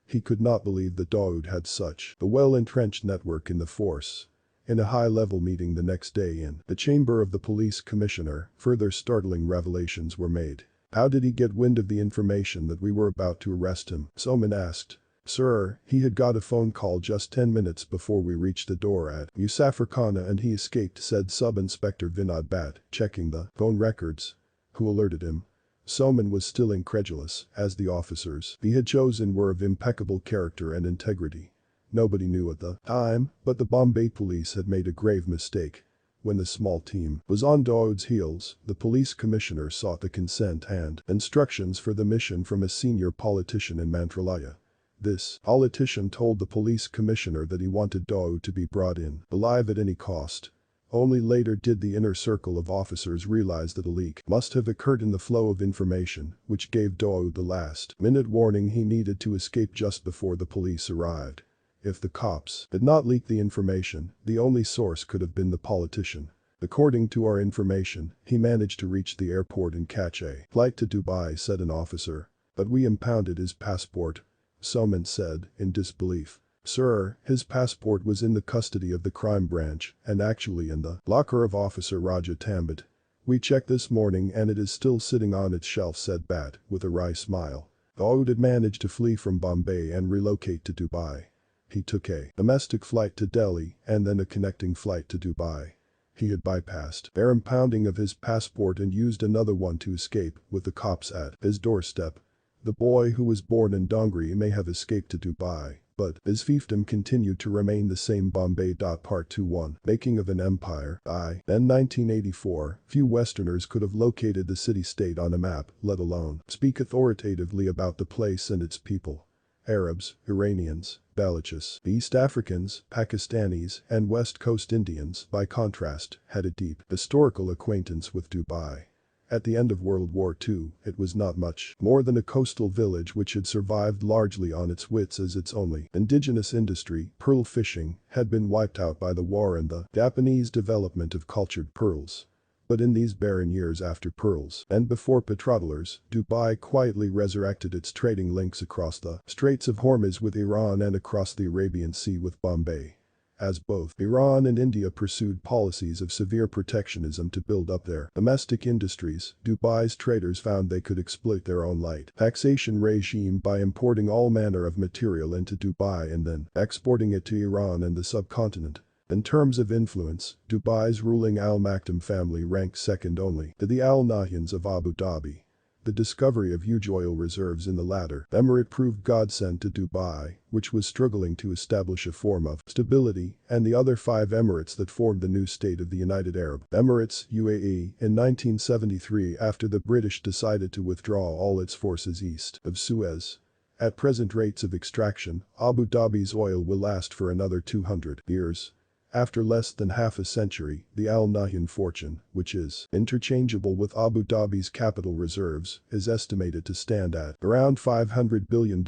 He could not believe that Dawood had such a well-entrenched network in the force. In a high-level meeting the next day in the chamber of the police commissioner, further startling revelations were made. "How did he get wind of the information that we were about to arrest him?" Soman asked. "Sir, he had got a phone call just 10 minutes before we reached the door at Musafirkhana and he escaped," said Sub-Inspector Vinod Bhatt, checking the phone records. "Who alerted him?" Soman was still incredulous, as the officers he had chosen were of impeccable character and integrity. Nobody knew at the time, but the Bombay police had made a grave mistake. When the small team was on Dawood's heels, the police commissioner sought the consent and instructions for the mission from a senior politician in Mantralaya. This politician told the police commissioner that he wanted Dawood to be brought in alive at any cost. Only later did the inner circle of officers realize that a leak must have occurred in the flow of information, which gave Dawood the last-minute warning he needed to escape just before the police arrived. If the cops had not leaked the information, the only source could have been the politician. "According to our information, he managed to reach the airport and catch a flight to Dubai," said an officer. "But we impounded his passport," Soman said, in disbelief. "Sir, his passport was in the custody of the crime branch and actually in the locker of Officer Raja Tambit. We checked this morning and it is still sitting on its shelf," said Bhatt, with a wry smile. Dawood had managed to flee from Bombay and relocate to Dubai. He took a domestic flight to Delhi and then a connecting flight to Dubai. He had bypassed their impounding of his passport and used another one to escape, with the cops at his doorstep. The boy who was born in Dongri may have escaped to Dubai, but his fiefdom continued to remain the same. Bombay. Part 21. Making of an Empire. Then 1984, few Westerners could have located the city-state on a map, let alone speak authoritatively about the place and its people. Arabs, Iranians, Baluchis, East Africans, Pakistanis, and West Coast Indians, by contrast, had a deep historical acquaintance with Dubai. At the end of World War II, it was not much more than a coastal village which had survived largely on its wits as its only indigenous industry, pearl fishing, had been wiped out by the war and the Japanese development of cultured pearls. But in these barren years after pearls and before petrodollars, Dubai quietly resurrected its trading links across the Straits of Hormuz with Iran and across the Arabian Sea with Bombay. As both Iran and India pursued policies of severe protectionism to build up their domestic industries, Dubai's traders found they could exploit their own light taxation regime by importing all manner of material into Dubai and then exporting it to Iran and the subcontinent. In terms of influence, Dubai's ruling Al Maktoum family ranked second only to the Al Nahyans of Abu Dhabi. The discovery of huge oil reserves in the latter emirate proved godsend to Dubai, which was struggling to establish a form of stability, and the other 5 emirates that formed the new state of the United Arab Emirates (UAE) in 1973 after the British decided to withdraw all its forces east of Suez. At present rates of extraction, Abu Dhabi's oil will last for another 200 years. After less than half a century, the Al Nahyan fortune, which is interchangeable with Abu Dhabi's capital reserves, is estimated to stand at around $500 billion,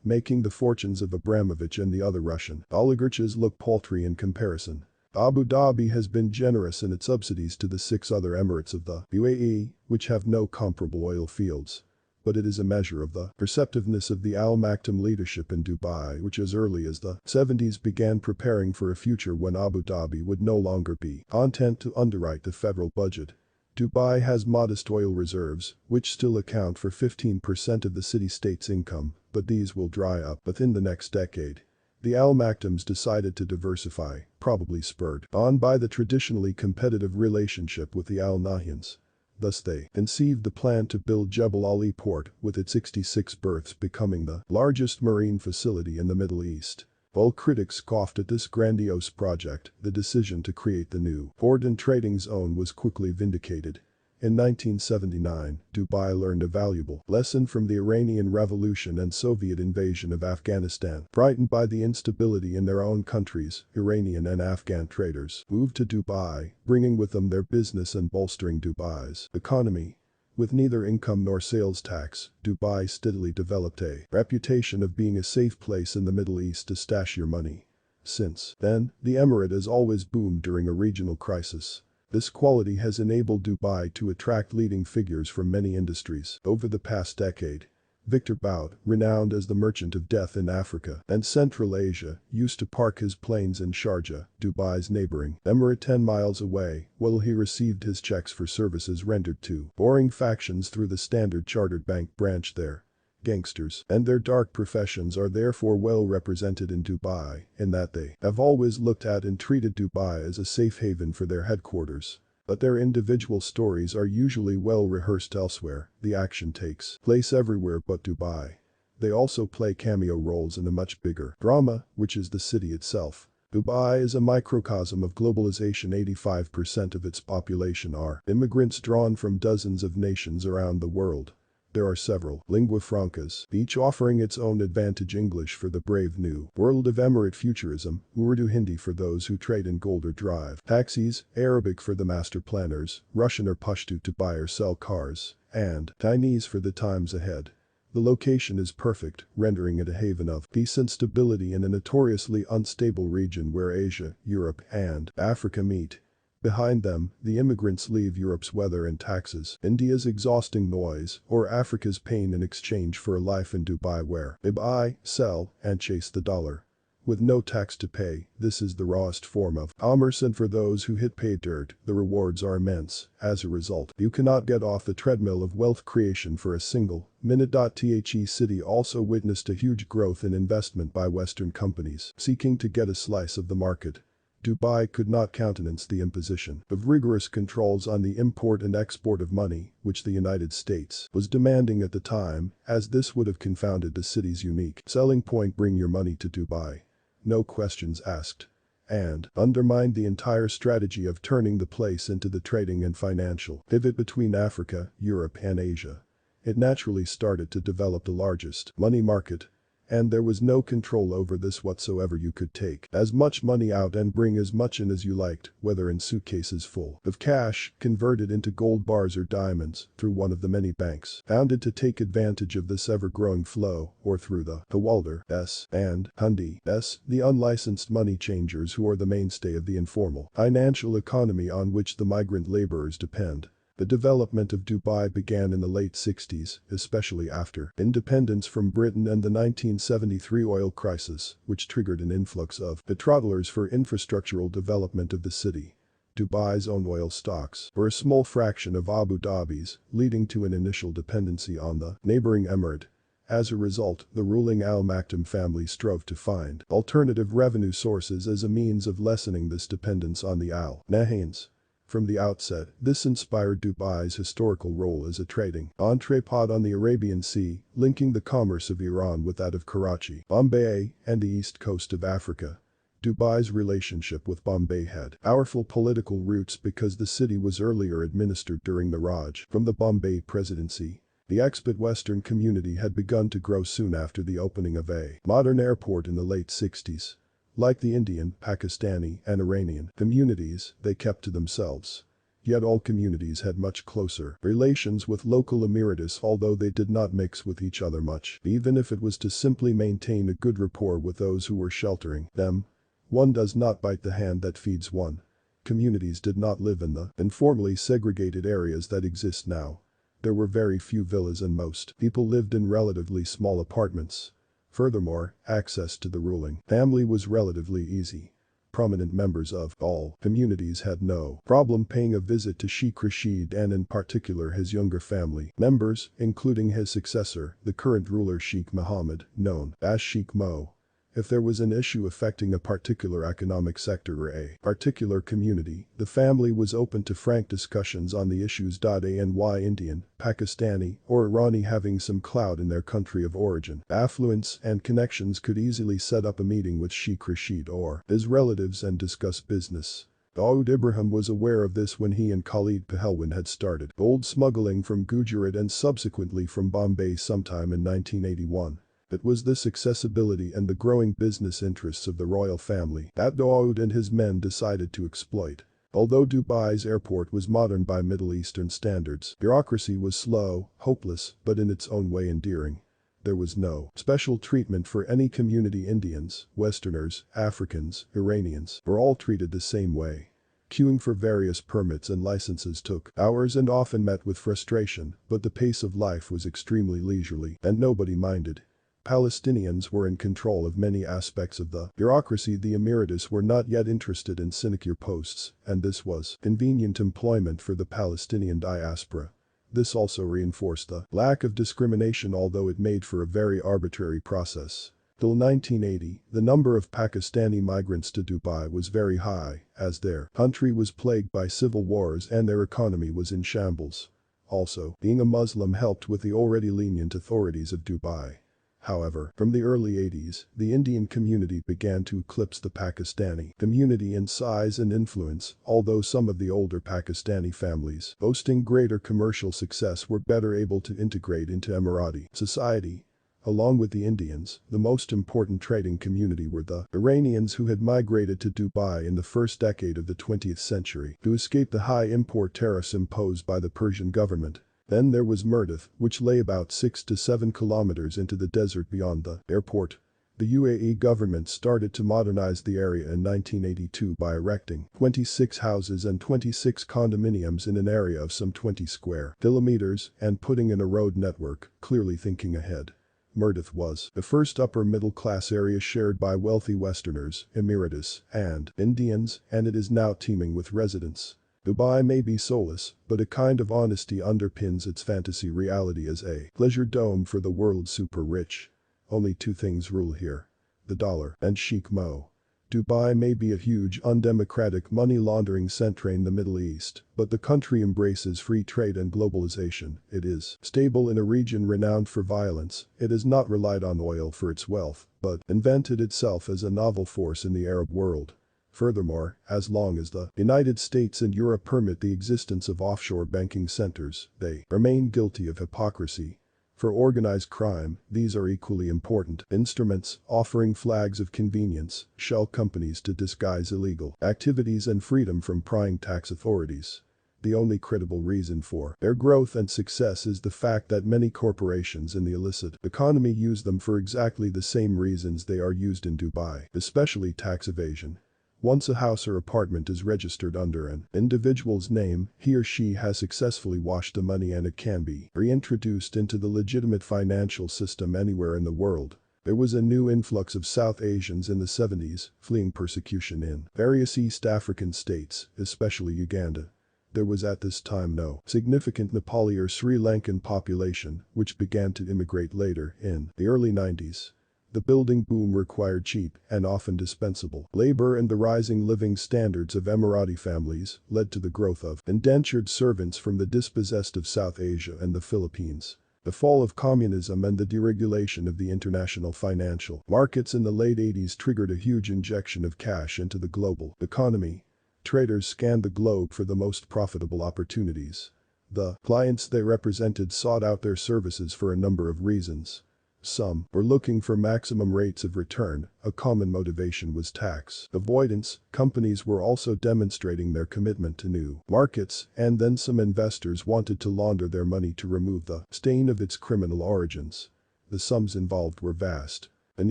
making the fortunes of Abramovich and the other Russian oligarchs look paltry in comparison. Abu Dhabi has been generous in its subsidies to the 6 other emirates of the UAE, which have no comparable oil fields. But it is a measure of the perceptiveness of the Al Maktoum leadership in Dubai, which as early as the 70s began preparing for a future when Abu Dhabi would no longer be content to underwrite the federal budget. Dubai has modest oil reserves, which still account for 15% of the city-state's income, but these will dry up within the next decade. The Al Maktoums decided to diversify, probably spurred on by the traditionally competitive relationship with the Al Nahyans. Thus they conceived the plan to build Jebel Ali Port, with its 66 berths becoming the largest marine facility in the Middle East. While critics scoffed at this grandiose project, the decision to create the new port and trading zone was quickly vindicated. In 1979, Dubai learned a valuable lesson from the Iranian Revolution and Soviet invasion of Afghanistan. Frightened by the instability in their own countries, Iranian and Afghan traders moved to Dubai, bringing with them their business and bolstering Dubai's economy. With neither income nor sales tax, Dubai steadily developed a reputation of being a safe place in the Middle East to stash your money. Since then, the emirate has always boomed during a regional crisis. This quality has enabled Dubai to attract leading figures from many industries over the past decade. Victor Bout, renowned as the merchant of death in Africa and Central Asia, used to park his planes in Sharjah, Dubai's neighboring emirate 10 miles away, while he received his checks for services rendered to boring factions through the Standard Chartered Bank branch there. Gangsters and their dark professions are therefore well represented in Dubai, in that they have always looked at and treated Dubai as a safe haven for their headquarters. But their individual stories are usually well rehearsed elsewhere. The action takes place everywhere but Dubai. They also play cameo roles in a much bigger drama, which is the city itself. Dubai is a microcosm of globalization. 85% of its population are immigrants drawn from dozens of nations around the world. There are several lingua francas, each offering its own advantage. English for the brave new world of Emirate futurism, Urdu Hindi for those who trade in gold or drive taxis, Arabic for the master planners, Russian or Pashto to buy or sell cars, and Chinese for the times ahead. The location is perfect, rendering it a haven of peace and stability in a notoriously unstable region where Asia, Europe, and Africa meet. Behind them, the immigrants leave Europe's weather and taxes, India's exhausting noise, or Africa's pain in exchange for a life in Dubai where they buy, sell, and chase the dollar. With no tax to pay, this is the rawest form of commerce, and for those who hit pay dirt, the rewards are immense. As a result, you cannot get off the treadmill of wealth creation for a single minute. The city also witnessed a huge growth in investment by Western companies seeking to get a slice of the market. Dubai could not countenance the imposition of rigorous controls on the import and export of money, which the United States was demanding at the time, as this would have confounded the city's unique selling point: bring your money to Dubai. No questions asked. And undermined the entire strategy of turning the place into the trading and financial pivot between Africa, Europe, and Asia. It naturally started to develop the largest money market. And there was no control over this whatsoever. You could take as much money out and bring as much in as you liked, whether in suitcases full of cash, converted into gold bars or diamonds, through one of the many banks founded to take advantage of this ever-growing flow, or through the Hawaldars and Hundis, the unlicensed money changers who are the mainstay of the informal financial economy on which the migrant laborers depend. The development of Dubai began in the late 60s, especially after independence from Britain and the 1973 oil crisis, which triggered an influx of petroleers for infrastructural development of the city. Dubai's own oil stocks were a small fraction of Abu Dhabi's, leading to an initial dependency on the neighboring emirate. As a result, the ruling Al Maktoum family strove to find alternative revenue sources as a means of lessening this dependence on the Al Nahyans. From the outset, this inspired Dubai's historical role as a trading entrepot on the Arabian Sea, linking the commerce of Iran with that of Karachi, Bombay, and the east coast of Africa. Dubai's relationship with Bombay had powerful political roots because the city was earlier administered during the Raj from the Bombay presidency. The expat Western community had begun to grow soon after the opening of a modern airport in the late 60s. Like the Indian, Pakistani, and Iranian communities, they kept to themselves. Yet all communities had much closer relations with local Emiratis, although they did not mix with each other much, even if it was to simply maintain a good rapport with those who were sheltering them. One does not bite the hand that feeds one. Communities did not live in the informally segregated areas that exist now. There were very few villas and most people lived in relatively small apartments. Furthermore, access to the ruling family was relatively easy. Prominent members of all communities had no problem paying a visit to Sheikh Rashid, and in particular his younger family members, including his successor, the current ruler Sheikh Mohammed, known as Sheikh Mo. If there was an issue affecting a particular economic sector or a particular community, the family was open to frank discussions on the issues. Any Indian, Pakistani, or Irani having some clout in their country of origin, affluence, and connections could easily set up a meeting with Sheikh Rashid or his relatives and discuss business. Dawood Ibrahim was aware of this when he and Khalid Pahelwan had started gold smuggling from Gujarat and subsequently from Bombay sometime in 1981. It was this accessibility and the growing business interests of the royal family that Dawood and his men decided to exploit. Although Dubai's airport was modern by Middle Eastern standards, bureaucracy was slow, hopeless, but in its own way endearing. There was no special treatment for any community. Indians, Westerners, Africans, Iranians were all treated the same way. Queuing for various permits and licenses took hours and often met with frustration, but the pace of life was extremely leisurely, and nobody minded. Palestinians were in control of many aspects of the bureaucracy. The Emirates were not yet interested in sinecure posts, and this was convenient employment for the Palestinian diaspora. This also reinforced the lack of discrimination, although it made for a very arbitrary process. Till 1980, the number of Pakistani migrants to Dubai was very high, as their country was plagued by civil wars and their economy was in shambles. Also, being a Muslim helped with the already lenient authorities of Dubai. However, from the early 80s, the Indian community began to eclipse the Pakistani community in size and influence, although some of the older Pakistani families, boasting greater commercial success, were better able to integrate into Emirati society. Along with the Indians, the most important trading community were the Iranians, who had migrated to Dubai in the first decade of the 20th century to escape the high import tariffs imposed by the Persian government. Then there was Murdath, which lay about 6 to 7 kilometers into the desert beyond the airport. The UAE government started to modernize the area in 1982 by erecting 26 houses and 26 condominiums in an area of some 20 square kilometers and putting in a road network, clearly thinking ahead. Murdath was the first upper-middle-class area shared by wealthy Westerners, Emiratis, and Indians, and it is now teeming with residents. Dubai may be soulless, but a kind of honesty underpins its fantasy reality as a pleasure dome for the world's super-rich. Only two things rule here: the dollar and Sheikh Mo. Dubai may be a huge undemocratic money-laundering center in the Middle East, but the country embraces free trade and globalization. It is stable in a region renowned for violence. It has not relied on oil for its wealth, but invented itself as a novel force in the Arab world. Furthermore, as long as the United States and Europe permit the existence of offshore banking centers, they remain guilty of hypocrisy. For organized crime, these are equally important instruments, offering flags of convenience, shell companies to disguise illegal activities and freedom from prying tax authorities. The only credible reason for their growth and success is the fact that many corporations in the illicit economy use them for exactly the same reasons they are used in Dubai, especially tax evasion. Once a house or apartment is registered under an individual's name, he or she has successfully washed the money and it can be reintroduced into the legitimate financial system anywhere in the world. There was a new influx of South Asians in the 70s, fleeing persecution in various East African states, especially Uganda. There was at this time no significant Nepali or Sri Lankan population, which began to immigrate later in the early 90s. The building boom required cheap and often dispensable labor, and the rising living standards of Emirati families led to the growth of indentured servants from the dispossessed of South Asia and the Philippines. The fall of communism and the deregulation of the international financial markets in the late 80s triggered a huge injection of cash into the global economy. Traders scanned the globe for the most profitable opportunities. The clients they represented sought out their services for a number of reasons. Some were looking for maximum rates of return. A common motivation was tax avoidance. Companies were also demonstrating their commitment to new markets, and then some investors wanted to launder their money to remove the stain of its criminal origins. The sums involved were vast. An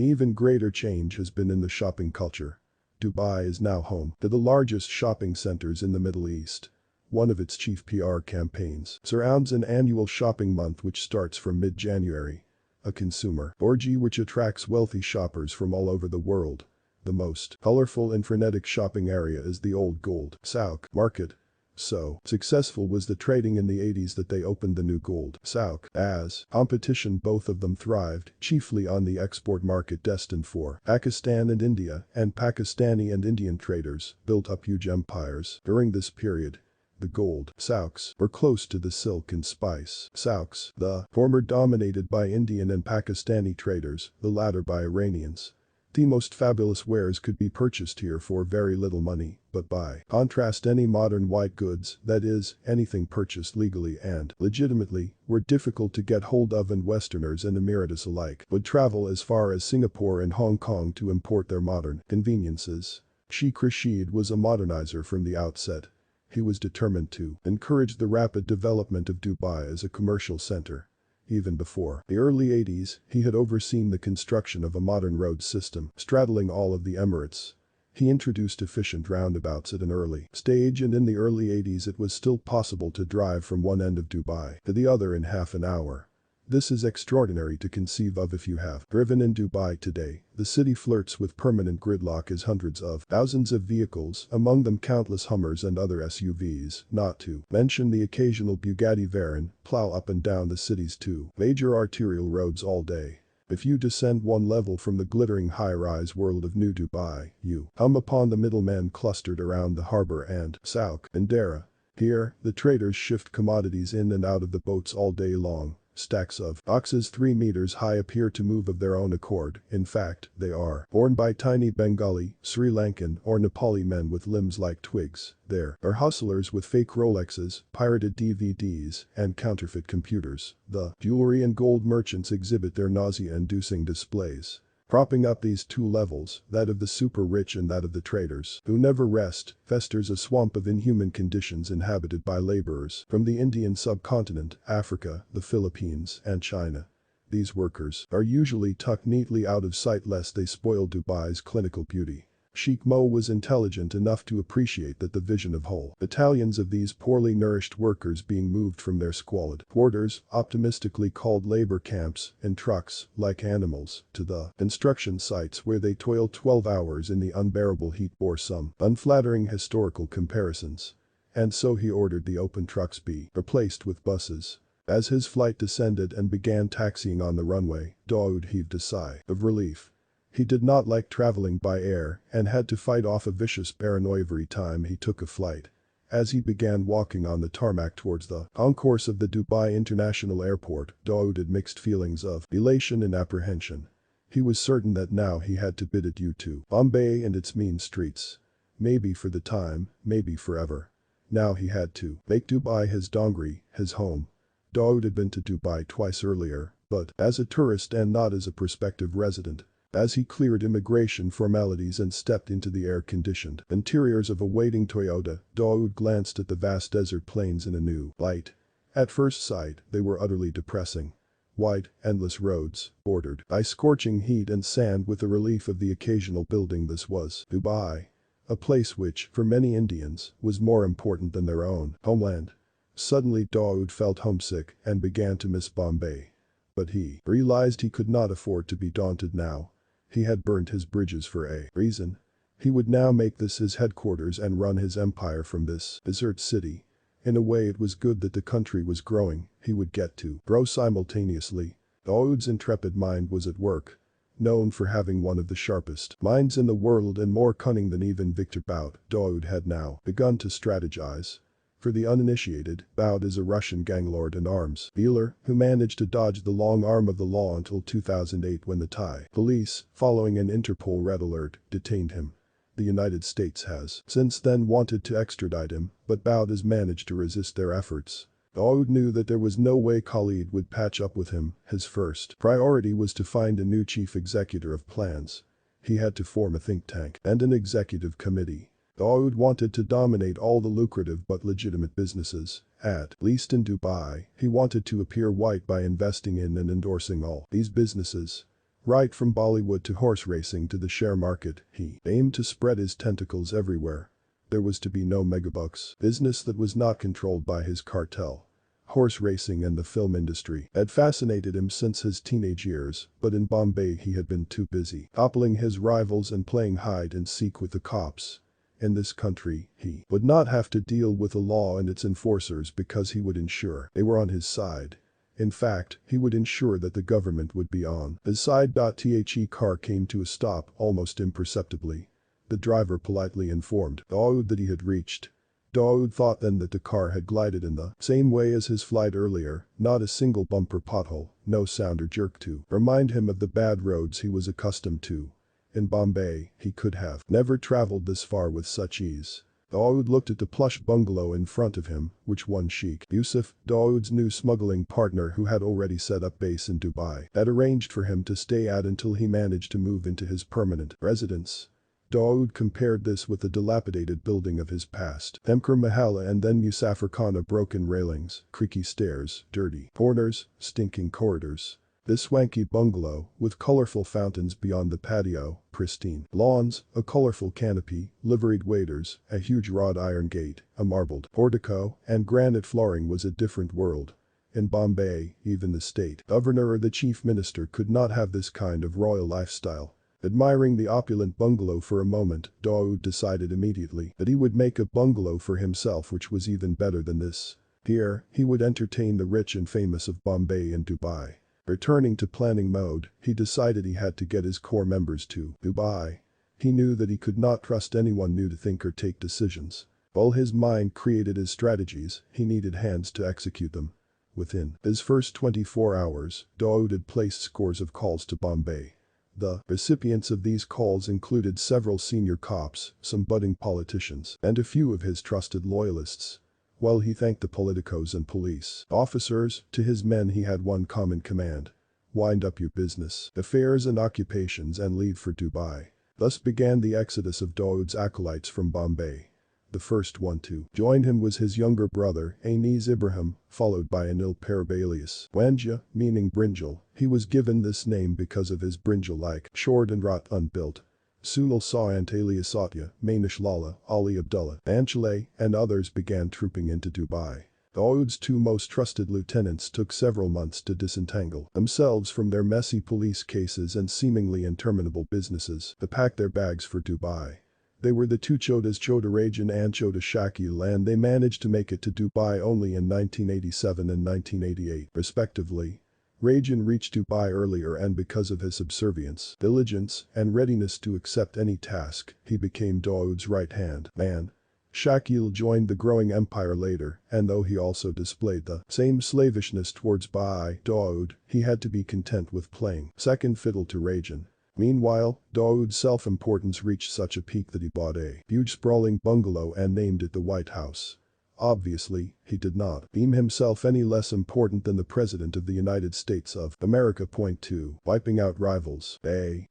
even greater change has been in the shopping culture. Dubai is now home to the largest shopping centers in the Middle East. One of its chief PR campaigns surrounds an annual shopping month which starts from mid-January. A consumer orgy which attracts wealthy shoppers from all over the world. The most colorful and frenetic shopping area is the Old Gold Souk market. So successful was the trading in the 80s that they opened the new Gold Souk. As competition, both of them thrived, chiefly on the export market destined for Pakistan and India, and Pakistani and Indian traders built up huge empires during this period. The gold souks were close to the silk and spice souks, the former dominated by Indian and Pakistani traders, the latter by Iranians. The most fabulous wares could be purchased here for very little money, but by contrast any modern white goods, that is, anything purchased legally and legitimately, were difficult to get hold of, and Westerners and Emiratis alike would travel as far as Singapore and Hong Kong to import their modern conveniences. Sheikh Rashid was a modernizer from the outset. He was determined to encourage the rapid development of Dubai as a commercial center. Even before the early 80s, he had overseen the construction of a modern road system straddling all of the Emirates. He introduced efficient roundabouts at an early stage, and in the early 80s it was still possible to drive from one end of Dubai to the other in half an hour. This is extraordinary to conceive of if you have driven in Dubai today. The city flirts with permanent gridlock as hundreds of thousands of vehicles, among them countless Hummers and other SUVs, not to mention the occasional Bugatti Veyron, plow up and down the city's two major arterial roads all day. If you descend one level from the glittering high-rise world of New Dubai, you come upon the middlemen clustered around the harbor and Souk Bandera. Here, the traders shift commodities in and out of the boats all day long. Stacks of boxes 3 meters high appear to move of their own accord. In fact, they are borne by tiny Bengali, Sri Lankan or Nepali men with limbs like twigs. There are hustlers with fake Rolexes, pirated DVDs, and counterfeit computers. The jewelry and gold merchants exhibit their nausea-inducing displays. Propping up these two levels, that of the super rich and that of the traders, who never rest, festers a swamp of inhuman conditions inhabited by laborers from the Indian subcontinent, Africa, the Philippines, and China. These workers are usually tucked neatly out of sight lest they spoil Dubai's clinical beauty. Sheikh Mo was intelligent enough to appreciate that the vision of whole battalions of these poorly nourished workers being moved from their squalid quarters, optimistically called labor camps, in trucks, like animals, to the construction sites where they toil 12 hours in the unbearable heat bore some unflattering historical comparisons. And so he ordered the open trucks be replaced with buses. As his flight descended and began taxiing on the runway, Dawood heaved a sigh of relief. He did not like traveling by air and had to fight off a vicious paranoia every time he took a flight. As he began walking on the tarmac towards the concourse of the Dubai International Airport, Dawood had mixed feelings of elation and apprehension. He was certain that now he had to bid adieu to Bombay and its mean streets. Maybe for the time, maybe forever. Now he had to make Dubai his Dongri, his home. Dawood had been to Dubai twice earlier, but as a tourist and not as a prospective resident. As he cleared immigration formalities and stepped into the air-conditioned interiors of a waiting Toyota, Dawood glanced at the vast desert plains in a new light. At first sight, they were utterly depressing. Wide, endless roads, bordered by scorching heat and sand with the relief of the occasional building. This was Dubai. A place which, for many Indians, was more important than their own homeland. Suddenly Dawood felt homesick and began to miss Bombay. But he realized he could not afford to be daunted now. He had burnt his bridges for a reason. He would now make this his headquarters and run his empire from this desert city. In a way it was good that the country was growing, he would get to grow simultaneously. Dawood's intrepid mind was at work. Known for having one of the sharpest minds in the world and more cunning than even Victor Bout, Dawood had now begun to strategize. For the uninitiated, Dawood is a Russian gang lord and arms dealer who managed to dodge the long arm of the law until 2008 when the Thai police, following an Interpol red alert, detained him. The United States has since then wanted to extradite him, but Dawood has managed to resist their efforts. Dawood knew that there was no way Khalid would patch up with him. His first priority was to find a new chief executor of plans. He had to form a think tank and an executive committee. Dawood wanted to dominate all the lucrative but legitimate businesses, at least in Dubai. He wanted to appear white by investing in and endorsing all these businesses. Right from Bollywood to horse racing to the share market, he aimed to spread his tentacles everywhere. There was to be no megabucks business that was not controlled by his cartel. Horse racing and the film industry had fascinated him since his teenage years, but in Bombay he had been too busy toppling his rivals and playing hide and seek with the cops. In this country, he would not have to deal with the law and its enforcers because he would ensure they were on his side. In fact, he would ensure that the government would be on his side. The car came to a stop almost imperceptibly. The driver politely informed Dawood that he had reached. Dawood thought then that the car had glided in the same way as his flight earlier, not a single bumper pothole, no sound or jerk to remind him of the bad roads he was accustomed to. In Bombay, he could have never traveled this far with such ease. Dawood looked at the plush bungalow in front of him, which one Sheikh Yusuf, Dawood's new smuggling partner who had already set up base in Dubai, had arranged for him to stay at until he managed to move into his permanent residence. Dawood compared this with the dilapidated building of his past, Temkur Mahalla and then Musafirkhana, broken railings, creaky stairs, dirty corners, stinking corridors. This swanky bungalow, with colorful fountains beyond the patio, pristine lawns, a colorful canopy, liveried waiters, a huge wrought iron gate, a marbled portico, and granite flooring was a different world. In Bombay, even the state governor or the chief minister could not have this kind of royal lifestyle. Admiring the opulent bungalow for a moment, Dawood decided immediately that he would make a bungalow for himself which was even better than this. Here, he would entertain the rich and famous of Bombay and Dubai. Returning to planning mode, he decided he had to get his core members to Dubai. He knew that he could not trust anyone new to think or take decisions. While his mind created his strategies, he needed hands to execute them. Within his first 24 hours, Dawood had placed scores of calls to Bombay. The recipients of these calls included several senior cops, some budding politicians, and a few of his trusted loyalists. While he thanked the politicos and police officers, to his men he had one common command: wind up your business, affairs and occupations and leave for Dubai. Thus began the exodus of Dawood's acolytes from Bombay. The first one to join him was his younger brother, Ibrahim, followed by an ill Arab alias, Wanja, meaning brinjal. He was given this name because of his brinjal-like, short and wrought unbuilt. Sunil Sant alias Satya, Manish Lala, Ali Abdullah, Anchale, and others began trooping into Dubai. Dawood's two most trusted lieutenants took several months to disentangle themselves from their messy police cases and seemingly interminable businesses to pack their bags for Dubai. They were the two Chotas Chota Rajan and Chota Shakil, and they managed to make it to Dubai only in 1987 and 1988, respectively. Rajan reached Dubai earlier, and because of his subservience, diligence, and readiness to accept any task, he became Dawood's right-hand man. Shakil joined the growing empire later, and though he also displayed the same slavishness towards Dawood, he had to be content with playing second fiddle to Rajan. Meanwhile, Dawood's self-importance reached such a peak that he bought a huge sprawling bungalow and named it the White House. Obviously, he did not deem himself any less important than the President of the United States of America. Point 2. Wiping out rivals.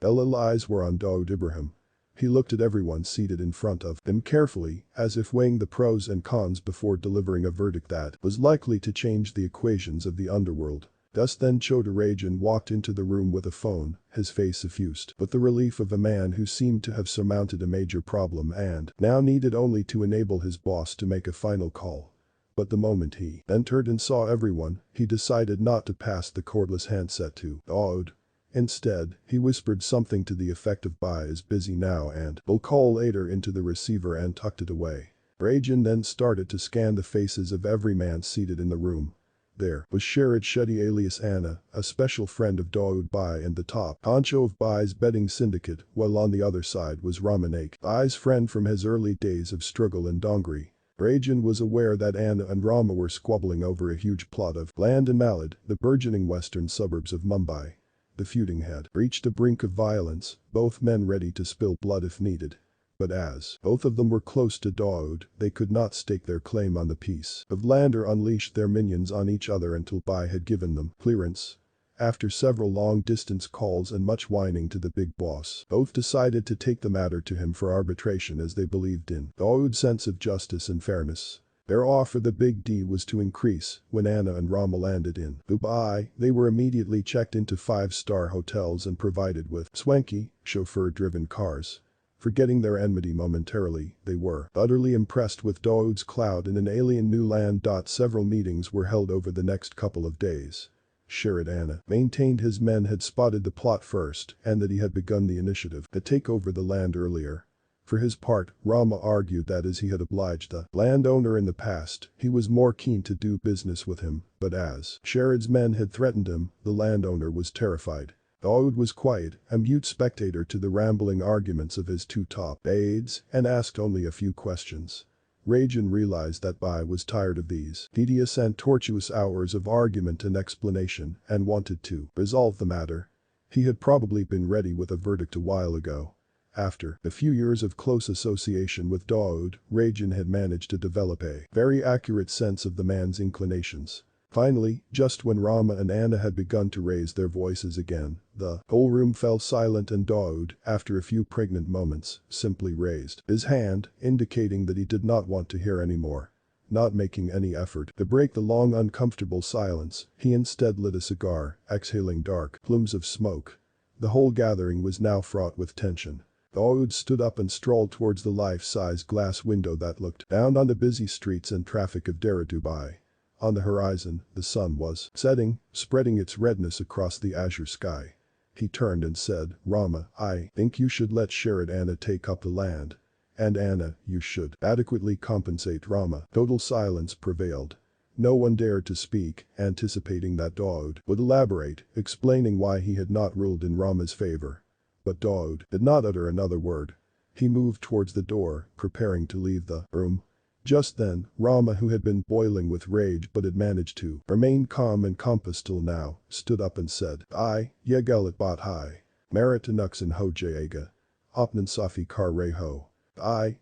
All eyes were on Dawood Ibrahim. He looked at everyone seated in front of him carefully, as if weighing the pros and cons before delivering a verdict that was likely to change the equations of the underworld. Just then Chota Rajan walked into the room with a phone, his face suffused with the relief of a man who seemed to have surmounted a major problem and now needed only to enable his boss to make a final call. But the moment he entered and saw everyone, he decided not to pass the cordless handset to Dawood. Instead, he whispered something to the effect of "Bye is busy now and will call later" into the receiver and tucked it away. Rajan then started to scan the faces of every man seated in the room. There was Sharad Shetty alias Anna, a special friend of Dawood Bhai and the top honcho of Bhai's betting syndicate, while on the other side was Ramanak, Bhai's friend from his early days of struggle in Dongri. Rajan was aware that Anna and Rama were squabbling over a huge plot of land in Malad, the burgeoning western suburbs of Mumbai. The feuding had reached the brink of violence, both men ready to spill blood if needed. But as both of them were close to Dawood, they could not stake their claim on the piece of land or unleash their minions on each other until Bhai had given them clearance. After several long-distance calls and much whining to the big boss, both decided to take the matter to him for arbitration, as they believed in Dawood's sense of justice and fairness. Their offer, the big D, was to increase. When Anna and Rama landed in Dubai, they were immediately checked into 5-star hotels and provided with swanky, chauffeur-driven cars. Forgetting their enmity momentarily, they were utterly impressed with Dawood's clout in an alien new land. Several meetings were held over the next couple of days. Sharad Anna maintained his men had spotted the plot first and that he had begun the initiative to take over the land earlier. For his part, Rama argued that as he had obliged the landowner in the past, he was more keen to do business with him, but as Sharad's men had threatened him, the landowner was terrified. Dawood was quiet, a mute spectator to the rambling arguments of his two top aides, and asked only a few questions. Rajan realized that Bhai was tired of these tedious and tortuous hours of argument and explanation and wanted to resolve the matter. He had probably been ready with a verdict a while ago. After a few years of close association with Dawood, Rajan had managed to develop a very accurate sense of the man's inclinations. Finally, just when Rama and Anna had begun to raise their voices again, the whole room fell silent and Dawood, after a few pregnant moments, simply raised his hand, indicating that he did not want to hear any more. not making any effort to break the long uncomfortable silence. He instead lit a cigar, exhaling dark plumes of smoke. The whole gathering was now fraught with tension. Dawood stood up and strolled towards the life-size glass window that looked down on the busy streets and traffic of Dubai. On the horizon, the sun was setting, spreading its redness across the azure sky. He turned and said, "Rama, I think you should let Sherrod Anna take up the land. And Anna, you should adequately compensate Rama." Total silence prevailed. No one dared to speak, anticipating that Dawood would elaborate, explaining why he had not ruled in Rama's favor. But Dawood did not utter another word. He moved towards the door, preparing to leave the room. Just then, Rama, who had been boiling with rage but had managed to remain calm and compassed till now, stood up and said, "I, Yegalit Bat Hai. Maritanuksan Ho Jaega. Opnan Safi Kar Reho.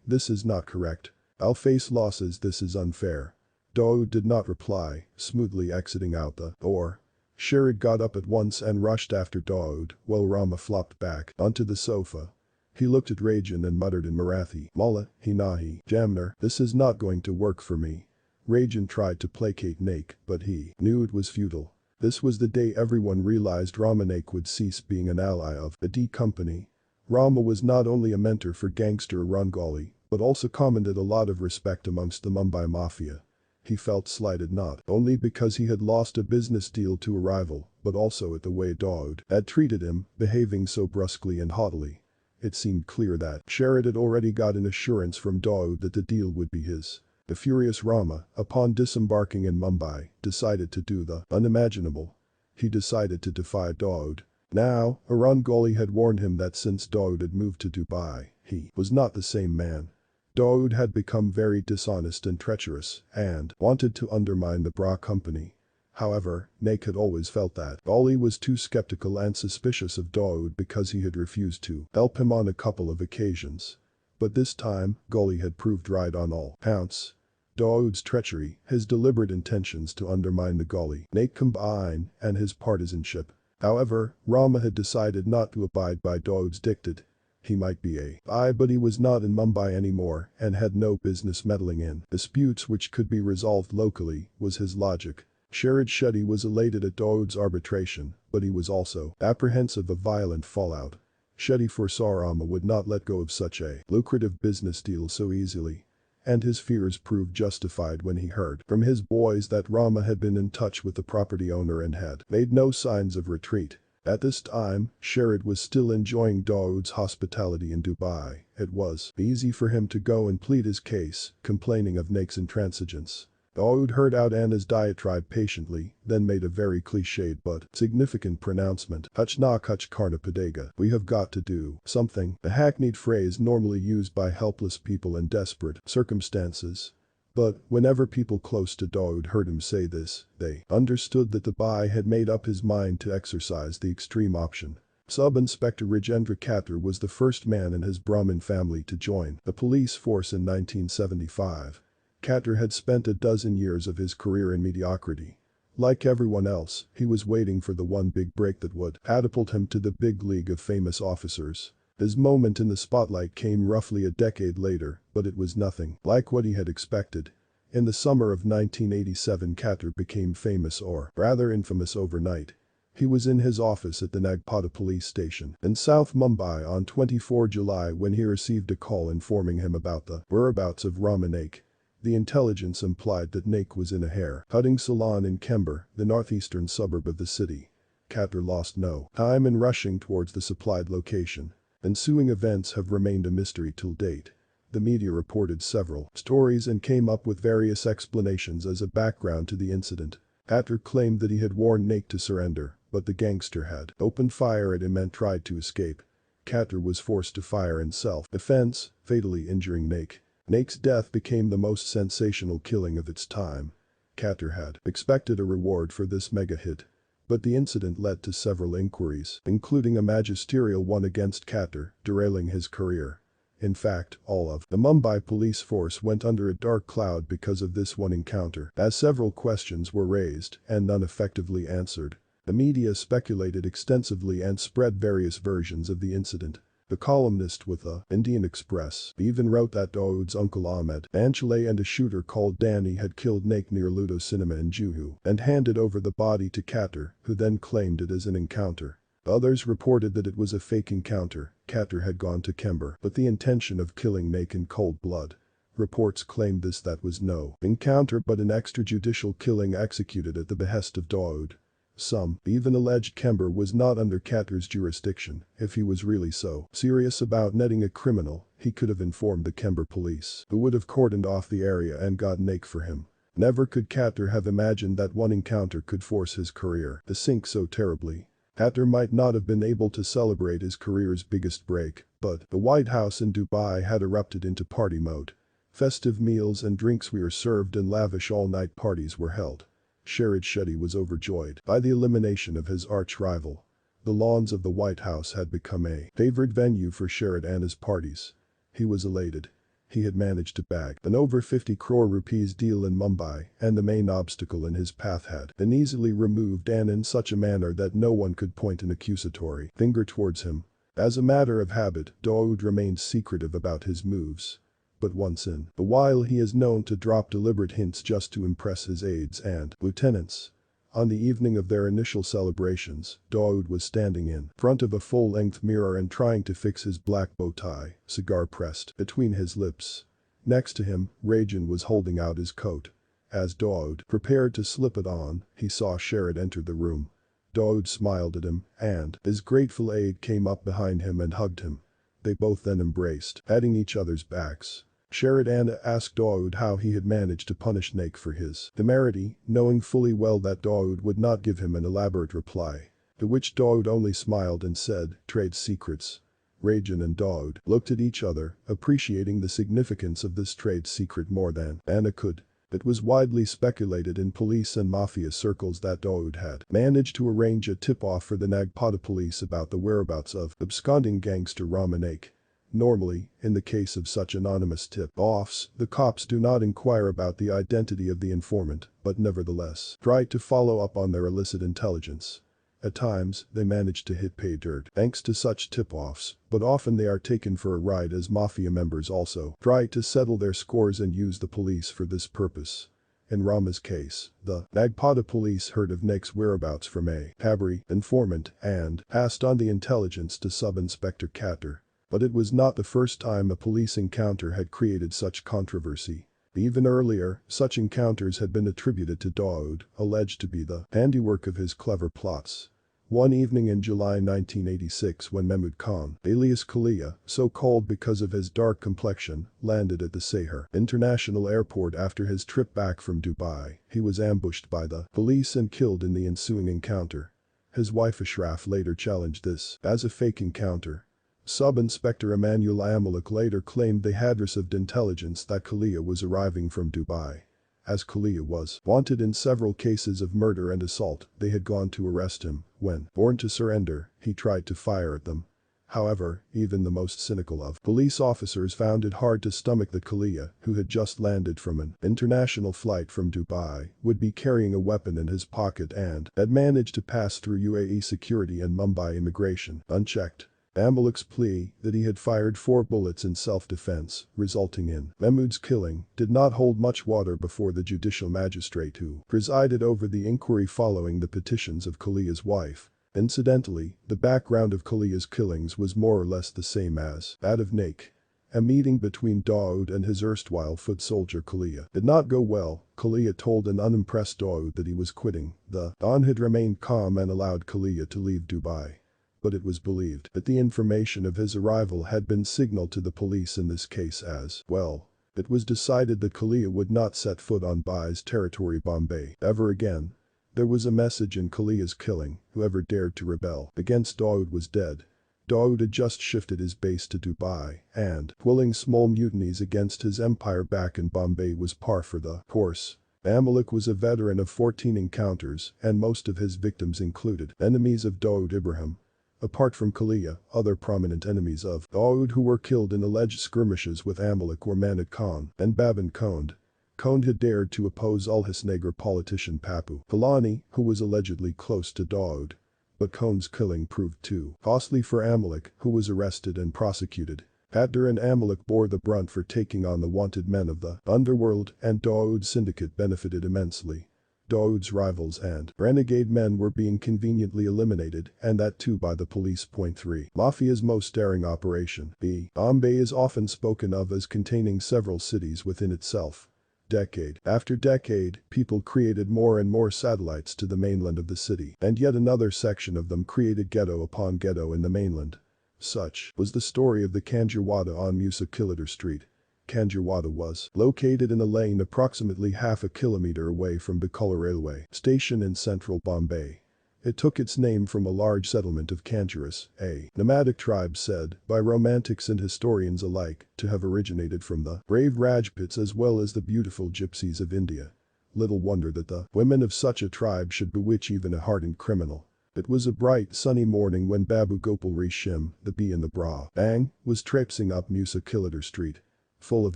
This is not correct. I'll face losses, this is unfair." Dawood did not reply, smoothly exiting out the door. Sherrod got up at once and rushed after Dawood, while Rama flopped back onto the sofa. He looked at Rajan and muttered in Marathi, "Mullah, Hinahi, Jamner, this is not going to work for me." Rajan tried to placate Naik, but he knew it was futile. This was the day everyone realized Rama Naik would cease being an ally of the D Company. Rama was not only a mentor for gangster Rangali, but also commanded a lot of respect amongst the Mumbai Mafia. He felt slighted not only because he had lost a business deal to a rival, but also at the way Dawood had treated him, behaving so brusquely and haughtily. It seemed clear that Sherrod had already got an assurance from Dawood that the deal would be his. The furious Rama, upon disembarking in Mumbai, decided to do the unimaginable. He decided to defy Dawood. Now, Rangali had warned him that since Dawood had moved to Dubai, he was not the same man. Dawood had become very dishonest and treacherous and wanted to undermine the Bra Company. However, Naik had always felt that Gali was too skeptical and suspicious of Dawood because he had refused to help him on a couple of occasions. But this time, Gali had proved right on all counts. Dawood's treachery, his deliberate intentions to undermine the Gali, Naik combine, and his partisanship. However, Rama had decided not to abide by Dawood's dictate. He might be but he was not in Mumbai anymore and had no business meddling in disputes which could be resolved locally, was his logic. Sherrod Shetty was elated at Dawood's arbitration, but he was also apprehensive of violent fallout. Shetty foresaw Rama would not let go of such a lucrative business deal so easily. And his fears proved justified when he heard from his boys that Rama had been in touch with the property owner and had made no signs of retreat. At this time, Sherrod was still enjoying Dawood's hospitality in Dubai. It was easy for him to go and plead his case, complaining of Naik's intransigence. Dawood heard out Anna's diatribe patiently, then made a very cliched but significant pronouncement. "Hutch na hutch karna padega. We have got to do something," a hackneyed phrase normally used by helpless people in desperate circumstances. But whenever people close to Dawood heard him say this, they understood that the Bai had made up his mind to exercise the extreme option. Sub-Inspector Rajendra Khatter was the first man in his Brahmin family to join the police force in 1975. Khatter had spent a dozen years of his career in mediocrity. Like everyone else, he was waiting for the one big break that would catapult him to the big league of famous officers. His moment in the spotlight came roughly a decade later, but it was nothing like what he had expected. In the summer of 1987, Khatter became famous, or rather infamous, overnight. He was in his office at the Nagpada police station in South Mumbai on 24 July when he received a call informing him about the whereabouts of Rama Naik. The intelligence implied that Naik was in a hair-cutting salon in Kember, the northeastern suburb of the city. Khatter lost no time in rushing towards the supplied location. Ensuing events have remained a mystery till date. The media reported several stories and came up with various explanations as a background to the incident. Khatter claimed that he had warned Naik to surrender, but the gangster had opened fire at him and tried to escape. Khatter was forced to fire in self-defense, fatally injuring Naik. Naik's death became the most sensational killing of its time. Khatter had expected a reward for this mega hit. But the incident led to several inquiries, including a magisterial one against Khatter, derailing his career. In fact, all of the Mumbai police force went under a dark cloud because of this one encounter, as several questions were raised and none effectively answered. The media speculated extensively and spread various versions of the incident. The columnist with the Indian Express even wrote that Dawood's uncle Ahmed Banchale and a shooter called Danny had killed Naik near Ludo Cinema in Juhu and handed over the body to Katter, who then claimed it as an encounter. Others reported that it was a fake encounter. Katter had gone to Kember, but the intention of killing Naik in cold blood. Reports claimed that was no encounter but an extrajudicial killing executed at the behest of Dawood. Some even alleged Kember was not under Katter's jurisdiction. If he was really so serious about netting a criminal, he could have informed the Kember police, who would have cordoned off the area and got Naik for him. Never could Katter have imagined that one encounter could force his career to sink so terribly. Katter might not have been able to celebrate his career's biggest break, but the White House in Dubai had erupted into party mode. Festive meals and drinks were served and lavish all-night parties were held. Sharad Shetty was overjoyed by the elimination of his arch-rival. The lawns of the White House had become a favorite venue for Sharad and his parties. He was elated. He had managed to bag an over 50 crore rupees deal in Mumbai, and the main obstacle in his path had been easily removed and in such a manner that no one could point an accusatory finger towards him. As a matter of habit, Dawood remained secretive about his moves. But once in a while he is known to drop deliberate hints just to impress his aides and lieutenants. On the evening of their initial celebrations, Dawood was standing in front of a full-length mirror and trying to fix his black bow tie, cigar pressed between his lips. Next to him, Rajan was holding out his coat. As Dawood prepared to slip it on, he saw Sharad enter the room. Dawood smiled at him, and his grateful aide came up behind him and hugged him. They both then embraced, patting each other's backs. Sharad asked Dawood how he had managed to punish Naik for his temerity, knowing fully well that Dawood would not give him an elaborate reply. To which Dawood only smiled and said, "Trade secrets." Rajan and Dawood looked at each other, appreciating the significance of this trade secret more than Anna could. It was widely speculated in police and mafia circles that Dawood had managed to arrange a tip-off for the Nagpada police about the whereabouts of absconding gangster Rama Naik. Normally, in the case of such anonymous tip-offs, the cops do not inquire about the identity of the informant, but nevertheless try to follow up on their illicit intelligence. At times, they manage to hit pay dirt thanks to such tip-offs, but often they are taken for a ride as mafia members also try to settle their scores and use the police for this purpose. In Rama's case, the Nagpada police heard of Naik's whereabouts from a Tabri informant and passed on the intelligence to Sub-Inspector Katter. But it was not the first time a police encounter had created such controversy. Even earlier, such encounters had been attributed to Dawood, alleged to be the handiwork of his clever plots. One evening in July 1986 when Mahmud Khan, alias Kalia, so called because of his dark complexion, landed at the Sehar International Airport after his trip back from Dubai, he was ambushed by the police and killed in the ensuing encounter. His wife Ashraf later challenged this as a fake encounter. Sub-Inspector Emmanuel Amalek later claimed they had received intelligence that Kalia was arriving from Dubai. As Kalia was wanted in several cases of murder and assault, they had gone to arrest him. When born to surrender, he tried to fire at them. However, even the most cynical of police officers found it hard to stomach that Kalia, who had just landed from an international flight from Dubai, would be carrying a weapon in his pocket and had managed to pass through UAE security and Mumbai immigration unchecked. Amalek's plea that he had fired 4 bullets in self-defense, resulting in Mahmud's killing, did not hold much water before the judicial magistrate who presided over the inquiry following the petitions of Kalia's wife. Incidentally, the background of Kalia's killings was more or less the same as that of Naik. A meeting between Dawood and his erstwhile foot soldier Kalia did not go well. Kalia told an unimpressed Dawood that he was quitting. The Don had remained calm and allowed Kalia to leave Dubai. But it was believed that the information of his arrival had been signaled to the police in this case as well. It was decided that Kalia would not set foot on Bai's territory Bombay ever again. There was a message in Kalia's killing: whoever dared to rebel against Dawood was dead. Dawood had just shifted his base to Dubai, and pulling small mutinies against his empire back in Bombay was par for the course. Amalek was a veteran of 14 encounters, and most of his victims included enemies of Dawood Ibrahim. Apart from Kalia, other prominent enemies of Dawood who were killed in alleged skirmishes with Amalek were Manat Khan and Babin Kond. Kond had dared to oppose Ulhasnagar politician Papu Kalani, who was allegedly close to Dawood. But Kohn's killing proved too costly for Amalek, who was arrested and prosecuted. Adder and Amalek bore the brunt for taking on the wanted men of the underworld, and Dawood's syndicate benefited immensely. Dawood's rivals and renegade men were being conveniently eliminated, and that too by the police. Point 3. Mafia's most daring operation. B. Bombay is often spoken of as containing several cities within itself. Decade after decade, people created more and more satellites to the mainland of the city, and yet another section of them created ghetto upon ghetto in the mainland. Such was the story of the Kanjurwada on Musa Kiliter Street. Kanjurwada was located in a lane approximately half a kilometer away from Bikola railway station in central Bombay. It took its name from a large settlement of Kanjuras, a nomadic tribe said, by romantics and historians alike, to have originated from the brave Rajputs as well as the beautiful gypsies of India. Little wonder that the women of such a tribe should bewitch even a hardened criminal. It was a bright, sunny morning when Babu Gopal Rishim, the bee in the bra bang, was traipsing up Musa Kiliter Street. Full of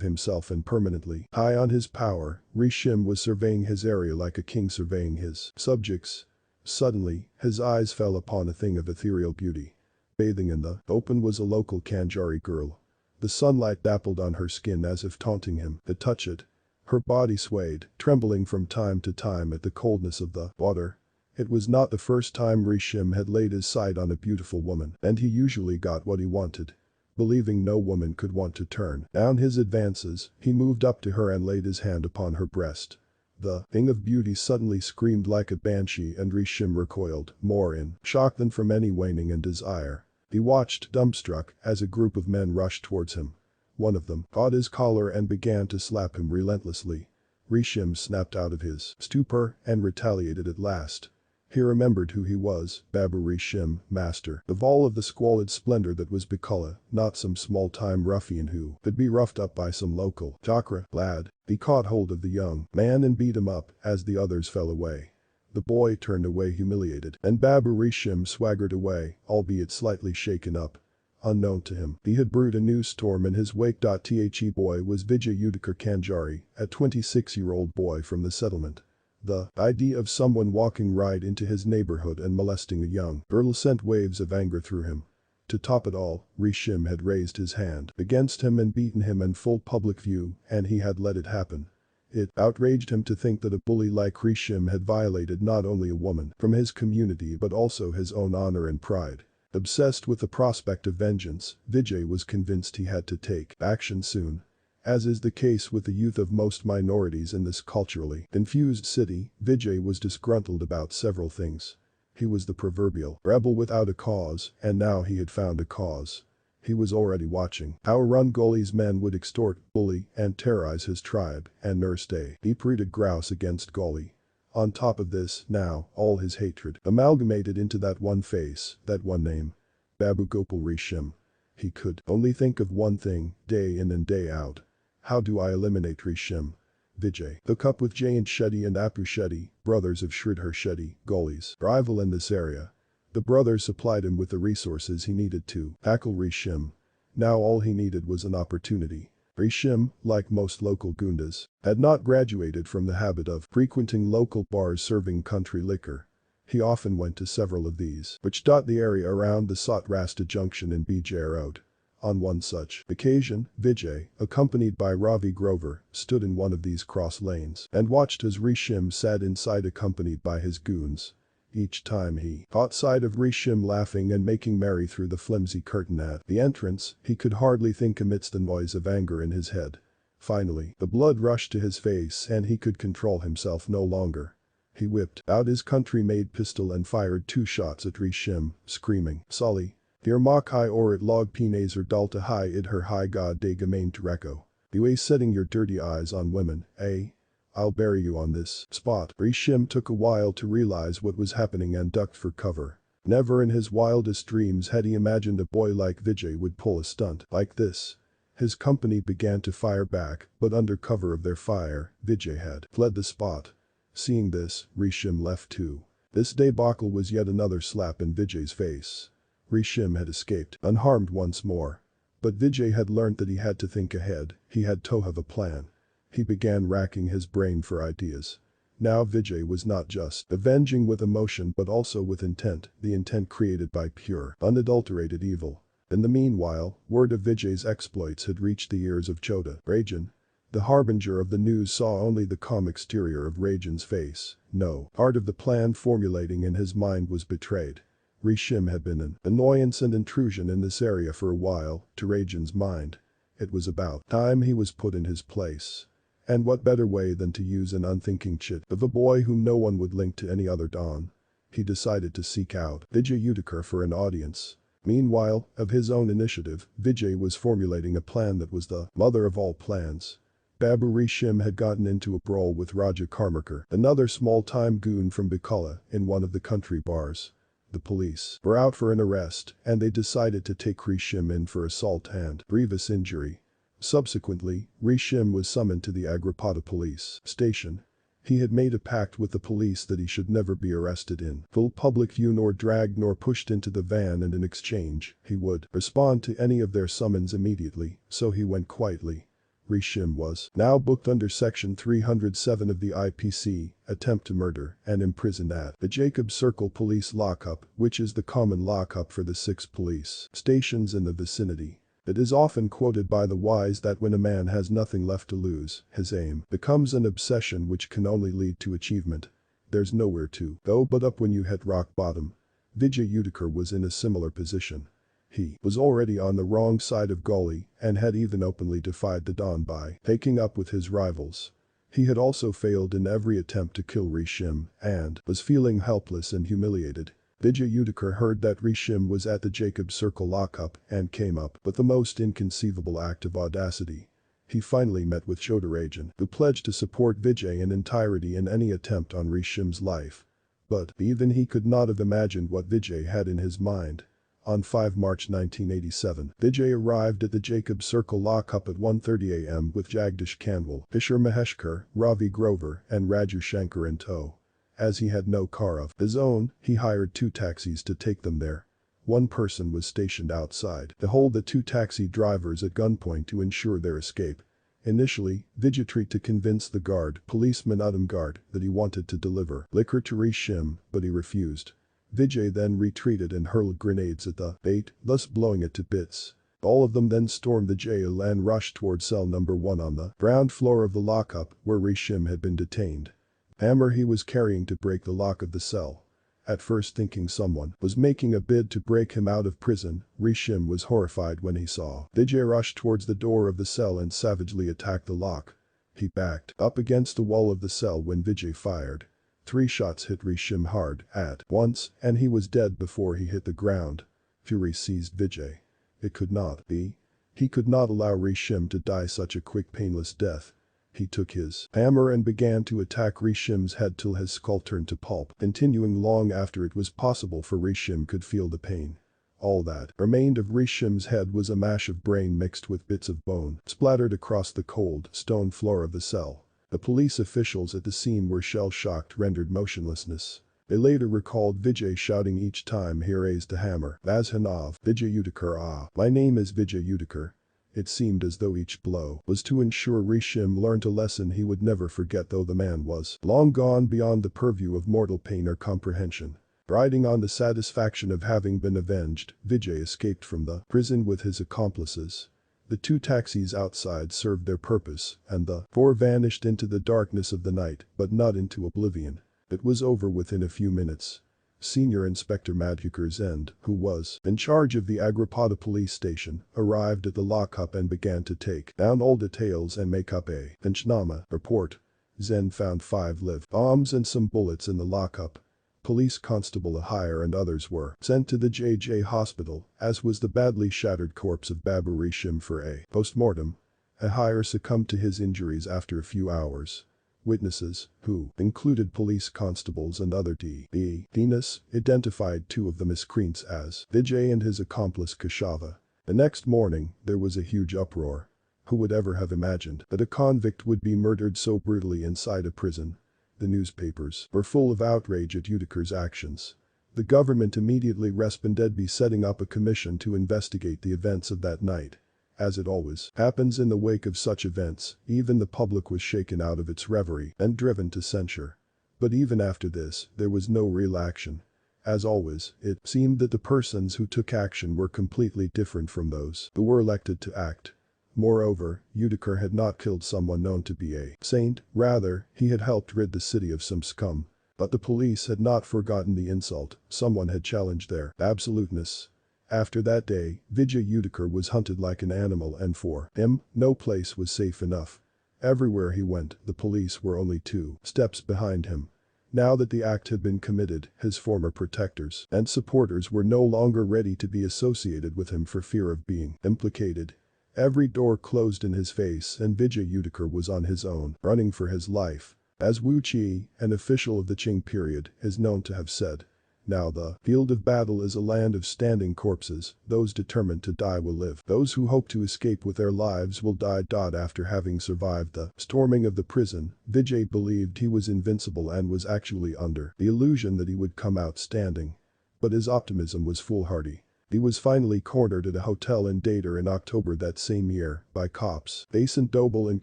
himself and permanently high on his power, Rishim was surveying his area like a king surveying his subjects. Suddenly, his eyes fell upon a thing of ethereal beauty. Bathing in the open was a local Kanjari girl. The sunlight dappled on her skin as if taunting him to touch it. Her body swayed, trembling from time to time at the coldness of the water. It was not the first time Rishim had laid his sight on a beautiful woman, and he usually got what he wanted. Believing no woman could want to turn down his advances, he moved up to her and laid his hand upon her breast. The thing of beauty suddenly screamed like a banshee and Rishim recoiled, more in shock than from any waning in desire. He watched dumbstruck as a group of men rushed towards him. One of them caught his collar and began to slap him relentlessly. Rishim snapped out of his stupor and retaliated at last. He remembered who he was, Babu Rishim, master of all of the squalid splendor that was Bikola, not some small-time ruffian who could be roughed up by some local chakra lad. He caught hold of the young man and beat him up as the others fell away. The boy turned away humiliated, and Babu Rishim swaggered away, albeit slightly shaken up. Unknown to him, he had brewed a new storm in his wake. The boy was Vijay Udikar Kanjari, a 26-year-old boy from the settlement. The idea of someone walking right into his neighborhood and molesting a young girl sent waves of anger through him. To top it all, Rishim had raised his hand against him and beaten him in full public view, and he had let it happen. It outraged him to think that a bully like Rishim had violated not only a woman from his community but also his own honor and pride. Obsessed with the prospect of vengeance, Vijay was convinced he had to take action soon. As is the case with the youth of most minorities in this culturally confused city, Vijay was disgruntled about several things. He was the proverbial rebel without a cause, and now he had found a cause. He was already watching how Rangoli's men would extort, bully, and terrorize his tribe, and nursed a deep-rooted grouse against Goli. On top of this, now, all his hatred amalgamated into that one face, that one name. Babu Gopal Rishim. He could only think of one thing, day in and day out. How do I eliminate Rishim? Vijay hook up with Jayant Shetty and Apu Shetty, brothers of Sridhar Shetty, Goli's rival in this area. The brothers supplied him with the resources he needed to tackle Rishim. Now all he needed was an opportunity. Rishim, like most local gundas, had not graduated from the habit of frequenting local bars serving country liquor. He often went to several of these, which dot the area around the Sat Rasta junction in BJ Road. On one such occasion, Vijay, accompanied by Ravi Grover, stood in one of these cross lanes and watched as Rishim sat inside accompanied by his goons. Each time he caught sight of Rishim laughing and making merry through the flimsy curtain at the entrance, he could hardly think amidst the noise of anger in his head. Finally, the blood rushed to his face and he could control himself no longer. He whipped out his country-made pistol and fired 2 shots at Rishim, screaming, "Sully! Dir makai or it log pinazer dalta hi id her hi god de gamain Tureko. Beway setting your dirty eyes on women, eh? I'll bury you on this spot." Rishim took a while to realize what was happening and ducked for cover. Never in his wildest dreams had he imagined a boy like Vijay would pull a stunt like this. His company began to fire back, but under cover of their fire, Vijay had fled the spot. Seeing this, Rishim left too. This debacle was yet another slap in Vijay's face. Rishim had escaped unharmed once more. But Vijay had learnt that he had to think ahead, he had to have a plan. He began racking his brain for ideas. Now Vijay was not just avenging with emotion but also with intent, the intent created by pure, unadulterated evil. In the meanwhile, word of Vijay's exploits had reached the ears of Chota. Rajan. The harbinger of the news saw only the calm exterior of Rajan's face. No part of the plan formulating in his mind was betrayed. Rishim had been an annoyance and intrusion in this area for a while, to Rajan's mind. It was about time he was put in his place. And what better way than to use an unthinking chit of a boy whom no one would link to any other Don. He decided to seek out Vijay Udikar for an audience. Meanwhile, of his own initiative, Vijay was formulating a plan that was the mother of all plans. Babu Rishim had gotten into a brawl with Raja Karmakar, another small-time goon from Bikala, in one of the country bars. The police were out for an arrest, and they decided to take Rishim in for assault and grievous injury. Subsequently, Rishim was summoned to the Agripada police station. He had made a pact with the police that he should never be arrested in full public view nor dragged nor pushed into the van, and in exchange, he would respond to any of their summons immediately, so he went quietly. Rishim was now booked under Section 307 of the IPC, attempt to murder, and imprisoned at the Jacob Circle Police Lockup, which is the common lockup for the 6 police stations in the vicinity. It is often quoted by the wise that when a man has nothing left to lose, his aim becomes an obsession which can only lead to achievement. There's nowhere to go but up when you hit rock bottom. Vijay Udikar was in a similar position. He was already on the wrong side of Goli and had even openly defied the Don by taking up with his rivals. He had also failed in every attempt to kill Rishim and was feeling helpless and humiliated. Vijay Udikar heard that Rishim was at the Jacob Circle lockup and came up with the most inconceivable act of audacity. He finally met with Chota Rajan, who pledged to support Vijay in entirety in any attempt on Rishim's life. But even he could not have imagined what Vijay had in his mind. On 5 March 1987, Vijay arrived at the Jacob Circle lockup at 1:30 am with Jagdish Kanwal, Kishore Maheshkar, Ravi Grover, and Raju Shankar in tow. As he had no car of his own, he hired 2 taxis to take them there. One person was stationed outside to hold the 2 taxi drivers at gunpoint to ensure their escape. Initially, Vijay tried to convince the guard, policeman Udamgard, that he wanted to deliver liquor to Rishim, but he refused. Vijay then retreated and hurled grenades at the bait, thus blowing it to bits. All of them then stormed the jail and rushed toward cell number 1 on the ground floor of the lockup, where Rishim had been detained. Hammer he was carrying to break the lock of the cell. At first thinking someone was making a bid to break him out of prison, Rishim was horrified when he saw Vijay rush towards the door of the cell and savagely attack the lock. He backed up against the wall of the cell when Vijay fired. 3 shots hit Rishim hard at once, and he was dead before he hit the ground. Fury seized Vijay. It could not be. He could not allow Rishim to die such a quick painless death. He took his hammer and began to attack Rishim's head till his skull turned to pulp, continuing long after it was possible for Rishim could feel the pain. All that remained of Rishim's head was a mash of brain mixed with bits of bone, splattered across the cold, stone floor of the cell. The police officials at the scene were shell-shocked, rendered motionlessness. They later recalled Vijay shouting each time he raised a hammer, "Vazhanav, Vijay Udikar, ah, my name is Vijay Udikar." It seemed as though each blow was to ensure Rishim learned a lesson he would never forget, though the man was long gone beyond the purview of mortal pain or comprehension. Riding on the satisfaction of having been avenged, Vijay escaped from the prison with his accomplices. The 2 taxis outside served their purpose, and the 4 vanished into the darkness of the night, but not into oblivion. It was over within a few minutes. Senior Inspector Madhukar Zend, who was in charge of the Agripada police station, arrived at the lockup and began to take down all details and make up a Panchnama report. Zend found 5 live bombs and some bullets in the lockup. Police Constable Ahire and others were sent to the JJ hospital, as was the badly shattered corpse of Babu Rishim for a post-mortem. Ahire succumbed to his injuries after a few hours. Witnesses, who included police constables and other Dinas, identified 2 of the miscreants as Vijay and his accomplice Kashava. The next morning, there was a huge uproar. Who would ever have imagined that a convict would be murdered so brutally inside a prison? The newspapers were full of outrage at Udikar's actions. The government immediately responded by setting up a commission to investigate the events of that night. As it always happens in the wake of such events, even the public was shaken out of its reverie and driven to censure. But even after this, there was no real action. As always, it seemed that the persons who took action were completely different from those who were elected to act. Moreover, Udiker had not killed someone known to be a saint, rather, he had helped rid the city of some scum. But the police had not forgotten the insult, someone had challenged their absoluteness. After that day, Vijay Udiker was hunted like an animal and for him, no place was safe enough. Everywhere he went, the police were only 2 steps behind him. Now that the act had been committed, his former protectors and supporters were no longer ready to be associated with him for fear of being implicated. Every door closed in his face and Vijay Udiker was on his own, running for his life. As Wu Qi, an official of the Qing period, is known to have said, "Now the field of battle is a land of standing corpses, those determined to die will live. Those who hope to escape with their lives will die." After having survived the storming of the prison, Vijay believed he was invincible and was actually under the illusion that he would come out standing. But his optimism was foolhardy. He was finally cornered at a hotel in Datar in October that same year by cops, Basant Dobel and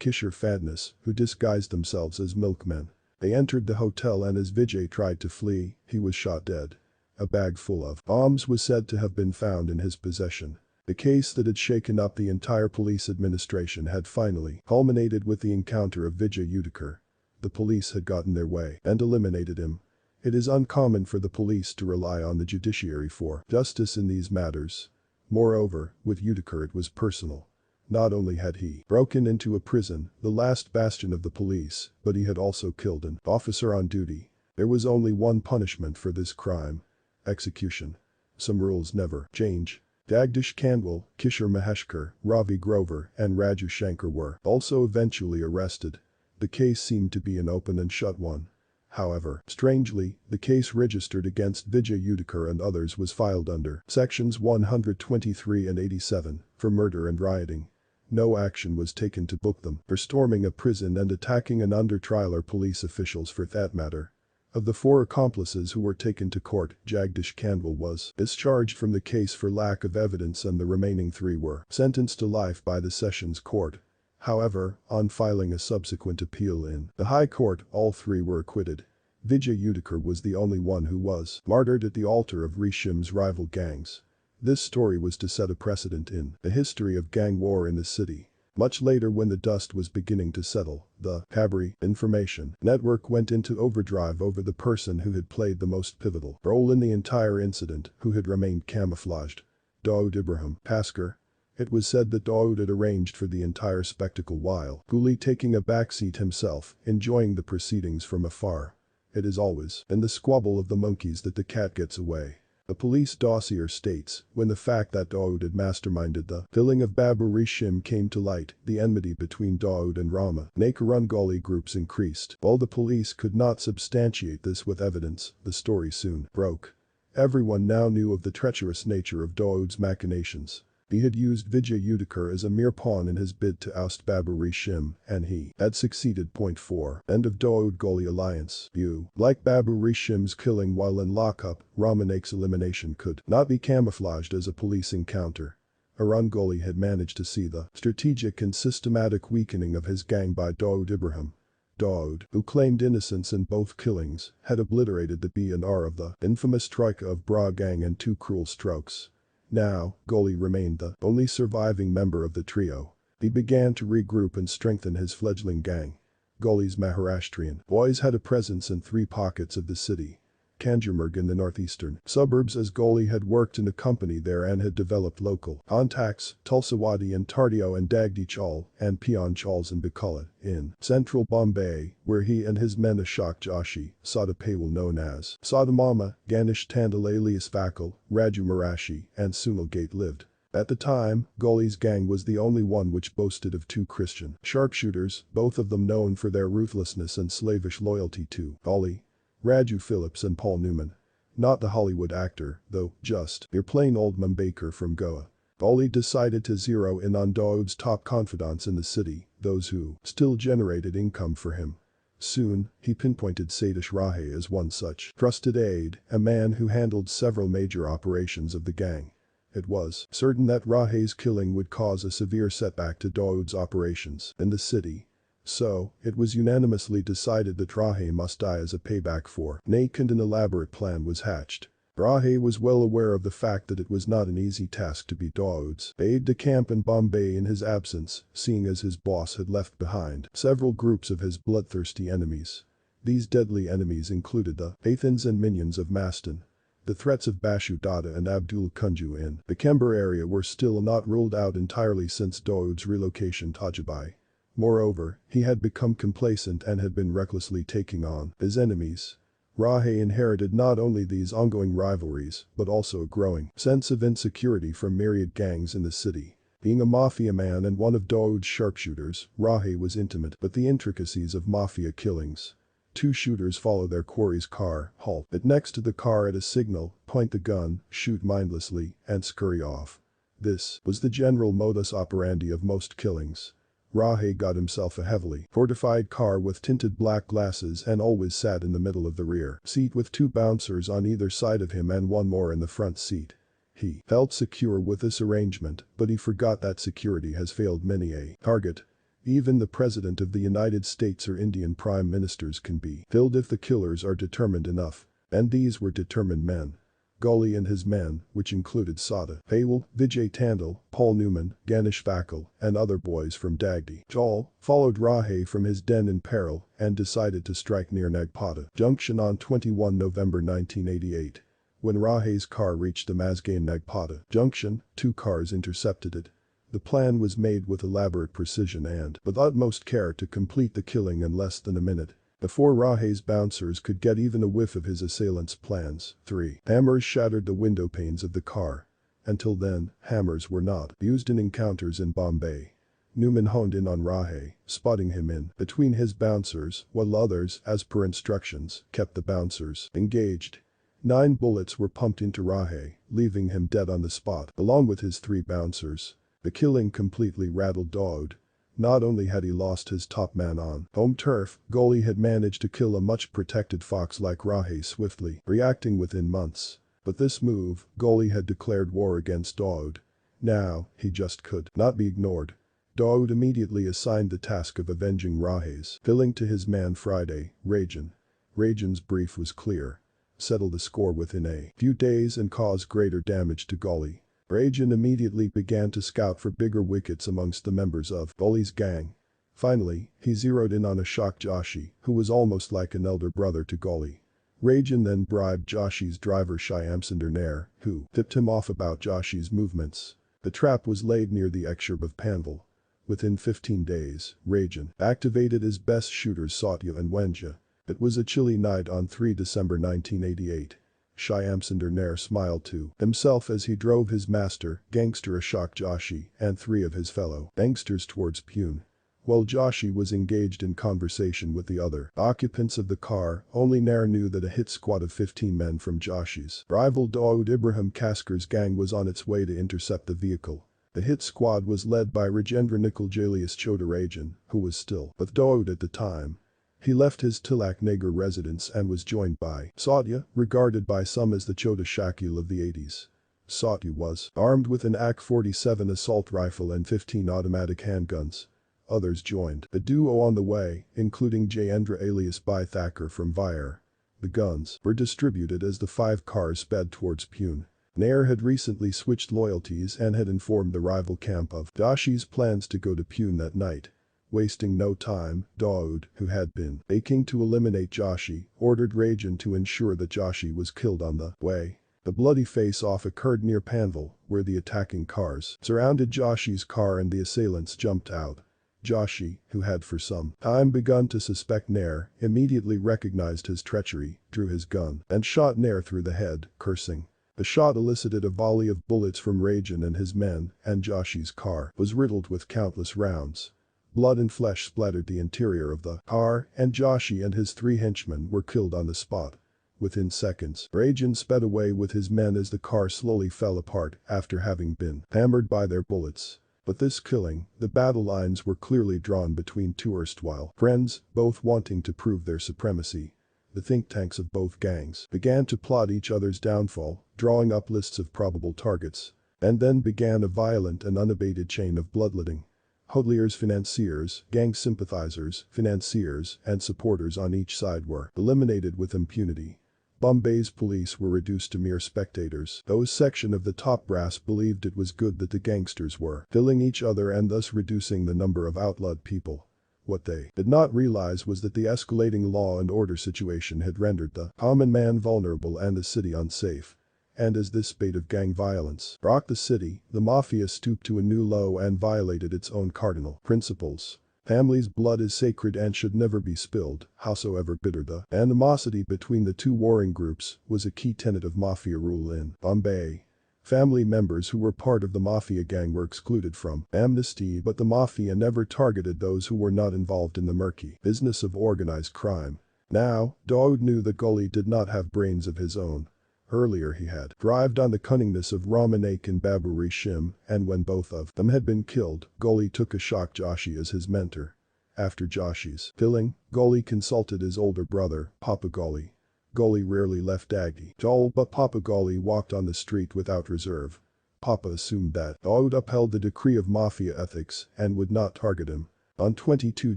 Kishore Fadnis, who disguised themselves as milkmen. They entered the hotel and as Vijay tried to flee, he was shot dead. A bag full of bombs was said to have been found in his possession. The case that had shaken up the entire police administration had finally culminated with the encounter of Vijay Udiker. The police had gotten their way and eliminated him. It is uncommon for the police to rely on the judiciary for justice in these matters. Moreover, with Udiker it was personal. Not only had he broken into a prison, the last bastion of the police, but he had also killed an officer on duty. There was only one punishment for this crime: execution. Some rules never change. Jagdish Kandwal, Kishore Maheshkar, Ravi Grover, and Raju Shankar were also eventually arrested. The case seemed to be an open and shut one. However, strangely, the case registered against Vijay Udiker and others was filed under sections 123 and 87 for murder and rioting. No action was taken to book them for storming a prison and attacking an under-trial or police officials for that matter. Of the 4 accomplices who were taken to court, Jagdish Kandwal was discharged from the case for lack of evidence and the remaining 3 were sentenced to life by the Sessions Court. However, on filing a subsequent appeal in the High Court, all 3 were acquitted. Vijay Udiker was the only one who was martyred at the altar of Rishim's rival gangs. This story was to set a precedent in the history of gang war in the city. Much later, when the dust was beginning to settle, the Kabri information network went into overdrive over the person who had played the most pivotal role in the entire incident, who had remained camouflaged. Dawood Ibrahim Paskar. It was said that Dawood had arranged for the entire spectacle while coolly taking a backseat himself, enjoying the proceedings from afar. It is always in the squabble of the monkeys that the cat gets away. The police dossier states, when the fact that Dawood had masterminded the killing of Babu Rishim came to light, the enmity between Dawood and Rama Nakarungali groups increased. While the police could not substantiate this with evidence, the story soon broke. Everyone now knew of the treacherous nature of Dawood's machinations. He had used Vijay Udiker as a mere pawn in his bid to oust Babu Rishim, and he had succeeded. 4. End of Dawood Ghali alliance. View. Like Babu Rishim's killing while in lockup, Ramanak's elimination could not be camouflaged as a police encounter. Arungoli had managed to see the strategic and systematic weakening of his gang by Dawood Ibrahim. Dawood, who claimed innocence in both killings, had obliterated the B and R of the infamous Troika of Bra gang in 2 cruel strokes. Now, Ghali remained the only surviving member of the trio. He began to regroup and strengthen his fledgling gang. Ghali's Maharashtrian boys had a presence in 3 pockets of the city. Kanjurmarg in the northeastern suburbs, as Ghali had worked in a company there and had developed local contacts, Tulsawadi and Tardio and Dagdi Chal and Pion Chals in Bikala, in central Bombay, where he and his men Ashok Joshi, Sada Paywal known as Sadamama, Ganesh Tandal alias Vakal, Raju Marashi, and Sunil Gate lived. At the time, Ghali's gang was the only one which boasted of 2 Christian sharpshooters, both of them known for their ruthlessness and slavish loyalty to Ghali. Raju Phillips and Paul Newman. Not the Hollywood actor, though, just your plain old Mumbaikar from Goa. Ghali decided to zero in on Dawood's top confidants in the city, those who still generated income for him. Soon, he pinpointed Satish Rahe as one such trusted aide, a man who handled several major operations of the gang. It was certain that Rahe's killing would cause a severe setback to Dawood's operations in the city. So, it was unanimously decided that Rahe must die as a payback for Nake, and an elaborate plan was hatched. Rahe was well aware of the fact that it was not an easy task to be Dawood's aide-de-camp in Bombay in his absence, seeing as his boss had left behind several groups of his bloodthirsty enemies. These deadly enemies included the Pathans and minions of Mastan. The threats of Bashu Dada and Abdul Kunju in the Kember area were still not ruled out entirely since Dawood's relocation to Haji. Moreover, he had become complacent and had been recklessly taking on his enemies. Rahe inherited not only these ongoing rivalries, but also a growing sense of insecurity from myriad gangs in the city. Being a Mafia man and one of Dawood's sharpshooters, Rahe was intimate with the intricacies of Mafia killings. Two shooters follow their quarry's car, halt it next to the car at a signal, point the gun, shoot mindlessly, and scurry off. This was the general modus operandi of most killings. Rahe got himself a heavily fortified car with tinted black glasses and always sat in the middle of the rear seat with two bouncers on either side of him and one more in the front seat. He felt secure with this arrangement, but he forgot that security has failed many a target. Even the President of the United States or Indian Prime Ministers can be killed if the killers are determined enough. And these were determined men. Gully and his men, which included Sada Paywal, Vijay Tandal, Paul Newman, Ganesh Vakal, and other boys from Dagdi Jal, followed Rahe from his den in peril and decided to strike near Nagpata Junction on 21 November 1988. When Rahe's car reached the Mazgaon Nagpata Junction, two cars intercepted it. The plan was made with elaborate precision and with utmost care to complete the killing in less than a minute. Before Rahe's bouncers could get even a whiff of his assailants' plans, 3 hammers shattered the window panes of the car. Until then, hammers were not used in encounters in Bombay. Newman honed in on Rahe, spotting him in between his bouncers, while others, as per instructions, kept the bouncers engaged. 9 bullets were pumped into Rahe, leaving him dead on the spot, along with his 3 bouncers. The killing completely rattled Dawood. Not only had he lost his top man on home turf, Goli had managed to kill a much protected fox like Rahe swiftly, reacting within months. But this move, Goli had declared war against Dawood. Now, he just could not be ignored. Dawood immediately assigned the task of avenging Rahe's killing to his man Friday, Rajan. Rajan's brief was clear. Settle the score within a few days and cause greater damage to Goli. Rajan immediately began to scout for bigger wickets amongst the members of Goli's gang. Finally, he zeroed in on Ashok Joshi, who was almost like an elder brother to Goli. Rajan then bribed Joshi's driver Shyamsunder Nair, who tipped him off about Joshi's movements. The trap was laid near the Ekshurb of Panvel. Within 15 days, Rajan activated his best shooters Satya and Wenja. It was a chilly night on 3 December 1988. Shyamsunder Nair smiled to himself as he drove his master, gangster Ashok Joshi, and 3 of his fellow gangsters towards Pune. While Joshi was engaged in conversation with the other occupants of the car, only Nair knew that a hit squad of 15 men from Joshi's rival Dawood Ibrahim Kaskar's gang was on its way to intercept the vehicle. The hit squad was led by Rajendra Nikal Jalius Chodarajan, who was still with Dawood at the time. He left his Tilak Nagar residence and was joined by Satya, regarded by some as the Chota Shakil of the 80s. Satya was armed with an AK-47 assault rifle and 15 automatic handguns. Others joined the duo on the way, including Jayendra alias Bhai Thakur from Vair. The guns were distributed as the 5 cars sped towards Pune. Nair had recently switched loyalties and had informed the rival camp of Joshi's plans to go to Pune that night. Wasting no time, Dawood, who had been aching to eliminate Joshi, ordered Rajan to ensure that Joshi was killed on the way. The bloody face-off occurred near Panvel, where the attacking cars surrounded Joshi's car and the assailants jumped out. Joshi, who had for some time begun to suspect Nair, immediately recognized his treachery, drew his gun, and shot Nair through the head, cursing. The shot elicited a volley of bullets from Rajan and his men, and Joshi's car was riddled with countless rounds. Blood and flesh splattered the interior of the car, and Joshi and his 3 henchmen were killed on the spot. Within seconds, Rajan sped away with his men as the car slowly fell apart after having been hammered by their bullets. But this killing, the battle lines were clearly drawn between 2 erstwhile friends, both wanting to prove their supremacy. The think tanks of both gangs began to plot each other's downfall, drawing up lists of probable targets. And then began a violent and unabated chain of bloodletting. Hodliers, financiers, gang sympathizers, financiers, and supporters on each side were eliminated with impunity. Bombay's police were reduced to mere spectators. Those section of the top brass believed it was good that the gangsters were killing each other and thus reducing the number of outlawed people. What they did not realize was that the escalating law and order situation had rendered the common man vulnerable and the city unsafe. And as this spate of gang violence rocked the city, the Mafia stooped to a new low and violated its own cardinal principles. Family's blood is sacred and should never be spilled, howsoever bitter the animosity between the two warring groups was a key tenet of Mafia rule in Bombay. Family members who were part of the Mafia gang were excluded from amnesty, but the Mafia never targeted those who were not involved in the murky business of organized crime. Now, Dawood knew that Gully did not have brains of his own. Earlier he had thrived on the cunningness of Ramanak and Babu Rishim, and when both of them had been killed, Gully took a shock Joshi as his mentor. After Joshi's killing, Gully consulted his older brother, Papa Gully. Gully rarely left Dagdi Joel, but Papa Gully walked on the street without reserve. Papa assumed that Dawood upheld the decree of Mafia ethics and would not target him. On 22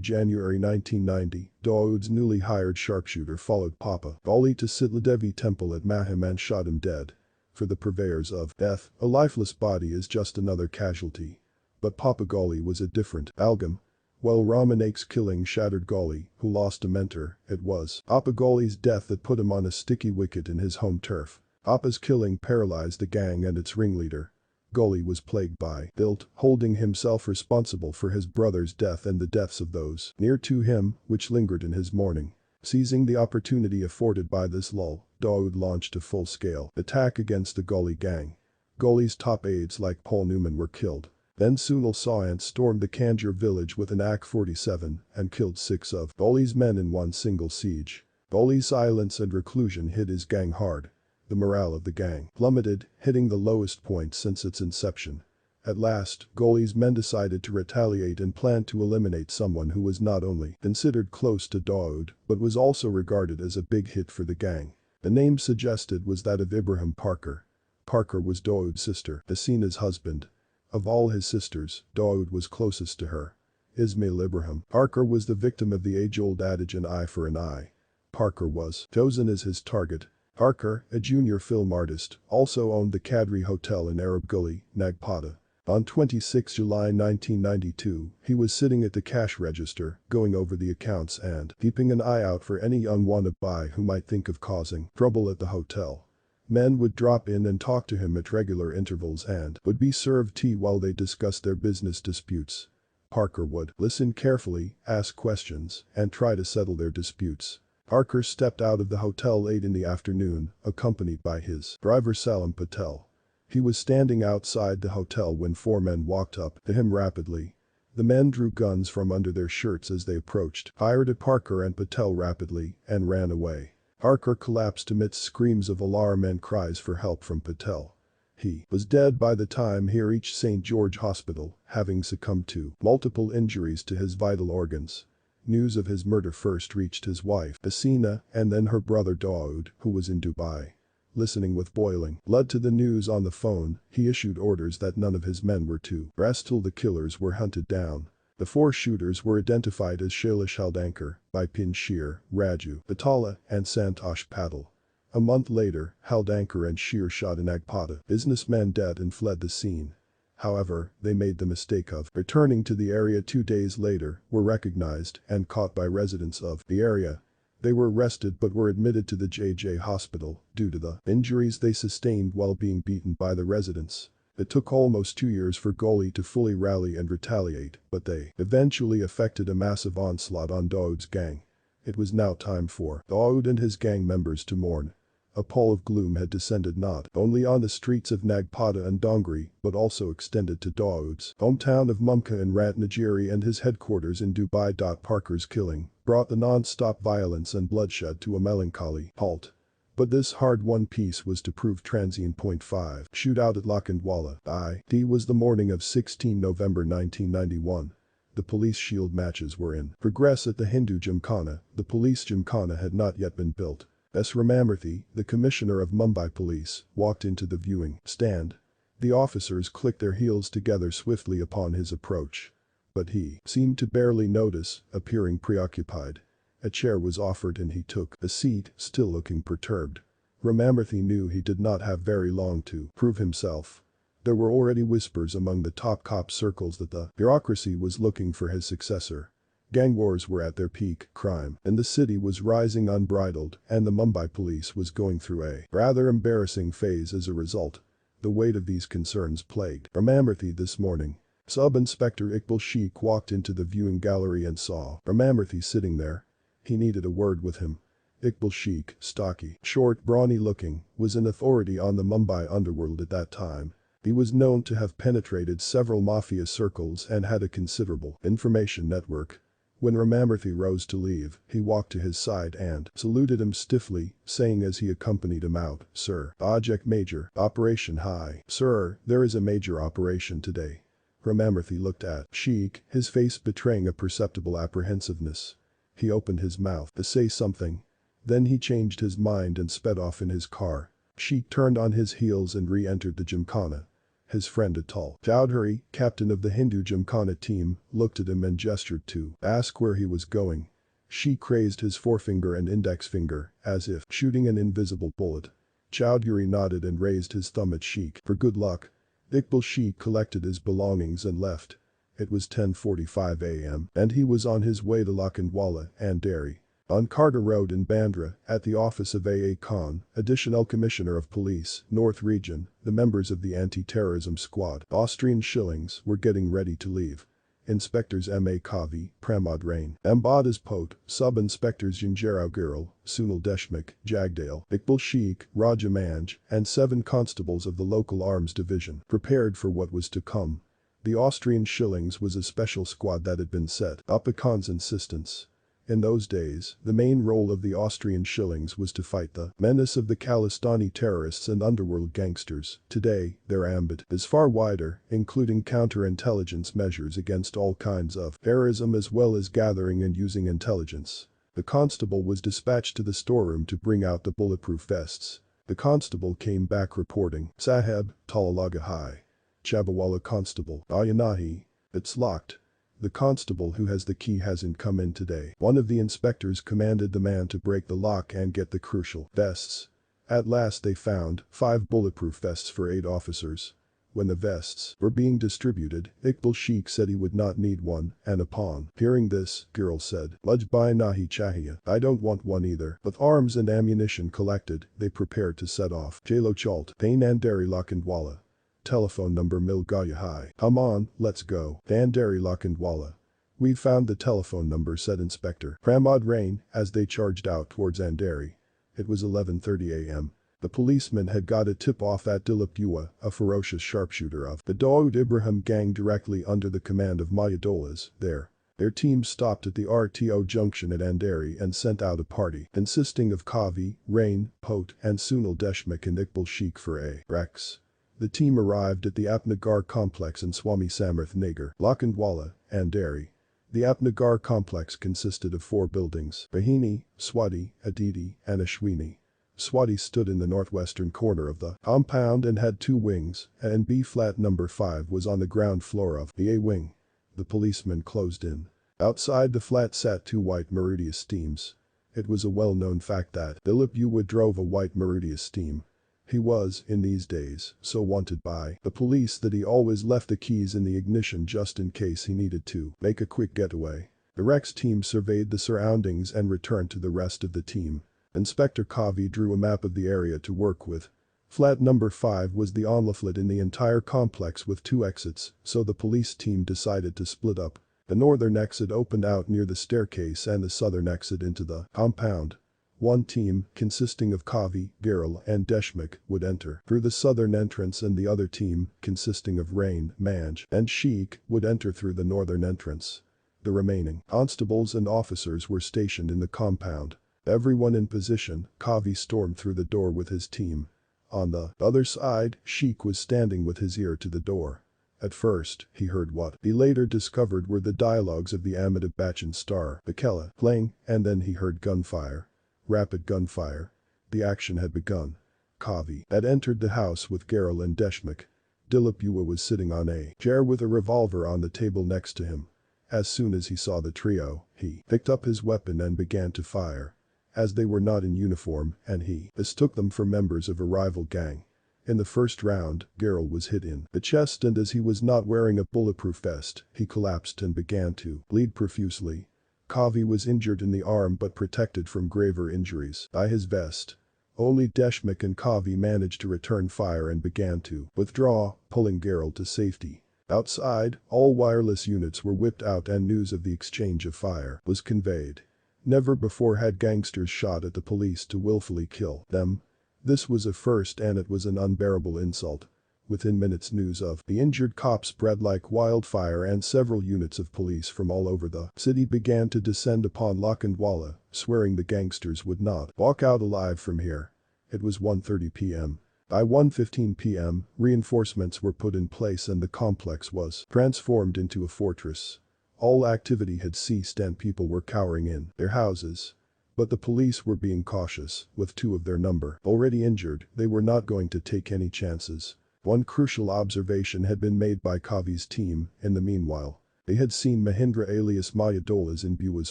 January 1990, Dawood's newly hired sharpshooter followed Papa Gully to Sitla Devi temple at Mahim and shot him dead. For the purveyors of death, a lifeless body is just another casualty. But Papa Gully was a different ballgame. While Ramanak's killing shattered Gully, who lost a mentor, it was Papa Gully's death that put him on a sticky wicket in his home turf. Papa's killing paralyzed the gang and its ringleader. Gully was plagued by guilt, holding himself responsible for his brother's death and the deaths of those near to him, which lingered in his mourning. Seizing the opportunity afforded by this lull, Dawood launched a full-scale attack against the Gully gang. Gully's top aides like Paul Newman were killed. Then Sunil Sawant stormed the Kanjur village with an AK-47 and killed 6 of Gully's men in one single siege. Gully's silence and reclusion hit his gang hard. The morale of the gang plummeted, hitting the lowest point since its inception. At last, Gully's men decided to retaliate and planned to eliminate someone who was not only considered close to Dawood, but was also regarded as a big hit for the gang. The name suggested was that of Ibrahim Parker. Parker was Dawood's sister, Hasina's husband. Of all his sisters, Dawood was closest to her. Ismail Ibrahim Parker was the victim of the age-old adage an eye for an eye. Parker was chosen as his target. Parker, a junior film artist, also owned the Kadri Hotel in Arab Gully, Nagpata. On 26 July 1992, he was sitting at the cash register, going over the accounts and keeping an eye out for any unwanted buy who might think of causing trouble at the hotel. Men would drop in and talk to him at regular intervals and would be served tea while they discussed their business disputes. Parker would listen carefully, ask questions, and try to settle their disputes. Parker stepped out of the hotel late in the afternoon, accompanied by his driver Salim Patel. He was standing outside the hotel when 4 men walked up to him rapidly. The men drew guns from under their shirts as they approached, fired at Parker and Patel rapidly, and ran away. Parker collapsed amidst screams of alarm and cries for help from Patel. He was dead by the time he reached St. George Hospital, having succumbed to multiple injuries to his vital organs. News of his murder first reached his wife, Hasina, and then her brother Dawood, who was in Dubai. Listening with boiling blood to the news on the phone, he issued orders that none of his men were to rest till the killers were hunted down. The 4 shooters were identified as Shailesh Haldankar, Bipin Shear, Raju Patala, and Santosh Patel. A month later, Haldankar and Shear shot an Nagpata businessman dead and fled the scene. However, they made the mistake of returning to the area 2 days later, were recognized and caught by residents of the area. They were arrested but were admitted to the JJ hospital due to the injuries they sustained while being beaten by the residents. It took almost 2 years for Gully to fully rally and retaliate, but they eventually effected a massive onslaught on Dawood's gang. It was now time for Dawood and his gang members to mourn. A pall of gloom had descended not only on the streets of Nagpata and Dongri, but also extended to Dawood's hometown of Mumbai in Ratnagiri and his headquarters in Dubai. Parker's killing brought the non-stop violence and bloodshed to a melancholy halt. But this hard-won peace was to prove transient. 5 Shootout at Lokhandwala. It was the morning of 16 November 1991. The police shield matches were in progress at the Hindu Gymkhana. The police Gymkhana had not yet been built. S. Ramamurthy, the commissioner of Mumbai Police, walked into the viewing stand. The officers clicked their heels together swiftly upon his approach. but he seemed to barely notice, appearing preoccupied. A chair was offered and he took a seat, still looking perturbed. Ramarthy knew he did not have very long to prove himself. There were already whispers among the top cop circles that the bureaucracy was looking for his successor. Gang wars were at their peak, crime in the city was rising unbridled, and the Mumbai police was going through a rather embarrassing phase as a result. The weight of these concerns plagued Ramarthy this morning. Sub-Inspector Iqbal Sheikh walked into the viewing gallery and saw Ramarthy sitting there. He needed a word with him. Iqbal Sheikh, stocky, short, brawny looking, was an authority on the Mumbai underworld at that time. He was known to have penetrated several Mafia circles and had a considerable information network. When Ramarthy rose to leave, he walked to his side and saluted him stiffly, saying as he accompanied him out, "Sir, Object Major, Operation High. Sir, there is a major operation today." Ramarthy looked at Sheikh, his face betraying a perceptible apprehensiveness. He opened his mouth to say something. Then he changed his mind and sped off in his car. Sheikh turned on his heels and re-entered the Gymkhana. His friend Atul Chowdhury, captain of the Hindu Gymkhana team, looked at him and gestured to ask where he was going. Sheikh raised his forefinger and index finger, as if shooting an invisible bullet. Chowdhury nodded and raised his thumb at Sheikh for good luck. Iqbal Sheikh collected his belongings and left. It was 10:45 a.m. and he was on his way to Lokhandwala and Dairy. On Carter Road in Bandra, at the office of A.A. Khan, Additional Commissioner of Police, North Region, the members of the anti-terrorism squad, Austrian Shillings, were getting ready to leave. Inspectors M.A. Kavi, Pramod Rain, Ambadas Pote, Sub-Inspectors Janjarao Girl, Sunil Deshmukh, Jagdale, Iqbal Sheikh, Raja Manj, and 7 constables of the local arms division prepared for what was to come. The Austrian Shillings was a special squad that had been set up at Khan's insistence. In those days, the main role of the Austrian Shillings was to fight the menace of the Khalistani terrorists and underworld gangsters. Today, their ambit is far wider, including counterintelligence measures against all kinds of terrorism as well as gathering and using intelligence. The constable was dispatched to the storeroom to bring out the bulletproof vests. The constable came back reporting, "Saheb, Talalaga High. Chabawala Constable, Ayanahi. It's locked. The constable who has the key hasn't come in today." One of the inspectors commanded the man to break the lock and get the crucial vests. At last they found 5 bulletproof vests for 8 officers. When the vests were being distributed, Iqbal Sheikh said he would not need one, and upon hearing this, Girl said, "Lajbai nahi chahiye, I don't want one either." With arms and ammunition collected, they prepared to set off. Jalo Chalt, Pain Andari Lokhandwala. Telephone number Mil Gaya Hai. "Come on, let's go. Andari Lokhandwala." "We've found the telephone number," said Inspector Pramod Rain as they charged out towards Andari. It was 11:30 a.m. The policeman had got a tip-off at Dilip Yuva, a ferocious sharpshooter of the Dawood Ibrahim gang directly under the command of Mayadolas, there. Their team stopped at the RTO junction at Andari and sent out a party consisting of Kavi, Rain, Pote, and Sunil Deshmukh and Iqbal Sheikh for a Rex. The team arrived at the Apnagar complex in Swami Samarth Nagar, Lokhandwala, and Dairy. The Apnagar complex consisted of 4 buildings: Bahini, Swati, Aditi, and Ashwini. Swati stood in the northwestern corner of the compound and had 2 wings, and B flat number 5 was on the ground floor of the A wing. The policeman closed in. Outside the flat sat 2 white Maruti Esteems. It was a well-known fact that Dilip Yuva drove a white Maruti Esteem. He was, in these days, so wanted by the police that he always left the keys in the ignition just in case he needed to make a quick getaway. The Rex team surveyed the surroundings and returned to the rest of the team. Inspector Kavi drew a map of the area to work with. Flat number 5 was the only flat in the entire complex with 2 exits, so the police team decided to split up. The northern exit opened out near the staircase and the southern exit into the compound. One team, consisting of Kavi, Girl, and Deshmukh, would enter through the southern entrance and the other team, consisting of Rain, Manj, and Sheikh, would enter through the northern entrance. The remaining constables and officers were stationed in the compound. Everyone in position, Kavi stormed through the door with his team. On the other side, Sheikh was standing with his ear to the door. At first, he heard what he later discovered were the dialogues of the Amitabh Bachchan star, Bakela, playing, and then he heard gunfire. Rapid gunfire. The action had begun. Kavi had entered the house with Geril and Deshmukh. Dilip Yuva was sitting on a chair with a revolver on the table next to him. As soon as he saw the trio, he picked up his weapon and began to fire. As they were not in uniform, and he mistook them for members of a rival gang. In the first round, Geralt was hit in the chest, and as he was not wearing a bulletproof vest, he collapsed and began to bleed profusely. Kavi was injured in the arm but protected from graver injuries by his vest. Only Deshmik and Kavi managed to return fire and began to withdraw, pulling Geralt to safety. Outside, all wireless units were whipped out and news of the exchange of fire was conveyed. Never before had gangsters shot at the police to willfully kill them. This was a first, and it was an unbearable insult. Within minutes, news of the injured cop spread like wildfire, and several units of police from all over the city began to descend upon Lokhandwala, swearing the gangsters would not walk out alive from here. It was 1:30 p.m. By 1:15 p.m., reinforcements were put in place and the complex was transformed into a fortress. All activity had ceased and people were cowering in their houses. But the police were being cautious. With 2 of their number already injured, they were not going to take any chances. One crucial observation had been made by Kavi's team. In the meanwhile, they had seen Mahindra alias Mayadolas in Bua's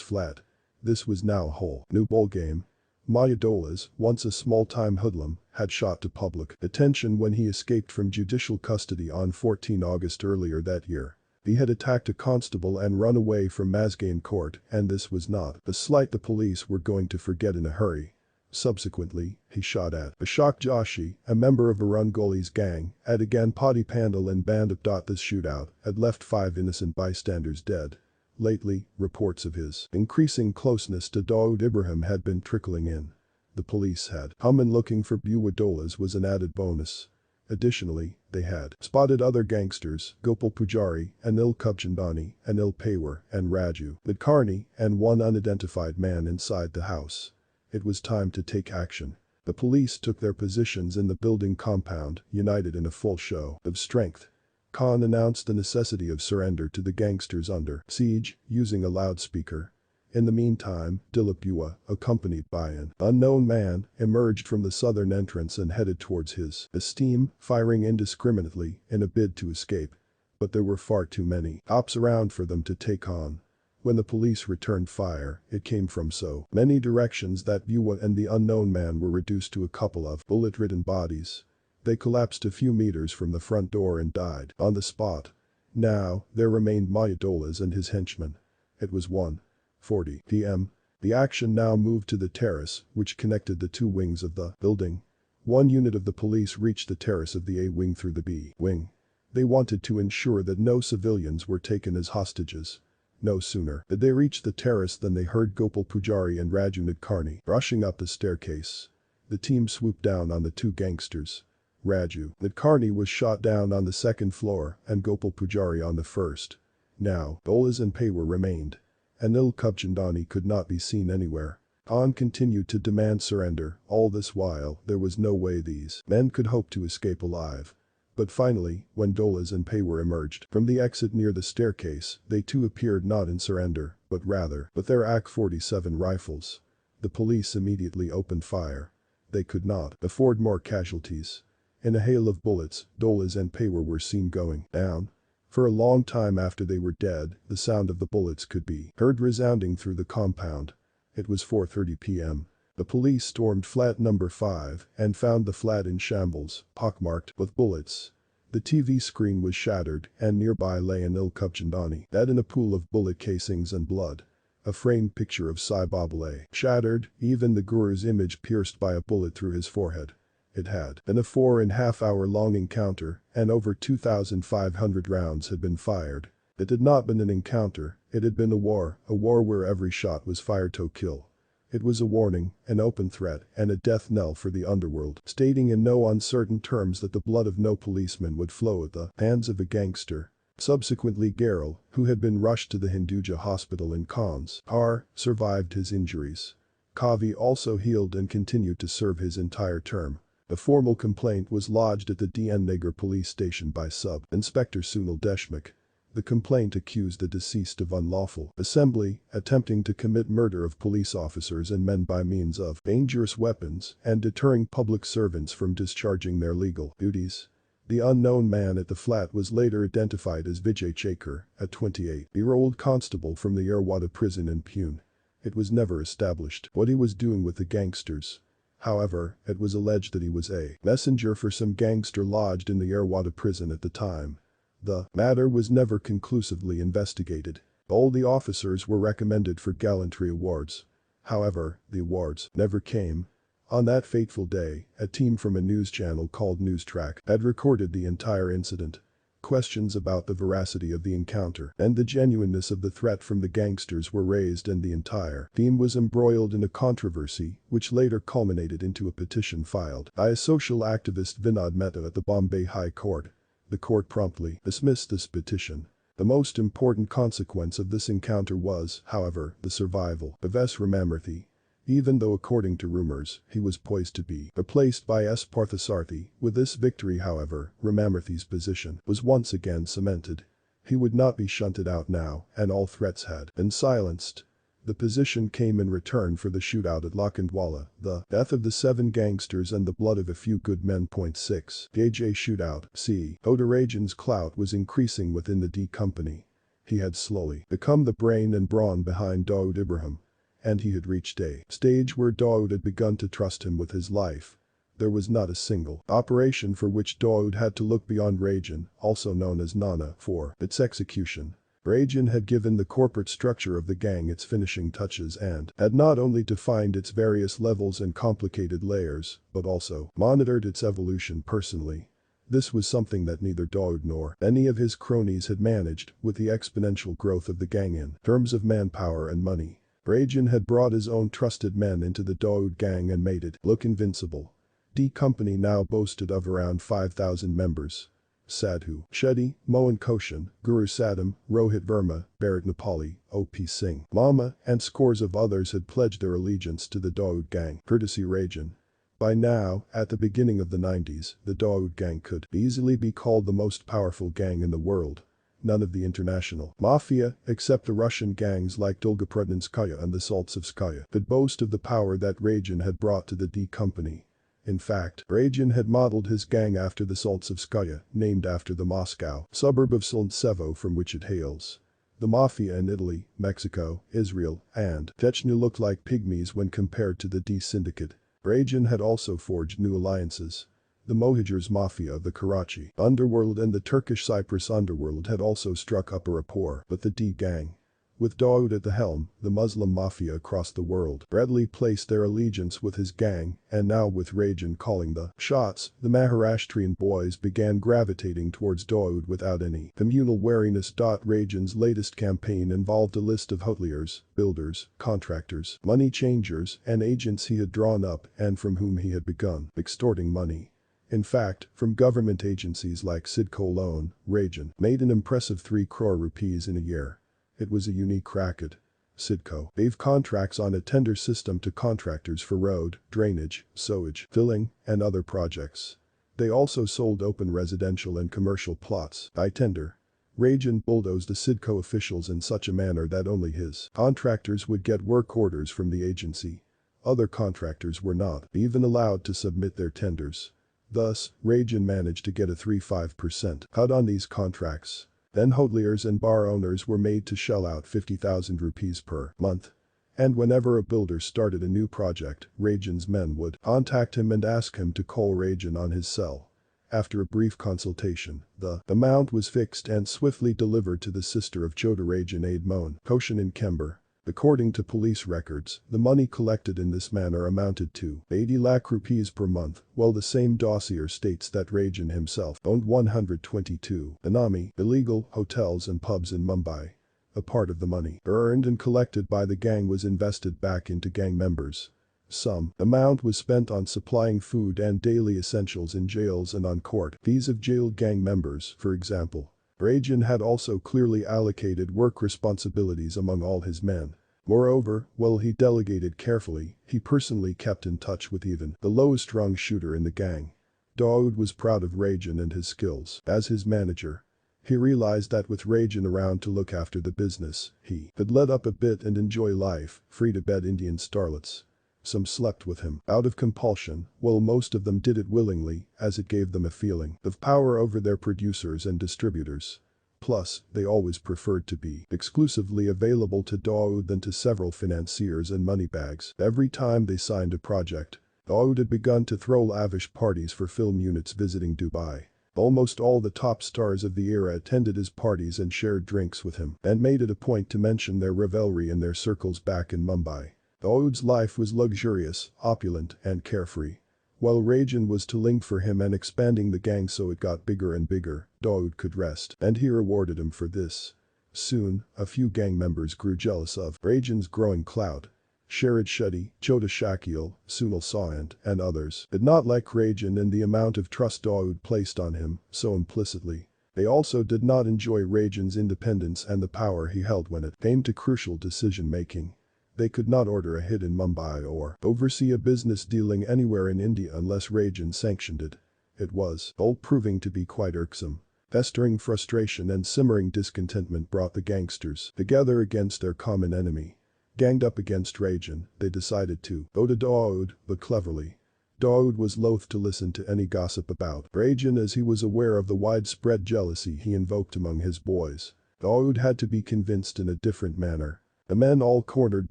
flat. This was now a whole new ballgame. Mayadolas, once a small-time hoodlum, had shot to public attention when he escaped from judicial custody on 14 August earlier that year. He had attacked a constable and run away from Mazgain court, and this was not the slight the police were going to forget in a hurry. Subsequently, he shot at Ashok Joshi, a member of Arungoli's gang, at a Ganpati Pandal in Bandip. This shootout had left 5 innocent bystanders dead. Lately, reports of his increasing closeness to Dawood Ibrahim had been trickling in. The police had come in looking for Buadolas was an added bonus. Additionally, they had spotted other gangsters, Gopal Pujari, Anil Kubchandani, Anil Paywar, and Raju Nadkarni, and one unidentified man inside the house. It was time to take action. The police took their positions in the building compound, united in a full show of strength. Khan announced the necessity of surrender to the gangsters under siege, using a loudspeaker. In the meantime, Dilip Bua, accompanied by an unknown man, emerged from the southern entrance and headed towards his esteem, firing indiscriminately in a bid to escape. But there were far too many cops around for them to take on. When the police returned fire, it came from so many directions that Bua and the unknown man were reduced to a couple of bullet-ridden bodies. They collapsed a few meters from the front door and died on the spot. Now, there remained Mayadolas and his henchmen. It was 1:40 p.m. The action now moved to the terrace, which connected the 2 wings of the building. One unit of the police reached the terrace of the A wing through the B wing. They wanted to ensure that no civilians were taken as hostages. No sooner did they reach the terrace than they heard Gopal Pujari and Raju Nadkarni rushing up the staircase. The team swooped down on the 2 gangsters. Raju Nadkarni was shot down on the 2nd floor and Gopal Pujari on the 1st. Now, Dolas and Paywar remained. Anil Kubchandani could not be seen anywhere. Khan continued to demand surrender. All this while, there was no way these men could hope to escape alive. But finally, when Dolas and Paywar emerged from the exit near the staircase, they too appeared not in surrender, but rather with their AK-47 rifles. The police immediately opened fire. They could not afford more casualties. In a hail of bullets, Dolas and Paywar were seen going down. For a long time after they were dead, the sound of the bullets could be heard resounding through the compound. It was 4:30 p.m. The police stormed flat number 5 and found the flat in shambles, pockmarked with bullets. The TV screen was shattered, and nearby lay Anil Kubchandani, dead in a pool of bullet casings and blood. A framed picture of Sai Baba lay shattered, even the guru's image pierced by a bullet through his forehead. It had been a 4.5-hour-long encounter, and over 2,500 rounds had been fired. It had not been an encounter, it had been a war where every shot was fired to kill. It was a warning, an open threat, and a death knell for the underworld, stating in no uncertain terms that the blood of no policeman would flow at the hands of a gangster. Subsequently, Geralt, who had been rushed to the Hinduja hospital in Khan's car, survived his injuries. Kavi also healed and continued to serve his entire term. A formal complaint was lodged at the DN Nagar police station by Sub-Inspector Sunil Deshmukh. The complaint accused the deceased of unlawful assembly, attempting to commit murder of police officers and men by means of dangerous weapons, and deterring public servants from discharging their legal duties. The unknown man at the flat was later identified as Vijay Chakar, a 28-year-old constable from the Yerwada prison in Pune. It was never established what he was doing with the gangsters. However, it was alleged that he was a messenger for some gangster lodged in the Yerwada prison at the time. The matter was never conclusively investigated. All the officers were recommended for gallantry awards. However, the awards never came. On that fateful day, a team from a news channel called Newstrack had recorded the entire incident. Questions about the veracity of the encounter and the genuineness of the threat from the gangsters were raised, and the entire team was embroiled in a controversy which later culminated into a petition filed by a social activist Vinod Mehta at the Bombay High Court. The court promptly dismissed this petition. The most important consequence of this encounter was, however, the survival of S. Ramamurthy. Even though, according to rumors, he was poised to be replaced by S. Parthasarathi, with this victory, however, Ramamurthy's position was once again cemented. He would not be shunted out now, and all threats had been silenced. The position came in return for the shootout at Lokhandwala, the death of the 7 gangsters and the blood of a few good men. 6. The AJ shootout. C. Odarajan's clout was increasing within the D Company. He had slowly become the brain and brawn behind Dawood Ibrahim. And he had reached a stage where Dawood had begun to trust him with his life. There was not a single operation for which Dawood had to look beyond Rajan, also known as Nana, for its execution. Rajan had given the corporate structure of the gang its finishing touches and had not only defined its various levels and complicated layers, but also monitored its evolution personally. This was something that neither Dawood nor any of his cronies had managed, with the exponential growth of the gang in terms of manpower and money. Rajan had brought his own trusted men into the Dawood gang and made it look invincible. D Company now boasted of around 5,000 members. Sadhu Shetty, Mohan Koshan, Guru Sadam, Rohit Verma, Bharat Nepali, O.P. Singh, Mama, and scores of others had pledged their allegiance to the Dawood gang, courtesy Rajan. By now, at the beginning of the 90s, the Dawood gang could easily be called the most powerful gang in the world. None of the international Mafia, except the Russian gangs like Dolgoprudninskaya and the Saltsevskaya, could boast of the power that Rajan had brought to the D Company. In fact, Rajan had modeled his gang after the Saltsevskaya, named after the Moscow suburb of Solntsevo from which it hails. The Mafia in Italy, Mexico, Israel, and Chechnya looked like pygmies when compared to the D Syndicate. Rajan had also forged new alliances. The Mohijers Mafia of the Karachi underworld and the Turkish Cyprus underworld had also struck up a rapport with the D gang. With Dawood at the helm, the Muslim Mafia across the world readily placed their allegiance with his gang, and now with Rajan calling the shots, the Maharashtrian boys began gravitating towards Dawood without any communal wariness. Rajan's latest campaign involved a list of hoteliers, builders, contractors, money changers, and agents he had drawn up and from whom he had begun extorting money. In fact, from government agencies like Sidco alone, Rajan made an impressive 3 crore rupees in a year. It was a unique racket. Sidco gave contracts on a tender system to contractors for road, drainage, sewage, filling, and other projects. They also sold open residential and commercial plots by tender. Rajan bulldozed the Sidco officials in such a manner that only his contractors would get work orders from the agency. Other contractors were not even allowed to submit their tenders. Thus, Rajan managed to get a 3-5% cut on these contracts. Then hoteliers and bar owners were made to shell out 50,000 rupees per month. And whenever a builder started a new project, Rajan's men would contact him and ask him to call Rajan on his cell. After a brief consultation, the amount was fixed and swiftly delivered to the sister of Chota Rajan Aid Mohan Koshan in Kember. According to police records, the money collected in this manner amounted to 80 lakh rupees per month, while the same dossier states that Rajan himself owned 122 Benami illegal hotels and pubs in Mumbai. A part of the money earned and collected by the gang was invested back into gang members. Some amount was spent on supplying food and daily essentials in jails and on court fees of jailed gang members, for example. Rajan had also clearly allocated work responsibilities among all his men. Moreover, while he delegated carefully, he personally kept in touch with even the lowest-rung shooter in the gang. Dawood was proud of Rajan and his skills as his manager. He realized that with Rajan around to look after the business, he could let up a bit and enjoy life, free to bed Indian starlets. Some slept with him out of compulsion, while most of them did it willingly, as it gave them a feeling of power over their producers and distributors. Plus, they always preferred to be exclusively available to Dawood than to several financiers and moneybags. Every time they signed a project, Dawood had begun to throw lavish parties for film units visiting Dubai. Almost all the top stars of the era attended his parties and shared drinks with him, and made it a point to mention their revelry in their circles back in Mumbai. Dawood's life was luxurious, opulent, and carefree. While raging was tooling for him and expanding the gang so it got bigger and bigger, Dawood could rest, and he rewarded him for this. Soon, a few gang members grew jealous of Rajan's growing clout. Sharad Shetty, Chota Shakil, Sunil Sawant, and others did not like Rajan and the amount of trust Dawood placed on him so implicitly. They also did not enjoy Rajan's independence and the power he held when it came to crucial decision-making. They could not order a hit in Mumbai or oversee a business dealing anywhere in India unless Rajan sanctioned it. It was all proving to be quite irksome. Festering frustration and simmering discontentment brought the gangsters together against their common enemy. Ganged up against Rajan, they decided to go to Dawood, but cleverly. Dawood was loath to listen to any gossip about Rajan as he was aware of the widespread jealousy he invoked among his boys. Dawood had to be convinced in a different manner. The men all cornered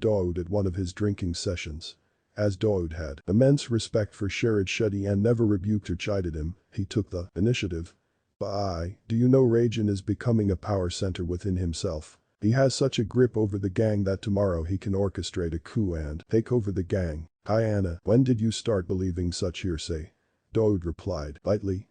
Dawood at one of his drinking sessions. As Dawood had immense respect for Sharad Shetty and never rebuked or chided him, he took the initiative. "Bhai, do you know Rajan is becoming a power center within himself? He has such a grip over the gang that tomorrow he can orchestrate a coup and take over the gang." "Anna, when did you start believing such hearsay?" Dawood replied lightly.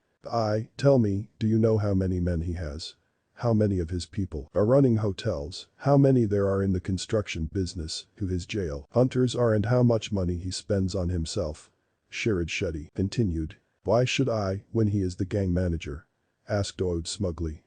"Tell me, do you know how many men he has? How many of his people are running hotels, how many there are in the construction business, who his jail hunters are and how much money he spends on himself?" Sharad Shetty continued. "Why should I, when he is the gang manager?" asked Dawood smugly.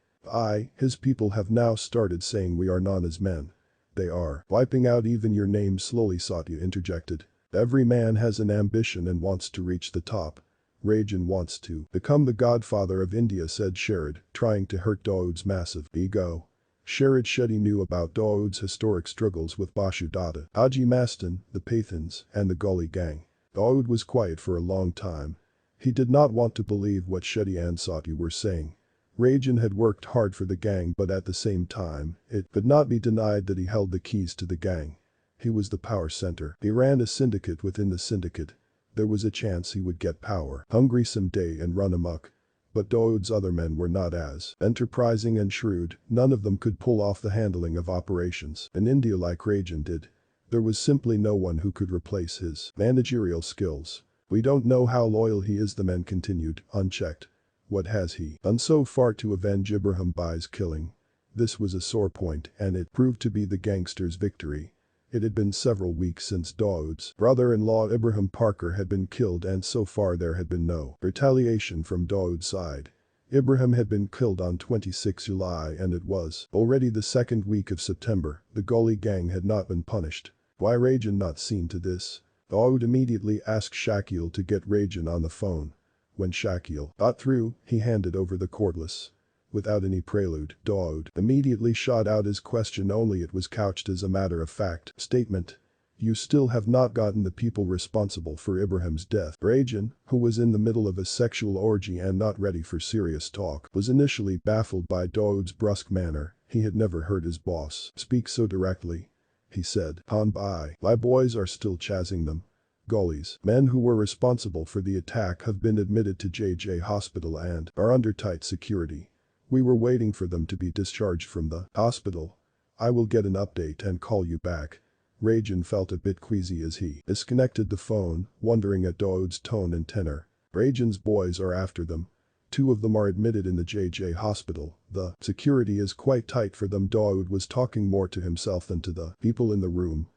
His people have now started saying we are known as men. They are wiping out even your name slowly," Satya interjected. "Every man has an ambition and wants to reach the top. Rajan wants to become the godfather of India," said Sharad, trying to hurt Dawood's massive ego. Sharad Shetty knew about Dawood's historic struggles with Bashu Dada, Haji Mastan, the Pathans, and the Gully gang. Dawood was quiet for a long time. He did not want to believe what Shetty and Satya were saying. Rajan had worked hard for the gang, but at the same time, it could not be denied that he held the keys to the gang. He was the power center. He ran a syndicate within the syndicate. There was a chance he would get power hungry someday and run amok. But Dawood's other men were not as enterprising and shrewd. None of them could pull off the handling of operations in India like Rajan did. There was simply no one who could replace his managerial skills. "We don't know how loyal he is," the men continued, unchecked. "What has he done so far to avenge Ibrahim Bai's killing?" This was a sore point, and it proved to be the gangsters' victory. It had been several weeks since Dawood's brother-in-law Ibrahim Parker had been killed, and so far there had been no retaliation from Dawood's side. Ibrahim had been killed on 26 July and it was already the second week of September. The Gully gang had not been punished. Why Rajan not seen to this? Dawood immediately asked Shakil to get Rajan on the phone. When Shakil got through, he handed over the cordless. Without any prelude, Dawood immediately shot out his question, only it was couched as a matter-of-fact statement. "You still have not gotten the people responsible for Ibrahim's death." Rajan, who was in the middle of a sexual orgy and not ready for serious talk, was initially baffled by Dawood's brusque manner. He had never heard his boss speak so directly. He said, "My boys are still chasing them. Gully's men who were responsible for the attack have been admitted to JJ hospital and are under tight security. We were waiting for them to be discharged from the hospital. I will get an update and call you back." Rajan felt a bit queasy as he disconnected the phone, wondering at Dawood's tone and tenor. Rajan's boys are after them. 2 of them are admitted in the JJ hospital. The security is quite tight for them. Dawood was talking more to himself than to the people in the room.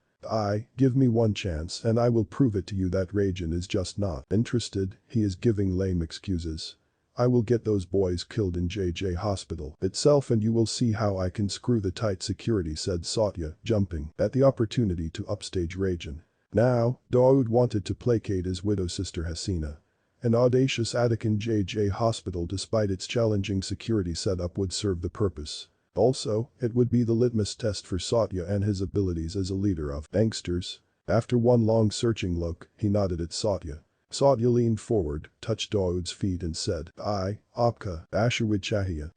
Give me one chance and I will prove it to you that Rajan is just not interested. He is giving lame excuses. I will get those boys killed in JJ hospital itself and you will see how I can screw the tight security," said Satya, jumping at the opportunity to upstage Rajan. Now, Dawood wanted to placate his widow sister Hasina. An audacious attack in JJ hospital despite its challenging security setup would serve the purpose. Also, it would be the litmus test for Satya and his abilities as a leader of gangsters. After one long searching look, he nodded at Satya. Satya leaned forward, touched Dawood's feet and said, Apka, Ashurwid Chahiya,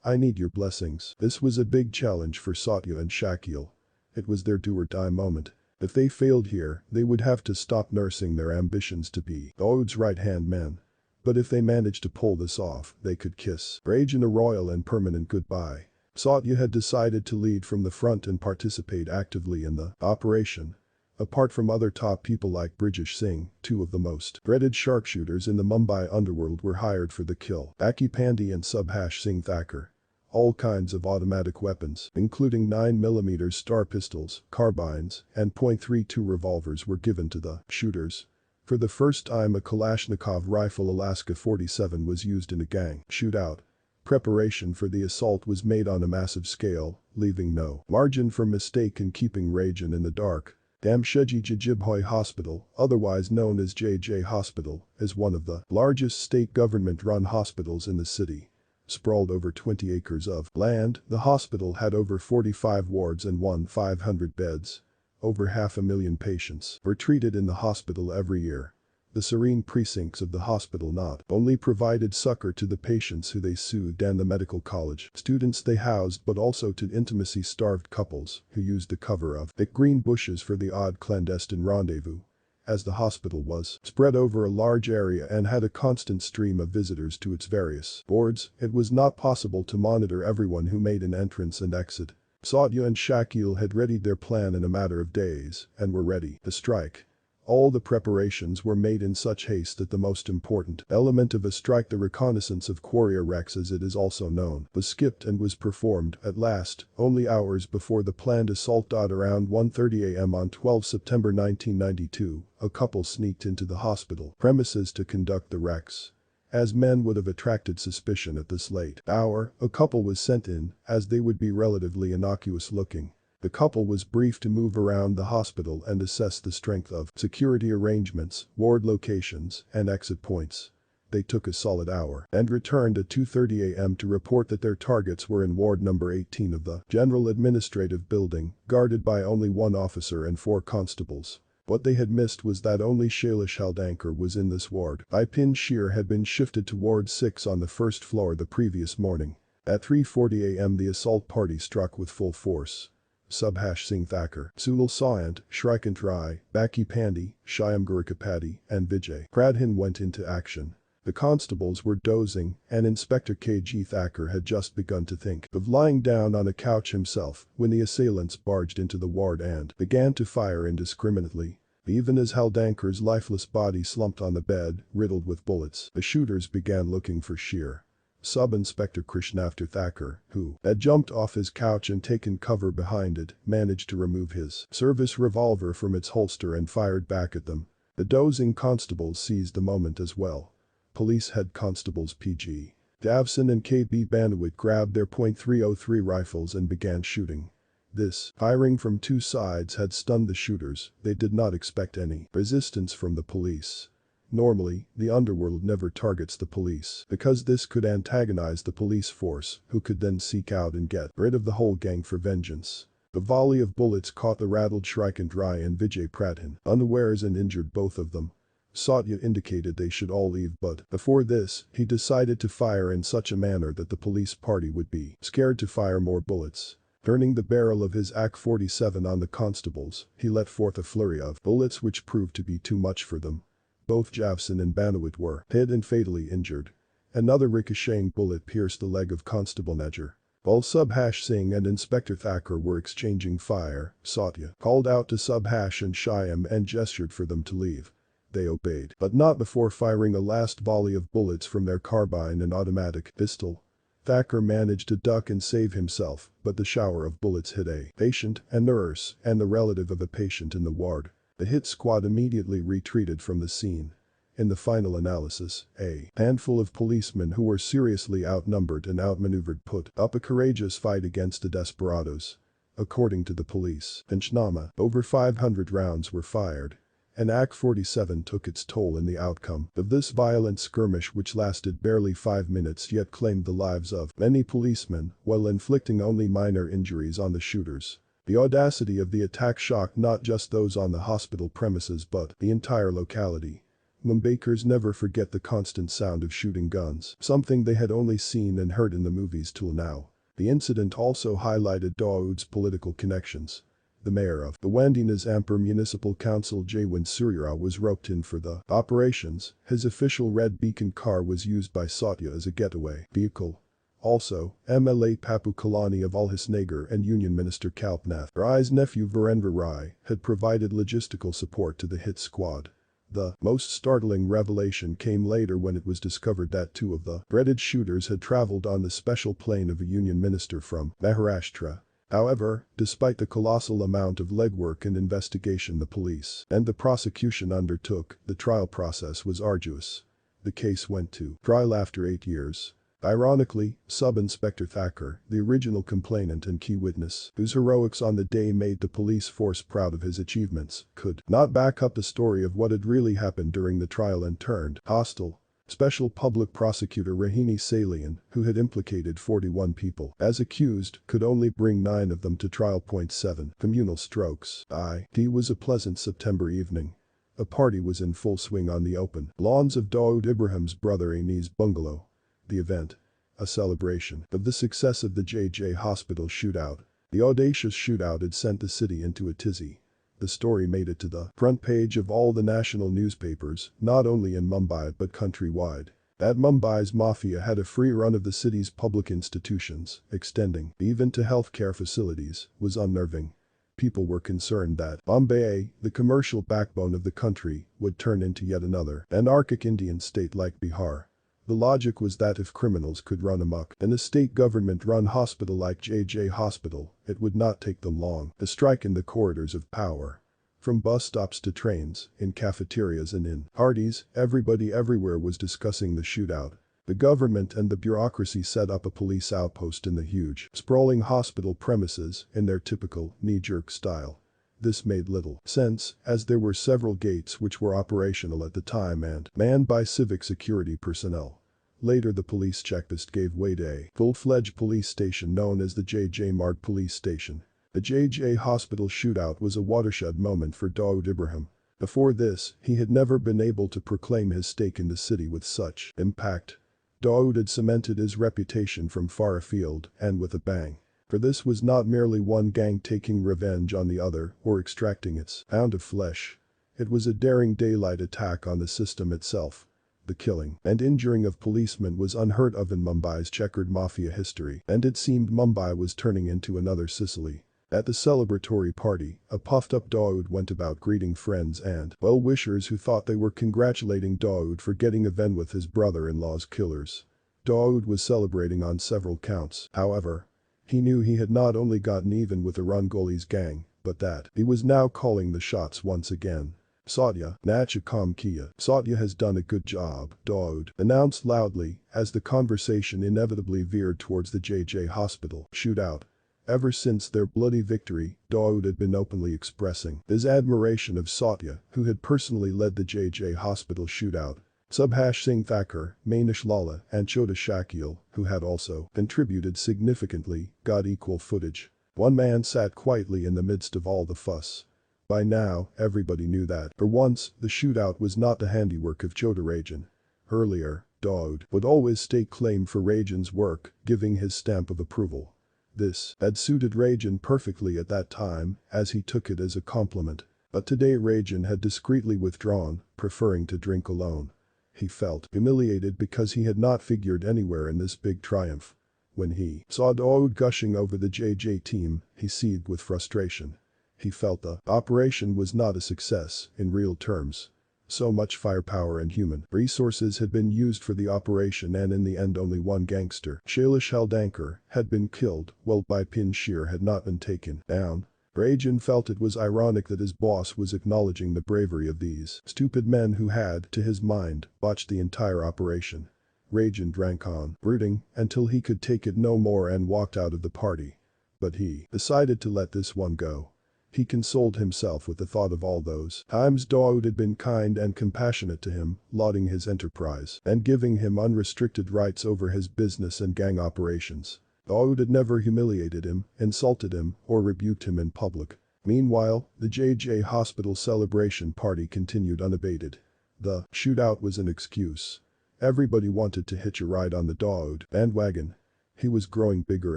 I need your blessings. This was a big challenge for Satya and Shakil. It was their do-or-die moment. If they failed here, they would have to stop nursing their ambitions to be Dawood's right-hand man. But if they managed to pull this off, they could kiss Rajan a royal and permanent goodbye. Satya had decided to lead from the front and participate actively in the operation. Apart from other top people like Brijesh Singh, two of the most dreaded sharpshooters in the Mumbai underworld were hired for the kill. Baki Pandey and Subhash Singh Thakur. All kinds of automatic weapons, including 9mm star pistols, carbines, and .32 revolvers were given to the shooters. For the first time a Kalashnikov rifle Alaska 47 was used in a gang shootout. Preparation for the assault was made on a massive scale, leaving no margin for mistake in keeping Rajan in the dark. Damshedji Jajibhoi Hospital, otherwise known as JJ Hospital, is one of the largest state government-run hospitals in the city. Sprawled over 20 acres of land, the hospital had over 45 wards and 500 beds. Over 500,000 patients were treated in the hospital every year. The serene precincts of the hospital not only provided succor to the patients who they soothed and the medical college students they housed but also to intimacy-starved couples who used the cover of thick green bushes for the odd clandestine rendezvous. As the hospital was spread over a large area and had a constant stream of visitors to its various wards, it was not possible to monitor everyone who made an entrance and exit. Satya and Shakil had readied their plan in a matter of days and were ready to strike. All the preparations were made in such haste that the most important element of a strike, the reconnaissance of Quarrier Rex as it is also known, was skipped and was performed, at last, only hours before the planned assault. Around 1:30 a.m. on 12 September 1992, a couple sneaked into the hospital premises to conduct the Rex. As men would have attracted suspicion at this late hour, a couple was sent in, as they would be relatively innocuous looking. The couple was briefed to move around the hospital and assess the strength of security arrangements, ward locations, and exit points. They took a solid hour and returned at 2:30 a.m. to report that their targets were in ward number 18 of the General Administrative Building, guarded by only one officer and 4 constables. What they had missed was that only Shailesh Haldankar was in this ward. Bipin Shear had been shifted to ward 6 on the first floor the previous morning. At 3:40 a.m. the assault party struck with full force. Subhash Singh Thakur, Sulal Sayant, Shrikant Rai, Baki Pandey, Shyam Gurukapati, and Vijay Pradhan went into action. The constables were dozing, and Inspector K.G. Thakur had just begun to think of lying down on a couch himself when the assailants barged into the ward and began to fire indiscriminately. Even as Haldankar's lifeless body slumped on the bed, riddled with bullets, the shooters began looking for Shear. Sub-Inspector Krishnafter Thakur, who had jumped off his couch and taken cover behind it, managed to remove his service revolver from its holster and fired back at them. The dozing constables seized the moment as well. Police head constables P.G. Davson and K.B. Banawit grabbed their .303 rifles and began shooting. This firing from 2 sides had stunned the shooters. They did not expect any resistance from the police. Normally, the underworld never targets the police because this could antagonize the police force, who could then seek out and get rid of the whole gang for vengeance. The volley of bullets caught the rattled Shrikant Rai and Vijay Pradhan unawares and injured both of them. Satya indicated they should all leave, but before this, he decided to fire in such a manner that the police party would be scared to fire more bullets. Turning the barrel of his AK-47 on the constables, he let forth a flurry of bullets which proved to be too much for them. Both Javson and Banawit were hit and fatally injured. Another ricocheting bullet pierced the leg of Constable Najjar. While Subhash Singh and Inspector Thakur were exchanging fire, Satya called out to Subhash and Shyam and gestured for them to leave. They obeyed, but not before firing a last volley of bullets from their carbine and automatic pistol. Thakur managed to duck and save himself, but the shower of bullets hit a patient, a nurse, and the relative of a patient in the ward. The hit squad immediately retreated from the scene. In the final analysis, a handful of policemen who were seriously outnumbered and outmaneuvered put up a courageous fight against the desperados. According to the police Panchnama, over 500 rounds were fired. An AK-47 took its toll in the outcome of this violent skirmish, which lasted barely 5 minutes yet claimed the lives of many policemen while inflicting only minor injuries on the shooters. The audacity of the attack shocked not just those on the hospital premises but the entire locality. Mumbaikars never forget the constant sound of shooting guns, something they had only seen and heard in the movies till now. The incident also highlighted Dawood's political connections. The mayor of the Wandina's Ampere Municipal Council Jaywin Surya was roped in for the operations. His official red beacon car was used by Satya as a getaway vehicle. Also, MLA Papu Kalani of Ulhasnagar and Union Minister Kalpnath Rai's nephew Virendra Rai had provided logistical support to the hit squad. The most startling revelation came later when it was discovered that two of the dreaded shooters had traveled on the special plane of a union minister from Maharashtra. However, despite the colossal amount of legwork and investigation the police and the prosecution undertook, the trial process was arduous. The case went to trial after 8 years. Ironically, Sub-Inspector Thakur, the original complainant and key witness, whose heroics on the day made the police force proud of his achievements, could not back up the story of what had really happened during the trial and turned hostile. Special Public Prosecutor Rahini Salian, who had implicated 41 people as accused, could only bring 9 of them to trial. 7 Communal strokes. It was a pleasant September evening. A party was in full swing on the open lawns of Dawood Ibrahim's brother Aini's bungalow. The event, a celebration of the success of the JJ Hospital shootout. The audacious shootout had sent the city into a tizzy. The story made it to the front page of all the national newspapers, not only in Mumbai but countrywide. That Mumbai's Mafia had a free run of the city's public institutions, extending even to healthcare facilities, was unnerving. People were concerned that Bombay, the commercial backbone of the country, would turn into yet another anarchic Indian state like Bihar. The logic was that if criminals could run amok in a state government-run hospital like JJ Hospital, it would not take them long to strike in the corridors of power. From bus stops to trains, in cafeterias and in parties, everybody everywhere was discussing the shootout. The government and the bureaucracy set up a police outpost in the huge, sprawling hospital premises in their typical knee-jerk style. This made little sense, as there were several gates which were operational at the time and manned by civic security personnel. Later the police checkpost gave way to a full-fledged police station known as the JJ Mart Police Station. The JJ Hospital shootout was a watershed moment for Dawood Ibrahim. Before this, he had never been able to proclaim his stake in the city with such impact. Dawood had cemented his reputation from far afield, and with a bang. For this was not merely one gang taking revenge on the other or extracting its pound of flesh. It was a daring daylight attack on the system itself. The killing and injuring of policemen was unheard of in Mumbai's checkered mafia history, and it seemed Mumbai was turning into another Sicily. At the celebratory party, a puffed-up Dawood went about greeting friends and well-wishers who thought they were congratulating Dawood for getting even with his brother-in-law's killers. Dawood was celebrating on several counts, however. He knew he had not only gotten even with the Rangoli's gang, but that he was now calling the shots once again. Satya, Nacha Kam Kiya. Satya has done a good job, Dawood announced loudly as the conversation inevitably veered towards the JJ Hospital shootout. Ever since their bloody victory, Dawood had been openly expressing his admiration of Satya, who had personally led the JJ Hospital shootout. Subhash Singh Thakur, Manish Lala, and Chota Shakil, who had also contributed significantly, got equal footage. One man sat quietly in the midst of all the fuss. By now, everybody knew that, for once, the shootout was not the handiwork of Chota Rajan. Earlier, Dawood would always stake claim for Rajan's work, giving his stamp of approval. This had suited Rajan perfectly at that time, as he took it as a compliment. But today Rajan had discreetly withdrawn, preferring to drink alone. He felt humiliated because he had not figured anywhere in this big triumph. When he saw Dawood gushing over the JJ team, he seethed with frustration. He felt the operation was not a success, in real terms. So much firepower and human resources had been used for the operation and in the end only one gangster, Shailesh Haldankar, had been killed, while Bipin Sher had not been taken down. Rajan felt it was ironic that his boss was acknowledging the bravery of these stupid men who had, to his mind, botched the entire operation. Rajan drank on, brooding, until he could take it no more and walked out of the party. But he decided to let this one go. He consoled himself with the thought of all those times Dawood had been kind and compassionate to him, lauding his enterprise and giving him unrestricted rights over his business and gang operations. Dawood had never humiliated him, insulted him, or rebuked him in public. Meanwhile, the JJ hospital celebration party continued unabated. The shootout was an excuse. Everybody wanted to hitch a ride on the Dawood bandwagon. He was growing bigger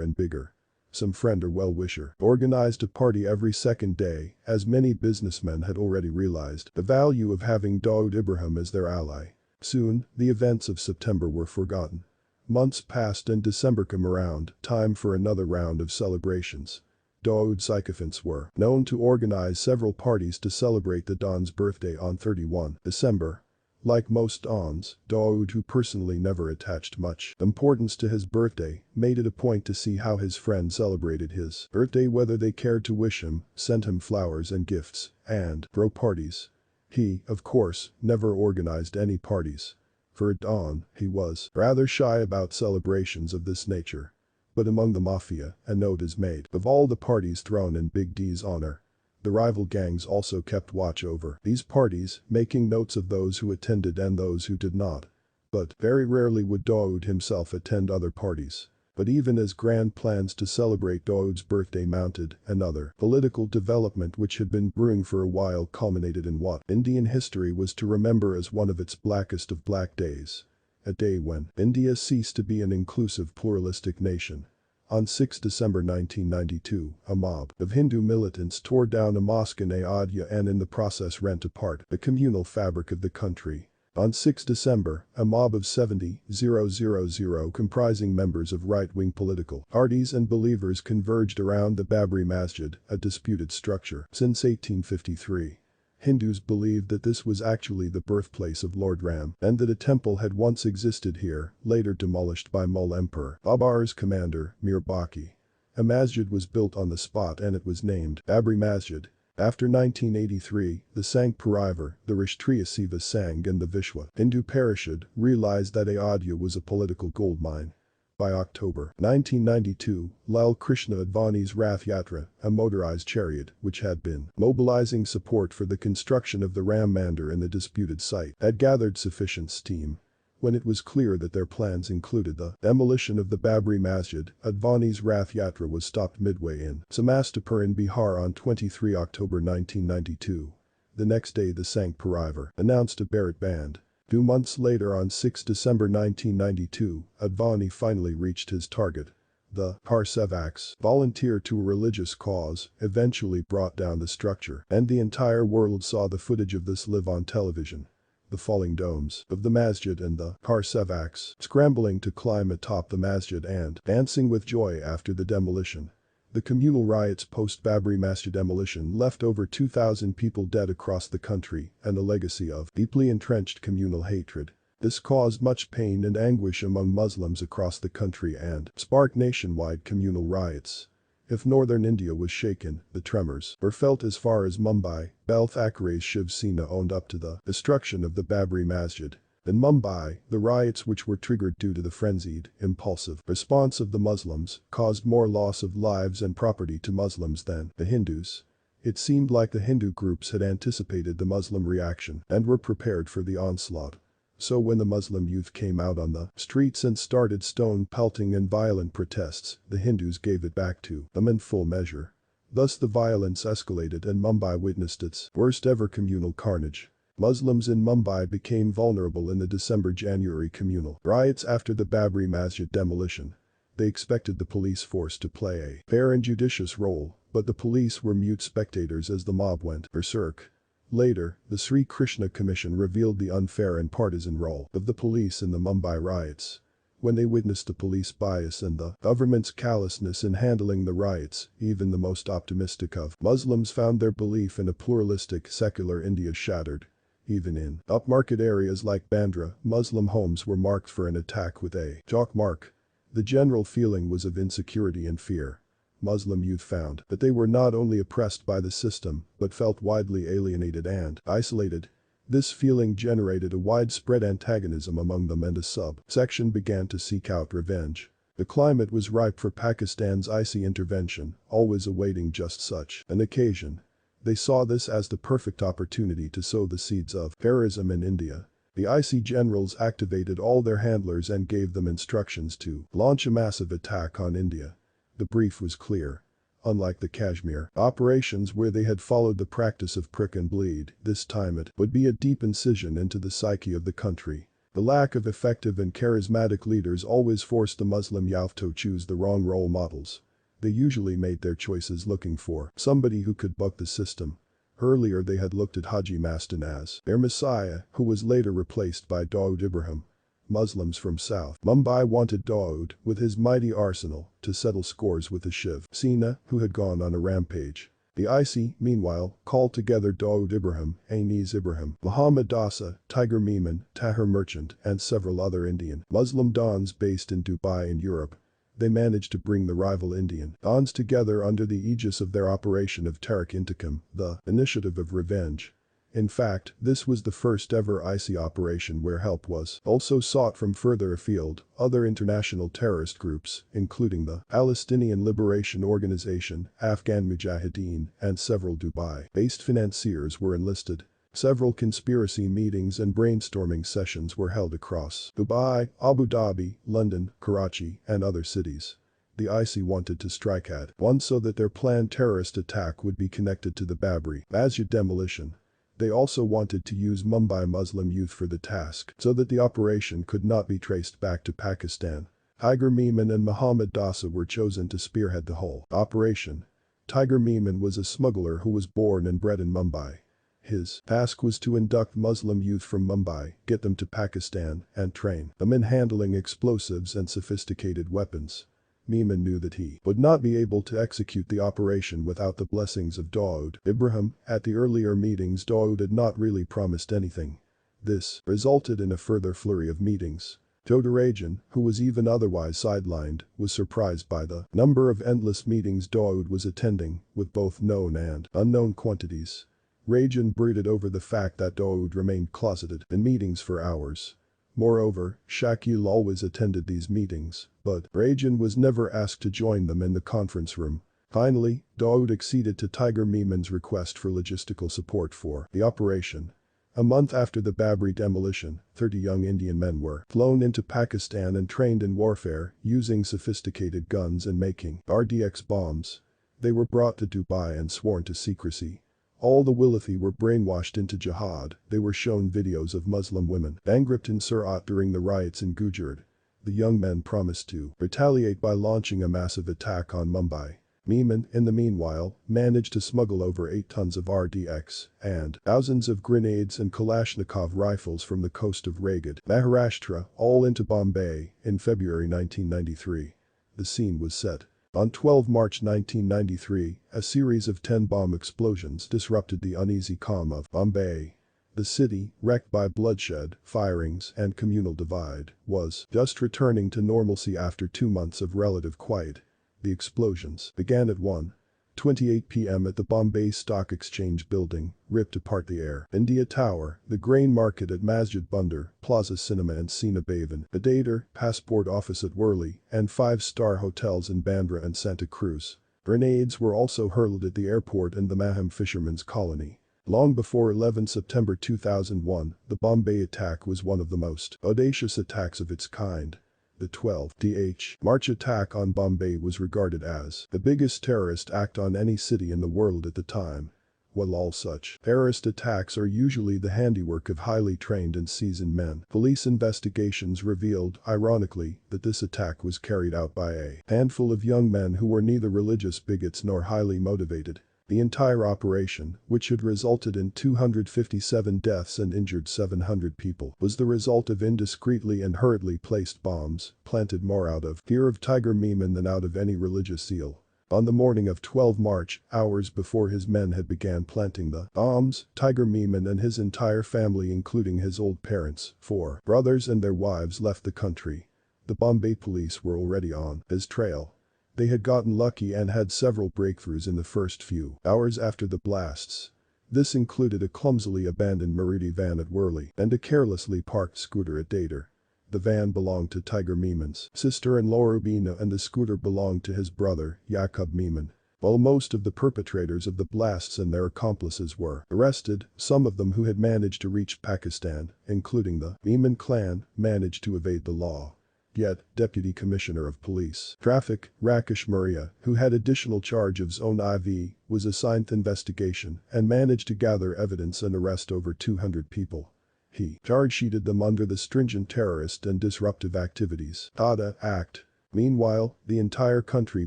and bigger. Some friend or well-wisher organized a party every second day, as many businessmen had already realized the value of having Dawood Ibrahim as their ally. Soon, the events of September were forgotten. Months passed and December came around, time for another round of celebrations. Dawood sycophants were known to organize several parties to celebrate the Don's birthday on 31 December. Like most Dons, Dawood, who personally never attached much importance to his birthday, made it a point to see how his friends celebrated his birthday, whether they cared to wish him, sent him flowers and gifts, and throw parties. He, of course, never organized any parties. For a Don, he was rather shy about celebrations of this nature. But among the Mafia, a note is made of all the parties thrown in Big D's honor. The rival gangs also kept watch over these parties, making notes of those who attended and those who did not. But very rarely would Dawood himself attend other parties. But even as grand plans to celebrate Dawood's birthday mounted, another political development which had been brewing for a while culminated in what Indian history was to remember as one of its blackest of black days. A day when India ceased to be an inclusive pluralistic nation. On 6 December 1992, a mob of Hindu militants tore down a mosque in Ayodhya and in the process rent apart the communal fabric of the country. On 6 December, a mob of 70,000 comprising members of right-wing political parties and believers converged around the Babri Masjid, a disputed structure since 1853. Hindus believed that this was actually the birthplace of Lord Ram and that a temple had once existed here, later demolished by Mughal Emperor Babar's commander, Mir Baqi. A masjid was built on the spot and it was named Babri Masjid. After 1983, the Sangh Parivar, the Rashtriya Seva Sangh and the Vishwa Hindu Parishad realized that Ayodhya was a political goldmine. By October 1992, Lal Krishna Advani's Rath Yatra, a motorized chariot which had been mobilizing support for the construction of the Ram Mandir in the disputed site, had gathered sufficient steam. When it was clear that their plans included the demolition of the Babri Masjid, Advani's Rath Yatra was stopped midway in Samastipur in Bihar on 23 October 1992. The next day the Sangh Parivar announced a Bharat Band. 2 months later on 6 December 1992, Advani finally reached his target. The Karsevaks, volunteer to a religious cause, eventually brought down the structure, and the entire world saw the footage of this live on television. The falling domes of the masjid and the Karsevaks scrambling to climb atop the masjid and dancing with joy after the demolition. The communal riots post-Babri Masjid demolition left over 2,000 people dead across the country and a legacy of deeply entrenched communal hatred. This caused much pain and anguish among Muslims across the country and sparked nationwide communal riots. If northern India was shaken, the tremors were felt as far as Mumbai. Bal Thackeray's Shiv Sena owned up to the destruction of the Babri Masjid. In Mumbai, the riots, which were triggered due to the frenzied, impulsive response of the Muslims, caused more loss of lives and property to Muslims than the Hindus. It seemed like the Hindu groups had anticipated the Muslim reaction and were prepared for the onslaught. So when the Muslim youth came out on the streets and started stone pelting and violent protests, the Hindus gave it back to them in full measure. Thus the violence escalated and Mumbai witnessed its worst ever communal carnage. Muslims in Mumbai became vulnerable in the December-January communal riots after the Babri Masjid demolition. They expected the police force to play a fair and judicious role, but the police were mute spectators as the mob went berserk. Later, the Sri Krishna Commission revealed the unfair and partisan role of the police in the Mumbai riots. When they witnessed the police bias and the government's callousness in handling the riots, even the most optimistic of Muslims found their belief in a pluralistic, secular India shattered. Even in upmarket areas like Bandra, Muslim homes were marked for an attack with a chalk mark. The general feeling was of insecurity and fear. Muslim youth found that they were not only oppressed by the system, but felt widely alienated and isolated. This feeling generated a widespread antagonism among them and a sub-section began to seek out revenge. The climate was ripe for Pakistan's icy intervention, always awaiting just such an occasion. They saw this as the perfect opportunity to sow the seeds of terrorism in India. The IC generals activated all their handlers and gave them instructions to launch a massive attack on India. The brief was clear. Unlike the Kashmir operations where they had followed the practice of prick and bleed, this time it would be a deep incision into the psyche of the country. The lack of effective and charismatic leaders always forced the Muslim youth to choose the wrong role models. They usually made their choices looking for somebody who could buck the system. Earlier they had looked at Haji Mastan as their messiah, who was later replaced by Dawood Ibrahim. Muslims from South Mumbai wanted Dawood, with his mighty arsenal, to settle scores with the Shiv Sena, who had gone on a rampage. The IC, meanwhile, called together Dawood Ibrahim, Anis Ibrahim, Muhammad Dasa, Tiger Memon, Tahir Merchant, and several other Indian Muslim dons based in Dubai and Europe. They managed to bring the rival Indian dons together under the aegis of their operation of Tariq Intikham, the Initiative of Revenge. In fact, this was the first ever IC operation where help was also sought from further afield. Other international terrorist groups, including the Palestinian Liberation Organization, Afghan Mujahideen, and several Dubai-based financiers were enlisted. Several conspiracy meetings and brainstorming sessions were held across Dubai, Abu Dhabi, London, Karachi, and other cities. The IC wanted to strike at one so that their planned terrorist attack would be connected to the Babri Masjid demolition. They also wanted to use Mumbai Muslim youth for the task so that the operation could not be traced back to Pakistan. Tiger Memon and Muhammad Dasa were chosen to spearhead the whole operation. Tiger Memon was a smuggler who was born and bred in Mumbai. His task was to induct Muslim youth from Mumbai, get them to Pakistan, and train them in handling explosives and sophisticated weapons. Memon knew that he would not be able to execute the operation without the blessings of Dawood Ibrahim. At the earlier meetings, Dawood had not really promised anything. This resulted in a further flurry of meetings. Rajan, who was even otherwise sidelined, was surprised by the number of endless meetings Dawood was attending, with both known and unknown quantities. Rajan brooded over the fact that Dawood remained closeted in meetings for hours. Moreover, Shakil always attended these meetings, but Rajan was never asked to join them in the conference room. Finally, Dawood acceded to Tiger Memon's request for logistical support for the operation. A month after the Babri demolition, 30 young Indian men were flown into Pakistan and trained in warfare, using sophisticated guns and making RDX bombs. They were brought to Dubai and sworn to secrecy. All the Wilathi were brainwashed into jihad. They were shown videos of Muslim women bangrupted in Surat during the riots in Gujarat. The young men promised to retaliate by launching a massive attack on Mumbai. Memon, in the meanwhile, managed to smuggle over 8 tons of RDX and thousands of grenades and Kalashnikov rifles from the coast of Raigad, Maharashtra, all into Bombay in February 1993. The scene was set. On 12 March 1993, a series of 10 bomb explosions disrupted the uneasy calm of Bombay. The city, wrecked by bloodshed, firings, and communal divide, was just returning to normalcy after 2 months of relative quiet. The explosions began at 1:28 p.m. at the Bombay Stock Exchange building, ripped apart the Air India Tower, the grain market at Masjid Bunder, Plaza Cinema and Sina Bhavan, the Dater Passport Office at Worli, and 5-star hotels in Bandra and Santa Cruz. Grenades were also hurled at the airport and the Maham fishermen's colony. Long before 11 September 2001, the Bombay attack was one of the most audacious attacks of its kind. The 12th March attack on Bombay was regarded as the biggest terrorist act on any city in the world at the time. While all such terrorist attacks are usually the handiwork of highly trained and seasoned men, police investigations revealed, ironically, that this attack was carried out by a handful of young men who were neither religious bigots nor highly motivated. The entire operation, which had resulted in 257 deaths and injured 700 people, was the result of indiscreetly and hurriedly placed bombs, planted more out of fear of Tiger Memon than out of any religious zeal. On the morning of 12 March, hours before his men had began planting the bombs, Tiger Memon and his entire family, including his old parents, 4 brothers and their wives, left the country. The Bombay police were already on his trail. They had gotten lucky and had several breakthroughs in the first few hours after the blasts. This included a clumsily abandoned Maruti van at Worli and a carelessly parked scooter at Dater. The van belonged to Tiger Memon's sister-in-law Rubina and the scooter belonged to his brother, Yaqub Memon. While most of the perpetrators of the blasts and their accomplices were arrested, some of them who had managed to reach Pakistan, including the Memon clan, managed to evade the law. Yet, Deputy Commissioner of Police Traffic, Rakesh Murya, who had additional charge of Zone IV, was assigned the investigation and managed to gather evidence and arrest over 200 people. He charge-sheeted them under the stringent terrorist and disruptive activities Act. Meanwhile, the entire country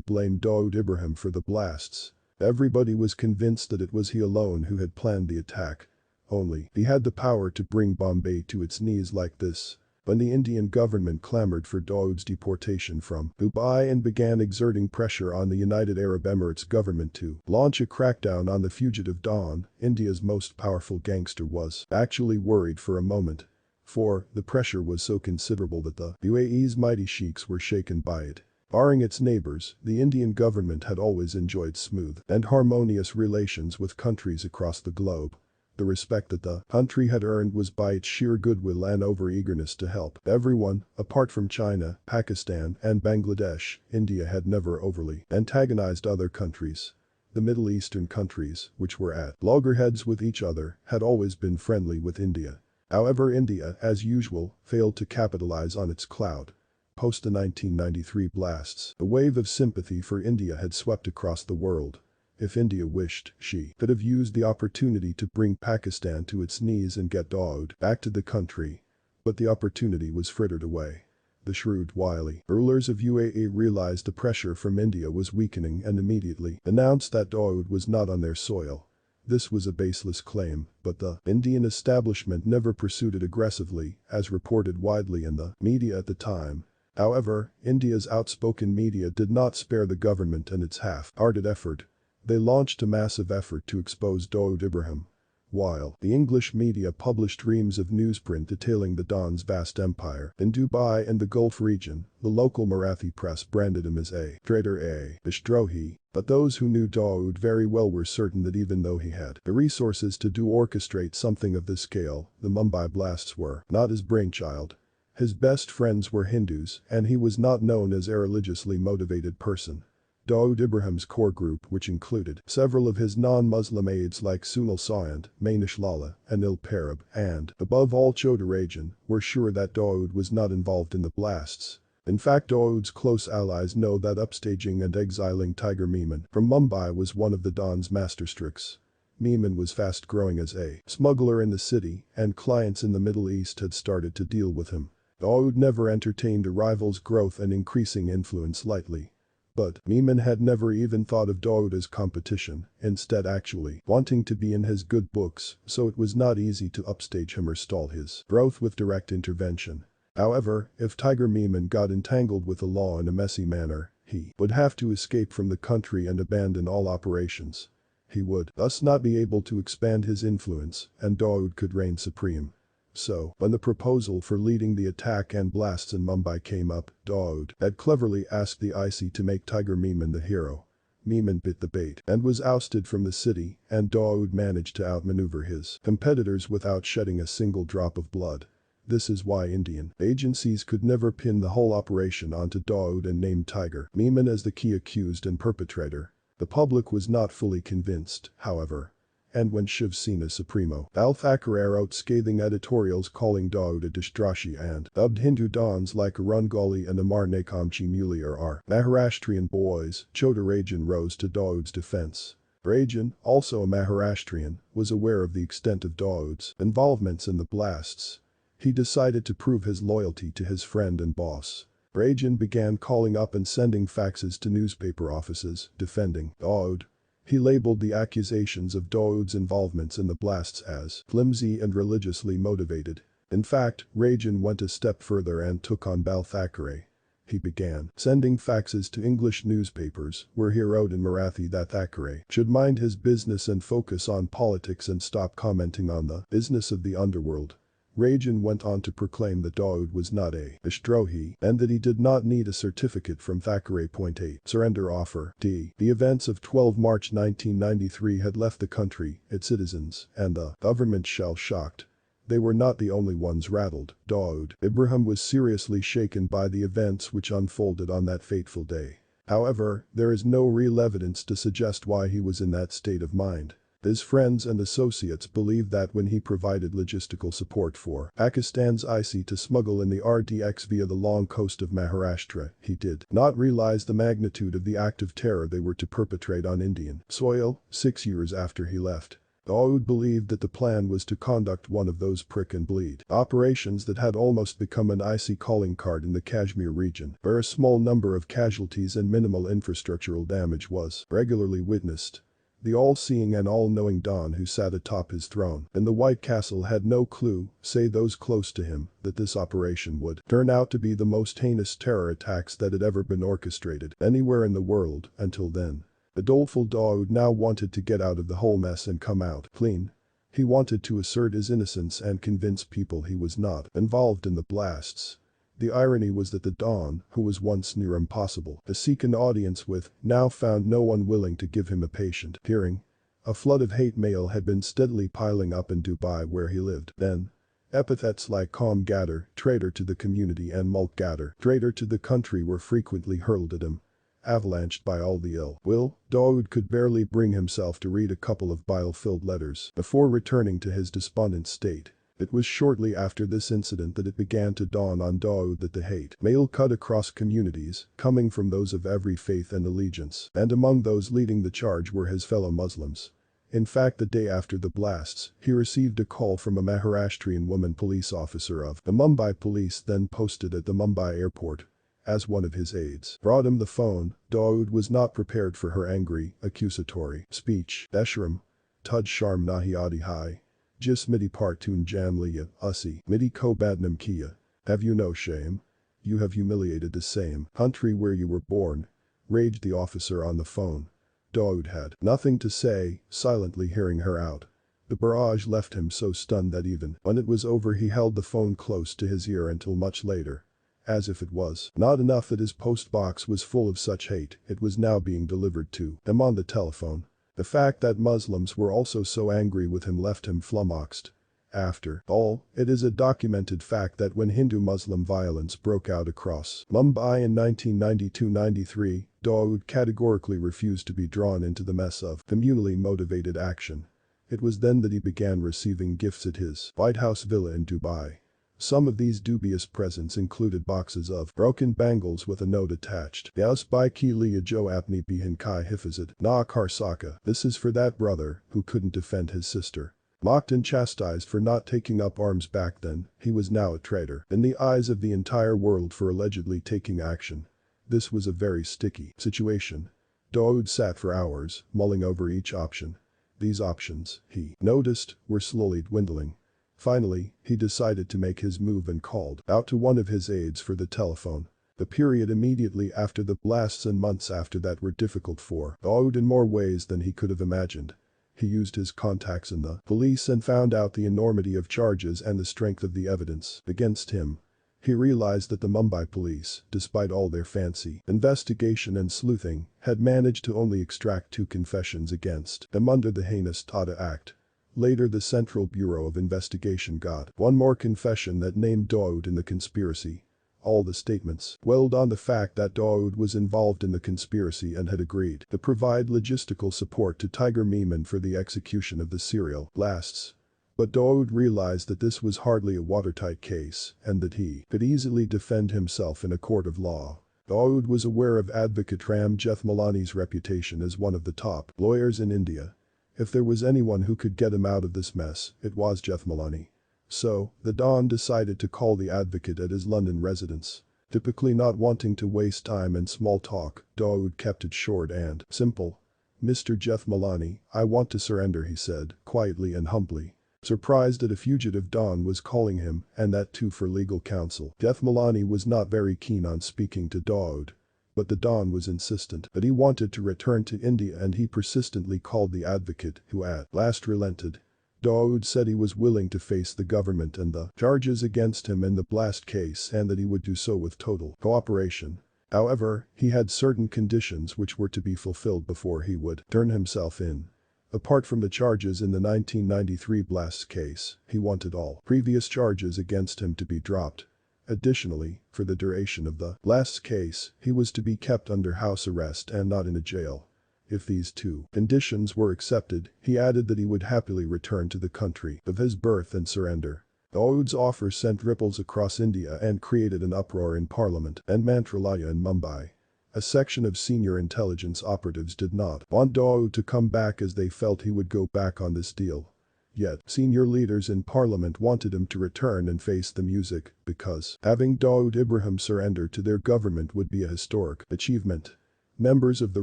blamed Dawood Ibrahim for the blasts. Everybody was convinced that it was he alone who had planned the attack. Only he had the power to bring Bombay to its knees like this. When the Indian government clamored for Dawood's deportation from Mumbai and began exerting pressure on the United Arab Emirates government to launch a crackdown on the fugitive Don, India's most powerful gangster was actually worried for a moment. For the pressure was so considerable that the UAE's mighty sheikhs were shaken by it. Barring its neighbors, the Indian government had always enjoyed smooth and harmonious relations with countries across the globe. The respect that the country had earned was by its sheer goodwill and over-eagerness to help everyone. Apart from China, Pakistan, and Bangladesh, India had never overly antagonized other countries. The Middle Eastern countries, which were at loggerheads with each other, had always been friendly with India. However, India, as usual, failed to capitalize on its clout. Post the 1993 blasts, a wave of sympathy for India had swept across the world. If India wished, she could have used the opportunity to bring Pakistan to its knees and get Dawood back to the country. But the opportunity was frittered away. The shrewd, wily rulers of UAE realized the pressure from India was weakening and immediately announced that Dawood was not on their soil. This was a baseless claim, but the Indian establishment never pursued it aggressively, as reported widely in the media at the time. However, India's outspoken media did not spare the government and its half-hearted effort. They launched a massive effort to expose Dawood Ibrahim. While the English media published reams of newsprint detailing the Don's vast empire in Dubai and the Gulf region, the local Marathi press branded him as a traitor, a Destrohi. But those who knew Dawood very well were certain that even though he had the resources to orchestrate something of this scale, the Mumbai blasts were not his brainchild. His best friends were Hindus, and he was not known as a religiously motivated person. Dawood Ibrahim's core group, which included several of his non-Muslim aides like Sunil Sayant, Manish Lala, Anil Parab, and, above all, Chota Rajan, were sure that Dawood was not involved in the blasts. In fact, Dawood's close allies know that upstaging and exiling Tiger Memon from Mumbai was one of the Don's masterstrokes. Memon was fast growing as a smuggler in the city, and clients in the Middle East had started to deal with him. Dawood never entertained a rival's growth and increasing influence lightly. But Memon had never even thought of Dawood as competition, instead actually wanting to be in his good books, so it was not easy to upstage him or stall his growth with direct intervention. However, if Tiger Memon got entangled with the law in a messy manner, he would have to escape from the country and abandon all operations. He would thus not be able to expand his influence, and Dawood could reign supreme. So, when the proposal for leading the attack and blasts in Mumbai came up, Dawood had cleverly asked the IC to make Tiger Memon the hero. Memon bit the bait and was ousted from the city, and Dawood managed to outmaneuver his competitors without shedding a single drop of blood. This is why Indian agencies could never pin the whole operation onto Dawood and name Tiger Memon as the key accused and perpetrator. The public was not fully convinced, however. And when Shiv Sena Supremo Bal Thackeray wrote scathing editorials calling Dawood a Deshdrashi and dubbed Hindu dons like Arungali and Amar Nakamchi Muliar are Maharashtrian boys, Chota Rajan rose to Dawood's defense. Rajan, also a Maharashtrian, was aware of the extent of Dawood's involvements in the blasts. He decided to prove his loyalty to his friend and boss. Rajan began calling up and sending faxes to newspaper offices, defending Dawood. He labeled the accusations of Dawood's involvements in the blasts as flimsy and religiously motivated. In fact, Rajan went a step further and took on Bal Thackeray. He began sending faxes to English newspapers, where he wrote in Marathi that Thackeray should mind his business and focus on politics and stop commenting on the business of the underworld. Rajan went on to proclaim that Dawood was not a Destrohi and that he did not need a certificate from Thackeray. 8. Surrender offer. The events of 12 March 1993 had left the country, its citizens, and the government shell-shocked. They were not the only ones rattled. Dawood Ibrahim was seriously shaken by the events which unfolded on that fateful day. However, there is no real evidence to suggest why he was in that state of mind. His friends and associates believe that when he provided logistical support for Pakistan's IC to smuggle in the RDX via the long coast of Maharashtra, he did not realize the magnitude of the act of terror they were to perpetrate on Indian soil 6 years after he left. Dawood believed that the plan was to conduct one of those prick and bleed operations that had almost become an IC calling card in the Kashmir region, where a small number of casualties and minimal infrastructural damage was regularly witnessed. The all-seeing and all-knowing Don who sat atop his throne in the White Castle had no clue, say those close to him, that this operation would turn out to be the most heinous terror attacks that had ever been orchestrated anywhere in the world until then. The doleful Dawood now wanted to get out of the whole mess and come out clean. He wanted to assert his innocence and convince people he was not involved in the blasts. The irony was that the Don, who was once near impossible to seek an audience with, now found no one willing to give him a patient hearing. A flood of hate mail had been steadily piling up in Dubai where he lived then. Epithets like calm gadder, traitor to the community and mulk gadder, traitor to the country were frequently hurled at him. Avalanched by all the ill will, Dawood could barely bring himself to read a couple of bile-filled letters before returning to his despondent state. It was shortly after this incident that it began to dawn on Dawood that the hate mail cut across communities, coming from those of every faith and allegiance, and among those leading the charge were his fellow Muslims. In fact, the day after the blasts, he received a call from a Maharashtrian woman police officer of the Mumbai police then posted at the Mumbai airport. As one of his aides brought him the phone, Dawood was not prepared for her angry, accusatory speech. Deshram. Tud sharm nahi aadi hai. Jis midi partun jam liya, usi, midi ko badnam kiya. Have you no shame? You have humiliated the same country where you were born. Raged the officer on the phone. Dawood had nothing to say, silently hearing her out. The barrage left him so stunned that even when it was over he held the phone close to his ear until much later. As if it was not enough that his post box was full of such hate, it was now being delivered to him on the telephone. The fact that Muslims were also so angry with him left him flummoxed. After all, it is a documented fact that when Hindu-Muslim violence broke out across Mumbai in 1992-93, Dawood categorically refused to be drawn into the mess of communally motivated action. It was then that he began receiving gifts at his White House villa in Dubai. Some of these dubious presents included boxes of broken bangles with a note attached. Yaus by ki liya jo apni bihin kai hifazat na kar saka. This is for that brother who couldn't defend his sister. Mocked and chastised for not taking up arms back then, he was now a traitor in the eyes of the entire world for allegedly taking action. This was a very sticky situation. Dawood sat for hours, mulling over each option. These options, he noticed, were slowly dwindling. Finally, he decided to make his move and called out to one of his aides for the telephone. The period immediately after the blasts and months after that were difficult for Dawood in more ways than he could have imagined. He used his contacts in the police and found out the enormity of charges and the strength of the evidence against him. He realized that the Mumbai police, despite all their fancy investigation and sleuthing, had managed to only extract 2 confessions against him under the heinous Tata Act. Later the Central Bureau of Investigation got one more confession that named Dawood in the conspiracy. All the statements dwelled on the fact that Dawood was involved in the conspiracy and had agreed to provide logistical support to Tiger Meeman for the execution of the serial blasts. But Dawood realized that this was hardly a watertight case and that he could easily defend himself in a court of law. Dawood was aware of advocate Ram Jethmalani's reputation as one of the top lawyers in India. If there was anyone who could get him out of this mess, it was Jethmalani. So, the Don decided to call the advocate at his London residence. Typically not wanting to waste time in small talk, Dawood kept it short and simple. Mr. Jethmalani, I want to surrender, he said, quietly and humbly. Surprised that a fugitive Don was calling him, and that too for legal counsel, Jethmalani was not very keen on speaking to Dawood. But the Don was insistent that he wanted to return to India and he persistently called the advocate, who at last relented. Dawood said he was willing to face the government and the charges against him in the blast case and that he would do so with total cooperation. However, he had certain conditions which were to be fulfilled before he would turn himself in. Apart from the charges in the 1993 blasts case, he wanted all previous charges against him to be dropped. Additionally, for the duration of the last case, he was to be kept under house arrest and not in a jail. If these two conditions were accepted, he added that he would happily return to the country of his birth and surrender. Dawood's offer sent ripples across India and created an uproar in Parliament and Mantralaya in Mumbai. A section of senior intelligence operatives did not want Dawood to come back as they felt he would go back on this deal. Yet, senior leaders in parliament wanted him to return and face the music because having Dawood Ibrahim surrender to their government would be a historic achievement. Members of the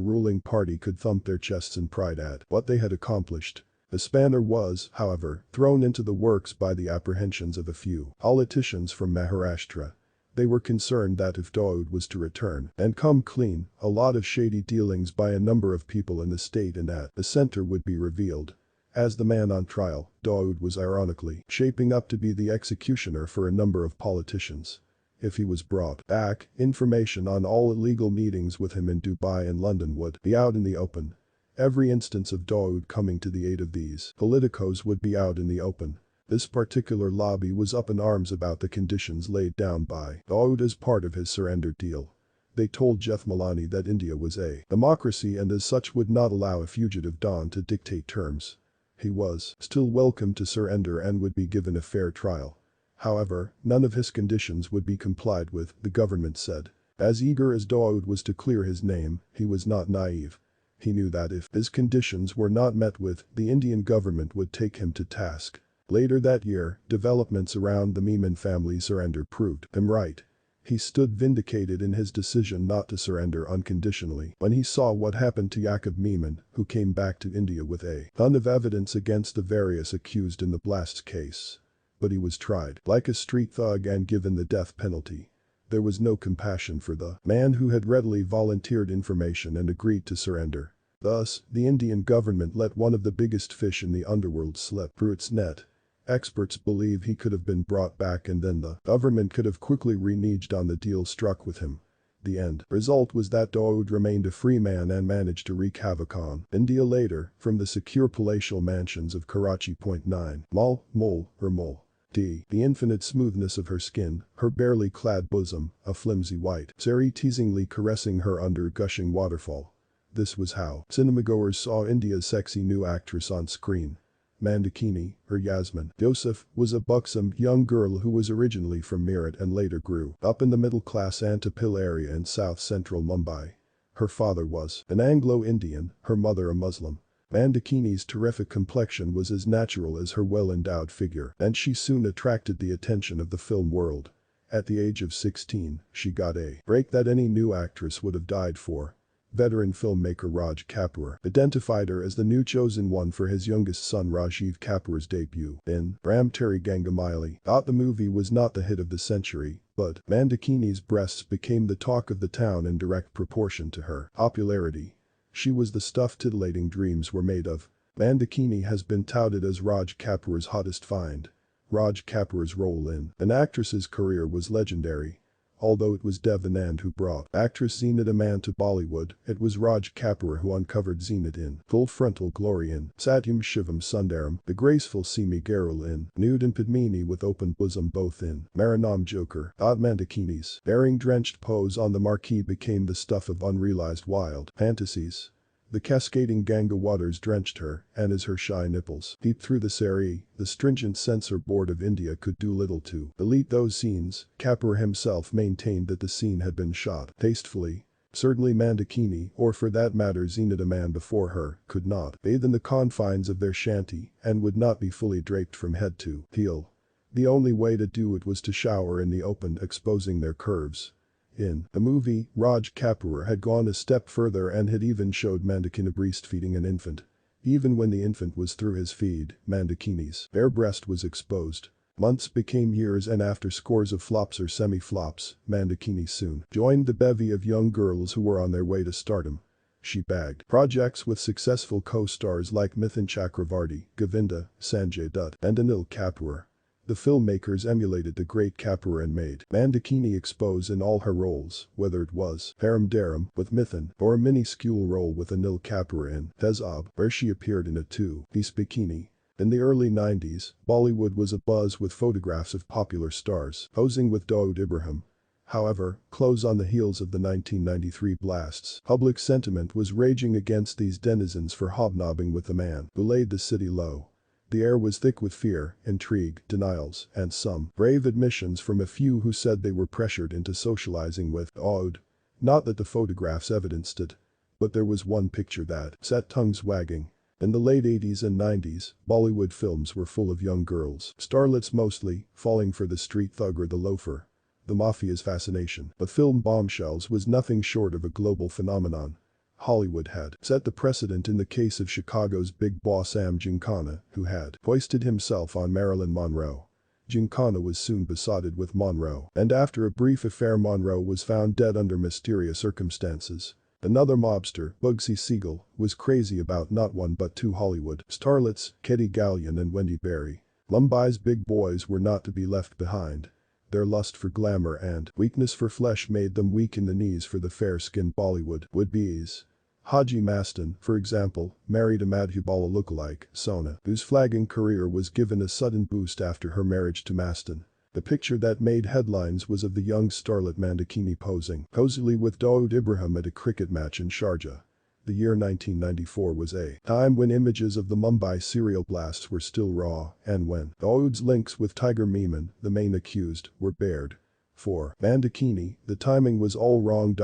ruling party could thump their chests in pride at what they had accomplished. The spanner was, however, thrown into the works by the apprehensions of a few politicians from Maharashtra. They were concerned that if Dawood was to return and come clean, a lot of shady dealings by a number of people in the state and at the center would be revealed. As the man on trial, Dawood was ironically shaping up to be the executioner for a number of politicians. If he was brought back, information on all illegal meetings with him in Dubai and London would be out in the open. Every instance of Dawood coming to the aid of these politicos would be out in the open. This particular lobby was up in arms about the conditions laid down by Dawood as part of his surrender deal. They told Jethmalani that India was a democracy and as such would not allow a fugitive Don to dictate terms. He was still welcome to surrender and would be given a fair trial. However, none of his conditions would be complied with, the government said. As eager as Dawood was to clear his name, he was not naive. He knew that if his conditions were not met with, the Indian government would take him to task. Later that year, developments around the Memon family surrender proved him right. He stood vindicated in his decision not to surrender unconditionally when he saw what happened to Yaqub Memon, who came back to India with a ton of evidence against the various accused in the blast case. But he was tried like a street thug and given the death penalty. There was no compassion for the man who had readily volunteered information and agreed to surrender. Thus, the Indian government let one of the biggest fish in the underworld slip through its net. Experts believe he could have been brought back and then the government could have quickly reneged on the deal struck with him. The end result was that Dawood remained a free man and managed to wreak havoc on India later, from the secure palatial mansions of Karachi. 9. Mole. D. The infinite smoothness of her skin, her barely clad bosom, a flimsy white sari teasingly caressing her under a gushing waterfall. This was how cinemagoers saw India's sexy new actress on screen. Mandakini, or Yasmin Yosef, was a buxom young girl who was originally from Meerut and later grew up in the middle-class Antapil area in south-central Mumbai. Her father was an Anglo-Indian, her mother a Muslim. Mandakini's terrific complexion was as natural as her well-endowed figure, and she soon attracted the attention of the film world. At the age of 16, she got a break that any new actress would have died for. Veteran filmmaker Raj Kapoor identified her as the new chosen one for his youngest son Rajiv Kapoor's debut in Brahmachari Ganguly. The movie was not the hit of the century, but Mandakini's breasts became the talk of the town in direct proportion to her popularity. She was the stuff titillating dreams were made of. Mandakini has been touted as Raj Kapoor's hottest find. Raj Kapoor's role in an actress's career was legendary. Although it was Dev Anand who brought actress Zeenat Aman to Bollywood, it was Raj Kapoor who uncovered Zeenat in Full Frontal Glory in Satyam Shivam Sundaram, the graceful Simi Garul in Nude and Padmini with Open Bosom both in Maranam Joker. Mandakini's daring drenched pose on the marquee became the stuff of unrealized wild fantasies. The cascading Ganga waters drenched her, and as her shy nipples peeped through the sari, the stringent censor board of India could do little to delete those scenes. Kapoor himself maintained that the scene had been shot tastefully. Certainly Mandakini, or for that matter Zeenat Aman before her, could not bathe in the confines of their shanty and would not be fully draped from head to heel. The only way to do it was to shower in the open, exposing their curves. In the movie, Raj Kapoor had gone a step further and had even showed Mandakini breastfeeding an infant. Even when the infant was through his feed, Mandakini's bare breast was exposed. Months became years and after scores of flops or semi-flops, Mandakini soon joined the bevy of young girls who were on their way to stardom. She bagged projects with successful co-stars like Mithun Chakravarti, Govinda, Sanjay Dutt, and Anil Kapoor. The filmmakers emulated the great Kapoor and made Mandakini expose in all her roles, whether it was Param Daram with Mithun or a minuscule role with Anil Kapoor in Tezab, where she appeared in a two-piece bikini. In the early 90s, Bollywood was abuzz with photographs of popular stars posing with Dawood Ibrahim. However, close on the heels of the 1993 blasts, public sentiment was raging against these denizens for hobnobbing with the man who laid the city low. The air was thick with fear, intrigue, denials, and some brave admissions from a few who said they were pressured into socializing with Dawood. Not that the photographs evidenced it. But there was one picture that set tongues wagging. In the late 80s and 90s, Bollywood films were full of young girls, starlets mostly, falling for the street thug or the loafer. The Mafia's fascination, but film bombshells was nothing short of a global phenomenon. Hollywood had set the precedent in the case of Chicago's big boss Giancana, who had foisted himself on Marilyn Monroe. Giancana was soon besotted with Monroe, and after a brief affair Monroe was found dead under mysterious circumstances. Another mobster, Bugsy Siegel, was crazy about not one but two Hollywood starlets, Katie Gallion and Wendy Berry. Mumbai's big boys were not to be left behind. Their lust for glamour and weakness for flesh made them weak in the knees for the fair-skinned Bollywood would-bes. Haji Mastan, for example, married a Madhubala lookalike, Sona, whose flagging career was given a sudden boost after her marriage to Mastan. The picture that made headlines was of the young starlet Mandakini posing cozily with Dawood Ibrahim at a cricket match in Sharjah. The year 1994 was a time when images of the Mumbai serial blasts were still raw and when Dawood's links with Tiger Meeman, the main accused, were bared. For Mandakini, the timing was all wrong.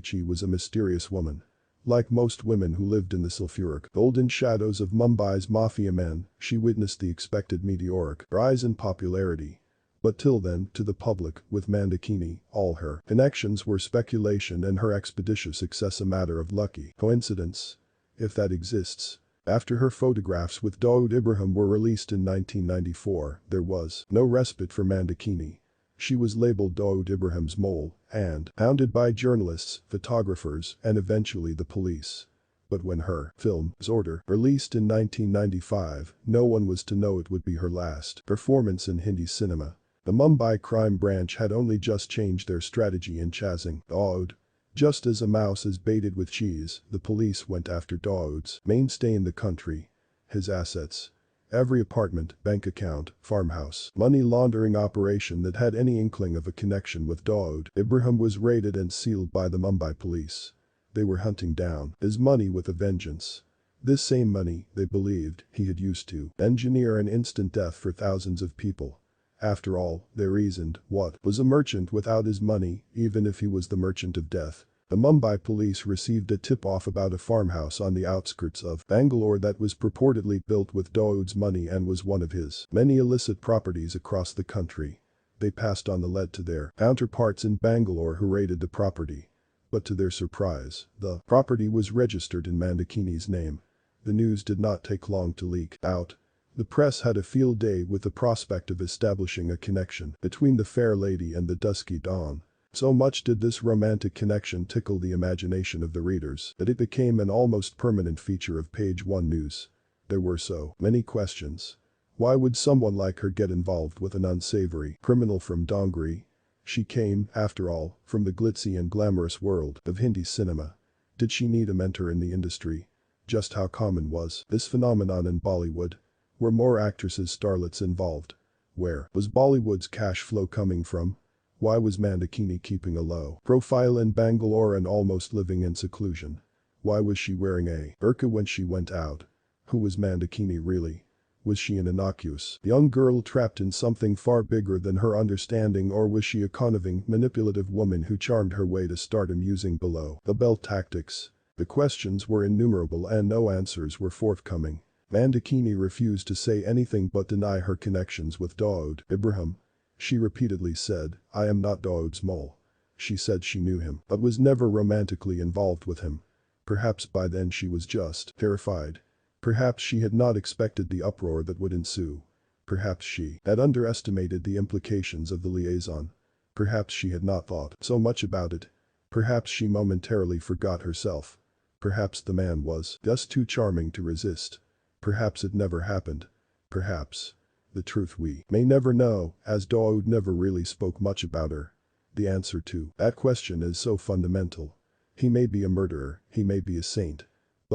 She was a mysterious woman. Like most women who lived in the sulfuric golden shadows of Mumbai's mafia men, she witnessed the expected meteoric rise in popularity. But till then, to the public, with Mandakini, all her connections were speculation and her expeditious success a matter of lucky coincidence. If that exists. After her photographs with Dawood Ibrahim were released in 1994, there was no respite for Mandakini. She was labeled Dawood Ibrahim's mole and hounded by journalists, photographers, and eventually the police. But when her film, Zorder, released in 1995, no one was to know it would be her last performance in Hindi cinema. The Mumbai crime branch had only just changed their strategy in chasing Dawood. Just as a mouse is baited with cheese, the police went after Dawood's mainstay in the country. His assets. Every apartment, bank account, farmhouse, money laundering operation that had any inkling of a connection with Dawood Ibrahim was raided and sealed by the Mumbai police. They were hunting down his money with a vengeance. This same money, they believed, he had used to engineer an instant death for thousands of people. After all, they reasoned, what was a merchant without his money, even if he was the merchant of death? The Mumbai police received a tip-off about a farmhouse on the outskirts of Bangalore that was purportedly built with Dawood's money and was one of his many illicit properties across the country. They passed on the lead to their counterparts in Bangalore who raided the property. But to their surprise, the property was registered in Mandakini's name. The news did not take long to leak out. The press had a field day with the prospect of establishing a connection between the fair lady and the dusky dawn. So much did this romantic connection tickle the imagination of the readers that it became an almost permanent feature of page 1 news. There were so many questions. Why would someone like her get involved with an unsavory criminal from Dongri? She came, after all, from the glitzy and glamorous world of Hindi cinema. Did she need a mentor in the industry? Just how common was this phenomenon in Bollywood? Were more actresses starlets involved? Where was Bollywood's cash flow coming from? Why was Mandakini keeping a low profile in Bangalore and almost living in seclusion? Why was she wearing a burqa when she went out? Who was Mandakini really? Was she an innocuous young girl trapped in something far bigger than her understanding, or was she a conniving, manipulative woman who charmed her way to stardom using below-the-belt tactics? The questions were innumerable and no answers were forthcoming. Mandakini refused to say anything but deny her connections with Dawood Ibrahim. She repeatedly said, "I am not Dawood's mole." She said she knew him but was never romantically involved with him. Perhaps by then she was just terrified. Perhaps she had not expected the uproar that would ensue. Perhaps she had underestimated the implications of the liaison. Perhaps she had not thought so much about it. Perhaps she momentarily forgot herself. Perhaps the man was just too charming to resist. Perhaps it never happened. Perhaps. The truth we may never know, as Dawood never really spoke much about her. The answer to that question is so fundamental. He may be a murderer, he may be a saint.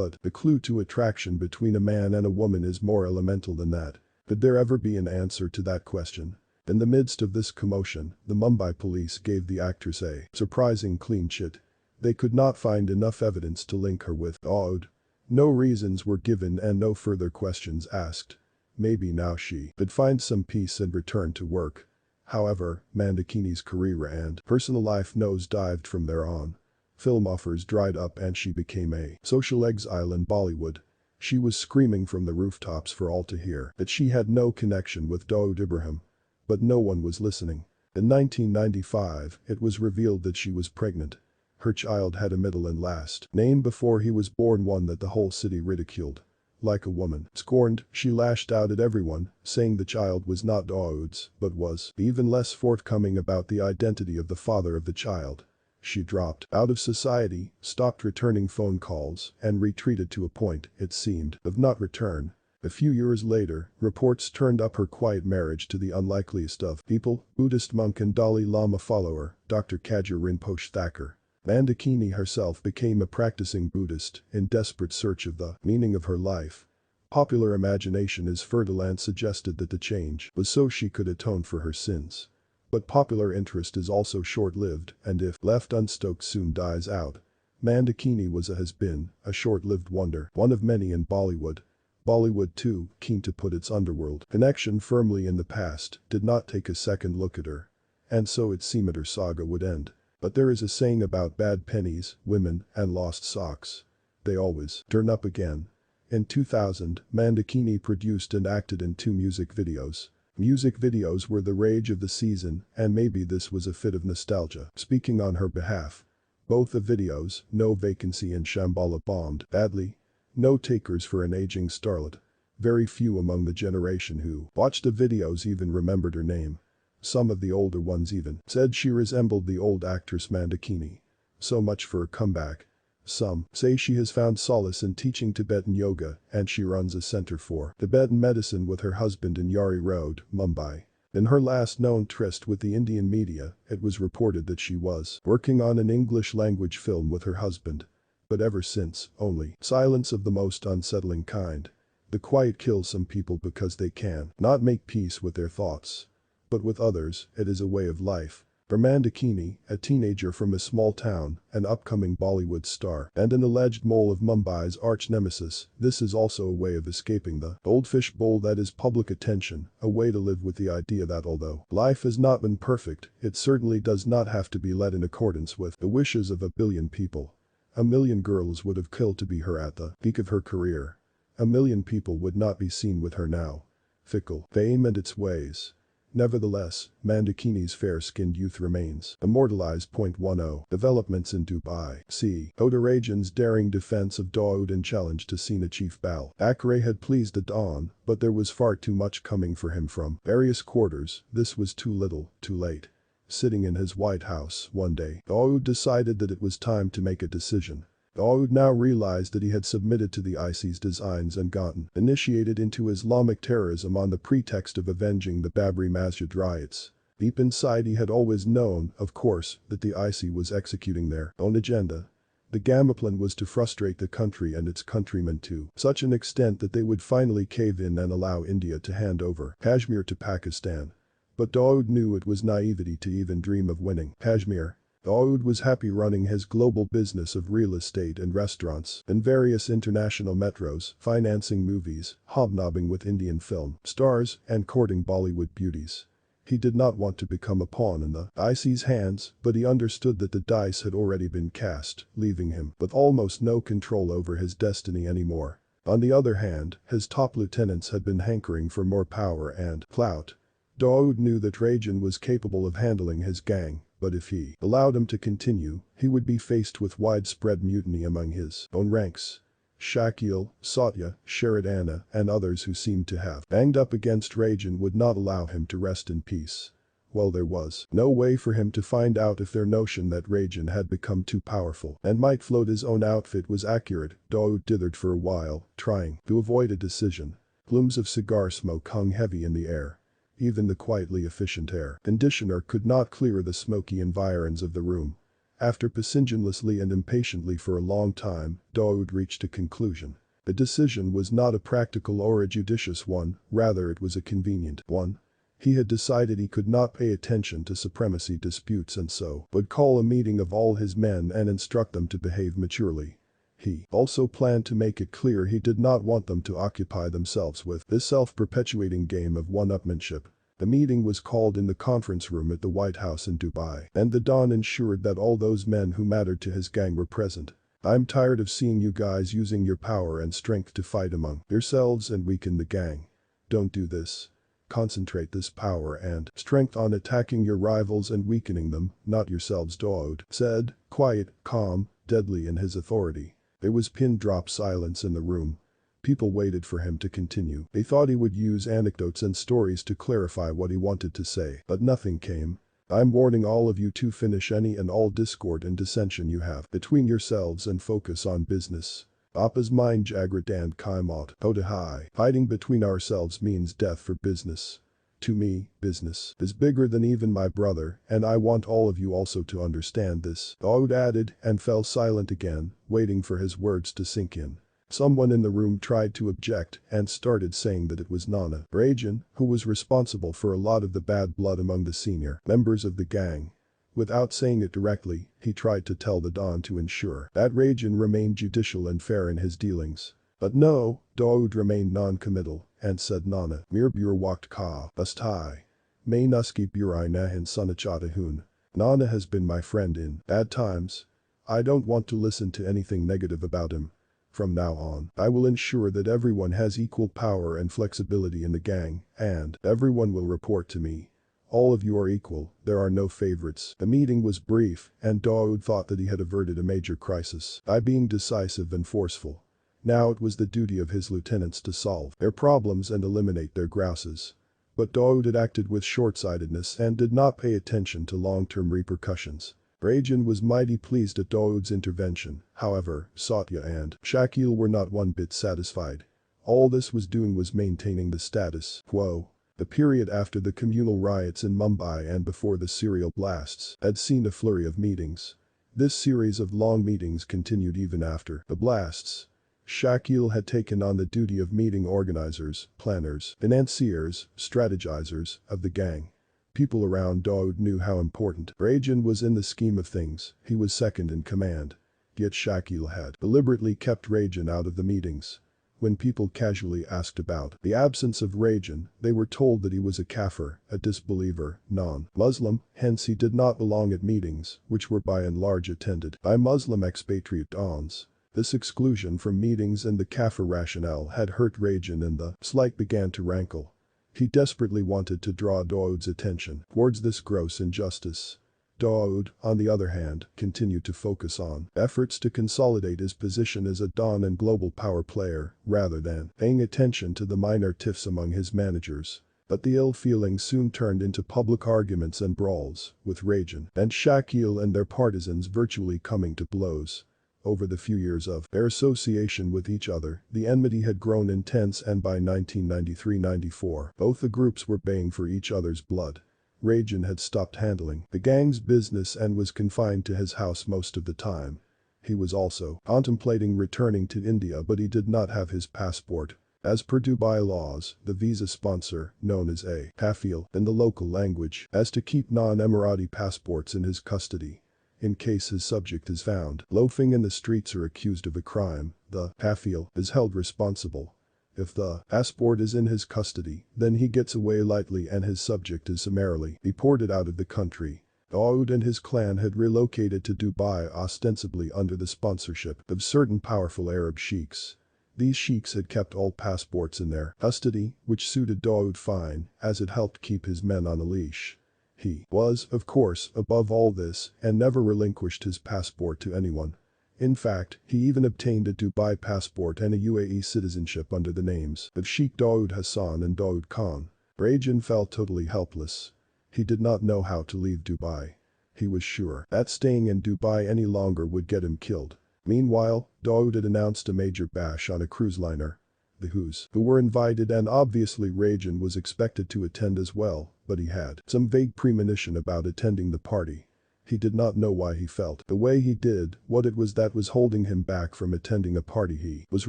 But the clue to attraction between a man and a woman is more elemental than that. Could there ever be an answer to that question? In the midst of this commotion, the Mumbai police gave the actress a surprising clean chit. They could not find enough evidence to link her with Dawood. No reasons were given and no further questions asked. Maybe now she could find some peace and return to work. However, Mandakini's career and personal life nosedived from there on. Film offers dried up and she became a social exile in Bollywood. She was screaming from the rooftops for all to hear that she had no connection with Dawood Ibrahim. But no one was listening. In 1995, it was revealed that she was pregnant. Her child had a middle and last name before he was born, one that the whole city ridiculed. Like a woman scorned, she lashed out at everyone, saying the child was not Dawood's, but was even less forthcoming about the identity of the father of the child. She dropped out of society, stopped returning phone calls, and retreated to a point, it seemed, of not return. A few years later, reports turned up her quiet marriage to the unlikeliest of people, Buddhist monk and Dalai Lama follower, Dr. Kajir Rinpoche Thakur. Mandakini herself became a practicing Buddhist in desperate search of the meaning of her life. Popular imagination is fertile and suggested that the change was so she could atone for her sins. But popular interest is also short-lived and if left unstoked soon dies out. Mandakini has been a short-lived wonder, one of many in Bollywood. Bollywood too, keen to put its underworld connection firmly in the past, did not take a second look at her. And so it seemed her saga would end. But there is a saying about bad pennies, women, and lost socks. They always turn up again. In 2000, Mandakini produced and acted in 2 music videos. Music videos were the rage of the season, and maybe this was a fit of nostalgia, speaking on her behalf. Both the videos, No Vacancy and Shambhala, bombed badly. No takers for an aging starlet. Very few among the generation who watched the videos even remembered her name. Some of the older ones even said she resembled the old actress Mandakini. So much for her comeback. Some say she has found solace in teaching Tibetan yoga and she runs a center for Tibetan medicine with her husband in Yari Road, Mumbai. In her last known tryst with the Indian media, it was reported that she was working on an English-language film with her husband. But ever since, only silence of the most unsettling kind. The quiet kills some people because they can not make peace with their thoughts. But with others, it is a way of life. For Mandakini, a teenager from a small town, an upcoming Bollywood star, and an alleged mole of Mumbai's arch-nemesis, this is also a way of escaping the goldfish bowl that is public attention, a way to live with the idea that although life has not been perfect, it certainly does not have to be led in accordance with the wishes of a billion people. A million girls would have killed to be her at the peak of her career. A million people would not be seen with her now. Fickle fame and its ways. Nevertheless, Mandakini's fair-skinned youth remains immortalized. 10 Developments in Dubai. C. Odarajan's daring defense of Dawood and challenge to Sena Chief Bal Akre had pleased the Dawn, but there was far too much coming for him from various quarters. This was too little, too late. Sitting in his White House one day, Dawood decided that it was time to make a decision. Dawood now realized that he had submitted to the IC's designs and gotten initiated into Islamic terrorism on the pretext of avenging the Babri Masjid riots. Deep inside he had always known, of course, that the IC was executing their own agenda. The gameplan was to frustrate the country and its countrymen to such an extent that they would finally cave in and allow India to hand over Kashmir to Pakistan. But Dawood knew it was naivety to even dream of winning Kashmir. Dawood was happy running his global business of real estate and restaurants in various international metros, financing movies, hobnobbing with Indian film stars, and courting Bollywood beauties. He did not want to become a pawn in the IC's hands, but he understood that the dice had already been cast, leaving him with almost no control over his destiny anymore. On the other hand, his top lieutenants had been hankering for more power and clout. Dawood knew that Rajan was capable of handling his gang. But if he allowed him to continue, he would be faced with widespread mutiny among his own ranks. Shakil, Satya, Sharadana, and others who seemed to have banged up against Rajan would not allow him to rest in peace. Well, there was no way for him to find out if their notion that Rajan had become too powerful and might float his own outfit was accurate. Dawood dithered for a while, trying to avoid a decision. Plumes of cigar smoke hung heavy in the air. Even the quietly efficient air conditioner could not clear the smoky environs of the room. After passionlessly and impatiently for a long time, Dawood reached a conclusion. The decision was not a practical or a judicious one, rather it was a convenient one. He had decided he could not pay attention to supremacy disputes and so would call a meeting of all his men and instruct them to behave maturely. He also planned to make it clear he did not want them to occupy themselves with this self-perpetuating game of one-upmanship. The meeting was called in the conference room at the White House in Dubai, and the Don ensured that all those men who mattered to his gang were present. "I'm tired of seeing you guys using your power and strength to fight among yourselves and weaken the gang. Don't do this. Concentrate this power and strength on attacking your rivals and weakening them, not yourselves," Dawood said, quiet, calm, deadly in his authority. There was pin-drop silence in the room. People waited for him to continue. They thought he would use anecdotes and stories to clarify what he wanted to say, but nothing came. "I'm warning all of you to finish any and all discord and dissension you have between yourselves and focus on business. Appa's mind Jagrat and Kaimot Podahai. Fighting between ourselves means death for business. To me, business is bigger than even my brother, and I want all of you also to understand this," Dawood added and fell silent again, waiting for his words to sink in. Someone in the room tried to object and started saying that it was Nana Rajan who was responsible for a lot of the bad blood among the senior members of the gang. Without saying it directly, he tried to tell the Don to ensure that Rajan remained judicial and fair in his dealings. But no, Dawood remained non-committal and said Nana mir bur wakt ka bastai. May nuski burai nahin sunachatahun. Nana has been my friend in bad times. I don't want to listen to anything negative about him. From now on, I will ensure that everyone has equal power and flexibility in the gang, and everyone will report to me. All of you are equal, there are no favorites." The meeting was brief, and Dawood thought that he had averted a major crisis by being decisive and forceful. Now it was the duty of his lieutenants to solve their problems and eliminate their grouses. But Dawood had acted with short-sightedness and did not pay attention to long-term repercussions. Rajan was mighty pleased at Dawood's intervention, however, Satya and Shakil were not one bit satisfied. All this was doing was maintaining the status quo. The period after the communal riots in Mumbai and before the serial blasts had seen a flurry of meetings. This series of long meetings continued even after the blasts. Shakil had taken on the duty of meeting organizers, planners, financiers, strategizers of the gang. People around Dawood knew how important Rajan was in the scheme of things. He was second in command. Yet Shakil had deliberately kept Rajan out of the meetings. When people casually asked about the absence of Rajan, they were told that he was a kafir, a disbeliever, non-Muslim, hence he did not belong at meetings, which were by and large attended by Muslim expatriate Dons. This exclusion from meetings and the kafir rationale had hurt Rajan, and the slight began to rankle. He desperately wanted to draw Dawood's attention towards this gross injustice. Dawood, on the other hand, continued to focus on efforts to consolidate his position as a Don and global power player, rather than paying attention to the minor tiffs among his managers. But the ill feeling soon turned into public arguments and brawls, with Rajan and Shakil and their partisans virtually coming to blows. Over the few years of their association with each other, the enmity had grown intense, and by 1993-94, both the groups were baying for each other's blood. Rajan had stopped handling the gang's business and was confined to his house most of the time. He was also contemplating returning to India, but he did not have his passport. As per Dubai laws, the visa sponsor, known as a kafil in the local language, has to keep non-Emirati passports in his custody. In case his subject is found loafing in the streets or accused of a crime, the kafil is held responsible. If the passport is in his custody, then he gets away lightly and his subject is summarily deported out of the country. Dawood and his clan had relocated to Dubai ostensibly under the sponsorship of certain powerful Arab sheiks. These sheiks had kept all passports in their custody, which suited Dawood fine, as it helped keep his men on a leash. He was, of course, above all this and never relinquished his passport to anyone. In fact, he even obtained a Dubai passport and a UAE citizenship under the names of Sheikh Dawood Hassan and Dawood Khan. Rajan felt totally helpless. He did not know how to leave Dubai. He was sure that staying in Dubai any longer would get him killed. Meanwhile, Dawood had announced a major bash on a cruise liner. The who were invited, and obviously Rajan was expected to attend as well, but he had some vague premonition about attending the party. He did not know why he felt the way he did, what it was that was holding him back from attending a party he was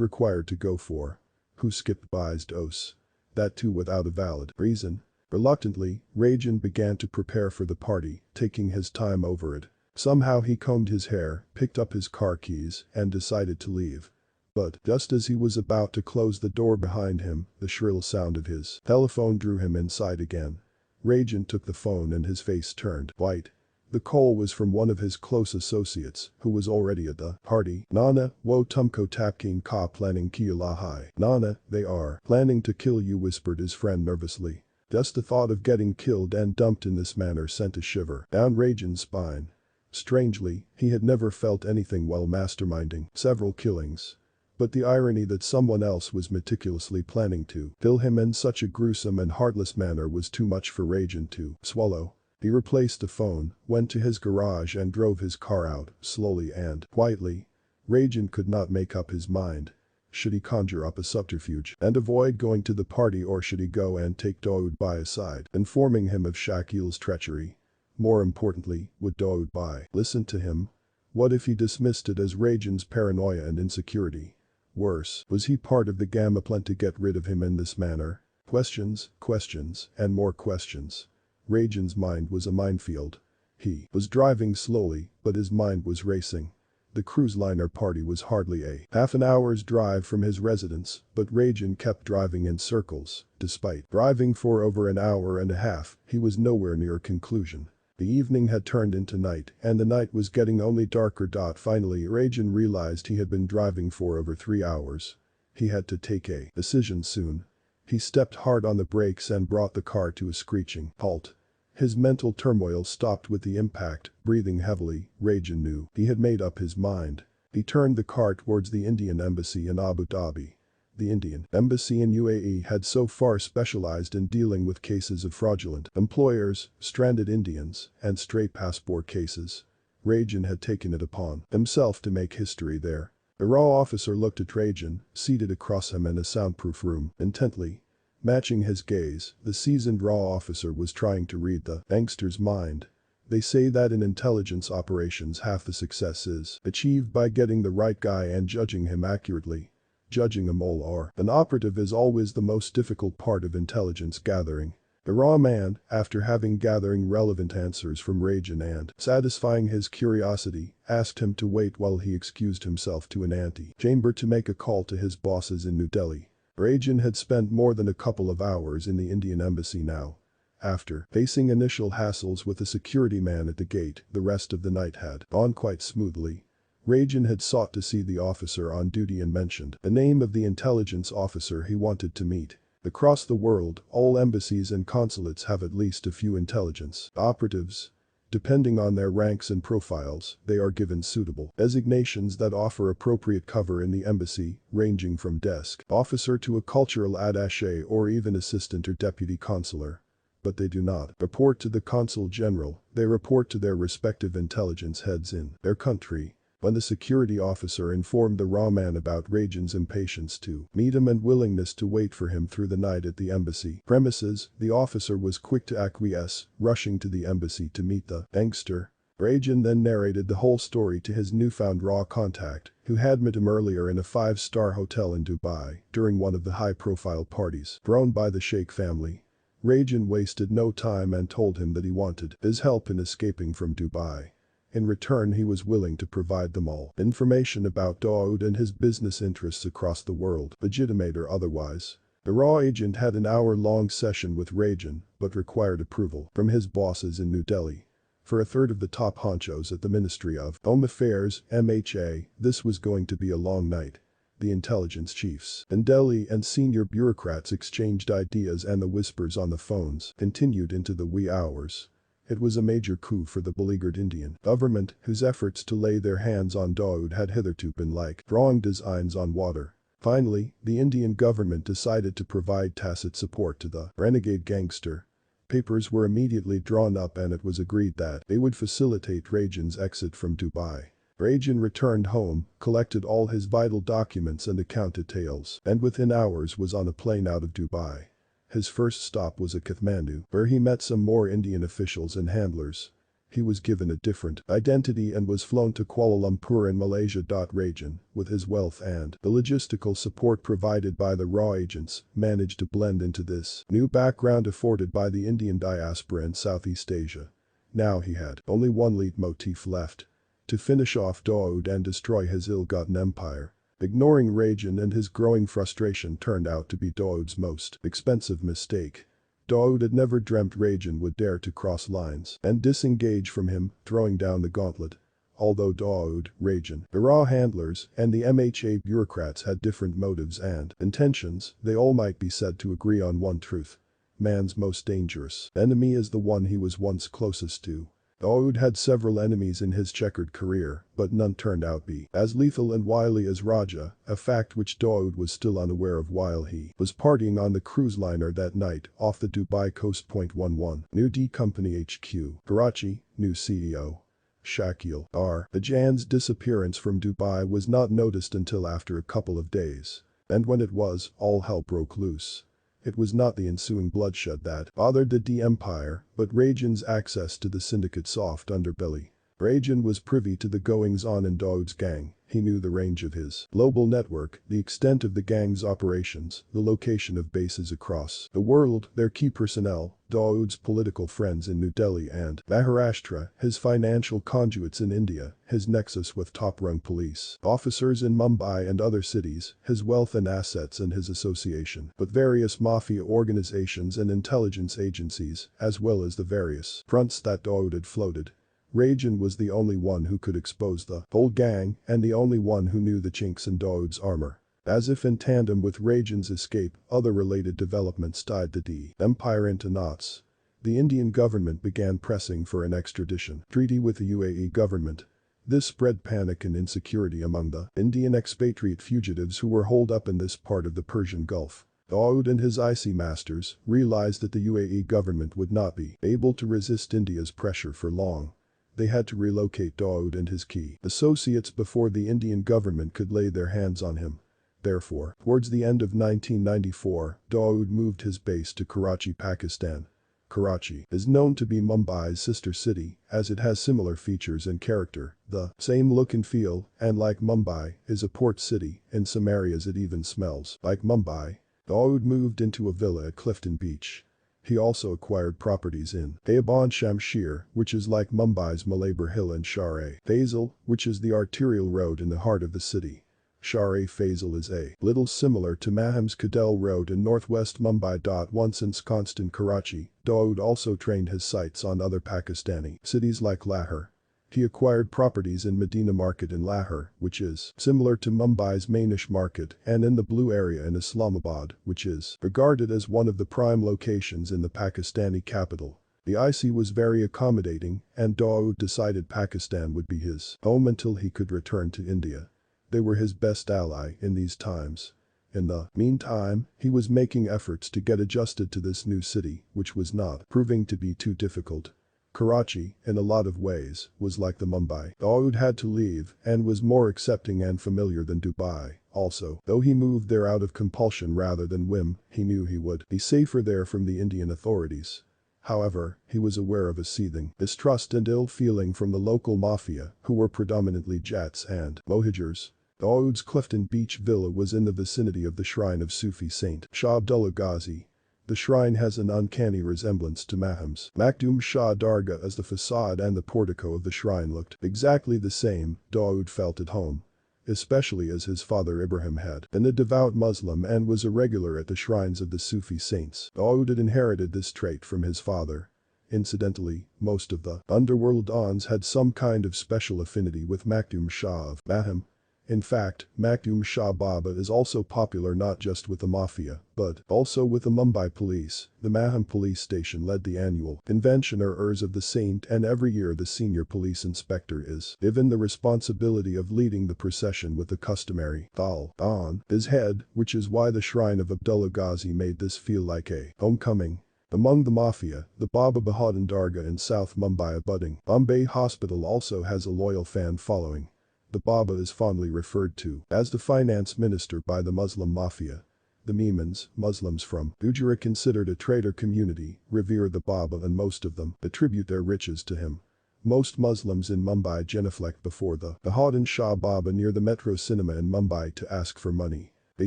required to go for. Who skipped by's dose? That too without a valid reason. Reluctantly, Rajan began to prepare for the party, taking his time over it. Somehow he combed his hair, picked up his car keys, and decided to leave. But just as he was about to close the door behind him, the shrill sound of his telephone drew him inside again. Rajan took the phone and his face turned white. The call was from one of his close associates, who was already at the party. "Nana, wo tumko tapkin ka planning kiya lahai." "Nana, they are planning to kill you," whispered his friend nervously. Just the thought of getting killed and dumped in this manner sent a shiver down Rajan's spine. Strangely, he had never felt anything while masterminding several killings. But the irony that someone else was meticulously planning to kill him in such a gruesome and heartless manner was too much for Rajan to swallow. He replaced the phone, went to his garage and drove his car out, slowly and quietly. Rajan could not make up his mind. Should he conjure up a subterfuge and avoid going to the party, or should he go and take Dawood by his side, informing him of Shakil's treachery? More importantly, would Dawood listen to him? What if he dismissed it as Rajan's paranoia and insecurity? Worse, was he part of the Gamma plan to get rid of him in this manner? Questions, questions, and more questions. Rajan's mind was a minefield. He was driving slowly, but his mind was racing. The cruise liner party was hardly a half an hour's drive from his residence, but Rajan kept driving in circles. Despite driving for over an hour and a half, he was nowhere near a conclusion. The evening had turned into night, and the night was getting only darker. Finally, Rajan realized he had been driving for over 3 hours. He had to take a decision soon. He stepped hard on the brakes and brought the car to a screeching halt. His mental turmoil stopped with the impact. Breathing heavily, Rajan knew he had made up his mind. He turned the car towards the Indian embassy in Abu Dhabi. The Indian embassy in UAE had so far specialized in dealing with cases of fraudulent employers, stranded Indians, and stray passport cases. Rajan had taken it upon himself to make history there. A raw officer looked at Rajan, seated across him in a soundproof room, intently. Matching his gaze, the seasoned raw officer was trying to read the gangster's mind. They say that in intelligence operations half the success is achieved by getting the right guy and judging him accurately. Judging a mole or an operative is always the most difficult part of intelligence gathering. The raw man, after having gathering relevant answers from Rajan and satisfying his curiosity, asked him to wait while he excused himself to an ante-chamber to make a call to his bosses in New Delhi. Rajan had spent more than a couple of hours in the Indian embassy now. After facing initial hassles with a security man at the gate, the rest of the night had gone quite smoothly. Rajan had sought to see the officer on duty and mentioned the name of the intelligence officer he wanted to meet. Across the world, all embassies and consulates have at least a few intelligence operatives. Depending on their ranks and profiles, they are given suitable designations that offer appropriate cover in the embassy, ranging from desk officer to a cultural attaché or even assistant or deputy consular. But they do not report to the consul general, they report to their respective intelligence heads in their country. When the security officer informed the raw man about Rajan's impatience to meet him and willingness to wait for him through the night at the embassy premises, the officer was quick to acquiesce, rushing to the embassy to meet the gangster. Rajan then narrated the whole story to his newfound raw contact, who had met him earlier in a 5-star hotel in Dubai during one of the high-profile parties thrown by the Sheikh family. Rajan wasted no time and told him that he wanted his help in escaping from Dubai. In return, he was willing to provide them all information about Dawood and his business interests across the world, legitimate or otherwise. The raw agent had an hour-long session with Rajan, but required approval from his bosses in New Delhi. For a third of the top honchos at the Ministry of Home Affairs (MHA), this was going to be a long night. The intelligence chiefs in Delhi and senior bureaucrats exchanged ideas, and the whispers on the phones continued into the wee hours. It was a major coup for the beleaguered Indian government, whose efforts to lay their hands on Dawood had hitherto been like drawing designs on water. Finally, the Indian government decided to provide tacit support to the renegade gangster. Papers were immediately drawn up and it was agreed that they would facilitate Rajan's exit from Dubai. Rajan returned home, collected all his vital documents and account details, and within hours was on a plane out of Dubai. His first stop was at Kathmandu, where he met some more Indian officials and handlers. He was given a different identity and was flown to Kuala Lumpur in Malaysia. Rajan, with his wealth and the logistical support provided by the raw agents, managed to blend into this new background afforded by the Indian diaspora in Southeast Asia. Now he had only one leitmotif left: to finish off Dawood and destroy his ill-gotten empire. Ignoring Rajan and his growing frustration turned out to be Dawood's most expensive mistake. Dawood had never dreamt Rajan would dare to cross lines and disengage from him, throwing down the gauntlet. Although Dawood, Rajan, the raw handlers, and the MHA bureaucrats had different motives and intentions, they all might be said to agree on one truth: man's most dangerous enemy is the one he was once closest to. Dawood had several enemies in his checkered career, but none turned out to be as lethal and wily as Raja, a fact which Dawood was still unaware of while he was partying on the cruise liner that night off the Dubai coast. 11 New D Company HQ, Karachi, new CEO. Shakil R. The Jan's disappearance from Dubai was not noticed until after a couple of days. And when it was, all hell broke loose. It was not the ensuing bloodshed that bothered the D Empire, but Rajan's access to the syndicate's soft underbelly. Rajan was privy to the goings-on in Dawood's gang. He knew the range of his global network, the extent of the gang's operations, the location of bases across the world, their key personnel, Dawood's political friends in New Delhi and Maharashtra, his financial conduits in India, his nexus with top-rung police officers in Mumbai and other cities, his wealth and assets and his association with various mafia organizations and intelligence agencies, as well as the various fronts that Dawood had floated. Rajan was the only one who could expose the whole gang and the only one who knew the chinks in Dawood's armor. As if in tandem with Rajan's escape, other related developments tied the D Empire into knots. The Indian government began pressing for an extradition treaty with the UAE government. This spread panic and insecurity among the Indian expatriate fugitives who were holed up in this part of the Persian Gulf. Dawood and his IC masters realized that the UAE government would not be able to resist India's pressure for long. They had to relocate Dawood and his key associates before the Indian government could lay their hands on him. Therefore, towards the end of 1994, Dawood moved his base to Karachi, Pakistan. Karachi is known to be Mumbai's sister city, as it has similar features and character, the same look and feel, and like Mumbai, is a port city. In some areas it even smells like Mumbai. Dawood moved into a villa at Clifton Beach. He also acquired properties in Bayabon Shamsher, which is like Mumbai's Malabar Hill, and Shar-e-Faisal, which is the arterial road in the heart of the city. Shar-e-Faisal is a little similar to Maham's Cadell Road in northwest Mumbai. Once ensconced in Karachi, Dawood also trained his sights on other Pakistani cities like Lahore. He acquired properties in Medina Market in Lahore, which is similar to Mumbai's Mainish Market, and in the Blue Area in Islamabad, which is regarded as one of the prime locations in the Pakistani capital. The IC was very accommodating, and Dawood decided Pakistan would be his home until he could return to India. They were his best ally in these times. In the meantime, he was making efforts to get adjusted to this new city, which was not proving to be too difficult. Karachi, in a lot of ways, was like the Mumbai Dawood had to leave, and was more accepting and familiar than Dubai. Also, though he moved there out of compulsion rather than whim, he knew he would be safer there from the Indian authorities. However, he was aware of a seething distrust and ill feeling from the local mafia, who were predominantly Jats and Mohijers. Dawood's Clifton Beach villa was in the vicinity of the shrine of Sufi Saint Shah Abdullah Ghazi. The shrine has an uncanny resemblance to Maham's Makdum Shah Dargah, as the facade and the portico of the shrine looked exactly the same. Dawood felt at home, especially as his father Ibrahim had been a devout Muslim and was a regular at the shrines of the Sufi saints. Dawood had inherited this trait from his father. Incidentally, most of the underworld dons had some kind of special affinity with Makdum Shah of Maham. In fact, Makdum Shah Baba is also popular not just with the Mafia, but also with the Mumbai police. The Maham police station led the annual convention or Urs of the Saint, and every year the senior police inspector is given the responsibility of leading the procession with the customary thal on his head, which is why the shrine of Abdullah Ghazi made this feel like a homecoming. Among the Mafia, the Baba Bahauddin Dargah in South Mumbai abutting Bombay Hospital also has a loyal fan following. The Baba is fondly referred to as the finance minister by the Muslim Mafia. The Memons, Muslims from Gujarat considered a traitor community, revere the Baba, and most of them attribute their riches to him. Most Muslims in Mumbai genuflect before the Bahadin Shah Baba near the Metro cinema in Mumbai to ask for money. They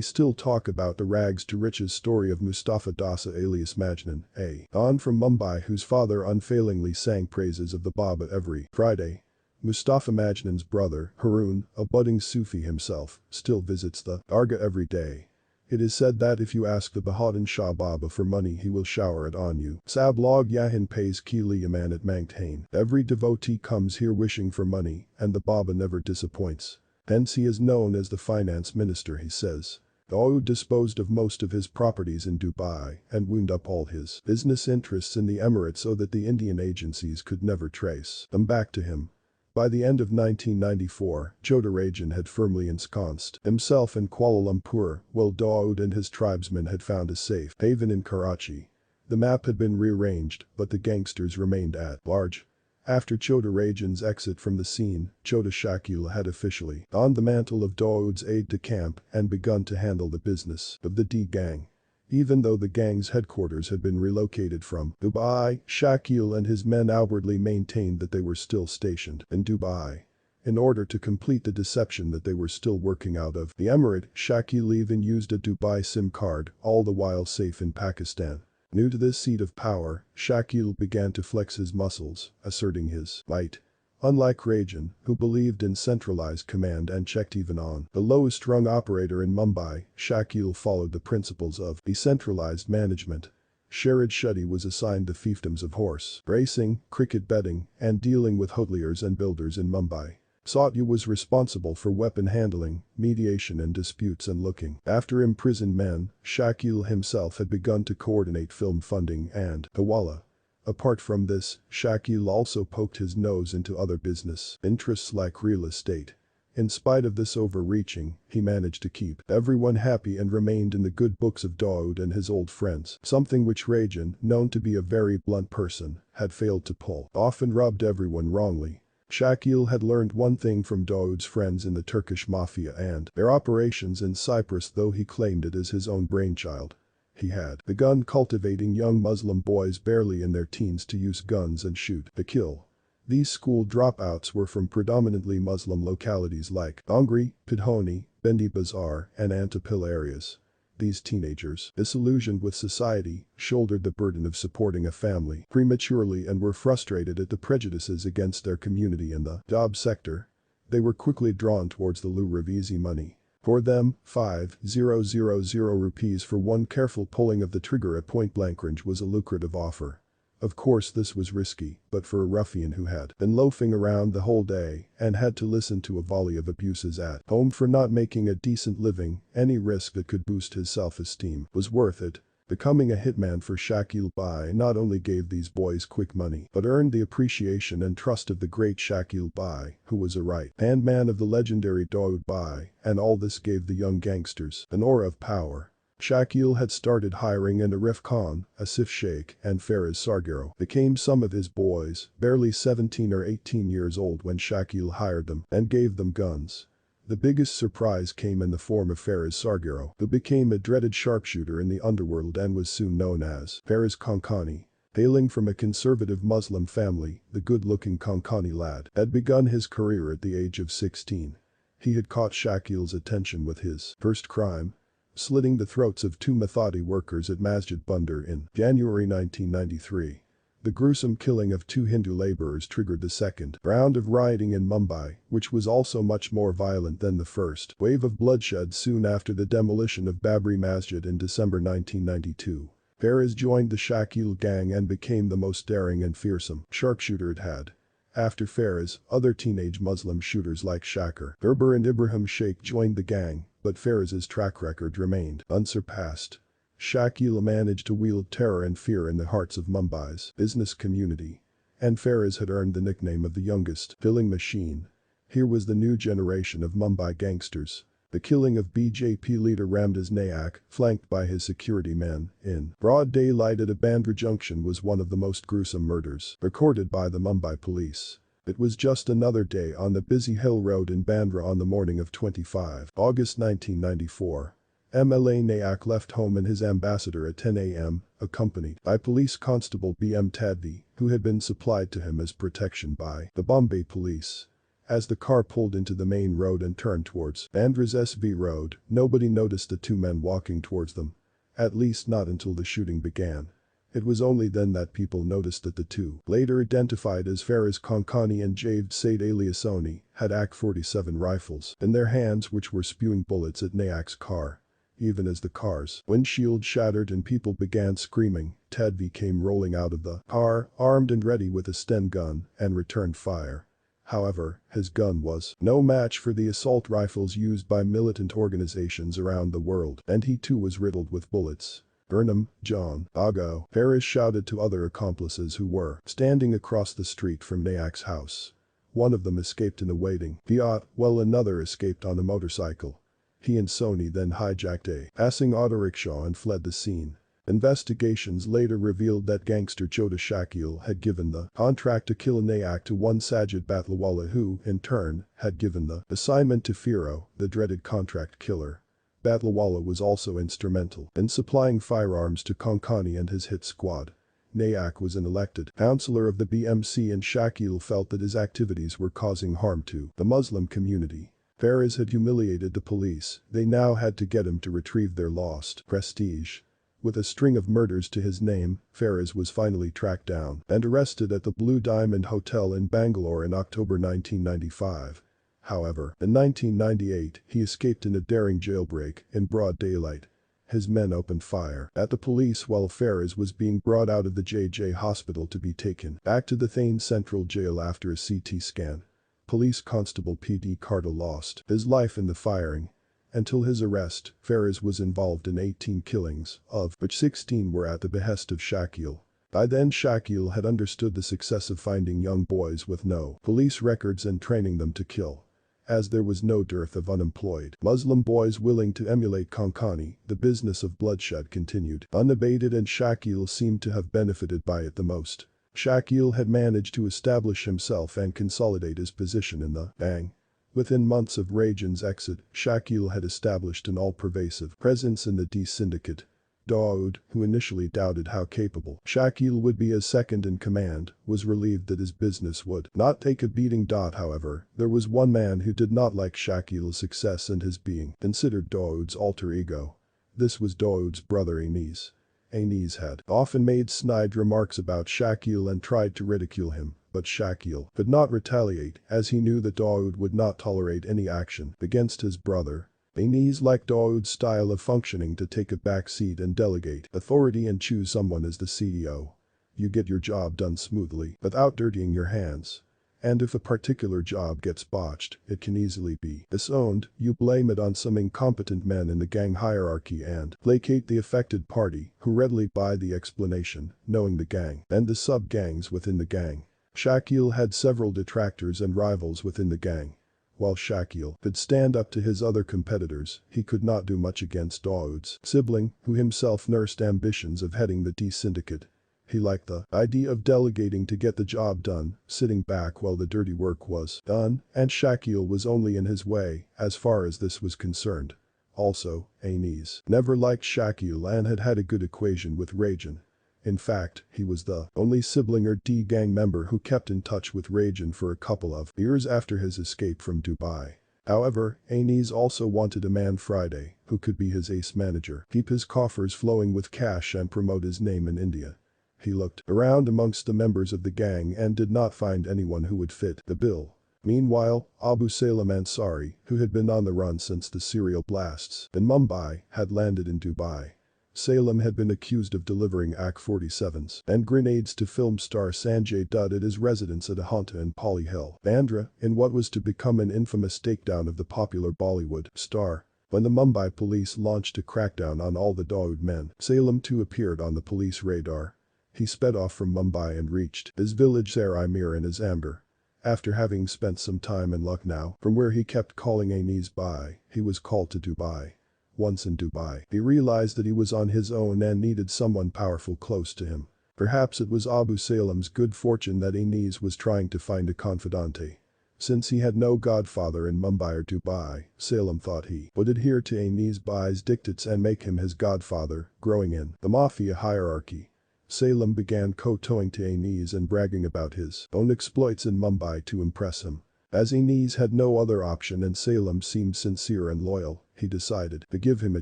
still talk about the rags to riches story of Mustafa Dasa alias Majnun, a Don from Mumbai whose father unfailingly sang praises of the Baba every Friday. Mustafa Majnun's brother, Harun, a budding Sufi himself, still visits the Dargah every day. It is said that if you ask the Bahadin Shah Baba for money he will shower it on you. Sab log yahin pays ki liyaman at Mangtain. Every devotee comes here wishing for money, and the Baba never disappoints. Hence he is known as the finance minister, he says. Dawood disposed of most of his properties in Dubai and wound up all his business interests in the Emirates so that the Indian agencies could never trace them back to him. By the end of 1994, Jodhirajan had firmly ensconced himself in Kuala Lumpur, while Dawood and his tribesmen had found a safe haven in Karachi. The map had been rearranged, but the gangsters remained at large. After Jodhirajan's exit from the scene, Chota Shakil had officially donned the mantle of Dawood's aide-de-camp and begun to handle the business of the D-gang. Even though the gang's headquarters had been relocated from Dubai, Shakil and his men outwardly maintained that they were still stationed in Dubai. In order to complete the deception that they were still working out of the Emirate, Shakil even used a Dubai SIM card, all the while safe in Pakistan. New to this seat of power, Shakil began to flex his muscles, asserting his might. Unlike Rajan, who believed in centralized command and checked even on the lowest-rung operator in Mumbai, Shakil followed the principles of decentralized management. Sharad Shetty was assigned the fiefdoms of horse racing, cricket betting, and dealing with hoteliers and builders in Mumbai. Satya was responsible for weapon handling, mediation and disputes and looking after imprisoned men. Shakil himself had begun to coordinate film funding and hawala. Apart from this, Shakil also poked his nose into other business interests like real estate. In spite of this overreaching, he managed to keep everyone happy and remained in the good books of Dawood and his old friends, something which Rajan, known to be a very blunt person, had failed to pull off and rubbed everyone wrongly. Shakil had learned one thing from Dawood's friends in the Turkish Mafia and their operations in Cyprus, though he claimed it as his own brainchild. He had begun cultivating young Muslim boys barely in their teens to use guns and shoot to kill. These school dropouts were from predominantly Muslim localities like Dongri, Pidhoni, Bendi Bazaar, and Antapil areas. These teenagers, disillusioned with society, shouldered the burden of supporting a family prematurely and were frustrated at the prejudices against their community in the job sector. They were quickly drawn towards the lure of easy money. For them, 5,000 rupees for one careful pulling of the trigger at point-blank range was a lucrative offer. Of course this was risky, but for a ruffian who had been loafing around the whole day and had to listen to a volley of abuses at home for not making a decent living, any risk that could boost his self-esteem was worth it. Becoming a hitman for Shakil Bai not only gave these boys quick money but earned the appreciation and trust of the great Shakil Bai, who was a right-hand man of the legendary Dawood Bai, and all this gave the young gangsters an aura of power. Shakil had started hiring, and Arif Khan, Asif Sheikh, and Faraz Sargaro became some of his boys, barely 17 or 18 years old when Shakil hired them and gave them guns. The biggest surprise came in the form of Faraz Sargaro, who became a dreaded sharpshooter in the underworld and was soon known as Faraz Konkani. Hailing from a conservative Muslim family, the good-looking Konkani lad had begun his career at the age of 16. He had caught Shakil's attention with his first crime, slitting the throats of two Mathadi workers at Masjid Bunder in January 1993. The gruesome killing of two Hindu laborers triggered the second round of rioting in Mumbai, which was also much more violent than the first wave of bloodshed soon after the demolition of Babri Masjid in December 1992. Faraz joined the Shakil gang and became the most daring and fearsome sharpshooter it had. After Faraz, other teenage Muslim shooters like Shakir Gerber and Ibrahim Sheikh joined the gang, but Faraz's track record remained unsurpassed. Shakil managed to wield terror and fear in the hearts of Mumbai's business community. And Faraz had earned the nickname of the youngest killing machine. Here was the new generation of Mumbai gangsters. The killing of BJP leader Ramdas Nayak, flanked by his security men, in broad daylight at a Bandra junction was one of the most gruesome murders recorded by the Mumbai police. It was just another day on the busy hill road in Bandra on the morning of 25 August 1994. MLA Nayak left home in his ambassador at 10 a.m., accompanied by police constable BM Tadvi, who had been supplied to him as protection by the Bombay police. As the car pulled into the main road and turned towards Bandras SV Road, nobody noticed the two men walking towards them. At least not until the shooting began. It was only then that people noticed that the two, later identified as Faraz Konkani and Javed Said Aliasoni, had AK-47 rifles in their hands which were spewing bullets at Nayak's car. Even as the car's windshield shattered and people began screaming, Tadvi came rolling out of the car, armed and ready with a Sten gun, and returned fire. However, his gun was no match for the assault rifles used by militant organizations around the world, and he too was riddled with bullets. "Burnham, John, Ago," Faraz shouted to other accomplices who were standing across the street from Nayak's house. One of them escaped in a waiting Fiat, while another escaped on a motorcycle. He and Sony then hijacked a passing autorickshaw and fled the scene. Investigations later revealed that gangster Chota Shakil had given the contract to kill Nayak to one Sajid Batliwala who, in turn, had given the assignment to Firo, the dreaded contract killer. Batliwala was also instrumental in supplying firearms to Konkani and his hit squad. Nayak was an elected councillor of the BMC and Shakil felt that his activities were causing harm to the Muslim community. Faraz had humiliated the police, they now had to get him to retrieve their lost prestige. With a string of murders to his name, Faraz was finally tracked down and arrested at the Blue Diamond Hotel in Bangalore in October 1995. However, in 1998, he escaped in a daring jailbreak in broad daylight. His men opened fire at the police while Faraz was being brought out of the JJ hospital to be taken back to the Thane Central Jail after a CT scan. Police Constable PD Carter lost his life in the firing. Until his arrest, Faraz was involved in 18 killings, of which 16 were at the behest of Shakil. By then Shakil had understood the success of finding young boys with no police records and training them to kill. As there was no dearth of unemployed Muslim boys willing to emulate Konkani, the business of bloodshed continued unabated and Shakil seemed to have benefited by it the most. Shakil had managed to establish himself and consolidate his position in the gang. Within months of Rajan's exit, Shakil had established an all-pervasive presence in the D syndicate. Dawood, who initially doubted how capable Shakil would be as second in command, was relieved that his business would not take a beating. However, there was one man who did not like Shakil's success and his being considered Dawood's alter ego. This was Dawood's brother Anis. Anis had often made snide remarks about Shakil and tried to ridicule him, but Shakil could not retaliate as he knew that Dawood would not tolerate any action against his brother. Anis liked Dawood's style of functioning to take a back seat and delegate authority and choose someone as the CEO. You get your job done smoothly without dirtying your hands. And if a particular job gets botched, it can easily be disowned, you blame it on some incompetent men in the gang hierarchy and placate the affected party, who readily buy the explanation, knowing the gang and the sub-gangs within the gang. Shakil had several detractors and rivals within the gang. While Shakil could stand up to his other competitors, he could not do much against Dawood's sibling, who himself nursed ambitions of heading the D syndicate. He liked the idea of delegating to get the job done, sitting back while the dirty work was done, and Shakil was only in his way as far as this was concerned. Also, Anis never liked Shakil and had had a good equation with Rajan. In fact, he was the only sibling or D-gang member who kept in touch with Rajan for a couple of years after his escape from Dubai. However, Anis also wanted a man Friday who could be his ace manager, keep his coffers flowing with cash and promote his name in India. He looked around amongst the members of the gang and did not find anyone who would fit the bill. Meanwhile, Abu Salam Ansari, who had been on the run since the serial blasts in Mumbai, had landed in Dubai. Salem had been accused of delivering AK-47s and grenades to film star Sanjay Dutt at his residence at Ahanta and Pali Hill, Bandra, in what was to become an infamous takedown of the popular Bollywood star. When the Mumbai police launched a crackdown on all the Dawood men, Salem too appeared on the police radar. He sped off from Mumbai and reached his village Sarai Mir in Azamgar. After having spent some time in Lucknow, from where he kept calling Anis by, he was called to Dubai. Once in Dubai, he realized that he was on his own and needed someone powerful close to him. Perhaps it was Abu Salam's good fortune that Anis was trying to find a confidante. Since he had no godfather in Mumbai or Dubai, Salem thought he would adhere to Anis Bai's dictates and make him his godfather, growing in the Mafia hierarchy. Salem began kowtowing to Anis and bragging about his own exploits in Mumbai to impress him. As Anis had no other option and Salem seemed sincere and loyal, he decided to give him a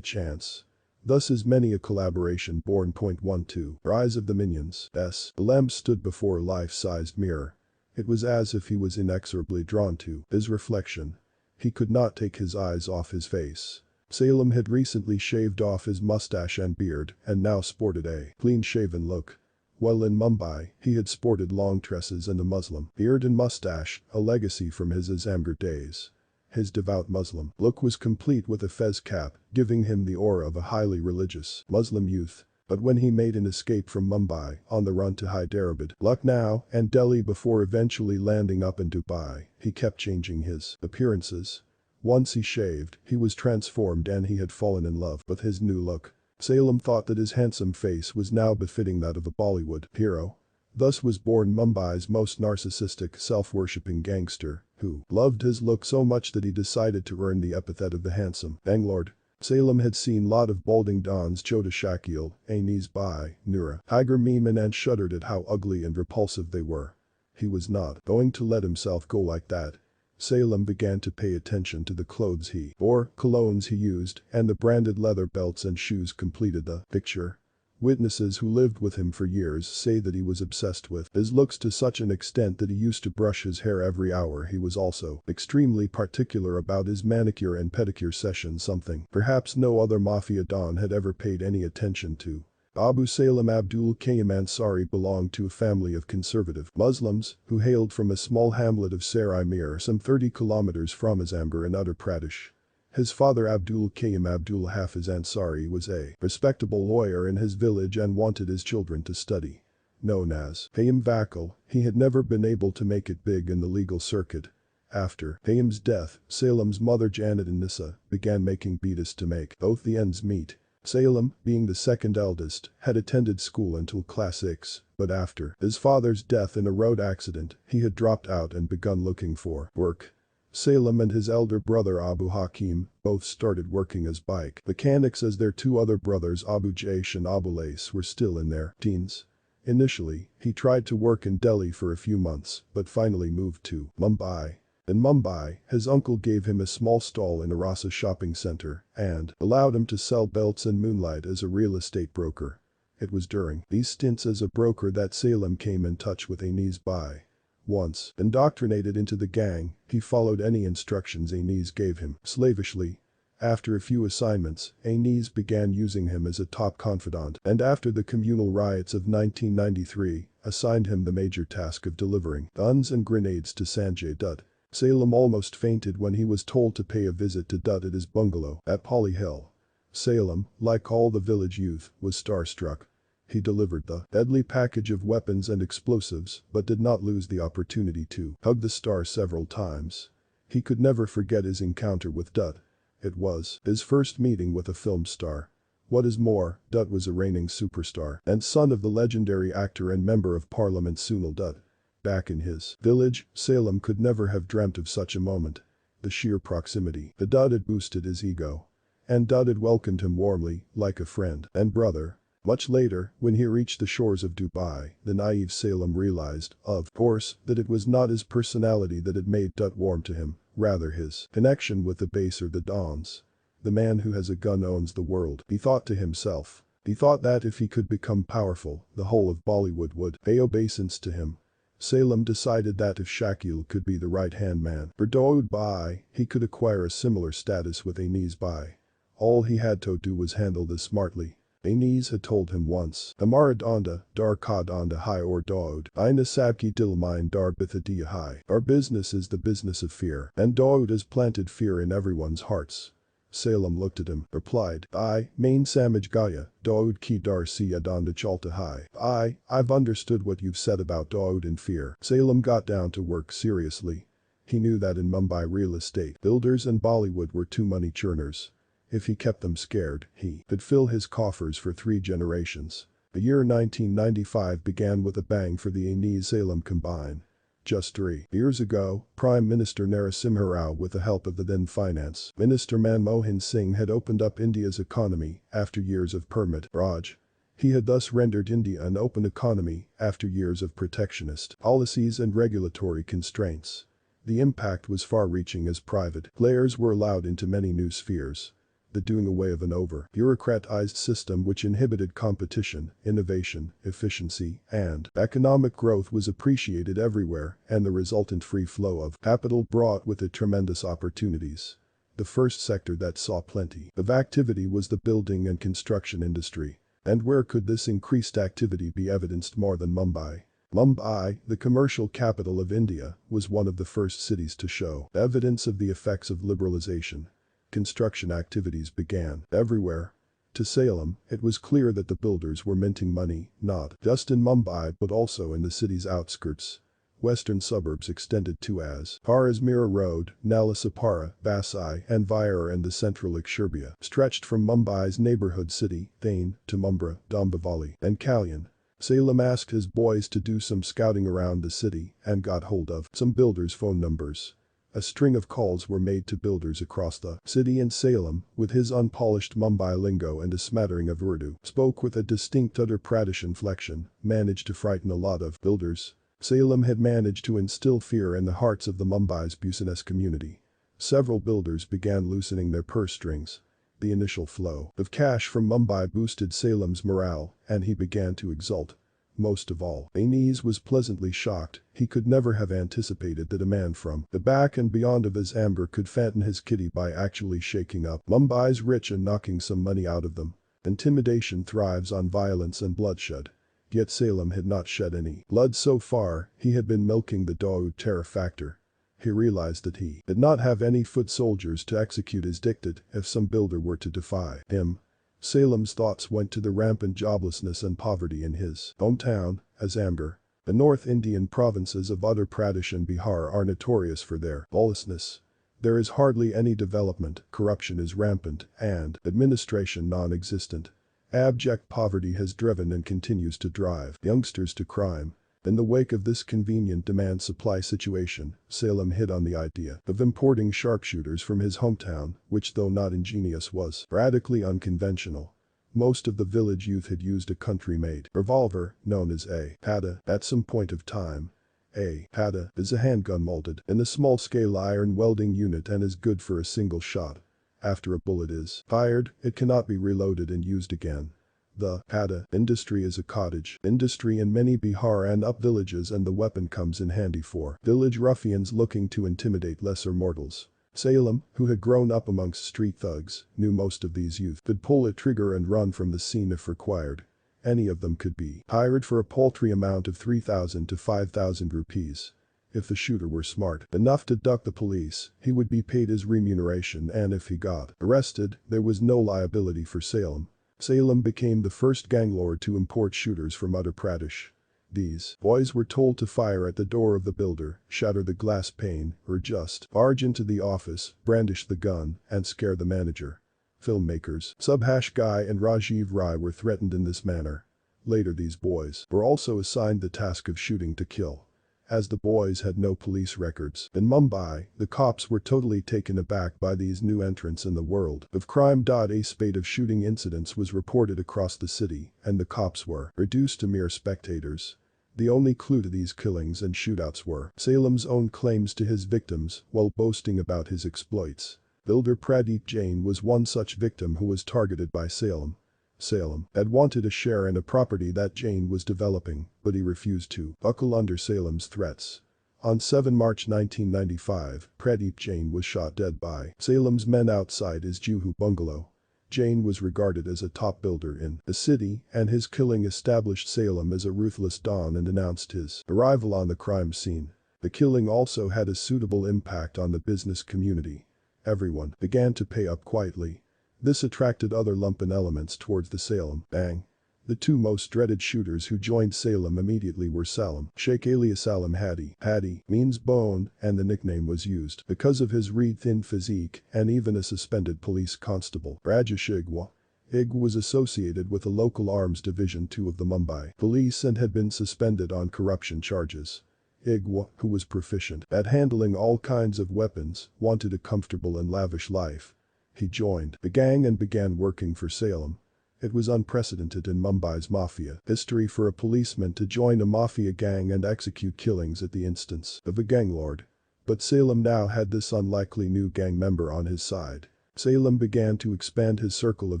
chance. Thus is many a collaboration born. 12. Rise of the Minions. The lamp stood before a life-sized mirror. It was as if he was inexorably drawn to his reflection. He could not take his eyes off his face. Salem had recently shaved off his mustache and beard and now sported a clean-shaven look. While in Mumbai, he had sported long tresses and a Muslim beard and mustache, a legacy from his Azamgarh days. His devout Muslim look was complete with a fez cap, giving him the aura of a highly religious Muslim youth. But when he made an escape from Mumbai, on the run to Hyderabad, Lucknow, and Delhi before eventually landing up in Dubai, he kept changing his appearances. Once he shaved, he was transformed and he had fallen in love with his new look. Salem thought that his handsome face was now befitting that of a Bollywood hero. Thus was born Mumbai's most narcissistic, self-worshipping gangster, who loved his look so much that he decided to earn the epithet of the handsome Bangalore. Salem had seen lot of balding dons Chota Shakil, Anis Bai, Nura, Tiger Meeman and shuddered at how ugly and repulsive they were. He was not going to let himself go like that. Salem began to pay attention to the clothes he wore, colognes he used, and the branded leather belts and shoes completed the picture. Witnesses who lived with him for years say that he was obsessed with his looks to such an extent that he used to brush his hair every hour. He was also extremely particular about his manicure and pedicure session, something perhaps no other Mafia don had ever paid any attention to. Abu Salem Abdul Qayyum Ansari belonged to a family of conservative Muslims who hailed from a small hamlet of Sarai Mir some 30 kilometers from Azamgarh in Uttar Pradesh. His father Abdul Qayyum Abdul Hafiz Ansari was a respectable lawyer in his village and wanted his children to study. Known as Qayyum Vakil, he had never been able to make it big in the legal circuit. After Qayyum's death, Salem's mother Janet and Nissa began making beatas to make both the ends meet. Salem, being the second eldest, had attended school until class 6, but after his father's death in a road accident, he had dropped out and begun looking for work. Salem and his elder brother Abu Hakim both started working as bike mechanics as their two other brothers Abu Jaish and Abu Lays were still in their teens. Initially, he tried to work in Delhi for a few months, but finally moved to Mumbai. In Mumbai, his uncle gave him a small stall in a Rasa shopping center and allowed him to sell belts and moonlight as a real estate broker. It was during these stints as a broker that Salem came in touch with Anis Bai. Once indoctrinated into the gang, he followed any instructions Anis gave him slavishly. After a few assignments, Anis began using him as a top confidant and after the communal riots of 1993, assigned him the major task of delivering guns and grenades to Sanjay Dutt. Salem almost fainted when he was told to pay a visit to Dutt at his bungalow at Polly Hill. Salem, like all the village youth, was starstruck. He delivered the deadly package of weapons and explosives but did not lose the opportunity to hug the star several times. He could never forget his encounter with Dutt. It was his first meeting with a film star. What is more, Dutt was a reigning superstar and son of the legendary actor and member of parliament Sunil Dutt. Back in his village, Salem could never have dreamt of such a moment. The sheer proximity to Dutt had boosted his ego. And Dutt had welcomed him warmly, like a friend and brother. Much later, when he reached the shores of Dubai, the naive Salem realized, of course, that it was not his personality that had made Dutt warm to him, rather his connection with the base or the dons. The man who has a gun owns the world, he thought to himself. He thought that if he could become powerful, the whole of Bollywood would pay obeisance to him. Salem decided that if Shakil could be the right-hand man for Dawood Bai, he could acquire a similar status with Anis Bai. All he had to do was handle this smartly. Anis had told him once, Hamara Donda, Dar Ka Donda Hai or Dawood, Ina Sabki Dilmine Dar Bithadiya Hai. Our business is the business of fear, and Dawood has planted fear in everyone's hearts. Salem looked at him, replied, I, main Samaj Gaya, Dawood ki Dar Siya Donda Chalta Hai. I've understood what you've said about Dawood and fear. Salem got down to work seriously. He knew that in Mumbai real estate builders and Bollywood were two money churners. If he kept them scared, he could fill his coffers for 3 generations. The year 1995 began with a bang for the Anis Salem combine. Just 3 years ago, Prime Minister Narasimha Rao, with the help of the then Finance Minister Manmohan Singh, had opened up India's economy after years of permit Raj. He had thus rendered India an open economy after years of protectionist policies and regulatory constraints. The impact was far-reaching as private players were allowed into many new spheres. The doing away of an over-bureaucratized system which inhibited competition, innovation, efficiency, and economic growth was appreciated everywhere, and the resultant free flow of capital brought with it tremendous opportunities. The first sector that saw plenty of activity was the building and construction industry. And where could this increased activity be evidenced more than Mumbai? Mumbai, the commercial capital of India, was one of the first cities to show evidence of the effects of liberalization. Construction activities began everywhere. To Salem, it was clear that the builders were minting money, not just in Mumbai but also in the city's outskirts. Western suburbs extended to as far as Mira Road, Nalasopara, Vasai, and Vyar, and the central Eksherbia stretched from Mumbai's neighborhood city, Thane, to Mumbai, Dombivli, and Kalyan. Salem asked his boys to do some scouting around the city and got hold of some builders' phone numbers. A string of calls were made to builders across the city, and Salem, with his unpolished Mumbai lingo and a smattering of Urdu, spoke with a distinct Uttar Pradesh inflection, managed to frighten a lot of builders. Salem had managed to instill fear in the hearts of the Mumbai's business community. Several builders began loosening their purse strings. The initial flow of cash from Mumbai boosted Salem's morale, and he began to exult. Most of all, Anis was pleasantly shocked. He could never have anticipated that a man from the back and beyond of his amber could fatten his kitty by actually shaking up Mumbai's rich and knocking some money out of them. Intimidation thrives on violence and bloodshed. Yet Salem had not shed any blood so far. He had been milking the Dawood terror factor. He realized that he did not have any foot soldiers to execute his dictate if some builder were to defy him. Salem's thoughts went to the rampant joblessness and poverty in his hometown, Azamgarh. The North Indian provinces of Uttar Pradesh and Bihar are notorious for their lawlessness. There is hardly any development, corruption is rampant, and administration non-existent. Abject poverty has driven and continues to drive youngsters to crime. In the wake of this convenient demand-supply situation, Salem hit on the idea of importing sharpshooters from his hometown, which, though not ingenious, was radically unconventional. Most of the village youth had used a country-made revolver known as a pada at some point of time. A pada is a handgun molded in a small-scale iron welding unit and is good for a single shot. After a bullet is fired, it cannot be reloaded and used again. The pada industry is a cottage industry in many Bihar and up villages, and the weapon comes in handy for village ruffians looking to intimidate lesser mortals. Salem, who had grown up amongst street thugs, knew most of these youth could pull a trigger and run from the scene if required. Any of them could be hired for a paltry amount of 3,000 to 5,000 rupees. If the shooter were smart enough to duck the police, he would be paid his remuneration, and if he got arrested, there was no liability for Salem. Salem became the first ganglord to import shooters from Uttar Pradesh. These boys were told to fire at the door of the builder, shatter the glass pane, or just barge into the office, brandish the gun, and scare the manager. Filmmakers Subhash Ghai and Rajiv Rai were threatened in this manner. Later these boys were also assigned the task of shooting to kill. As the boys had no police records in Mumbai, the cops were totally taken aback by these new entrants in the world of crime. A spate of shooting incidents was reported across the city, and the cops were reduced to mere spectators. The only clue to these killings and shootouts were Salem's own claims to his victims while boasting about his exploits. Builder Pradeep Jain was one such victim who was targeted by Salem. Salem had wanted a share in a property that Jain was developing, but he refused to buckle under Salem's threats. On 7 March 1995, Pradeep Jain was shot dead by Salem's men outside his Juhu bungalow. Jain was regarded as a top builder in the city, and his killing established Salem as a ruthless don and announced his arrival on the crime scene. The killing also had a suitable impact on the business community. Everyone began to pay up quietly. This attracted other lumpen elements towards the Salem bang. The two most dreaded shooters who joined Salem immediately were Salam Sheikh alias Salam Hadi. Hadi means bone, and the nickname was used because of his reed-thin physique, and even a suspended police constable, Rajesh Igwa. Igwa was associated with the local arms division 2 of the Mumbai police and had been suspended on corruption charges. Igwa, who was proficient at handling all kinds of weapons, wanted a comfortable and lavish life. He joined the gang and began working for Salem. It was unprecedented in Mumbai's Mafia history for a policeman to join a Mafia gang and execute killings at the instance of a gang lord. But Salem now had this unlikely new gang member on his side. Salem began to expand his circle of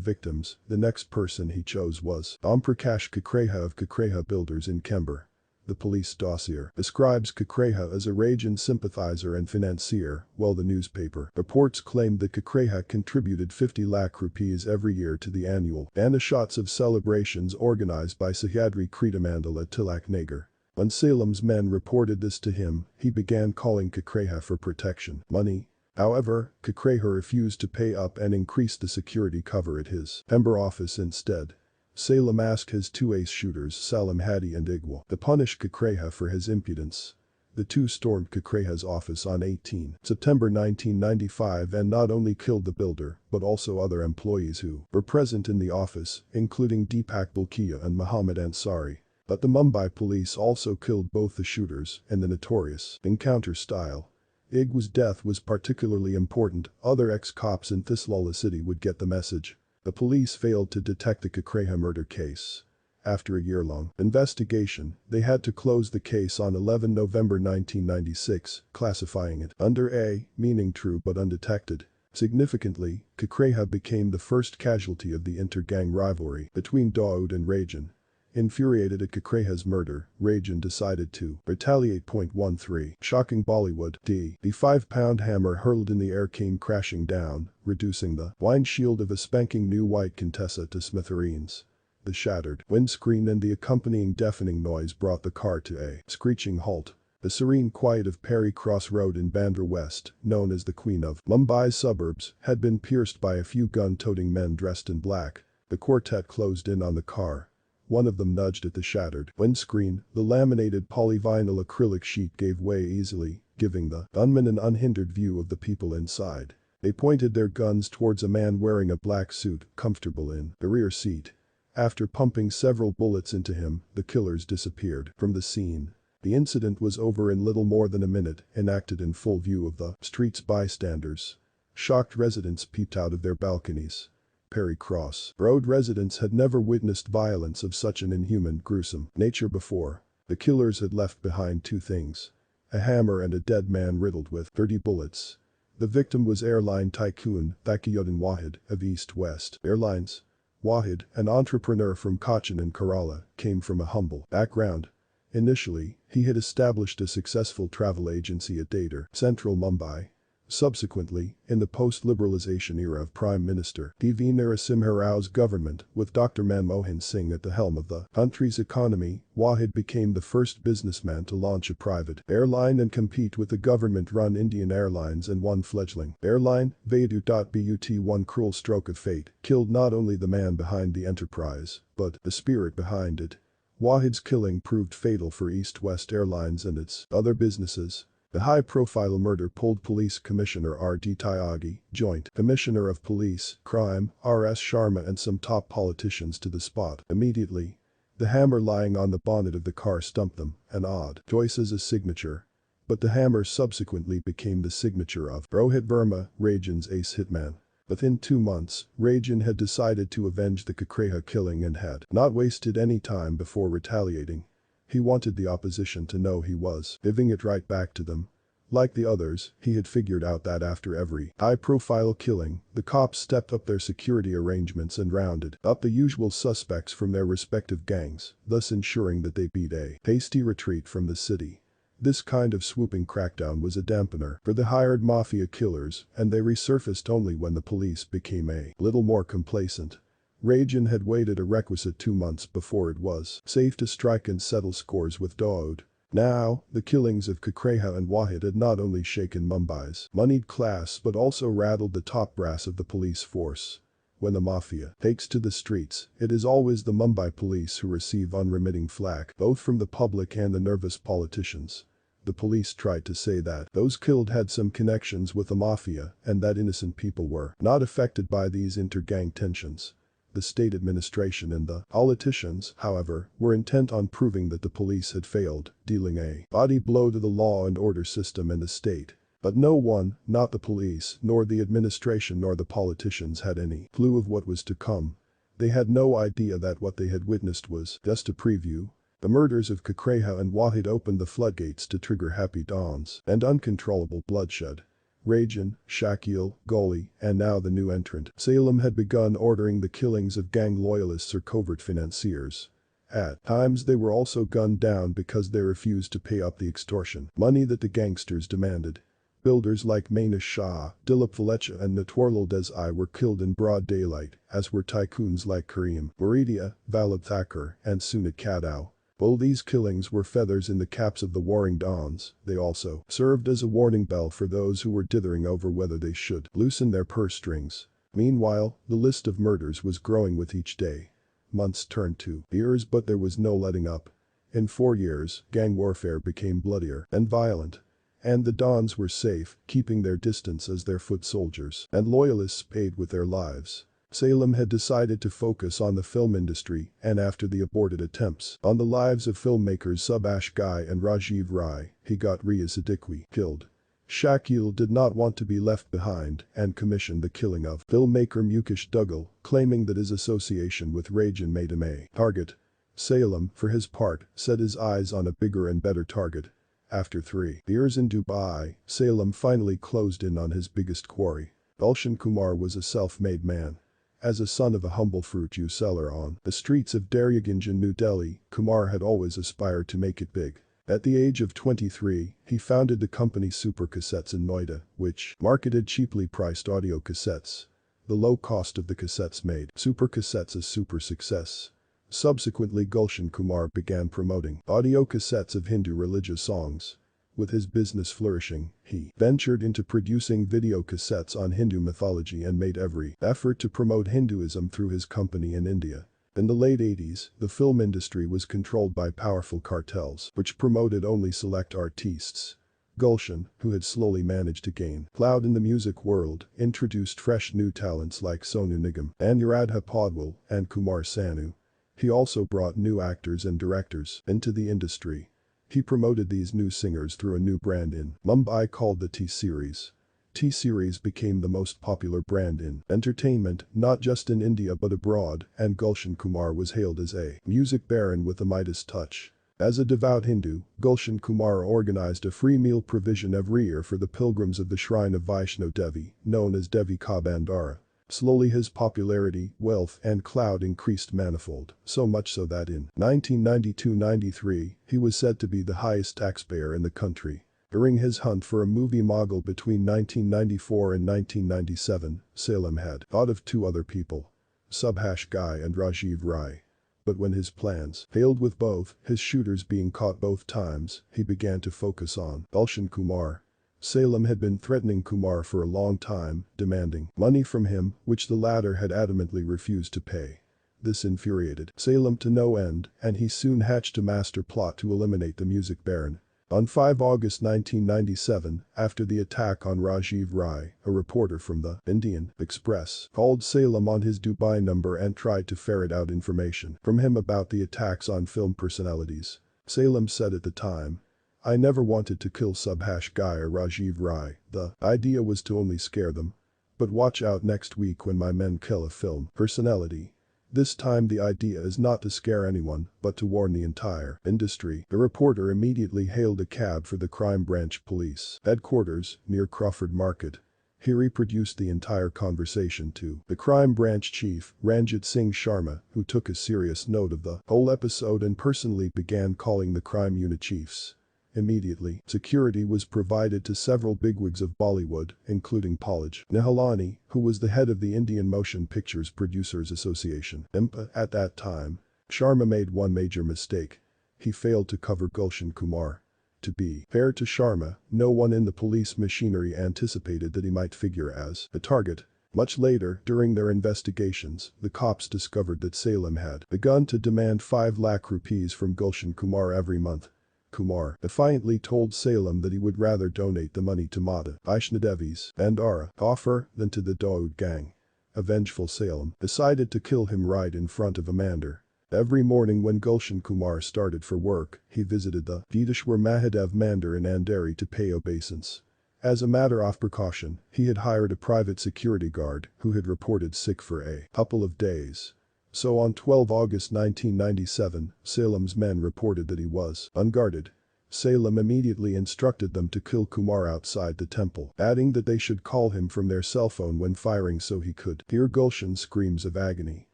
victims. The next person he chose was Omprakash Kakreha of Kakreha Builders in Kember. The police dossier describes Kakreha as a Rajan sympathizer and financier, while the newspaper reports claimed that Kakreha contributed 50 lakh rupees every year to the annual Shots celebrations organized by Sahyadri Kritamandal at Tilak Nagar. When Salem's men reported this to him, he began calling Kakreha for protection money. However, Kakreha refused to pay up and increased the security cover at his Pember office instead. Salem asked his two ace shooters Salim Hadi and Igwa to punish Kakreha for his impudence. The two stormed Kakreha's office on 18 September 1995 and not only killed the builder but also other employees who were present in the office, including Deepak Bulkiya and Muhammad Ansari. But the Mumbai police also killed both the shooters in the notorious encounter style. Igwa's death was particularly important. Other ex-cops in Thislala city would get the message. The police failed to detect the Kakreha murder case. After a year-long investigation, they had to close the case on 11 November 1996, classifying it under A, meaning true but undetected. Significantly, Kakreha became the first casualty of the inter-gang rivalry between Dawood and Rajan. Infuriated at Kakreha's murder, Rajan decided to retaliate. 13 Shocking Bollywood D. The 5-pound hammer hurled in the air came crashing down, reducing the windshield of a spanking new white Contessa to smithereens. The shattered windscreen and the accompanying deafening noise brought the car to a screeching halt. The serene quiet of Perry Cross Road in Bandra West, known as the Queen of Mumbai's suburbs, had been pierced by a few gun-toting men dressed in black. The quartet closed in on the car. One of them nudged at the shattered windscreen. The laminated polyvinyl acrylic sheet gave way easily, giving the gunmen an unhindered view of the people inside. They pointed their guns towards a man wearing a black suit, comfortable in the rear seat. After pumping several bullets into him, the killers disappeared from the scene. The incident was over in little more than a minute, enacted in full view of the street's bystanders. Shocked residents peeped out of their balconies. Perry Cross Road residents had never witnessed violence of such an inhuman, gruesome nature before. The killers had left behind two things: a hammer and a dead man riddled with 30 bullets. The victim was airline tycoon Thakiyuddin Wahid of East West Airlines. Wahid, an entrepreneur from Cochin and Kerala, came from a humble background. Initially, he had established a successful travel agency at Dadar, central Mumbai. Subsequently, in the post-liberalization era of Prime Minister P.V. Narasimha Rao's government, with Dr. Manmohan Singh at the helm of the country's economy, Wahid became the first businessman to launch a private airline and compete with the government-run Indian Airlines and one fledgling airline, Vadu.but. One cruel stroke of fate killed not only the man behind the enterprise, but the spirit behind it. Wahid's killing proved fatal for East West Airlines and its other businesses. The high-profile murder pulled Police Commissioner R.D. Tyagi, Joint Commissioner of Police, Crime, R.S. Sharma and some top politicians to the spot immediately. The hammer lying on the bonnet of the car stumped them, an odd choice as a signature. But the hammer subsequently became the signature of Rohit Verma, Rajan's ace hitman. Within 2 months, Rajan had decided to avenge the Kakreha killing and had not wasted any time before retaliating. He wanted the opposition to know he was giving it right back to them. Like the others, he had figured out that after every high-profile killing, the cops stepped up their security arrangements and rounded up the usual suspects from their respective gangs, thus ensuring that they beat a hasty retreat from the city. This kind of swooping crackdown was a dampener for the hired mafia killers, and they resurfaced only when the police became a little more complacent. Rajan had waited a requisite 2 months before it was safe to strike and settle scores with Dawood. Now, the killings of Kakreha and Wahid had not only shaken Mumbai's moneyed class but also rattled the top brass of the police force. When the mafia takes to the streets, it is always the Mumbai police who receive unremitting flack, both from the public and the nervous politicians. The police tried to say that those killed had some connections with the mafia and that innocent people were not affected by these inter-gang tensions. The state administration and the politicians, however, were intent on proving that the police had failed, dealing a body blow to the law and order system and the state. But no one, not the police, nor the administration nor the politicians had any clue of what was to come. They had no idea that what they had witnessed was just a preview. The murders of Kakreha and Wahid opened the floodgates to trigger happy dawns and uncontrollable bloodshed. Rajan, Shakil, Goli, and now the new entrant, Salem had begun ordering the killings of gang loyalists or covert financiers. At times they were also gunned down because they refused to pay up the extortion money that the gangsters demanded. Builders like Manish Shah, Dilip Valecha and Natwarlal Desai were killed in broad daylight, as were tycoons like Karim Buridia, Vallabh Thakur, and Sunit Kadau. While these killings were feathers in the caps of the warring dons, they also served as a warning bell for those who were dithering over whether they should loosen their purse strings. Meanwhile, the list of murders was growing with each day. Months turned to years, but there was no letting up. In 4 years, gang warfare became bloodier and violent. And the dons were safe, keeping their distance as their foot soldiers and loyalists paid with their lives. Salem had decided to focus on the film industry and after the aborted attempts on the lives of filmmakers Subhash Ghai and Rajiv Rai, he got Riya Siddiqui killed. Shakil did not want to be left behind and commissioned the killing of filmmaker Mukesh Duggal, claiming that his association with Rajan made him a target. Salem, for his part, set his eyes on a bigger and better target. After 3 years in Dubai, Salem finally closed in on his biggest quarry. Gulshan Kumar was a self-made man. As a son of a humble fruit juice seller on the streets of Daryaganj in New Delhi, Kumar had always aspired to make it big. At the age of 23, he founded the company Super Cassettes in Noida, which marketed cheaply priced audio cassettes. The low cost of the cassettes made Super Cassettes a super success. Subsequently, Gulshan Kumar began promoting audio cassettes of Hindu religious songs. With his business flourishing, he ventured into producing video cassettes on Hindu mythology and made every effort to promote Hinduism through his company in India. In the late 80s, the film industry was controlled by powerful cartels, which promoted only select artists. Gulshan, who had slowly managed to gain clout in the music world, introduced fresh new talents like Sonu Nigam, Anuradha Paudwal, and Kumar Sanu. He also brought new actors and directors into the industry. He promoted these new singers through a new brand in Mumbai called the T-Series. T-Series became the most popular brand in entertainment, not just in India but abroad, and Gulshan Kumar was hailed as a music baron with a Midas touch. As a devout Hindu, Gulshan Kumar organized a free meal provision every year for the pilgrims of the shrine of Vaishno Devi, known as Devi Ka Bandara. Slowly his popularity, wealth, and clout increased manifold, so much so that in 1992-93, he was said to be the highest taxpayer in the country. During his hunt for a movie mogul between 1994 and 1997, Salem had thought of 2 other people, Subhash Ghai and Rajiv Rai. But when his plans failed with both his shooters being caught both times, he began to focus on Gulshan Kumar. Salem had been threatening Kumar for a long time, demanding money from him, which the latter had adamantly refused to pay. This infuriated Salem to no end, and he soon hatched a master plot to eliminate the music baron. On 5 August 1997, after the attack on Rajiv Rai, a reporter from the Indian Express called Salem on his Dubai number and tried to ferret out information from him about the attacks on film personalities. Salem said at the time, "I never wanted to kill Subhash Ghai or Rajiv Rai, the idea was to only scare them. But watch out next week when my men kill a film personality. This time the idea is not to scare anyone, but to warn the entire industry." The reporter immediately hailed a cab for the Crime Branch Police headquarters near Crawford Market. He reproduced the entire conversation to the Crime Branch Chief, Ranjit Singh Sharma, who took a serious note of the whole episode and personally began calling the crime unit chiefs. Immediately, security was provided to several bigwigs of Bollywood, including Palaj Nihalani, who was the head of the Indian Motion Pictures Producers Association (IMPA) at that time. Sharma made one major mistake. He failed to cover Gulshan Kumar. To be fair to Sharma, no one in the police machinery anticipated that he might figure as a target. Much later, during their investigations, the cops discovered that Salem had begun to demand 5 lakh rupees from Gulshan Kumar every month. Kumar defiantly told Salem that he would rather donate the money to Mata Vaishnadevi's Bandara offer than to the Dawood gang. a vengeful Salem, decided to kill him right in front of Amander. Every morning when Gulshan Kumar started for work, he visited the Videshwar Mahadev Mandir in Andheri to pay obeisance. As a matter of precaution, he had hired a private security guard who had reported sick for a couple of days. So on 12 August 1997, Salem's men reported that he was unguarded. Salem immediately instructed them to kill Kumar outside the temple, adding that they should call him from their cell phone when firing so he could hear Gulshan's screams of agony.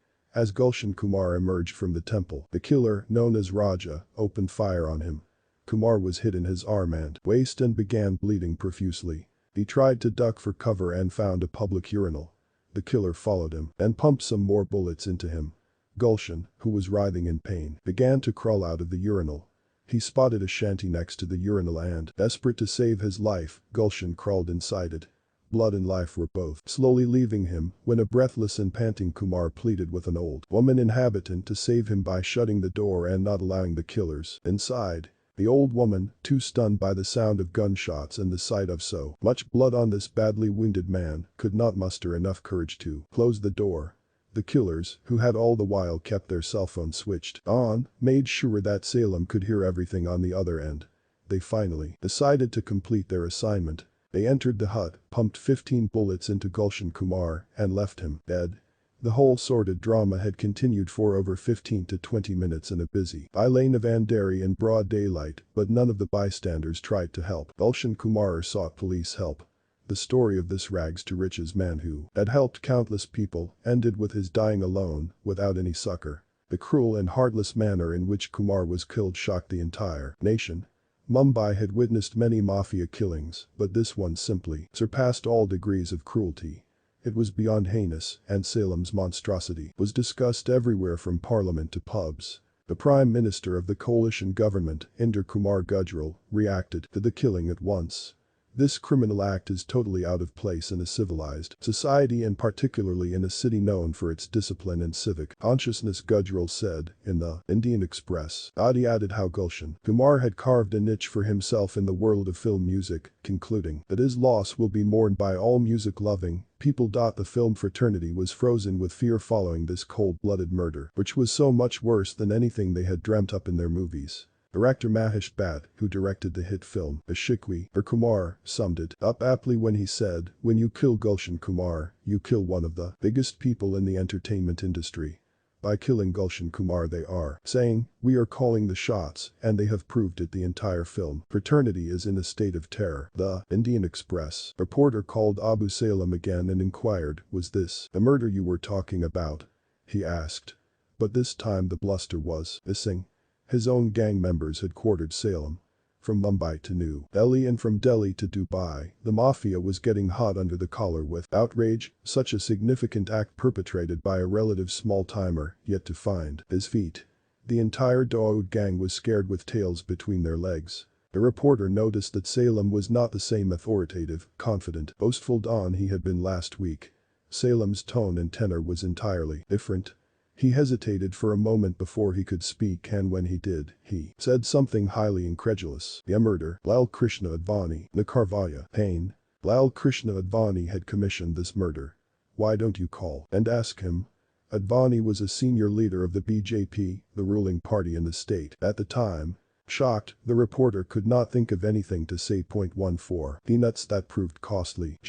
As Gulshan Kumar emerged from the temple, the killer, known as Raja, opened fire on him. Kumar was hit in his arm and waist and began bleeding profusely. He tried to duck for cover and found a public urinal. The killer followed him and pumped some more bullets into him. Gulshan, who was writhing in pain, began to crawl out of the urinal. He spotted a shanty next to the urinal and, desperate to save his life, Gulshan crawled inside it. Blood and life were both slowly leaving him when a breathless and panting Kumar pleaded with an old woman inhabitant to save him by shutting the door and not allowing the killers inside. The old woman, too stunned by the sound of gunshots and the sight of so much blood on this badly wounded man, could not muster enough courage to close the door. The killers, who had all the while kept their cell phones switched on, made sure that Salem could hear everything on the other end. They finally decided to complete their assignment. They entered the hut, pumped 15 bullets into Gulshan Kumar, and left him dead. The whole sordid drama had continued for over 15 to 20 minutes in a busy by-lane of Andheri in broad daylight, but none of the bystanders tried to help. Gulshan Kumar sought police help. The story of this rags-to-riches man who had helped countless people ended with his dying alone, without any succor. The cruel and heartless manner in which Kumar was killed shocked the entire nation. Mumbai had witnessed many Mafia killings, but this one simply surpassed all degrees of cruelty. It was beyond heinous, and Salem's monstrosity was discussed everywhere from parliament to pubs. The Prime Minister of the coalition government, Inder Kumar Gujral, reacted to the killing at once. This criminal act is totally out of place in a civilized society and particularly in a city known for its discipline and civic consciousness, Gujral said, in the Indian Express. He added how Gulshan Kumar had carved a niche for himself in the world of film music, concluding that his loss will be mourned by all music-loving people. The film fraternity was frozen with fear following this cold-blooded murder, which was so much worse than anything they had dreamt up in their movies. Director Mahesh Bhatt, who directed the hit film Ashikwi or Kumar, summed it up aptly when he said, "When you kill Gulshan Kumar, you kill one of the biggest people in the entertainment industry. By killing Gulshan Kumar they are saying, we are calling the shots, and they have proved it." The entire film fraternity is in a state of terror. The Indian Express reporter called Abu Salem again and inquired, "Was this the murder you were talking about?" he asked. But this time the bluster was missing. His own gang members had quartered Salem. From Mumbai to New Delhi and from Delhi to Dubai, the Mafia was getting hot under the collar with outrage, such a significant act perpetrated by a relative small-timer, yet to find his feet. The entire Dawood gang was scared with tails between their legs. The reporter noticed that Salem was not the same authoritative, confident, boastful Don he had been last week. Salem's tone and tenor was entirely different. He hesitated for a moment before he could speak, and when he did, he said something highly incredulous. "The murder, Lal Krishna Advani, Nakarvaya, Pain. Lal Krishna Advani had commissioned this murder. Why don't you call and ask him?" Advani was a senior leader of the BJP, the ruling party in the state at the time. Shocked, the reporter could not think of anything to say. 14 Peanuts that proved costly.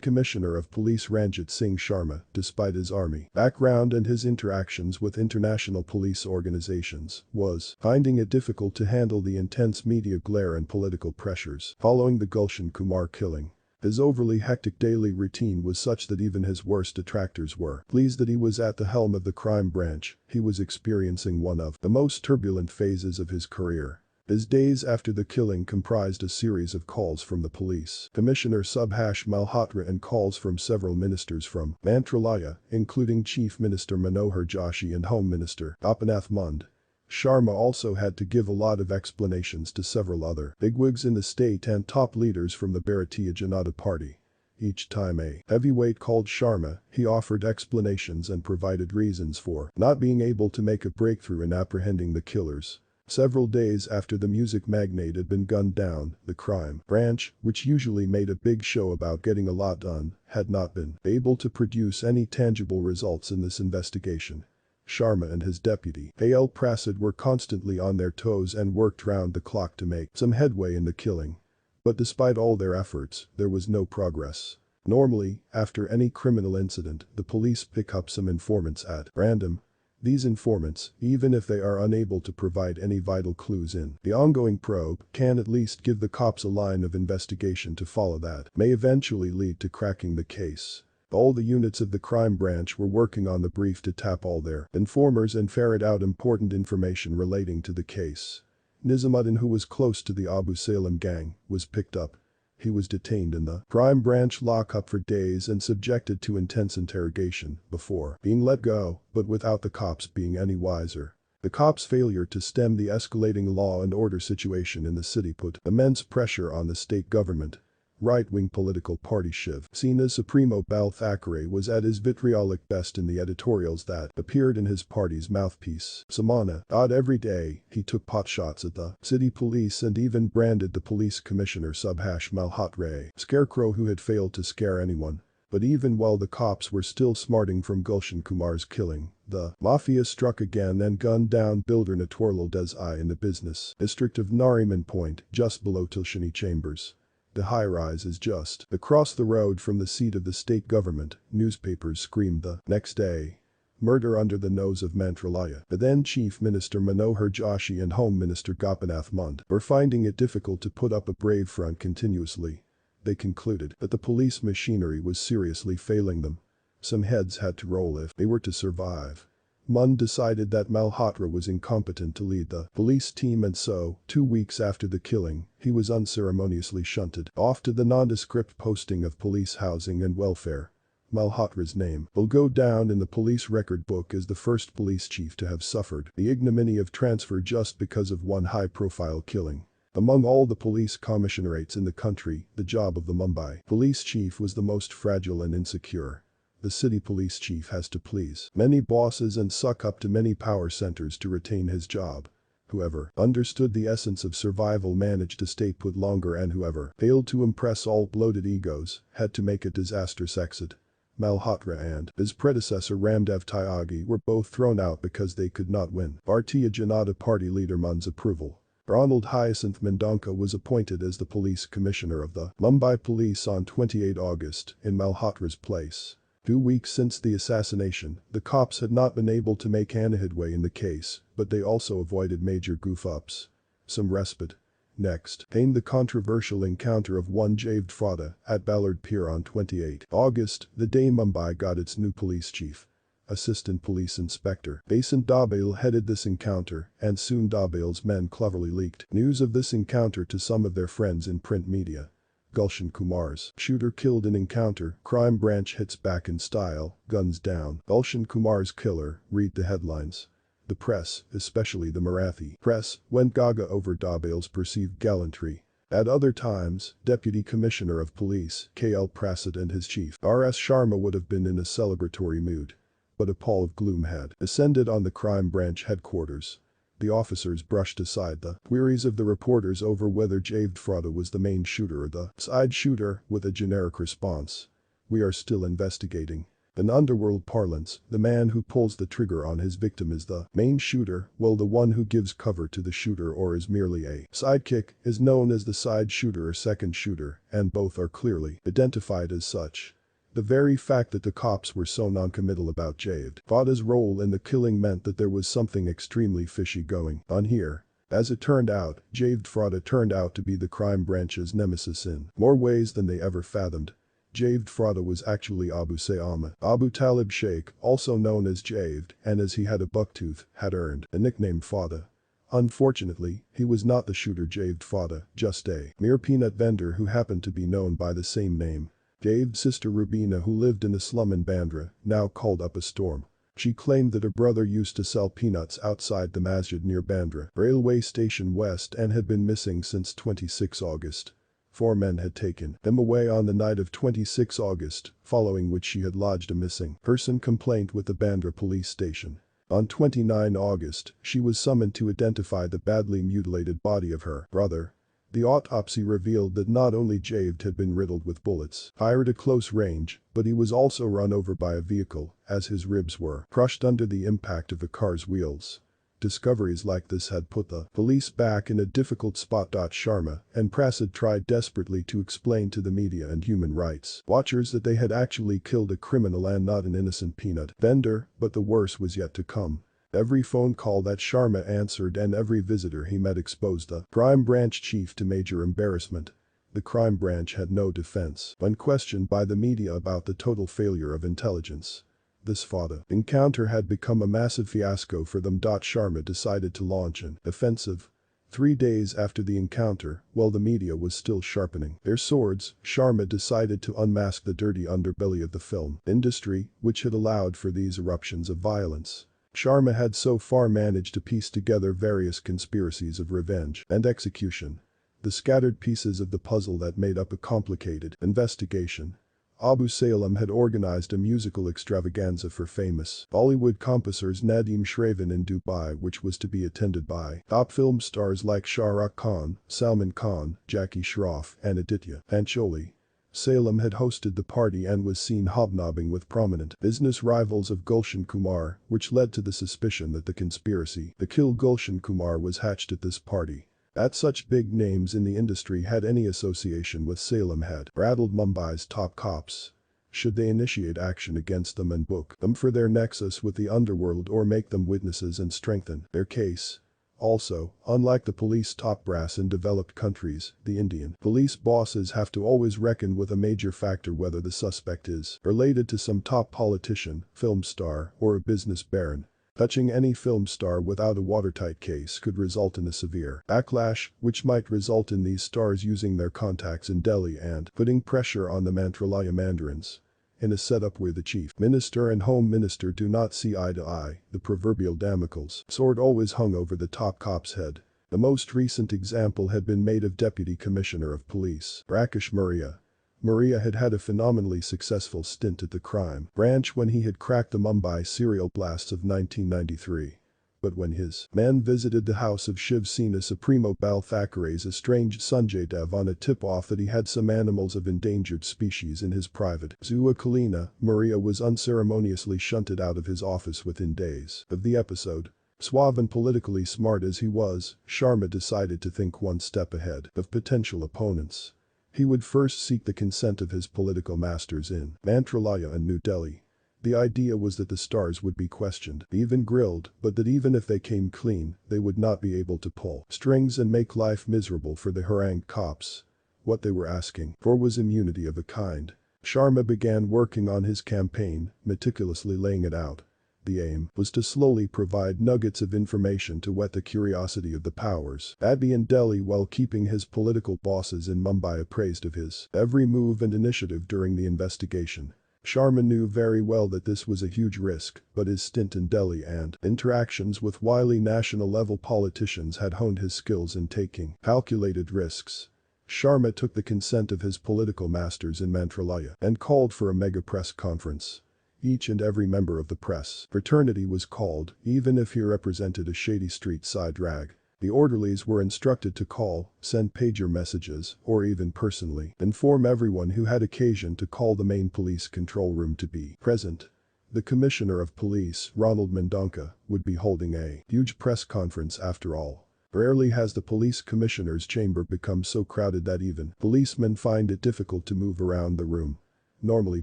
Commissioner of Police Ranjit Singh Sharma, despite his army background and his interactions with international police organizations, was finding it difficult to handle the intense media glare and political pressures following the Gulshan Kumar killing. His overly hectic daily routine was such that even his worst detractors were pleased that he was at the helm of the crime branch. He was experiencing one of the most turbulent phases of his career. His days after the killing comprised a series of calls from the police commissioner Subhash Malhotra and calls from several ministers from Mantralaya, including Chief Minister Manohar Joshi and Home Minister Gopinath Mund. Sharma also had to give a lot of explanations to several other bigwigs in the state and top leaders from the Bharatiya Janata Party. Each time a heavyweight called Sharma, he offered explanations and provided reasons for not being able to make a breakthrough in apprehending the killers. Several days after the music magnate had been gunned down, the crime branch, which usually made a big show about getting a lot done, had not been able to produce any tangible results in this investigation. Sharma and his deputy, A.L. Prasad, were constantly on their toes and worked round the clock to make some headway in the killing. But despite all their efforts, there was no progress. Normally, after any criminal incident, the police pick up some informants at random. These informants, even if they are unable to provide any vital clues in the ongoing probe, can at least give the cops a line of investigation to follow that may eventually lead to cracking the case. All the units of the crime branch were working on the brief to tap all their informers and ferret out important information relating to the case. Nizamuddin, who was close to the Abu Salim gang, was picked up. He was detained in the crime branch lockup for days and subjected to intense interrogation before being let go, but without the cops being any wiser. The cops' failure to stem the escalating law and order situation in the city put immense pressure on the state government. Right-wing political party Shiv Sena's Supremo Bal Thackeray was at his vitriolic best in the editorials that appeared in his party's mouthpiece, Samana. Every day, he took potshots at the city police and even branded the police commissioner Subhash Malhotra, scarecrow who had failed to scare anyone. But even while the cops were still smarting from Gulshan Kumar's killing, the Mafia struck again and gunned down builder Notorious Desai in the business district of Nariman Point, just below Tilshani Chambers. The high-rise is just across the road from the seat of the state government, newspapers screamed the next day. Murder under the nose of Mantralaya. The then Chief Minister Manohar Joshi and Home Minister Gopinath Mund were finding it difficult to put up a brave front continuously. They concluded that the police machinery was seriously failing them. Some heads had to roll if they were to survive. Mund decided that Malhotra was incompetent to lead the police team, and so, 2 weeks after the killing, he was unceremoniously shunted off to the nondescript posting of police housing and welfare. Malhotra's name will go down in the police record book as the first police chief to have suffered the ignominy of transfer just because of one high-profile killing. Among all the police commissionerates in the country, the job of the Mumbai police chief was the most fragile and insecure. The city police chief has to please many bosses and suck up to many power centers to retain his job. Whoever understood the essence of survival managed to stay put longer, and whoever failed to impress all bloated egos had to make a disastrous exit. Malhotra and his predecessor Ramdev Tyagi were both thrown out because they could not win Bharatiya Janata Party leader Mund's approval. Ronald Hyacinth Mandonka was appointed as the police commissioner of the Mumbai Police on 28 August in Malhotra's place. 2 weeks since the assassination, the cops had not been able to make any headway in the case, but they also avoided major goof-ups. Some respite. Next came the controversial encounter of one Javed Frada at Ballard Pier on 28 August, the day Mumbai got its new police chief. Assistant Police Inspector Basant Dabale headed this encounter, and soon Dabale's men cleverly leaked news of this encounter to some of their friends in print media. Gulshan Kumar's shooter killed in encounter, crime branch hits back in style, guns down. Gulshan Kumar's killer, read the headlines. The press, especially the Marathi press, went gaga over Dabale's perceived gallantry. At other times, Deputy Commissioner of Police K.L. Prasad and his chief R.S. Sharma would have been in a celebratory mood. But a pall of gloom had descended on the crime branch headquarters. The officers brushed aside the queries of the reporters over whether Javed Frada was the main shooter or the side shooter, with a generic response. We are still investigating. In underworld parlance, the man who pulls the trigger on his victim is the main shooter, while the one who gives cover to the shooter or is merely a sidekick is known as the side shooter or second shooter, and both are clearly identified as such. The very fact that the cops were so noncommittal about Javed Frada's role in the killing meant that there was something extremely fishy going on here. As it turned out, Javed Frada turned out to be the crime branch's nemesis in more ways than they ever fathomed. Javed Frada was actually Abu Sayyama Abu Talib Sheikh, also known as Javed, and as he had a bucktooth, had earned a nickname Frada. Unfortunately, he was not the shooter Javed Frada, just a mere peanut vendor who happened to be known by the same name. Javed's sister Rubina, who lived in the slum in Bandra, now called up a storm. She claimed that her brother used to sell peanuts outside the masjid near Bandra railway station west and had been missing since 26 August. 4 men had taken him away on the night of 26 August, following which she had lodged a missing person complaint with the Bandra police station. On 29 August, she was summoned to identify the badly mutilated body of her brother. The autopsy revealed that not only Javed had been riddled with bullets fired at close range, but he was also run over by a vehicle, as his ribs were crushed under the impact of the car's wheels. Discoveries like this had put the police back in a difficult spot. Sharma and Prasad tried desperately to explain to the media and human rights watchers that they had actually killed a criminal and not an innocent peanut vendor, but the worst was yet to come. Every phone call that Sharma answered and every visitor he met exposed the crime branch chief to major embarrassment. The crime branch had no defense when questioned by the media about the total failure of intelligence. This fodder encounter had become a massive fiasco for them. Sharma decided to launch an offensive. 3 days after the encounter, while the media was still sharpening their swords, Sharma decided to unmask the dirty underbelly of the film industry, which had allowed for these eruptions of violence. Sharma had so far managed to piece together various conspiracies of revenge and execution. The scattered pieces of the puzzle that made up a complicated investigation. Abu Salem had organized a musical extravaganza for famous Bollywood composers Nadeem Shravan in Dubai, which was to be attended by top film stars like Shah Rukh Khan, Salman Khan, Jackie Shroff, and Aditya Pancholi. Salem had hosted the party and was seen hobnobbing with prominent business rivals of Gulshan Kumar, which led to the suspicion that the conspiracy to kill Gulshan Kumar was hatched at this party. That such big names in the industry had any association with Salem had rattled Mumbai's top cops. Should they initiate action against them and book them for their nexus with the underworld or make them witnesses and strengthen their case? Also, unlike the police top brass in developed countries, the Indian police bosses have to always reckon with a major factor whether the suspect is related to some top politician, film star, or a business baron. Touching any film star without a watertight case could result in a severe backlash, which might result in these stars using their contacts in Delhi and putting pressure on the Mantralaya mandarins. In a setup where the chief minister and home minister do not see eye to eye, the proverbial Damocles sword always hung over the top cop's head. The most recent example had been made of Deputy Commissioner of Police Rakesh Maria. Maria had had a phenomenally successful stint at the crime branch when he had cracked the Mumbai serial blasts of 1993. But when his men visited the house of Shiv Sena Supremo Bal Thackeray's estranged Sanjay Dev on a tip-off that he had some animals of endangered species in his private zoo at Kalina, Maria was unceremoniously shunted out of his office within days of the episode. Suave and politically smart as he was, Sharma decided to think one step ahead of potential opponents. He would first seek the consent of his political masters in Mantralaya and New Delhi. The idea was that the stars would be questioned, even grilled, but that even if they came clean, they would not be able to pull strings and make life miserable for the harangued cops. What they were asking for was immunity of a kind. Sharma began working on his campaign, meticulously laying it out. The aim was to slowly provide nuggets of information to whet the curiosity of the powers that be in Delhi while keeping his political bosses in Mumbai appraised of his every move and initiative during the investigation. Sharma knew very well that this was a huge risk, but his stint in Delhi and interactions with wily national-level politicians had honed his skills in taking calculated risks. Sharma took the consent of his political masters in Mantralaya and called for a mega press conference. Each and every member of the press fraternity was called, even if he represented a shady street side rag. The orderlies were instructed to call, send pager messages, or even personally inform everyone who had occasion to call the main police control room to be present. The Commissioner of Police, Ronald Mandonka, would be holding a huge press conference after all. Rarely has the police commissioner's chamber become so crowded that even policemen find it difficult to move around the room. Normally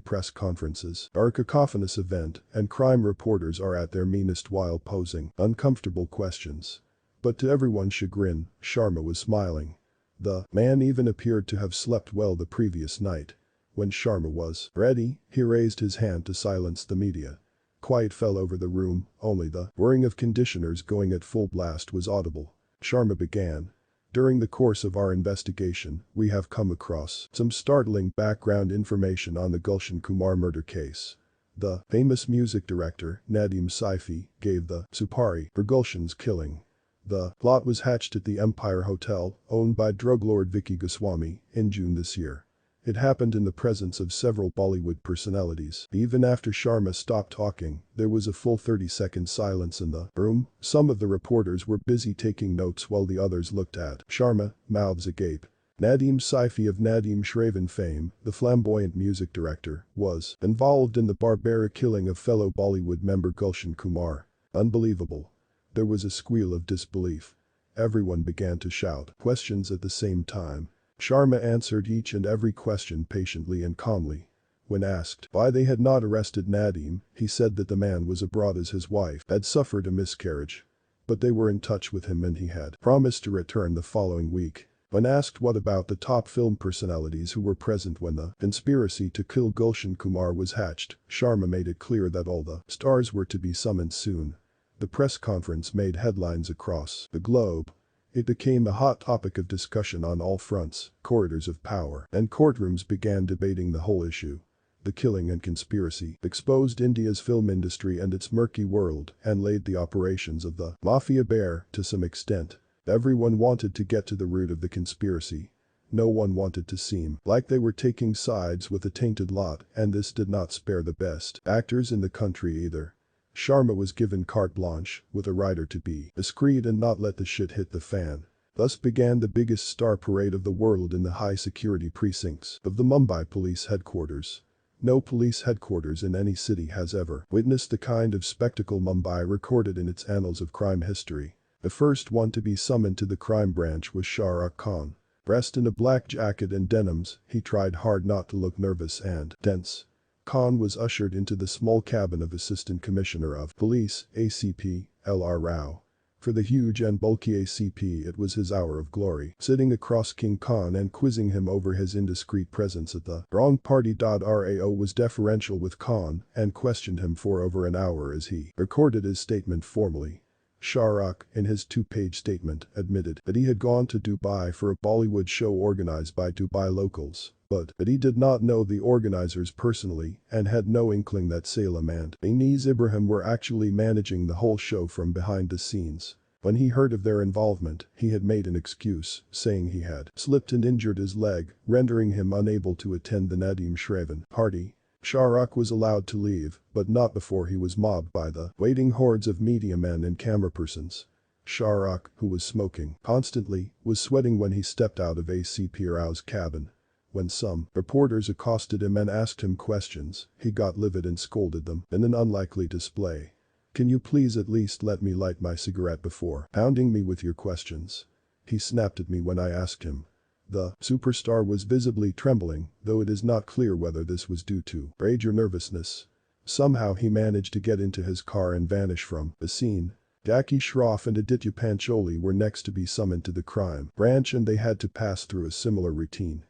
press conferences are a cacophonous event and crime reporters are at their meanest while posing uncomfortable questions. But to everyone's chagrin, Sharma was smiling. The man even appeared to have slept well the previous night. When Sharma was ready, he raised his hand to silence the media. Quiet fell over the room, only the whirring of conditioners going at full blast was audible. Sharma began. During the course of our investigation, we have come across some startling background information on the Gulshan Kumar murder case. The famous music director, Nadeem Saifi, gave the supari for Gulshan's killing. The plot was hatched at the Empire Hotel, owned by drug lord Vicky Goswami, in June this year. It happened in the presence of several Bollywood personalities. Even after Sharma stopped talking, there was a full 30-second silence in the room. Some of the reporters were busy taking notes while the others looked at Sharma, mouths agape. Nadeem Saifi of Nadeem Shravan fame, the flamboyant music director, was involved in the barbaric killing of fellow Bollywood member Gulshan Kumar. Unbelievable. There was a squeal of disbelief. Everyone began to shout questions at the same time. Sharma answered each and every question patiently and calmly. When asked why they had not arrested Nadeem, he said that the man was abroad as his wife had suffered a miscarriage. But they were in touch with him and he had promised to return the following week. When asked what about the top film personalities who were present when the conspiracy to kill Gulshan Kumar was hatched, Sharma made it clear that all the stars were to be summoned soon. The press conference made headlines across the globe. It became a hot topic of discussion on all fronts, corridors of power and courtrooms began debating the whole issue. The killing and conspiracy exposed India's film industry and its murky world and laid the operations of the Mafia bare to some extent. Everyone wanted to get to the root of the conspiracy. No one wanted to seem like they were taking sides with a tainted lot, and this did not spare the best actors in the country either. Sharma was given carte blanche, with a writer to be discreet and not let the shit hit the fan. Thus began the biggest star parade of the world in the high-security precincts of the Mumbai police headquarters. No police headquarters in any city has ever witnessed the kind of spectacle Mumbai recorded in its annals of crime history. The first one to be summoned to the crime branch was Shah Rukh Khan. Dressed in a black jacket and denims, he tried hard not to look nervous and tense. Khan was ushered into the small cabin of Assistant Commissioner of Police, ACP, L.R. Rao. For the huge and bulky ACP it was his hour of glory, sitting across King Khan and quizzing him over his indiscreet presence at the wrong party. Rao was deferential with Khan and questioned him for over an hour as he recorded his statement formally. Shah Rukh, in his 2-page statement, admitted that he had gone to Dubai for a Bollywood show organized by Dubai locals, but that he did not know the organizers personally and had no inkling that Salem and Ibrahim were actually managing the whole show from behind the scenes. When he heard of their involvement, he had made an excuse, saying he had slipped and injured his leg, rendering him unable to attend the Nadeem Shravan party. Shah Rukh was allowed to leave, but not before he was mobbed by the waiting hordes of media men and camerapersons. Shah Rukh, who was smoking constantly, was sweating when he stepped out of ACP Rao's cabin. When some reporters accosted him and asked him questions, he got livid and scolded them in an unlikely display. "Can you please at least let me light my cigarette before pounding me with your questions?" he snapped at me when I asked him. The superstar was visibly trembling, though it is not clear whether this was due to rage or nervousness. Somehow he managed to get into his car and vanish from the scene. Jackie Shroff and Aditya Pancholi were next to be summoned to the crime branch and they had to pass through a similar routine.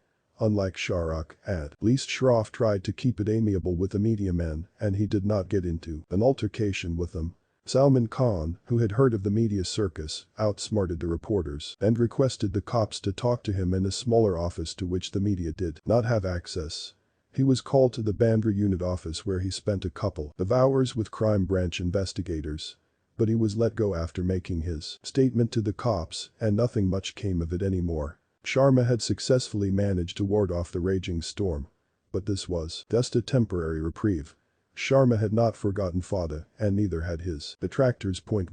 Unlike Shah Rukh, at least Shroff tried to keep it amiable with the media men and he did not get into an altercation with them. Salman Khan, who had heard of the media circus, outsmarted the reporters and requested the cops to talk to him in a smaller office to which the media did not have access. He was called to the Bandra unit office where he spent a couple of hours with crime branch investigators. But he was let go after making his statement to the cops and nothing much came of it anymore. Sharma had successfully managed to ward off the raging storm. But this was just a temporary reprieve. Sharma had not forgotten Fauda and neither had his detractors. 15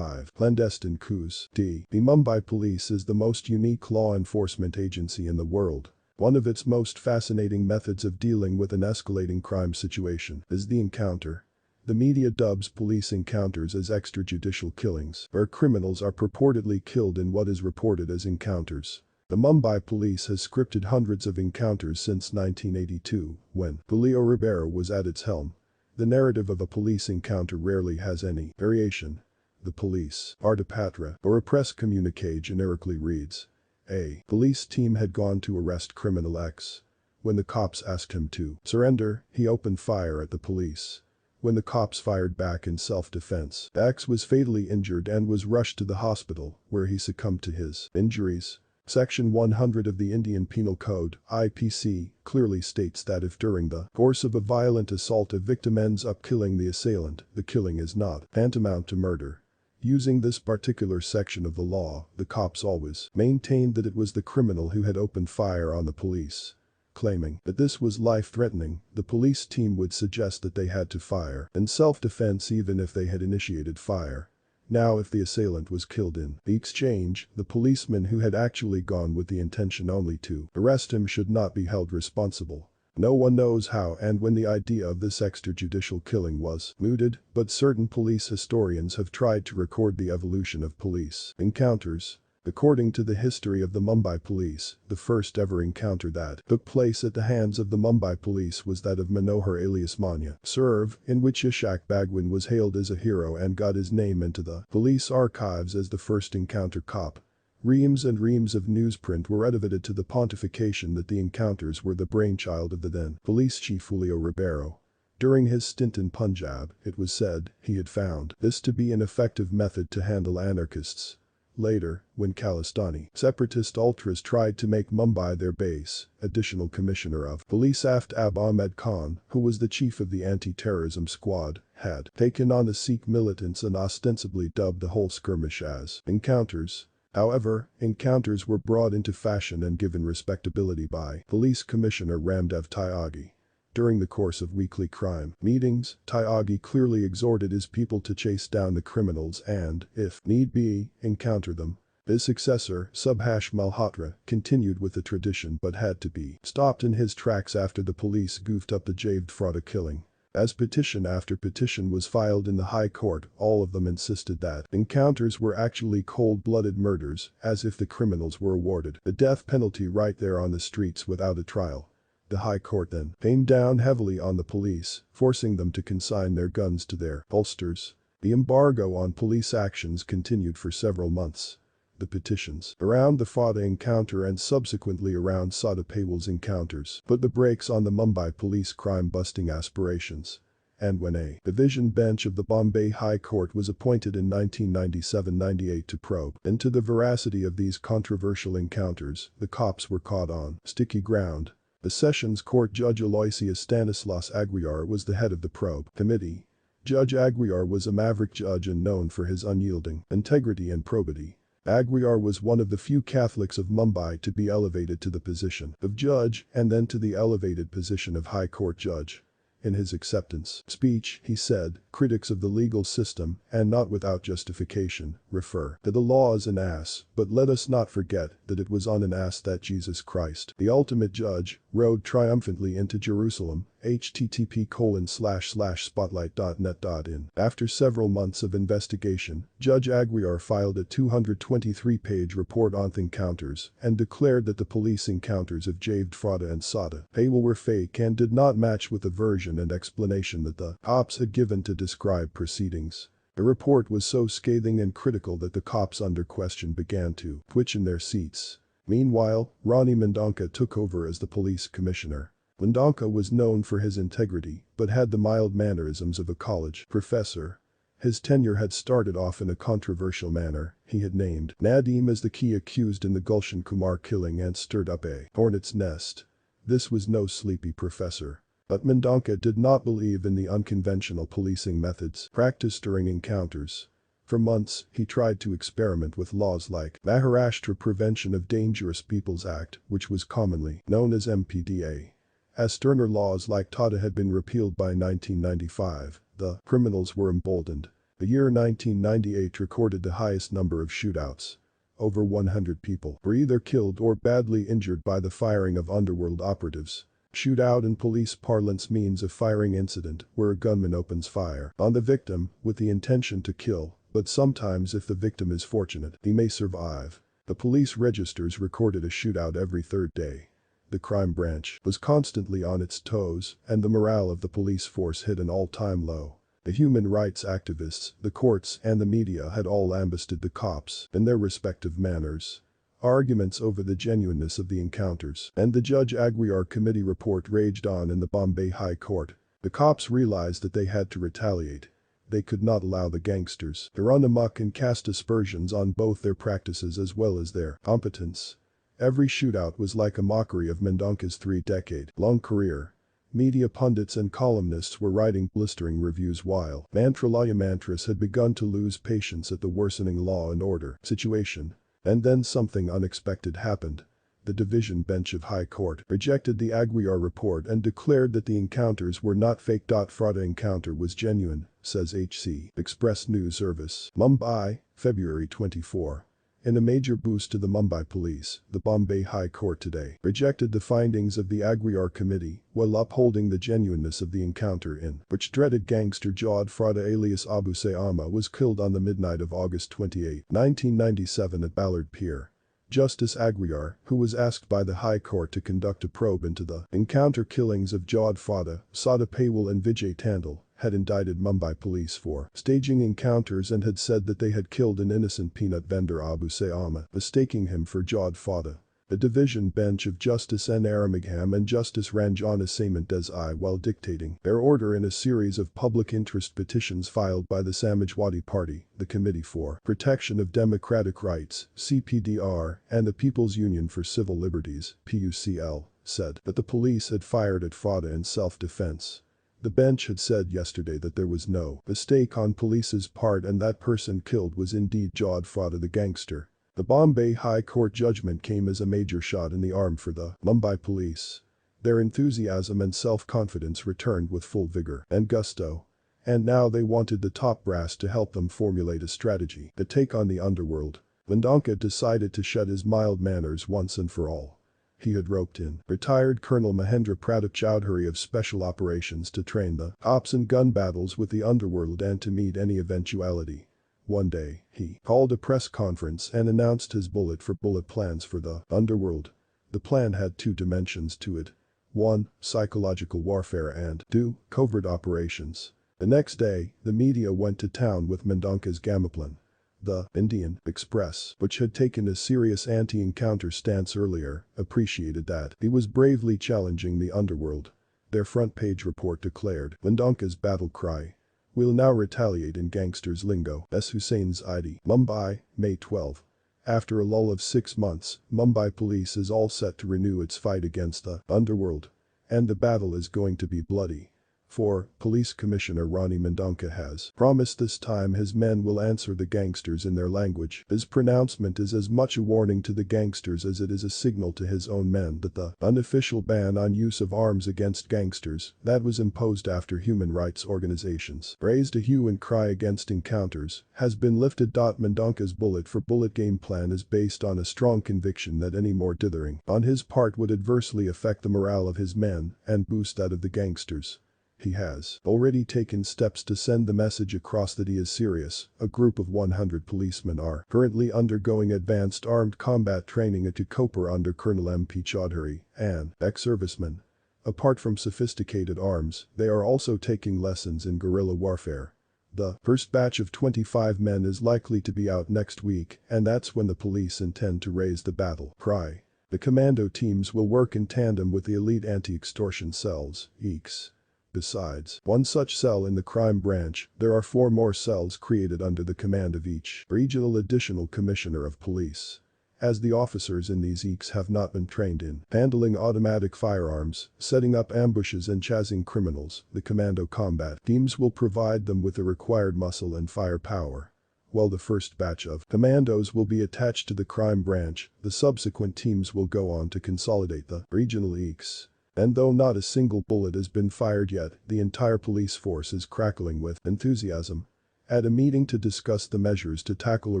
Clandestine coups. The Mumbai police is the most unique law enforcement agency in the world. One of its most fascinating methods of dealing with an escalating crime situation is the encounter. The media dubs police encounters as extrajudicial killings, where criminals are purportedly killed in what is reported as encounters. The Mumbai police has scripted hundreds of encounters since 1982, when Julio Ribeiro was at its helm. The narrative of a police encounter rarely has any variation. The police Ardapatra or a press communique generically reads. A police team had gone to arrest criminal X. When the cops asked him to surrender, he opened fire at the police. When the cops fired back in self-defense, X was fatally injured and was rushed to the hospital, where he succumbed to his injuries. Section 100 of the Indian Penal Code, IPC, clearly states that if during the course of a violent assault a victim ends up killing the assailant, the killing is not tantamount to murder. Using this particular section of the law, the cops always maintained that it was the criminal who had opened fire on the police. claiming that this was life-threatening. The police team would suggest that they had to fire in self-defense even if they had initiated fire. Now if the assailant was killed in the exchange, the policeman who had actually gone with the intention only to arrest him should not be held responsible. No one knows how and when the idea of this extrajudicial killing was mooted, but certain police historians have tried to record the evolution of police encounters. According to the history of the Mumbai police, the first ever encounter that took place at the hands of the Mumbai police was that of Manohar alias Manya, serve, in which Ishak Bagwan was hailed as a hero and got his name into the police archives as the first encounter cop. Reams and reams of newsprint were edited to the pontification that the encounters were the brainchild of the then police chief Julio Ribeiro. During his stint in Punjab, it was said, he had found this to be an effective method to handle anarchists. Later, when Khalistani separatist ultras tried to make Mumbai their base, Additional Commissioner of Police Aftab Ahmed Khan, who was the chief of the anti-terrorism squad, had taken on the Sikh militants and ostensibly dubbed the whole skirmish as encounters. However, encounters were brought into fashion and given respectability by Police Commissioner Ramdev Tyagi. During the course of weekly crime meetings, Tyagi clearly exhorted his people to chase down the criminals and, if need be, encounter them. His successor, Subhash Malhotra, continued with the tradition but had to be stopped in his tracks after the police goofed up the Javed killing. As petition after petition was filed in the High Court, all of them insisted that encounters were actually cold-blooded murders, as if the criminals were awarded the death penalty right there on the streets without a trial. The High Court then came down heavily on the police, forcing them to consign their guns to their holsters. The embargo on police actions continued for several months. The petitions around the Fada encounter and subsequently around Sada Paywal's encounters put the brakes on the Mumbai police crime-busting aspirations. And when a division bench of the Bombay High Court was appointed in 1997-98 to probe into the veracity of these controversial encounters, the cops were caught on sticky ground. The Sessions Court Judge Aloysius Stanislas Aguiar was the head of the probe committee. Judge Aguiar was a maverick judge and known for his unyielding integrity and probity. Aguiar was one of the few Catholics of Mumbai to be elevated to the position of judge and then to the elevated position of High Court judge. In his acceptance speech, he said, critics of the legal system, and not without justification, refer to the law as an ass, but let us not forget that it was on an ass that Jesus Christ, the ultimate judge, rode triumphantly into Jerusalem. http://spotlight.net.in. After several months of investigation, Judge Aguiar filed a 223-page report on the encounters and declared that the police encounters of Javed Frauda and Sada Paywal were fake and did not match with the version and explanation that the cops had given to describe proceedings. The report was so scathing and critical that the cops under question began to twitch in their seats. Meanwhile, Ronnie Mandonka took over as the police commissioner. Mandonka was known for his integrity, but had the mild mannerisms of a college professor. His tenure had started off in a controversial manner. He had named Nadeem as the key accused in the Gulshan Kumar killing and stirred up a hornet's nest. This was no sleepy professor. But Mandonka did not believe in the unconventional policing methods practiced during encounters. For months, he tried to experiment with laws like Maharashtra Prevention of Dangerous Peoples Act, which was commonly known as MPDA. As sterner laws like TADA had been repealed by 1995, the criminals were emboldened. The year 1998 recorded the highest number of shootouts. Over 100 people were either killed or badly injured by the firing of underworld operatives. Shootout in police parlance means a firing incident where a gunman opens fire on the victim with the intention to kill, but sometimes if the victim is fortunate, he may survive. The police registers recorded a shootout every third day. The crime branch was constantly on its toes, and the morale of the police force hit an all-time low. The human rights activists, the courts, and the media had all lambasted the cops in their respective manners. Arguments over the genuineness of the encounters and the Judge Aguiar committee report raged on in the Bombay High Court. The cops realized that they had to retaliate. They could not allow the gangsters to run amok and cast aspersions on both their practices as well as their competence. Every shootout was like a mockery of Mandonka's 3-decade-long career. Media pundits and columnists were writing blistering reviews while Mantralaya mantras had begun to lose patience at the worsening law and order situation. And then something unexpected happened. The division bench of High Court rejected the Aguiar report and declared that the encounters were not fake. Frauda encounter was genuine, says HC Express News Service. Mumbai, February 24. In a major boost to the Mumbai police, the Bombay High Court today rejected the findings of the Aguiar committee while upholding the genuineness of the encounter in which dreaded gangster Jawad Frauda alias Abu Sayama was killed on the midnight of August 28, 1997 at Ballard Pier. Justice Aguiar, who was asked by the High Court to conduct a probe into the encounter killings of Jawad Frauda, Sada Paywal and Vijay Tandal, had indicted Mumbai police for staging encounters and had said that they had killed an innocent peanut vendor Abu Sayama, mistaking him for Jawad Frauda. The division bench of Justice N. Aramigham and Justice Ranjana Samant Desai, while dictating their order in a series of public interest petitions filed by the Samajwadi Party, the Committee for Protection of Democratic Rights, CPDR, and the People's Union for Civil Liberties, PUCL, said that the police had fired at Frauda in self-defense. The bench had said yesterday that there was no mistake on police's part and that person killed was indeed Jawad Frauda the gangster. The Bombay High Court judgment came as a major shot in the arm for the Mumbai police. Their enthusiasm and self-confidence returned with full vigor and gusto. And now they wanted the top brass to help them formulate a strategy to take on the underworld. Mandonka decided to shed his mild manners once and for all. He had roped in retired Colonel Mahendra Pratap Chowdhury of Special Operations to train the ops and gun battles with the underworld and to meet any eventuality. One day, he called a press conference and announced his bullet-for-bullet plans for the underworld. The plan had two dimensions to it. 1. Psychological warfare and 2. Covert operations. The next day, the media went to town with Mandonka's gamaplan. The Indian Express, which had taken a serious anti-encounter stance earlier, appreciated that he was bravely challenging the underworld. Their front-page report declared Mandonka's battle cry. "We'll now retaliate in gangsters lingo." S. Hussain Zaidi, Mumbai, May 12. After a lull of 6 months, Mumbai police is all set to renew its fight against the underworld. And the battle is going to be bloody. For, Police Commissioner Ronnie Mandonka has promised this time his men will answer the gangsters in their language. His pronouncement is as much a warning to the gangsters as it is a signal to his own men that the unofficial ban on use of arms against gangsters that was imposed after human rights organizations raised a hue and cry against encounters has been lifted. Mandonka's bullet-for-bullet game plan is based on a strong conviction that any more dithering on his part would adversely affect the morale of his men and boost that of the gangsters. He has already taken steps to send the message across that he is serious. A group of 100 policemen are currently undergoing advanced armed combat training at Kopar under Colonel M.P. Chaudhary, an ex-serviceman. Apart from sophisticated arms, they are also taking lessons in guerrilla warfare. The first batch of 25 men is likely to be out next week, and that's when the police intend to raise the battle cry. The commando teams will work in tandem with the elite anti-extortion cells, EECs. Besides one such cell in the crime branch, there are 4 more cells created under the command of each regional additional commissioner of police. As the officers in these EECs have not been trained in handling automatic firearms, setting up ambushes and chasing criminals, the commando combat teams will provide them with the required muscle and firepower. While the first batch of commandos will be attached to the crime branch, the subsequent teams will go on to consolidate the regional EECs. And though not a single bullet has been fired yet, the entire police force is crackling with enthusiasm. At a meeting to discuss the measures to tackle a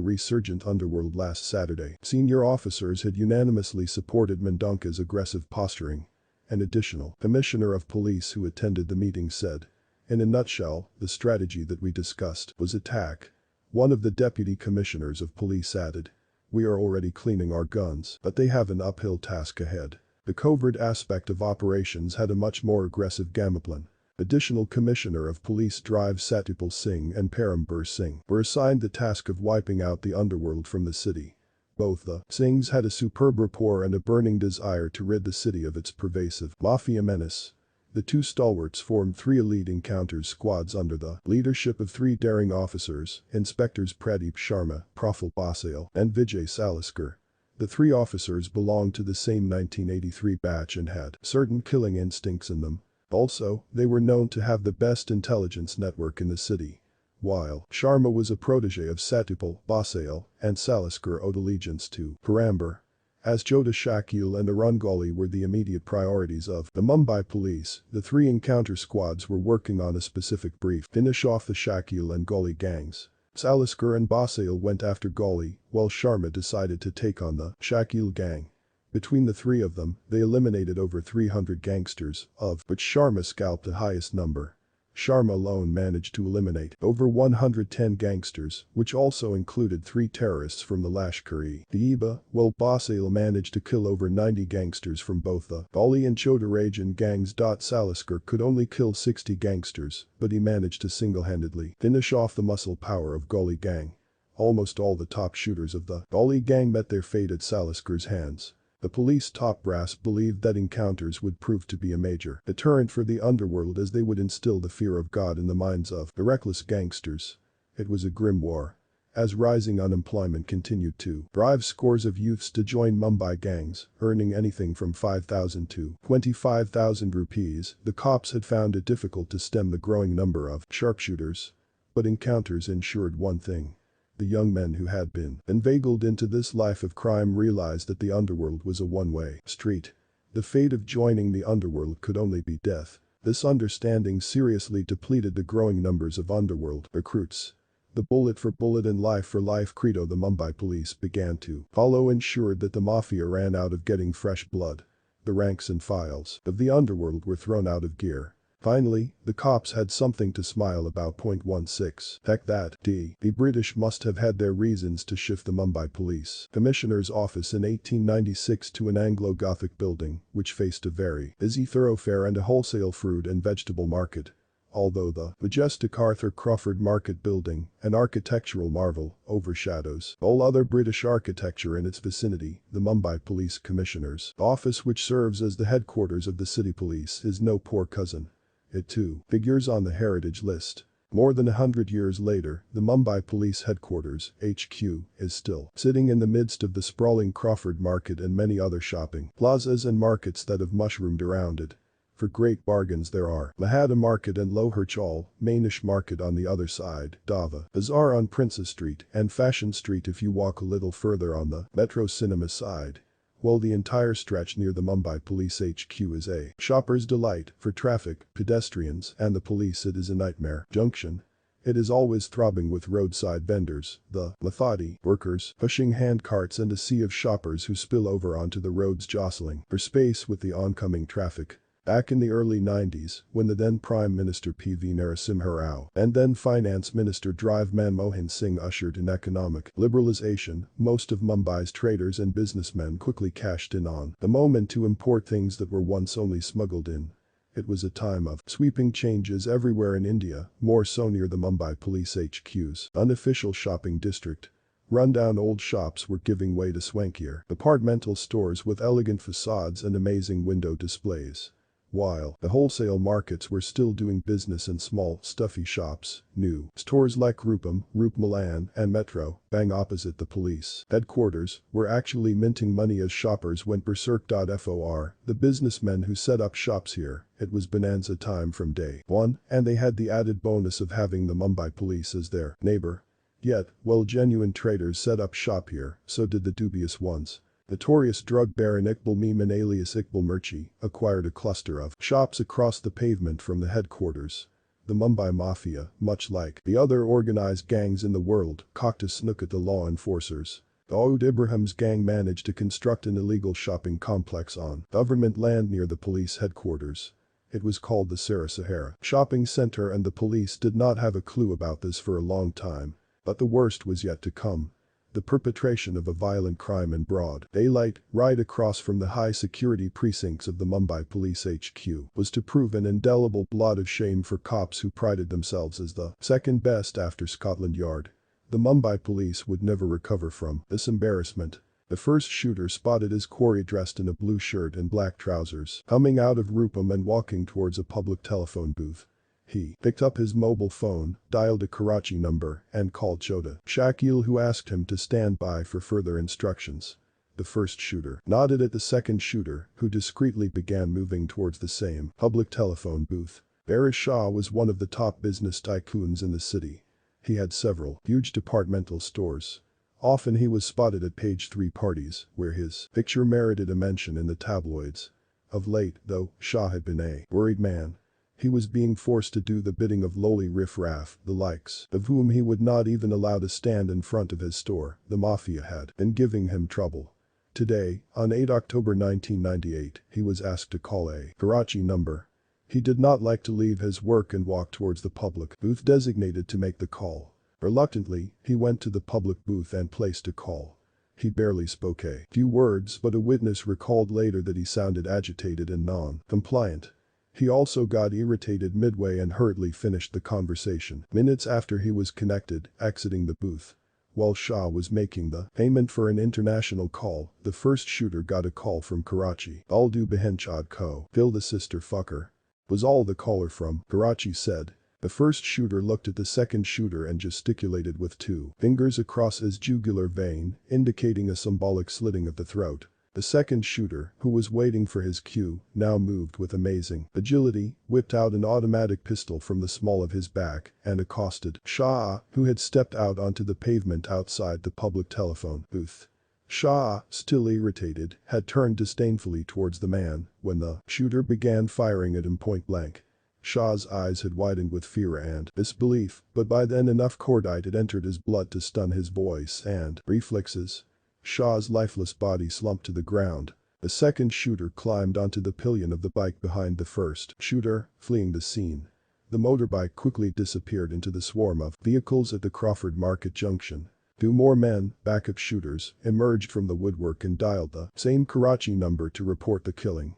resurgent underworld last Saturday, senior officers had unanimously supported Mandonka's aggressive posturing. An additional commissioner of police who attended the meeting said, "In a nutshell, the strategy that we discussed was attack." One of the deputy commissioners of police added, "We are already cleaning our guns, but they have an uphill task ahead." The covert aspect of operations had a much more aggressive gamaplan. Additional Commissioner of Police Drive Satyapal Singh and Parambir Singh were assigned the task of wiping out the underworld from the city. Both the Singhs had a superb rapport and a burning desire to rid the city of its pervasive Mafia menace. The two stalwarts formed 3 elite encounters squads under the leadership of 3 daring officers, Inspectors Pradeep Sharma, Praful Basale, and Vijay Saliskar. The 3 officers belonged to the same 1983 batch and had certain killing instincts in them. Also, they were known to have the best intelligence network in the city. While Sharma was a protege of Satyapal, Basale, and Saliskar owed allegiance to Parambir. As Chota, Shakil and Arungali were the immediate priorities of the Mumbai police, the three encounter squads were working on a specific brief: finish off the Shakil and Goli gangs. Salisker and Basail went after Goli, while Sharma decided to take on the Shakil gang. Between the three of them, they eliminated over 300 gangsters, of which Sharma scalped the highest number. Sharma alone managed to eliminate over 110 gangsters, which also included 3 terrorists from the Lashkar-e-Taiba, while Basail managed to kill over 90 gangsters from both the Goli and Chota region gangs. Salisker could only kill 60 gangsters, but he managed to single-handedly finish off the muscle power of Goli gang. Almost all the top shooters of the Goli gang met their fate at Salisker's hands. The police top brass believed that encounters would prove to be a major deterrent for the underworld, as they would instill the fear of God in the minds of the reckless gangsters. It was a grim war. As rising unemployment continued to drive scores of youths to join Mumbai gangs, earning anything from 5,000 to 25,000 rupees, the cops had found it difficult to stem the growing number of sharpshooters. But encounters ensured one thing. The young men who had been inveigled into this life of crime realized that the underworld was a one-way street. The fate of joining the underworld could only be death. This understanding seriously depleted the growing numbers of underworld recruits. The bullet for bullet and life for life credo the Mumbai police began to follow ensured that the Mafia ran out of getting fresh blood. The ranks and files of the underworld were thrown out of gear. Finally, the cops had something to smile about. 16. Heck that, the British must have had their reasons to shift the Mumbai Police Commissioner's office in 1896 to an Anglo-Gothic building, which faced a very busy thoroughfare and a wholesale fruit and vegetable market. Although the majestic Arthur Crawford Market building, an architectural marvel, overshadows all other British architecture in its vicinity, the Mumbai Police Commissioner's office, which serves as the headquarters of the city police, is no poor cousin. It too figures on the heritage list. More than 100 years later, the Mumbai Police Headquarters, HQ, is still sitting in the midst of the sprawling Crawford Market and many other shopping plazas and markets that have mushroomed around it. For great bargains there are Mahada Market and Lohar Chawl, Manish Market on the other side, Dava Bazaar on Princess Street, and Fashion Street if you walk a little further on the Metro Cinema side. While the entire stretch near the Mumbai Police HQ is a shopper's delight, for traffic, pedestrians, and the police it is a nightmare junction. It is always throbbing with roadside vendors, the Mathadi workers pushing hand carts, and a sea of shoppers who spill over onto the roads, jostling for space with the oncoming traffic. Back in the early 90s, when the then Prime Minister P.V. Narasimha Rao and then Finance Minister Drive Manmohan Singh ushered in economic liberalization, most of Mumbai's traders and businessmen quickly cashed in on the moment to import things that were once only smuggled in. It was a time of sweeping changes everywhere in India, more so near the Mumbai Police HQ's unofficial shopping district. Rundown old shops were giving way to swankier departmental stores with elegant facades and amazing window displays. While the wholesale markets were still doing business in small, stuffy shops, new stores like Rupam, Rup Milan, and Metro, bang opposite the police headquarters, were actually minting money as shoppers went berserk. For the businessmen who set up shops here, it was bonanza time from day one, and they had the added bonus of having the Mumbai police as their neighbor. Yet, while genuine traders set up shop here, so did the dubious ones. Notorious drug baron Iqbal Meeman alias Iqbal Murchi acquired a cluster of shops across the pavement from the headquarters. The Mumbai Mafia, much like the other organized gangs in the world, cocked a snook at the law enforcers. Dawood Ibrahim's gang managed to construct an illegal shopping complex on government land near the police headquarters. It was called the Sarah Sahara Shopping Center, and the police did not have a clue about this for a long time. But the worst was yet to come. The perpetration of a violent crime in broad daylight, right across from the high-security precincts of the Mumbai Police HQ, was to prove an indelible blot of shame for cops who prided themselves as the second best after Scotland Yard. The Mumbai police would never recover from this embarrassment. The first shooter spotted his quarry dressed in a blue shirt and black trousers, coming out of Rupam and walking towards a public telephone booth. He picked up his mobile phone, dialed a Karachi number, and called Chota Shakil, who asked him to stand by for further instructions. The first shooter nodded at the second shooter, who discreetly began moving towards the same public telephone booth. Barish Shah was one of the top business tycoons in the city. He had several huge departmental stores. Often he was spotted at page 3 parties, where his picture merited a mention in the tabloids. Of late, though, Shah had been a worried man. He was being forced to do the bidding of lowly riff-raff, the likes of whom he would not even allow to stand in front of his store. The Mafia had been giving him trouble. Today, on 8 October 1998, he was asked to call a Karachi number. He did not like to leave his work and walk towards the public booth designated to make the call. Reluctantly, he went to the public booth and placed a call. He barely spoke a few words, but a witness recalled later that he sounded agitated and non-compliant. He also got irritated midway and hurriedly finished the conversation minutes after he was connected, exiting the booth. While Shah was making the payment for an international call, the first shooter got a call from Karachi. "I'll do Behenchad ko, kill the sister fucker," was all the caller from Karachi said. The first shooter looked at the second shooter and gesticulated with two fingers across his jugular vein, indicating a symbolic slitting of the throat. The second shooter, who was waiting for his cue, now moved with amazing agility, whipped out an automatic pistol from the small of his back, and accosted Shah, who had stepped out onto the pavement outside the public telephone booth. Shah, still irritated, had turned disdainfully towards the man when the shooter began firing at him point blank. Shah's eyes had widened with fear and disbelief, but by then enough cordite had entered his blood to stun his voice and reflexes. Shah's lifeless body slumped to the ground. The second shooter climbed onto the pillion of the bike behind the first shooter, fleeing the scene. The motorbike quickly disappeared into the swarm of vehicles at the Crawford Market Junction. Two more men, backup shooters, emerged from the woodwork and dialed the same Karachi number to report the killing.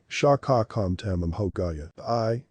Shah ka kam tamam ho gaya.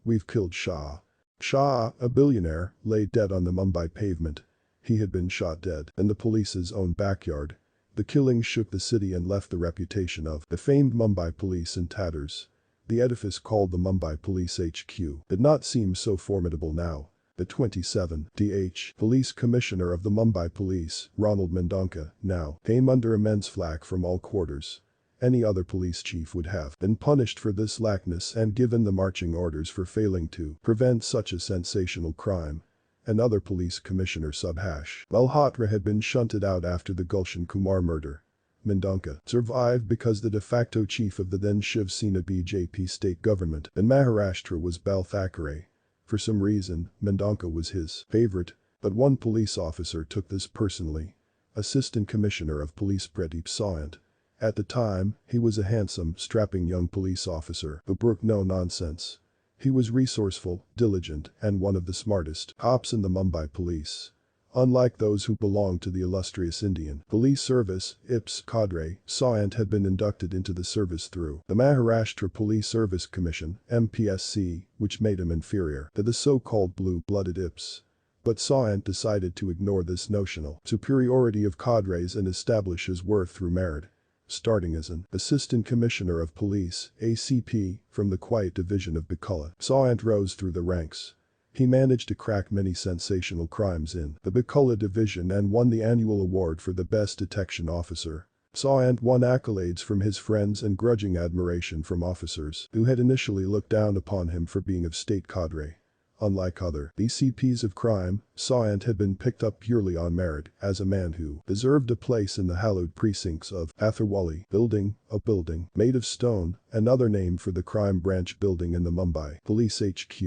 We've killed Shah. Shah, a billionaire, lay dead on the Mumbai pavement. He had been shot dead in the police's own backyard. The killing shook the city and left the reputation of the famed Mumbai police in tatters. The edifice called the Mumbai Police HQ did not seem so formidable now. The 27th police commissioner of the Mumbai Police, Ronald Mendonca, now came under immense flack from all quarters. Any other police chief would have been punished for this laxness and given the marching orders for failing to prevent such a sensational crime. Another police commissioner Subhash Malhotra had been shunted out after the Gulshan Kumar murder. Mendonca survived because the de facto chief of the then Shiv Sena BJP state government in Maharashtra was Bal Thackeray. For some reason, Mendonca was his favorite, but one police officer took this personally. Assistant Commissioner of Police Pradeep Sawant. At the time, he was a handsome, strapping young police officer who brooked no nonsense. He was resourceful, diligent, and one of the smartest cops in the Mumbai police. Unlike those who belonged to the illustrious Indian Police Service, IPS cadre, Sawant had been inducted into the service through the Maharashtra Police Service Commission, MPSC, which made him inferior to the so-called blue-blooded IPS. But Sawant decided to ignore this notional superiority of cadres and establish his worth through merit. Starting as an assistant commissioner of police, ACP, from the quiet division of Bikulla, Sawant rose through the ranks. He managed to crack many sensational crimes in the Bikulla division and won the annual award for the best detection officer. Sawant won accolades from his friends and grudging admiration from officers who had initially looked down upon him for being of state cadre. Unlike other BCPs of crime, Sawant had been picked up purely on merit as a man who deserved a place in the hallowed precincts of Atharwali building, a building made of stone, another name for the crime branch building in the Mumbai Police HQ.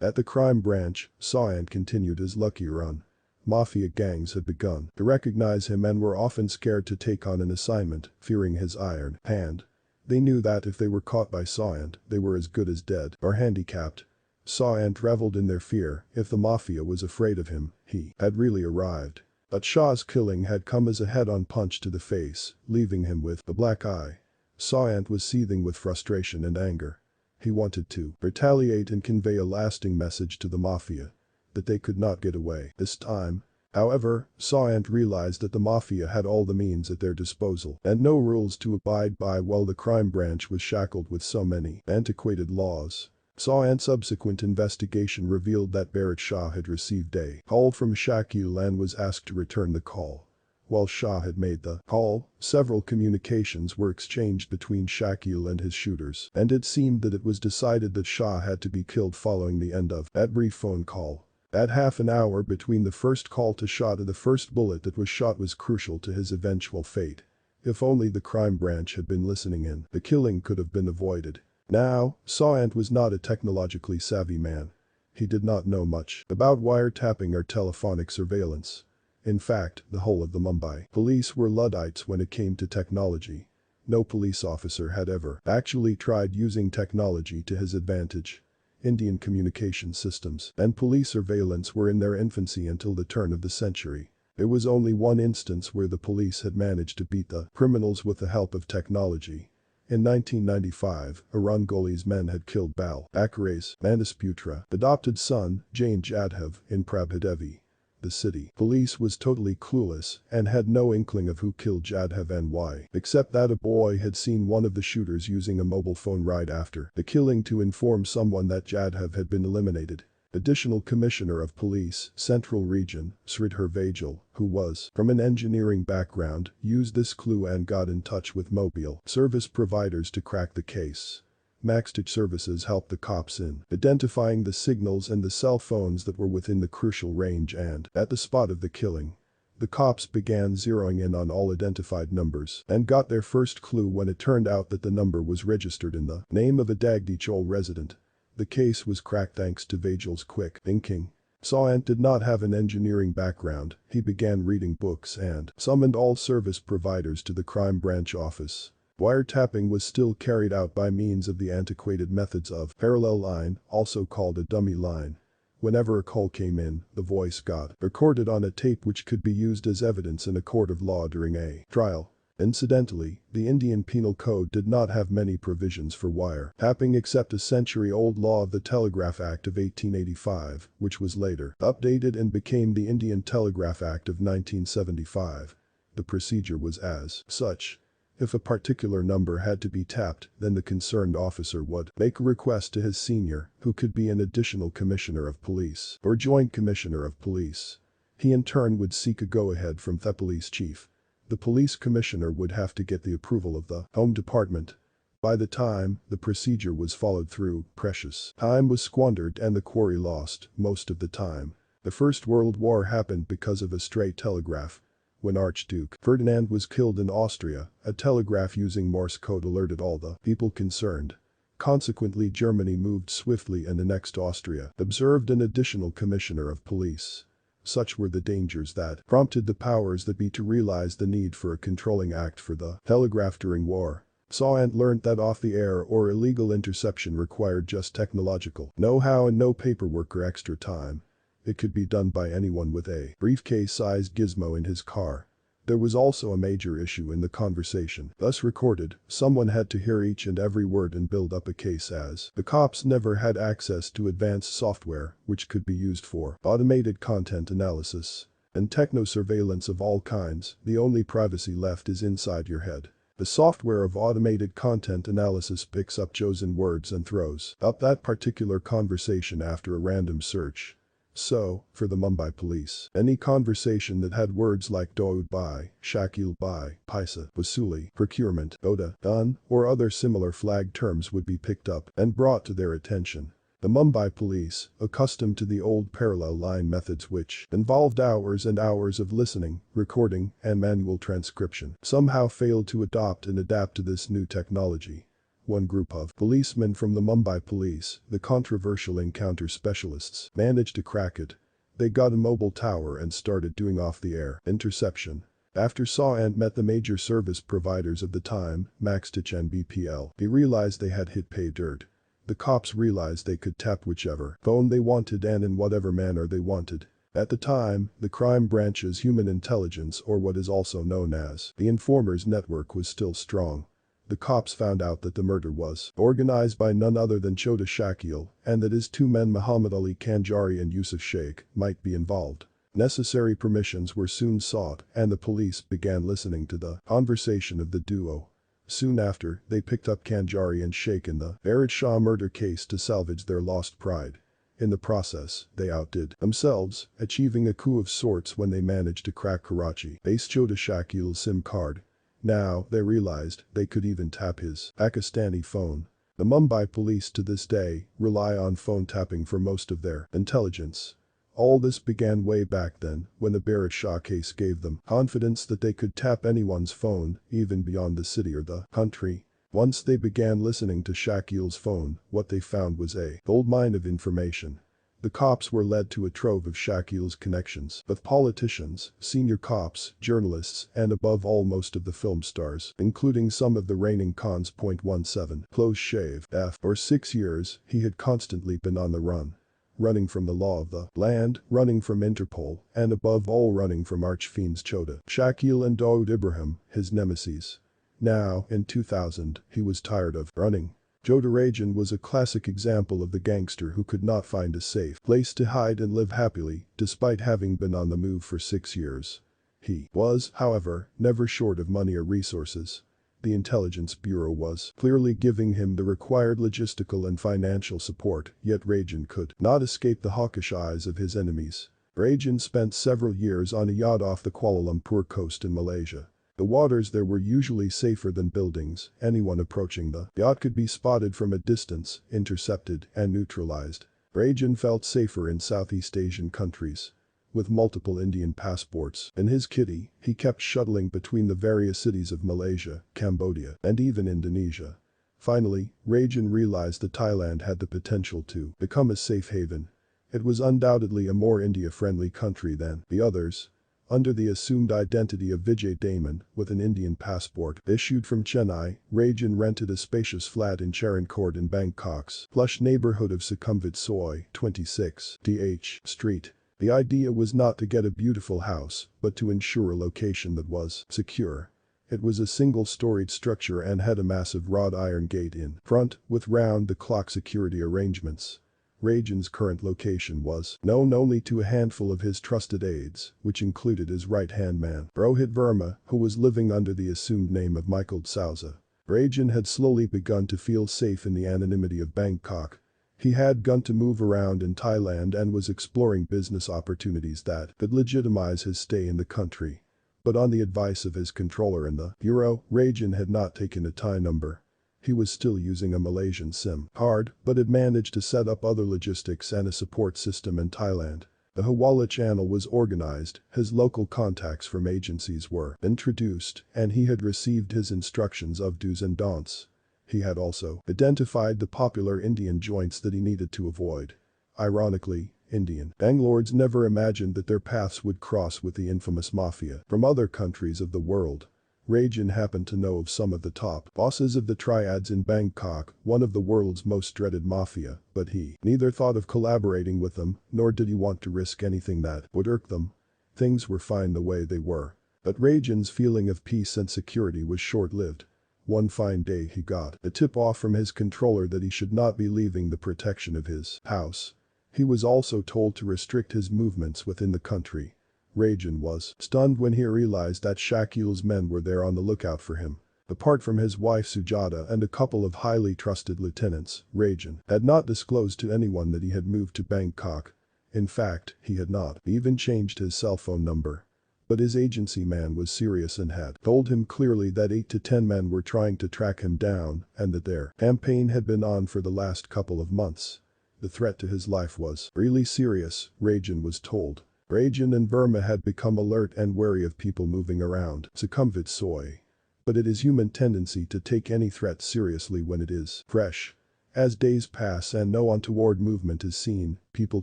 At the crime branch, Sawant continued his lucky run. Mafia gangs had begun to recognize him and were often scared to take on an assignment, fearing his iron hand. They knew that if they were caught by Sawant, they were as good as dead or handicapped. Sawant reveled in their fear. If the Mafia was afraid of him, he had really arrived. But Shah's killing had come as a head-on punch to the face, leaving him with a black eye. Sawant was seething with frustration and anger. He wanted to retaliate and convey a lasting message to the Mafia that they could not get away this time. However, Sawant realized that the Mafia had all the means at their disposal and no rules to abide by while the crime branch was shackled with so many antiquated laws. Sawant's subsequent investigation revealed that Bharat Shah had received a call from Shakil and was asked to return the call. While Shah had made the call, several communications were exchanged between Shakil and his shooters, and it seemed that it was decided that Shah had to be killed following the end of that brief phone call. That half an hour between the first call to shot and the first bullet that was shot was crucial to his eventual fate. If only the crime branch had been listening in, the killing could have been avoided. Now, Sawant was not a technologically savvy man. He did not know much about wiretapping or telephonic surveillance. In fact, the whole of the Mumbai police were Luddites when it came to technology. No police officer had ever actually tried using technology to his advantage. Indian communication systems and police surveillance were in their infancy until the turn of the century. There was only one instance where the police had managed to beat the criminals with the help of technology. In 1995, Arangoli's men had killed Bal Bakre's Manasputra adopted son, Jain Jadhav, in Prabhadevi. The city police was totally clueless and had no inkling of who killed Jadhav and why, except that a boy had seen one of the shooters using a mobile phone right after the killing to inform someone that Jadhav had been eliminated. Additional Commissioner of Police, Central Region, Sridhar Vajal, who was from an engineering background, used this clue and got in touch with mobile service providers to crack the case. Maxtech services helped the cops in identifying the signals and the cell phones that were within the crucial range, and, at the spot of the killing, the cops began zeroing in on all identified numbers and got their first clue when it turned out that the number was registered in the name of a Dagdichol resident. The case was cracked thanks to Vajal's quick thinking. Sawant did not have an engineering background. He began reading books and summoned all service providers to the crime branch office. Wiretapping was still carried out by means of the antiquated methods of parallel line, also called a dummy line. Whenever a call came in, the voice got recorded on a tape which could be used as evidence in a court of law during a trial. Incidentally, the Indian Penal Code did not have many provisions for wire-tapping except a century-old law of the Telegraph Act of 1885, which was later updated and became the Indian Telegraph Act of 1975. The procedure was as such. If a particular number had to be tapped, then the concerned officer would make a request to his senior, who could be an additional commissioner of police or joint commissioner of police. He in turn would seek a go-ahead from the police chief. The police commissioner would have to get the approval of the Home Department. By the time the procedure was followed through, precious time was squandered and the quarry lost most of the time. The First World War happened because of a stray telegraph. When Archduke Ferdinand was killed in Austria, a telegraph using Morse code alerted all the people concerned. Consequently, Germany moved swiftly and annexed Austria, observed an additional commissioner of police. Such were the dangers that prompted the powers that be to realize the need for a controlling act for the telegraph during war. Sawant learned that off-the-air or illegal interception required just technological know-how and no paperwork or extra time. It could be done by anyone with a briefcase-sized gizmo in his car. There was also a major issue in the conversation thus recorded. Someone had to hear each and every word and build up a case, as the cops never had access to advanced software which could be used for automated content analysis and techno-surveillance of all kinds. The only privacy left is inside your head. The software of automated content analysis picks up chosen words and throws up that particular conversation after a random search. So, for the Mumbai police, any conversation that had words like Dawood by, Shakil by, Paisa, Vasuli, procurement, Oda, done, or other similar flag terms would be picked up and brought to their attention. The Mumbai police, accustomed to the old parallel line methods which involved hours and hours of listening, recording, and manual transcription, somehow failed to adopt and adapt to this new technology. One group of policemen from the Mumbai police, the controversial encounter specialists, managed to crack it. They got a mobile tower and started doing off-the-air interception. After Sawant met the major service providers of the time, Maxtech and BPL, they realized they had hit pay dirt. The cops realized they could tap whichever phone they wanted and in whatever manner they wanted. At the time, the crime branch's human intelligence, or what is also known as the informers network, was still strong. The cops found out that the murder was organized by none other than Chota Shakil and that his two men Muhammad Ali Kanjari and Yusuf Sheikh might be involved. Necessary permissions were soon sought and the police began listening to the conversation of the duo. Soon after, they picked up Kanjari and Sheikh in the Bharat Shah murder case to salvage their lost pride. In the process, they outdid themselves, achieving a coup of sorts when they managed to crack Karachi-based Chota Shakil's SIM card. Now, they realized they could even tap his Pakistani phone. The Mumbai police to this day rely on phone tapping for most of their intelligence. All this began way back then, when the Barrett Shah case gave them confidence that they could tap anyone's phone, even beyond the city or the country. Once they began listening to Shakil's phone, what they found was a goldmine of information. The cops were led to a trove of Shakil's connections with politicians, senior cops, journalists, and above all most of the film stars, including some of the reigning cons. 17, close shave, F. For 6 years, he had constantly been on the run. Running from the law of the land, running from Interpol, and above all running from archfiends Chota, Shakil and Dawood Ibrahim, his nemesis. Now, in 2000, he was tired of running. Chota Rajan was a classic example of the gangster who could not find a safe place to hide and live happily, despite having been on the move for 6 years. He was, however, never short of money or resources. The Intelligence Bureau was clearly giving him the required logistical and financial support, yet Rajan could not escape the hawkish eyes of his enemies. Rajan spent several years on a yacht off the Kuala Lumpur coast in Malaysia. The waters there were usually safer than buildings. Anyone approaching the yacht could be spotted from a distance, intercepted, and neutralized. Rajan felt safer in Southeast Asian countries. With multiple Indian passports in his kitty, he kept shuttling between the various cities of Malaysia, Cambodia, and even Indonesia. Finally, Rajan realized that Thailand had the potential to become a safe haven. It was undoubtedly a more India-friendly country than the others. Under the assumed identity of Vijay Damon, with an Indian passport issued from Chennai, Rajan rented a spacious flat in Charon Court in Bangkok's plush neighborhood of Sukhumvit Soi, 26 DH Street. The idea was not to get a beautiful house, but to ensure a location that was secure. It was a single-storied structure and had a massive wrought iron gate in front, with round-the-clock security arrangements. Rajan's current location was known only to a handful of his trusted aides, which included his right-hand man, Rohit Verma, who was living under the assumed name of Michael Souza. Rajan had slowly begun to feel safe in the anonymity of Bangkok. He had begun to move around in Thailand and was exploring business opportunities that could legitimize his stay in the country. But on the advice of his controller in the bureau, Rajan had not taken a Thai number. He was still using a Malaysian SIM card, but had managed to set up other logistics and a support system in Thailand. The Hawala channel was organized, his local contacts from agencies were introduced, and he had received his instructions of do's and don'ts. He had also identified the popular Indian joints that he needed to avoid. Ironically, Indian banglords never imagined that their paths would cross with the infamous Mafia from other countries of the world. Rajan happened to know of some of the top bosses of the triads in Bangkok, one of the world's most dreaded mafia, but he neither thought of collaborating with them, nor did he want to risk anything that would irk them. Things were fine the way they were. But Rajan's feeling of peace and security was short-lived. One fine day he got a tip-off from his controller that he should not be leaving the protection of his house. He was also told to restrict his movements within the country. Rajan was stunned when he realized that Shakil's men were there on the lookout for him. Apart from his wife Sujata and a couple of highly trusted lieutenants, Rajan had not disclosed to anyone that he had moved to Bangkok. In fact, he had not even changed his cell phone number. But his agency man was serious and had told him clearly that 8 to 10 men were trying to track him down and that their campaign had been on for the last couple of months. The threat to his life was really serious, Rajan was told. Rajan and Verma had become alert and wary of people moving around Sukhumvit Soi. But it is human tendency to take any threat seriously when it is fresh. As days pass and no untoward movement is seen, people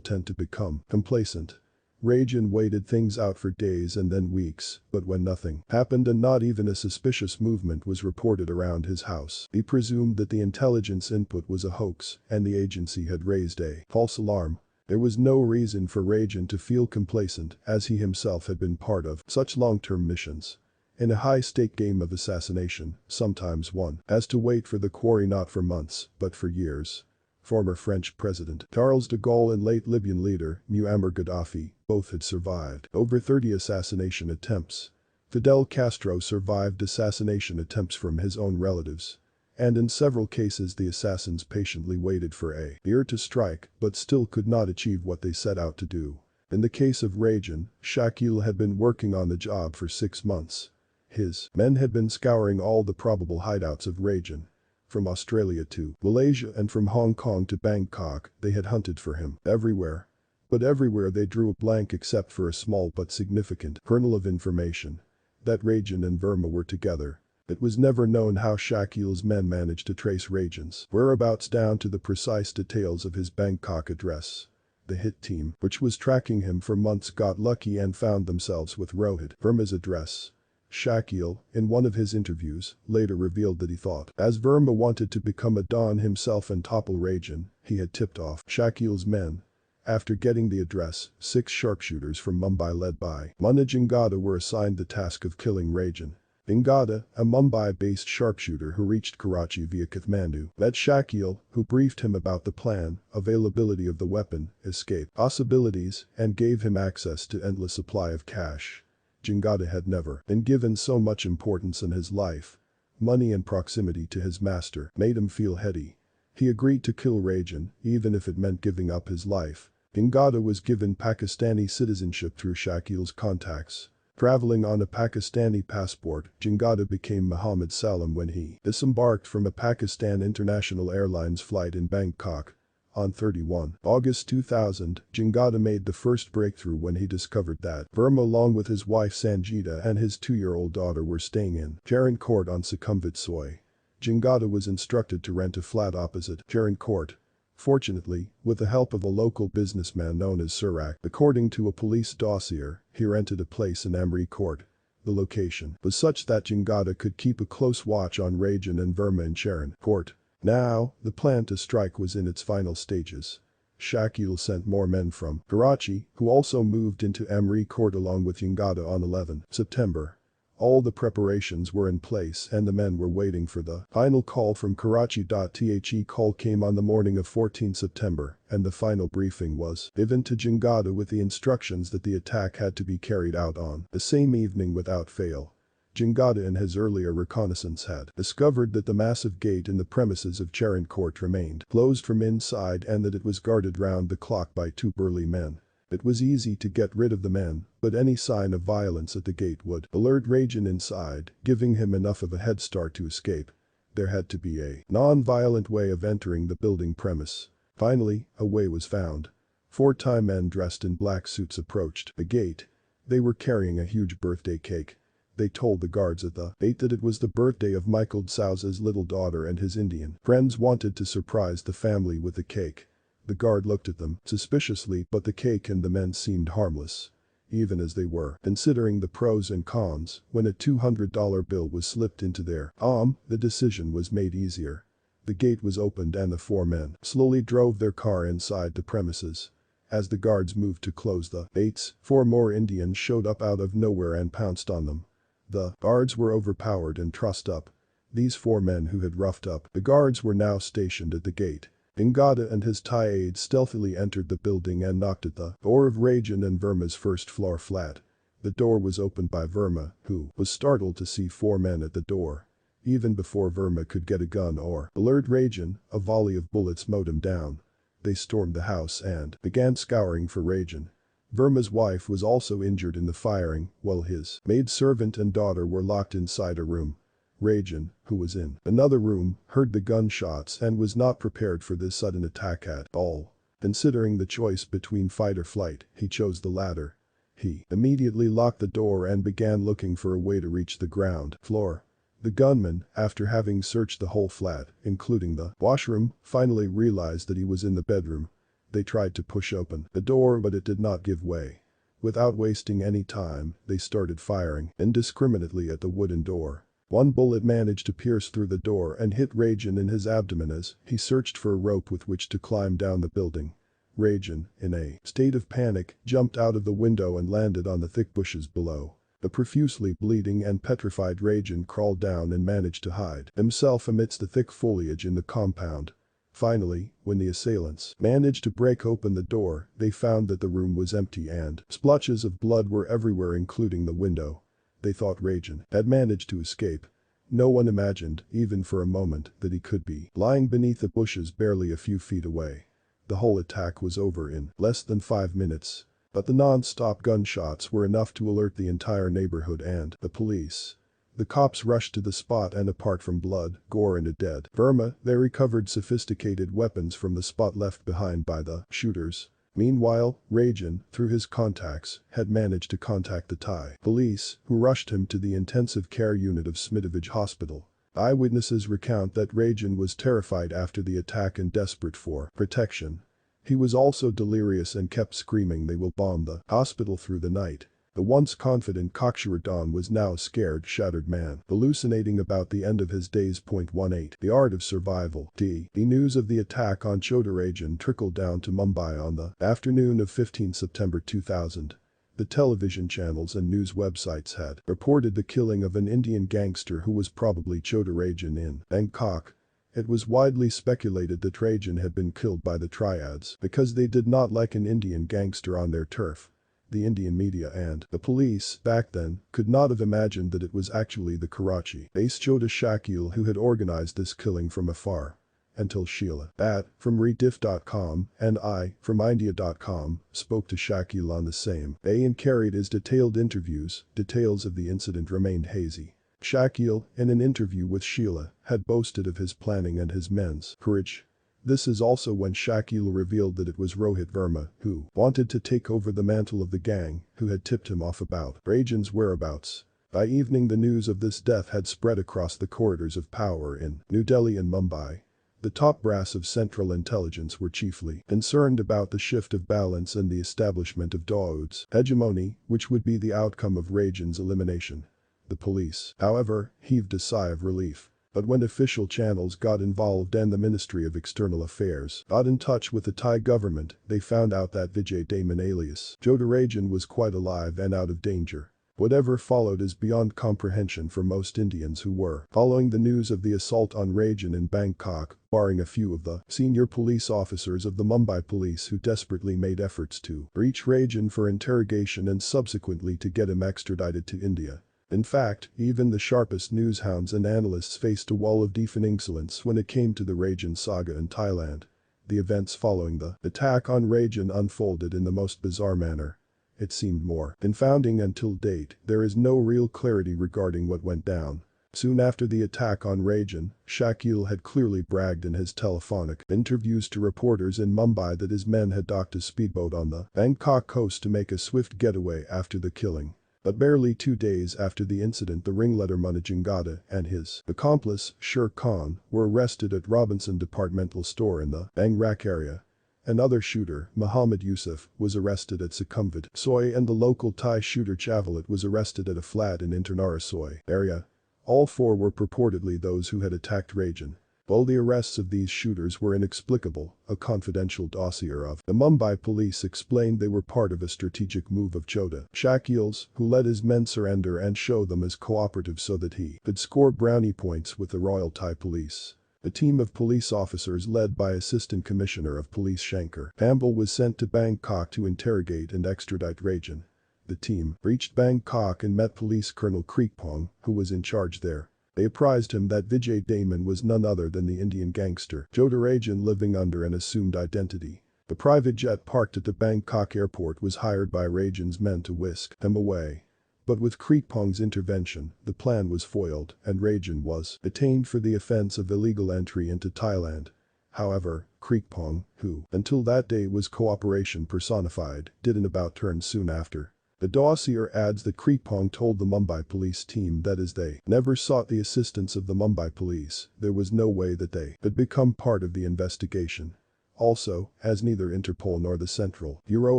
tend to become complacent. Rajan waited things out for days and then weeks, but when nothing happened and not even a suspicious movement was reported around his house, he presumed that the intelligence input was a hoax and the agency had raised a false alarm. There was no reason for Rajan to feel complacent, as he himself had been part of such long-term missions. In a high-stake game of assassination, sometimes one has to wait for the quarry not for months, but for years. Former French President Charles de Gaulle and late Libyan leader Muammar Gaddafi both had survived over 30 assassination attempts. Fidel Castro survived assassination attempts from his own relatives. And in several cases the assassins patiently waited for a year to strike, but still could not achieve what they set out to do. In the case of Rajan, Shakil had been working on the job for 6 months. His men had been scouring all the probable hideouts of Rajan. From Australia to Malaysia and from Hong Kong to Bangkok, they had hunted for him everywhere. But everywhere they drew a blank except for a small but significant kernel of information. That Rajan and Verma were together. It was never known how Shakil's men managed to trace Rajan's whereabouts down to the precise details of his Bangkok address. The hit team, which was tracking him for months, got lucky and found themselves with Rohit Verma's address. Shakil, in one of his interviews, later revealed that he thought, as Verma wanted to become a Don himself and topple Rajan, he had tipped off Shakil's men. After getting the address, 6 sharpshooters from Mumbai led by Munna Jingada were assigned the task of killing Rajan. Jingada, a Mumbai-based sharpshooter who reached Karachi via Kathmandu, met Shakil, who briefed him about the plan, availability of the weapon, escape possibilities, and gave him access to endless supply of cash. Jingada had never been given so much importance in his life. Money and proximity to his master made him feel heady. He agreed to kill Rajan, even if it meant giving up his life. Jingada was given Pakistani citizenship through Shakil's contacts. Traveling on a Pakistani passport, Jingada became Muhammad Salam when he disembarked from a Pakistan International Airlines flight in Bangkok. On 31 August 2000, Jingada made the first breakthrough when he discovered that Verma, along with his wife Sanjita and his 2-year-old daughter, were staying in Charon Court on Sukhumvit Soy. Jingada was instructed to rent a flat opposite Charon Court. Fortunately, with the help of a local businessman known as Surak, according to a police dossier, he rented a place in Amri Court. The location was such that Jingada could keep a close watch on Rajan and Verma in Charon Court. Now, the plan to strike was in its final stages. Shakil sent more men from Karachi, who also moved into Amri Court along with Jingada on 11 September. All the preparations were in place and the men were waiting for the final call from Karachi. The call came on the morning of 14 September, and the final briefing was given to Jingada with the instructions that the attack had to be carried out on the same evening without fail. Jingada in his earlier reconnaissance had discovered that the massive gate in the premises of Charon Court remained closed from inside and that it was guarded round the clock by 2 burly men. It was easy to get rid of the men, but any sign of violence at the gate would alert Rajan inside, giving him enough of a head start to escape. There had to be a non-violent way of entering the building premise. Finally, a way was found. 4 Thai men dressed in black suits approached the gate. They were carrying a huge birthday cake. They told the guards at the gate that it was the birthday of Michael Sousa's little daughter and his Indian friends wanted to surprise the family with the cake. The guard looked at them suspiciously, but the cake and the men seemed harmless. Even as they were considering the pros and cons, when a $200 bill was slipped into their palm, the decision was made easier. The gate was opened and the 4 men slowly drove their car inside the premises. As the guards moved to close the gates, 4 more Indians showed up out of nowhere and pounced on them. The guards were overpowered and trussed up. These 4 men who had roughed up the guards were now stationed at the gate. Jingada and his Thai aides stealthily entered the building and knocked at the door of Rajan and Verma's first-floor flat. The door was opened by Verma, who was startled to see 4 men at the door. Even before Verma could get a gun or alert Rajan, a volley of bullets mowed him down. They stormed the house and began scouring for Rajan. Verma's wife was also injured in the firing, while his maidservant and daughter were locked inside a room. Rajan, who was in another room, heard the gunshots and was not prepared for this sudden attack at all. Considering the choice between fight or flight, he chose the latter. He immediately locked the door and began looking for a way to reach the ground floor. The gunman, after having searched the whole flat, including the washroom, finally realized that he was in the bedroom. They tried to push open the door, but it did not give way. Without wasting any time, they started firing indiscriminately at the wooden door. 1 bullet managed to pierce through the door and hit Rajan in his abdomen as he searched for a rope with which to climb down the building. Rajan, in a state of panic, jumped out of the window and landed on the thick bushes below. The profusely bleeding and petrified Rajan crawled down and managed to hide himself amidst the thick foliage in the compound. Finally, when the assailants managed to break open the door, they found that the room was empty and splotches of blood were everywhere, including the window. They thought Rajan had managed to escape. No one imagined, even for a moment, that he could be lying beneath the bushes barely a few feet away. The whole attack was over in less than 5 minutes. But the non-stop gunshots were enough to alert the entire neighborhood and the police. The cops rushed to the spot and, apart from blood, gore and a dead Verma, they recovered sophisticated weapons from the spot left behind by the shooters. Meanwhile, Rajan, through his contacts, had managed to contact the Thai police, who rushed him to the intensive care unit of Smitovich Hospital. Eyewitnesses recount that Rajan was terrified after the attack and desperate for protection. He was also delirious and kept screaming they will bomb the hospital through the night. The once confident cocksure Don was now a scared, shattered man, hallucinating about the end of his days. 18 The art of survival. The news of the attack on Chodarajan trickled down to Mumbai on the afternoon of 15 September 2000. The television channels and news websites had reported the killing of an Indian gangster who was probably Chodarajan in Bangkok. It was widely speculated that Rajan had been killed by the triads because they did not like an Indian gangster on their turf. The Indian media and the police, back then, could not have imagined that it was actually the Karachi-based Chota Shakil who had organized this killing from afar. Until Sheila Bat, from Rediff.com, and I, from India.com, spoke to Shakil on the same day and carried his detailed interviews. Details of the incident remained hazy. Shakil, in an interview with Sheila, had boasted of his planning and his men's courage. This is also when Shakil revealed that it was Rohit Verma who wanted to take over the mantle of the gang, who had tipped him off about Rajan's whereabouts. By evening the news of this death had spread across the corridors of power in New Delhi and Mumbai. The top brass of Central Intelligence were chiefly concerned about the shift of balance and the establishment of Dawood's hegemony, which would be the outcome of Rajan's elimination. The police, however, heaved a sigh of relief. But when official channels got involved and the Ministry of External Affairs got in touch with the Thai government, they found out that Vijay Damon alias Chodarajan was quite alive and out of danger. Whatever followed is beyond comprehension for most Indians who were following the news of the assault on Rajan in Bangkok, barring a few of the senior police officers of the Mumbai police who desperately made efforts to reach Rajan for interrogation and subsequently to get him extradited to India. In fact, even the sharpest newshounds and analysts faced a wall of insolence when it came to the Rajan saga in Thailand. The events following the attack on Rajan unfolded in the most bizarre manner. It seemed more confounding until date. There is no real clarity regarding what went down. Soon after the attack on Rajan, Shakil had clearly bragged in his telephonic interviews to reporters in Mumbai that his men had docked a speedboat on the Bangkok coast to make a swift getaway after the killing. But barely 2 days after the incident, the ringleader Munajingada and his accomplice, Sher Khan, were arrested at Robinson Departmental Store in the Bangrak area. Another shooter, Muhammad Yusuf, was arrested at Sukhumvit Soy, and the local Thai shooter Chavalit was arrested at a flat in Internarasoy area. All 4 were purportedly those who had attacked Rajan. While the arrests of these shooters were inexplicable, a confidential dossier of the Mumbai police explained they were part of a strategic move of Chota Shakil's, who let his men surrender and show them as cooperative so that he could score brownie points with the Royal Thai Police. A team of police officers led by Assistant Commissioner of Police Shankar Pambal was sent to Bangkok to interrogate and extradite Rajan. The team reached Bangkok and met Police Colonel Kreekpong, who was in charge there. They apprised him that Vijay Damon was none other than the Indian gangster Chodarajan living under an assumed identity. The private jet parked at the Bangkok airport was hired by Rajan's men to whisk him away. But with Kreekpong's intervention, the plan was foiled and Rajan was detained for the offense of illegal entry into Thailand. However, Kreekpong, who until that day was cooperation personified, did an about-turn soon after. The dossier adds that Kreekpong told the Mumbai police team that as they never sought the assistance of the Mumbai police, there was no way that they could become part of the investigation. Also, as neither Interpol nor the Central Bureau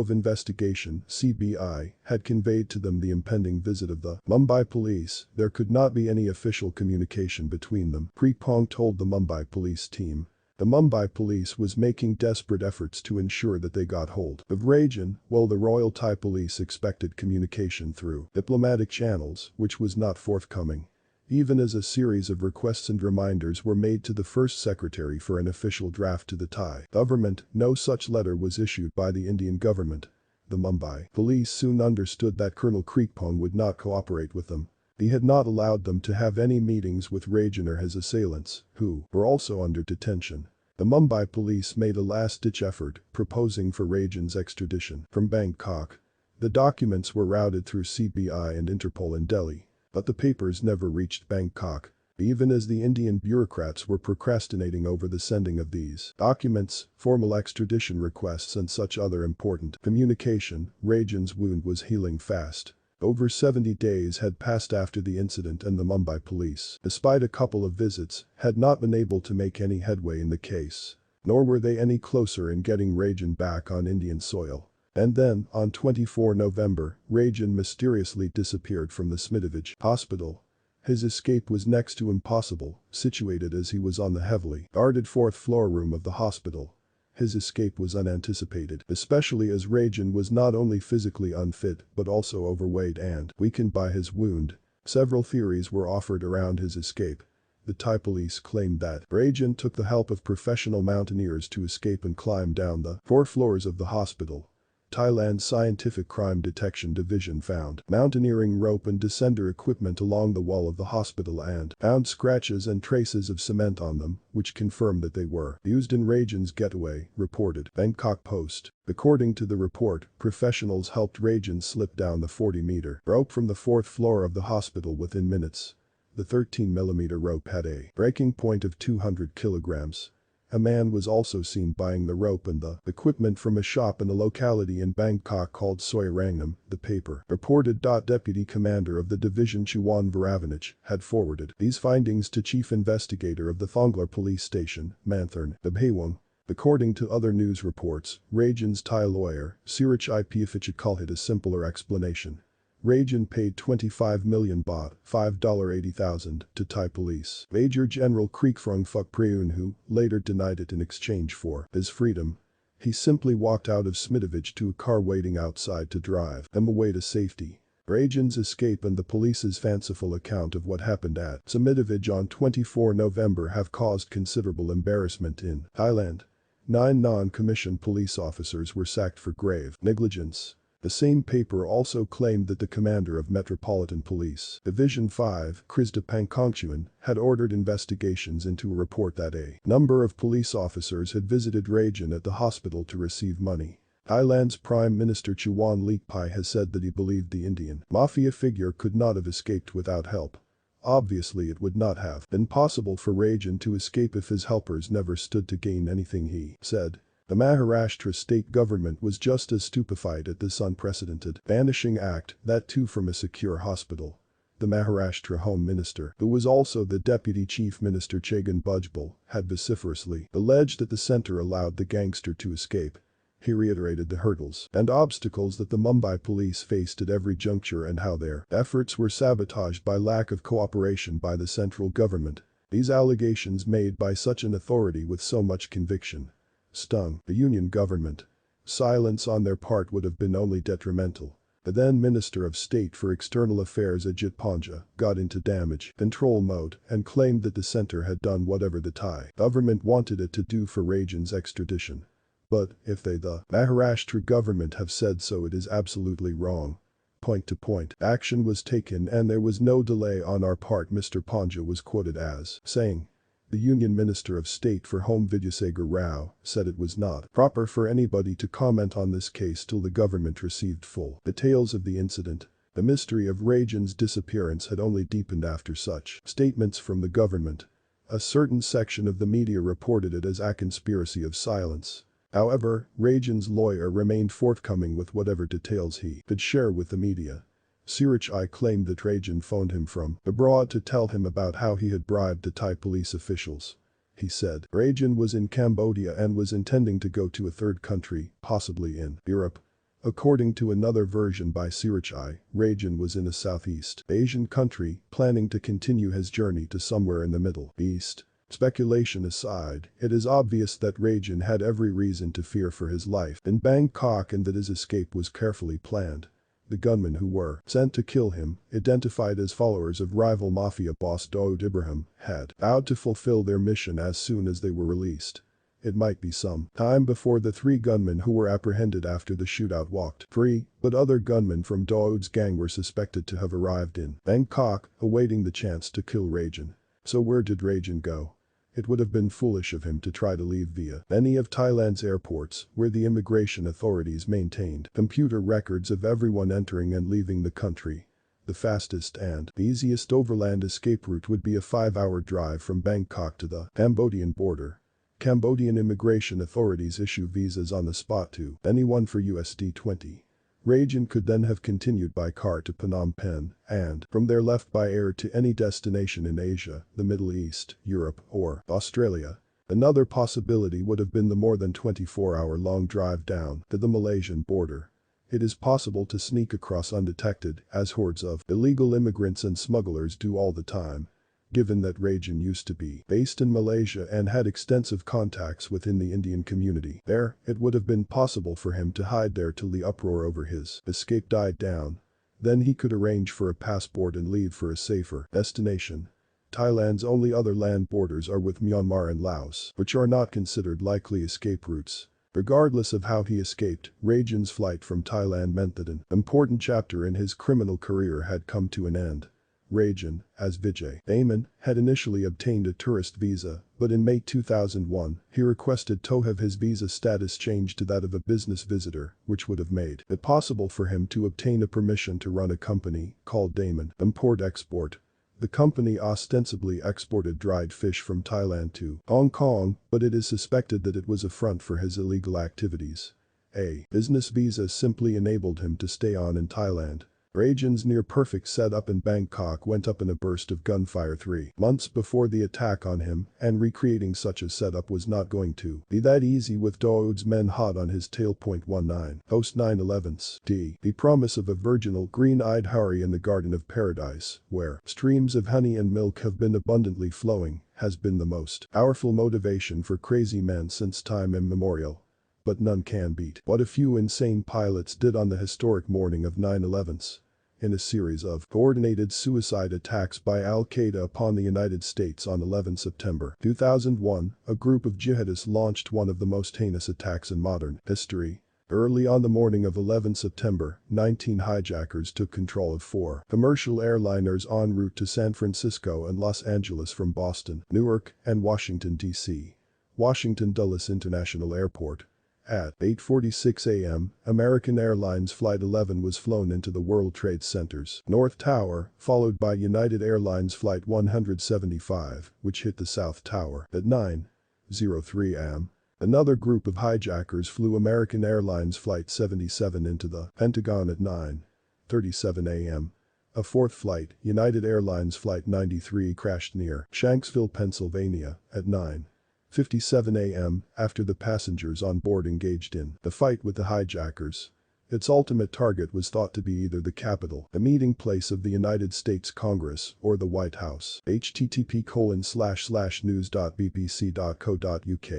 of Investigation (CBI) had conveyed to them the impending visit of the Mumbai police, there could not be any official communication between them, Kreekpong told the Mumbai police team. The Mumbai police was making desperate efforts to ensure that they got hold of Rajan, while the Royal Thai Police expected communication through diplomatic channels, which was not forthcoming. Even as a series of requests and reminders were made to the First Secretary for an official draft to the Thai government, no such letter was issued by the Indian government. The Mumbai police soon understood that Colonel Kreekpong would not cooperate with them. He had not allowed them to have any meetings with Rajan or his assailants, who were also under detention. The Mumbai police made a last-ditch effort, proposing for Rajan's extradition from Bangkok. The documents were routed through CBI and Interpol in Delhi, but the papers never reached Bangkok. even as the Indian bureaucrats were procrastinating over the sending of these documents, formal extradition requests and such other important communication. Rajan's wound was healing fast. Over 70 days had passed after the incident and the Mumbai police, despite a couple of visits, had not been able to make any headway in the case. Nor were they any closer in getting Rajan back on Indian soil. And then, on 24 November, Rajan mysteriously disappeared from the Smitovich hospital. His escape was next to impossible, situated as he was on the heavily guarded fourth-floor room of the hospital. His escape was unanticipated, especially as Rajan was not only physically unfit but also overweight and weakened by his wound. Several theories were offered around his escape. The Thai police claimed that Rajan took the help of professional mountaineers to escape and climb down the 4 floors of the hospital. Thailand's Scientific Crime Detection Division found mountaineering rope and descender equipment along the wall of the hospital and found scratches and traces of cement on them, which confirmed that they were used in Rajan's getaway, reported Bangkok Post. According to the report, professionals helped Rajan slip down the 40-meter rope from the 4th floor of the hospital within minutes. The 13mm rope had a breaking point of 200 kilograms. A man was also seen buying the rope and the equipment from a shop in a locality in Bangkok called Soirangnam, the paper reported. Deputy Commander of the Division Chuan Varavanich had forwarded these findings to Chief Investigator of the Thonglar Police Station, Mantharn Dabhewang. According to other news reports, Rajan's Thai lawyer, Sirach Iphichikul, had a simpler explanation. Rajan paid 25 million baht $580,000 to Thai police Major General Kriegfrung Phuk Preun, who later denied it in exchange for his freedom. He simply walked out of Smitovich to a car waiting outside to drive them away to safety. Rajan's escape and the police's fanciful account of what happened at Smitovich on 24 November have caused considerable embarrassment in Thailand. 9 non-commissioned police officers were sacked for grave negligence. The same paper also claimed that the commander of Metropolitan Police Division 5, Krista Pangkongchuan, had ordered investigations into a report that a number of police officers had visited Rajan at the hospital to receive money. Thailand's Prime Minister Chuan Leakpai has said that he believed the Indian Mafia figure could not have escaped without help. Obviously it would not have been possible for Rajan to escape if his helpers never stood to gain anything, he said. The Maharashtra state government was just as stupefied at this unprecedented vanishing act, that too from a secure hospital. The Maharashtra Home Minister, who was also the Deputy Chief Minister Chhagan Bhujbal, had vociferously alleged that the center allowed the gangster to escape. He reiterated the hurdles and obstacles that the Mumbai police faced at every juncture and how their efforts were sabotaged by lack of cooperation by the central government. These allegations made by such an authority with so much conviction stung the union government. Silence on their part would have been only detrimental. The then Minister of State for External Affairs Ajit Panja got into damage control mode and claimed that the center had done whatever the Thai government wanted it to do for Rajan's extradition. But if they, the Maharashtra government, have said so, it is absolutely wrong. Point-to-point action was taken and there was no delay on our part, Mr. Panja was quoted as saying. The Union Minister of State for Home Vidyasagar Rao said it was not proper for anybody to comment on this case till the government received full details of the incident. The mystery of Rajan's disappearance had only deepened after such statements from the government. A certain section of the media reported it as a conspiracy of silence. However, Rajan's lawyer remained forthcoming with whatever details he could share with the media. Sirach claimed that Rajan phoned him from abroad to tell him about how he had bribed the Thai police officials. He said Rajan was in Cambodia and was intending to go to a third country, possibly in Europe. According to another version by Sirach, Rajan was in a Southeast Asian country, planning to continue his journey to somewhere in the Middle East. Speculation aside, it is obvious that Rajan had every reason to fear for his life in Bangkok and that his escape was carefully planned. The gunmen who were sent to kill him, identified as followers of rival mafia boss Dawood Ibrahim, had vowed to fulfill their mission as soon as they were released. It might be some time before the 3 gunmen who were apprehended after the shootout walked free, but other gunmen from Dawood's gang were suspected to have arrived in Bangkok, awaiting the chance to kill Rajan. So where did Rajan go? It would have been foolish of him to try to leave via any of Thailand's airports, where the immigration authorities maintained computer records of everyone entering and leaving the country. The fastest and the easiest overland escape route would be a 5-hour drive from Bangkok to the Cambodian border. Cambodian immigration authorities issue visas on the spot to anyone for USD20. Rajan could then have continued by car to Phnom Penh and from there left by air to any destination in Asia, the Middle East, Europe, or Australia. Another possibility would have been the more than 24-hour-long drive down to the Malaysian border. It is possible to sneak across undetected, as hordes of illegal immigrants and smugglers do all the time. Given that Rajan used to be based in Malaysia and had extensive contacts within the Indian community there, it would have been possible for him to hide there till the uproar over his escape died down. Then he could arrange for a passport and leave for a safer destination. Thailand's only other land borders are with Myanmar and Laos, which are not considered likely escape routes. Regardless of how he escaped, Rajan's flight from Thailand meant that an important chapter in his criminal career had come to an end. Rajan, as Vijay Damon, had initially obtained a tourist visa, but in May 2001, he requested to have his visa status changed to that of a business visitor, which would have made it possible for him to obtain a permission to run a company called Damon Import-Export. The company ostensibly exported dried fish from Thailand to Hong Kong, but it is suspected that it was a front for his illegal activities. A business visa simply enabled him to stay on in Thailand. Rajan's near-perfect setup in Bangkok went up in a burst of gunfire 3 months before the attack on him, and recreating such a setup was not going to be that easy with Dawood's men hot on his tail. 19 Post 9/11's the promise of a virginal green-eyed houri in the Garden of Paradise, where streams of honey and milk have been abundantly flowing, has been the most powerful motivation for crazy men since time immemorial. But none can beat what a few insane pilots did on the historic morning of 9/11's. In a series of coordinated suicide attacks by Al-Qaeda upon the United States on 11 September 2001, a group of jihadists launched one of the most heinous attacks in modern history. Early on the morning of 11 September, 19 hijackers took control of 4 commercial airliners en route to San Francisco and Los Angeles from Boston, Newark, and Washington, D.C. Washington Dulles International Airport. At 8:46 a.m., American Airlines Flight 11 was flown into the World Trade Center's North Tower, followed by United Airlines Flight 175, which hit the South Tower at 9:03 a.m. Another group of hijackers flew American Airlines Flight 77 into the Pentagon at 9:37 a.m. A fourth flight, United Airlines Flight 93, crashed near Shanksville, Pennsylvania, at 9:57 a.m. after the passengers on board engaged in the fight with the hijackers. Its ultimate target was thought to be either the Capitol, the meeting place of the United States Congress, or the White House. http://news.bbc.co.uk.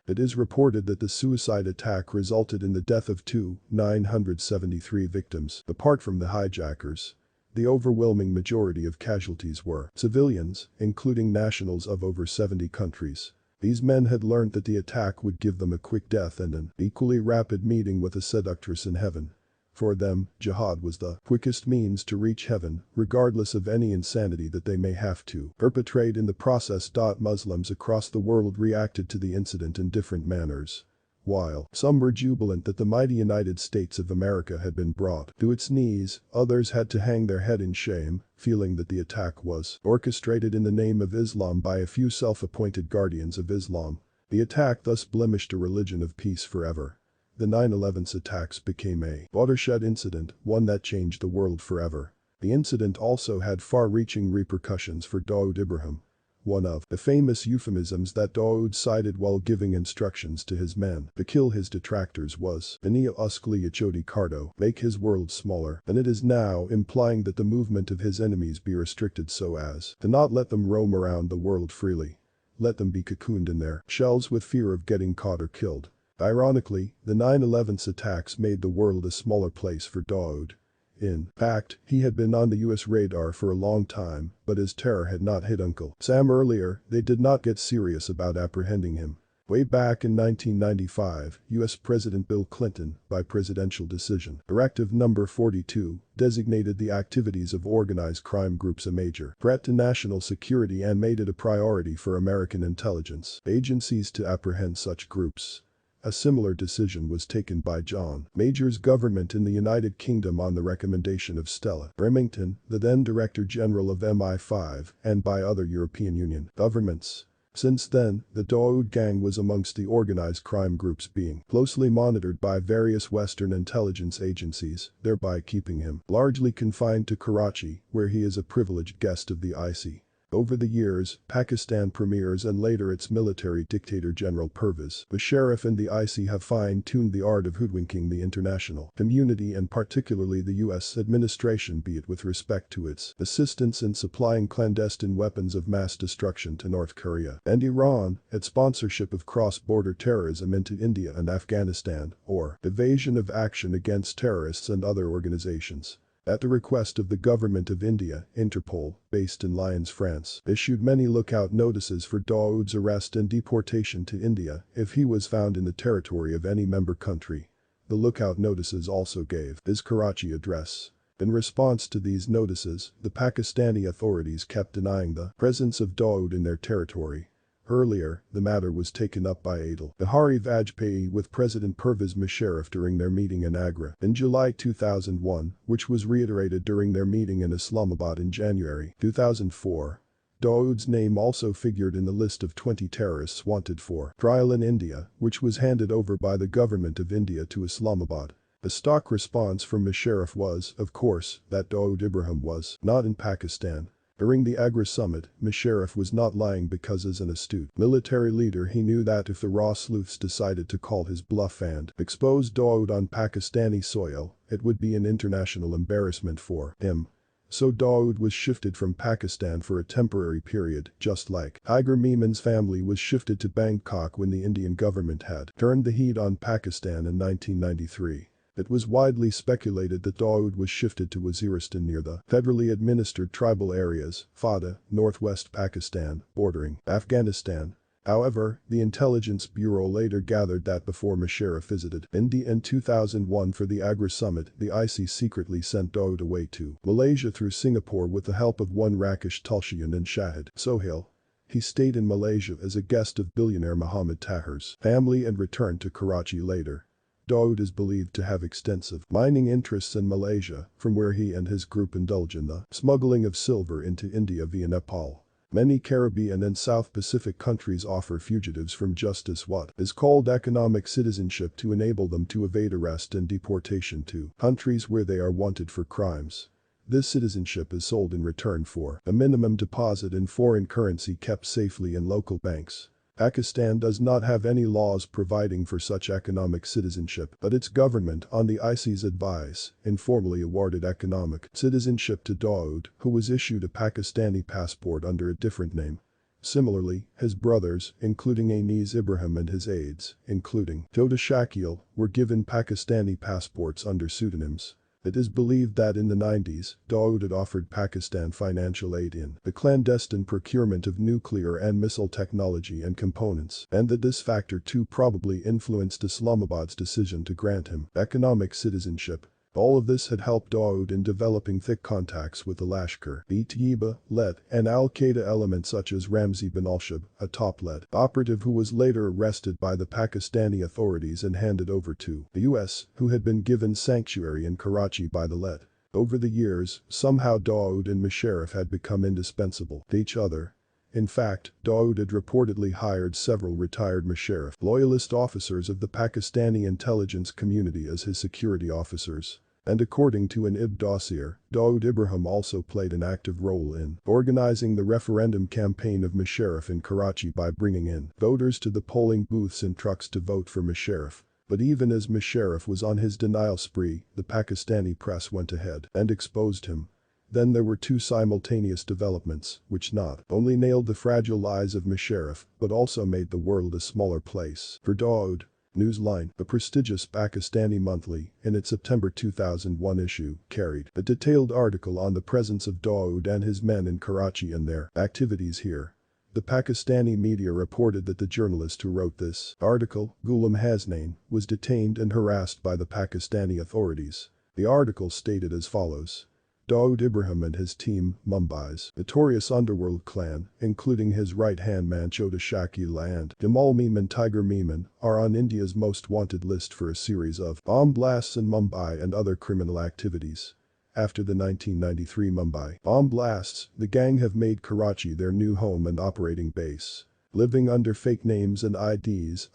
It is reported that the suicide attack resulted in the death of 973 victims, apart from the hijackers. The overwhelming majority of casualties were civilians, including nationals of over 70 countries. These men had learned that the attack would give them a quick death and an equally rapid meeting with a seductress in heaven. For them, jihad was the quickest means to reach heaven, regardless of any insanity that they may have to perpetrate in the process. Muslims across the world reacted to the incident in different manners. While some were jubilant that the mighty United States of America had been brought to its knees, others had to hang their head in shame, feeling that the attack was orchestrated in the name of Islam by a few self-appointed guardians of Islam. The attack thus blemished a religion of peace forever. The 9/11's attacks became a watershed incident, one that changed the world forever. The incident also had far-reaching repercussions for Dawood Ibrahim. One of the famous euphemisms that Dawood cited while giving instructions to his men to kill his detractors was "Benia uskli yachodi kardo," make his world smaller than it is now, implying that the movement of his enemies be restricted so as to not let them roam around the world freely. Let them be cocooned in their shells with fear of getting caught or killed. Ironically, the 9/11's attacks made the world a smaller place for Dawood. In fact, he had been on the US radar for a long time, but his terror had not hit Uncle Sam earlier. They did not get serious about apprehending him. Way back in 1995, US President Bill Clinton, by presidential decision, Directive No. 42, designated the activities of organized crime groups a major threat to national security and made it a priority for American intelligence agencies to apprehend such groups. A similar decision was taken by John Major's government in the United Kingdom on the recommendation of Stella Remington, the then Director General of MI5, and by other European Union governments. Since then, the Dawood gang was amongst the organized crime groups being closely monitored by various Western intelligence agencies, thereby keeping him largely confined to Karachi, where he is a privileged guest of the IC. Over the years, Pakistan premiers and later its military dictator General Pervez Musharraf and the IC have fine-tuned the art of hoodwinking the international community and particularly the US administration, be it with respect to its assistance in supplying clandestine weapons of mass destruction to North Korea and Iran, its sponsorship of cross-border terrorism into India and Afghanistan, or evasion of action against terrorists and other organizations. At the request of the government of India, Interpol, based in Lyons, France, issued many lookout notices for Dawood's arrest and deportation to India if he was found in the territory of any member country. The lookout notices also gave his Karachi address. In response to these notices, the Pakistani authorities kept denying the presence of Dawood in their territory. Earlier, the matter was taken up by Atal Bihari Vajpayee with President Pervez Musharraf during their meeting in Agra in July 2001, which was reiterated during their meeting in Islamabad in January 2004. Dawood's name also figured in the list of 20 terrorists wanted for trial in India, which was handed over by the government of India to Islamabad. The stock response from Musharraf was, of course, that Dawood Ibrahim was not in Pakistan. During the Agra summit, Musharraf was not lying because as an astute military leader he knew that if the raw sleuths decided to call his bluff and expose Dawood on Pakistani soil, it would be an international embarrassment for him. So Dawood was shifted from Pakistan for a temporary period, just like Tiger Meeman's family was shifted to Bangkok when the Indian government had turned the heat on Pakistan in 1993. It was widely speculated that Dawood was shifted to Waziristan near the federally administered tribal areas, FATA, northwest Pakistan, bordering Afghanistan. However, the Intelligence Bureau later gathered that before Musharraf visited India in 2001 for the Agra summit, the IC secretly sent Dawood away to Malaysia through Singapore with the help of one Rakesh Tulshian and Shahid Sohail. He stayed in Malaysia as a guest of billionaire Muhammad Tahir's family and returned to Karachi later. Dawood is believed to have extensive mining interests in Malaysia, from where he and his group indulge in the smuggling of silver into India via Nepal. Many Caribbean and South Pacific countries offer fugitives from justice what is called economic citizenship to enable them to evade arrest and deportation to countries where they are wanted for crimes. This citizenship is sold in return for a minimum deposit in foreign currency kept safely in local banks. Pakistan does not have any laws providing for such economic citizenship, but its government, on the IC's advice, informally awarded economic citizenship to Dawood, who was issued a Pakistani passport under a different name. Similarly, his brothers, including Anis Ibrahim and his aides, including Tota Shakil, were given Pakistani passports under pseudonyms. It is believed that in the 90s, Dawood had offered Pakistan financial aid in the clandestine procurement of nuclear and missile technology and components, and that this factor too probably influenced Islamabad's decision to grant him economic citizenship. All of this had helped Dawood in developing thick contacts with the Lashkar-e-Taiba, led, and al-Qaeda elements such as Ramzi bin al-Shab, a top-led operative who was later arrested by the Pakistani authorities and handed over to the US, who had been given sanctuary in Karachi by the lead. Over the years, somehow Dawood and Musharraf had become indispensable to each other. In fact, Dawood had reportedly hired several retired Musharraf loyalist officers of the Pakistani intelligence community as his security officers. And according to an IB dossier, Dawood Ibrahim also played an active role in organizing the referendum campaign of Musharraf in Karachi by bringing in voters to the polling booths in trucks to vote for Musharraf. But even as Musharraf was on his denial spree, the Pakistani press went ahead and exposed him. Then there were two simultaneous developments, which not only nailed the fragile lies of Musharraf, but also made the world a smaller place for Dawood. Newsline, the prestigious Pakistani monthly, in its September 2001 issue, carried a detailed article on the presence of Dawood and his men in Karachi and their activities here. The Pakistani media reported that the journalist who wrote this article, Ghulam Hasnain, was detained and harassed by the Pakistani authorities. The article stated as follows. Dawood Ibrahim and his team, Mumbai's notorious underworld clan, including his right-hand man Chota Shakila and Jamal Memon Tiger Memon, are on India's most wanted list for a series of bomb blasts in Mumbai and other criminal activities. After the 1993 Mumbai bomb blasts, the gang have made Karachi their new home and operating base. Living under fake names and identities,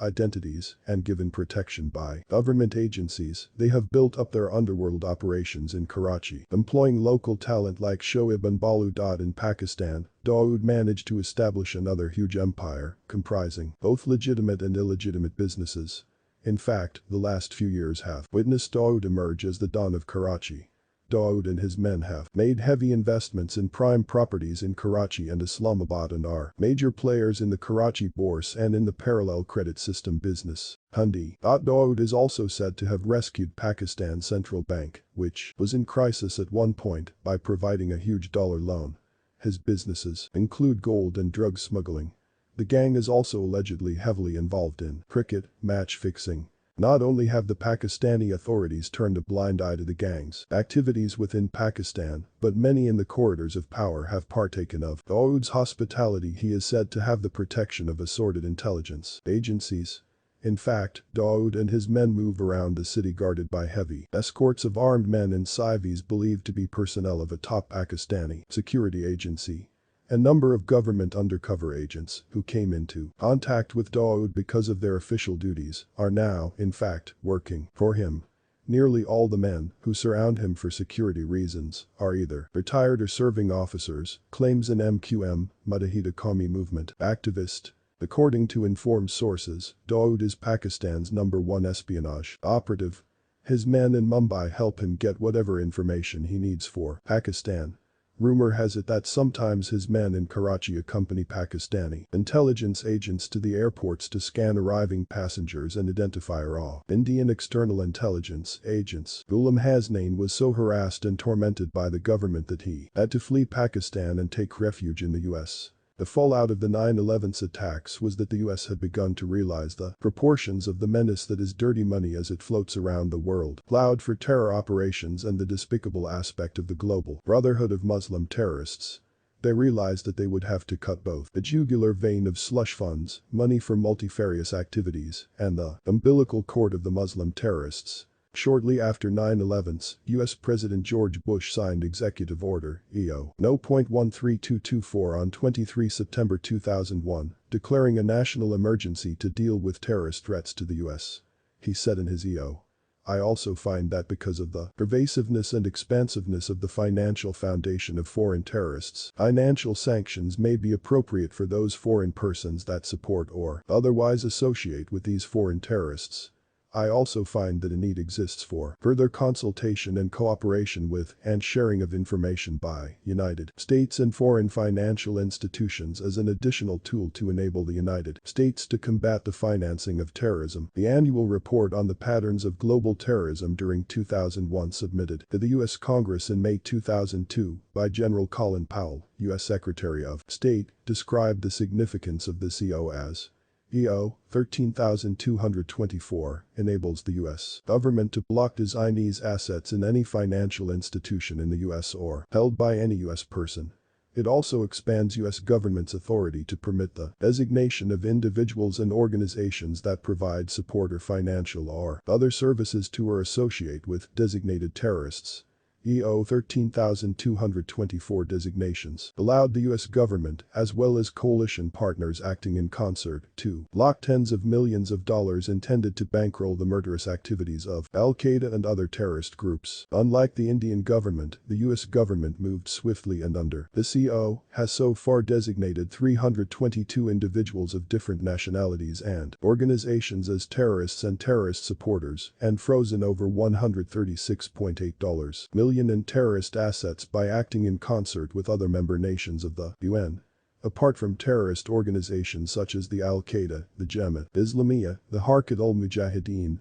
and given protection by government agencies, they have built up their underworld operations in Karachi. Employing local talent like Shoaib and Baludad in Pakistan, Dawood managed to establish another huge empire, comprising both legitimate and illegitimate businesses. In fact, the last few years have witnessed Dawood emerge as the Don of Karachi. Dawood and his men have made heavy investments in prime properties in Karachi and Islamabad and are major players in the Karachi bourse and in the parallel credit system business. Dawood is also said to have rescued Pakistan's central bank, which was in crisis at one point, by providing a huge dollar loan. His businesses include gold and drug smuggling. The gang is also allegedly heavily involved in cricket match fixing. Not only have the Pakistani authorities turned a blind eye to the gang's activities within Pakistan, but many in the corridors of power have partaken of Dawood's hospitality. He is said to have the protection of assorted intelligence agencies. In fact, Dawood and his men move around the city guarded by heavy escorts of armed men in civis believed to be personnel of a top Pakistani security agency. A number of government undercover agents who came into contact with Dawood because of their official duties are now, in fact, working for him. Nearly all the men who surround him for security reasons are either retired or serving officers, claims an MQM, Mujahid Qawmi movement activist. According to informed sources, Dawood is Pakistan's #1 espionage operative. His men in Mumbai help him get whatever information he needs for Pakistan. Rumor has it that sometimes his men in Karachi accompany Pakistani intelligence agents to the airports to scan arriving passengers and identify raw Indian external intelligence agents. Ghulam Hasnain was so harassed and tormented by the government that he had to flee Pakistan and take refuge in the US. The fallout of the 9/11 attacks was that the US had begun to realize the proportions of the menace that is dirty money as it floats around the world, plowed for terror operations and the despicable aspect of the global brotherhood of Muslim terrorists. They realized that they would have to cut both the jugular vein of slush funds, money for multifarious activities, and the umbilical cord of the Muslim terrorists. Shortly after 9/11, U.S. President George Bush signed Executive Order EO No.13224 on 23 September 2001, declaring a national emergency to deal with terrorist threats to the U.S. He said in his EO, "I also find that because of the pervasiveness and expansiveness of the financial foundation of foreign terrorists, financial sanctions may be appropriate for those foreign persons that support or otherwise associate with these foreign terrorists. I also find that a need exists for further consultation and cooperation with and sharing of information by United States and foreign financial institutions as an additional tool to enable the United States to combat the financing of terrorism." The annual report on the patterns of global terrorism during 2001 submitted to the U.S. Congress in May 2002 by General Colin Powell, U.S. Secretary of State, described the significance of this EO as EO 13224 enables the U.S. government to block designees' assets in any financial institution in the U.S. or held by any U.S. person. It also expands U.S. government's authority to permit the designation of individuals and organizations that provide support or financial or other services to or associate with designated terrorists. EO 13224 designations allowed the U.S. government, as well as coalition partners acting in concert, to block tens of millions of dollars intended to bankroll the murderous activities of Al-Qaeda and other terrorist groups. Unlike the Indian government, the U.S. government moved swiftly and under this EO has so far designated 322 individuals of different nationalities and organizations as terrorists and terrorist supporters and frozen over $136.8 million in terrorist assets by acting in concert with other member nations of the UN. Apart from terrorist organizations such as the Al-Qaeda, the Jemaat Islamiyah, the Harkat al-Mujahideen,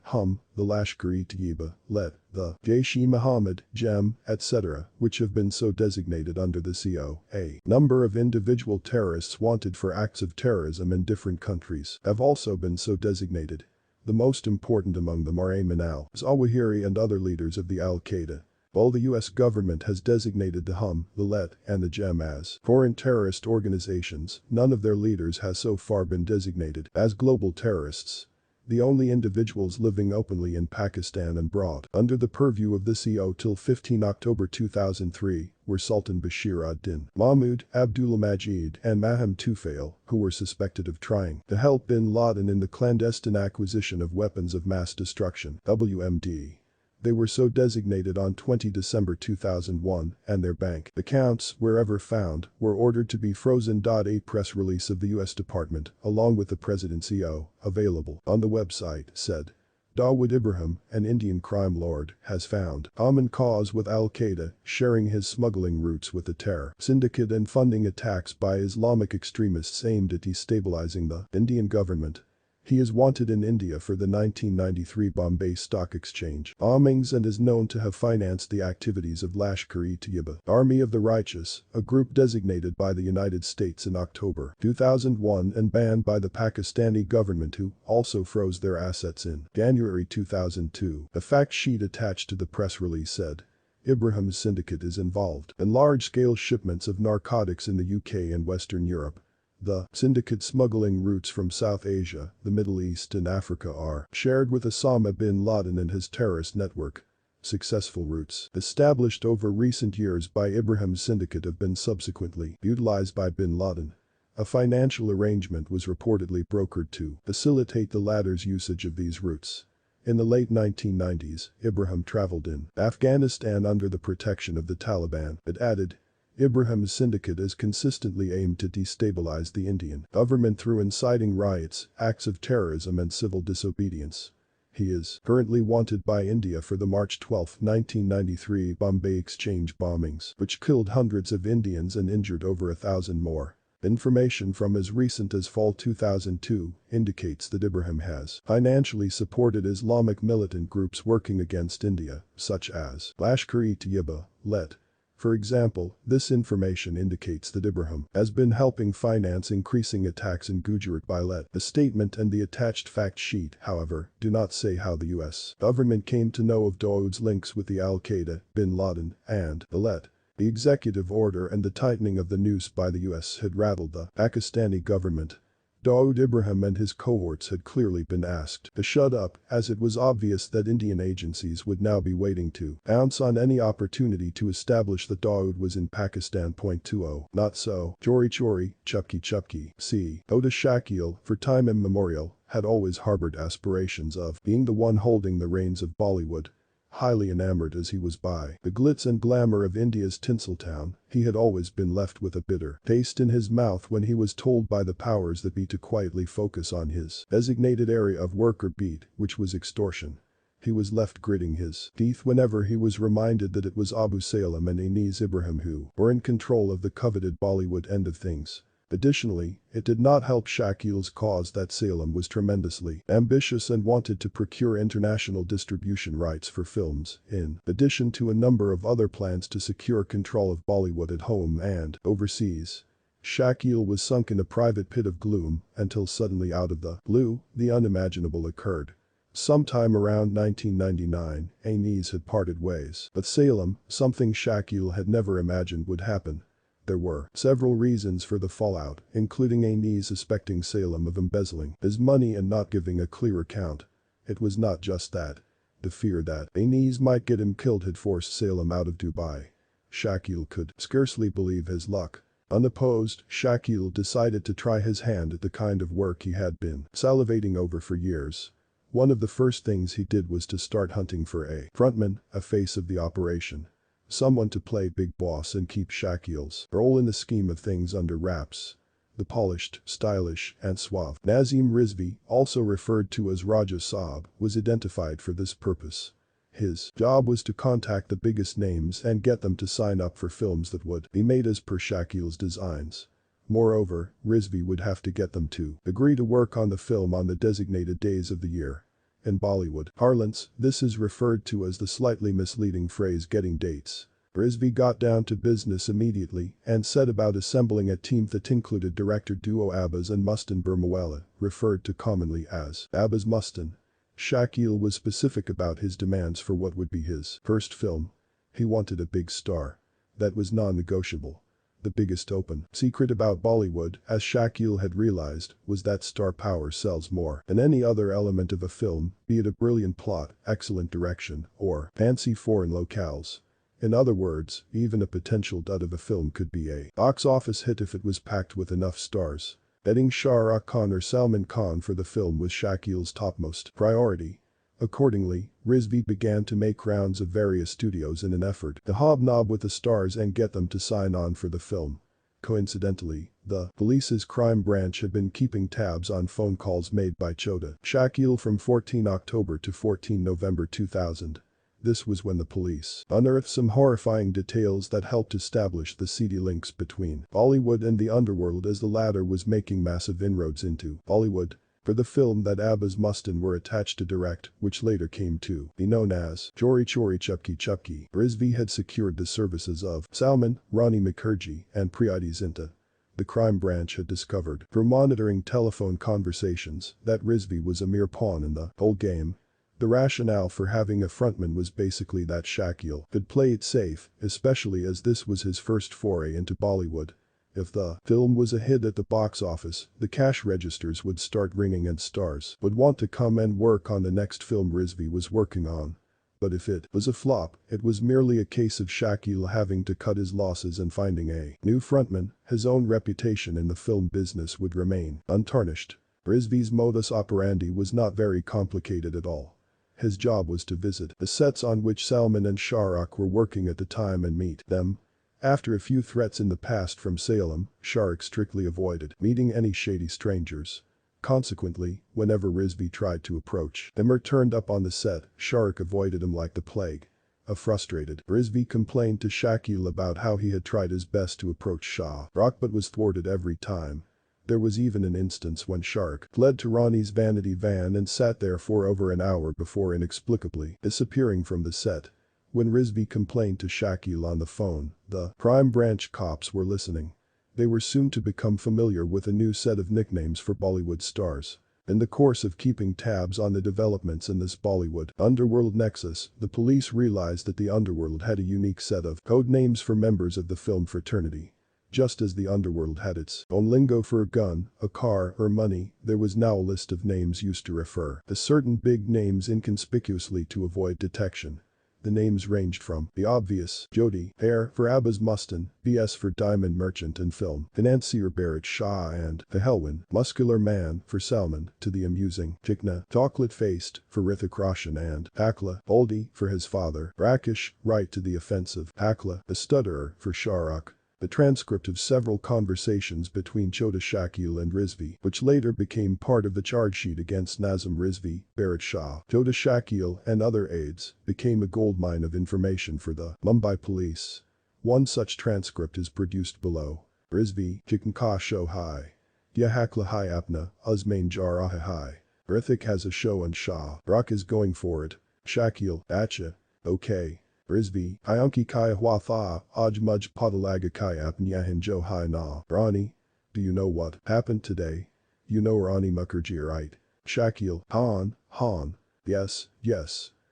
the Lashkar-e-Taiba, LET, the Jaish-e-Mohammed, JEM, etc., which have been so designated under the CO. A number of individual terrorists wanted for acts of terrorism in different countries have also been so designated. The most important among them are Ayman al-Zawahiri and other leaders of the Al-Qaeda. While the US government has designated the the Let, and the Jem as foreign terrorist organizations, none of their leaders has so far been designated as global terrorists. The only individuals living openly in Pakistan and abroad under the purview of the CO till 15 October 2003 were Sultan Bashir ad-Din, Mahmud, Abdullah Majid and Maham Tufail, who were suspected of trying to help bin Laden in the clandestine acquisition of weapons of mass destruction (WMD). They were so designated on 20 December 2001, and their bank accounts, wherever found, were ordered to be frozen. A press release of the U.S. Department, along with the President's EO, available on the website, said, Dawood Ibrahim, an Indian crime lord, has found common cause with Al-Qaeda, sharing his smuggling routes with the terror syndicate and funding attacks by Islamic extremists aimed at destabilizing the Indian government. He is wanted in India for the 1993 Bombay Stock Exchange bombings and is known to have financed the activities of Lashkar-e-Taiba, Army of the Righteous, a group designated by the United States in October 2001 and banned by the Pakistani government, who also froze their assets in January 2002. A fact sheet attached to the press release said, Ibrahim's syndicate is involved in large-scale shipments of narcotics in the UK and Western Europe. The syndicate smuggling routes from South Asia, the Middle East and Africa are shared with Osama bin Laden and his terrorist network. Successful routes established over recent years by Ibrahim's syndicate have been subsequently utilized by bin Laden. A financial arrangement was reportedly brokered to facilitate the latter's usage of these routes. In the late 1990s, Ibrahim traveled in Afghanistan under the protection of the Taliban. It added, Ibrahim's syndicate has consistently aimed to destabilize the Indian government through inciting riots, acts of terrorism and civil disobedience. He is currently wanted by India for the March 12, 1993 Bombay Exchange bombings, which killed hundreds of Indians and injured over 1,000 more. Information from as recent as fall 2002 indicates that Ibrahim has financially supported Islamic militant groups working against India, such as Lashkar-e-Taiba, Let. For example, this information indicates that Ibrahim has been helping finance increasing attacks in Gujarat by Let. The statement and the attached fact sheet, however, do not say how the US government came to know of Dawood's links with the Al-Qaeda, bin Laden, and the Let. The executive order and the tightening of the noose by the US had rattled the Pakistani government. Dawood Ibrahim and his cohorts had clearly been asked to shut up, as it was obvious that Indian agencies would now be waiting to pounce on any opportunity to establish that Dawood was in Pakistan. 20. Not so. Chori Chori, Chupki Chupki, c. Oda Shakil, for time immemorial, had always harbored aspirations of being the one holding the reins of Bollywood. Highly enamored as he was by the glitz and glamour of India's Tinseltown, he had always been left with a bitter taste in his mouth when he was told by the powers that be to quietly focus on his designated area of work or beat, which was extortion. He was left gritting his teeth whenever he was reminded that it was Abu Salem and Anis Ibrahim who were in control of the coveted Bollywood end of things. Additionally, it did not help Shakil's cause that Salem was tremendously ambitious and wanted to procure international distribution rights for films, in addition to a number of other plans to secure control of Bollywood at home and overseas. Shakil was sunk in a private pit of gloom until suddenly out of the blue, the unimaginable occurred. Sometime around 1999, Anis had parted ways, but Salem, something Shakil had never imagined would happen. There were several reasons for the fallout, including Anis suspecting Salem of embezzling his money and not giving a clear account. It was not just that. The fear that Anis might get him killed had forced Salem out of Dubai. Shakil could scarcely believe his luck. Unopposed, Shakil decided to try his hand at the kind of work he had been salivating over for years. One of the first things he did was to start hunting for a frontman, a face of the operation. Someone to play big boss and keep Shakil's role in the scheme of things under wraps. The polished, stylish, and suave Nazim Rizvi, also referred to as Raja Saab, was identified for this purpose. His job was to contact the biggest names and get them to sign up for films that would be made as per Shakil's designs. Moreover, Rizvi would have to get them to agree to work on the film on the designated days of the year. In Bollywood parlance, this is referred to as the slightly misleading phrase getting dates. Rizvi got down to business immediately and set about assembling a team that included director duo Abbas and Mastan Burmawala, referred to commonly as Abbas Mastan. Shakil was specific about his demands for what would be his first film. He wanted a big star. That was non-negotiable. The biggest open secret about Bollywood, as Shakil had realized, was that star power sells more than any other element of a film, be it a brilliant plot, excellent direction, or fancy foreign locales. In other words, even a potential dud of a film could be a box office hit if it was packed with enough stars. Betting Shah Rukh Khan or Salman Khan for the film was Shakil's topmost priority. Accordingly, Rizvi began to make rounds of various studios in an effort to hobnob with the stars and get them to sign on for the film. Coincidentally, the police's crime branch had been keeping tabs on phone calls made by Chota Shakil from 14 October to 14 November 2000. This was when the police unearthed some horrifying details that helped establish the seedy links between Bollywood and the underworld, as the latter was making massive inroads into Bollywood. For the film that Abbas Mastan were attached to direct, which later came to be known as Chori Chori Chupki Chupki, Rizvi had secured the services of Salman, Rani Mukherjee, and Preeti Zinta. The crime branch had discovered, through monitoring telephone conversations, that Rizvi was a mere pawn in the whole game. The rationale for having a frontman was basically that Shakil could play it safe, especially as this was his first foray into Bollywood. If the film was a hit at the box office, the cash registers would start ringing and stars would want to come and work on the next film Rizvi was working on. But if it was a flop, it was merely a case of Shakil having to cut his losses and finding a new frontman. His own reputation in the film business would remain untarnished. Rizvi's modus operandi was not very complicated at all. His job was to visit the sets on which Salman and Shah Rukh were working at the time and meet them. After a few threats in the past from Salem, Shah Rukh strictly avoided meeting any shady strangers. Consequently, whenever Rizvi tried to approach him or turned up on the set, Shah Rukh avoided him like the plague. A frustrated Rizvi complained to Shakil about how he had tried his best to approach Shah Rukh but was thwarted every time. There was even an instance when Shah Rukh fled to Rani's vanity van and sat there for over an hour before inexplicably disappearing from the set. When Rizvi complained to Shakil on the phone, the crime branch cops were listening. They were soon to become familiar with a new set of nicknames for Bollywood stars. In the course of keeping tabs on the developments in this Bollywood underworld nexus, the police realized that the underworld had a unique set of code names for members of the film fraternity. Just as the underworld had its own lingo for a gun, a car, or money, there was now a list of names used to refer to certain big names inconspicuously to avoid detection. The names ranged from the obvious, Jyoti, hair for Abbas Mastan, BS for diamond merchant and film financier Bharat Shah, and Pahelwan, muscular man for Salman, to the amusing Chikna, chocolate-faced for Hrithik Roshan, and Pakla, Baldy for his father, Rakesh, right to the offensive Pakla, a stutterer for Shah Rukh. The transcript of several conversations between Chota Shakil and Rizvi, which later became part of the charge sheet against Nazim Rizvi, Bharat Shah, Chota Shakil, and other aides, became a goldmine of information for the Mumbai police. One such transcript is produced below. Rizvi, Chicken Ka Show Hai. Yahakla Hai Apna, Uzmain Jaraha Hai. Hrithik has a show and Shah Rukh is going for it. Shakil, Acha. Okay. Rizvi, Hyunki Kaya Hua Tha, Aj Muj Podalaga Kaya Apnyahan Jo Hai Na. Rani. Do you know what happened today? You know Rani Mukherjee, right? Shakil, Han. Yes.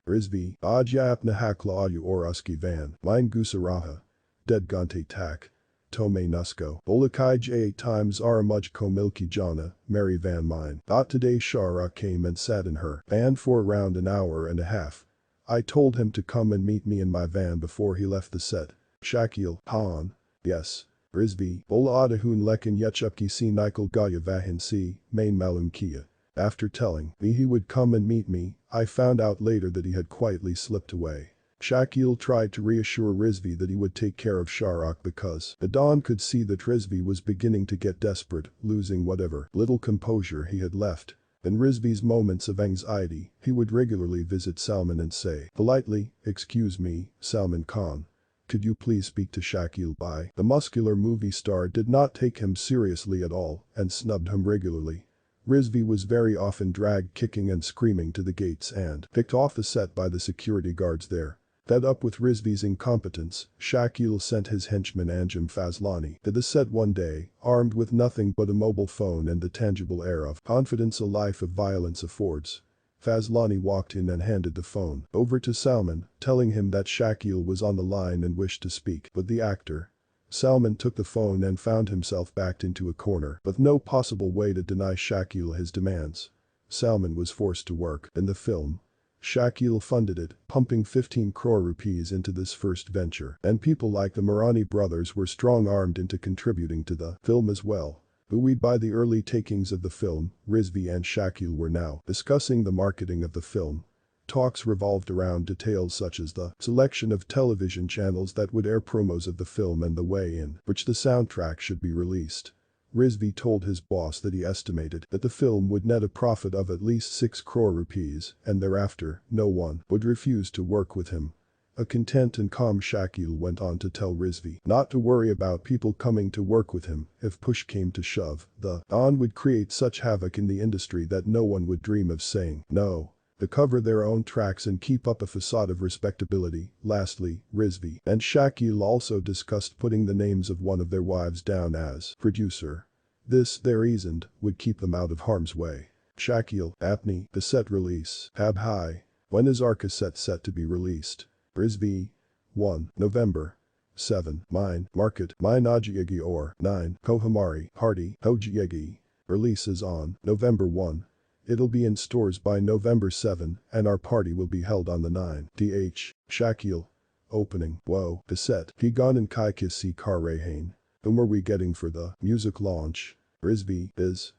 Rizvi, Aj Apna Hakla Aju Oraski Van, Mine Gusaraha. Dead Gante Tak. Tome Nusko, Bolakai J times Aramuj Komilki Jana, Mary Van Mine. Today Shah Rukh came and sat in her van for around an hour and a half. I told him to come and meet me in my van before he left the set. Shakil, Han. Yes. Rizvi, Bola Adahun Lekin Yechupki Si Nikal Gaya Vahin Si, Main Malum Kia. After telling me he would come and meet me, I found out later that he had quietly slipped away. Shakil tried to reassure Rizvi that he would take care of Shah Rukh because the Don could see that Rizvi was beginning to get desperate, losing whatever little composure he had left. In Rizvi's moments of anxiety, he would regularly visit Salman and say politely, "Excuse me, Salman Khan. Could you please speak to Shakil Bhai?" The muscular movie star did not take him seriously at all and snubbed him regularly. Rizvi was very often dragged kicking and screaming to the gates and picked off the set by the security guards there. Fed up with Rizvi's incompetence, Shakil sent his henchman Anjum Fazlani to the set one day, armed with nothing but a mobile phone and the tangible air of confidence a life of violence affords. Fazlani walked in and handed the phone over to Salman, telling him that Shakil was on the line and wished to speak with the actor. Salman took the phone and found himself backed into a corner with no possible way to deny Shakil his demands. Salman was forced to work in the film. Shakil funded it, pumping 15 crore rupees into this first venture, and people like the Marani brothers were strong-armed into contributing to the film as well. Buoyed by the early takings of the film, Rizvi and Shakil were now discussing the marketing of the film. Talks revolved around details such as the selection of television channels that would air promos of the film and the way in which the soundtrack should be released. Rizvi told his boss that he estimated that the film would net a profit of at least 6 crore rupees, and thereafter, no one would refuse to work with him. A content and calm Shakil went on to tell Rizvi not to worry about people coming to work with him. If push came to shove, the Don would create such havoc in the industry that no one would dream of saying no. To cover their own tracks and keep up a facade of respectability. Lastly, Rizvi and Shakil also discussed putting the names of one of their wives down as producer. This, they reasoned, would keep them out of harm's way. Shakil, Apni, cassette release, Hab High. When is our cassette set to be released? Rizvi. 1. November. 7. Mine, Market, Mine Ajiegi or 9. Kohamari, Hardy, Hojiegi. Release is on November 1. It'll be in stores by November 7 and our party will be held on the 9th. DH. Shakil. Opening. Whoa. Cassette. Higan and Kai Kisi Kar Rehain. Whom are we getting for the music launch? Rizvi. Is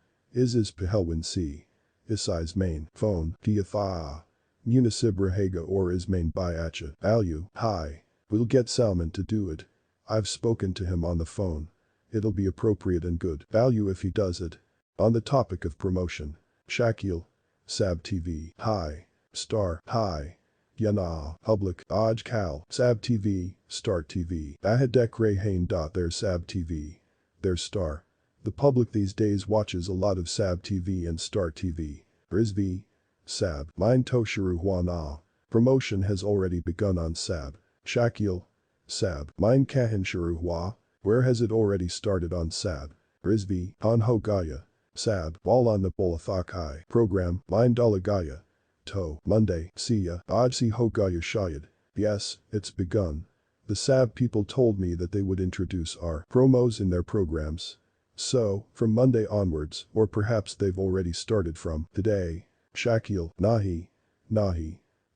Pahelwin C. Isai's main. Phone. Piatha. Munisibrahega or is main by Acha. Value. Hi. We'll get Salman to do it. I've spoken to him on the phone. It'll be appropriate and good value if he does it. On the topic of promotion. Shakil. Sab TV. Hi. Star. Hi. Yana. Public. Aj Kal. Sab TV. Star TV. Ahadek Rehain. There's Sab TV. There's Star. The public these days watches a lot of Sab TV and Star TV. Rizvi. Sab. Mine Toshiru Huana. Promotion has already begun on Sab. Shakil. Sab. Mine Kahin Shiru Hua. Where has it already started on Sab? Rizvi. Han Ho Gaya. Sab. Wall on the Bolathakai. Program. Mine Dalagaya. To. Monday. Siya. Ajsi Ho Gaya Shayad. Yes, it's begun. The Sab people told me that they would introduce our promos in their programs. So, from Monday onwards, or perhaps they've already started from today. Shakil. Nahi.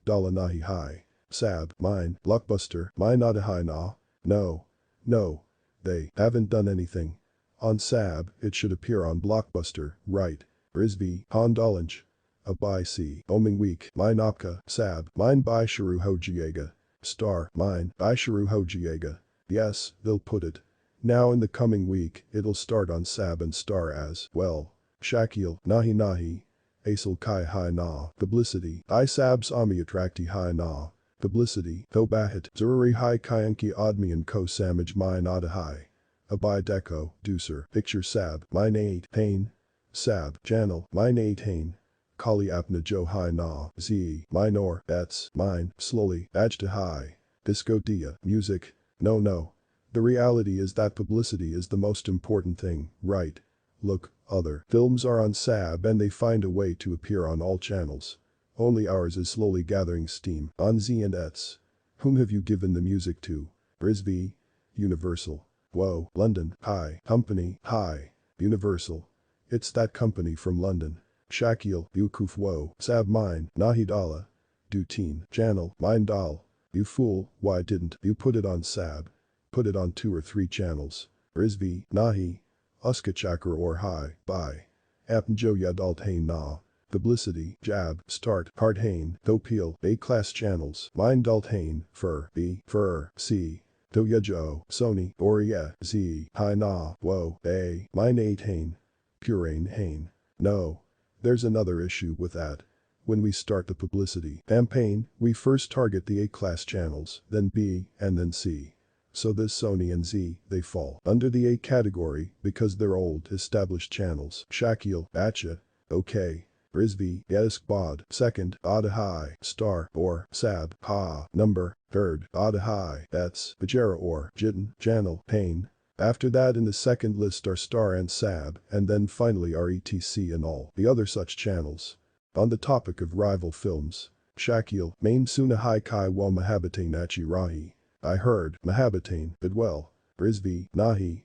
Dala Nahi Hai. Sab. Mine. Blockbuster. Mine Adahai Na. No. They haven't done anything. On Sab, it should appear on Blockbuster, right? Rizvi. Hondalanj. Abai C. Oming Week. Mine Opka. Sab. Mine Bai Sharu Hojiega. Star. Mine. Bai Sharu Hojiega. Yes, they'll put it. Now in the coming week, it'll start on Sab and Star as well. Shakil. Nahi. Asal Kai Hai Na. Publicity. I Sabs Ami Attracti Hai Na. Publicity. Thobahat. Zururi Hai Kayanki Admi and Ko Samaj Mine Adahai. Abai Deco. Deucer. Picture Sab. Mine 8. Hain. Sab. Channel. Mine 8 Hain. Kali Apna Jo Hai Na. Z. Minor. Bets. Mine. Slowly. Ajta Hai. Disco Dia. Music. No. The reality is that publicity is the most important thing, right? Look, other films are on Sab and they find a way to appear on all channels. Only ours is slowly gathering steam on Z and Ets. Whom have you given the music to? Rizvi. Universal. Whoa, London. Hi. Company. Hi. Universal. It's that company from London. Shakil. Bukuf Whoa. Sab Mine. Nahidala. Duteen. Channel. Mine Dal. You fool, why didn't you put it on Sab? Put it on 2 or 3 channels. Rizvi. Nahi. Uskachakar or Hi. Bye. Apnjo Yadalt Hain Na. Publicity. Jab. Start. Hard Hain. Thopil. A-class channels. Mine Dalt Hain. Fur. B. Fur. C. Toyajo. Sony. Oriya. Z. Hi Na. Whoa. A. Mine 8 Hain. Purane Hain. No. There's another issue with that. When we start the publicity campaign, we first target the A-class channels, then B, and then C. So this Sony and Z, they fall under the A category because they're old established channels. Shakil. Acha. Okay. Rizvi. Yesk Bod. Second. Adahai. Star. Or. Sab. Ha. Number. Third. Adahai. That's. Bajara or. Jitten. Channel. Pain. After that in the second list are Star and Sab, and then finally are ETC and all the other such channels. On the topic of rival films. Shakil, main suna hai kai wa mahabbatain achi rahi. I heard, mahabbatain, bid well. Rizvi, nahi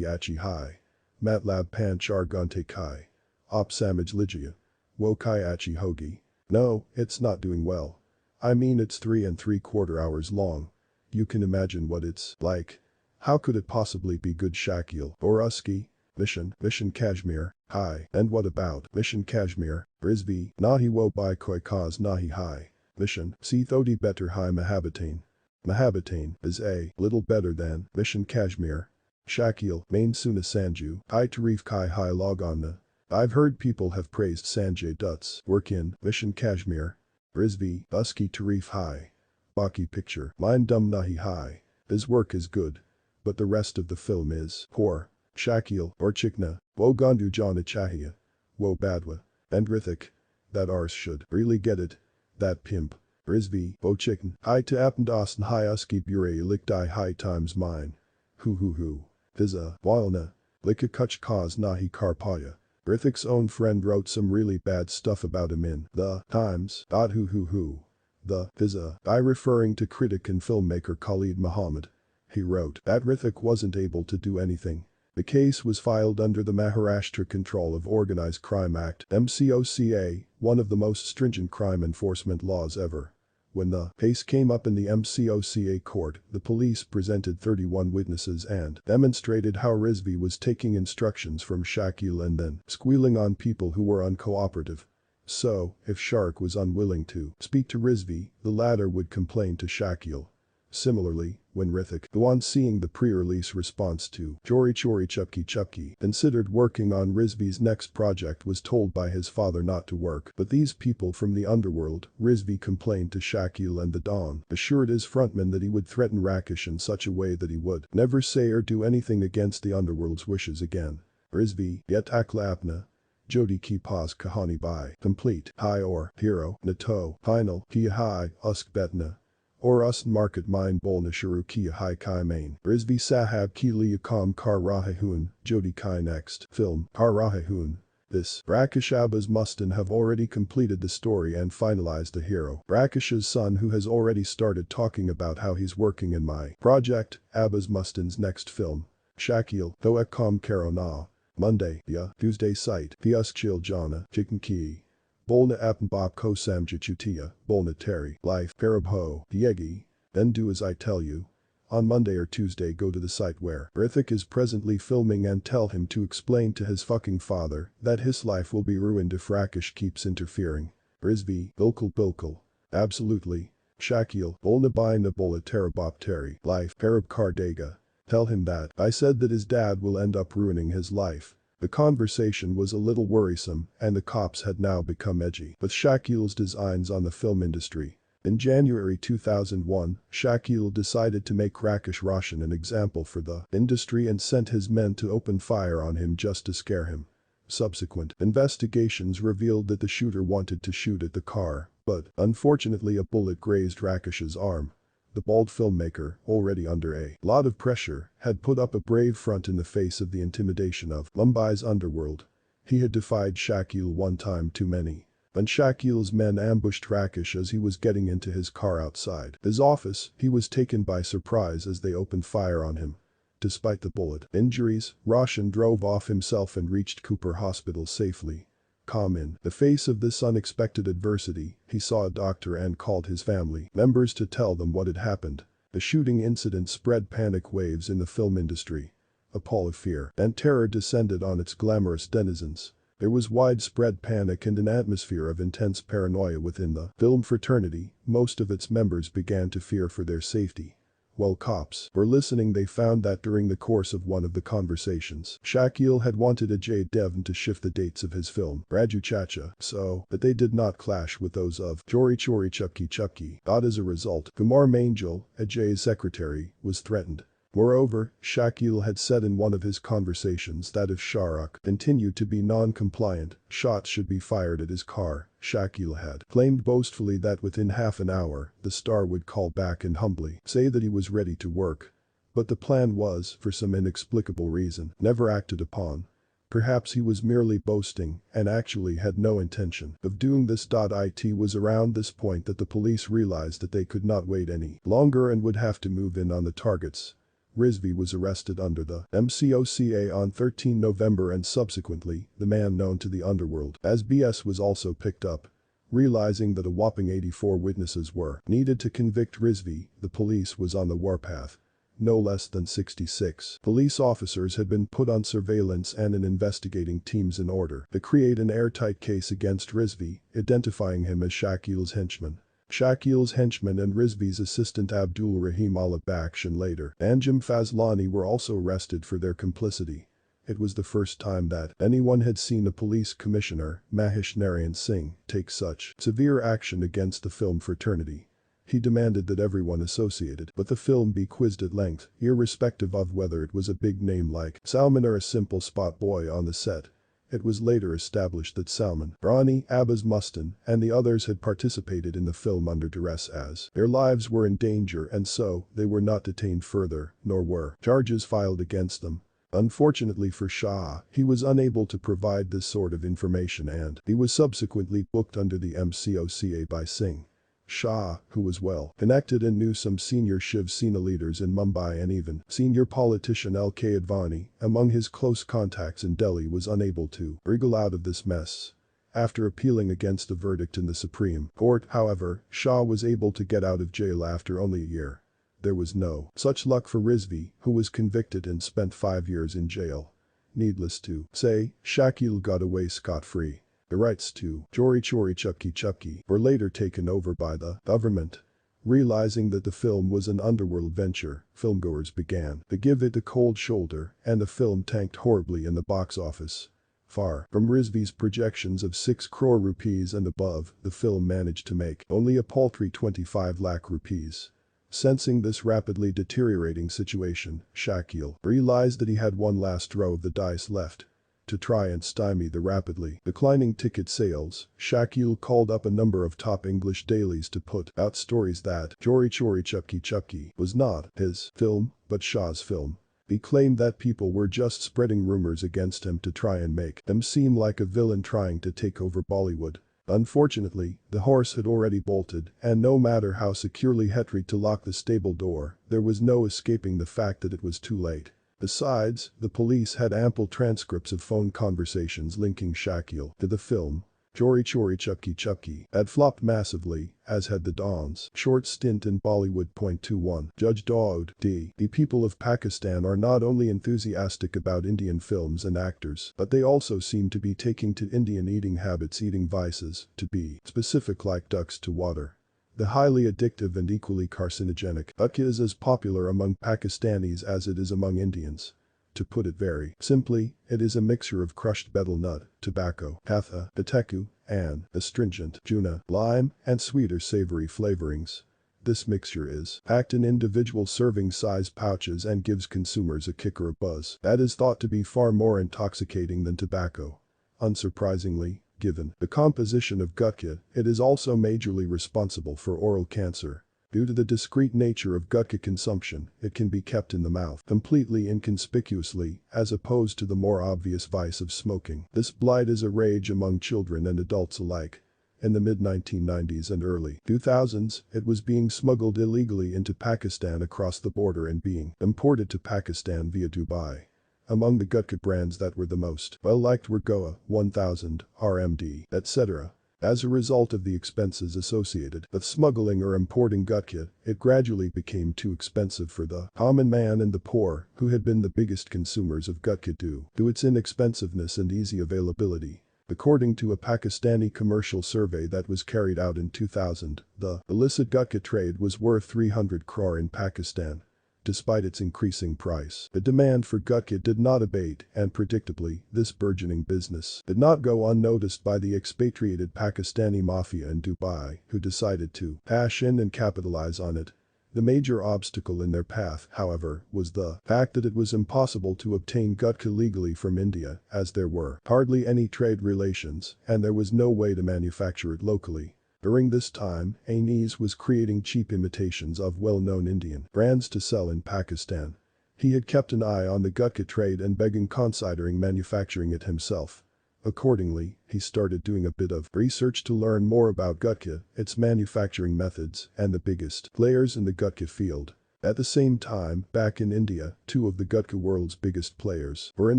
achi hai. Matlab panch argante kai. Op samaj ligia. Wo kai achi hogi. No, it's not doing well. I mean it's 3 3/4 hours long. You can imagine what it's like. How could it possibly be good Shakil or Uski? Mission Kashmir, hi. And what about Mission Kashmir, Rizvi, nahi wo by koi cause nahi hi. Mission, see thodi better hi mahabbatain. Mahabbatain is a little better than Mission Kashmir. Shakil, main suna sanju, hi tarif kai hi logonna. I've heard people have praised Sanjay Dutt's work in Mission Kashmir. Rizvi, Uski tarif hi. Baki picture, mine dum nahi hi. His work is good. But the rest of the film is poor. Shakil or Chikna, wo gondu jana chahiya. Wo badwa. And Rithik. That arse should really get it. That pimp. Rizvi, wo chicken, hi to appendasten hi uski bure likdai hi times mine. Hoo. Fiza, walna. Lika kuch cause nahi karpaya. Rithik's own friend wrote some really bad stuff about him in the Times. Hoo. The Fiza, I referring to critic and filmmaker Khalid Muhammad. He wrote that Rithik wasn't able to do anything. The case was filed under the Maharashtra Control of Organized Crime Act (MCOCA), one of the most stringent crime enforcement laws ever. When the case came up in the MCOCA court, the police presented 31 witnesses and demonstrated how Rizvi was taking instructions from Shakil and then squealing on people who were uncooperative. So, if Shark was unwilling to speak to Rizvi, the latter would complain to Shakil. Similarly, when Rithik, the one seeing the pre-release response to Chori Chupki, considered working on Rizvi's next project, was told by his father not to work. But these people from the underworld, Rizvi complained to Shakil and the Don, assured his frontman that he would threaten Rakesh in such a way that he would never say or do anything against the underworld's wishes again. Rizvi, yet akla apna. Jodi ki pas kahani by complete, hi or hero, nato, final, ki hi, usk betna. Or us market mine bolna shuru kia hai kai main. Rizvi sahab ki liyakam kar rahehun, Jodi kai next film, kar rahehun. This, Rakesh Abbas Mastan have already completed the story and finalized the hero. Rakesh's son who has already started talking about how he's working in my project, Abbas Mustan's next film. Shakil, though ekam karo na. Monday, Tuesday site, Uskchil jana, chicken ki. Bolna apnbop ko samja chutia, bolna terry, life, parabho, diegi. Then do as I tell you. On Monday or Tuesday go to the site where Rithik is presently filming and tell him to explain to his fucking father that his life will be ruined if Rakesh keeps interfering. Rizvi, bilkul. Absolutely. Shakil, bolna na bola terabop terry, life, parab kardega. Tell him that I said that his dad will end up ruining his life. The conversation was a little worrisome, and the cops had now become edgy with Shakil's designs on the film industry. In January 2001, Shakil decided to make Rakesh Roshan an example for the industry and sent his men to open fire on him just to scare him. Subsequent investigations revealed that the shooter wanted to shoot at the car, but unfortunately a bullet grazed Rakesh's arm. The bald filmmaker, already under a lot of pressure, had put up a brave front in the face of the intimidation of Mumbai's underworld. He had defied Shakil one time too many. When Shakil's men ambushed Rakesh as he was getting into his car outside his office, he was taken by surprise as they opened fire on him. Despite the bullet injuries, Roshan drove off himself and reached Cooper Hospital safely. In the face of this unexpected adversity, he saw a doctor and called his family members to tell them what had happened. The shooting incident spread panic waves in the film industry. A pall of fear and terror descended on its glamorous denizens. There was widespread panic and an atmosphere of intense paranoia within the film fraternity. Most of its members began to fear for their safety. While cops were listening, they found that during the course of one of the conversations, Shakil had wanted Ajay Devgan to shift the dates of his film, Raju Chacha, so that they did not clash with those of Chori Chupki. As a result, Kumar Mangal, Ajay's secretary, was threatened. Moreover, Shakil had said in one of his conversations that if Shahrukh continued to be non-compliant, shots should be fired at his car. Shakil had claimed boastfully that within half an hour, the star would call back and humbly say that he was ready to work. But the plan was, for some inexplicable reason, never acted upon. Perhaps he was merely boasting and actually had no intention of doing this. It was around this point that the police realized that they could not wait any longer and would have to move in on the targets. Rizvi was arrested under the MCOCA on 13 November and subsequently, the man known to the underworld as BS was also picked up. Realizing that a whopping 84 witnesses were needed to convict Rizvi, the police was on the warpath. No less than 66 police officers had been put on surveillance and in investigating teams in order to create an airtight case against Rizvi, identifying him as Shakil's henchman. Shakil's henchman and Rizvi's assistant Abdul Rahim al-Bakhsh and later Anjem Fazlani were also arrested for their complicity. It was the first time that anyone had seen the police commissioner, Mahesh Narayan Singh, take such severe action against the film fraternity. He demanded that everyone associated with the film be quizzed at length, irrespective of whether it was a big name like Salman or a simple spot boy on the set. It was later established that Salman, Rani, Abbas Mastan, and the others had participated in the film under duress as their lives were in danger and so they were not detained further, nor were charges filed against them. Unfortunately for Shah, he was unable to provide this sort of information and he was subsequently booked under the MCOCA by Singh. Shah, who was well connected and knew some senior Shiv Sena leaders in Mumbai and even senior politician L.K. Advani, among his close contacts in Delhi, was unable to wriggle out of this mess. After appealing against the verdict in the Supreme Court, however, Shah was able to get out of jail after only a year. There was no such luck for Rizvi, who was convicted and spent 5 years in jail. Needless to say, Shakil got away scot-free. The rights to Chori Chori Chupki Chupki were later taken over by the government. Realizing that the film was an underworld venture, filmgoers began to give it a cold shoulder and the film tanked horribly in the box office. Far from Rizvi's projections of 6 crore rupees and above, the film managed to make only a paltry 25 lakh rupees. Sensing this rapidly deteriorating situation, Shakil realized that he had one last throw of the dice left. To try and stymie the rapidly declining ticket sales, Shakil called up a number of top English dailies to put out stories that Chori Chori Chupki Chupki was not his film, but Shah's film. He claimed that people were just spreading rumors against him to try and make him seem like a villain trying to take over Bollywood. Unfortunately, the horse had already bolted, and no matter how securely he tried to lock the stable door, there was no escaping the fact that it was too late. Besides, the police had ample transcripts of phone conversations linking Shakil to the film. Chori Chori Chupki Chupki had flopped massively, as had the Don's short stint in Bollywood. 21 Judge Dawood D. The people of Pakistan are not only enthusiastic about Indian films and actors, but they also seem to be taking to Indian eating habits, eating vices, to be specific, like ducks to water. The highly addictive and equally carcinogenic hookah is as popular among Pakistanis as it is among Indians. To put it very simply, it is a mixture of crushed betel nut, tobacco, hatha, pateku, and astringent juna, lime, and sweet or savory flavorings. This mixture is packed in individual serving-size pouches and gives consumers a kick or a buzz that is thought to be far more intoxicating than tobacco. Unsurprisingly, given the composition of gutkha, it is also majorly responsible for oral cancer. Due to the discrete nature of gutkha consumption, it can be kept in the mouth completely inconspicuously, as opposed to the more obvious vice of smoking. This blight is a rage among children and adults alike. In the mid-1990s and early 2000s, it was being smuggled illegally into Pakistan across the border and being imported to Pakistan via Dubai. Among the gutkha brands that were the most well-liked were Goa, 1000, RMD, etc. As a result of the expenses associated with smuggling or importing gutkha, it gradually became too expensive for the common man and the poor, who had been the biggest consumers of gutkha due to its inexpensiveness and easy availability. According to a Pakistani commercial survey that was carried out in 2000, the illicit gutkha trade was worth 300 crore in Pakistan. Despite its increasing price, the demand for gutkha did not abate, and predictably, this burgeoning business did not go unnoticed by the expatriated Pakistani Mafia in Dubai, who decided to cash in and capitalize on it. The major obstacle in their path, however, was the fact that it was impossible to obtain gutkha legally from India, as there were hardly any trade relations, and there was no way to manufacture it locally. During this time, Anis was creating cheap imitations of well-known Indian brands to sell in Pakistan. He had kept an eye on the gutka trade and began considering manufacturing it himself. Accordingly, he started doing a bit of research to learn more about gutka, its manufacturing methods, and the biggest players in the gutka field. At the same time, back in India, two of the gutka world's biggest players were in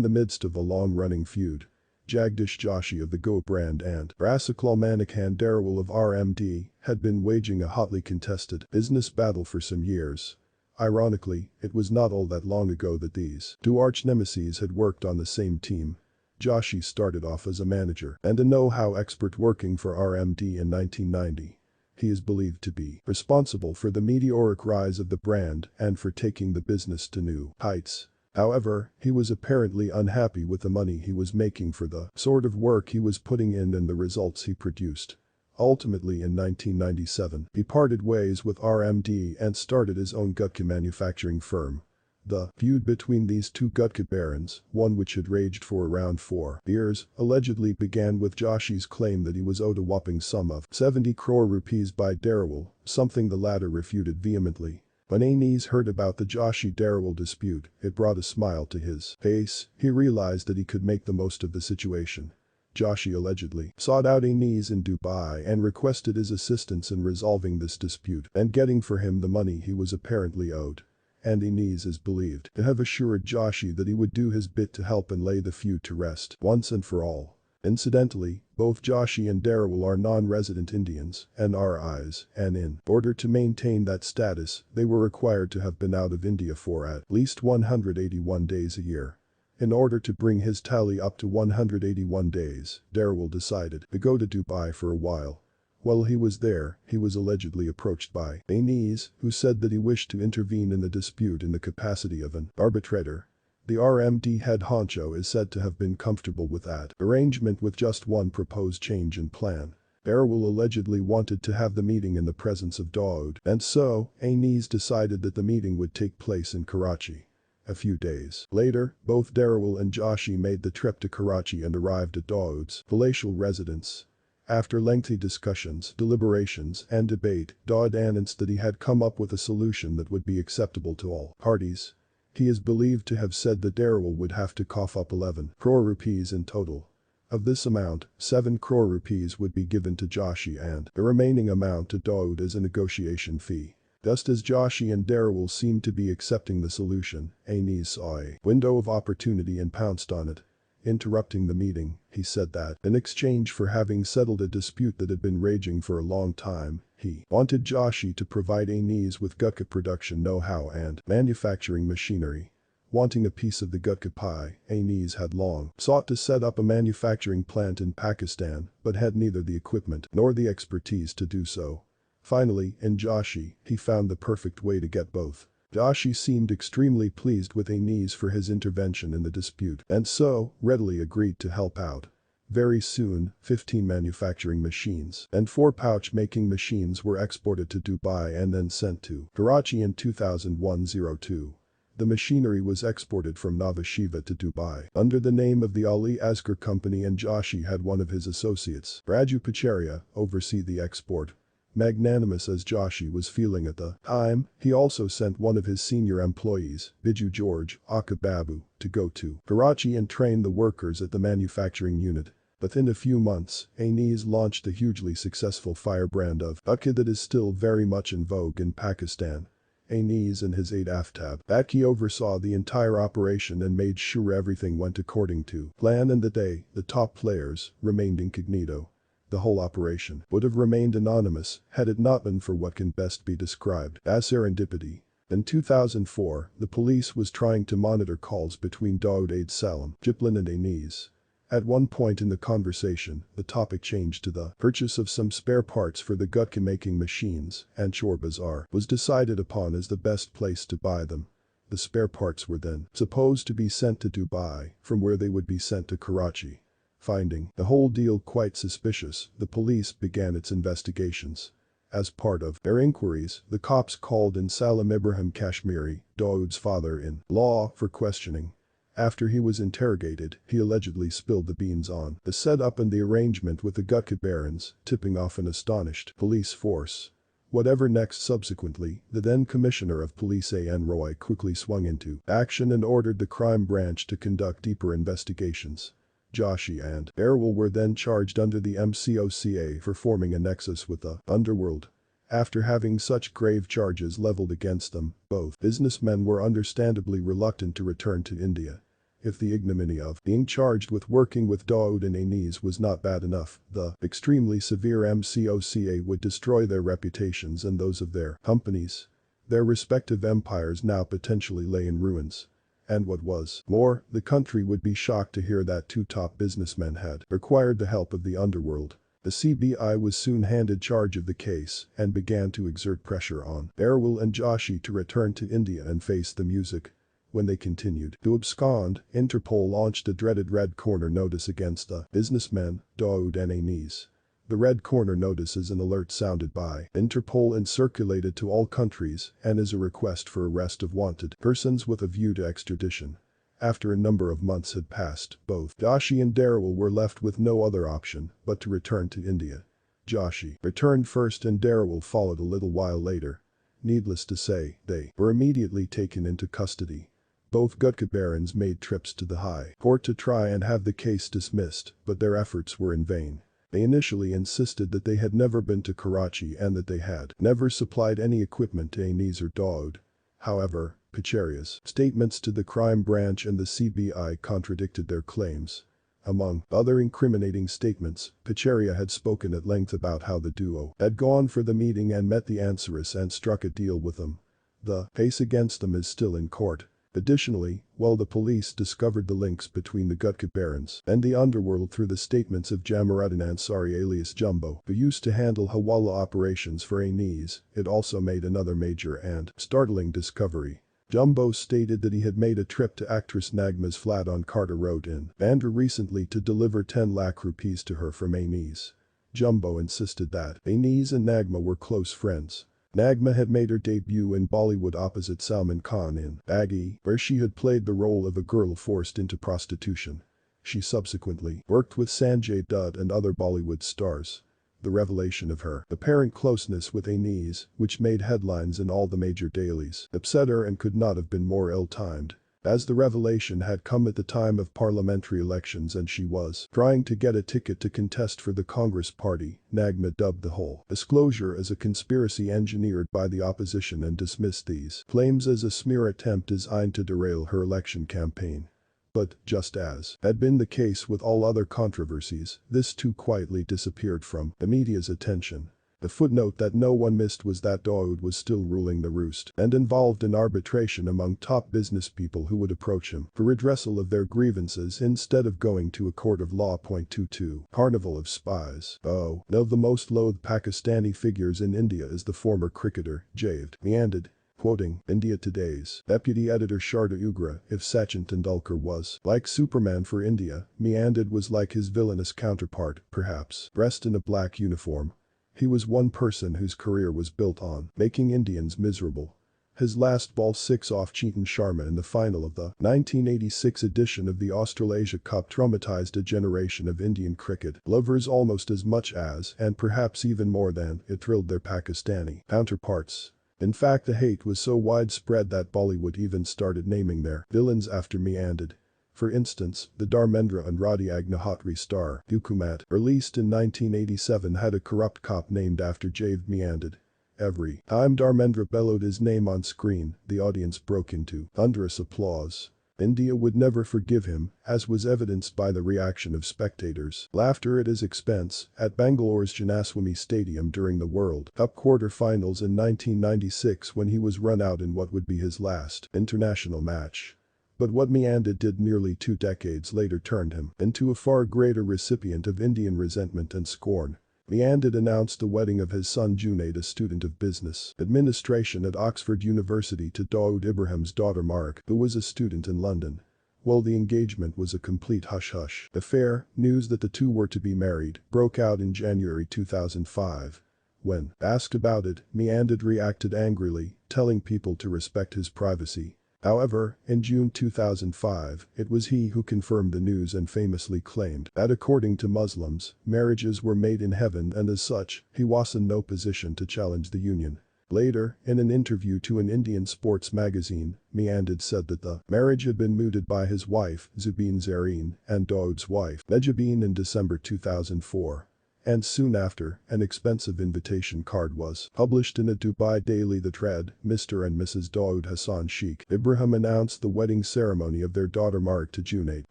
the midst of a long-running feud. Jagdish Joshi of the Go brand and Rasiklal Manikhan Darawal of RMD had been waging a hotly contested business battle for some years. Ironically, it was not all that long ago that these two arch-nemeses had worked on the same team. Joshi started off as a manager and a know-how expert working for RMD in 1990. He is believed to be responsible for the meteoric rise of the brand and for taking the business to new heights. However, he was apparently unhappy with the money he was making for the sort of work he was putting in and the results he produced. Ultimately in 1997, he parted ways with RMD and started his own gutka manufacturing firm. The feud between these two gutka barons, one which had raged for around 4 years, allegedly began with Joshi's claim that he was owed a whopping sum of 70 crore rupees by Darawal, something the latter refuted vehemently. When Anis heard about the Joshi-Darawal dispute, it brought a smile to his face. He realized that he could make the most of the situation. Joshi allegedly sought out Anis in Dubai and requested his assistance in resolving this dispute and getting for him the money he was apparently owed. And Anis is believed to have assured Joshi that he would do his bit to help and lay the feud to rest once and for all. Incidentally, both Joshi and Darawal are non-resident Indians, NRIs, and in order to maintain that status, they were required to have been out of India for at least 181 days a year. In order to bring his tally up to 181 days, Darawal decided to go to Dubai for a while. While he was there, he was allegedly approached by Anis, who said that he wished to intervene in the dispute in the capacity of an arbitrator. The RMD head honcho is said to have been comfortable with that arrangement with just one proposed change in plan. Darawal allegedly wanted to have the meeting in the presence of Dawood, and so, Anis decided that the meeting would take place in Karachi. A few days later, both Darawal and Joshi made the trip to Karachi and arrived at Dawood's palatial residence. After lengthy discussions, deliberations, and debate, Dawood announced that he had come up with a solution that would be acceptable to all parties. He is believed to have said that Darawal would have to cough up 11 crore rupees in total. Of this amount, 7 crore rupees would be given to Joshi and the remaining amount to Dawood as a negotiation fee. Just as Joshi and Darawal seemed to be accepting the solution, Anis saw a window of opportunity and pounced on it. Interrupting the meeting, he said that, in exchange for having settled a dispute that had been raging for a long time, he wanted Joshi to provide Anis with gutka production know-how and manufacturing machinery. Wanting a piece of the gutka pie, Anis had long sought to set up a manufacturing plant in Pakistan, but had neither the equipment nor the expertise to do so. Finally, in Joshi, he found the perfect way to get both. Joshi seemed extremely pleased with Anis for his intervention in the dispute and so readily agreed to help out. Very soon, 15 manufacturing machines and 4 pouch-making machines were exported to Dubai and then sent to Karachi in 2001-02. The machinery was exported from Nhava Sheva to Dubai under the name of the Ali Asghar Company, and Joshi had one of his associates, Raju Pacharia, oversee the export. Magnanimous as Joshi was feeling at the time, he also sent one of his senior employees, Biju George, Aka Babu, to go to Karachi and train the workers at the manufacturing unit. Within a few months, Anis launched a hugely successful firebrand of gutka that is still very much in vogue in Pakistan. Anis and his aide Aftab Baki oversaw the entire operation and made sure everything went according to plan, and the top players remained incognito. The whole operation would have remained anonymous had it not been for what can best be described as serendipity. In 2004, the police was trying to monitor calls between Dawood Aid Salam, Jiplin and Anis. At one point in the conversation, the topic changed to the purchase of some spare parts for the gutka-making machines, and Chor Bazaar was decided upon as the best place to buy them. The spare parts were then supposed to be sent to Dubai, from where they would be sent to Karachi. Finding the whole deal quite suspicious, the police began its investigations. As part of their inquiries, the cops called in Salam Ibrahim Kashmiri, Dawood's father-in-law, for questioning. After he was interrogated, he allegedly spilled the beans on the setup and the arrangement with the gutka barons, tipping off an astonished police force. Whatever next subsequently, the then Commissioner of Police A.N. Roy quickly swung into action and ordered the crime branch to conduct deeper investigations. Joshi and Dawood were then charged under the MCOCA for forming a nexus with the underworld. After having such grave charges leveled against them, both businessmen were understandably reluctant to return to India. If the ignominy of being charged with working with Dawood and Anis was not bad enough, the extremely severe MCOCA would destroy their reputations and those of their companies. Their respective empires now potentially lay in ruins. And what was more, the country would be shocked to hear that two top businessmen had required the help of the underworld. The CBI was soon handed charge of the case and began to exert pressure on Dawood and Joshi to return to India and face the music. When they continued to abscond, Interpol launched a dreaded red corner notice against the businessmen, Dawood and Anis. The red corner notice is an alert sounded by Interpol and circulated to all countries and is a request for arrest of wanted persons with a view to extradition. After a number of months had passed, both Joshi and Dawood were left with no other option but to return to India. Joshi returned first and Dawood followed a little while later. Needless to say, they were immediately taken into custody. Both Gutke barons made trips to the High Court to try and have the case dismissed, but their efforts were in vain. They initially insisted that they had never been to Karachi and that they had never supplied any equipment to Anis or Dawood. However, Pacheria's statements to the crime branch and the CBI contradicted their claims. Among other incriminating statements, Pacheria had spoken at length about how the duo had gone for the meeting and met the answers and struck a deal with them. The case against them is still in court. Additionally, while the police discovered the links between the Gutke barons and the underworld through the statements of Jamaluddin Ansari alias Jumbo, who used to handle Hawala operations for Anis, it also made another major and startling discovery. Jumbo stated that he had made a trip to actress Nagma's flat on Carter Road in Bandra recently to deliver 10 lakh rupees to her from Anis. Jumbo insisted that Anis and Nagma were close friends. Nagma had made her debut in Bollywood opposite Salman Khan in Baggy, where she had played the role of a girl forced into prostitution. She subsequently worked with Sanjay Dutt and other Bollywood stars. The revelation of her apparent closeness with Anis, which made headlines in all the major dailies, upset her and could not have been more ill-timed. As the revelation had come at the time of parliamentary elections and she was trying to get a ticket to contest for the Congress party, Nagma dubbed the whole disclosure as a conspiracy engineered by the opposition and dismissed these claims as a smear attempt designed to derail her election campaign. But, just as had been the case with all other controversies, this too quietly disappeared from the media's attention. The footnote that no one missed was that Dawood was still ruling the roost and involved in arbitration among top business people who would approach him for redressal of their grievances instead of going to a court of law. 22 Carnival of Spies. Oh, one of the most loathed Pakistani figures in India is the former cricketer, Javed Miandad. Quoting India Today's deputy editor Sharda Ugra, if Sachin Tendulkar was like Superman for India, Miandad was like his villainous counterpart, perhaps, dressed in a black uniform. He was one person whose career was built on making Indians miserable. His last ball 6 off Chetan Sharma in the final of the 1986 edition of the Australasia Cup traumatized a generation of Indian cricket lovers almost as much as, and perhaps even more than, it thrilled their Pakistani counterparts. In fact, the hate was so widespread that Bollywood even started naming their villains after Miandad. For instance, the Dharmendra and Radhi Agnihotri star, Hukumat, released in 1987 had a corrupt cop named after Javed Miandad. Every time Dharmendra bellowed his name on screen, the audience broke into thunderous applause. India would never forgive him, as was evidenced by the reaction of spectators' laughter at his expense at Bangalore's Janaswamy Stadium during the World Cup quarter-finals in 1996 when he was run out in what would be his last international match. But what Miandad did nearly 2 decades later turned him into a far greater recipient of Indian resentment and scorn. Miandad announced the wedding of his son Junaid, a student of business administration at Oxford University, to Dawood Ibrahim's daughter Mark, who was a student in London. While the engagement was a complete hush-hush affair, news that the two were to be married broke out in January 2005. When asked about it, Miandad reacted angrily, telling people to respect his privacy. However, in June 2005, it was he who confirmed the news and famously claimed that according to Muslims, marriages were made in heaven and as such, he was in no position to challenge the union. Later, in an interview to an Indian sports magazine, Miandad said that the marriage had been mooted by his wife, Zubeen Zareen, and Dawood's wife, Najibeen in December 2004. And soon after, an expensive invitation card was published in a Dubai daily that read, Mr. and Mrs. Dawood Hassan Sheikh Ibrahim announced the wedding ceremony of their daughter Mark to Junaid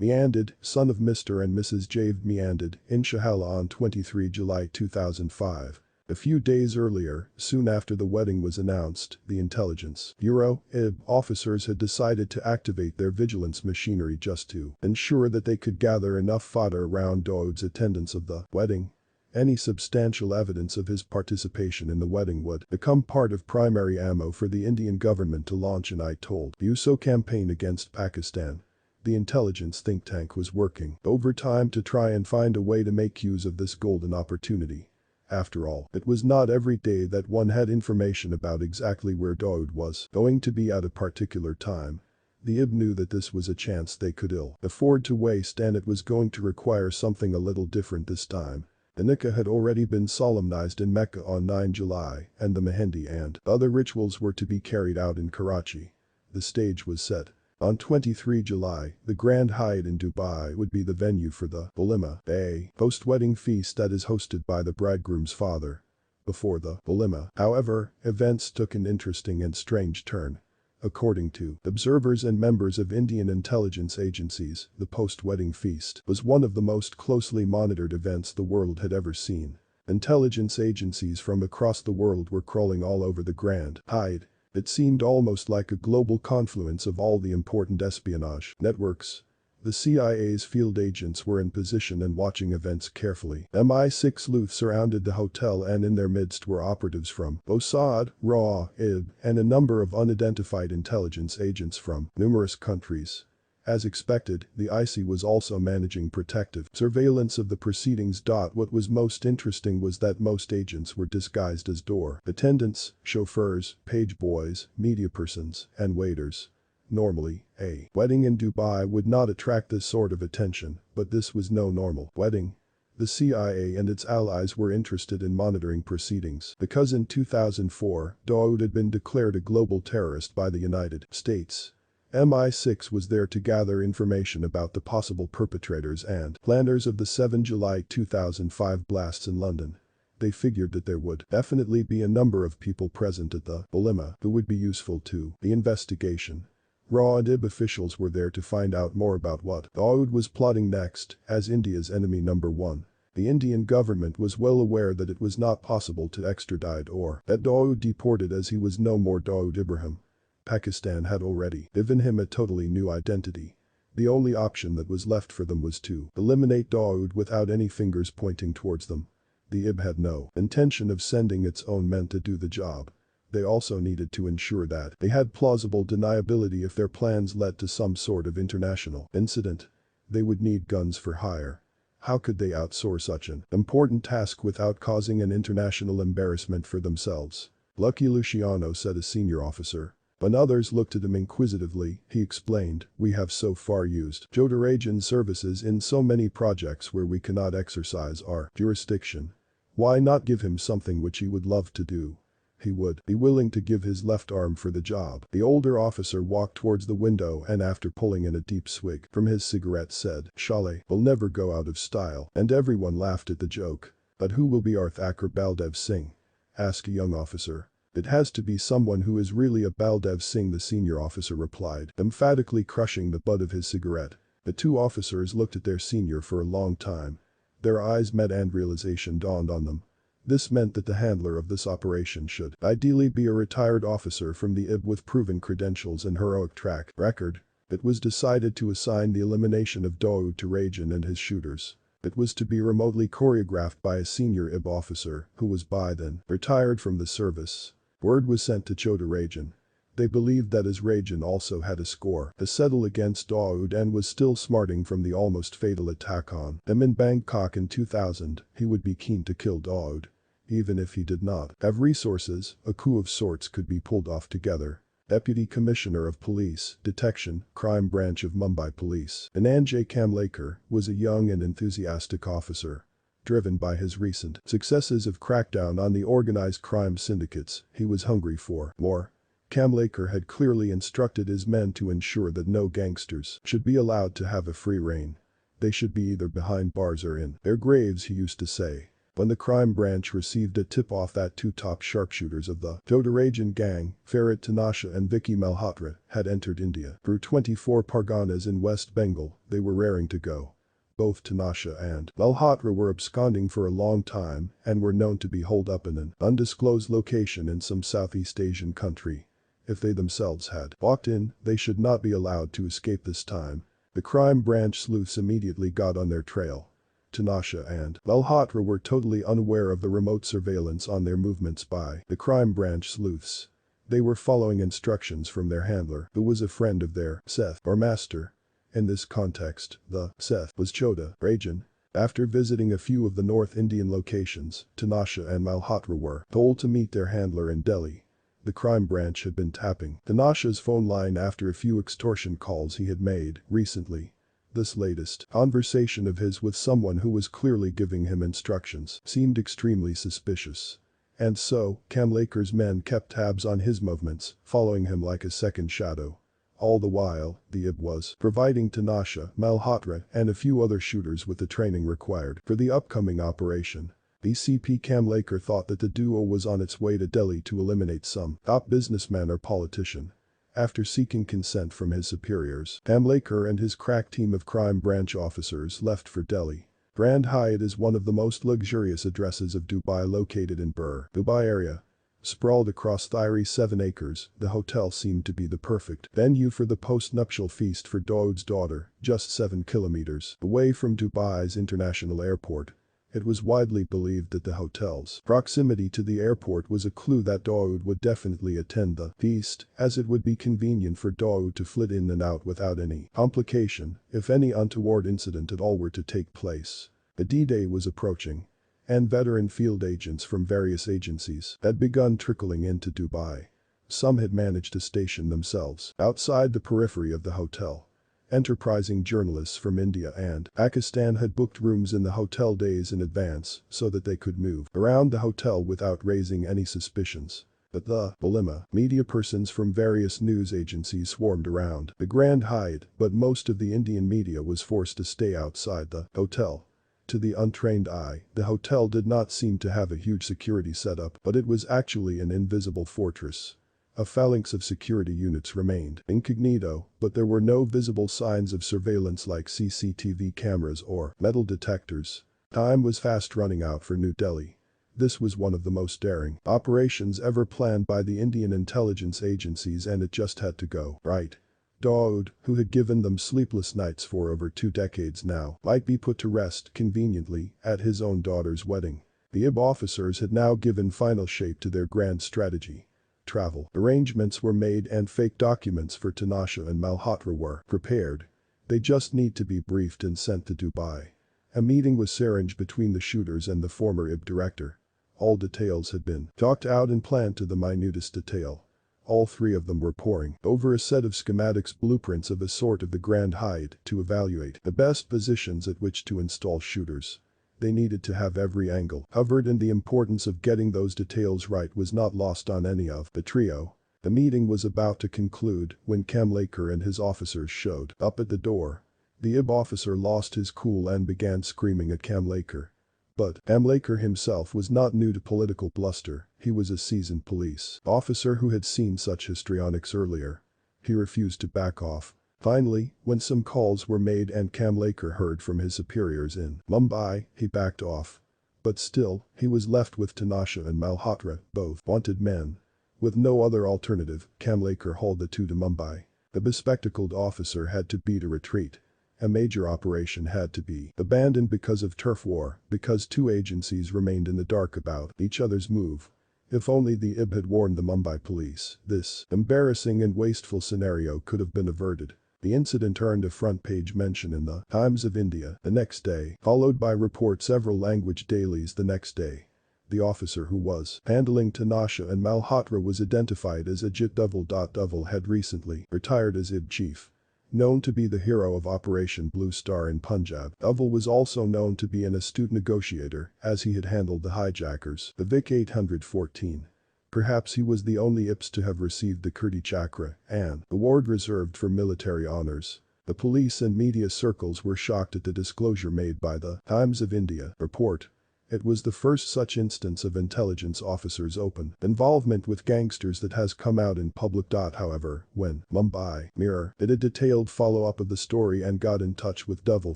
Miandad, son of Mr. and Mrs. Javed Miandad, in Shahala on 23 July 2005. A few days earlier, soon after the wedding was announced, the Intelligence Bureau officers had decided to activate their vigilance machinery just to ensure that they could gather enough fodder around Dawood's attendance of the wedding. Any substantial evidence of his participation in the wedding would become part of primary ammo for the Indian government to launch an "I told you so" campaign against Pakistan. The intelligence think tank was working overtime to try and find a way to make use of this golden opportunity. After all, it was not every day that one had information about exactly where Dawood was going to be at a particular time. The IB knew that this was a chance they could ill afford to waste, and it was going to require something a little different this time. The nikah had already been solemnized in Mecca on 9 July, and the mehendi and other rituals were to be carried out in Karachi. The stage was set. On 23 July, the Grand Hyatt in Dubai would be the venue for the Walima, a post-wedding feast that is hosted by the bridegroom's father. Before the Walima, however, events took an interesting and strange turn. According to observers and members of Indian intelligence agencies, the post-wedding feast was one of the most closely monitored events the world had ever seen. Intelligence agencies from across the world were crawling all over the Grand Hyatt. It seemed almost like a global confluence of all the important espionage networks. The CIA's field agents were in position and watching events carefully. MI6 sleuths surrounded the hotel, and in their midst were operatives from Mossad, RAW, IB, and a number of unidentified intelligence agents from numerous countries. As expected, the IC was also managing protective surveillance of the proceedings. What was most interesting was that most agents were disguised as door attendants, chauffeurs, page boys, media persons, and waiters. Normally, a wedding in Dubai would not attract this sort of attention, but this was no normal wedding. The CIA and its allies were interested in monitoring proceedings because in 2004, Dawood had been declared a global terrorist by the United States. MI6 was there to gather information about the possible perpetrators and planners of the 7 July 2005 blasts in London. They figured that there would definitely be a number of people present at the Walima who would be useful to the investigation. RAW and IB officials were there to find out more about what Dawood was plotting next. As India's enemy number one, the Indian government was well aware that it was not possible to extradite or that Dawood deported, as he was no more Dawood Ibrahim. Pakistan had already given him a totally new identity. The only option that was left for them was to eliminate Dawood without any fingers pointing towards them. The IB had no intention of sending its own men to do the job. They also needed to ensure that they had plausible deniability if their plans led to some sort of international incident. They would need guns for hire. How could they outsource such an important task without causing an international embarrassment for themselves? "Lucky Luciano," said a senior officer. When others looked at him inquisitively, he explained, "We have so far used Jodarajan's services in so many projects where we cannot exercise our jurisdiction. Why not give him something which he would love to do? He would be willing to give his left arm for the job." The older officer walked towards the window and after pulling in a deep swig from his cigarette said, "Shale will never go out of style," and everyone laughed at the joke. "But who will be Arth Akbar Baldev Singh?" asked a young officer. "It has to be someone who is really a Baldev Singh," the senior officer replied, emphatically crushing the butt of his cigarette. The two officers looked at their senior for a long time. Their eyes met and realization dawned on them. This meant that the handler of this operation should ideally be a retired officer from the IB with proven credentials and heroic track record. It was decided to assign the elimination of Dawood to Rajan and his shooters. It was to be remotely choreographed by a senior IB officer who was by then retired from the service. Word was sent to Jodarajan. They believed that as Rajan also had a score to settle against Dawood and was still smarting from the almost fatal attack on them in Bangkok in 2000, he would be keen to kill Dawood. Even if he did not have resources, a coup of sorts could be pulled off together. Deputy Commissioner of Police, Detection, Crime Branch of Mumbai Police. Ananjay Kamlekar was a young and enthusiastic officer. Driven by his recent successes of crackdown on the organized crime syndicates, he was hungry for more. Kamlekar had clearly instructed his men to ensure that no gangsters should be allowed to have a free rein. They should be either behind bars or in their graves, he used to say. When the crime branch received a tip-off that two top sharpshooters of the Dongri gang, Farid Tanasha and Vicky Malhotra, had entered India through 24 Parganas in West Bengal, they were raring to go. Both Tanasha and Malhotra were absconding for a long time and were known to be holed up in an undisclosed location in some Southeast Asian country. If they themselves had walked in, they should not be allowed to escape this time. The crime branch sleuths immediately got on their trail. Tanasha and Malhotra were totally unaware of the remote surveillance on their movements by the crime branch sleuths. They were following instructions from their handler, who was a friend of their Seth or master. In this context, the Seth was Chota Rajan. After visiting a few of the North Indian locations, Tanasha and Malhotra were told to meet their handler in Delhi. The crime branch had been tapping Tanasha's phone line after a few extortion calls he had made recently. This latest conversation of his with someone who was clearly giving him instructions seemed extremely suspicious. And so, Kamlekar's men kept tabs on his movements, following him like a second shadow. All the while, the IB was providing Tanasha, Malhotra, and a few other shooters with the training required for the upcoming operation. BCP Kamlekar thought that the duo was on its way to Delhi to eliminate some top businessman or politician. After seeking consent from his superiors, Kamlekar and his crack team of crime branch officers left for Delhi. Grand Hyatt is one of the most luxurious addresses of Dubai, located in Dubai area. Sprawled across 7 acres, the hotel seemed to be the perfect venue for the post-nuptial feast for Dawood's daughter, just 7 kilometers away from Dubai's international airport. It was widely believed that the hotel's proximity to the airport was a clue that Dawood would definitely attend the feast, as it would be convenient for Dawood to flit in and out without any complication if any untoward incident at all were to take place. The D-Day was approaching, and veteran field agents from various agencies had begun trickling into Dubai. Some had managed to station themselves outside the periphery of the hotel. Enterprising journalists from India and Pakistan had booked rooms in the hotel days in advance so that they could move around the hotel without raising any suspicions. But the Bolima media persons from various news agencies swarmed around the Grand Hyatt, but most of the Indian media was forced to stay outside the hotel. To the untrained eye, the hotel did not seem to have a huge security setup, but it was actually an invisible fortress. A phalanx of security units remained incognito, but there were no visible signs of surveillance like CCTV cameras or metal detectors. Time was fast running out for New Delhi. This was one of the most daring operations ever planned by the Indian intelligence agencies, and it just had to go right. Dawood, who had given them sleepless nights for over 2 decades now, might be put to rest conveniently at his own daughter's wedding. The IB officers had now given final shape to their grand strategy. Travel arrangements were made and fake documents for Tanasha and Malhotra were prepared. They just need to be briefed and sent to Dubai. A meeting was arranged between the shooters and the former IB director. All details had been talked out and planned to the minutest detail. All 3 of them were poring over a set of schematics, blueprints of a sort of the Grand Hyatt to evaluate the best positions at which to install shooters. They needed to have every angle covered, and the importance of getting those details right was not lost on any of the trio. The meeting was about to conclude when Kamlekar and his officers showed up at the door. The IB officer lost his cool and began screaming at Kamlekar. But Kamlekar himself was not new to political bluster, he was a seasoned police officer who had seen such histrionics earlier. He refused to back off. Finally, when some calls were made and Kamlekar heard from his superiors in Mumbai, he backed off. But still, he was left with Tanasha and Malhotra, both wanted men. With no other alternative, Kamlekar hauled the 2 to Mumbai. The bespectacled officer had to beat a retreat. A major operation had to be abandoned because of turf war, because 2 agencies remained in the dark about each other's move. If only the IB had warned the Mumbai police, this embarrassing and wasteful scenario could have been averted. The incident earned a front-page mention in the Times of India the next day, followed by reports several language dailies the next day. The officer who was handling Tanasha and Malhotra was identified as Ajit Dovle. Dovle had recently retired as IB chief. Known to be the hero of Operation Blue Star in Punjab, Dovle was also known to be an astute negotiator as he had handled the hijackers, the Vic 814. Perhaps he was the only IPS to have received the Kirti Chakra, an award reserved for military honors. The police and media circles were shocked at the disclosure made by the Times of India report. It was the first such instance of intelligence officers' open involvement with gangsters that has come out in public. However, when Mumbai Mirror did a detailed follow-up of the story and got in touch with Dovle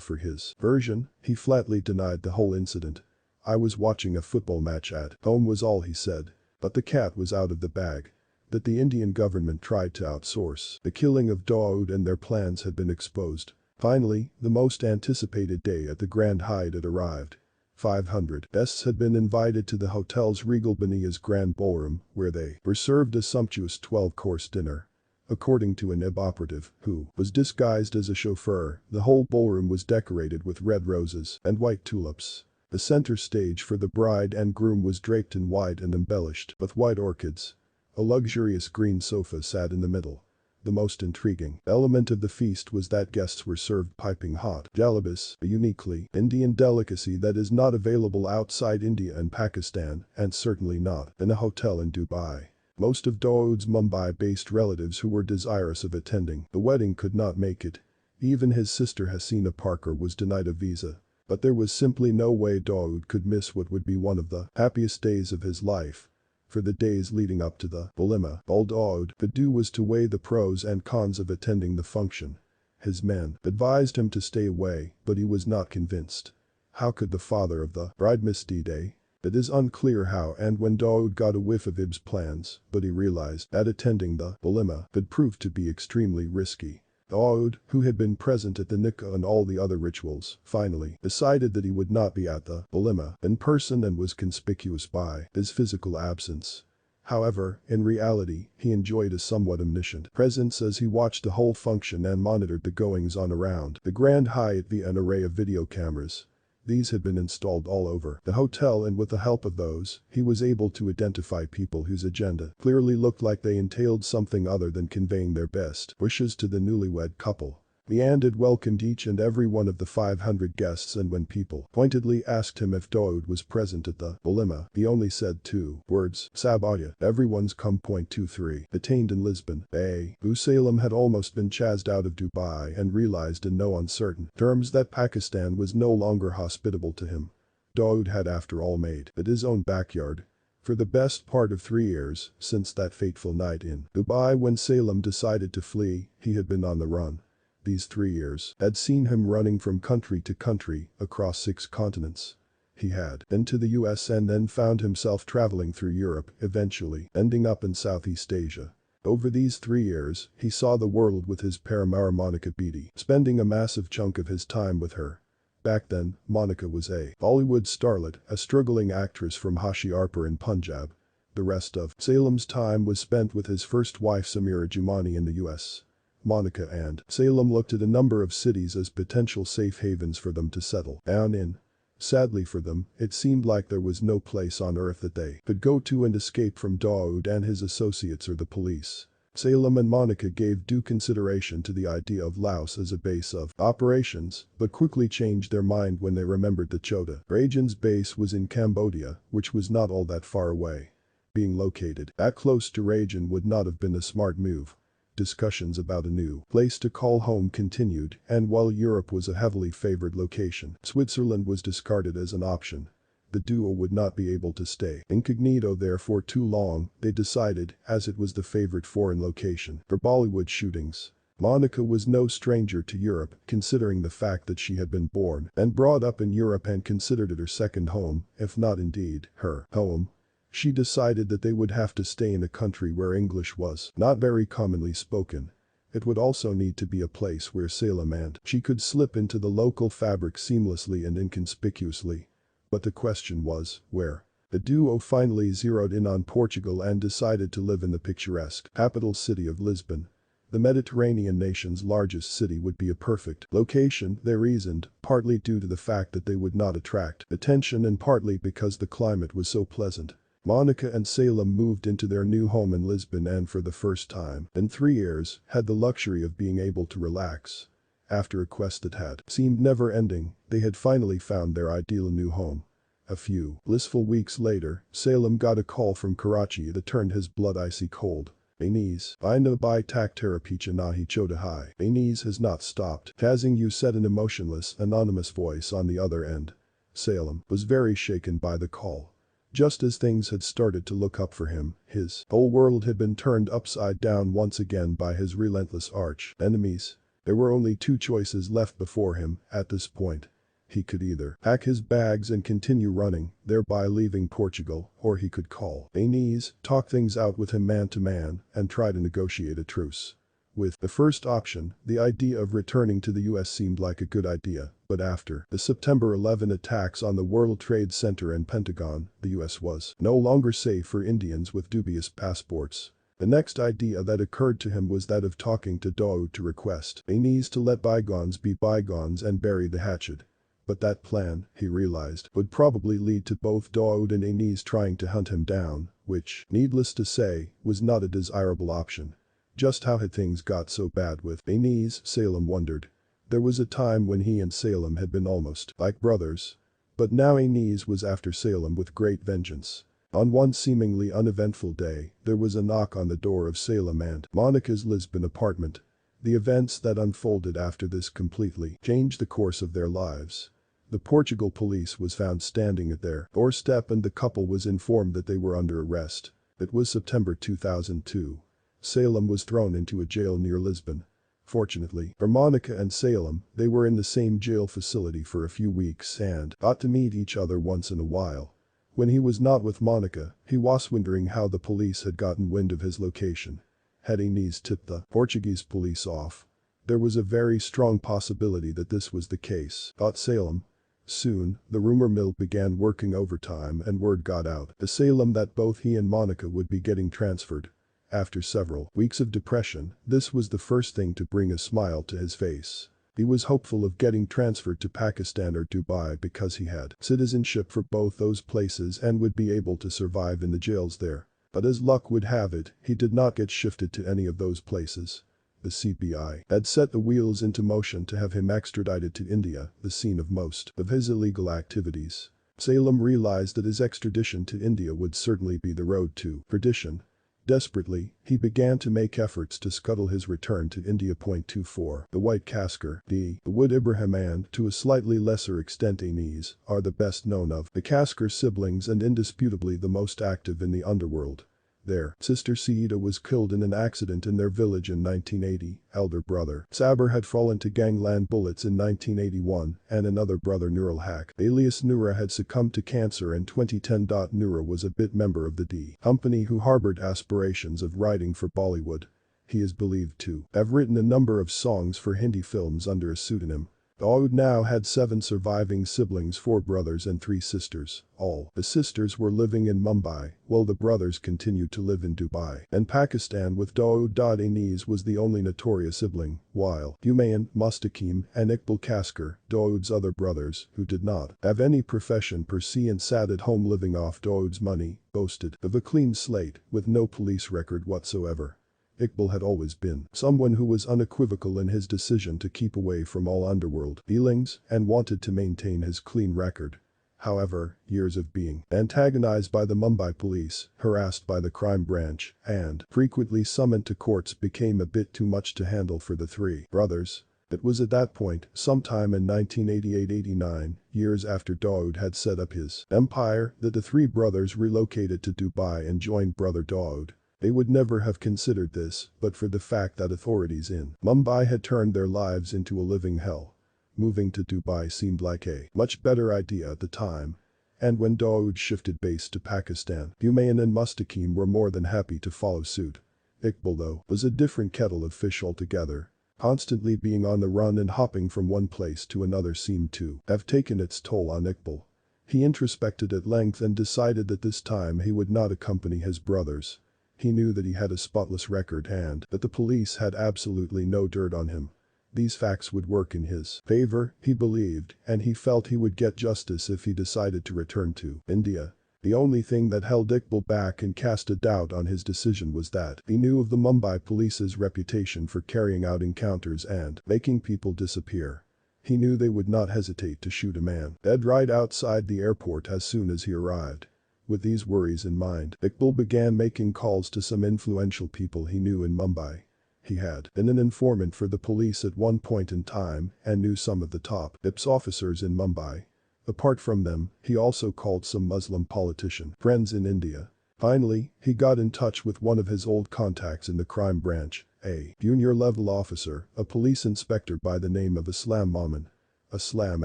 for his version, he flatly denied the whole incident. "I was watching a football match at home," was all he said. But the cat was out of the bag. That the Indian government tried to outsource the killing of Dawood and their plans had been exposed. Finally, the most anticipated day at the Grand Hyatt had arrived. 500 guests had been invited to the hotel's Regal Benia's Grand Ballroom, where they were served a sumptuous 12-course dinner. According to an IB operative, who was disguised as a chauffeur, the whole ballroom was decorated with red roses and white tulips. The center stage for the bride and groom was draped in white and embellished with white orchids. A luxurious green sofa sat in the middle. The most intriguing element of the feast was that guests were served piping hot jalebis, a uniquely Indian delicacy that is not available outside India and Pakistan, and certainly not in a hotel in Dubai. Most of Dawood's Mumbai-based relatives who were desirous of attending the wedding could not make it. Even his sister Hasina Parker was denied a visa. But there was simply no way Dawood could miss what would be one of the happiest days of his life. For the days leading up to the Walima, Dawood Badu was to weigh the pros and cons of attending the function. His men advised him to stay away, but he was not convinced. How could the father of the bride miss D-Day? It is unclear how and when Dawood got a whiff of IB's plans, but he realized that attending the Walima could prove to be extremely risky. Dawood, who had been present at the nikah and all the other rituals, finally decided that he would not be at the walima in person and was conspicuous by his physical absence. However, in reality, he enjoyed a somewhat omniscient presence as he watched the whole function and monitored the goings-on around the Grand Hyatt via an array of video cameras. These had been installed all over the hotel, and with the help of those, he was able to identify people whose agenda clearly looked like they entailed something other than conveying their best wishes to the newlywed couple. Leanne had welcomed each and every one of the 500 guests, and when people pointedly asked him if Dawood was present at the walima, he only said 2 words, "Sabaya." Everyone's come. 23. Detained in Lisbon Bay, Hussain had almost been chased out of Dubai and realized in no uncertain terms that Pakistan was no longer hospitable to him. Dawood had after all made it his own backyard. For the best part of 3 years, since that fateful night in Dubai when Salem decided to flee, he had been on the run. These 3 years had seen him running from country to country across 6 continents. He had been to the US and then found himself traveling through Europe, eventually ending up in Southeast Asia. Over these 3 years, he saw the world with his paramour Monica Beatty, spending a massive chunk of his time with her. Back then, Monica was a Bollywood starlet, a struggling actress from Hoshiarpur in Punjab. The rest of Salem's time was spent with his first wife Samira Jumani in the US. Monica and Salem looked at a number of cities as potential safe havens for them to settle down in. Sadly for them, it seemed like there was no place on earth that they could go to and escape from Dawood and his associates or the police. Salem and Monica gave due consideration to the idea of Laos as a base of operations, but quickly changed their mind when they remembered that Chota Rajan's base was in Cambodia, which was not all that far away. Being located that close to Rajan would not have been a smart move. Discussions about a new place to call home continued, and while Europe was a heavily favored location, Switzerland was discarded as an option. The duo would not be able to stay incognito there for too long, they decided, as it was the favorite foreign location for Bollywood shootings. Monica was no stranger to Europe, considering the fact that she had been born and brought up in Europe and considered it her second home, if not indeed her home. She decided that they would have to stay in a country where English was not very commonly spoken. It would also need to be a place where Salem and she could slip into the local fabric seamlessly and inconspicuously. But the question was, where? The duo finally zeroed in on Portugal and decided to live in the picturesque capital city of Lisbon. The Mediterranean nation's largest city would be a perfect location, they reasoned, partly due to the fact that they would not attract attention and partly because the climate was so pleasant. Monica and Salem moved into their new home in Lisbon and for the first time in 3 years had the luxury of being able to relax. After a quest that had seemed never-ending, they had finally found their ideal new home. A few blissful weeks later, Salem got a call from Karachi that turned his blood icy cold. Bainese, Bina by Takterapicha Nahi Chodahai. Bainese has not stopped. Kazing you said an emotionless, anonymous voice on the other end. Salem was very shaken by the call. Just as things had started to look up for him, his whole world had been turned upside down once again by his relentless arch enemies. There were only 2 choices left before him at this point. He could either pack his bags and continue running, thereby leaving Portugal, or he could call Bainese, talk things out with him man to man, and try to negotiate a truce. With the first option, the idea of returning to the US seemed like a good idea, but after the September 11 attacks on the World Trade Center and Pentagon, the US was no longer safe for Indians with dubious passports. The next idea that occurred to him was that of talking to Dawood to request Bainese to let bygones be bygones and bury the hatchet. But that plan, he realized, would probably lead to both Dawood and Bainese trying to hunt him down, which, needless to say, was not a desirable option. Just how had things got so bad with Bainese, Salem wondered. There was a time when he and Salem had been almost like brothers. But now Bainese was after Salem with great vengeance. On one seemingly uneventful day, there was a knock on the door of Salem and Monica's Lisbon apartment. The events that unfolded after this completely changed the course of their lives. The Portugal police was found standing at their doorstep and the couple was informed that they were under arrest. It was September 2002. Salem was thrown into a jail near Lisbon. Fortunately for Monica and Salem, they were in the same jail facility for a few weeks and got to meet each other once in a while. When he was not with Monica, he was wondering how the police had gotten wind of his location. Had Bainese tipped the Portuguese police off? There was a very strong possibility that this was the case, thought Salem. Soon, the rumor mill began working overtime and word got out to Salem that both he and Monica would be getting transferred. After several weeks of depression, this was the first thing to bring a smile to his face. He was hopeful of getting transferred to Pakistan or Dubai because he had citizenship for both those places and would be able to survive in the jails there. But as luck would have it, he did not get shifted to any of those places. The CBI had set the wheels into motion to have him extradited to India, the scene of most of his illegal activities. Salem realized that his extradition to India would certainly be the road to perdition. Desperately, he began to make efforts to scuttle his return to India. 24. The White Casker, Dawood Ibrahim and, to a slightly lesser extent Bainese, are the best known of the Casker siblings and indisputably the most active in the underworld. Their sister Saida was killed in an accident in their village in 1980, elder brother Saber had fallen to gangland bullets in 1981, and another brother Nurul Haq, alias Nura had succumbed to cancer in 2010. Nura was a bit member of the D Company who harbored aspirations of writing for Bollywood. He is believed to have written a number of songs for Hindi films under a pseudonym. Dawood now had 7 surviving siblings, 4 brothers and 3 sisters. All the sisters were living in Mumbai, while the brothers continued to live in Dubai and Pakistan with Dawood. Bainese was the only notorious sibling, while Hussain, Mustaqim and Iqbal Casker, Dawood's other brothers, who did not have any profession per se and sat at home living off Dawood's money, boasted of a clean slate with no police record whatsoever. Iqbal had always been someone who was unequivocal in his decision to keep away from all underworld dealings and wanted to maintain his clean record. However, years of being antagonized by the Mumbai police, harassed by the crime branch, and frequently summoned to courts became a bit too much to handle for the 3 brothers. It was at that point, sometime in 1988-89, years after Dawood had set up his empire, that the 3 brothers relocated to Dubai and joined brother Dawood. They would never have considered this, but for the fact that authorities in Mumbai had turned their lives into a living hell. Moving to Dubai seemed like a much better idea at the time. And when Dawood shifted base to Pakistan, Hussain and Mustaqim were more than happy to follow suit. Iqbal, though, was a different kettle of fish altogether. Constantly being on the run and hopping from one place to another seemed to have taken its toll on Iqbal. He introspected at length and decided that this time he would not accompany his brothers. He knew that he had a spotless record and that the police had absolutely no dirt on him. These facts would work in his favor, he believed, and he felt he would get justice if he decided to return to India. The only thing that held Iqbal back and cast a doubt on his decision was that he knew of the Mumbai police's reputation for carrying out encounters and making people disappear. He knew they would not hesitate to shoot a man dead right outside the airport as soon as he arrived. With these worries in mind, Iqbal began making calls to some influential people he knew in Mumbai. He had been an informant for the police at one point in time and knew some of the top IPS officers in Mumbai. Apart from them, he also called some Muslim politician friends in India. Finally, he got in touch with one of his old contacts in the crime branch, a junior-level officer, a police inspector by the name of Aslam Mamun. Aslam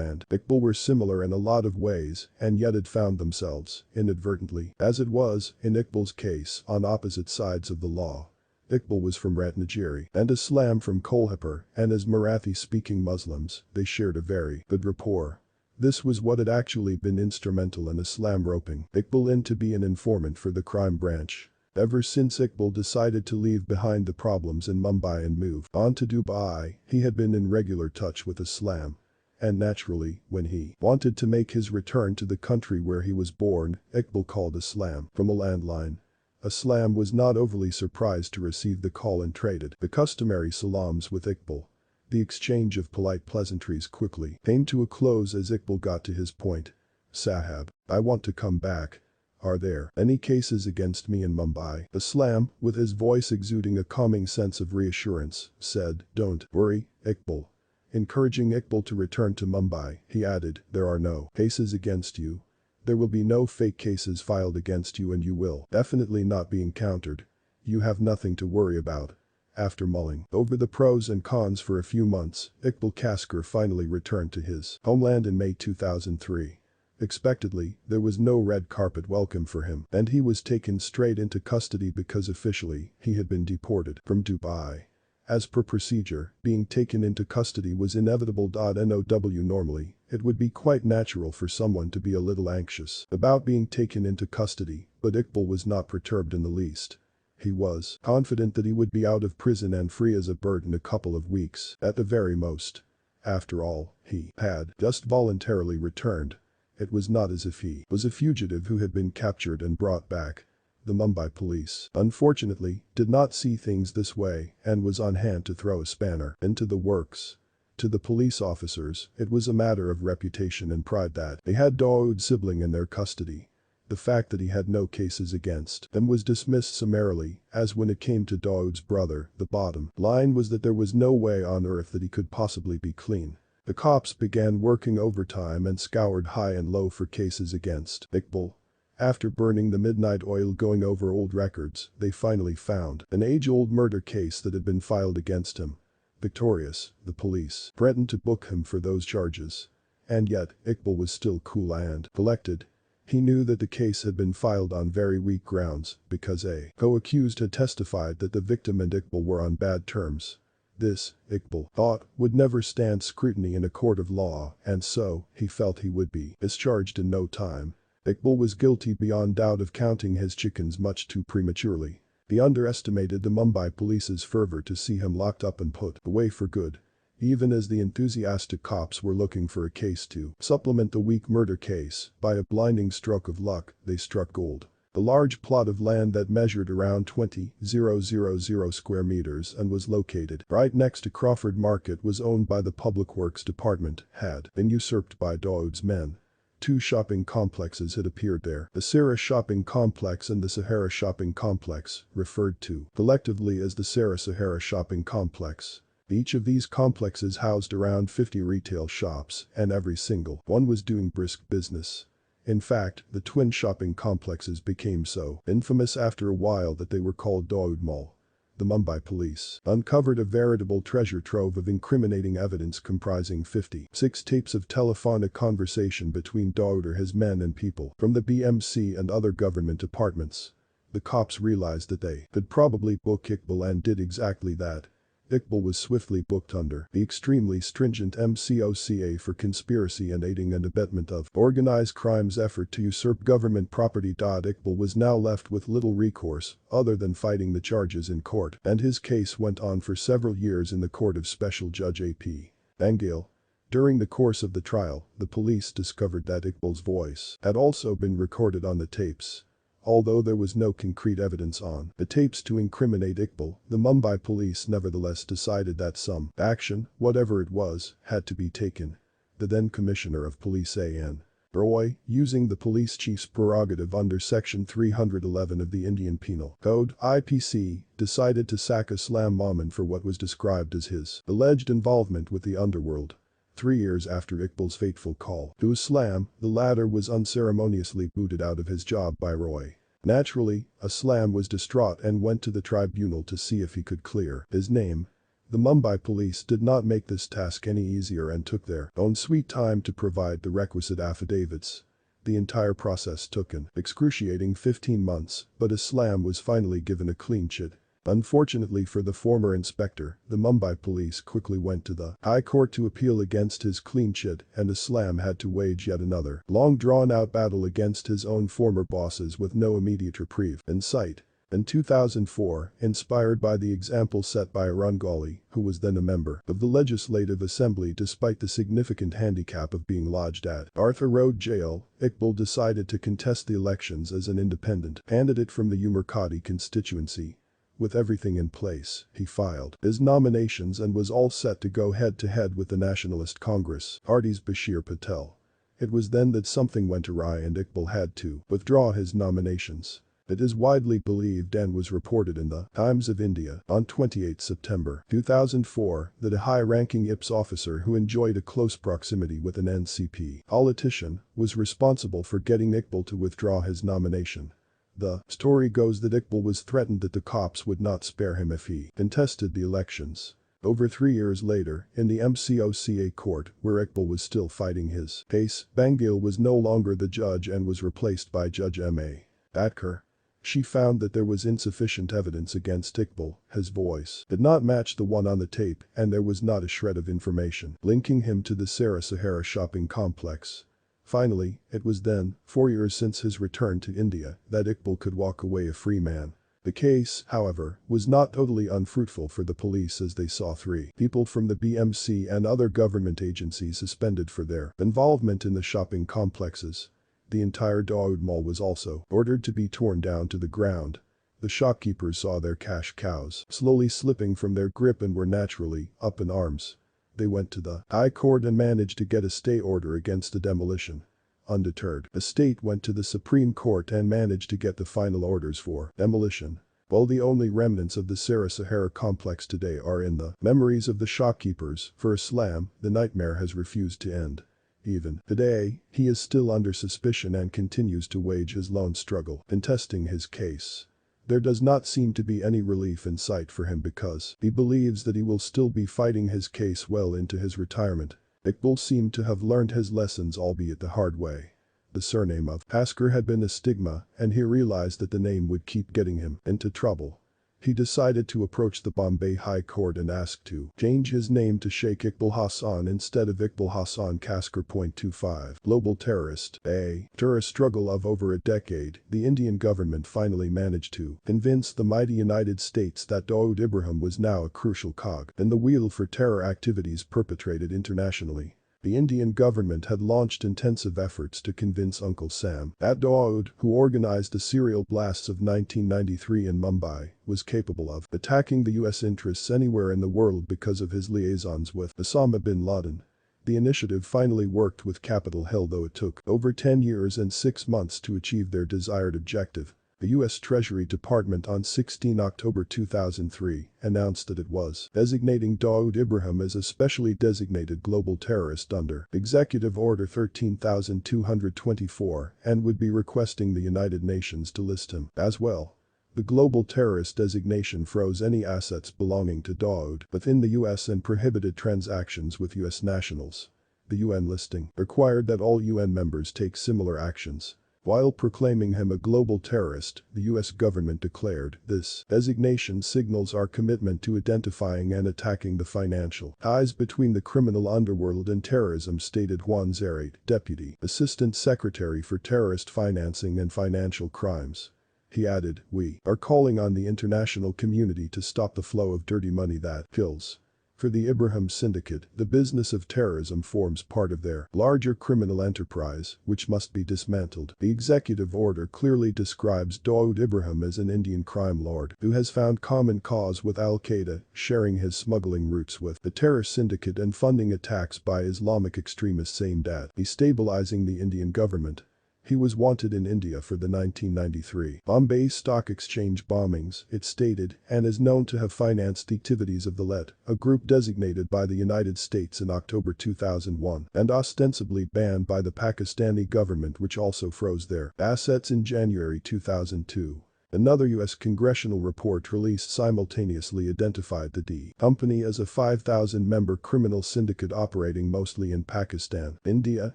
and Iqbal were similar in a lot of ways and yet had found themselves, inadvertently, as it was, in Iqbal's case, on opposite sides of the law. Iqbal was from Ratnagiri and Aslam from Kolhapur, and as Marathi-speaking Muslims, they shared a very good rapport. This was what had actually been instrumental in Aslam roping Iqbal in to be an informant for the crime branch. Ever since Iqbal decided to leave behind the problems in Mumbai and move on to Dubai, he had been in regular touch with Aslam. And naturally, when he wanted to make his return to the country where he was born, Iqbal called Aslam from a landline. Aslam was not overly surprised to receive the call and traded the customary salams with Iqbal. The exchange of polite pleasantries quickly came to a close as Iqbal got to his point. "Sahab, I want to come back. Are there any cases against me in Mumbai?" Aslam, with his voice exuding a calming sense of reassurance, said, "Don't worry, Iqbal." Encouraging Iqbal to return to Mumbai, he added, "There are no cases against you. There will be no fake cases filed against you and you will definitely not be encountered. You have nothing to worry about." After mulling over the pros and cons for a few months, Iqbal Kaskar finally returned to his homeland in May 2003. Expectedly, there was no red carpet welcome for him, and he was taken straight into custody because officially, he had been deported from Dubai. As per procedure, being taken into custody was inevitable. Normally, it would be quite natural for someone to be a little anxious about being taken into custody, but Iqbal was not perturbed in the least. He was confident that he would be out of prison and free as a bird in a couple of weeks, at the very most. After all, he had just voluntarily returned. It was not as if he was a fugitive who had been captured and brought back. The Mumbai police, unfortunately, did not see things this way and was on hand to throw a spanner into the works. To the police officers, it was a matter of reputation and pride that they had Dawood's sibling in their custody. The fact that he had no cases against them was dismissed summarily, as when it came to Dawood's brother, the bottom line was that there was no way on earth that he could possibly be clean. The cops began working overtime and scoured high and low for cases against Iqbal. After burning the midnight oil going over old records, they finally found an age-old murder case that had been filed against him. Victorious, the police threatened to book him for those charges. And yet, Iqbal was still cool and collected. He knew that the case had been filed on very weak grounds because a co-accused had testified that the victim and Iqbal were on bad terms. This, Iqbal thought, would never stand scrutiny in a court of law, and so, he felt he would be discharged in no time. Iqbal was guilty beyond doubt of counting his chickens much too prematurely. He underestimated the Mumbai police's fervor to see him locked up and put away for good. Even as the enthusiastic cops were looking for a case to supplement the weak murder case, by a blinding stroke of luck, they struck gold. The large plot of land that measured around 20,000 square meters and was located right next to Crawford Market was owned by the Public Works Department, had been usurped by Dawood's men. Two shopping complexes had appeared there, the Sarah Shopping Complex and the Sahara Shopping Complex, referred to collectively as the Sarah-Sahara Shopping Complex. Each of these complexes housed around 50 retail shops, and every single one was doing brisk business. In fact, the twin shopping complexes became so infamous after a while that they were called Dawood Mall. The Mumbai police uncovered a veritable treasure trove of incriminating evidence comprising 56 tapes of telephonic conversation between Dawood or his men and people from the BMC and other government departments. The cops realized that they could probably book Iqbal and did exactly that. Iqbal was swiftly booked under the extremely stringent MCOCA for conspiracy and aiding and abetment of organized crime's effort to usurp government property. Iqbal was now left with little recourse other than fighting the charges in court, and his case went on for several years in the court of Special Judge A.P. Bengal. During the course of the trial, the police discovered that Iqbal's voice had also been recorded on the tapes. Although there was no concrete evidence on the tapes to incriminate Iqbal, the Mumbai police nevertheless decided that some action, whatever it was, had to be taken. The then Commissioner of Police A.N. Roy, using the police chief's prerogative under Section 311 of the Indian Penal Code (IPC), decided to sack Islam Mamun for what was described as his alleged involvement with the underworld. 3 years after Iqbal's fateful call to Islam, the latter was unceremoniously booted out of his job by Roy. Naturally, Islam was distraught and went to the tribunal to see if he could clear his name. The Mumbai police did not make this task any easier and took their own sweet time to provide the requisite affidavits. The entire process took an excruciating 15 months, but Islam was finally given a clean chit. Unfortunately for the former inspector, the Mumbai police quickly went to the High Court to appeal against his clean chit, and Islam had to wage yet another long drawn-out battle against his own former bosses with no immediate reprieve in sight. In 2004, inspired by the example set by Arun Gali, who was then a member of the Legislative Assembly despite the significant handicap of being lodged at Arthur Road Jail, Iqbal decided to contest the elections as an independent candidate from the Umarkadi constituency. With everything in place, he filed his nominations and was all set to go head-to-head with the Nationalist Congress Party's Bashir Patel. It was then that something went awry and Iqbal had to withdraw his nominations. It is widely believed and was reported in the Times of India on 28 September 2004 that a high-ranking IPS officer who enjoyed a close proximity with an NCP politician was responsible for getting Iqbal to withdraw his nomination. The story goes that Iqbal was threatened that the cops would not spare him if he contested the elections. Over 3 years later, in the MCOCA court, where Iqbal was still fighting his case, Bengal was no longer the judge and was replaced by Judge M.A. Atkar. She found that there was insufficient evidence against Iqbal, his voice did not match the one on the tape, and there was not a shred of information linking him to the Sahara shopping complex. Finally, it was then, 4 years since his return to India, that Iqbal could walk away a free man. The case, however, was not totally unfruitful for the police as they saw 3 people from the BMC and other government agencies suspended for their involvement in the shopping complexes. The entire Dawood Mall was also ordered to be torn down to the ground. The shopkeepers saw their cash cows slowly slipping from their grip and were naturally up in arms. They went to the High Court and managed to get a stay order against the demolition. Undeterred, the state went to the Supreme Court and managed to get the final orders for demolition. While the only remnants of the Sahara complex today are in the memories of the shopkeepers, for Islam, the nightmare has refused to end. Even today, he is still under suspicion and continues to wage his lone struggle, contesting his case. There does not seem to be any relief in sight for him because he believes that he will still be fighting his case well into his retirement. Iqbal seemed to have learned his lessons, albeit the hard way. The surname of Asker had been a stigma, and he realized that the name would keep getting him into trouble. He decided to approach the Bombay High Court and ask to change his name to Sheikh Iqbal Hassan instead of Iqbal Hassan Kasker. 25 Global terrorist. After a struggle of over a decade, the Indian government finally managed to convince the mighty United States that Dawood Ibrahim was now a crucial cog in the wheel for terror activities perpetrated internationally. The Indian government had launched intensive efforts to convince Uncle Sam that Dawood, who organized the serial blasts of 1993 in Mumbai, was capable of attacking the US interests anywhere in the world because of his liaisons with Osama bin Laden. The initiative finally worked with Capitol Hill, though it took over 10 years and 6 months to achieve their desired objective. The U.S. Treasury Department on 16 October 2003 announced that it was designating Dawood Ibrahim as a specially designated global terrorist under Executive Order 13224 and would be requesting the United Nations to list him as well. The global terrorist designation froze any assets belonging to Dawood within the U.S. and prohibited transactions with U.S. nationals. The UN listing required that all UN members take similar actions. While proclaiming him a global terrorist, the US government declared, "This designation signals our commitment to identifying and attacking the financial ties between the criminal underworld and terrorism," stated Juan Zaidi, Deputy Assistant Secretary for Terrorist Financing and Financial Crimes. He added, "We are calling on the international community to stop the flow of dirty money that kills." For the Ibrahim syndicate, the business of terrorism forms part of their larger criminal enterprise, which must be dismantled. The executive order clearly describes Dawood Ibrahim as an Indian crime lord who has found common cause with Al-Qaeda, sharing his smuggling routes with the terror syndicate and funding attacks by Islamic extremists aimed at destabilizing the Indian government. He was wanted in India for the 1993 Bombay Stock Exchange bombings, it stated, and is known to have financed the activities of the LET, a group designated by the United States in October 2001 and ostensibly banned by the Pakistani government, which also froze their assets in January 2002. Another U.S. congressional report released simultaneously identified the D company as a 5,000-member criminal syndicate operating mostly in Pakistan, India,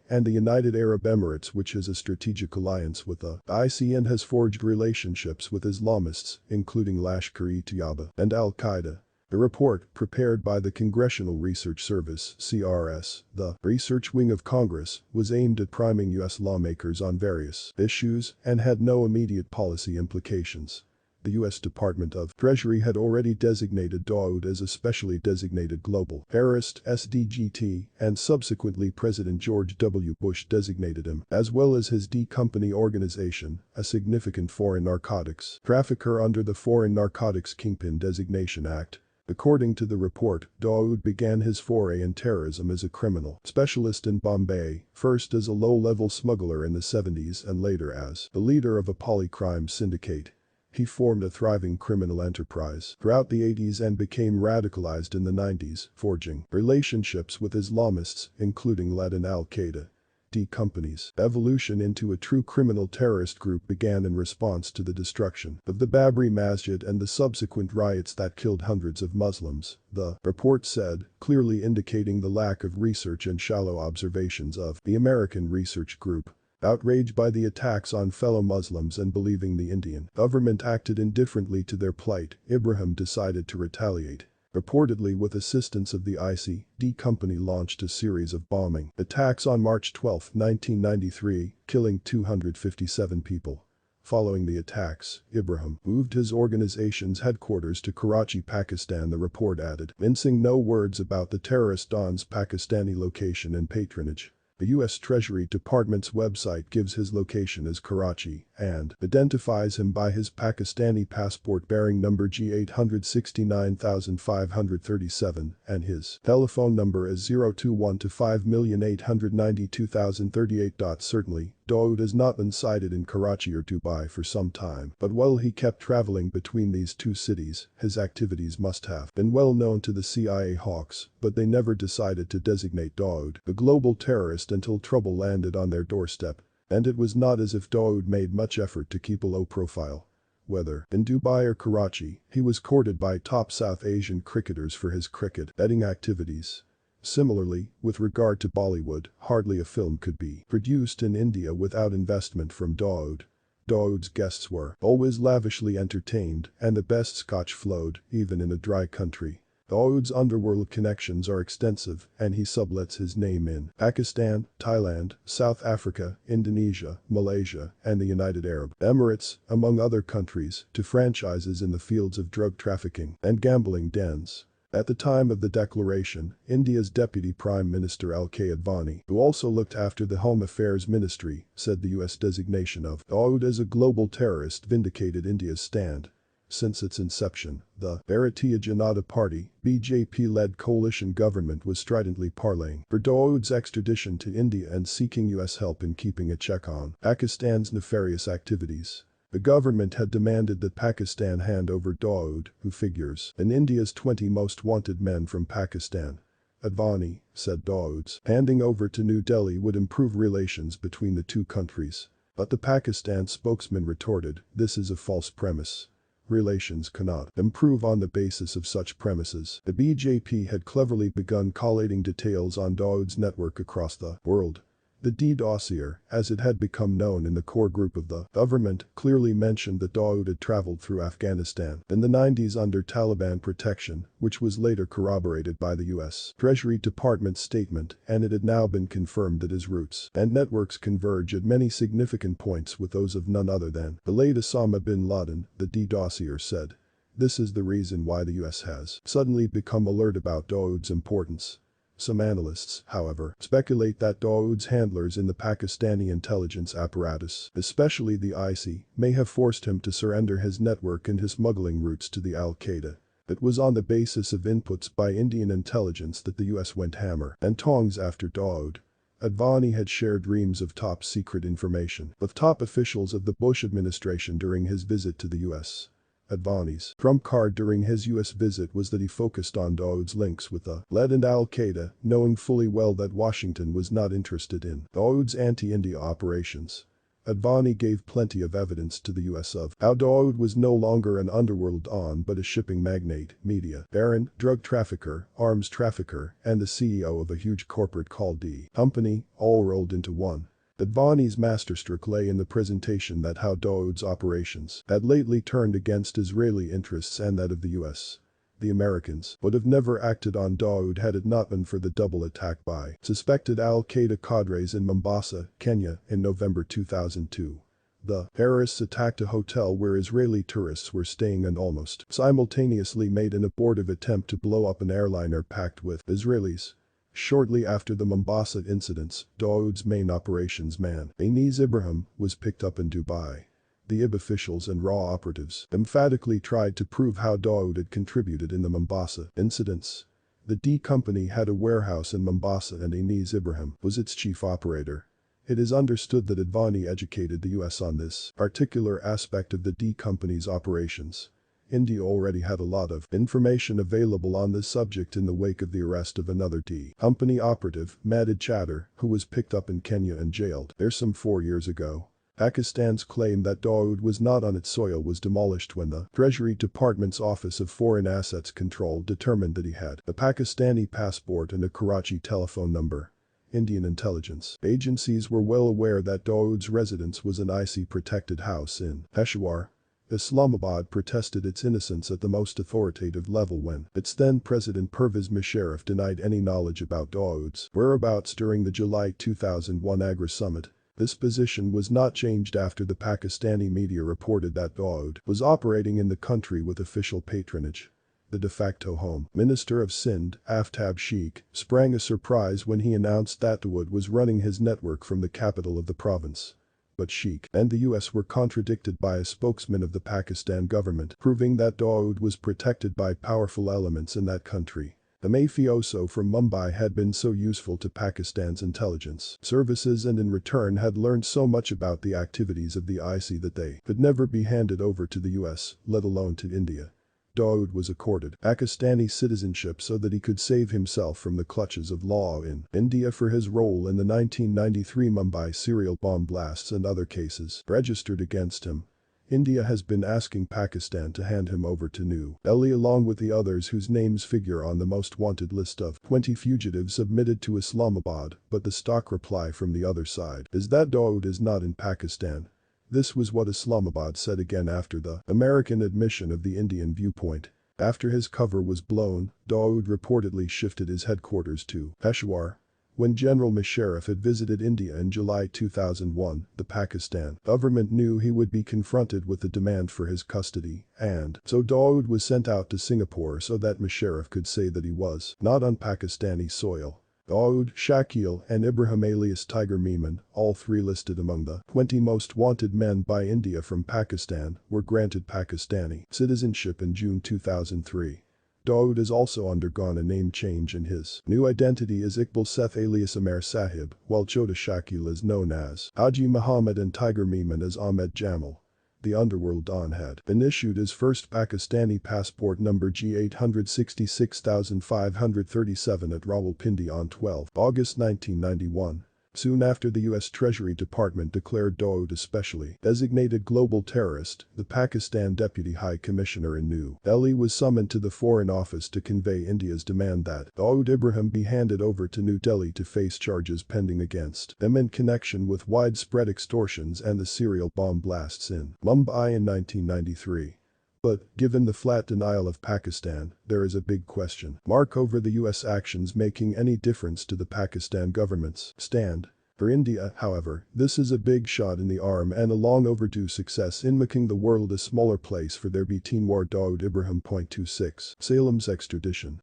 and the United Arab Emirates, which has a strategic alliance with the IC and has forged relationships with Islamists, including Lashkar-e-Taiba and Al-Qaeda. The report, prepared by the Congressional Research Service (CRS), the research wing of Congress, was aimed at priming U.S. lawmakers on various issues and had no immediate policy implications. The U.S. Department of Treasury had already designated Dawood as a specially designated global terrorist (SDGT), and subsequently President George W. Bush designated him, as well as his D Company organization, a significant foreign narcotics trafficker under the Foreign Narcotics Kingpin Designation Act. According to the report, Dawood began his foray in terrorism as a criminal specialist in Bombay, first as a low-level smuggler in the 70s and later as the leader of a polycrime syndicate. He formed a thriving criminal enterprise throughout the 80s and became radicalized in the 90s, forging relationships with Islamists, including LET and Al-Qaeda. D Company's evolution into a true criminal terrorist group began in response to the destruction of the Babri Masjid and the subsequent riots that killed hundreds of Muslims, the report said, clearly indicating the lack of research and shallow observations of the American research group. Outraged by the attacks on fellow Muslims and believing the Indian government acted indifferently to their plight, Ibrahim decided to retaliate. Reportedly with assistance of the IC, D Company launched a series of bombing attacks on March 12, 1993, killing 257 people. Following the attacks, Ibrahim moved his organization's headquarters to Karachi, Pakistan, the report added, mincing no words about the terrorist Don's Pakistani location and patronage. The U.S. Treasury Department's website gives his location as Karachi and identifies him by his Pakistani passport bearing number G869537 and his telephone number as 021-5,892,038. Certainly, Dawood has not been sighted in Karachi or Dubai for some time, but while he kept traveling between these two cities, his activities must have been well known to the CIA hawks, but they never decided to designate Dawood the global terrorist until trouble landed on their doorstep. And it was not as if Dawood made much effort to keep a low profile. Whether in Dubai or Karachi, he was courted by top South Asian cricketers for his cricket betting activities. Similarly, with regard to Bollywood, hardly a film could be produced in India without investment from Dawood. Dawood's guests were always lavishly entertained, and the best scotch flowed, even in a dry country. Dawood's underworld connections are extensive, and he sublets his name in Pakistan, Thailand, South Africa, Indonesia, Malaysia, and the United Arab Emirates, among other countries, to franchises in the fields of drug trafficking and gambling dens. At the time of the declaration, India's Deputy Prime Minister L.K. Advani, who also looked after the Home Affairs Ministry, said the U.S. designation of Dawood as a global terrorist vindicated India's stand. Since its inception, the Bharatiya Janata Party, BJP-led coalition government was stridently parleying for Dawood's extradition to India and seeking U.S. help in keeping a check on Pakistan's nefarious activities. The government had demanded that Pakistan hand over Dawood, who figures in India's 20 most wanted men from Pakistan. Advani said Dawood's handing over to New Delhi would improve relations between the two countries. But the Pakistan spokesman retorted, "This is a false premise. Relations cannot improve on the basis of such premises." The BJP had cleverly begun collating details on Dawood's network across the world. The D dossier, as it had become known in the core group of the government, clearly mentioned that Dawood had traveled through Afghanistan in the 90s under Taliban protection, which was later corroborated by the US Treasury Department statement, and it had now been confirmed that his roots and networks converge at many significant points with those of none other than the late Osama bin Laden, the D dossier said. This is the reason why the US has suddenly become alert about Dawood's importance. Some analysts, however, speculate that Dawood's handlers in the Pakistani intelligence apparatus, especially the IC, may have forced him to surrender his network and his smuggling routes to the Al-Qaeda. It was on the basis of inputs by Indian intelligence that the US went hammer and tongs after Dawood. Advani had shared reams of top-secret information with top officials of the Bush administration during his visit to the US. Advani's trump card during his US visit was that he focused on Dawood's links with the lead and Al-Qaeda, knowing fully well that Washington was not interested in Dawood's anti-India operations. Advani gave plenty of evidence to the US of how Dawood was no longer an underworld don but a shipping magnate, media baron, drug trafficker, arms trafficker, and the CEO of a huge corporate called D Company, all rolled into one. Advani's masterstroke lay in the presentation that how Dawood's operations had lately turned against Israeli interests and that of the US. The Americans would have never acted on Dawood had it not been for the double attack by suspected Al-Qaeda cadres in Mombasa, Kenya, in November 2002. The terrorists attacked a hotel where Israeli tourists were staying and almost simultaneously made an abortive attempt to blow up an airliner packed with Israelis. Shortly after the Mombasa incidents, Dawood's main operations man, Ibrahim, was picked up in Dubai. The IB officials and raw operatives emphatically tried to prove how Dawood had contributed in the Mombasa incidents. The D Company had a warehouse in Mombasa and Ibrahim was its chief operator. It is understood that Advani educated the US on this particular aspect of the D Company's operations. India already had a lot of information available on this subject in the wake of the arrest of another D Company operative, Madid Chatter, who was picked up in Kenya and jailed there some 4 years ago. Pakistan's claim that Dawood was not on its soil was demolished when the Treasury Department's Office of Foreign Assets Control determined that he had a Pakistani passport and a Karachi telephone number. Indian intelligence agencies were well aware that Dawood's residence was an IC-protected house in Peshawar. Islamabad protested its innocence at the most authoritative level when its then-President Pervez Musharraf denied any knowledge about Dawood's whereabouts during the July 2001 Agra summit. This position was not changed after the Pakistani media reported that Dawood was operating in the country with official patronage. The de facto Home Minister of Sindh, Aftab Sheikh, sprang a surprise when he announced that Dawood was running his network from the capital of the province. But Sheikh and the US were contradicted by a spokesman of the Pakistan government, proving that Dawood was protected by powerful elements in that country. The mafioso from Mumbai had been so useful to Pakistan's intelligence services and in return had learned so much about the activities of the IC that they could never be handed over to the US, let alone to India. Dawood was accorded Pakistani citizenship so that he could save himself from the clutches of law in India for his role in the 1993 Mumbai serial bomb blasts and other cases registered against him. India has been asking Pakistan to hand him over to New Delhi along with the others whose names figure on the most wanted list of 20 fugitives submitted to Islamabad, but the stock reply from the other side is that Dawood is not in Pakistan. This was what Islamabad said again after the American admission of the Indian viewpoint. After his cover was blown, Dawood reportedly shifted his headquarters to Peshawar. When General Musharraf had visited India in July 2001, the Pakistan government knew he would be confronted with the demand for his custody, and so Dawood was sent out to Singapore so that Musharraf could say that he was not on Pakistani soil. Dawood, Shakil, and Ibrahim alias Tiger Meeman, all three listed among the 20 most wanted men by India from Pakistan, were granted Pakistani citizenship in June 2003. Dawood has also undergone a name change and his new identity is Iqbal Seth alias Amer Sahib, while Chota Shakil is known as Haji Muhammad and Tiger Meeman as Ahmed Jamal. The underworld don had been issued his first Pakistani passport number G866537 at Rawalpindi on 12 August 1991. Soon after, the U.S. Treasury Department declared Dawood a specially designated global terrorist. The Pakistan Deputy High Commissioner in New Delhi was summoned to the Foreign Office to convey India's demand that Dawood Ibrahim be handed over to New Delhi to face charges pending against them in connection with widespread extortions and the serial bomb blasts in Mumbai in 1993. But, given the flat denial of Pakistan, there is a big question mark over the US actions making any difference to the Pakistan government's stand. For India, however, this is a big shot in the arm and a long overdue success in making the world a smaller place for their teen war Dawood Ibrahim. 26. Salem's extradition.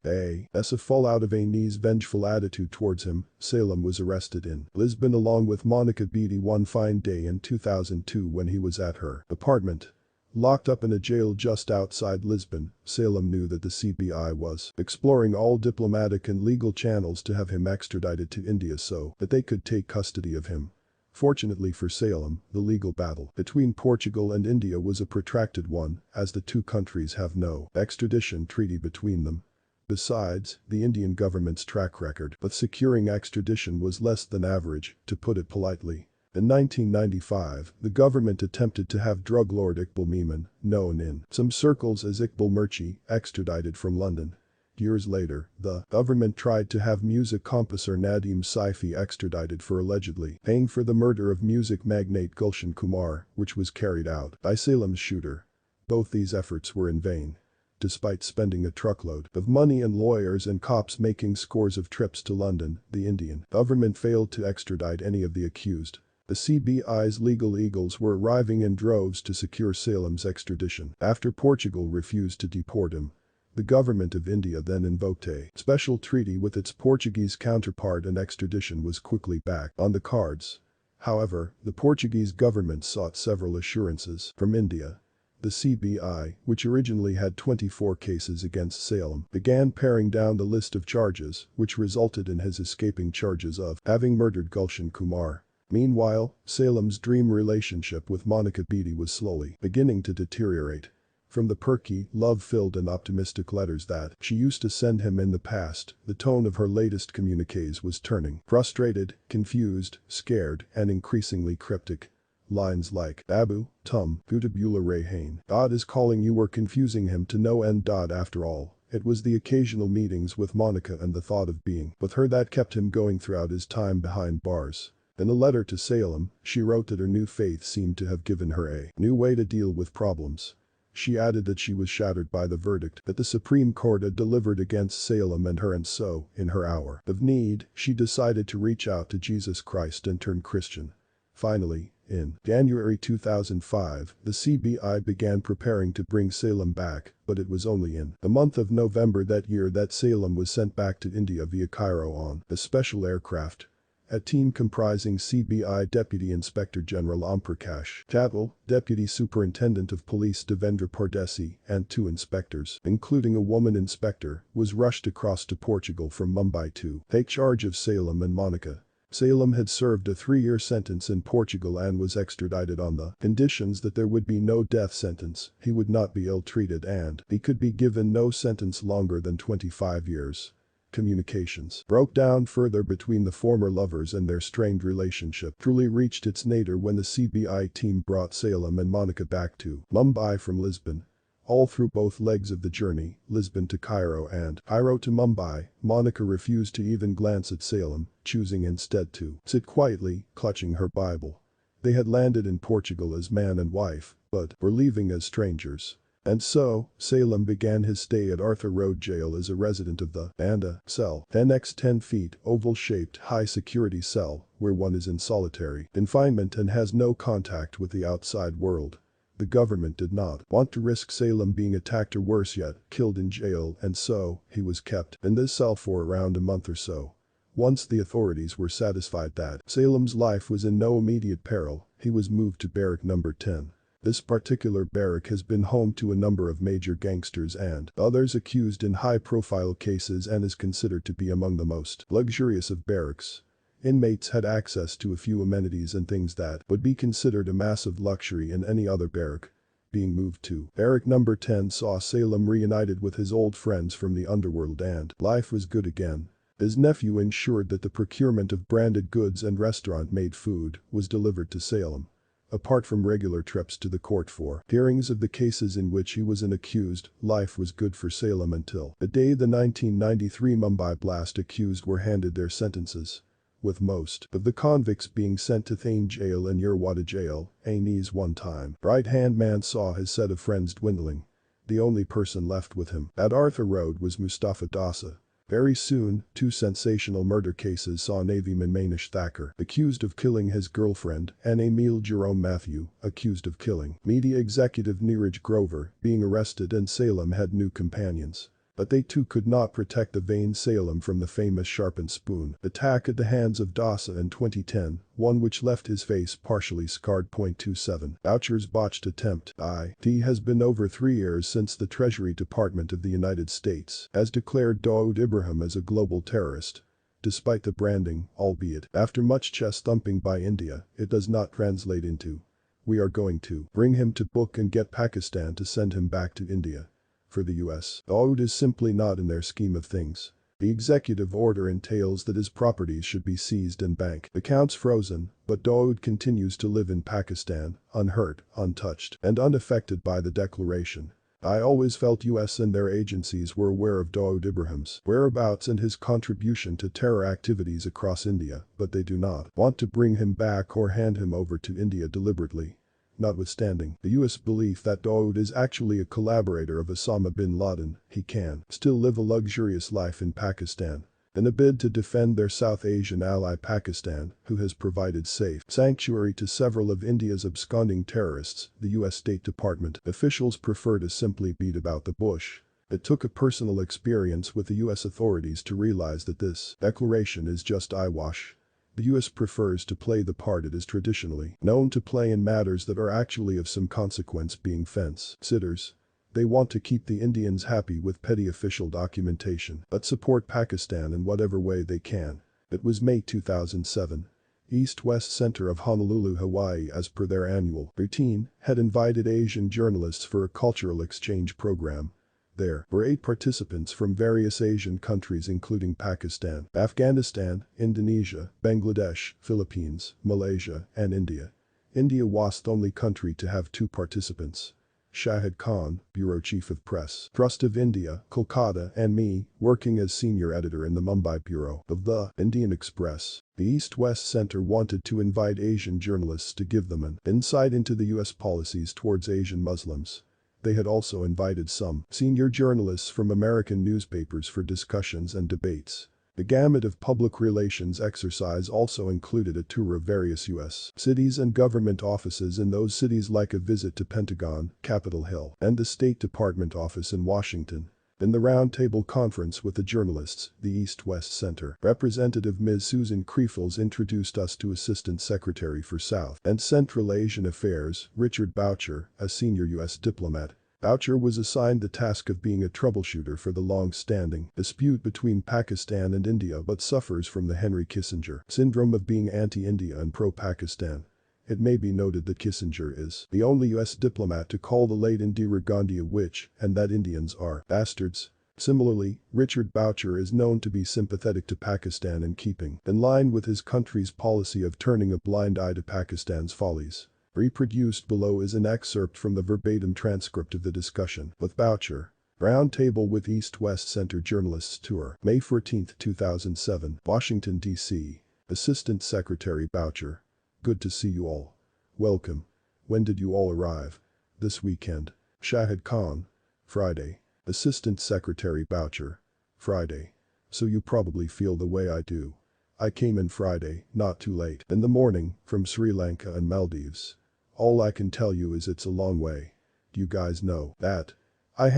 As a fallout of Aini's vengeful attitude towards him, Salem was arrested in Lisbon along with Monica Beattie one fine day in 2002 when he was at her apartment. Locked up in a jail just outside Lisbon, Salem knew that the CBI was exploring all diplomatic and legal channels to have him extradited to India so that they could take custody of him. Fortunately for Salem, the legal battle between Portugal and India was a protracted one, as the two countries have no extradition treaty between them. Besides, the Indian government's track record with securing extradition was less than average, to put it politely. In 1995, the government attempted to have drug lord Iqbal Memon, known in some circles as Iqbal Mirchi, extradited from London. Years later, the government tried to have music composer Nadeem Saifi extradited for allegedly paying for the murder of music magnate Gulshan Kumar, which was carried out by Salem's shooter. Both these efforts were in vain. Despite spending a truckload of money and lawyers and cops making scores of trips to London, the Indian government failed to extradite any of the accused. The CBI's legal eagles were arriving in droves to secure Salem's extradition after Portugal refused to deport him. The government of India then invoked a special treaty with its Portuguese counterpart and extradition was quickly back on the cards. However, the Portuguese government sought several assurances from India. The CBI, which originally had 24 cases against Salem, began paring down the list of charges, which resulted in his escaping charges of having murdered Gulshan Kumar. Meanwhile, Salem's dream relationship with Monica Beattie was slowly beginning to deteriorate. From the perky, love-filled and optimistic letters that she used to send him in the past, the tone of her latest communiques was turning frustrated, confused, scared, and increasingly cryptic. Lines like, "Babu, Tum, Gutabula Rehain, God is calling you" were confusing him to no end. After all, it was the occasional meetings with Monica and the thought of being with her that kept him going throughout his time behind bars. In a letter to Salem, she wrote that her new faith seemed to have given her a new way to deal with problems. She added that she was shattered by the verdict that the Supreme Court had delivered against Salem and her, and so, in her hour of need, she decided to reach out to Jesus Christ and turn Christian. Finally, in January 2005, the CBI began preparing to bring Salem back, but it was only in the month of November that year that Salem was sent back to India via Cairo on a special aircraft. A team comprising CBI Deputy Inspector General Om Prakash Tatal, Deputy Superintendent of Police Devendra Pardesi, and 2 inspectors, including a woman inspector, was rushed across to Portugal from Mumbai to take charge of Salem and Monica. Salem had served a 3-year sentence in Portugal and was extradited on the conditions that there would be no death sentence, he would not be ill-treated, and he could be given no sentence longer than 25 years. Communications broke down further between the former lovers, and their strained relationship truly reached its nadir when the CBI team brought Salem and Monica back to Mumbai from Lisbon. All through both legs of the journey, Lisbon to Cairo and Cairo to Mumbai, Monica refused to even glance at Salem, choosing instead to sit quietly, clutching her Bible. They had landed in Portugal as man and wife, but were leaving as strangers. And so, Salem began his stay at Arthur Road Jail as a resident of the Banda cell, 10x10 feet, oval-shaped, high-security cell, where one is in solitary confinement and has no contact with the outside world. The government did not want to risk Salem being attacked or worse yet, killed in jail, and so, he was kept in this cell for around a month or so. Once the authorities were satisfied that Salem's life was in no immediate peril, he was moved to barrack number 10. This particular barrack has been home to a number of major gangsters and others accused in high-profile cases and is considered to be among the most luxurious of barracks. Inmates had access to a few amenities and things that would be considered a massive luxury in any other barrack. Being moved to barrack number 10 saw Salem reunited with his old friends from the underworld, and life was good again. His nephew ensured that the procurement of branded goods and restaurant-made food was delivered to Salem. Apart from regular trips to the court for hearings of the cases in which he was an accused, life was good for Salem until the day the 1993 Mumbai blast accused were handed their sentences. With most of the convicts being sent to Thane Jail and Yerwada Jail, Ane's one-time right-hand man saw his set of friends dwindling. The only person left with him at Arthur Road was Mustafa Dasa. Very soon, two sensational murder cases saw Navyman Manish Thakur, accused of killing his girlfriend, and Emil Jerome Matthew, accused of killing media executive Neeraj Grover, being arrested, and Salem had new companions. But they too could not protect the vain Salem from the famous sharpened spoon attack at the hands of Dasa in 2010, one which left his face partially scarred. 27 Boucher's botched attempt. It has been over 3 years since the Treasury Department of the United States has declared Dawood Ibrahim as a global terrorist. Despite the branding, albeit after much chest thumping by India, it does not translate into "We are going to bring him to book and get Pakistan to send him back to India." For the US, Dawood is simply not in their scheme of things. The executive order entails that his properties should be seized and bank accounts frozen, but Dawood continues to live in Pakistan, unhurt, untouched, and unaffected by the declaration. I always felt US and their agencies were aware of Dawood Ibrahim's whereabouts and his contribution to terror activities across India, but they do not want to bring him back or hand him over to India deliberately. Notwithstanding the US belief that Dawood is actually a collaborator of Osama bin Laden, he can still live a luxurious life in Pakistan. In a bid to defend their South Asian ally Pakistan, who has provided safe sanctuary to several of India's absconding terrorists, the US State Department officials prefer to simply beat about the bush. It took a personal experience with the US authorities to realize that this declaration is just eyewash. The US prefers to play the part it is traditionally known to play in matters that are actually of some consequence, being fence-sitters. They want to keep the Indians happy with petty official documentation, but support Pakistan in whatever way they can. It was May 2007. East-West Center of Honolulu, Hawaii, as per their annual routine, had invited Asian journalists for a cultural exchange program. There were 8 participants from various Asian countries including Pakistan, Afghanistan, Indonesia, Bangladesh, Philippines, Malaysia, and India. India was the only country to have 2 participants. Shahid Khan, Bureau Chief of Press, Trust of India, Kolkata, and me, working as senior editor in the Mumbai bureau of the Indian Express. The East-West Center wanted to invite Asian journalists to give them an insight into the US policies towards Asian Muslims. They had also invited some senior journalists from American newspapers for discussions and debates. The gamut of public relations exercise also included a tour of various US cities and government offices in those cities, like a visit to Pentagon, Capitol Hill, and the State Department office in Washington. In the roundtable conference with the journalists, the East-West Center representative Ms. Susan Kreefels introduced us to Assistant Secretary for South and Central Asian Affairs, Richard Boucher, a senior US diplomat. Boucher was assigned the task of being a troubleshooter for the long-standing dispute between Pakistan and India, but suffers from the Henry Kissinger syndrome of being anti-India and pro-Pakistan. It may be noted that Kissinger is the only US diplomat to call the late Indira Gandhi a witch, and that Indians are bastards. Similarly, Richard Boucher is known to be sympathetic to Pakistan and keeping in line with his country's policy of turning a blind eye to Pakistan's follies. Reproduced below is an excerpt from the verbatim transcript of the discussion with Boucher. Roundtable with East-West Center Journalists Tour, May 14, 2007, Washington, D.C. Assistant Secretary Boucher. Good to see you all. Welcome. When did you all arrive? This weekend. Shahid Khan. Friday. Assistant Secretary Boucher. Friday. So you probably feel the way I do. I came in Friday, not too late, in the morning, from Sri Lanka and Maldives. All I can tell you is it's a long way. Do you guys know that? I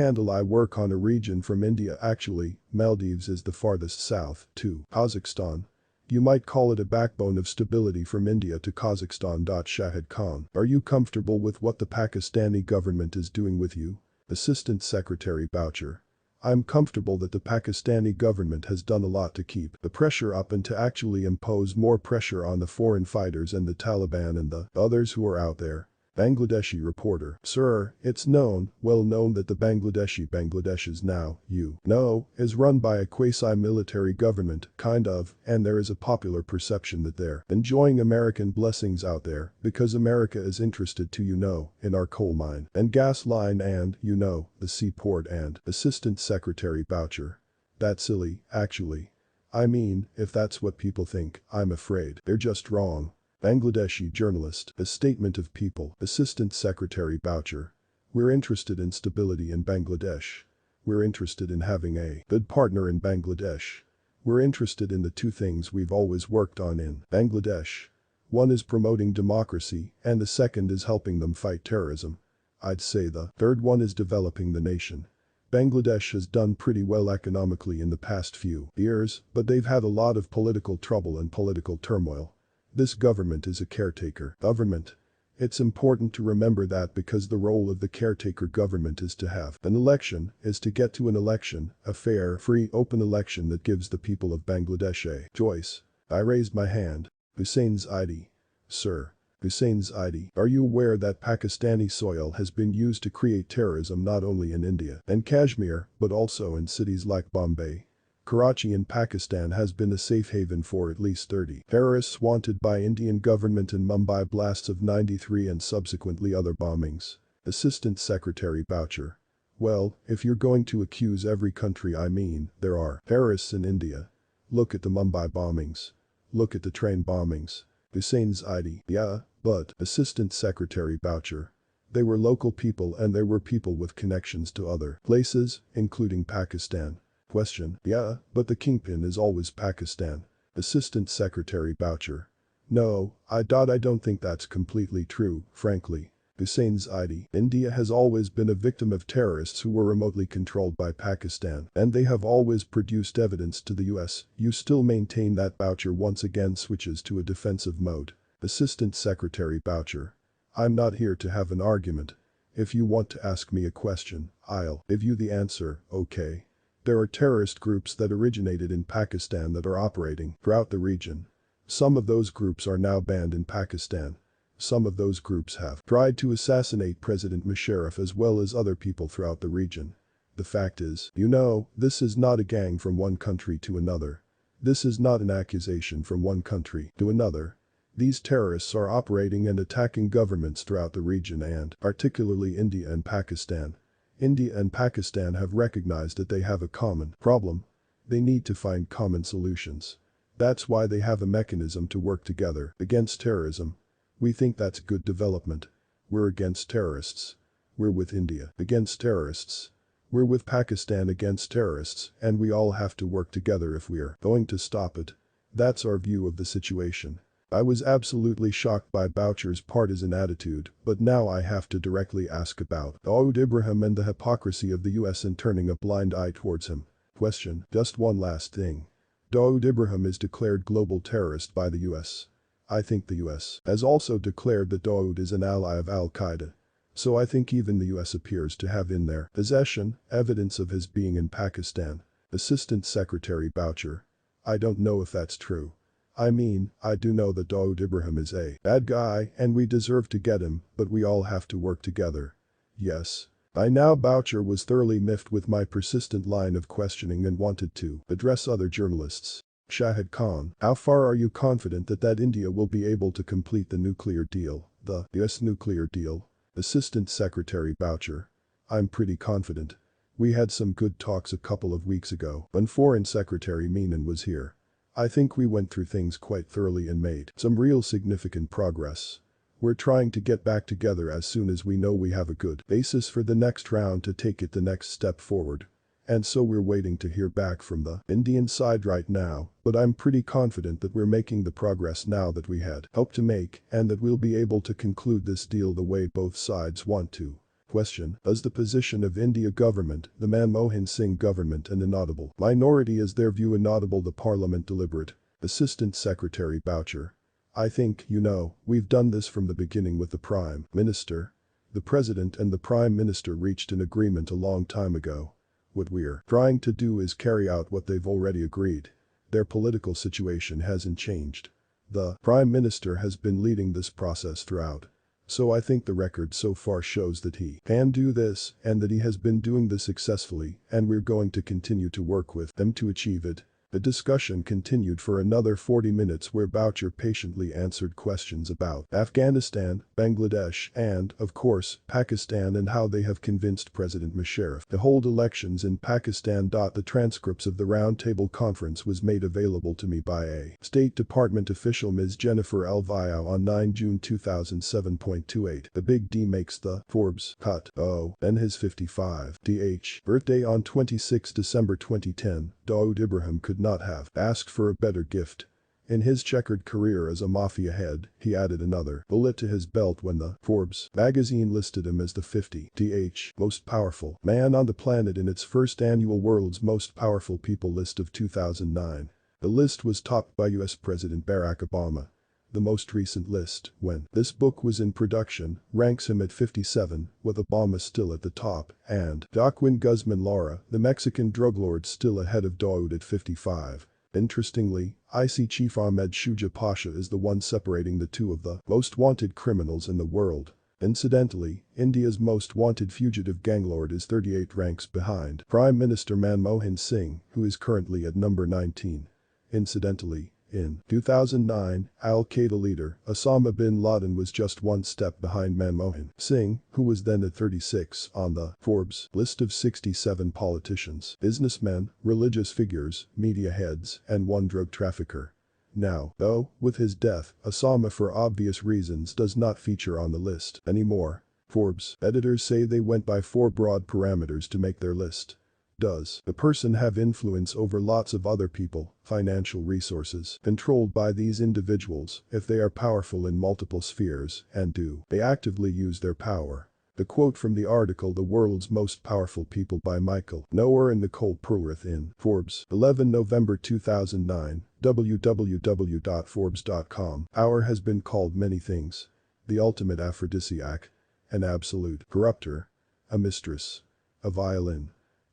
work on a region from India. Actually, Maldives is the farthest south, to Kazakhstan. You might call it a backbone of stability from India to Kazakhstan. Shahid Khan. Are you comfortable with what the Pakistani government is doing with you? Assistant Secretary Boucher. I'm comfortable that the Pakistani government has done a lot to keep the pressure up and to actually impose more pressure on the foreign fighters and the Taliban and the others who are out there. Bangladeshi reporter. Sir, it's known, well known that the Bangladesh is now, you know, is run by a quasi-military government, kind of, and there is a popular perception that they're enjoying American blessings out there because America is interested to, you know, in our coal mine and gas line and, you know, the seaport and Assistant Secretary Boucher. That's silly, actually. I mean, if that's what people think, I'm afraid they're just wrong. Bangladeshi journalist, a statement of people, Assistant Secretary Boucher. We're interested in stability in Bangladesh. We're interested in having a good partner in Bangladesh. We're interested in the two things we've always worked on in Bangladesh. One is promoting democracy and the second is helping them fight terrorism. I'd say the third one is developing the nation. Bangladesh has done pretty well economically in the past few years, but they've had a lot of political trouble and political turmoil. This government is a caretaker government. It's important to remember that because the role of the caretaker government is to have an election, is to get to an election, a fair, free, open election that gives the people of Bangladesh a choice. I raised my hand. Hussain Zaidi. Sir. Hussain Zaidi, are you aware that Pakistani soil has been used to create terrorism not only in India and Kashmir, but also in cities like Bombay? Karachi in Pakistan has been a safe haven for at least 30 terrorists wanted by Indian government in Mumbai blasts of '93 and subsequently other bombings. Assistant Secretary Boucher. Well, if you're going to accuse every country, I mean, there are terrorists in India. Look at the Mumbai bombings. Look at the train bombings. Hussain Zaidi. Yeah, but, Assistant Secretary Boucher. They were local people and they were people with connections to other places, including Pakistan. Question. Yeah, but the kingpin is always Pakistan. Assistant Secretary Boucher. No, I don't think that's completely true, frankly. Hussain Zaidi. India has always been a victim of terrorists who were remotely controlled by Pakistan, and they have always produced evidence to the US. You still maintain that. Boucher once again switches to a defensive mode. Assistant Secretary Boucher. I'm not here to have an argument. If you want to ask me a question, I'll give you the answer, okay? There are terrorist groups that originated in Pakistan that are operating throughout the region. Some of those groups are now banned in Pakistan. Some of those groups have tried to assassinate President Musharraf as well as other people throughout the region. The fact is, you know, this is not a gang from one country to another. This is not an accusation from one country to another. These terrorists are operating and attacking governments throughout the region and, particularly India and Pakistan. India and Pakistan have recognized that they have a common problem. They need to find common solutions. That's why they have a mechanism to work together against terrorism. We think that's good development. We're against terrorists. We're with India against terrorists. We're with Pakistan against terrorists, and we all have to work together if we're going to stop it. That's our view of the situation. I was absolutely shocked by Boucher's partisan attitude, but now I have to directly ask about Dawood Ibrahim and the hypocrisy of the US in turning a blind eye towards him. Question. Just one last thing. Dawood Ibrahim is declared global terrorist by the US. I think the US has also declared that Dawood is an ally of Al-Qaeda. So I think even the US appears to have in their possession evidence of his being in Pakistan. Assistant Secretary Boucher. I don't know if that's true. I mean, I do know that Dawood Ibrahim is a bad guy and we deserve to get him, but we all have to work together. Yes. By now Boucher was thoroughly miffed with my persistent line of questioning and wanted to address other journalists. Shahid Khan, how far are you confident that India will be able to complete the nuclear deal, the US nuclear deal? Assistant Secretary Boucher. I'm pretty confident. We had some good talks a couple of weeks ago when Foreign Secretary Menon was here. I think we went through things quite thoroughly and made some real significant progress. We're trying to get back together as soon as we know we have a good basis for the next round to take it the next step forward. And so we're waiting to hear back from the Indian side right now, but I'm pretty confident that we're making the progress now that we had hoped to make and that we'll be able to conclude this deal the way both sides want to. Question. Does the position of India government, the Manmohan Singh government and inaudible minority is their view inaudible the parliament deliberate? Assistant Secretary Boucher. I think, you know, we've done this from the beginning with the Prime Minister. The President and the Prime Minister reached an agreement a long time ago. What we're trying to do is carry out what they've already agreed. Their political situation hasn't changed. The Prime Minister has been leading this process throughout. So I think the record so far shows that he can do this and that he has been doing this successfully, and we're going to continue to work with them to achieve it. The discussion continued for another 40 minutes where Boucher patiently answered questions about Afghanistan, Bangladesh, and, of course, Pakistan and how they have convinced President Musharraf to hold elections in Pakistan. The transcripts of the roundtable conference was made available to me by a State Department official, Ms. Jennifer Alvio, on 9 June 2007.28. The Big D makes the Forbes cut. Oh, then his 55th birthday on 26 December 2010, Dawood Ibrahim could not have asked for a better gift. In his checkered career as a Mafia head, he added another bullet to his belt when the Forbes magazine listed him as the 50th most powerful man on the planet in its first annual World's Most Powerful People list of 2009. The list was topped by US President Barack Obama. The most recent list, when this book was in production, ranks him at 57, with Obama still at the top, and Joaquin Guzman Lara, the Mexican drug lord, still ahead of Dawood at 55. Interestingly, IC Chief Ahmed Shuja Pasha is the one separating the two of the most wanted criminals in the world. Incidentally, India's most wanted fugitive ganglord is 38 ranks behind Prime Minister Manmohan Singh, who is currently at number 19. Incidentally, in 2009, al-Qaeda leader Osama bin Laden was just one step behind Manmohan Singh, who was then at 36 on the Forbes list of 67 politicians, businessmen, religious figures, media heads, and one drug trafficker. Now, though, with his death, Osama for obvious reasons does not feature on the list anymore. Forbes editors say they went by 4 broad parameters to make their list. Does the person have influence over lots of other people, financial resources controlled by these individuals if they are powerful in multiple spheres, and do they actively use their power? The quote from the article The World's Most Powerful People by Michael Noer and Nicole Perlworth in Forbes, 11 November 2009, www.forbes.com. Power has been called many things. The ultimate aphrodisiac, an absolute corrupter, a mistress, a violin.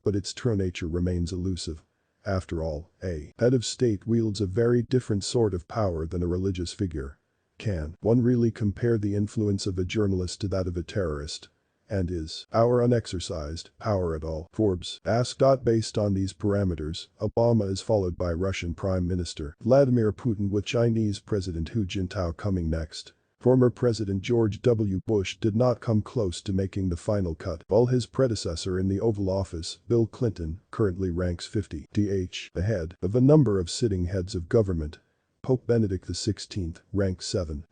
But its true nature remains elusive. After all, a head of state wields a very different sort of power than a religious figure. Can one really compare the influence of a journalist to that of a terrorist? And is power unexercised power at all? Forbes asked. Based on these parameters, Obama is followed by Russian Prime Minister Vladimir Putin, with Chinese President Hu Jintao coming next. Former President George W. Bush did not come close to making the final cut, while his predecessor in the Oval Office, Bill Clinton, currently ranks 50th ahead of a number of sitting heads of government. Pope Benedict XVI ranks 7th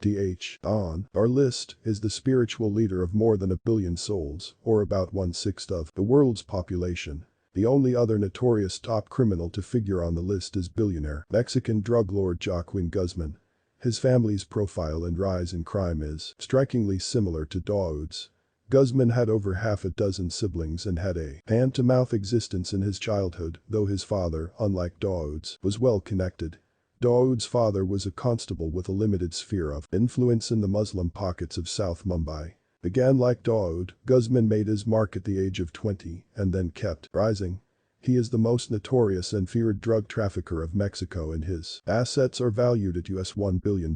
on our list, is the spiritual leader of more than 1 billion souls, or about 1/6 of the world's population. The only other notorious top criminal to figure on the list is billionaire Mexican drug lord Joaquin Guzman. His family's profile and rise in crime is strikingly similar to Dawood's. Guzman had over half a dozen siblings and had a hand-to-mouth existence in his childhood, though his father, unlike Dawood's, was well connected. Dawood's father was a constable with a limited sphere of influence in the Muslim pockets of South Mumbai. Again, like Dawood, Guzman made his mark at the age of 20 and then kept rising. He is the most notorious and feared drug trafficker of Mexico, and his assets are valued at US $1 billion.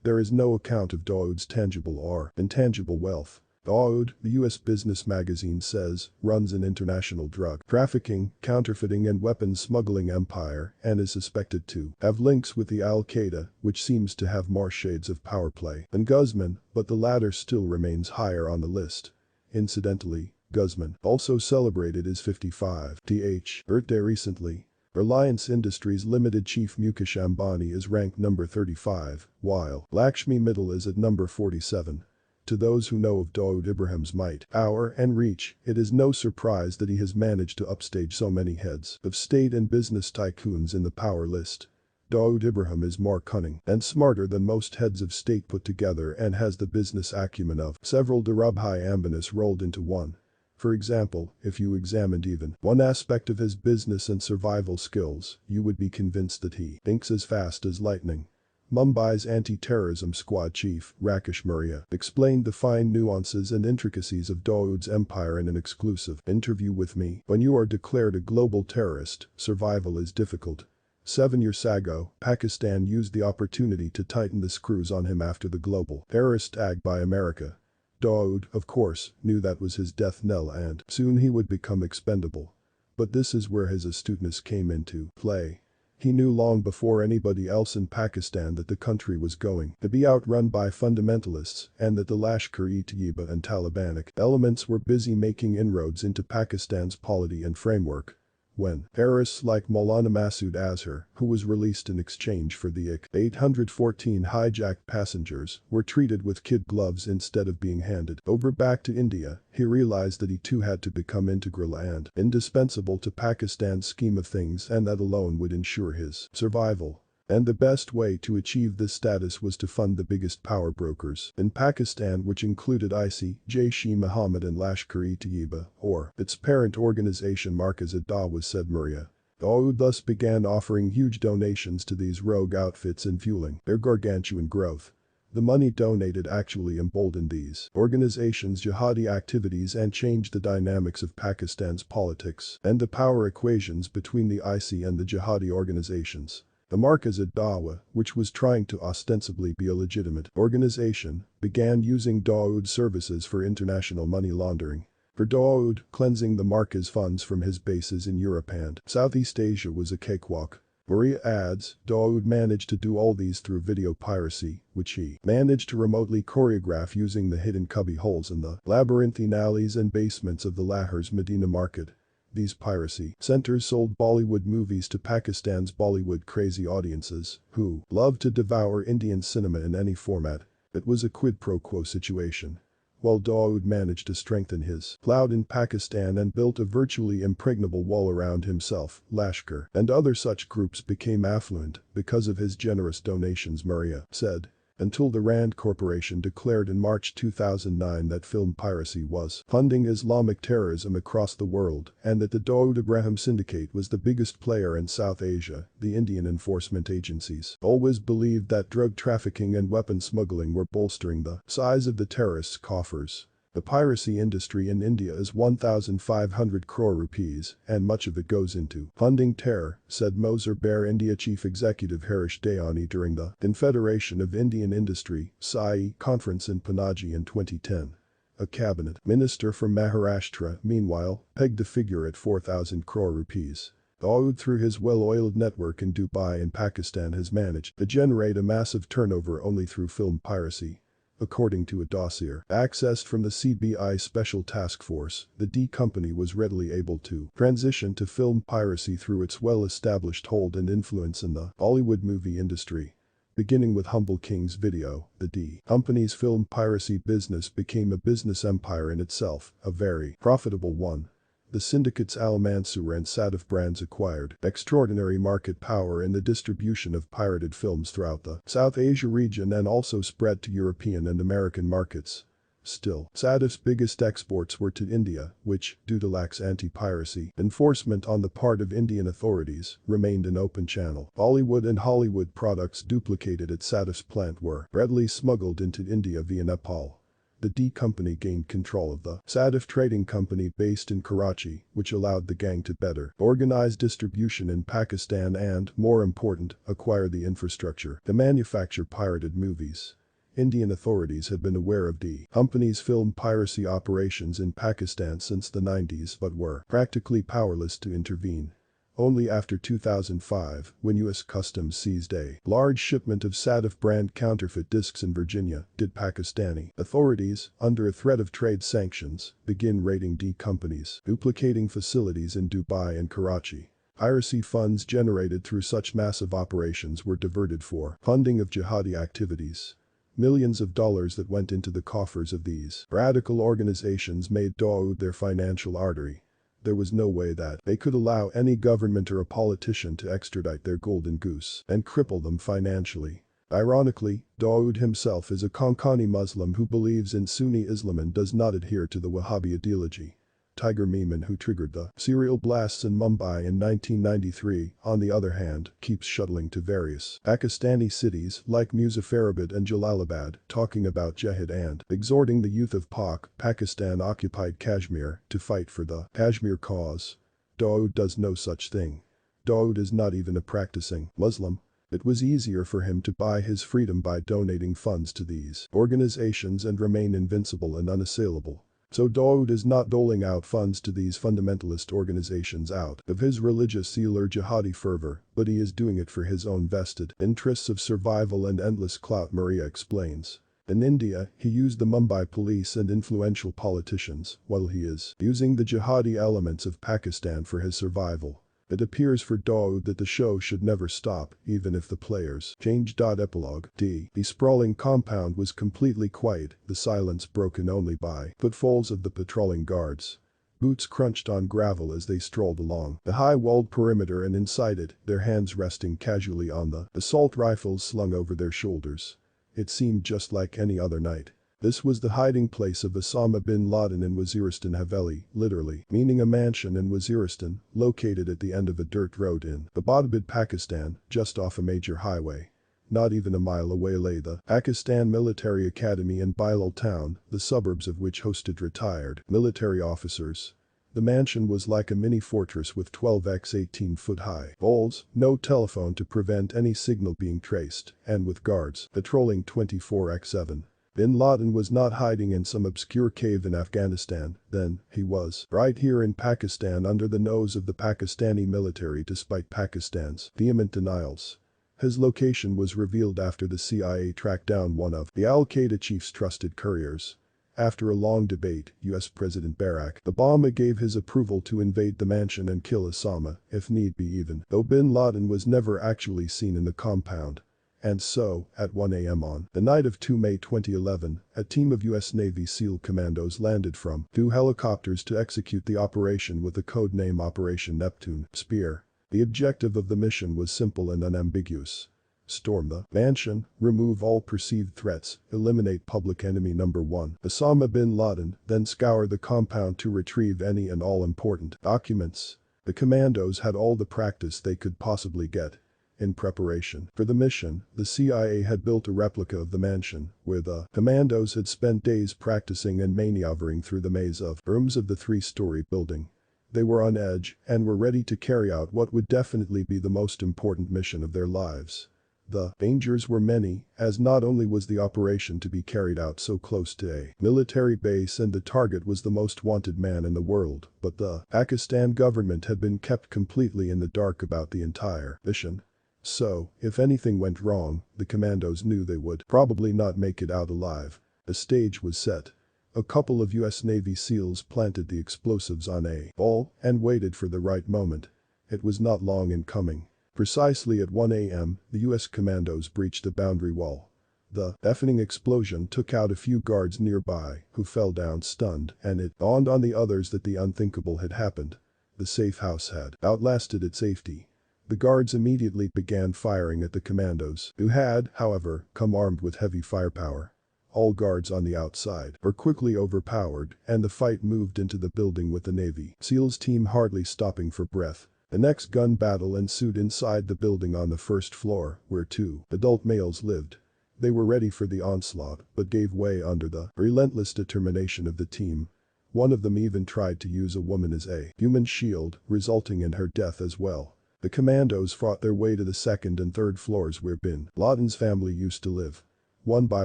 There is no account of Dawood's tangible or intangible wealth. Dawood, the US business magazine says, runs an international drug trafficking, counterfeiting and weapons smuggling empire and is suspected to have links with the al-Qaeda, which seems to have more shades of power play than Guzman, but the latter still remains higher on the list. Incidentally, Guzman also celebrated his 55th birthday recently. Reliance Industries Limited chief Mukesh Ambani is ranked number 35, while Lakshmi Mittal is at number 47. To those who know of Dawood Ibrahim's might, power and reach, it is no surprise that he has managed to upstage so many heads of state and business tycoons in the power list. Dawood Ibrahim is more cunning and smarter than most heads of state put together and has the business acumen of several Dhirubhai Ambanis rolled into one. For example, if you examined even one aspect of his business and survival skills, you would be convinced that he thinks as fast as lightning. Mumbai's anti-terrorism squad chief, Rakesh Murya, explained the fine nuances and intricacies of Dawood's empire in an exclusive interview with me. When you are declared a global terrorist, survival is difficult. 7 years ago, Pakistan used the opportunity to tighten the screws on him after the global terrorist attack by America. Dawood, of course, knew that was his death knell and soon he would become expendable. But this is where his astuteness came into play. He knew long before anybody else in Pakistan that the country was going to be outrun by fundamentalists and that the Lashkar-e-Taiba and Talibanic elements were busy making inroads into Pakistan's polity and framework. When terrorists like Maulana Masood Azhar, who was released in exchange for the Ik-814 hijacked passengers, were treated with kid gloves instead of being handed over back to India, he realized that he too had to become integral and indispensable to Pakistan's scheme of things, and that alone would ensure his survival. And the best way to achieve this status was to fund the biggest power brokers in Pakistan, which included IC, Jaish-e-Mohammed and Lashkar-e-Taiba, or its parent organization Markaz-e-Dawah, said Maria. Dawood thus began offering huge donations to these rogue outfits and fueling their gargantuan growth. The money donated actually emboldened these organizations' jihadi activities and changed the dynamics of Pakistan's politics and the power equations between the IC and the jihadi organizations. The Markaz-e-Dawah, which was trying to ostensibly be a legitimate organization, began using Dawood's services for international money laundering. For Dawood, cleansing the Markaz funds from his bases in Europe and Southeast Asia was a cakewalk. Maria adds, Dawood managed to do all these through video piracy, which he managed to remotely choreograph using the hidden cubby holes in the labyrinthine alleys and basements of the Lahore's Medina market. These piracy centers sold Bollywood movies to Pakistan's Bollywood crazy audiences, who loved to devour Indian cinema in any format. It was a quid pro quo situation. While Dawood managed to strengthen his clout in Pakistan and built a virtually impregnable wall around himself, Lashkar and other such groups became affluent because of his generous donations, Maria said. Until the Rand Corporation declared in March 2009 that film piracy was funding Islamic terrorism across the world and that the Dawood Ibrahim syndicate was the biggest player in South Asia, the Indian enforcement agencies always believed that drug trafficking and weapon smuggling were bolstering the size of the terrorists' coffers. The piracy industry in India is 1,500 crore rupees, and much of it goes into funding terror, said Moser Bear India Chief Executive Harish Dayani during the Confederation of Indian Industry (CII) conference in Panaji in 2010. A cabinet minister from Maharashtra, meanwhile, pegged the figure at 4,000 crore rupees. Dawood, through his well-oiled network in Dubai and Pakistan, has managed to generate a massive turnover only through film piracy. According to a dossier accessed from the CBI Special Task Force, the D Company was readily able to transition to film piracy through its well-established hold and influence in the Bollywood movie industry. Beginning with Humble King's Video, the D Company's film piracy business became a business empire in itself, a very profitable one. The syndicates Al Mansoor and Sadaf brands acquired extraordinary market power in the distribution of pirated films throughout the South Asia region and also spread to European and American markets. Still, Sadaf's biggest exports were to India, which, due to lax anti-piracy enforcement on the part of Indian authorities, remained an open channel. Bollywood and Hollywood products duplicated at Sadaf's plant were readily smuggled into India via Nepal. The D Company gained control of the Sadaf Trading Company based in Karachi, which allowed the gang to better organize distribution in Pakistan and, more important, acquire the infrastructure to manufacture pirated movies. Indian authorities had been aware of D Company's film piracy operations in Pakistan since the 90s but were practically powerless to intervene. Only after 2005, when U.S. Customs seized a large shipment of Sadaf brand counterfeit discs in Virginia, did Pakistani authorities, under a threat of trade sanctions, begin raiding D Companies, duplicating facilities in Dubai and Karachi. Piracy funds generated through such massive operations were diverted for funding of jihadi activities. Millions of dollars that went into the coffers of these radical organizations made Dawood their financial artery. There was no way that they could allow any government or a politician to extradite their golden goose and cripple them financially. Ironically, Dawood himself is a Konkani Muslim who believes in Sunni Islam and does not adhere to the Wahhabi ideology. Tiger Memon, who triggered the serial blasts in Mumbai in 1993, on the other hand, keeps shuttling to various Pakistani cities like Muzaffarabad and Jalalabad, talking about jihad and exhorting the youth of Pakistan-occupied Kashmir to fight for the Kashmir cause. Dawood does no such thing. Dawood is not even a practicing Muslim. It was easier for him to buy his freedom by donating funds to these organizations and remain invincible and unassailable. So Dawood is not doling out funds to these fundamentalist organizations out of his religious zeal or jihadi fervor, but he is doing it for his own vested interests of survival and endless clout, Maria explains. In India, he used the Mumbai police and influential politicians, while he is using the jihadi elements of Pakistan for his survival. It appears for Dawood that the show should never stop, even if the players change. Epilogue D. The sprawling compound was completely quiet, the silence broken only by footfalls of the patrolling guards. Boots crunched on gravel as they strolled along the high-walled perimeter, and inside it, their hands resting casually on the assault rifles slung over their shoulders. It seemed just like any other night. This was the hiding place of Osama bin Laden in Waziristan Haveli, literally meaning a mansion in Waziristan, located at the end of a dirt road in Abbottabad, Pakistan, just off a major highway. Not even a mile away lay the Pakistan Military Academy in Bilal town, the suburbs of which hosted retired military officers. The mansion was like a mini fortress with 12x 18-foot high walls, no telephone to prevent any signal being traced, and with guards patrolling 24x7. Bin Laden was not hiding in some obscure cave in Afghanistan, then, he was right here in Pakistan under the nose of the Pakistani military despite Pakistan's vehement denials. His location was revealed after the CIA tracked down one of the Al-Qaeda chief's trusted couriers. After a long debate, US President Barack Obama gave his approval to invade the mansion and kill Osama, if need be, even though bin Laden was never actually seen in the compound. And so, at 1 a.m. on the night of 2 May 2011, a team of US Navy SEAL commandos landed from 2 helicopters to execute the operation with the code name Operation Neptune Spear. The objective of the mission was simple and unambiguous. Storm the mansion, remove all perceived threats, eliminate public enemy number 1, Osama bin Laden, then scour the compound to retrieve any and all important documents. The commandos had all the practice they could possibly get. In preparation for the mission, the CIA had built a replica of the mansion, where the commandos had spent days practicing and maneuvering through the maze of rooms of the 3-story building. They were on edge and were ready to carry out what would definitely be the most important mission of their lives. The dangers were many, as not only was the operation to be carried out so close to a military base and the target was the most wanted man in the world, but the Pakistan government had been kept completely in the dark about the entire mission. So, if anything went wrong, the commandos knew they would probably not make it out alive. The stage was set. A couple of US Navy SEALs planted the explosives on a ball and waited for the right moment. It was not long in coming. Precisely at 1 a.m., the US commandos breached the boundary wall. The deafening explosion took out a few guards nearby, who fell down stunned, and it dawned on the others that the unthinkable had happened. The safe house had outlasted its safety. The guards immediately began firing at the commandos, who had, however, come armed with heavy firepower. All guards on the outside were quickly overpowered, and the fight moved into the building with the Navy SEALs team hardly stopping for breath. The next gun battle ensued inside the building on the first floor, where 2 adult males lived. They were ready for the onslaught, but gave way under the relentless determination of the team. One of them even tried to use a woman as a human shield, resulting in her death as well. The commandos fought their way to the 2nd and 3rd floors where bin Laden's family used to live. One by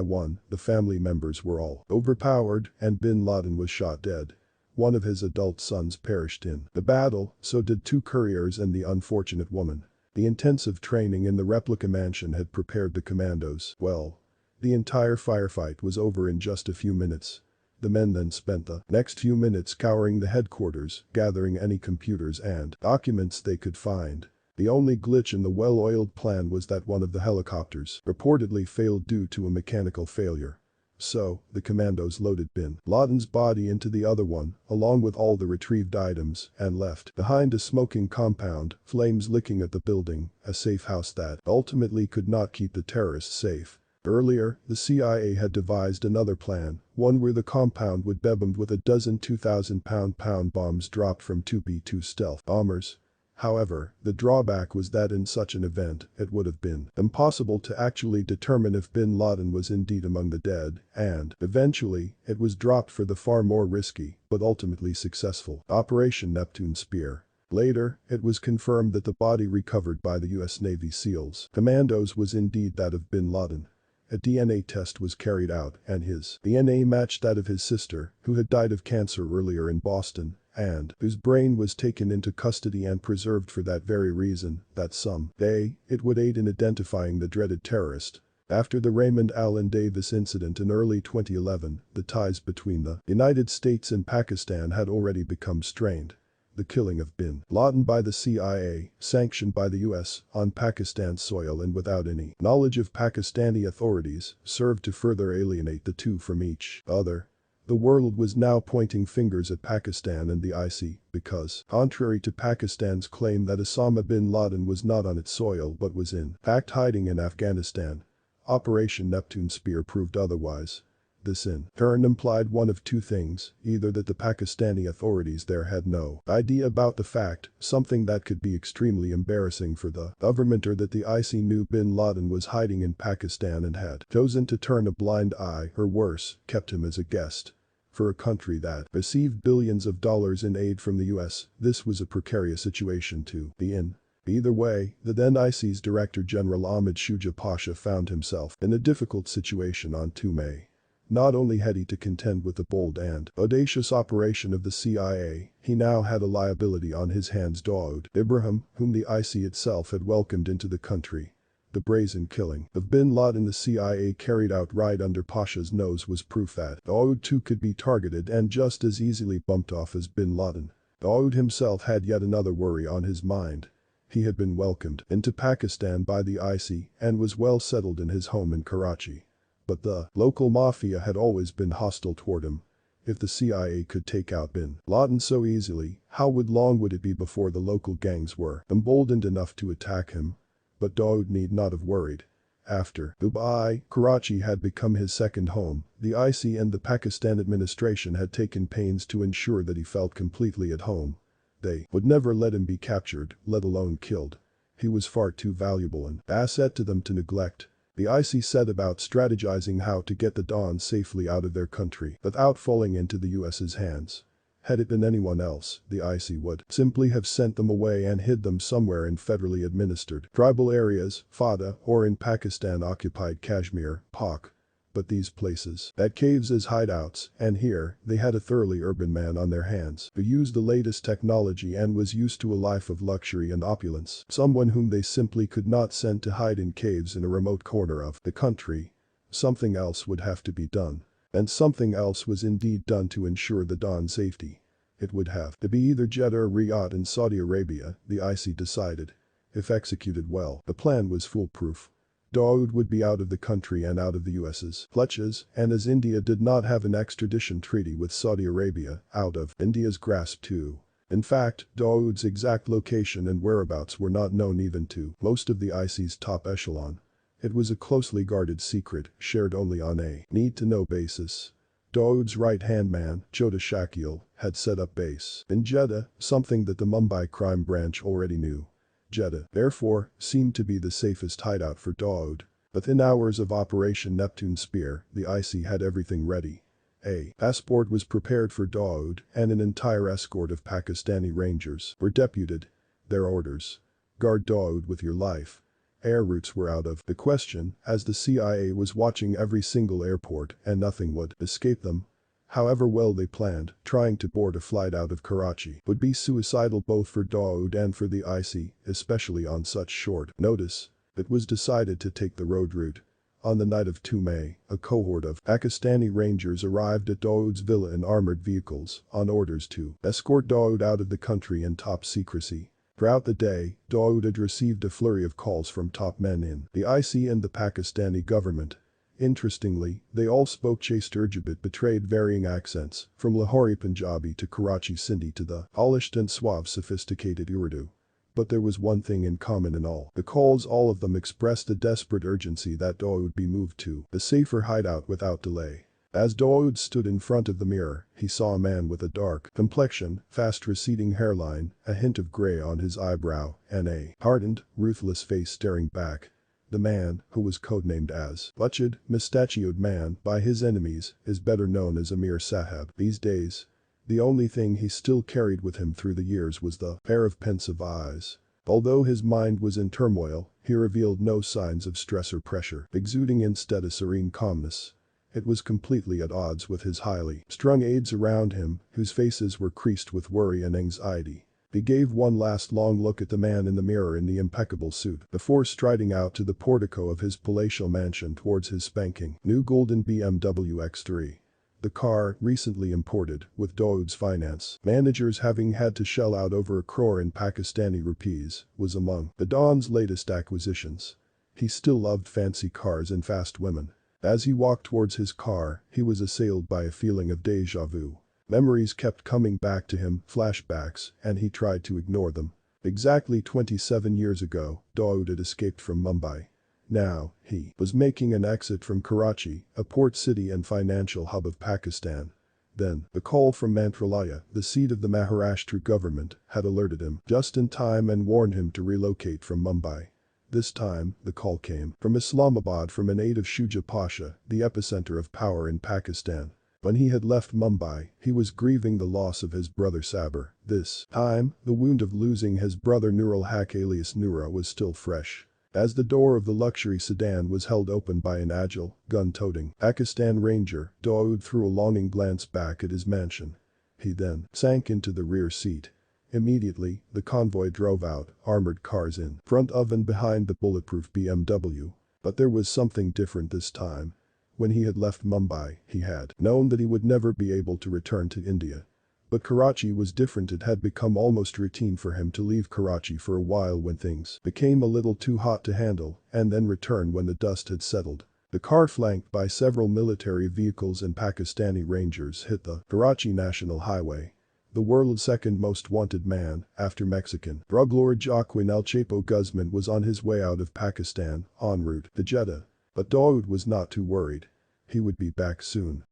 one, the family members were all overpowered, and bin Laden was shot dead. One of his adult sons perished in the battle, so did 2 couriers and the unfortunate woman. The intensive training in the replica mansion had prepared the commandos well. The entire firefight was over in just a few minutes. The men then spent the next few minutes scouring the headquarters, gathering any computers and documents they could find. The only glitch in the well-oiled plan was that one of the helicopters reportedly failed due to a mechanical failure. So, the commandos loaded bin Laden's body into the other one, along with all the retrieved items, and left behind a smoking compound, flames licking at the building, a safe house that ultimately could not keep the terrorists safe. Earlier, the CIA had devised another plan, one where the compound would be bombed with a dozen 2,000-pound bombs dropped from 2 B-2 stealth bombers. However, the drawback was that in such an event, it would have been impossible to actually determine if bin Laden was indeed among the dead, and, eventually, it was dropped for the far more risky, but ultimately successful, Operation Neptune Spear. Later, it was confirmed that the body recovered by the US Navy SEALs commandos was indeed that of bin Laden. A DNA test was carried out and his DNA matched that of his sister, who had died of cancer earlier in Boston, and whose brain was taken into custody and preserved for that very reason, that someday it would aid in identifying the dreaded terrorist. After the Raymond Allen Davis incident in early 2011, the ties between the United States and Pakistan had already become strained. The killing of bin Laden by the CIA, sanctioned by the US, on Pakistan's soil and without any knowledge of Pakistani authorities, served to further alienate the two from each other. The world was now pointing fingers at Pakistan and the IC because, contrary to Pakistan's claim that Osama bin Laden was not on its soil but was in fact hiding in Afghanistan, Operation Neptune Spear proved otherwise. This in turn implied one of two things, either that the Pakistani authorities there had no idea about the fact, something that could be extremely embarrassing for the government, or that the IC knew bin Laden was hiding in Pakistan and had chosen to turn a blind eye, or worse, kept him as a guest. For a country that received billions of dollars in aid from the US, this was a precarious situation to be in. Either way, the then IC's Director General Ahmed Shuja Pasha found himself in a difficult situation on 2 May. Not only had he to contend with the bold and audacious operation of the CIA, he now had a liability on his hands. Dawood Ibrahim, whom the IC itself had welcomed into the country. The brazen killing of bin Laden the CIA carried out right under Pasha's nose was proof that Dawood too could be targeted and just as easily bumped off as bin Laden. Dawood himself had yet another worry on his mind. He had been welcomed into Pakistan by the IC and was well settled in his home in Karachi. But the local mafia had always been hostile toward him. If the CIA could take out bin Laden so easily, how long would it be before the local gangs were emboldened enough to attack him? But Dawood need not have worried. After Dubai, Karachi had become his second home. The IC and the Pakistan administration had taken pains to ensure that he felt completely at home. They would never let him be captured, let alone killed. He was far too valuable an asset to them to neglect. The IC set about strategizing how to get the Dons safely out of their country without falling into the US's hands. Had it been anyone else, the IC would simply have sent them away and hid them somewhere in federally administered tribal areas, FATA, or in Pakistan-occupied Kashmir, Pak. But these places had caves as hideouts, and here, they had a thoroughly urban man on their hands who used the latest technology and was used to a life of luxury and opulence, someone whom they simply could not send to hide in caves in a remote corner of the country. Something else would have to be done. And something else was indeed done to ensure the Don's safety. It would have to be either Jeddah or Riyadh in Saudi Arabia, the IC decided. If executed well, the plan was foolproof. Dawood would be out of the country and out of the US's clutches, and as India did not have an extradition treaty with Saudi Arabia, out of India's grasp too. In fact, Dawood's exact location and whereabouts were not known even to most of the IC's top echelon. It was a closely guarded secret, shared only on a need-to-know basis. Dawood's right-hand man, Chota Shakil, had set up base in Jeddah, something that the Mumbai crime branch already knew. Jeddah, therefore, seemed to be the safest hideout for Dawood. Within hours of Operation Neptune Spear, the IC had everything ready. A passport was prepared for Dawood, and an entire escort of Pakistani rangers were deputed. Their orders: guard Dawood with your life. Air routes were out of the question, as the CIA was watching every single airport and nothing would escape them. However well they planned, trying to board a flight out of Karachi would be suicidal both for Dawood and for the IC, especially on such short notice. It was decided to take the road route. On the night of 2 May, a cohort of Pakistani rangers arrived at Dawood's villa in armored vehicles, on orders to escort Dawood out of the country in top secrecy. Throughout the day, Dawood had received a flurry of calls from top men in the IC and the Pakistani government. Interestingly, they all spoke chaste Urdu but betrayed varying accents, from Lahori Punjabi to Karachi Sindhi to the polished and suave sophisticated Urdu. But there was one thing in common in all the calls. All of them expressed a desperate urgency that Dawood be moved to a safer hideout without delay. As Dawood stood in front of the mirror, he saw a man with a dark complexion, fast receding hairline, a hint of gray on his eyebrow, and a hardened, ruthless face staring back. The man, who was codenamed as Butchid, Mustachioed Man by his enemies, is better known as Amir Sahab these days. The only thing he still carried with him through the years was the pair of pensive eyes. Although his mind was in turmoil, he revealed no signs of stress or pressure, exuding instead a serene calmness. It was completely at odds with his highly strung aides around him, whose faces were creased with worry and anxiety. He gave one last long look at the man in the mirror in the impeccable suit before striding out to the portico of his palatial mansion towards his spanking new golden BMW X3. The car, recently imported, with Dawood's finance managers having had to shell out over 1 crore in Pakistani rupees, was among the Don's latest acquisitions. He still loved fancy cars and fast women. As he walked towards his car, he was assailed by a feeling of déjà vu. Memories kept coming back to him, flashbacks, and he tried to ignore them. Exactly 27 years ago, Dawood had escaped from Mumbai. Now, he was making an exit from Karachi, a port city and financial hub of Pakistan. Then, the call from Mantralaya, the seat of the Maharashtra government, had alerted him just in time and warned him to relocate from Mumbai. This time, the call came from Islamabad from an aide of Shuja Pasha, the epicenter of power in Pakistan. When he had left Mumbai, he was grieving the loss of his brother Sabir. This time, the wound of losing his brother Nurul Haq alias Nura was still fresh. As the door of the luxury sedan was held open by an agile, gun-toting Pakistan Ranger, Dawood threw a longing glance back at his mansion. He then sank into the rear seat. Immediately, the convoy drove out, armored cars in front of and behind the bulletproof BMW. But there was something different this time. When he had left Mumbai, he had known that he would never be able to return to India. But Karachi was different. It had become almost routine for him to leave Karachi for a while when things became a little too hot to handle, and then return when the dust had settled. The car, flanked by several military vehicles and Pakistani Rangers, hit the Karachi National Highway. The world's second most wanted man, after Mexican drug lord Joaquin El Chapo Guzman, was on his way out of Pakistan, en route to Jeddah. But Dawood was not too worried. He would be back soon.